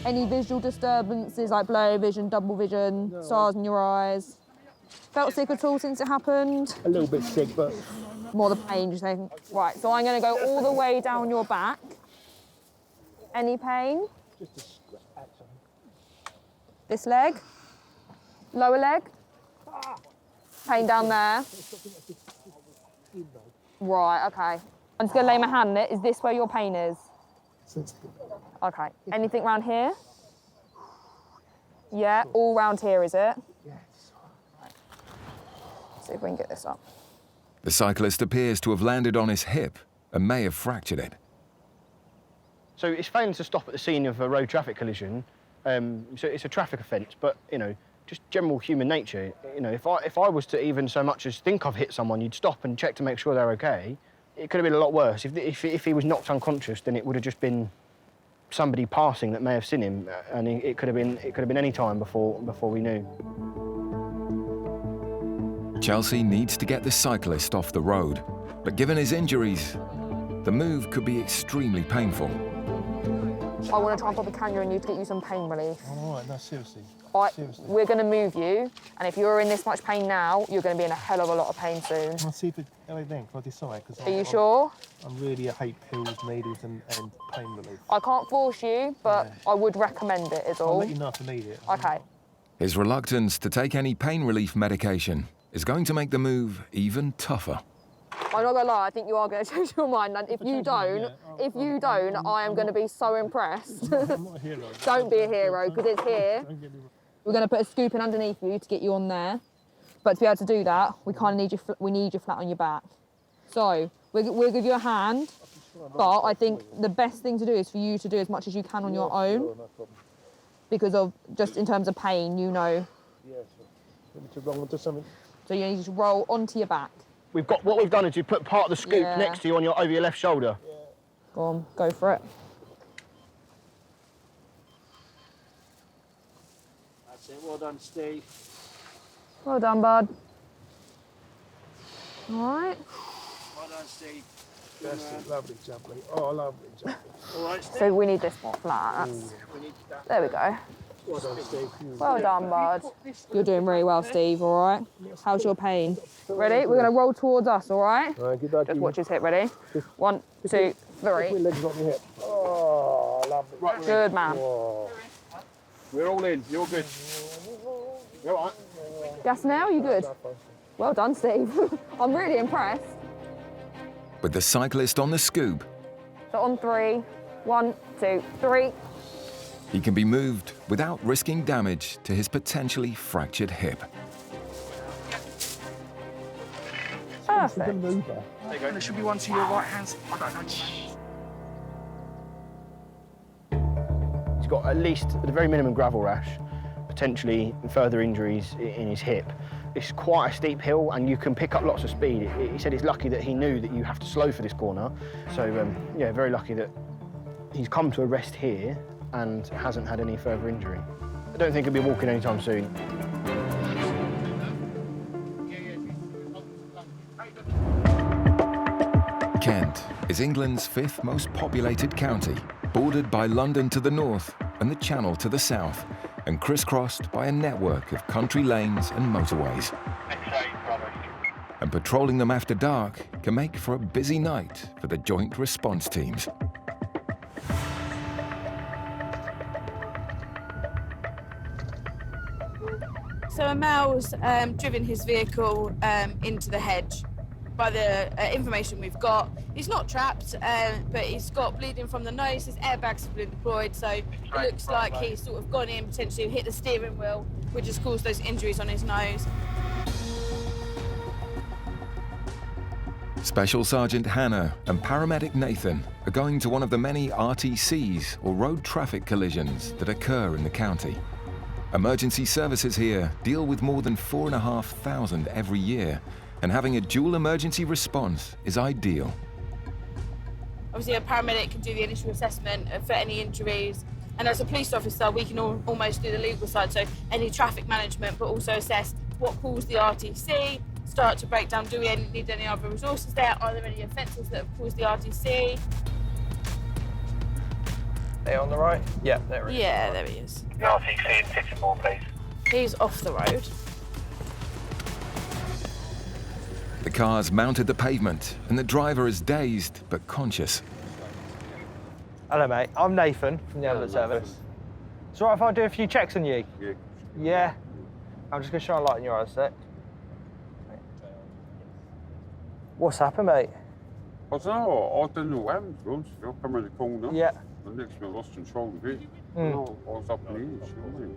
[SPEAKER 18] Any visual disturbances like blurry vision, double vision, stars in your eyes? Felt sick at all since it happened?
[SPEAKER 2] a little bit sick, but
[SPEAKER 18] More the pain, you think? Right, so I'm going to go all the way down your back. Any pain?
[SPEAKER 2] just a scratch.
[SPEAKER 18] This leg? Lower leg? Pain down there? Right, okay. I'm just going to lay my hand on it. Is this where your pain is? Okay. Anything round here? Yeah, all round here, is it?
[SPEAKER 20] Yes.
[SPEAKER 18] Right. See if we can get this up.
[SPEAKER 3] The cyclist appears to have landed on his hip and may have fractured it.
[SPEAKER 9] So it's failing to stop at the scene of a road traffic collision. So it's a traffic offence, but, you know, just general human nature. You know, if I was to even so much as think I've hit someone, you'd stop and check to make sure they're okay. It could have been a lot worse. If he was knocked unconscious, then it would have just been somebody passing that may have seen him, and it could have been any time before we knew.
[SPEAKER 3] Chelsea needs to get the cyclist off the road, but given his injuries, the move could be extremely painful.
[SPEAKER 18] I want to try and pop a cannula in you to get you some pain relief.
[SPEAKER 20] All right, no, seriously.
[SPEAKER 18] We're going to move you, and if you're in this much pain now, you're going to be in a hell of a lot of pain soon.
[SPEAKER 20] I'll see if it then, can I decide?
[SPEAKER 18] Are you sure?
[SPEAKER 20] I hate pills, needles and pain relief.
[SPEAKER 18] I can't force you, but I would recommend it, is all.
[SPEAKER 20] I'll let you know if I need it.
[SPEAKER 18] Okay.
[SPEAKER 3] His reluctance to take any pain relief medication is going to make the move even tougher.
[SPEAKER 18] I'm not gonna lie, I think you are gonna change your mind, and if you don't, I am gonna be so impressed.
[SPEAKER 20] I'm not a hero.
[SPEAKER 18] Don't be a hero, because it's here. We're gonna put a scoop in underneath you to get you on there, but to be able to do that, we kind of need you. We need you flat on your back. So we'll give you a hand, but I think the best thing to do is for you to do as much as you can on your own, because of just in terms of pain, you know.
[SPEAKER 20] Yes. Let me to roll onto something.
[SPEAKER 18] So you need to roll onto your back.
[SPEAKER 9] What we've done is we put part of the scoop
[SPEAKER 18] Yeah.
[SPEAKER 9] next to you over your left shoulder.
[SPEAKER 20] Yeah.
[SPEAKER 18] Go on, go for it.
[SPEAKER 20] That's it. Well done, Steve.
[SPEAKER 18] Well done, bud. All right.
[SPEAKER 20] Well done, Steve. That's it. Lovely jumping. Oh, lovely jumping. All right, Steve.
[SPEAKER 18] So we need this more flat. There we go.
[SPEAKER 20] Well done, Steve.
[SPEAKER 18] Well done, bud. You're doing really well, Steve, all right? How's your pain? Ready? We're going to roll towards us, all right?
[SPEAKER 20] All right, get back.
[SPEAKER 18] Just watch his hip, ready? 1, 2, 3.
[SPEAKER 20] Your legs on your hip. Oh, lovely.
[SPEAKER 18] Right, good man.
[SPEAKER 20] Whoa. We're all in. You're good. You're all right.
[SPEAKER 18] Gas now? You good? Well done, Steve. I'm really impressed.
[SPEAKER 3] With the cyclist on the scoop,
[SPEAKER 18] So on 3. 1, 2, 3.
[SPEAKER 3] he can be moved without risking damage to his potentially fractured hip.
[SPEAKER 18] Perfect.
[SPEAKER 20] There you go.
[SPEAKER 24] There should be one to your right hand.
[SPEAKER 9] He's got at least, at the very minimum, gravel rash, potentially further injuries in his hip. It's quite a steep hill and you can pick up lots of speed. He said it's lucky that he knew that you have to slow for this corner. So, yeah, very lucky that he's come to a rest here and hasn't had any further injury. I don't think he'll be walking anytime soon.
[SPEAKER 3] Kent is England's 5th most populated county, bordered by London to the north and the Channel to the south, and crisscrossed by a network of country lanes and motorways. And patrolling them after dark can make for a busy night for the joint response teams.
[SPEAKER 17] So a male's driven his vehicle into the hedge. By the information we've got, he's not trapped, but he's got bleeding from the nose. His airbags have been deployed, so it looks like he's sort of gone in, potentially hit the steering wheel, which has caused those injuries on his nose.
[SPEAKER 3] Special Sergeant Hannah and Paramedic Nathan are going to one of the many RTCs, or road traffic collisions, that occur in the county. Emergency services here deal with more than 4,500 every year, and having a dual emergency response is ideal.
[SPEAKER 17] Obviously, a paramedic can do the initial assessment for any injuries, and as a police officer, we can almost do the legal side, so any traffic management, but also assess what caused the RTC, start to break down, do we need any other resources there, are there any offences that have caused the RTC?
[SPEAKER 5] There on the right? Yeah, there he is.
[SPEAKER 17] Yeah, there he is.
[SPEAKER 10] The RTC in Tittenmore, please.
[SPEAKER 17] He's off the road.
[SPEAKER 3] The car's mounted the pavement, and the driver is dazed but conscious.
[SPEAKER 8] Hello, mate. I'm Nathan from the ambulance service. It's all right if I do a few checks on you?
[SPEAKER 20] Yeah.
[SPEAKER 8] Yeah? I'm just going to shine a light in your eyes a sec. What's happened, mate?
[SPEAKER 4] I don't know. I don't know what happened, to be honest. I'll come around the corner.
[SPEAKER 8] Yeah.
[SPEAKER 4] the next time I lost control of it. I was up in the inch, you know what I mean?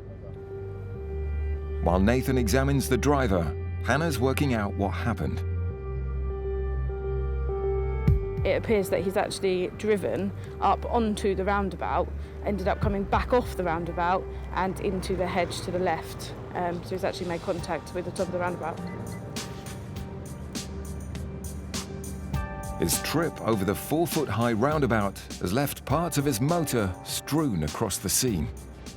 [SPEAKER 3] While Nathan examines the driver, Hannah's working out what happened.
[SPEAKER 17] It appears that he's actually driven up onto the roundabout, ended up coming back off the roundabout and into the hedge to the left. So he's actually made contact with the top of the roundabout.
[SPEAKER 3] His trip over the 4-foot-high roundabout has left parts of his motor strewn across the scene.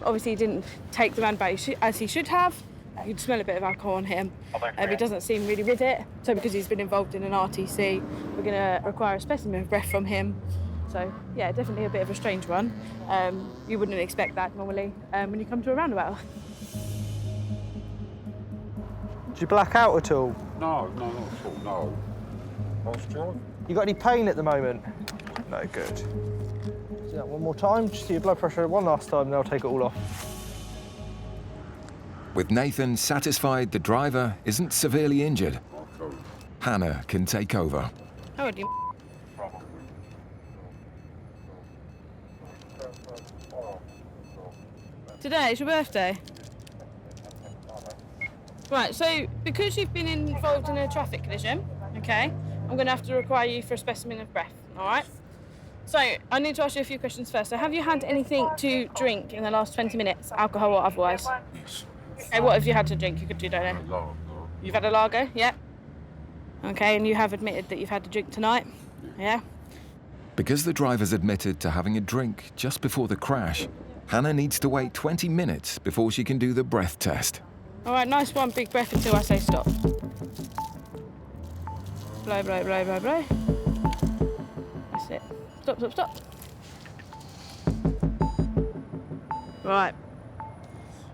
[SPEAKER 17] Obviously, he didn't take the roundabout as he should have. You'd smell a bit of alcohol on him. He doesn't seem really with it. So because he's been involved in an RTC, we're going to require a specimen of breath from him. So, yeah, definitely a bit of a strange one. You wouldn't expect that normally when you come to a roundabout.
[SPEAKER 8] Did you black out at all?
[SPEAKER 4] No, not at all, no. I was driving.
[SPEAKER 8] You got any pain at the moment? No, good. Do that one more time, just do your blood pressure one last time, and I'll take it all off.
[SPEAKER 3] With Nathan satisfied the driver isn't severely injured, Hannah can take over.
[SPEAKER 17] How old are you? Today is your birthday? Right, so because you've been involved in a traffic collision, okay, I'm going to have to require you for a specimen of breath, all right? So I need to ask you a few questions first. So have you had anything to drink in the last 20 minutes, alcohol or otherwise?
[SPEAKER 4] Yes.
[SPEAKER 17] Okay, what have you had to drink? You could do, don't know. You've had a lager, yeah? Okay, and you have admitted that you've had a drink tonight, yeah?
[SPEAKER 3] Because the driver's admitted to having a drink just before the crash, Hannah needs to wait 20 minutes before she can do the breath test.
[SPEAKER 17] All right, nice one, big breath until I say stop. Blow, blow, blow, blow, blow. That's it. Stop, stop, stop. Right.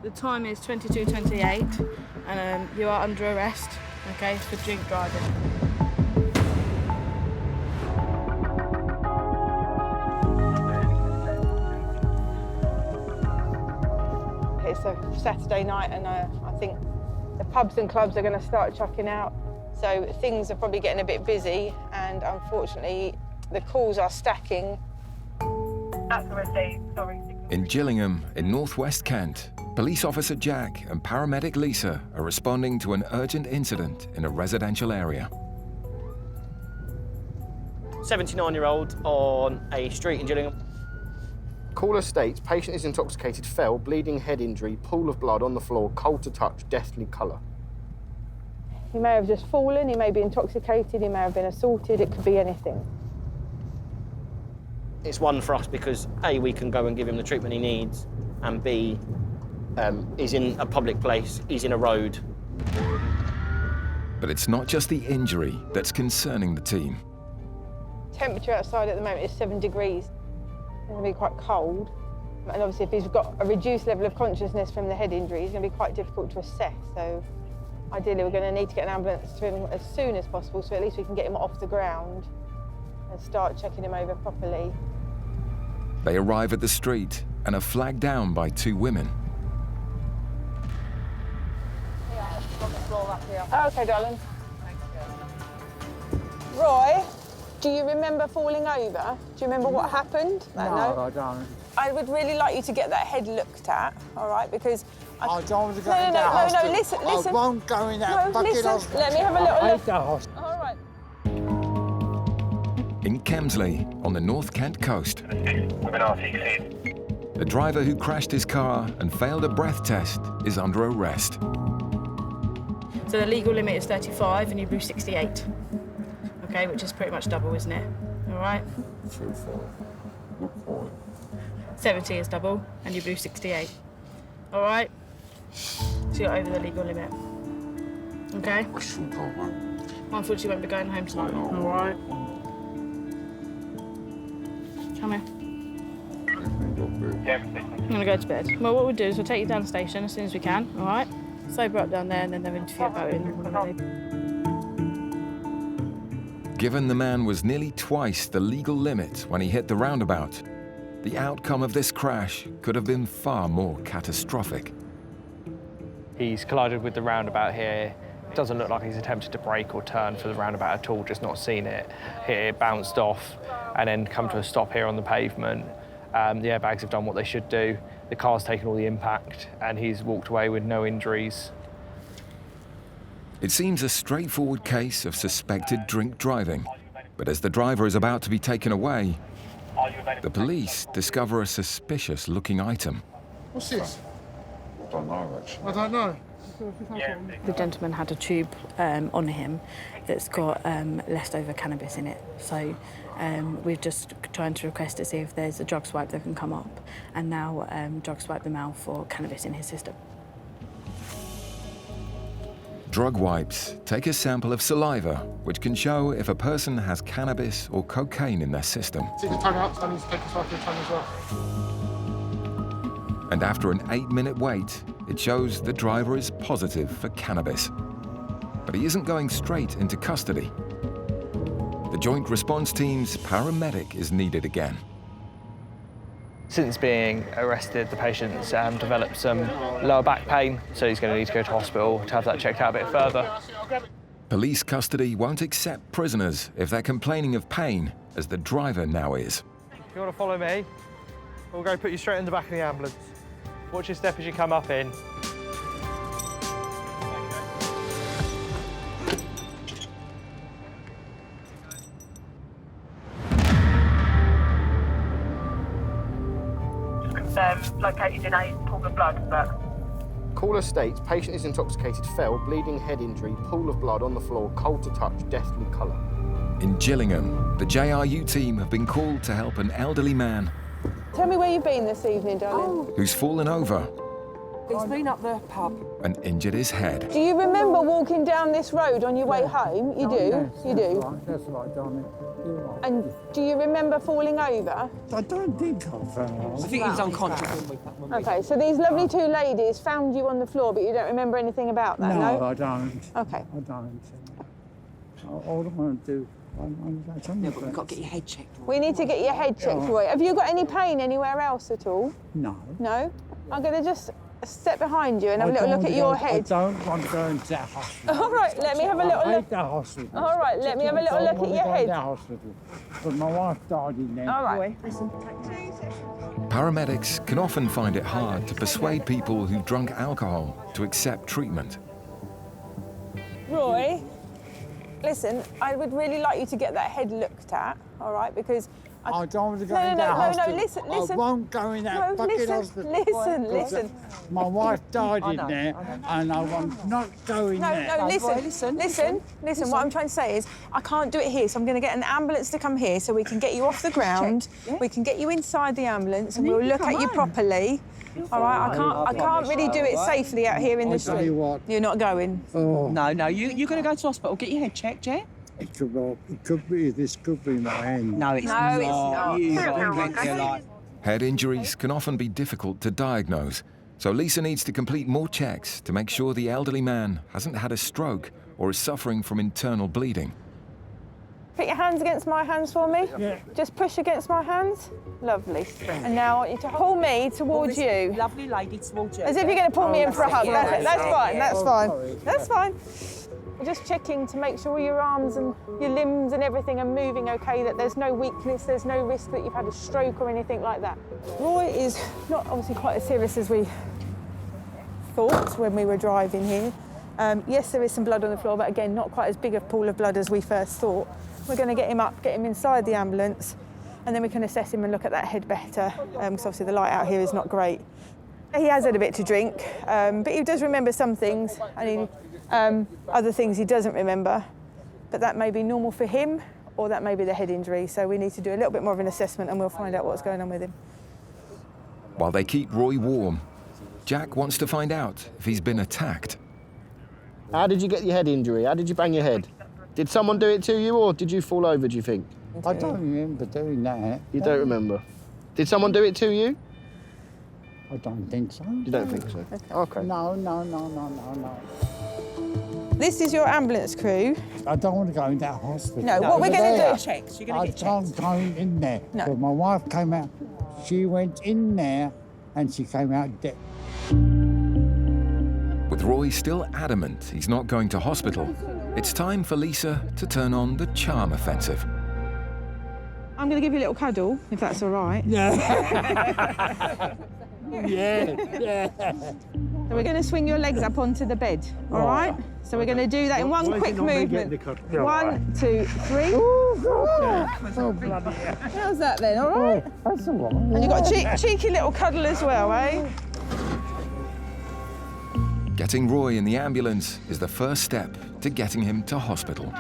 [SPEAKER 17] The time is 22:28, and you are under arrest, okay, for drink driving.
[SPEAKER 7] It's a Saturday night, and I think the pubs and clubs are going to start chucking out. So things are probably getting a bit busy, and unfortunately, the calls are stacking.
[SPEAKER 3] In Gillingham, in northwest Kent, police officer Jack and paramedic Lisa are responding to an urgent incident in a residential area.
[SPEAKER 5] 79-year-old on a street in Gillingham.
[SPEAKER 9] Caller states patient is intoxicated, fell, bleeding head injury, pool of blood on the floor, cold to touch, deathly colour.
[SPEAKER 7] He may have just fallen, he may be intoxicated, he may have been assaulted, it could be anything.
[SPEAKER 5] It's one for us because A, we can go and give him the treatment he needs, and B, he's in a public place, he's in a road.
[SPEAKER 3] But it's not just the injury that's concerning the team.
[SPEAKER 7] Temperature outside at the moment is 7 degrees. It's going to be quite cold. And obviously if he's got a reduced level of consciousness from the head injury, it's going to be quite difficult to assess. So ideally we're going to need to get an ambulance to him as soon as possible, so at least we can get him off the ground and start checking him over properly.
[SPEAKER 3] They arrive at the street and are flagged down by 2 women.
[SPEAKER 7] Oh, OK, darling. Roy, do you remember falling over? Do you remember what happened?
[SPEAKER 19] No, I don't.
[SPEAKER 7] I would really like you to get that head looked at, all right? Because
[SPEAKER 19] I don't want to go in that hospital.
[SPEAKER 7] No, listen.
[SPEAKER 19] I won't go in that fucking hospital.
[SPEAKER 7] Let me have a little look.
[SPEAKER 19] All
[SPEAKER 7] right.
[SPEAKER 3] In Kemsley, on the North Kent coast, the driver who crashed his car and failed a breath test is under arrest.
[SPEAKER 17] So the legal limit is 35 and you blew 68. Okay, which is pretty much double, isn't it? All right? 70 is double and you blew 68. All right? So you're over the legal limit. Okay? Unfortunately, you won't be going home tonight. All right? Come here. I'm gonna go to bed. Well, what we'll do is we'll take you down the station as soon as we can, all right? Sober up down there and then they'll interview about it.
[SPEAKER 3] Given the man was nearly twice the legal limit when he hit the roundabout, the outcome of this crash could have been far more catastrophic.
[SPEAKER 12] He's collided with the roundabout here. It doesn't look like he's attempted to brake or turn for the roundabout at all, just not seen it. It bounced off and then come to a stop here on the pavement. The airbags have done what they should do. The car's taken all the impact, and he's walked away with no injuries.
[SPEAKER 3] It seems a straightforward case of suspected drink driving, but as the driver is about to be taken away, the police discover a suspicious-looking item.
[SPEAKER 19] What's this?
[SPEAKER 4] I don't know, actually.
[SPEAKER 19] I don't know.
[SPEAKER 17] The gentleman had a tube on him that's got leftover cannabis in it. So we're just trying to request to see if there's a drug swipe that can come up, and now drug swipe them out for cannabis in his system.
[SPEAKER 3] Drug wipes take a sample of saliva, which can show if a person has cannabis or cocaine in their system.
[SPEAKER 19] Take the tongue out, so I need to take the side of the tongue as well.
[SPEAKER 3] And after an 8-minute wait, it shows the driver is positive for cannabis. But he isn't going straight into custody. The Joint Response Team's paramedic is needed again.
[SPEAKER 5] Since being arrested, the patient's developed some lower back pain, so he's going to need to go to hospital to have that checked out a bit further.
[SPEAKER 3] Police custody won't accept prisoners if they're complaining of pain, as the driver now is.
[SPEAKER 8] If you want to follow me, we'll go put you straight in the back of the ambulance. Watch your step as you come up in.
[SPEAKER 10] Located in a pool of blood, but...
[SPEAKER 9] Caller states patient is intoxicated, fell, bleeding head injury, pool of blood on the floor, cold to touch, deathly colour.
[SPEAKER 3] In Gillingham, the JRU team have been called to help an elderly man
[SPEAKER 7] Tell me where you've been this evening, darling.
[SPEAKER 3] who's fallen over
[SPEAKER 7] He's been up the pub.
[SPEAKER 3] and injured his head.
[SPEAKER 7] Do you remember walking down this road on your way home? You do? You do?
[SPEAKER 19] That's right, darling. You're right.
[SPEAKER 7] And do you remember falling over?
[SPEAKER 19] I don't think I fell.
[SPEAKER 7] I think he was unconscious. Okay, so these lovely two ladies found you on the floor, but you don't remember anything about that, no?
[SPEAKER 19] No, I don't.
[SPEAKER 7] Okay.
[SPEAKER 19] I don't. All I want to do,
[SPEAKER 14] No, but we've got to get your head checked.
[SPEAKER 7] We need to get your head checked, Roy. Have you got any pain anywhere else at all?
[SPEAKER 19] No.
[SPEAKER 7] No? I'm going to just step behind you and have a little look at your head.
[SPEAKER 19] I don't want to go into that hospital.
[SPEAKER 7] All right, let me have a little
[SPEAKER 19] I
[SPEAKER 7] look.
[SPEAKER 19] hate that hospital.
[SPEAKER 7] All right, let me have a little look at your head.
[SPEAKER 19] That hospital. But my wife died in there.
[SPEAKER 7] All right. Listen.
[SPEAKER 3] Paramedics can often find it hard to persuade people who've drunk alcohol to accept treatment.
[SPEAKER 7] Roy, listen, I would really like you to get that head looked at, all right? Because
[SPEAKER 19] I don't want to go in that hospital.
[SPEAKER 7] Listen.
[SPEAKER 19] I won't go in that fucking hospital.
[SPEAKER 7] Listen.
[SPEAKER 19] My wife died in there, and I want not go in there.
[SPEAKER 7] No, listen. What I'm trying to say is I can't do it here, so I'm going to get an ambulance to come here so we can get you off the ground. We can get you inside the ambulance, and we'll look at you properly. All right, I can't really do it safely out here in the street.
[SPEAKER 19] I'll tell you what.
[SPEAKER 7] You're not going.
[SPEAKER 19] Oh.
[SPEAKER 14] No, you're going to go to hospital. Get your head checked, yeah?
[SPEAKER 19] This could be my hand.
[SPEAKER 14] No, it's not. You got your life.
[SPEAKER 3] Head injuries can often be difficult to diagnose, so Lisa needs to complete more checks to make sure the elderly man hasn't had a stroke or is suffering from internal bleeding.
[SPEAKER 7] Put your hands against my hands for me.
[SPEAKER 19] Yeah.
[SPEAKER 7] Just push against my hands. Lovely. And now I want you to pull me towards you.
[SPEAKER 14] Lovely lady towards you.
[SPEAKER 7] As if you're going to pull me in for a hug.
[SPEAKER 14] Yeah,
[SPEAKER 7] That's fine.
[SPEAKER 19] Sorry.
[SPEAKER 7] That's fine. I'm just checking to make sure your arms and your limbs and everything are moving okay, that there's no weakness, there's no risk that you've had a stroke or anything like that. Roy is not obviously quite as serious as we thought when we were driving here. Yes, there is some blood on the floor, but again, not quite as big a pool of blood as we first thought. We're going to get him up, get him inside the ambulance, and then we can assess him and look at that head better, because obviously the light out here is not great. He has had a bit to drink, but he does remember some things, and other things he doesn't remember. But that may be normal for him, or that may be the head injury, so we need to do a little bit more of an assessment and we'll find out what's going on with him.
[SPEAKER 3] While they keep Roy warm, Jack wants to find out if he's been attacked.
[SPEAKER 9] How did you get your head injury? How did you bang your head? Did someone do it to you, or did you fall over, do you think?
[SPEAKER 19] I don't remember doing that.
[SPEAKER 9] You don't remember? Did someone do it to you?
[SPEAKER 19] I don't think so.
[SPEAKER 9] You don't think so? Okay.
[SPEAKER 19] No.
[SPEAKER 7] This is your ambulance crew.
[SPEAKER 19] I don't want to go in that hospital.
[SPEAKER 7] No, what we're going to do...
[SPEAKER 14] Checks. You're
[SPEAKER 19] I
[SPEAKER 14] going to get
[SPEAKER 19] can't go in there.
[SPEAKER 7] No.
[SPEAKER 19] But my wife came out. She went in there and she came out dead.
[SPEAKER 3] With Roy still adamant he's not going to hospital, it's time for Lisa to turn on the charm offensive.
[SPEAKER 7] I'm going to give you a little cuddle, if that's all right.
[SPEAKER 19] Yeah. Yeah.
[SPEAKER 7] So we're going to swing your legs up onto the bed, all right? So we're going to do that in one quick movement. 1, 2, 3.
[SPEAKER 19] Oh, bloody hell.
[SPEAKER 7] How's that then, all right?
[SPEAKER 19] That's all right.
[SPEAKER 7] And you've got a cheeky little cuddle as well, eh?
[SPEAKER 3] Getting Roy in the ambulance is the first step to getting him to hospital.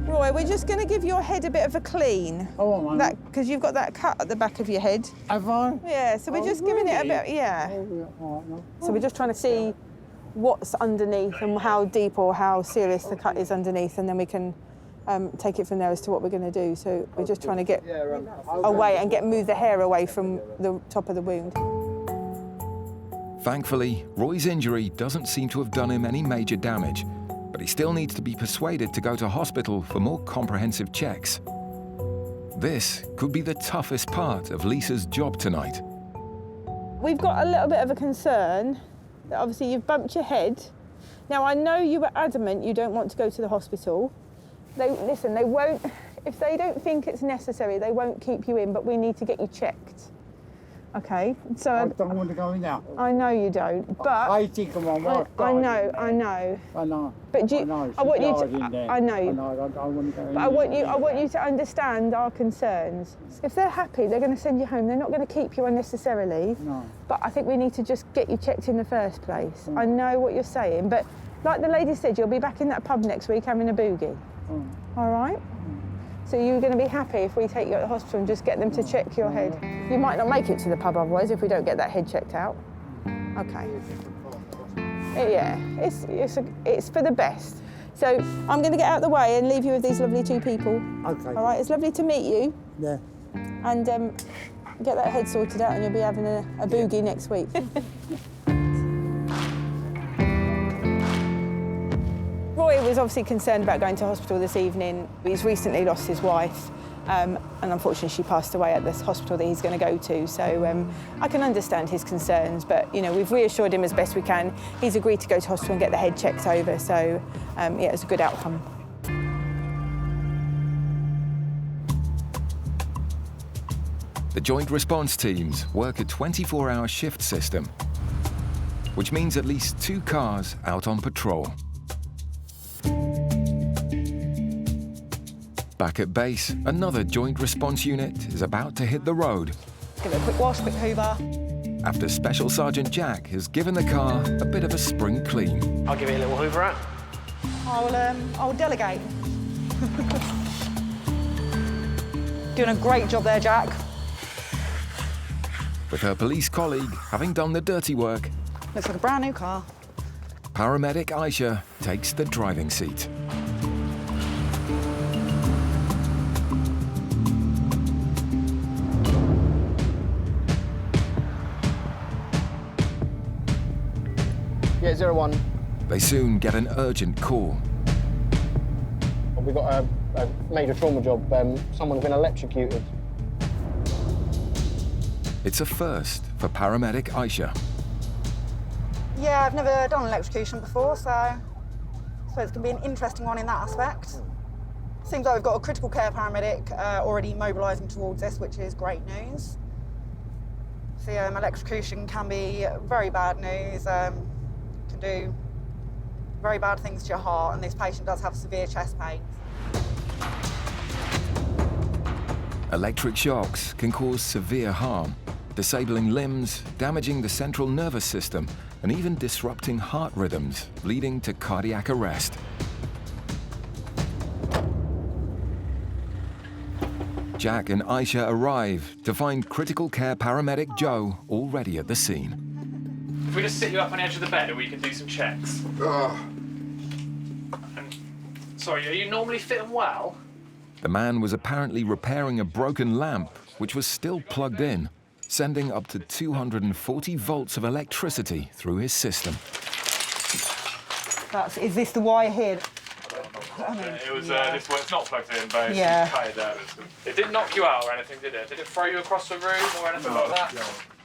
[SPEAKER 7] Roy, we're just going to give your head a bit of a clean.
[SPEAKER 19] Oh, man.
[SPEAKER 7] Because you've got that cut at the back of your head.
[SPEAKER 19] Have I?
[SPEAKER 7] Yeah, so we're just giving it a bit, yeah. So we're just trying to see what's underneath and how deep or how serious the cut is underneath, and then we can take it from there as to what we're going to do. So we're just trying to get away and move the hair away from the top of the wound.
[SPEAKER 3] Thankfully, Roy's injury doesn't seem to have done him any major damage, but he still needs to be persuaded to go to hospital for more comprehensive checks. This could be the toughest part of Lisa's job tonight.
[SPEAKER 7] We've got a little bit of a concern that obviously you've bumped your head. Now, I know you were adamant you don't want to go to the hospital. They won't, if they don't think it's necessary, they won't keep you in, but we need to get you checked. Okay, so
[SPEAKER 19] I don't want to go in now.
[SPEAKER 7] I know you don't, but
[SPEAKER 19] I think of my wife.
[SPEAKER 7] I know.
[SPEAKER 19] I know.
[SPEAKER 7] But
[SPEAKER 19] I know.
[SPEAKER 7] I want you to.
[SPEAKER 19] I
[SPEAKER 7] know.
[SPEAKER 19] I don't want to go in.
[SPEAKER 7] But I want you to understand our concerns. If they're happy, they're going to send you home. They're not going to keep you unnecessarily. No. But I think we need to just get you checked in the first place. I know what you're saying, but like the lady said, you'll be back in that pub next week having a boogie. All right. So you're going to be happy if we take you to the hospital and just get them to check your head. You might not make it to the pub otherwise if we don't get that head checked out. Okay. Yeah, it's for the best. So I'm going to get out of the way and leave you with these lovely two people.
[SPEAKER 19] Okay.
[SPEAKER 7] All right, it's lovely to meet you.
[SPEAKER 19] Yeah.
[SPEAKER 7] And get that head sorted out and you'll be having a boogie next week. Roy was obviously concerned about going to hospital this evening. He's recently lost his wife, and unfortunately she passed away at this hospital that he's going to go to. So I can understand his concerns, but we've reassured him as best we can. He's agreed to go to hospital and get the head checked over. So yeah, it was a good outcome.
[SPEAKER 3] The joint response teams work a 24-hour shift system, which means at least 2 cars out on patrol. Back at base, another joint response unit is about to hit the road.
[SPEAKER 14] Give it a quick wash, quick hoover.
[SPEAKER 3] After Special Sergeant Jack has given the car a bit of a spring clean.
[SPEAKER 9] I'll give it a little hoover out.
[SPEAKER 14] I'll delegate. Doing a great job there, Jack.
[SPEAKER 3] With her police colleague having done the dirty work,
[SPEAKER 14] Looks like a brand new car.
[SPEAKER 3] Paramedic Aisha takes the driving seat.
[SPEAKER 9] Yeah, 01.
[SPEAKER 3] They soon get an urgent call.
[SPEAKER 9] We've got a major trauma job. Someone's been electrocuted.
[SPEAKER 3] It's a first for Paramedic Aisha.
[SPEAKER 14] Yeah, I've never done electrocution before, so it's going to be an interesting one in that aspect. Seems like we've got a critical care paramedic already mobilising towards this, which is great news. So electrocution can be very bad news, can do very bad things to your heart, and this patient does have severe chest pain.
[SPEAKER 3] Electric shocks can cause severe harm, disabling limbs, damaging the central nervous system, and even disrupting heart rhythms, leading to cardiac arrest. Jack and Aisha arrive to find critical care paramedic Joe already at the scene.
[SPEAKER 12] If we just sit you up on the edge of the bed and we can do some checks. Sorry, are you normally fit and well?
[SPEAKER 3] The man was apparently repairing a broken lamp, which was still plugged in, sending up to 240 volts of electricity through his system.
[SPEAKER 14] Is this the wire here?
[SPEAKER 12] It was this one's not plugged in, but
[SPEAKER 14] Yeah.
[SPEAKER 12] it's cut it down. It didn't knock you out or anything, did it? Did it throw you across the room or anything like that?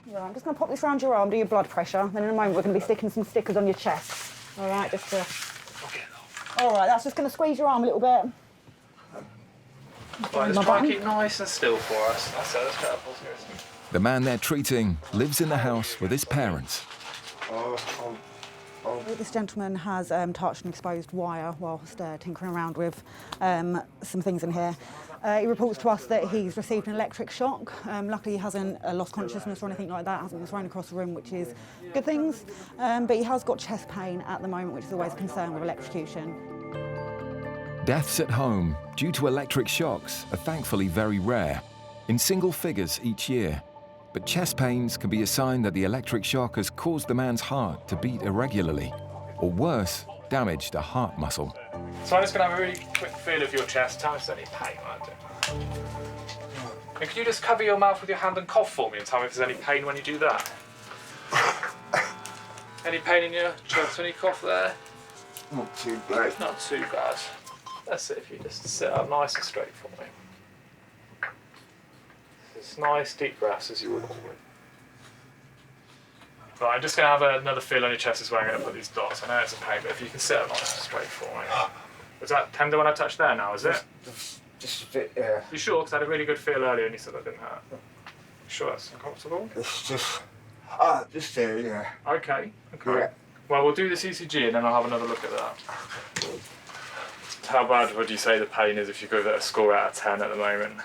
[SPEAKER 14] Right, I'm just going to pop this around your arm, do your blood pressure, then in a moment we're going to be sticking some stickers on your chest. All right, just to... All right, that's just going to squeeze your arm a little bit.
[SPEAKER 6] Right, let's try and keep nice and still for us. That's it, let's get up.
[SPEAKER 3] The man they're treating lives in the house with his parents.
[SPEAKER 14] This gentleman has touched an exposed wire whilst tinkering around with some things in here. He reports to us that he's received an electric shock. Luckily he hasn't lost consciousness or anything like that, hasn't been thrown across the room, which is good things. But he has got chest pain at the moment, which is always a concern with electrocution.
[SPEAKER 3] Deaths at home due to electric shocks are thankfully very rare, in single figures each year. But chest pains can be a sign that the electric shock has caused the man's heart to beat irregularly, or worse, damaged a heart muscle.
[SPEAKER 6] So I'm just going to have a really quick feel of your chest. Tell me if there's any pain, won't it? And could you just cover your mouth with your hand and cough for me and tell me if there's any pain when you do that? Any pain in your chest when you cough there?
[SPEAKER 20] Not too bad.
[SPEAKER 6] Not too bad. That's it, if you just sit up nice and straight for me. Just nice deep breaths as you would normally. Right, I'm just going to have another feel on your chest as well. I'm going to put these dots. I know it's a pain, but if you can sit up nice and straight for me. Was that tender when I touched there now, is it?
[SPEAKER 20] Just a bit, yeah.
[SPEAKER 6] You sure? Because I had a really good feel earlier and you said that didn't hurt. You sure that's uncomfortable?
[SPEAKER 20] It's just, just there, yeah.
[SPEAKER 6] Okay, okay.
[SPEAKER 20] Yeah.
[SPEAKER 6] Well, we'll do this ECG and then I'll have another look at that. How bad would you say the pain is if you give it a score out of 10 at the moment?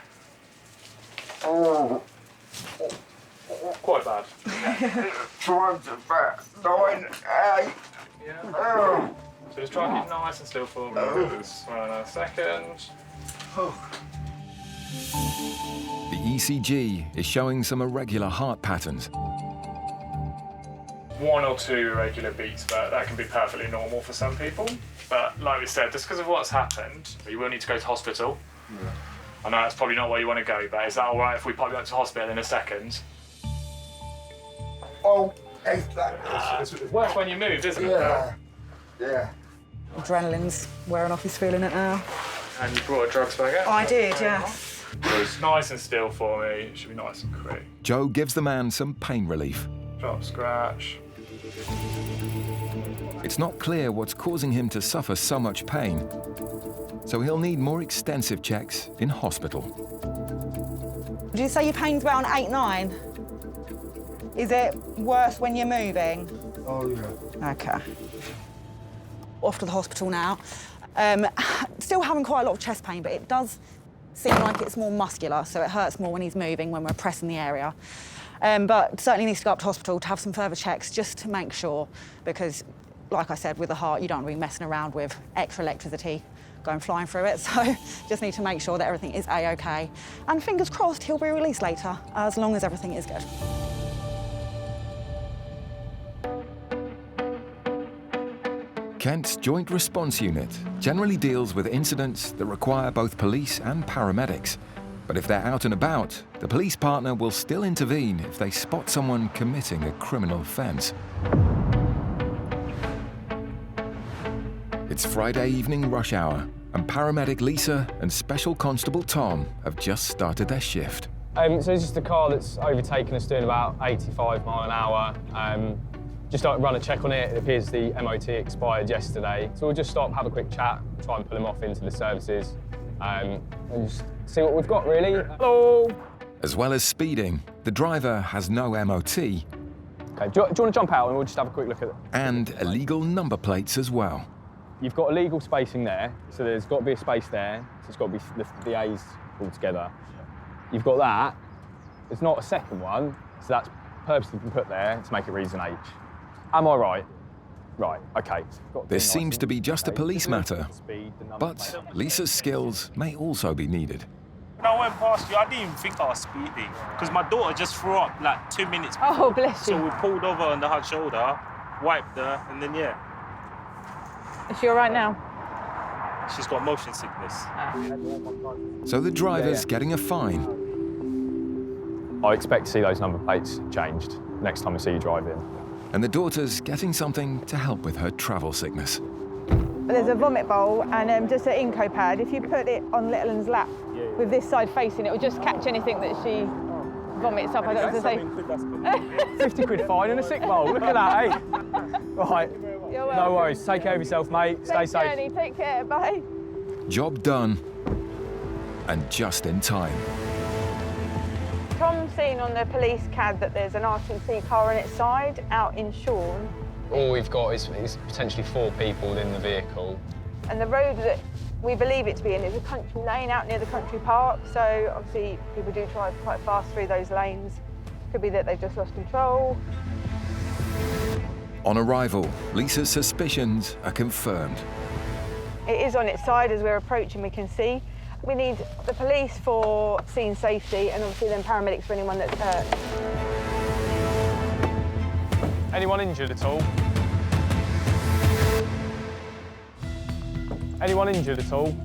[SPEAKER 20] Oh.
[SPEAKER 6] Quite bad.
[SPEAKER 20] Trying to about 9, 8.
[SPEAKER 6] Yeah.
[SPEAKER 20] Oh.
[SPEAKER 6] So just try and keep nice and still for me. Well, in a second.
[SPEAKER 3] The ECG is showing some irregular heart patterns.
[SPEAKER 6] 1 or 2 irregular beats, but that can be perfectly normal for some people. But like we said, just because of what's happened, you will need to go to hospital.
[SPEAKER 20] Yeah.
[SPEAKER 6] I know that's probably not where you want to go, but is that all right if we pop you up to hospital in a second?
[SPEAKER 20] Oh,
[SPEAKER 6] it's worse when you move, isn't it?
[SPEAKER 20] Yeah. Yeah.
[SPEAKER 14] Adrenaline's wearing off, he's feeling it now.
[SPEAKER 6] And you brought a drugs bag out?
[SPEAKER 14] I did, yes.
[SPEAKER 6] It's nice and still for me. It should be nice and quick.
[SPEAKER 3] Joe gives the man some pain relief.
[SPEAKER 6] Drop, scratch.
[SPEAKER 3] It's not clear what's causing him to suffer so much pain, so he'll need more extensive checks in hospital.
[SPEAKER 14] Did you say your pain's around 8, 9? Is it worse when you're moving?
[SPEAKER 20] Oh, yeah.
[SPEAKER 14] Okay. Off to the hospital now. Still having quite a lot of chest pain, but it does seem like it's more muscular, so it hurts more when he's moving, when we're pressing the area. But certainly needs to go up to hospital to have some further checks just to make sure, because, like I said, with the heart, you don't want to be messing around with extra electricity going flying through it, so just need to make sure that everything is A-OK. And fingers crossed, he'll be released later, as long as everything is good.
[SPEAKER 3] Kent's Joint Response Unit generally deals with incidents that require both police and paramedics. But if they're out and about, the police partner will still intervene if they spot someone committing a criminal offence. It's Friday evening rush hour, and paramedic Lisa and Special Constable Tom have just started their shift.
[SPEAKER 12] So it's just a car that's overtaken us doing about 85 mile an hour. Just run a check on it. It appears the MOT expired yesterday. So we'll just stop, have a quick chat, try and pull him off into the services, and just see what we've got, really. Hello!
[SPEAKER 3] As well as speeding, the driver has no MOT.
[SPEAKER 12] Okay, do you want to jump out and we'll just have a quick look at it?
[SPEAKER 3] And illegal number plates as well.
[SPEAKER 12] You've got illegal spacing there, so there's got to be a space there, so it's got to be the A's all together. You've got that. There's not a second one, so that's purposely been put there to make it reads an H. Am I right? Right, okay.
[SPEAKER 3] This seems to be just a police matter, but Lisa's skills may also be needed.
[SPEAKER 15] When I went past you, I didn't even think I was speeding, because my daughter just threw up like 2 minutes before.
[SPEAKER 17] Oh, bless you.
[SPEAKER 15] So we pulled over on the hard shoulder, wiped her, and then, yeah.
[SPEAKER 17] Is she all right now?
[SPEAKER 15] She's got motion sickness.
[SPEAKER 3] So the driver's getting a fine.
[SPEAKER 12] I expect to see those number plates changed next time I see you drive in.
[SPEAKER 3] And the daughter's getting something to help with her travel sickness.
[SPEAKER 7] There's a vomit bowl and just an Inco pad. If you put it on Little Un's lap with this side facing, it will just catch anything that she vomits up. I don't know what to say.
[SPEAKER 12] 50 quid fine and a sick bowl. Look at that, eh? Right. No worries. Take care of yourself, mate. Stay safe.
[SPEAKER 7] Journey. Take care. Bye.
[SPEAKER 3] Job done. and just in time.
[SPEAKER 7] Tom's seen on the police CAD that there's an RTC car on its side out in Shorn.
[SPEAKER 12] All we've got is potentially 4 people in the vehicle.
[SPEAKER 7] And the road that we believe it to be in is a country lane out near the country park, so obviously people do drive quite fast through those lanes. Could be that they've just lost control.
[SPEAKER 3] On arrival, Lisa's suspicions are confirmed.
[SPEAKER 7] It is on its side as we're approaching, we can see. We need the police for scene safety and obviously then paramedics for anyone that's hurt.
[SPEAKER 12] Anyone injured at all? Anyone injured at all?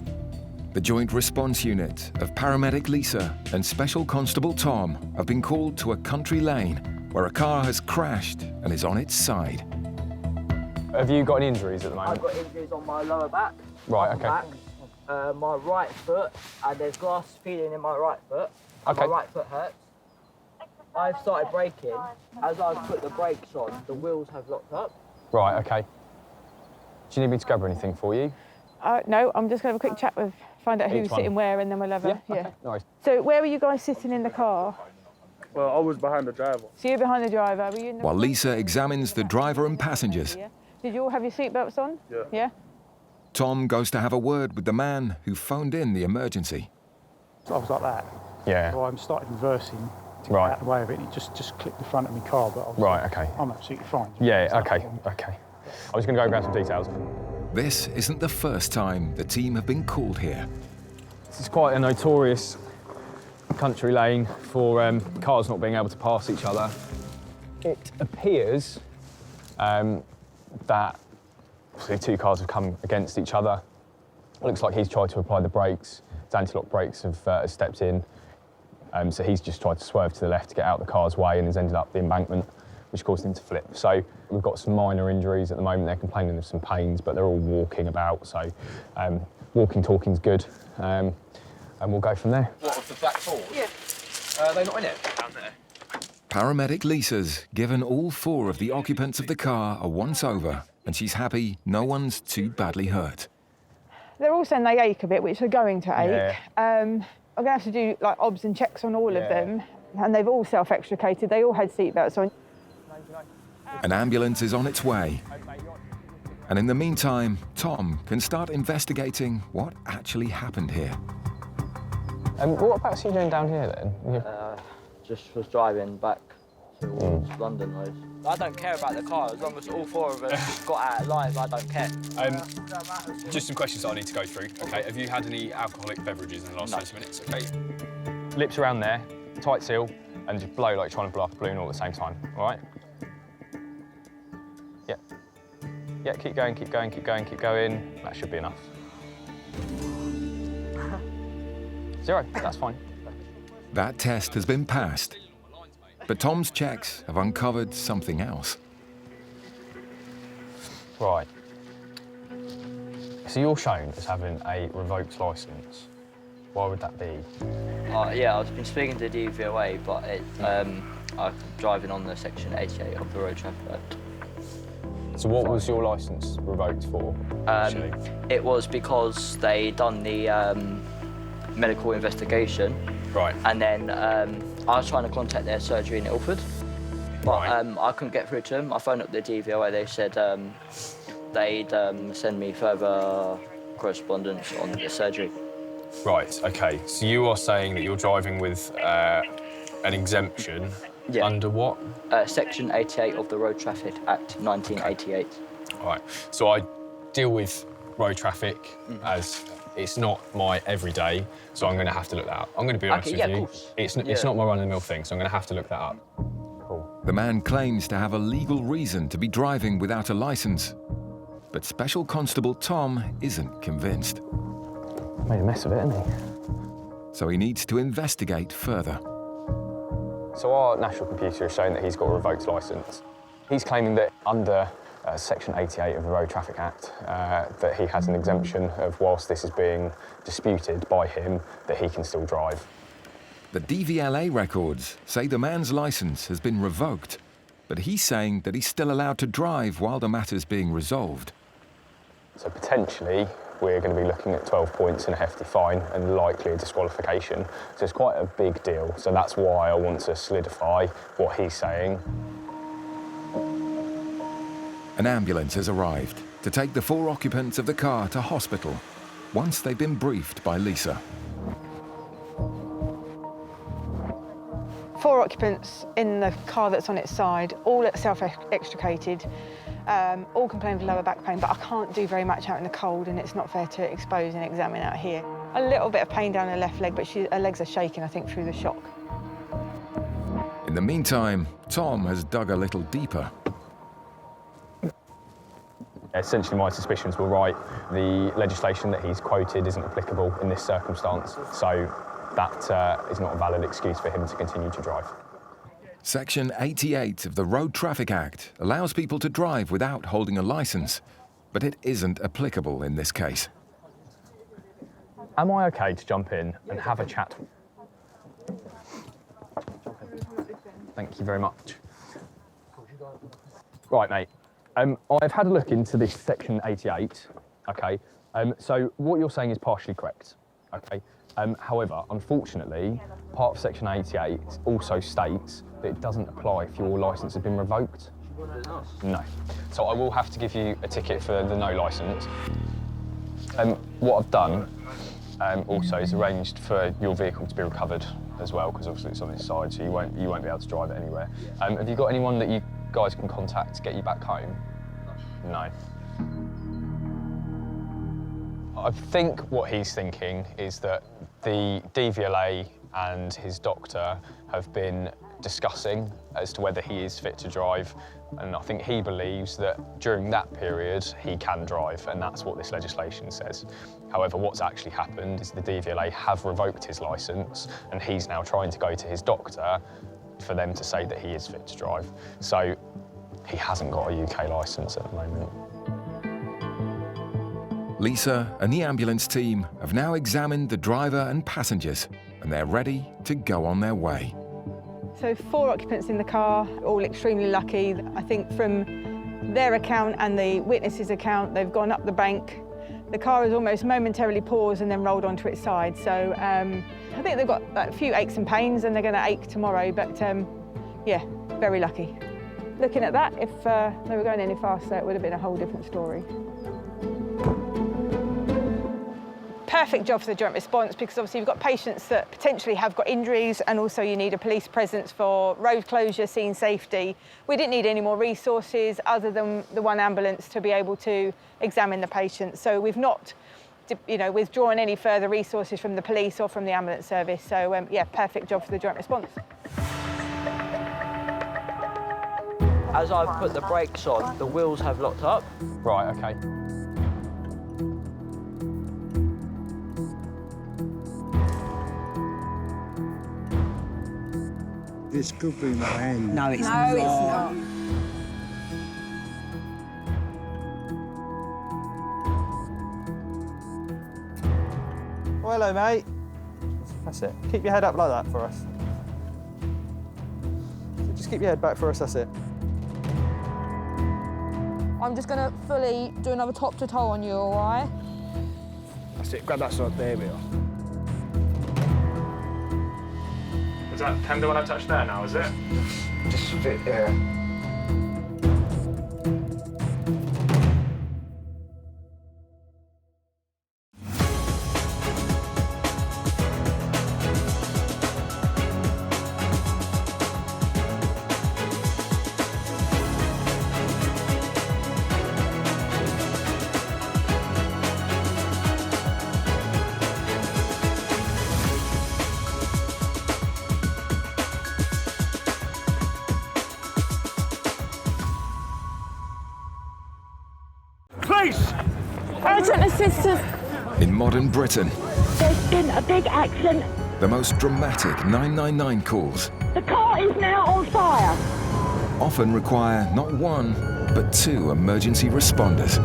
[SPEAKER 3] The Joint Response Unit of Paramedic Lisa and Special Constable Tom have been called to a country lane where a car has crashed and is on its side.
[SPEAKER 12] Have you got any injuries at the moment?
[SPEAKER 13] I've got injuries on my lower back.
[SPEAKER 12] Right, okay.
[SPEAKER 13] Back, my right foot, and there's glass feeling in my right foot.
[SPEAKER 12] Okay.
[SPEAKER 13] My right foot hurts. I've started braking. As I've put the brakes on, the wheels have locked up.
[SPEAKER 12] Right, okay. Do you need me to grab anything for you?
[SPEAKER 17] No, I'm just going to have a quick chat with, find out who's
[SPEAKER 12] Each one.
[SPEAKER 17] sitting where, and then we'll have a...
[SPEAKER 12] Okay, nice.
[SPEAKER 17] So where were you guys sitting in the car?
[SPEAKER 11] Well, I was behind the driver.
[SPEAKER 17] So you're behind the driver, were you in the...
[SPEAKER 3] While Lisa examines the driver and passengers,
[SPEAKER 17] Yeah. Did you all have your seatbelts on?
[SPEAKER 11] Yeah.
[SPEAKER 17] Yeah?
[SPEAKER 3] Tom goes to have a word with the man who phoned in the emergency.
[SPEAKER 2] So I was like that.
[SPEAKER 12] Yeah.
[SPEAKER 2] So I started reversing to get
[SPEAKER 12] Right.
[SPEAKER 2] out of the way of it. It just clipped the front of my car, but I was
[SPEAKER 12] Right, okay.
[SPEAKER 2] I'm absolutely fine.
[SPEAKER 12] Yeah, okay, okay. I was going to go grab some details.
[SPEAKER 3] This isn't the first time the team have been called here.
[SPEAKER 12] This is quite a notorious country lane for cars not being able to pass each other. It appears that obviously 2 cars have come against each other. It looks like he's tried to apply the brakes. His anti-lock brakes have stepped in. So he's just tried to swerve to the left to get out the car's way and has ended up the embankment, which caused him to flip. So we've got some minor injuries at the moment. They're complaining of some pains, but they're all walking about. So walking, talking's good. And we'll go from there.
[SPEAKER 5] What, of the black Ford?
[SPEAKER 12] Yeah.
[SPEAKER 5] They're not in it? Down there.
[SPEAKER 3] Paramedic Lisa's given all 4 of the occupants of the car a once-over, and she's happy no one's too badly hurt.
[SPEAKER 7] They're all saying they ache a bit, which they're going to ache.
[SPEAKER 3] Yeah.
[SPEAKER 7] I'm going to have to do like obs and checks on all of them, and they've all self-extricated. They all had seatbelts on.
[SPEAKER 3] An ambulance is on its way. And in the meantime, Tom can start investigating what actually happened here.
[SPEAKER 5] What about you doing down here then?
[SPEAKER 13] Just was driving back towards London Road. I don't care about the car, as long as all 4 of us got out alive, I don't care.
[SPEAKER 12] Just some questions that I need to go through. Okay, have you had any alcoholic beverages in the last 20 minutes? Okay. Lips around there, tight seal, and just blow like you're trying to blow up a balloon all at the same time, all right? Yeah. Yeah, keep going, keep going, keep going, keep going. That should be enough. 0, that's fine.
[SPEAKER 3] That test has been passed. But Tom's checks have uncovered something else.
[SPEAKER 12] Right. So you're shown as having a revoked licence. Why would that be?
[SPEAKER 13] Yeah, I've been speaking to the DVOA, but I'm driving on the Section 88 of the Road Traffic Act.
[SPEAKER 12] So what was your licence revoked for, actually?
[SPEAKER 13] It was because they done the medical investigation.
[SPEAKER 12] Right.
[SPEAKER 13] And then I was trying to contact their surgery in Ilford, but I couldn't get through to them. I phoned up the DVOA, they said they'd send me further correspondence on the surgery.
[SPEAKER 12] Right, OK. So you are saying that you're driving with an exemption under what?
[SPEAKER 13] Section 88 of the Road Traffic Act 1988.
[SPEAKER 12] All right. So I deal with road traffic as it's not my everyday, so I'm going to have to look that up. I'm going to be honest with you. It's not my run-of-the-mill thing, so I'm going to have to look that up. Cool.
[SPEAKER 3] The man claims to have a legal reason to be driving without a licence. But Special Constable Tom isn't convinced.
[SPEAKER 12] Made a mess of it, hasn't he?
[SPEAKER 3] So he needs to investigate further.
[SPEAKER 12] So our national computer is showing that he's got a revoked licence. He's claiming that under Section 88 of the Road Traffic Act, that he has an exemption of whilst this is being disputed by him, that he can still drive.
[SPEAKER 3] The DVLA records say the man's licence has been revoked, but he's saying that he's still allowed to drive while the matter's being resolved.
[SPEAKER 12] So potentially, we're going to be looking at 12 points and a hefty fine and likely a disqualification. So it's quite a big deal. So that's why I want to solidify what he's saying.
[SPEAKER 3] An ambulance has arrived to take the 4 occupants of the car to hospital once they've been briefed by Lisa.
[SPEAKER 7] 4 occupants in the car that's on its side, all self-extricated, all complain of lower back pain, but I can't do very much out in the cold and it's not fair to expose and examine out here. A little bit of pain down her left leg, but her legs are shaking, I think, through the shock.
[SPEAKER 3] In the meantime, Tom has dug a little deeper.
[SPEAKER 12] Essentially, my suspicions were right. The legislation that he's quoted isn't applicable in this circumstance, so that is not a valid excuse for him to continue to drive.
[SPEAKER 3] Section 88 of the Road Traffic Act allows people to drive without holding a licence, but it isn't applicable in this case.
[SPEAKER 12] Am I okay to jump in and have a chat? Thank you very much. Right, mate. I've had a look into this section 88, okay? So what you're saying is partially correct, okay? However, unfortunately, part of section 88 also states that it doesn't apply if your licence has been revoked. No. So I will have to give you a ticket for the no licence. What I've done also is arranged for your vehicle to be recovered as well, because obviously it's on its side, so you won't be able to drive it anywhere. Have you got anyone that you guys can contact to get you back home? No. I think what he's thinking is that the DVLA and his doctor have been discussing as to whether he is fit to drive, and I think he believes that during that period he can drive, and that's what this legislation says. However, what's actually happened is the DVLA have revoked his licence, and he's now trying to go to his doctor for them to say that he is fit to drive. So he hasn't got a UK licence at the moment.
[SPEAKER 3] Lisa and the ambulance team have now examined the driver and passengers, and they're ready to go on their way.
[SPEAKER 7] So 4 occupants in the car, all extremely lucky. I think from their account and the witness's account, they've gone up the bank. The car has almost momentarily paused and then rolled onto its side. So I think they've got a few aches and pains and they're going to ache tomorrow, but yeah, very lucky. Looking at that, if they were going any faster, it would have been a whole different story. Perfect job for the joint response, because obviously you've got patients that potentially have got injuries, and also you need a police presence for road closure, scene safety. We didn't need any more resources other than the 1 ambulance to be able to examine the patient. So we've not, withdrawn any further resources from the police or from the ambulance service. So yeah, perfect job for the joint response.
[SPEAKER 13] As I've put the brakes on, the wheels have locked up.
[SPEAKER 12] Right, okay.
[SPEAKER 19] This could be my end.
[SPEAKER 1] No, it's not.
[SPEAKER 8] Well, hello, mate. That's it. Keep your head up like that for us. Just keep your head back for us, that's it.
[SPEAKER 18] I'm just gonna fully do another top to toe on you, all right?
[SPEAKER 20] That's it, grab that side, there we are.
[SPEAKER 12] Is that tender when I touch there now, is it?
[SPEAKER 20] Just a bit there.
[SPEAKER 17] Urgent assistance.
[SPEAKER 3] In modern Britain,
[SPEAKER 17] There's been a big accident.
[SPEAKER 3] the most dramatic 999 calls
[SPEAKER 17] The car is now on fire.
[SPEAKER 3] often require not 1, but 2 emergency responders.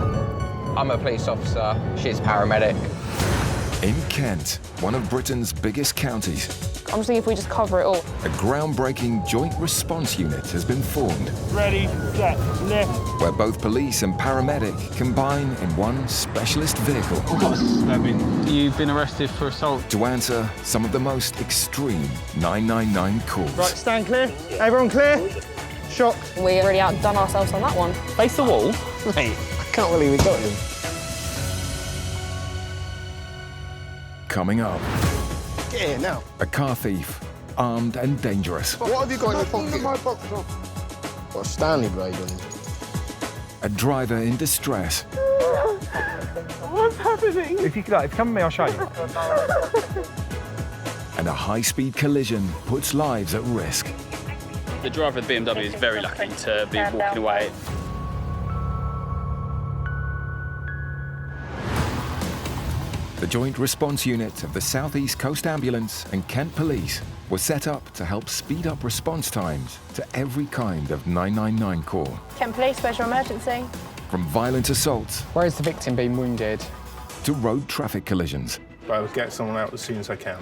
[SPEAKER 5] I'm a police officer, she's a paramedic.
[SPEAKER 3] In Kent, one of Britain's biggest counties,
[SPEAKER 18] I'm just thinking if we just cover it all.
[SPEAKER 3] a groundbreaking joint response unit has been formed,
[SPEAKER 11] Ready, set, lift.
[SPEAKER 3] where both police and paramedic combine in one specialist vehicle
[SPEAKER 6] You've been arrested for assault.
[SPEAKER 3] to answer some of the most extreme 999 calls.
[SPEAKER 9] Right, stand clear. Everyone clear? Shock.
[SPEAKER 18] We already outdone ourselves on that one.
[SPEAKER 6] Face the wall.
[SPEAKER 9] Mate, I can't believe we got him.
[SPEAKER 3] Coming up,
[SPEAKER 9] Get here now.
[SPEAKER 3] a car thief, armed and dangerous.
[SPEAKER 9] What have you got in your pocket? Got a Stanley blade on him.
[SPEAKER 3] A driver in distress.
[SPEAKER 17] What's happening?
[SPEAKER 12] If you come with me, I'll show you.
[SPEAKER 3] And a high-speed collision puts lives at risk.
[SPEAKER 6] The driver of the BMW is very lucky to be walking away.
[SPEAKER 3] The Joint Response Unit of the South East Coast Ambulance and Kent Police was set up to help speed up response times to every kind of 999 call.
[SPEAKER 17] Kent Police, where's your emergency?
[SPEAKER 3] From violent assaults
[SPEAKER 1] Where has the victim been wounded?
[SPEAKER 3] to road traffic collisions.
[SPEAKER 21] I will get someone out as soon as I can.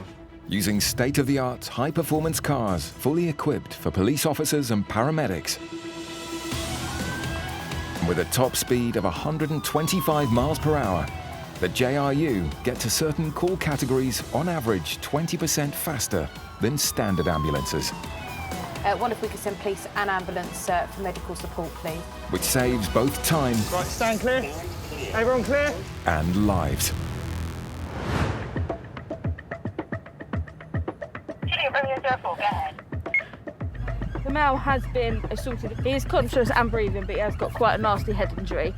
[SPEAKER 3] Using state-of-the-art, high-performance cars fully equipped for police officers and paramedics. And with a top speed of 125 miles per hour, the JRU get to certain call categories on average 20% faster than standard ambulances,
[SPEAKER 17] What if we could send police and ambulance for medical support, please?
[SPEAKER 3] which saves both time
[SPEAKER 9] Right, stand clear. Everyone clear?
[SPEAKER 3] and lives.
[SPEAKER 17] The male has been assaulted. He is conscious and breathing, but he has got quite a nasty head injury.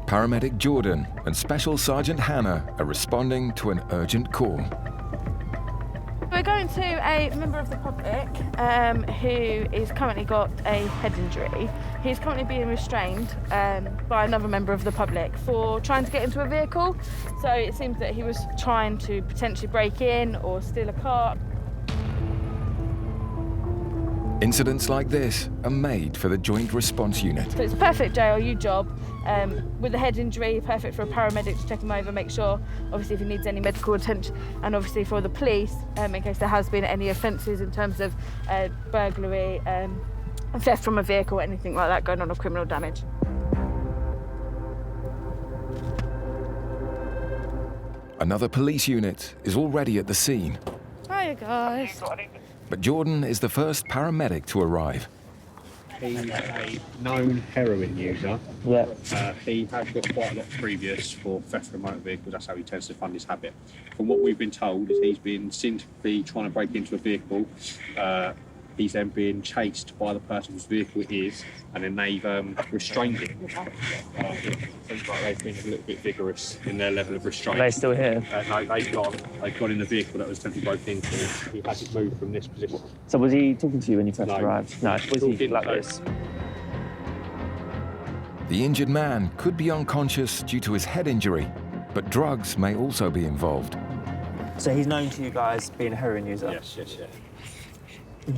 [SPEAKER 3] Paramedic Jordan and Special Sergeant Hannah are responding to an urgent call.
[SPEAKER 17] We're going to a member of the public who is currently got a head injury. He's currently being restrained by another member of the public for trying to get into a vehicle. So it seems that he was trying to potentially break in or steal a car.
[SPEAKER 3] Incidents like this are made for the Joint Response Unit.
[SPEAKER 17] So it's a perfect JRU job. With the head injury, perfect for a paramedic to check him over, make sure, obviously, if he needs any medical attention, and obviously for the police, in case there has been any offences in terms of burglary, theft from a vehicle, anything like that going on, or criminal damage.
[SPEAKER 3] Another police unit is already at the scene,
[SPEAKER 17] Hiya, guys.
[SPEAKER 3] but Jordan is the first paramedic to arrive.
[SPEAKER 22] He's a known heroin user.
[SPEAKER 5] Yeah.
[SPEAKER 22] He has got quite a lot previous for theft from motor vehicles. That's how he tends to fund his habit. From what we've been told, is he's been seen to be trying to break into a vehicle. He's then being chased by the person whose vehicle it is, and then they've restrained him. Seems like they've been a little bit vigorous in their level of restraint.
[SPEAKER 5] Are they still here?
[SPEAKER 22] No, they've gone in the vehicle that was attempted broke into. He hasn't moved from this position.
[SPEAKER 5] So was he talking to you when you first arrived? No. Was he like this?
[SPEAKER 3] The injured man could be unconscious due to his head injury, but drugs may also be involved.
[SPEAKER 5] So he's known to you guys being a heroin user?
[SPEAKER 22] Yes.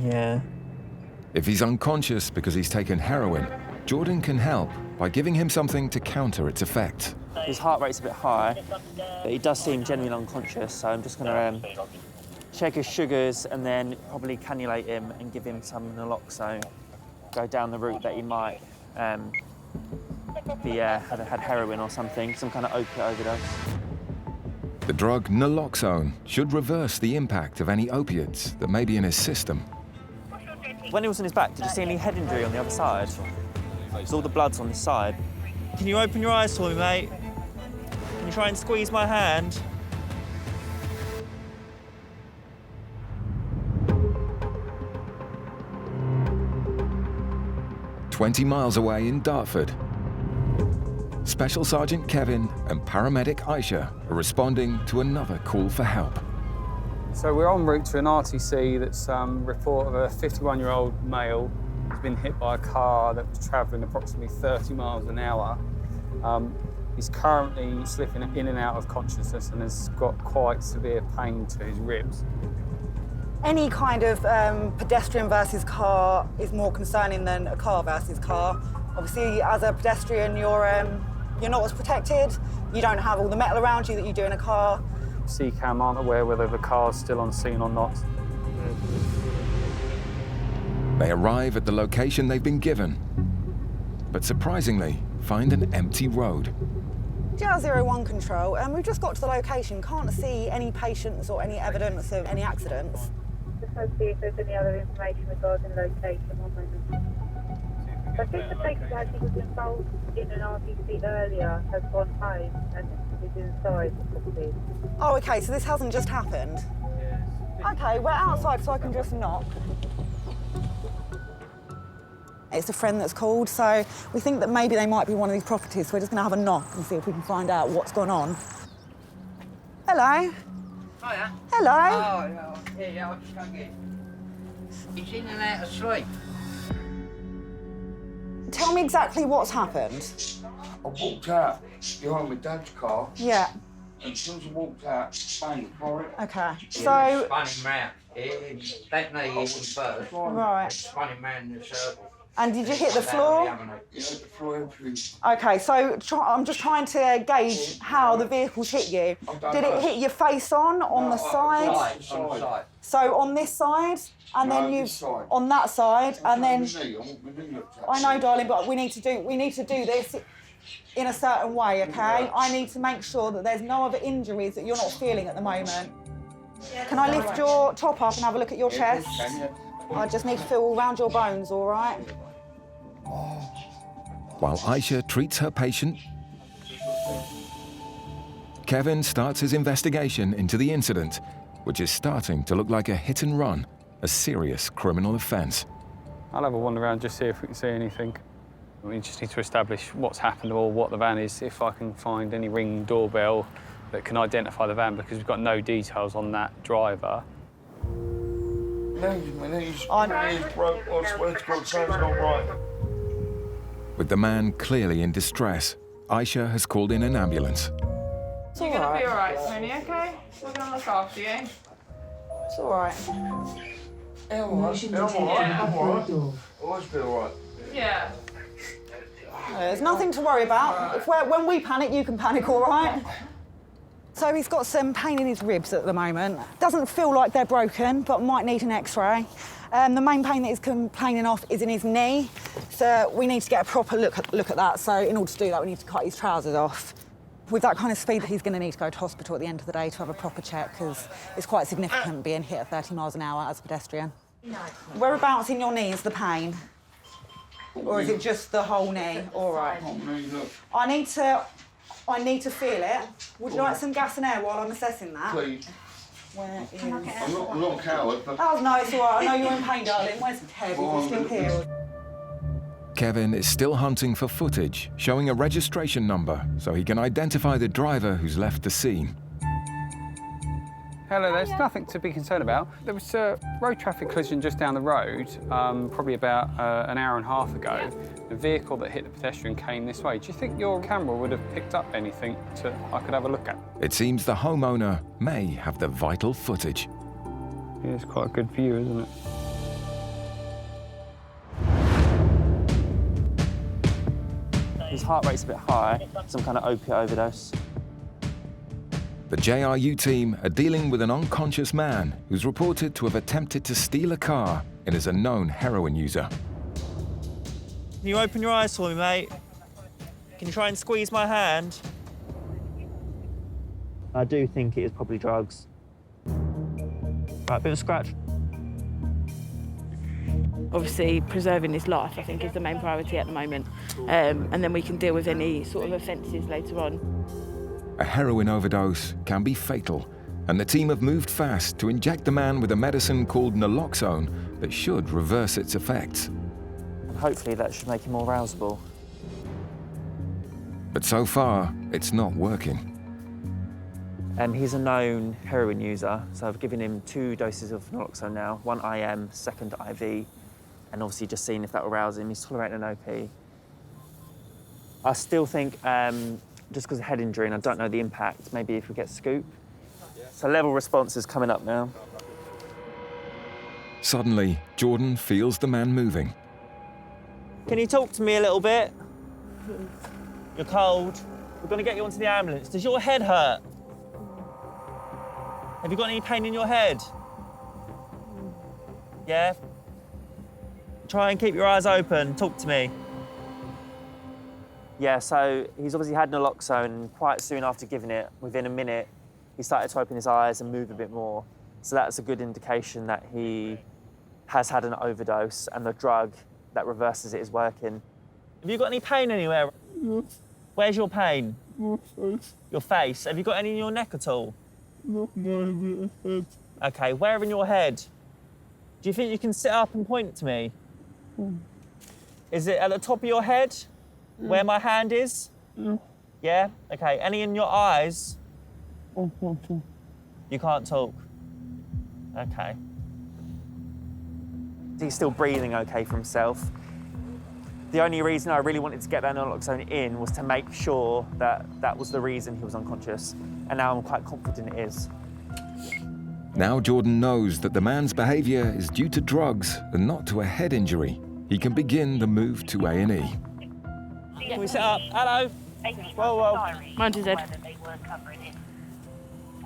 [SPEAKER 5] Yeah.
[SPEAKER 3] If he's unconscious because he's taken heroin, Jordan can help by giving him something to counter its effects.
[SPEAKER 5] His heart rate's a bit high, but he does seem genuinely unconscious, so I'm just going to check his sugars and then probably cannulate him and give him some naloxone. Go down the route that he might had heroin or something, some kind of opiate overdose.
[SPEAKER 3] The drug naloxone should reverse the impact of any opiates that may be in his system.
[SPEAKER 5] When he was on his back, did you see any head injury on the other side? Because all the blood's on this side. Can you open your eyes for me, mate? Can you try and squeeze my hand?
[SPEAKER 3] "20 miles away in Dartford, Special Sergeant Kevin and Paramedic Aisha are responding to another call for help.
[SPEAKER 1] So we're en route to an RTC that's report of a 51-year-old male who's been hit by a car that was travelling approximately 30 miles an hour. He's currently slipping in and out of consciousness and has got quite severe pain to his ribs.
[SPEAKER 14] Any kind of pedestrian versus car is more concerning than a car versus car. Obviously, as a pedestrian, you're You're not as protected. You don't have all the metal around you that you do in a car.
[SPEAKER 1] CCAM aren't aware whether the car's still on scene or not.
[SPEAKER 3] They arrive at the location they've been given, but surprisingly find an empty road.
[SPEAKER 14] GR01 control, and we've just got to the location. Can't see any patients or any evidence of any accidents.
[SPEAKER 10] Just want to see if there's any other information regarding location. One moment. I think the patient who actually was involved in an RTC earlier has gone home and is inside the property.
[SPEAKER 14] Oh, okay, so this hasn't just happened? Okay, we're outside so I can just knock. It's a friend that's called, so we think that maybe they might be one of these properties, so we're just going to have a knock and see if we can find out what's gone on. Hello?
[SPEAKER 4] Hiya.
[SPEAKER 14] Hello?
[SPEAKER 4] Oh, yeah, I'll just go get it. He's in and out of sleep.
[SPEAKER 14] Tell me exactly what's happened.
[SPEAKER 4] I walked out behind my dad's car.
[SPEAKER 14] Yeah.
[SPEAKER 4] And as soon as I walked out, bang, for it.
[SPEAKER 14] Okay,
[SPEAKER 4] Spun
[SPEAKER 14] so...
[SPEAKER 4] him round. That knee hit him first.
[SPEAKER 14] Right.
[SPEAKER 4] Spun him round in a circle.
[SPEAKER 14] And did you hit the floor?
[SPEAKER 4] Yeah, the floor everything.
[SPEAKER 14] Okay, so I'm just trying to gauge how the vehicle's hit you. Did it hit your face on the side?
[SPEAKER 4] On the side.
[SPEAKER 14] So on this side, and then you on that side, and then I know, darling, but we need to do this in a certain way, okay? I need to make sure that there's no other injuries that you're not feeling at the moment. Can I lift your top up and have a look at your chest? I just need to feel all around your bones, all right?
[SPEAKER 3] While Aisha treats her patient, Kevin starts his investigation into the incident, which is starting to look like a hit and run, a serious criminal offence.
[SPEAKER 1] I'll have a wander around, just see if we can see anything. We just need to establish what's happened or what the van is, if I can find any Ring doorbell that can identify the van, because we've got no details on that driver.
[SPEAKER 4] My knee's broke. I swear to God, sounds not right.
[SPEAKER 3] With the man clearly in distress, Aisha has called in an ambulance.
[SPEAKER 17] You're going to be all right, Tony, OK? We're going to look after you.
[SPEAKER 14] It's all right.
[SPEAKER 4] I'm all right. Always be all right.
[SPEAKER 17] Yeah.
[SPEAKER 14] There's nothing to worry about. When we panic, you can panic, all right? So he's got some pain in his ribs at the moment. Doesn't feel like they're broken, but might need an X-ray. The main pain that he's complaining of is in his knee, so we need to get a proper look at that. So in order to do that, we need to cut his trousers off. With that kind of speed, he's going to need to go to hospital at the end of the day to have a proper check, because it's quite significant being hit at 30 miles an hour as a pedestrian. Whereabouts in your knee is the pain? Or is it just the whole knee? All right. I need to feel it. Would you like some gas and air while I'm assessing that?
[SPEAKER 4] Please.
[SPEAKER 14] Where is...
[SPEAKER 4] I'm not a coward, but...
[SPEAKER 14] Oh, no, it's all right. I know you're in pain, darling. Where's Kev? Is he still here?
[SPEAKER 3] Kevin is still hunting for footage showing a registration number so he can identify the driver who's left the scene.
[SPEAKER 1] Hello, there's nothing to be concerned about. There was a road traffic collision just down the road, probably about an hour and a half ago. The vehicle that hit the pedestrian came this way. Do you think your camera would have picked up anything I could have a look at?
[SPEAKER 3] It seems the homeowner may have the vital footage.
[SPEAKER 1] Yeah, it's quite a good view, isn't it?
[SPEAKER 16] His heart rate's a bit high, some kind of opiate overdose.
[SPEAKER 3] The JRU team are dealing with an unconscious man who's reported to have attempted to steal a car and is a known heroin user.
[SPEAKER 16] Can you open your eyes for me, mate? Can you try and squeeze my hand? I do think it is probably drugs. Right, bit of a scratch.
[SPEAKER 17] Obviously, preserving his life, I think, is the main priority at the moment. And then we can deal with any sort of offences later on.
[SPEAKER 3] A heroin overdose can be fatal, and the team have moved fast to inject the man with a medicine called naloxone that should reverse its effects.
[SPEAKER 16] Hopefully that should make him more arousable.
[SPEAKER 3] But so far, it's not working.
[SPEAKER 16] He's a known heroin user, so I've given him 2 doses of naloxone now, 1 IM, 2nd IV, and obviously just seeing if that will rouse him. He's tolerating an OP. I still think, just because of head injury and I don't know the impact, maybe if we get scoop. So level response is coming up now.
[SPEAKER 3] Suddenly, Jordan feels the man moving.
[SPEAKER 16] Can you talk to me a little bit? You're cold. We're going to get you onto the ambulance. Does your head hurt? Have you got any pain in your head? Yeah? Try and keep your eyes open. Talk to me. Yeah, so he's obviously had naloxone. Quite soon after giving it, within a minute, he started to open his eyes and move a bit more. So that's a good indication that he has had an overdose and the drug that reverses it is working. Have you got any pain anywhere?
[SPEAKER 4] Yes.
[SPEAKER 16] Where's your pain?
[SPEAKER 4] My face.
[SPEAKER 16] Your face. Have you got any in your neck at all?
[SPEAKER 4] Not my head.
[SPEAKER 16] Okay, where in your head? Do you think you can sit up and point to me? Is it at the top of your head?
[SPEAKER 4] Yeah.
[SPEAKER 16] Where my hand is?
[SPEAKER 4] Yeah.
[SPEAKER 16] Yeah? Okay, any in your eyes?
[SPEAKER 4] I can't talk.
[SPEAKER 16] You can't talk? Okay. He's still breathing okay for himself. The only reason I really wanted to get that naloxone in was to make sure that that was the reason he was unconscious. And now I'm quite confident it is.
[SPEAKER 3] Now Jordan knows that the man's behaviour is due to drugs and not to a head injury. He can begin the move to A&E.
[SPEAKER 16] Can we sit up? Hello? Whoa, whoa.
[SPEAKER 17] Mind his head.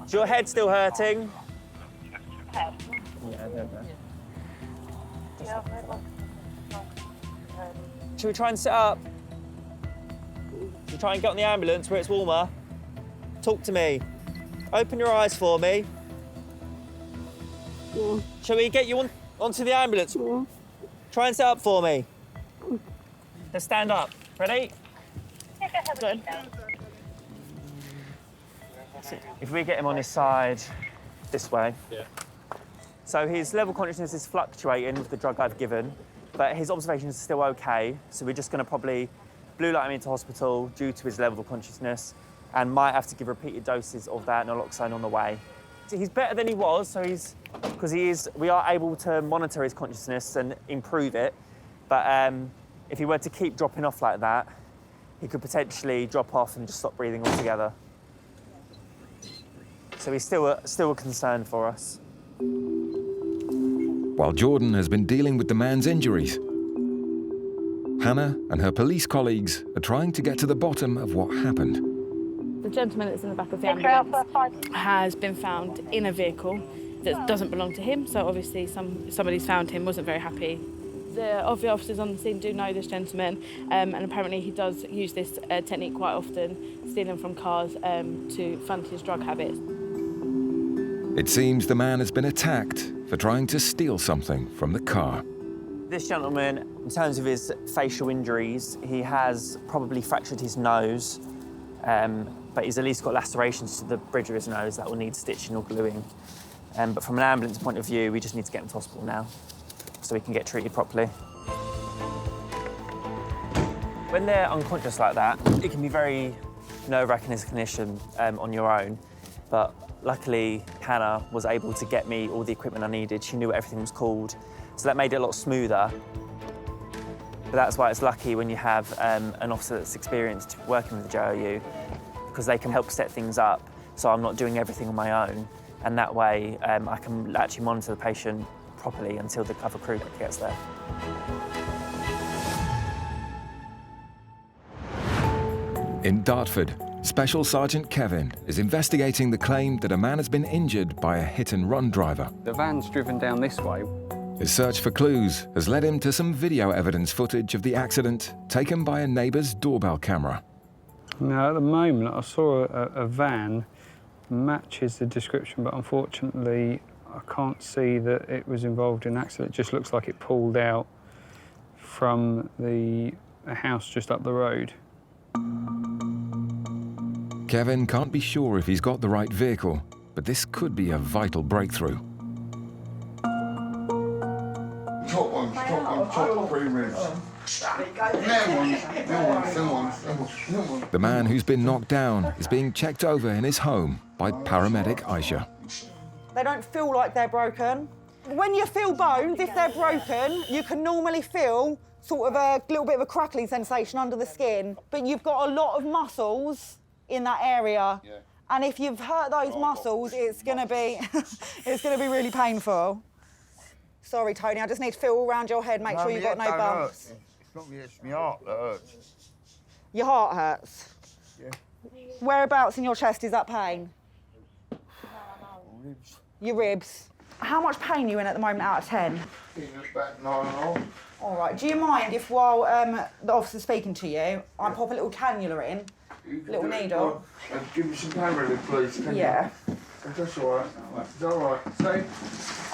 [SPEAKER 16] Is your head still hurting?
[SPEAKER 17] Yeah,
[SPEAKER 16] there we go. Should we try and sit up? Should we try and get on the ambulance where it's warmer? Talk to me. Open your eyes for me. Shall we get you onto the ambulance? Try and sit up for me. Let's stand up. Ready? Good. If we get him on his side, this way. Yeah. So his level of consciousness is fluctuating with the drug I've given, but his observations are still okay. So we're just going to probably blue light him into hospital due to his level of consciousness, and might have to give repeated doses of that naloxone on the way. So he's better than he was, so we are able to monitor his consciousness and improve it. But if he were to keep dropping off like that, he could potentially drop off and just stop breathing altogether. So he's still a concern for us.
[SPEAKER 3] While Jordan has been dealing with the man's injuries, Hannah and her police colleagues are trying to get to the bottom of what happened.
[SPEAKER 17] The gentleman that's in the back of the ambulance has been found in a vehicle that doesn't belong to him, so obviously somebody's found him, wasn't very happy. The officers on the scene do know this gentleman, and apparently he does use this technique quite often, stealing from cars to fund his drug habits.
[SPEAKER 3] It seems the man has been attacked for trying to steal something from the car.
[SPEAKER 16] This gentleman, in terms of his facial injuries, he has probably fractured his nose, but he's at least got lacerations to the bridge of his nose that will need stitching or gluing. But from an ambulance point of view, we just need to get him to hospital now so he can get treated properly. When they're unconscious like that, it can be very nerve-wracking as a clinician on your own, but luckily Hannah was able to get me all the equipment I needed. She knew what everything was called, so that made it a lot smoother. But that's why it's lucky when you have an officer that's experienced working with the JRU, because they can help set things up so I'm not doing everything on my own, and that way I can actually monitor the patient properly until the other crew gets there.
[SPEAKER 3] In Dartford, Special Sergeant Kevin is investigating the claim that a man has been injured by a hit-and-run driver.
[SPEAKER 1] The van's driven down this way.
[SPEAKER 3] His search for clues has led him to some video evidence footage of the accident taken by a neighbour's doorbell camera.
[SPEAKER 1] Now, at the moment, I saw a van matches the description, but unfortunately, I can't see that it was involved in an accident. It just looks like it pulled out from a house just up the road.
[SPEAKER 3] Kevin can't be sure if he's got the right vehicle, but this could be a vital breakthrough.
[SPEAKER 4] Top premiums.
[SPEAKER 3] The man who's been knocked down is being checked over in his home by paramedic Aisha.
[SPEAKER 14] They don't feel like they're broken. When you feel bones, if they're broken, you can normally feel sort of a little bit of a crackling sensation under the skin, but you've got a lot of muscles in that area. Yeah. And if you've hurt those muscles, it's gonna be really painful. Sorry, Tony, I just need to feel all around your head, make sure you've got no bumps.
[SPEAKER 4] It's not me, it's my heart that hurts.
[SPEAKER 14] Your heart hurts?
[SPEAKER 4] Yeah.
[SPEAKER 14] Whereabouts in your chest is that pain?
[SPEAKER 4] Ribs.
[SPEAKER 14] Your ribs. How much pain are you in at the moment out of 10?
[SPEAKER 4] About 9.5.
[SPEAKER 14] All right, do you mind if while the officer's speaking to you, I pop a little cannula in, little needle?
[SPEAKER 4] Give me some Paramedic, please.
[SPEAKER 14] Yeah.
[SPEAKER 4] That's all right. It's all right. So,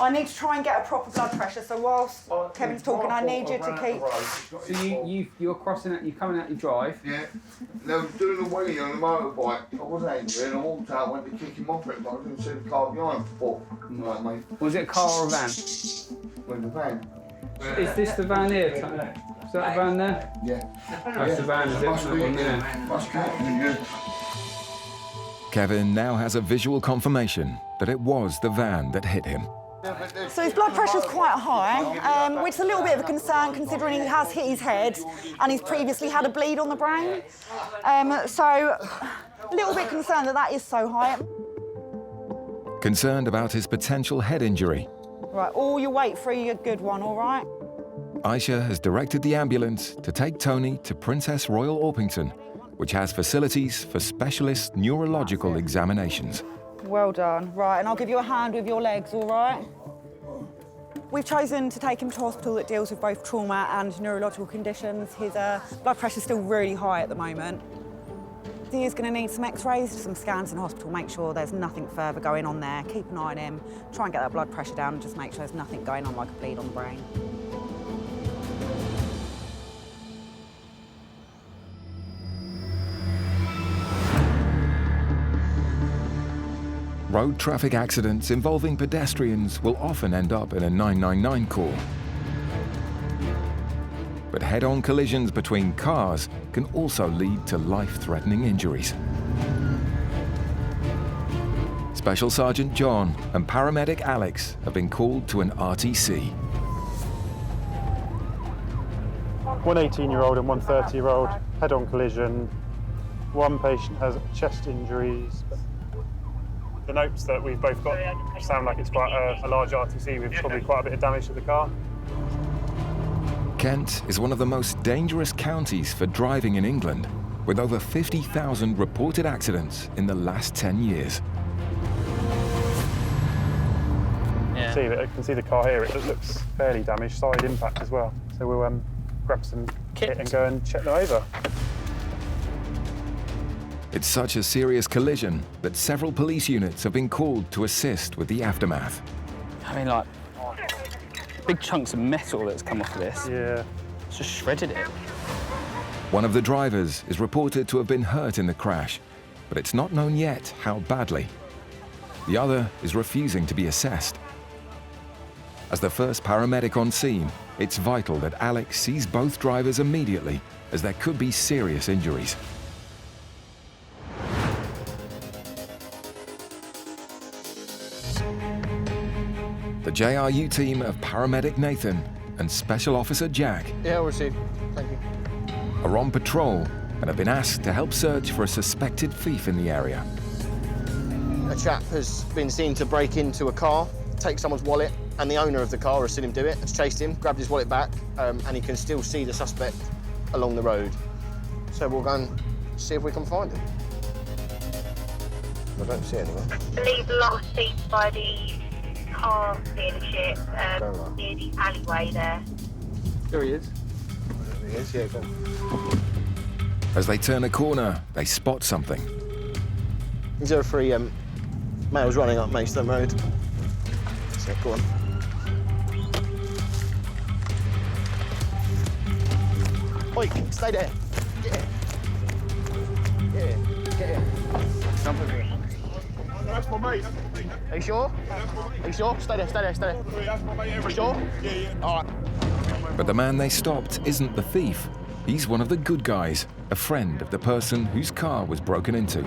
[SPEAKER 14] I need to try and get a proper blood pressure, so whilst Kevin's talking, I need you to keep...
[SPEAKER 1] So you're crossing out, you're coming out your drive?
[SPEAKER 4] Yeah. They were doing a wheelie on the motorbike. I was angry and I walked out, went to kick him off it, but I didn't see the car behind. Right, mate.
[SPEAKER 1] Was it a car or a van?
[SPEAKER 4] With the van.
[SPEAKER 1] Is this the van here? Is that the van there?
[SPEAKER 4] Yeah.
[SPEAKER 1] That's the van, is it?
[SPEAKER 4] Must be, Must be, yeah.
[SPEAKER 3] Kevin now has a visual confirmation that it was the van that hit him.
[SPEAKER 14] So his blood pressure's quite high, which is a little bit of a concern considering he has hit his head and he's previously had a bleed on the brain. So a little bit concerned that that is so high.
[SPEAKER 3] Concerned about his potential head injury,
[SPEAKER 14] Right, all your weight free, a good one, all right?
[SPEAKER 3] Aisha has directed the ambulance to take Tony to Princess Royal Orpington, which has facilities for specialist neurological examinations.
[SPEAKER 14] Well done. Right, and I'll give you a hand with your legs, all right? We've chosen to take him to a hospital that deals with both trauma and neurological conditions. His blood pressure's still really high at the moment. He is going to need some x-rays, some scans in hospital, make sure there's nothing further going on there. Keep an eye on him, try and get that blood pressure down and just make sure there's nothing going on like a bleed on the brain.
[SPEAKER 3] Road traffic accidents involving pedestrians will often end up in a 999 call. But head-on collisions between cars can also lead to life-threatening injuries. Special Sergeant John and Paramedic Alex have been called to an RTC.
[SPEAKER 11] One 18-year-old and one 30-year-old head-on collision. One patient has chest injuries. The notes that we've both got sound like it's quite a large RTC with probably quite a bit of damage to the car.
[SPEAKER 3] Kent is one of the most dangerous counties for driving in England, with over 50,000 reported accidents in the last 10 years.
[SPEAKER 11] Yeah. You can see the car here, it looks fairly damaged, side impact as well. So we'll grab some kit and go and check them over.
[SPEAKER 3] It's such a serious collision that several police units have been called to assist with the aftermath.
[SPEAKER 6] I mean, like, big chunks of metal that's come off of this.
[SPEAKER 11] Yeah.
[SPEAKER 6] It's just shredded it.
[SPEAKER 3] One of the drivers is reported to have been hurt in the crash, but it's not known yet how badly. The other is refusing to be assessed. As the first paramedic on scene, it's vital that Alex sees both drivers immediately, as there could be serious injuries. The JRU team of Paramedic Nathan and Special Officer Jack
[SPEAKER 9] Yeah, we'll receive. Thank you.
[SPEAKER 3] are on patrol and have been asked to help search for a suspected thief in the area.
[SPEAKER 9] A chap has been seen to break into a car, take someone's wallet, and the owner of the car has seen him do it, has chased him, grabbed his wallet back, and he can still see the suspect along the road. So we'll go and see if we can find him. I don't see anyone.
[SPEAKER 10] I believe last seen by the car dealership near the alleyway there.
[SPEAKER 1] There he is.
[SPEAKER 9] There he is, yeah, go on.
[SPEAKER 3] As they turn a corner, they spot something.
[SPEAKER 9] 03 males running up Maidstone Road. So go on. Oi, stay there. Get here. Get here. Get here. Jump over here.
[SPEAKER 4] That's my mate.
[SPEAKER 9] Are you sure? Are you sure? Stay there, stay there, stay there.
[SPEAKER 4] That's my mate.
[SPEAKER 9] You sure?
[SPEAKER 4] Yeah.
[SPEAKER 9] All right.
[SPEAKER 3] But the man they stopped isn't the thief. He's one of the good guys, a friend of the person whose car was broken into.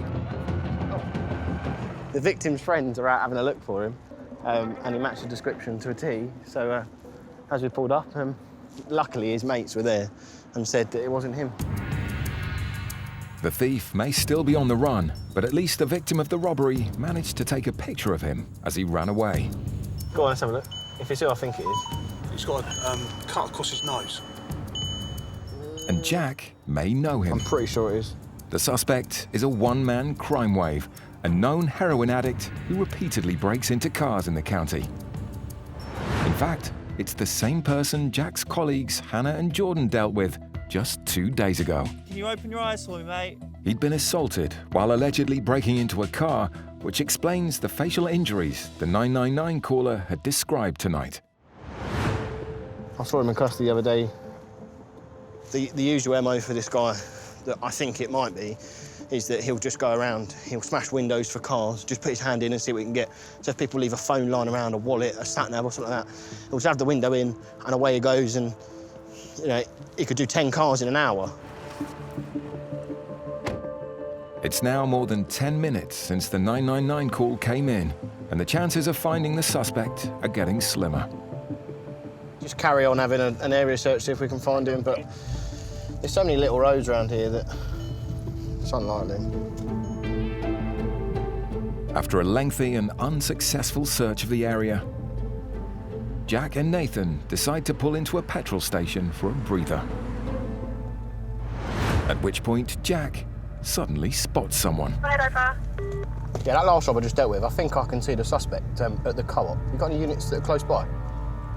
[SPEAKER 9] The victim's friends are out having a look for him, and he matched the description to a T. So as we pulled up, luckily his mates were there and said that it wasn't him.
[SPEAKER 3] The thief may still be on the run, but at least the victim of the robbery managed to take a picture of him as he ran away.
[SPEAKER 9] Go on, let's have a look. If it's who I think it is.
[SPEAKER 20] He's got a cut across his nose.
[SPEAKER 3] and Jack may know him.
[SPEAKER 9] I'm pretty sure it is.
[SPEAKER 3] The suspect is a one-man crime wave, a known heroin addict who repeatedly breaks into cars in the county. In fact, it's the same person Jack's colleagues Hannah and Jordan dealt with just 2 days ago.
[SPEAKER 16] Can you open your eyes for me, mate?
[SPEAKER 3] He'd been assaulted while allegedly breaking into a car, which explains the facial injuries the 999 caller had described tonight.
[SPEAKER 9] I saw him in custody the other day. The usual MO for this guy, that I think it might be, is that he'll just go around, he'll smash windows for cars, just put his hand in and see what he can get. So if people leave a phone lying around, a wallet, a sat-nav or something like that, he'll just have the window in and away he goes, and you know, he could do 10 cars in an hour.
[SPEAKER 3] It's now more than 10 minutes since the 999 call came in, and the chances of finding the suspect are getting slimmer.
[SPEAKER 9] Just carry on having an area search, see if we can find him, but there's so many little roads around here that it's unlikely.
[SPEAKER 3] After a lengthy and unsuccessful search of the area, Jack and Nathan decide to pull into a petrol station for a breather. At which point, Jack suddenly spots someone.
[SPEAKER 9] Yeah, that last job I just dealt with, I think I can see the suspect at the co-op. You got any units that are close by?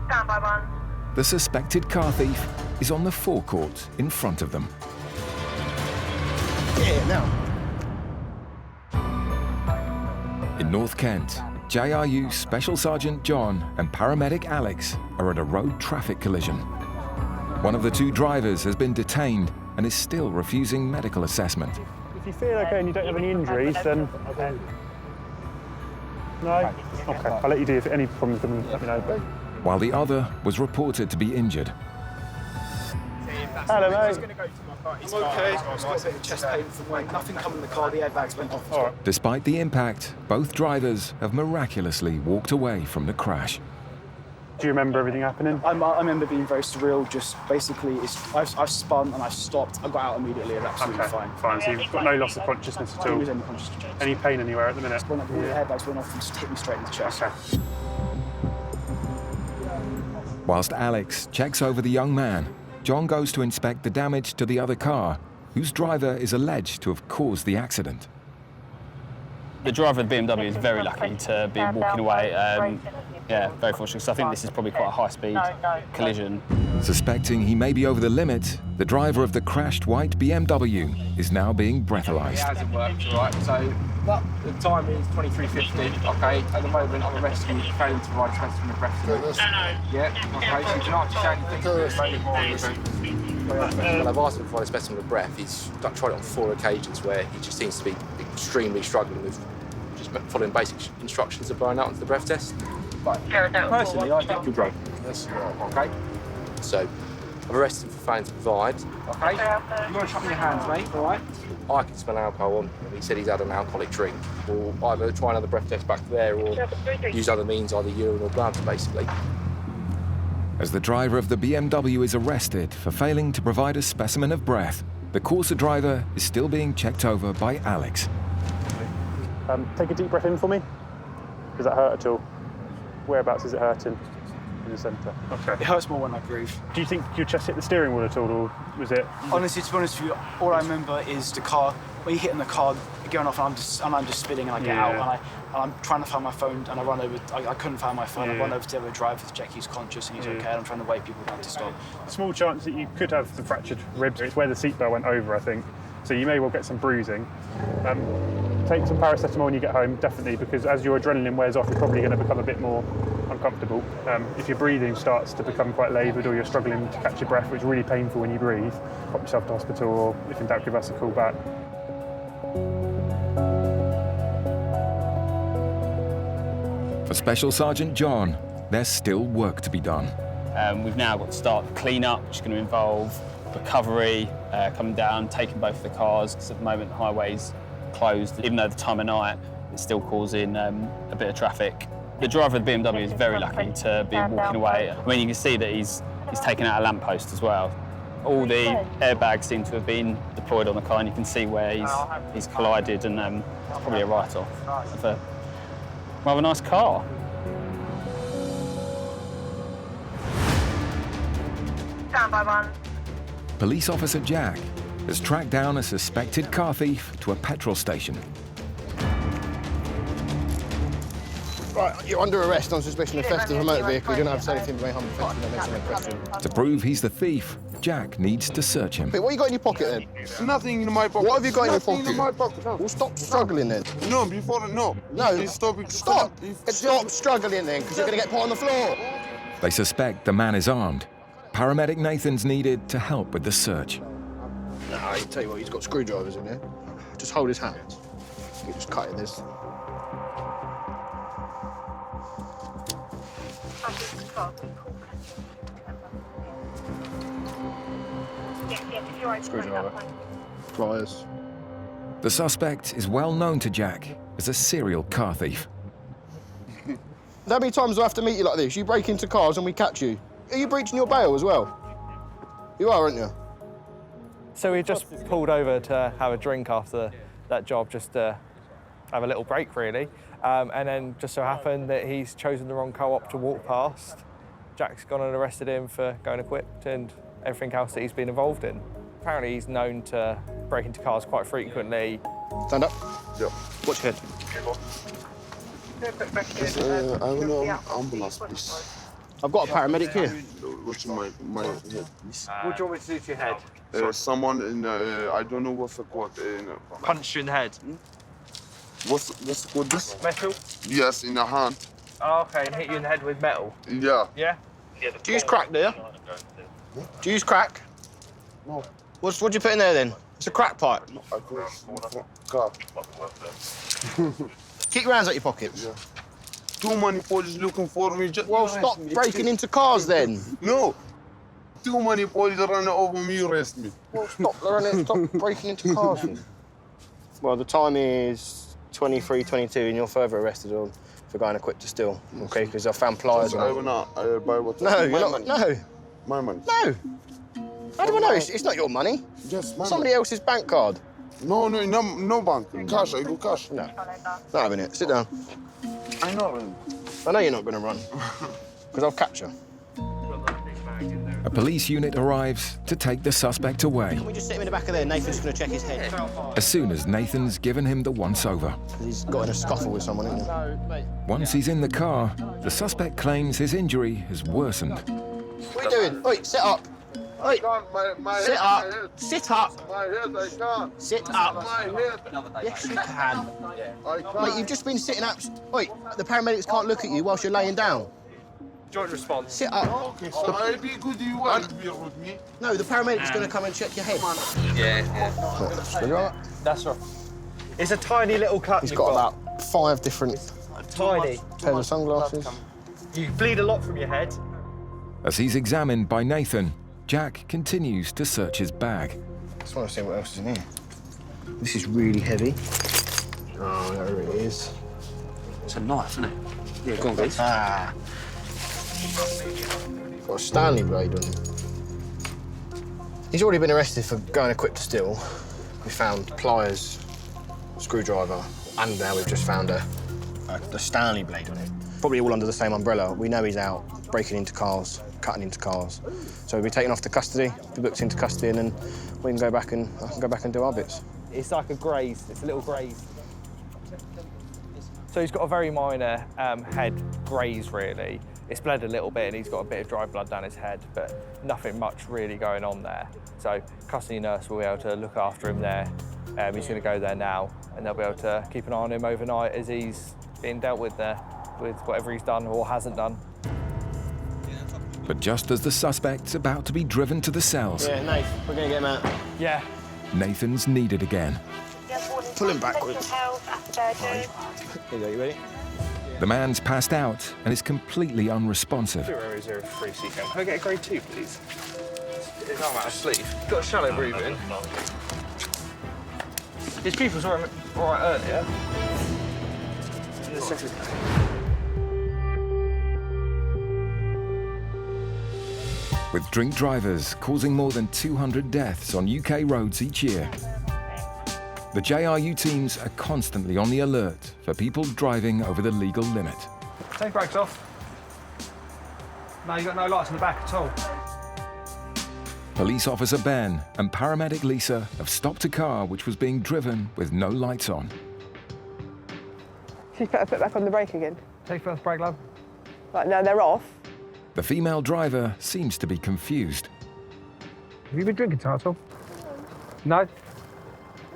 [SPEAKER 10] Stand by 1.
[SPEAKER 3] The suspected car thief is on the forecourt in front of them.
[SPEAKER 9] Yeah, now.
[SPEAKER 3] In North Kent, JRU Special Sergeant John and Paramedic Alex are at a road traffic collision. One of the two drivers has been detained and is still refusing medical assessment.
[SPEAKER 11] If you feel okay and you don't have any injuries, then... No? Okay, I'll let you do if any problems, then let me know.
[SPEAKER 3] While the other was reported to be injured.
[SPEAKER 11] Hello, mate.
[SPEAKER 2] I'm okay. I've got a bit of chest pain from weight. Nothing come in the car, the airbags went off.
[SPEAKER 11] All right.
[SPEAKER 3] Despite the impact, both drivers have miraculously walked away from the crash.
[SPEAKER 11] Do you remember everything happening?
[SPEAKER 2] I remember being very surreal. Just basically, I've spun and I stopped. I got out immediately. And absolutely fine.
[SPEAKER 11] Fine. So you've got no loss of consciousness at all.
[SPEAKER 2] Any consciousness.
[SPEAKER 11] Any pain anywhere at the minute?
[SPEAKER 2] When the airbags went off and just hit me straight in the chest.
[SPEAKER 11] Okay.
[SPEAKER 3] Whilst Alex checks over the young man, John goes to inspect the damage to the other car, whose driver is alleged to have caused the accident.
[SPEAKER 6] The driver of the BMW is very lucky to be walking away. Yeah, very fortunate, because I think this is probably quite a high-speed collision.
[SPEAKER 3] Suspecting he may be over the limit, the driver of the crashed white BMW is now being breathalyzed.
[SPEAKER 15] It hasn't worked, all right, so the time is 23:50. Okay, at the moment I'm arresting you for failing to provide a specimen of breath. Yeah, okay, so you can answer anything.
[SPEAKER 23] Well, I've asked him to provide a specimen of breath. He's tried it on 4 occasions where he just seems to be extremely struggling with just following basic instructions of blowing out onto the breath test.
[SPEAKER 15] But personally, I think you're drunk.
[SPEAKER 23] Yes.
[SPEAKER 15] Okay.
[SPEAKER 23] So I've arrested him for failing to provide.
[SPEAKER 15] Okay. You want to shut your hands, mate, all right?
[SPEAKER 23] I can smell alcohol on him. He said he's had an alcoholic drink. Or either try another breath test back there or use other means, either urine or blood, basically.
[SPEAKER 3] As the driver of the BMW is arrested for failing to provide a specimen of breath, the Corsa driver is still being checked over by Alex.
[SPEAKER 11] Take a deep breath in for me. Does that hurt at all? Whereabouts is it hurting? In the centre. Okay.
[SPEAKER 2] It hurts more when I breathe.
[SPEAKER 11] Do you think your chest hit the steering wheel at all, or was it?
[SPEAKER 2] Honestly, to be honest with you, all I remember is the car. When you hit in the car, going off, and I'm just spinning, and I get out, and I'm trying to find my phone, and I run over. I couldn't find my phone. I run over to the other driver to check he's conscious and he's okay. And I'm trying to wait people down to stop.
[SPEAKER 11] Small chance that you could have the fractured ribs. It's where the seatbelt went over, I think. So you may well get some bruising. Take some paracetamol when you get home, definitely, because as your adrenaline wears off, you're probably going to become a bit more uncomfortable. If your breathing starts to become quite laboured or you're struggling to catch your breath, which is really painful when you breathe, pop yourself to hospital, or if in doubt, give us a call back.
[SPEAKER 3] For Special Sergeant John, there's still work to be done.
[SPEAKER 6] We've now got to start the clean-up, which is going to involve recovery, coming down, taking both of the cars, because at the moment the highway's closed. Even though the time of night, it's still causing a bit of traffic. The driver of the BMW is very lucky to be walking away. I mean, you can see that he's taken out a lamppost as well. All the airbags seem to have been deployed on the car, and you can see where he's collided, and it's probably a write-off of a rather nice car.
[SPEAKER 10] Stand by 1.
[SPEAKER 3] Police officer Jack has tracked down a suspected car thief to a petrol station.
[SPEAKER 9] Right, you're under arrest on suspicion of theft of a motor vehicle. You don't have to say anything to make harm defence. You don't answer any question.
[SPEAKER 3] To prove he's the thief, Jack needs to search him.
[SPEAKER 9] Wait, what you got in your pocket then?
[SPEAKER 4] Nothing in my pocket.
[SPEAKER 9] What have you got in your pocket?
[SPEAKER 4] Nothing in my pocket.
[SPEAKER 9] Well, stop struggling then.
[SPEAKER 4] No, before, no.
[SPEAKER 9] No.
[SPEAKER 4] Stop.
[SPEAKER 9] Stop struggling then, because you're going to get put on the floor.
[SPEAKER 3] They suspect the man is armed. Paramedic Nathan's needed to help with the search.
[SPEAKER 9] No, I tell you what, he's got screwdrivers in there. Just hold his hand. You just cut this. Screwdriver. Pliers.
[SPEAKER 3] The suspect is well known to Jack as a serial car thief.
[SPEAKER 9] How many times do I have to meet you like this? You break into cars and we catch you. Are you breaching your bail as well? You are, aren't you?
[SPEAKER 8] So we just pulled over to have a drink after that job, just to have a little break, really. And then just so happened that he's chosen the wrong co-op to walk past. Jack's gone and arrested him for going equipped and everything else that he's been involved in. Apparently he's known to break into cars quite frequently.
[SPEAKER 9] Stand up.
[SPEAKER 4] Yeah.
[SPEAKER 9] Watch your head.
[SPEAKER 4] I don't know, ambulance, please.
[SPEAKER 9] I've got a paramedic here.
[SPEAKER 4] What's my head, please?
[SPEAKER 8] What do you want me to do to your head?
[SPEAKER 4] Someone in, I don't know what's the code.
[SPEAKER 8] Punch you in the head.
[SPEAKER 4] What's the code this?
[SPEAKER 8] Metal?
[SPEAKER 4] Yes, in the hand.
[SPEAKER 8] Oh, okay, and hit you in the head with metal?
[SPEAKER 4] Yeah.
[SPEAKER 8] Yeah?
[SPEAKER 9] Do you use crack, do you? Do you use crack?
[SPEAKER 4] No.
[SPEAKER 9] What do you put in there then? It's a crack pipe.
[SPEAKER 4] No, I put car.
[SPEAKER 9] Keep your hands out your pockets.
[SPEAKER 4] Yeah. Too many police looking for me. Just
[SPEAKER 9] well, stop breaking into cars then.
[SPEAKER 4] No. Too many police running over me, arrest me.
[SPEAKER 9] Well, stop breaking into cars then. Well, the time is 23:22 and you're further arrested on for going equipped to steal, okay? Because I found pliers.
[SPEAKER 4] I will not buy what.
[SPEAKER 9] No, you're not. No.
[SPEAKER 4] My money.
[SPEAKER 9] No. How do I know? It's not your money.
[SPEAKER 4] Yes, my
[SPEAKER 9] somebody else's bank card.
[SPEAKER 4] No bank. Cash. I go cash.
[SPEAKER 9] No. Not having it. Sit down.
[SPEAKER 4] I know.
[SPEAKER 9] I know you're not going to run. Because I'll catch you.
[SPEAKER 3] A police unit arrives to take the suspect away.
[SPEAKER 9] Can we just sit him in the back of there? Nathan's going to check his head.
[SPEAKER 3] As soon as Nathan's given him the once-over.
[SPEAKER 9] He's got in a scuffle with someone, isn't he?
[SPEAKER 3] Once he's in the car, the suspect claims his injury has worsened.
[SPEAKER 9] What are you doing? Oi, sit up. Oi. Sit up. Sit up.
[SPEAKER 4] My head, I can't.
[SPEAKER 9] Sit up.
[SPEAKER 4] My head.
[SPEAKER 9] Yes, you can.
[SPEAKER 4] I can't.
[SPEAKER 9] Mate, you've just been sitting up. Oi, the paramedics can't look at you whilst you're laying down.
[SPEAKER 8] Joint response.
[SPEAKER 9] Sit up.
[SPEAKER 4] Okay, so I'll be good. You want to be with me?
[SPEAKER 9] No, the paramedic's going to come and check your head.
[SPEAKER 8] Yeah. That's right. It's a tiny little cut.
[SPEAKER 9] He's got about 5 different
[SPEAKER 8] tiny
[SPEAKER 9] pairs of sunglasses.
[SPEAKER 8] You bleed a lot from your head.
[SPEAKER 3] As he's examined by Nathan, Jack continues to search his bag.
[SPEAKER 9] I just want to see what else is in here. This is really heavy. Oh, there it is.
[SPEAKER 15] It's a knife, isn't it? Yeah, go on, guys.
[SPEAKER 9] Ah. Got a Stanley blade on him. He's already been arrested for going equipped to steal. We found pliers, screwdriver, and now we've just found a Stanley blade on him. Probably all under the same umbrella. We know he's out breaking into cars, cutting into cars. So we'll be taken off to custody, be booked into custody, and then we can go back and I can go back and do our bits.
[SPEAKER 8] It's like a graze. It's a little graze. So he's got a very minor head graze, really. It's bled a little bit, and he's got a bit of dry blood down his head, but nothing much really going on there. So custody nurse will be able to look after him there. He's going to go there now, and they'll be able to keep an eye on him overnight as he's being dealt with there, with whatever he's done or hasn't done.
[SPEAKER 3] But just as the suspect's about to be driven to the cells...
[SPEAKER 9] Yeah, Nath, we're going to get him out.
[SPEAKER 8] Yeah.
[SPEAKER 3] Nathan's needed again.
[SPEAKER 9] Pull him backwards. Here you go, you ready?
[SPEAKER 3] The man's passed out and is completely unresponsive.
[SPEAKER 8] 003 CCAM. Can I get a grade 2, please? His arm out of sleeve. Got a shallow breathing. His pupils were all right earlier. In the second.
[SPEAKER 3] With drink drivers causing more than 200 deaths on UK roads each year, the JRU teams are constantly on the alert for people driving over the legal limit.
[SPEAKER 8] Take brakes off. No, you've got no lights on the back at all.
[SPEAKER 3] Police officer Ben and paramedic Lisa have stopped a car which was being driven with no lights on.
[SPEAKER 18] She's put her foot back on the brake again.
[SPEAKER 8] Take first brake, love.
[SPEAKER 18] Right, no, they're off.
[SPEAKER 3] The female driver seems to be confused.
[SPEAKER 8] Have you been drinking tonight at all? No?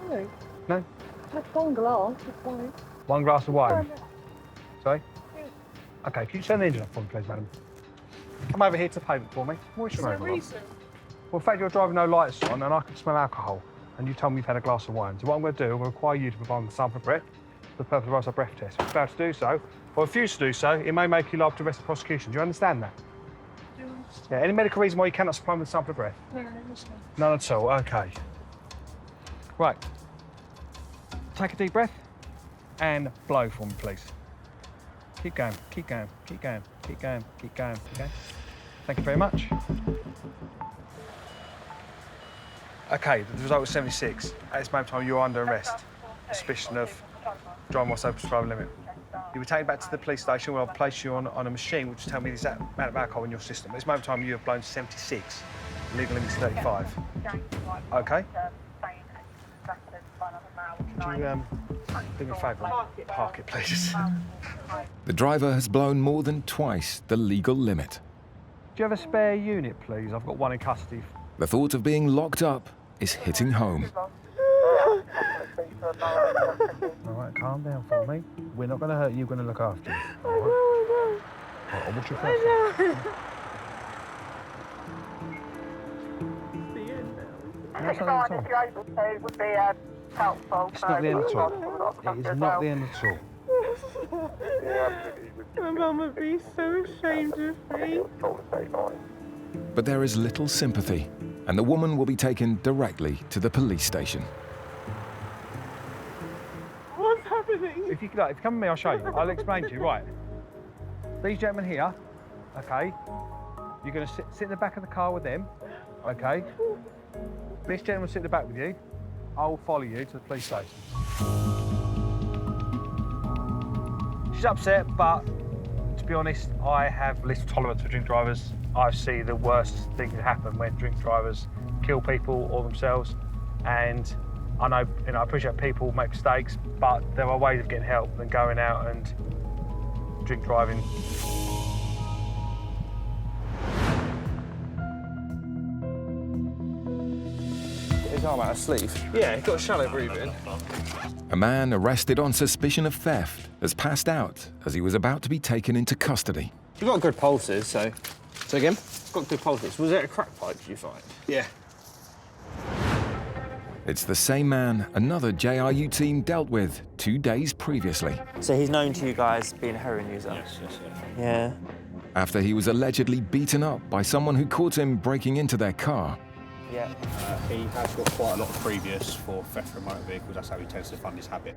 [SPEAKER 18] No.
[SPEAKER 8] No?
[SPEAKER 18] Had one glass, it's fine.
[SPEAKER 8] One glass of wine? Sorry? OK, can you turn the engine off for me, please, madam? Come over here to the pavement for me. What's your name? Well, in fact, you're driving no lights on and I can smell alcohol, and you told me you've had a glass of wine. So what I'm going to do, I'm going to require you to provide the sample of breath for the purpose of a breath test. If you fail to do so, or refuse to do so, it may make you liable to arrest the prosecution. Do you understand that? Yeah, any medical reason why you cannot supply me with a sample of breath?
[SPEAKER 18] No.
[SPEAKER 8] None at all, OK. Right. Take a deep breath and blow for me, please. Keep going, keep going, keep going, keep going, keep going, keep going. Thank you very much. OK, the result was 76. At this moment in time, you're under arrest. Suspicion of driving whilst over prescribed limit. You were taken back to the police station where I'll place you on a machine which will tell me the exact amount of alcohol in your system. At this moment in time, you have blown 76. Legal limit is 35. OK? Could you do me a favour? Park it, please.
[SPEAKER 3] The driver has blown more than twice the legal limit.
[SPEAKER 8] Do you have a spare unit, please? I've got one in custody.
[SPEAKER 3] The thought of being locked up is hitting home.
[SPEAKER 8] All right, calm down for me. We're not going to hurt you, we're going to look after you. All right? Right, what's your first name? That's not the end at all.
[SPEAKER 10] would be helpful.
[SPEAKER 8] It's not the end at all. It is not the end at all.
[SPEAKER 18] My mum would be so ashamed of me.
[SPEAKER 3] But there is little sympathy, and the woman will be taken directly to the police station.
[SPEAKER 18] What's happening?
[SPEAKER 8] If you come with me, I'll show you. I'll explain to you. Right. These gentlemen here, OK, you're going to sit in the back of the car with them, OK? This gentleman will sit in the back with you. I'll follow you to the police station. She's upset, but to be honest, I have little tolerance for drink drivers. I see the worst thing that happen when drink drivers kill people or themselves. And I know, I appreciate people make mistakes, but there are ways of getting help than going out and drink driving.
[SPEAKER 5] His arm out of sleeve. Yeah, he's got a shallow breathing.
[SPEAKER 3] A man arrested on suspicion of theft has passed out as he was about to be taken into custody.
[SPEAKER 5] You've got good pulses, so... So again? Got good pulses. Was it a crack pipe, did you find? Yeah.
[SPEAKER 3] It's the same man another JRU team dealt with 2 days previously.
[SPEAKER 16] So he's known to you guys being a heroin user?
[SPEAKER 22] Yes.
[SPEAKER 16] Yeah.
[SPEAKER 3] After he was allegedly beaten up by someone who caught him breaking into their car.
[SPEAKER 16] Yeah.
[SPEAKER 22] He has got quite a lot of previous for theft from motor vehicles. That's how he tends to fund his habit.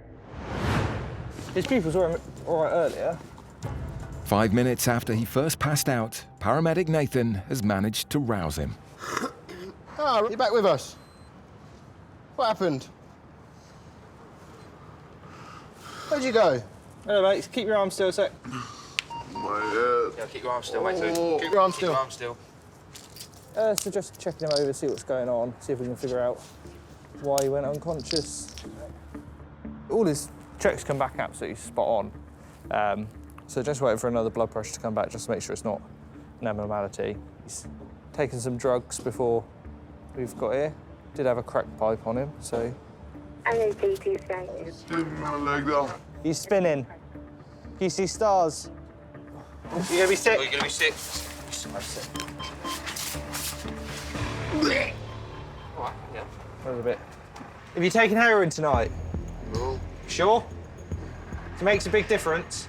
[SPEAKER 5] His pupils were all right earlier.
[SPEAKER 3] 5 minutes after he first passed out, paramedic Nathan has managed to rouse him.
[SPEAKER 9] Ah, you're back with us. What happened? Where'd you go?
[SPEAKER 5] Hello, mate. Keep your arm still a sec.
[SPEAKER 23] Yeah, keep your arm still, mate.
[SPEAKER 9] Keep your arm still.
[SPEAKER 23] Keep your arm still.
[SPEAKER 5] So just checking him over, see what's going on, see if we can figure out why he went unconscious. All his checks come back absolutely spot on. So just waiting for another blood pressure to come back just to make sure it's not an abnormality. He's taken some drugs before we've got here. Did have a crack pipe on him, so... He's spinning. Can you see stars? You gonna be sick?
[SPEAKER 23] Are you gonna be sick?
[SPEAKER 5] I'm sick.
[SPEAKER 23] All right, yeah.
[SPEAKER 5] A little bit. Have you taken heroin tonight?
[SPEAKER 23] No.
[SPEAKER 5] Sure? It makes a big difference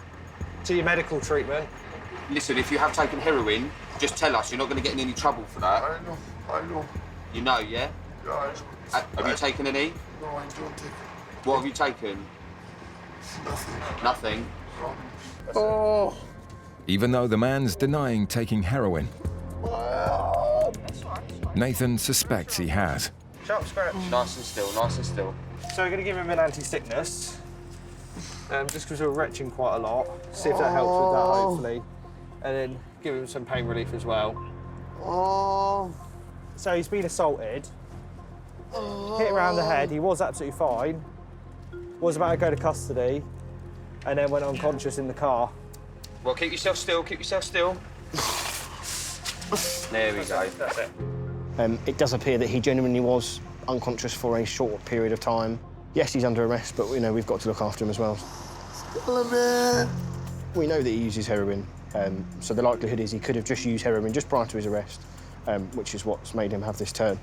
[SPEAKER 5] to your medical treatment.
[SPEAKER 23] Listen, if you have taken heroin, just tell us. You're not going to get in any trouble for that.
[SPEAKER 4] I know.
[SPEAKER 23] You know, yeah?
[SPEAKER 4] Yeah,
[SPEAKER 23] Have you taken any?
[SPEAKER 4] No, I don't take it.
[SPEAKER 23] What have you taken? Nothing.
[SPEAKER 9] Oh.
[SPEAKER 3] Even though the man's denying taking heroin, Nathan suspects he has.
[SPEAKER 5] Sharp scratch.
[SPEAKER 23] Nice and still, nice and still.
[SPEAKER 5] So we're going to give him an anti-sickness, just because we're retching quite a lot. See if that helps with that, hopefully. And then give him some pain relief as well.
[SPEAKER 9] Oh.
[SPEAKER 8] So he's been assaulted, hit around the head. He was absolutely fine. Was about to go to custody, and then went unconscious in the car.
[SPEAKER 6] Well, keep yourself still, keep yourself still. There we go. That's it.
[SPEAKER 9] It does appear that he genuinely was unconscious for a short period of time. Yes, he's under arrest, but we've got to look after him as well. We know that he uses heroin, so the likelihood is he could have just used heroin just prior to his arrest, which is what's made him have this turn.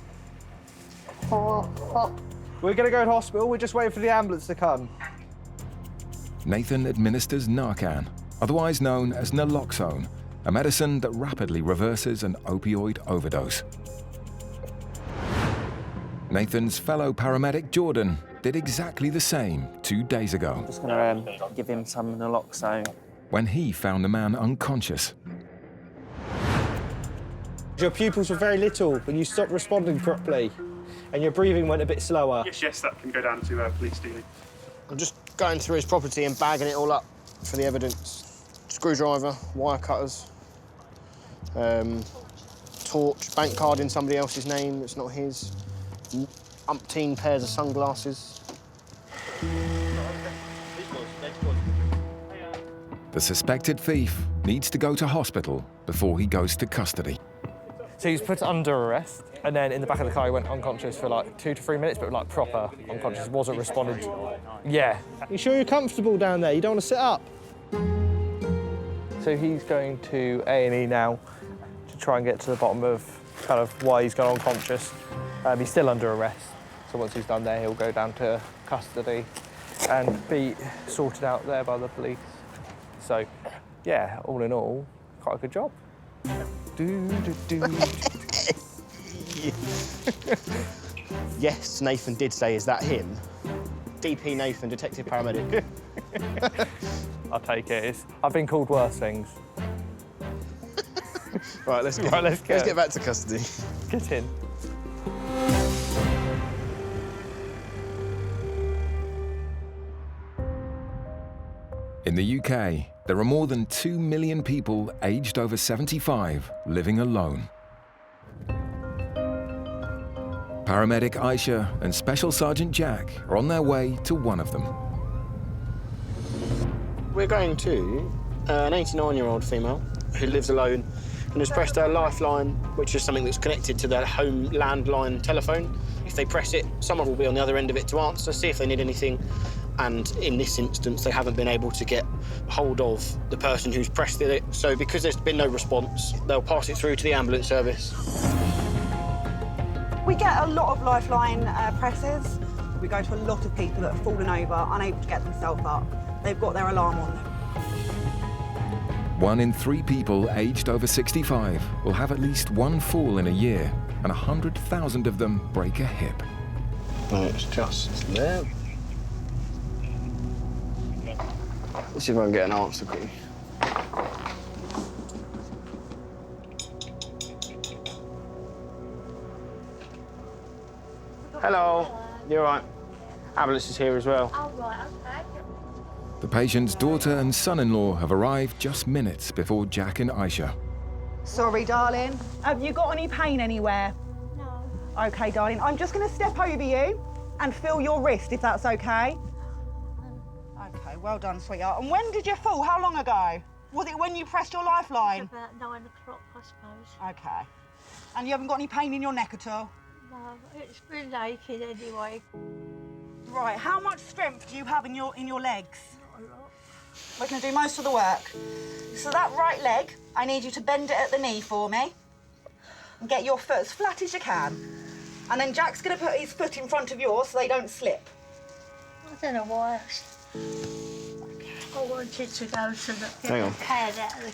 [SPEAKER 8] We're going to go to hospital. We're just waiting for the ambulance to come.
[SPEAKER 3] Nathan administers Narcan, otherwise known as naloxone, a medicine that rapidly reverses an opioid overdose. Nathan's fellow paramedic Jordan did exactly the same 2 days ago.
[SPEAKER 16] Just going to give him some naloxone.
[SPEAKER 3] When he found the man unconscious.
[SPEAKER 8] Your pupils were very little when you stopped responding properly, and your breathing went a bit slower.
[SPEAKER 11] Yes, that can go down to police dealing.
[SPEAKER 9] I'm just going through his property and bagging it all up for the evidence. Screwdriver, wire cutters, torch, bank card in somebody else's name that's not his, umpteen pairs of sunglasses.
[SPEAKER 3] The suspected thief needs to go to hospital before he goes to custody.
[SPEAKER 8] So he was put under arrest, and then in the back of the car he went unconscious for like 2 to 3 minutes, but like proper unconscious, wasn't responding to. Yeah. You sure you're comfortable down there? You don't want to sit up? So he's going to A&E now to try and get to the bottom of kind of why he's gone unconscious. He's still under arrest, so once he's done there, he'll go down to custody and be sorted out there by the police. So, yeah, all in all, quite a good job.
[SPEAKER 9] Yes, Nathan did say, is that him? DP Nathan, detective paramedic.
[SPEAKER 8] I'll take it. I've been called worse things.
[SPEAKER 9] Right, let's get back to custody.
[SPEAKER 8] Get in.
[SPEAKER 3] In the UK, there are more than 2 million people aged over 75 living alone. Paramedic Aisha and Special Sergeant Jack are on their way to one of them.
[SPEAKER 9] We're going to an 89-year-old female who lives alone and has pressed her lifeline, which is something that's connected to their home landline telephone. If they press it, someone will be on the other end of it to answer, see if they need anything. And in this instance, they haven't been able to get hold of the person who's pressed it. So because there's been no response, they'll pass it through to the ambulance service.
[SPEAKER 14] We get a lot of lifeline presses. We go to a lot of people that have fallen over, unable to get themselves up. They've got their alarm on.
[SPEAKER 3] 1 in 3 people aged over 65 will have at least one fall in a year, and 100,000 of them break a hip.
[SPEAKER 9] It's just there. Let's see if I can get an answer quickly. Hello. You all right? Ambulance is here as well.
[SPEAKER 7] Oh, right, okay.
[SPEAKER 3] The patient's daughter and son-in-law have arrived just minutes before Jack and Aisha.
[SPEAKER 14] Sorry, darling. Have you got any pain anywhere?
[SPEAKER 7] No.
[SPEAKER 14] OK, darling. I'm just going to step over you and feel your wrist, if that's OK. OK, well done, sweetheart. And when did you fall? How long ago? Was it when you pressed your lifeline?
[SPEAKER 7] About 9 o'clock, I suppose.
[SPEAKER 14] OK. And you haven't got any pain in your neck at all?
[SPEAKER 7] No, it's been aching anyway.
[SPEAKER 14] Right, how much strength do you have in your legs?
[SPEAKER 7] Not a lot.
[SPEAKER 14] We're going to do most of the work. So that right leg, I need you to bend it at the knee for me and get your foot as flat as you can. And then Jack's going to put his foot in front of yours so they don't slip.
[SPEAKER 7] I don't know why. I wanted to go to the pad out of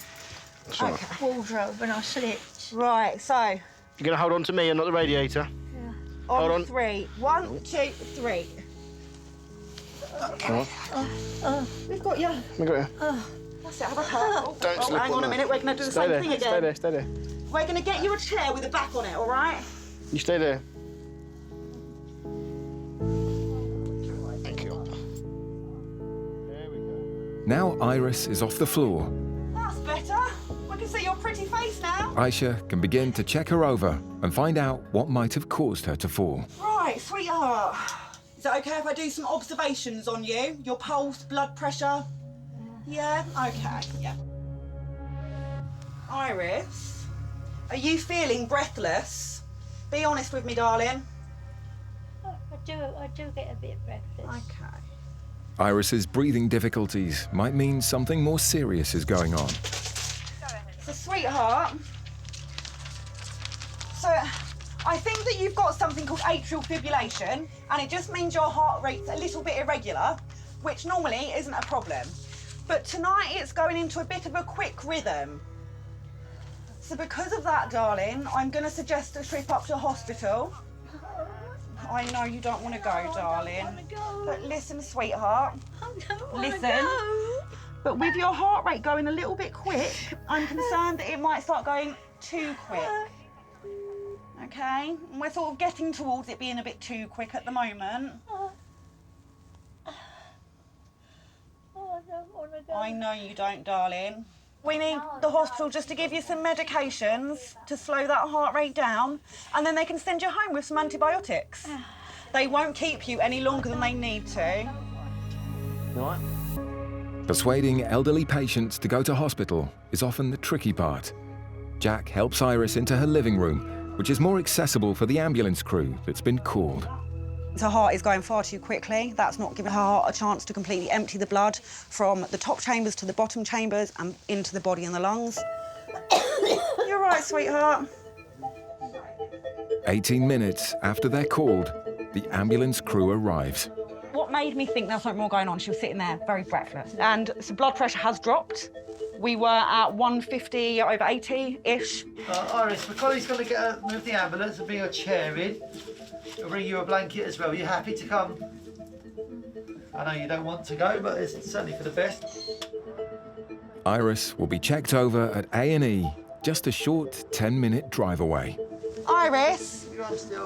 [SPEAKER 7] the wardrobe and I slipped.
[SPEAKER 14] Right, so...
[SPEAKER 9] You're going to hold on to me and not the radiator?
[SPEAKER 7] Yeah.
[SPEAKER 9] Hold on.
[SPEAKER 14] 3. 1, 2, 3.
[SPEAKER 9] Okay.
[SPEAKER 14] We've got you.
[SPEAKER 9] We got you.
[SPEAKER 14] That's it, have a cup.
[SPEAKER 9] Don't slip
[SPEAKER 14] hang on a minute, we're going to do the same thing again.
[SPEAKER 9] Stay there, stay there.
[SPEAKER 14] We're going to get you a chair with a back on it, all right?
[SPEAKER 9] You stay there. Thank you.
[SPEAKER 3] Now Iris is off the floor.
[SPEAKER 14] That's better. We're going can see your pretty face now.
[SPEAKER 3] Aisha can begin to check her over and find out what might have caused her to fall.
[SPEAKER 14] Right, sweetheart. Is it okay if I do some observations on you? Your pulse, blood pressure? Yeah? Okay, yeah. Iris, are you feeling breathless? Be honest with me, darling.
[SPEAKER 7] I do get a bit breathless.
[SPEAKER 14] Okay.
[SPEAKER 3] Iris's breathing difficulties might mean something more serious is going on.
[SPEAKER 14] So, sweetheart, so I think that you've got something called atrial fibrillation, and it just means your heart rate's a little bit irregular, which normally isn't a problem. But tonight it's going into a bit of a quick rhythm. So because of that, darling, I'm going to suggest a trip up to hospital. I know you don't want to go, darling. But listen, sweetheart. Listen. But with your heart rate going a little bit quick, I'm concerned that it might start going too quick. Okay? And we're sort of getting towards it being a bit too quick at the moment.
[SPEAKER 7] I don't want to go.
[SPEAKER 14] I know you don't, darling. We need the hospital just to give you some medications to slow that heart rate down, and then they can send you home with some antibiotics. They won't keep you any longer than they need to.
[SPEAKER 3] You all right? Persuading elderly patients to go to hospital is often the tricky part. Jack helps Iris into her living room, which is more accessible for the ambulance crew that's been called.
[SPEAKER 14] Her heart is going far too quickly. That's not giving her heart a chance to completely empty the blood from the top chambers to the bottom chambers and into the body and the lungs. You're right, sweetheart.
[SPEAKER 3] 18 minutes after they're called, the ambulance crew arrives.
[SPEAKER 14] What made me think there was something more going on, she was sitting there very breathless. And so blood pressure has dropped. We were at 150 over 80-ish.
[SPEAKER 12] Iris, my colleague's going to move the ambulance and bring your chair in. I'll bring you a blanket as well. Are you happy to come? I know you don't want to go, but it's certainly for the best.
[SPEAKER 3] Iris will be checked over at A&E, just a short 10-minute drive away.
[SPEAKER 14] Iris,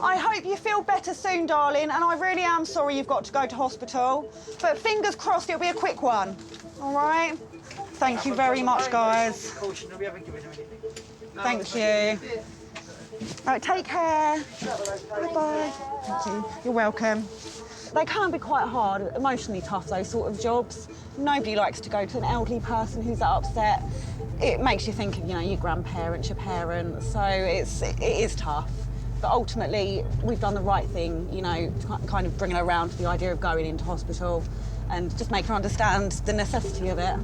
[SPEAKER 14] I hope you feel better soon, darling, and I really am sorry you've got to go to hospital. But fingers crossed it'll be a quick one, all right? Thank you very much, guys. Thank you. Right, take care. Bye-bye. Thank you. You're welcome. They can be quite hard, emotionally tough, those sort of jobs. Nobody likes to go to an elderly person who's that upset. It makes you think of, you know, your grandparents, your parents, so it is tough. But ultimately, we've done the right thing, you know, to kind of bring her around to the idea of going into hospital and just make her understand the necessity of it.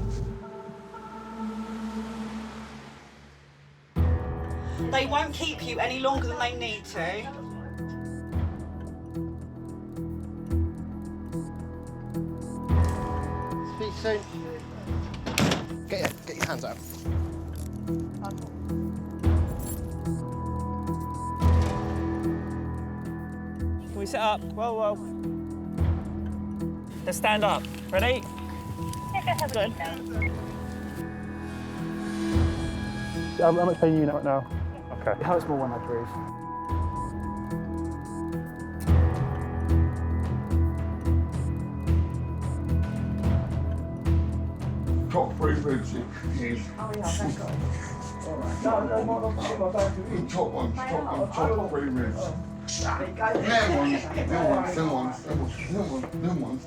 [SPEAKER 14] They won't keep you any longer than they need to.
[SPEAKER 9] Speak soon. Get your hands out.
[SPEAKER 16] Can we set up? Well. Let's stand up. Ready? Good.
[SPEAKER 11] How much pain are you in right now? Okay.
[SPEAKER 2] It hurts more when I breathe.
[SPEAKER 4] Top 3 ribs is.
[SPEAKER 12] Oh, yeah, thank God. All right. No,
[SPEAKER 4] Top 3 ribs. Them ones.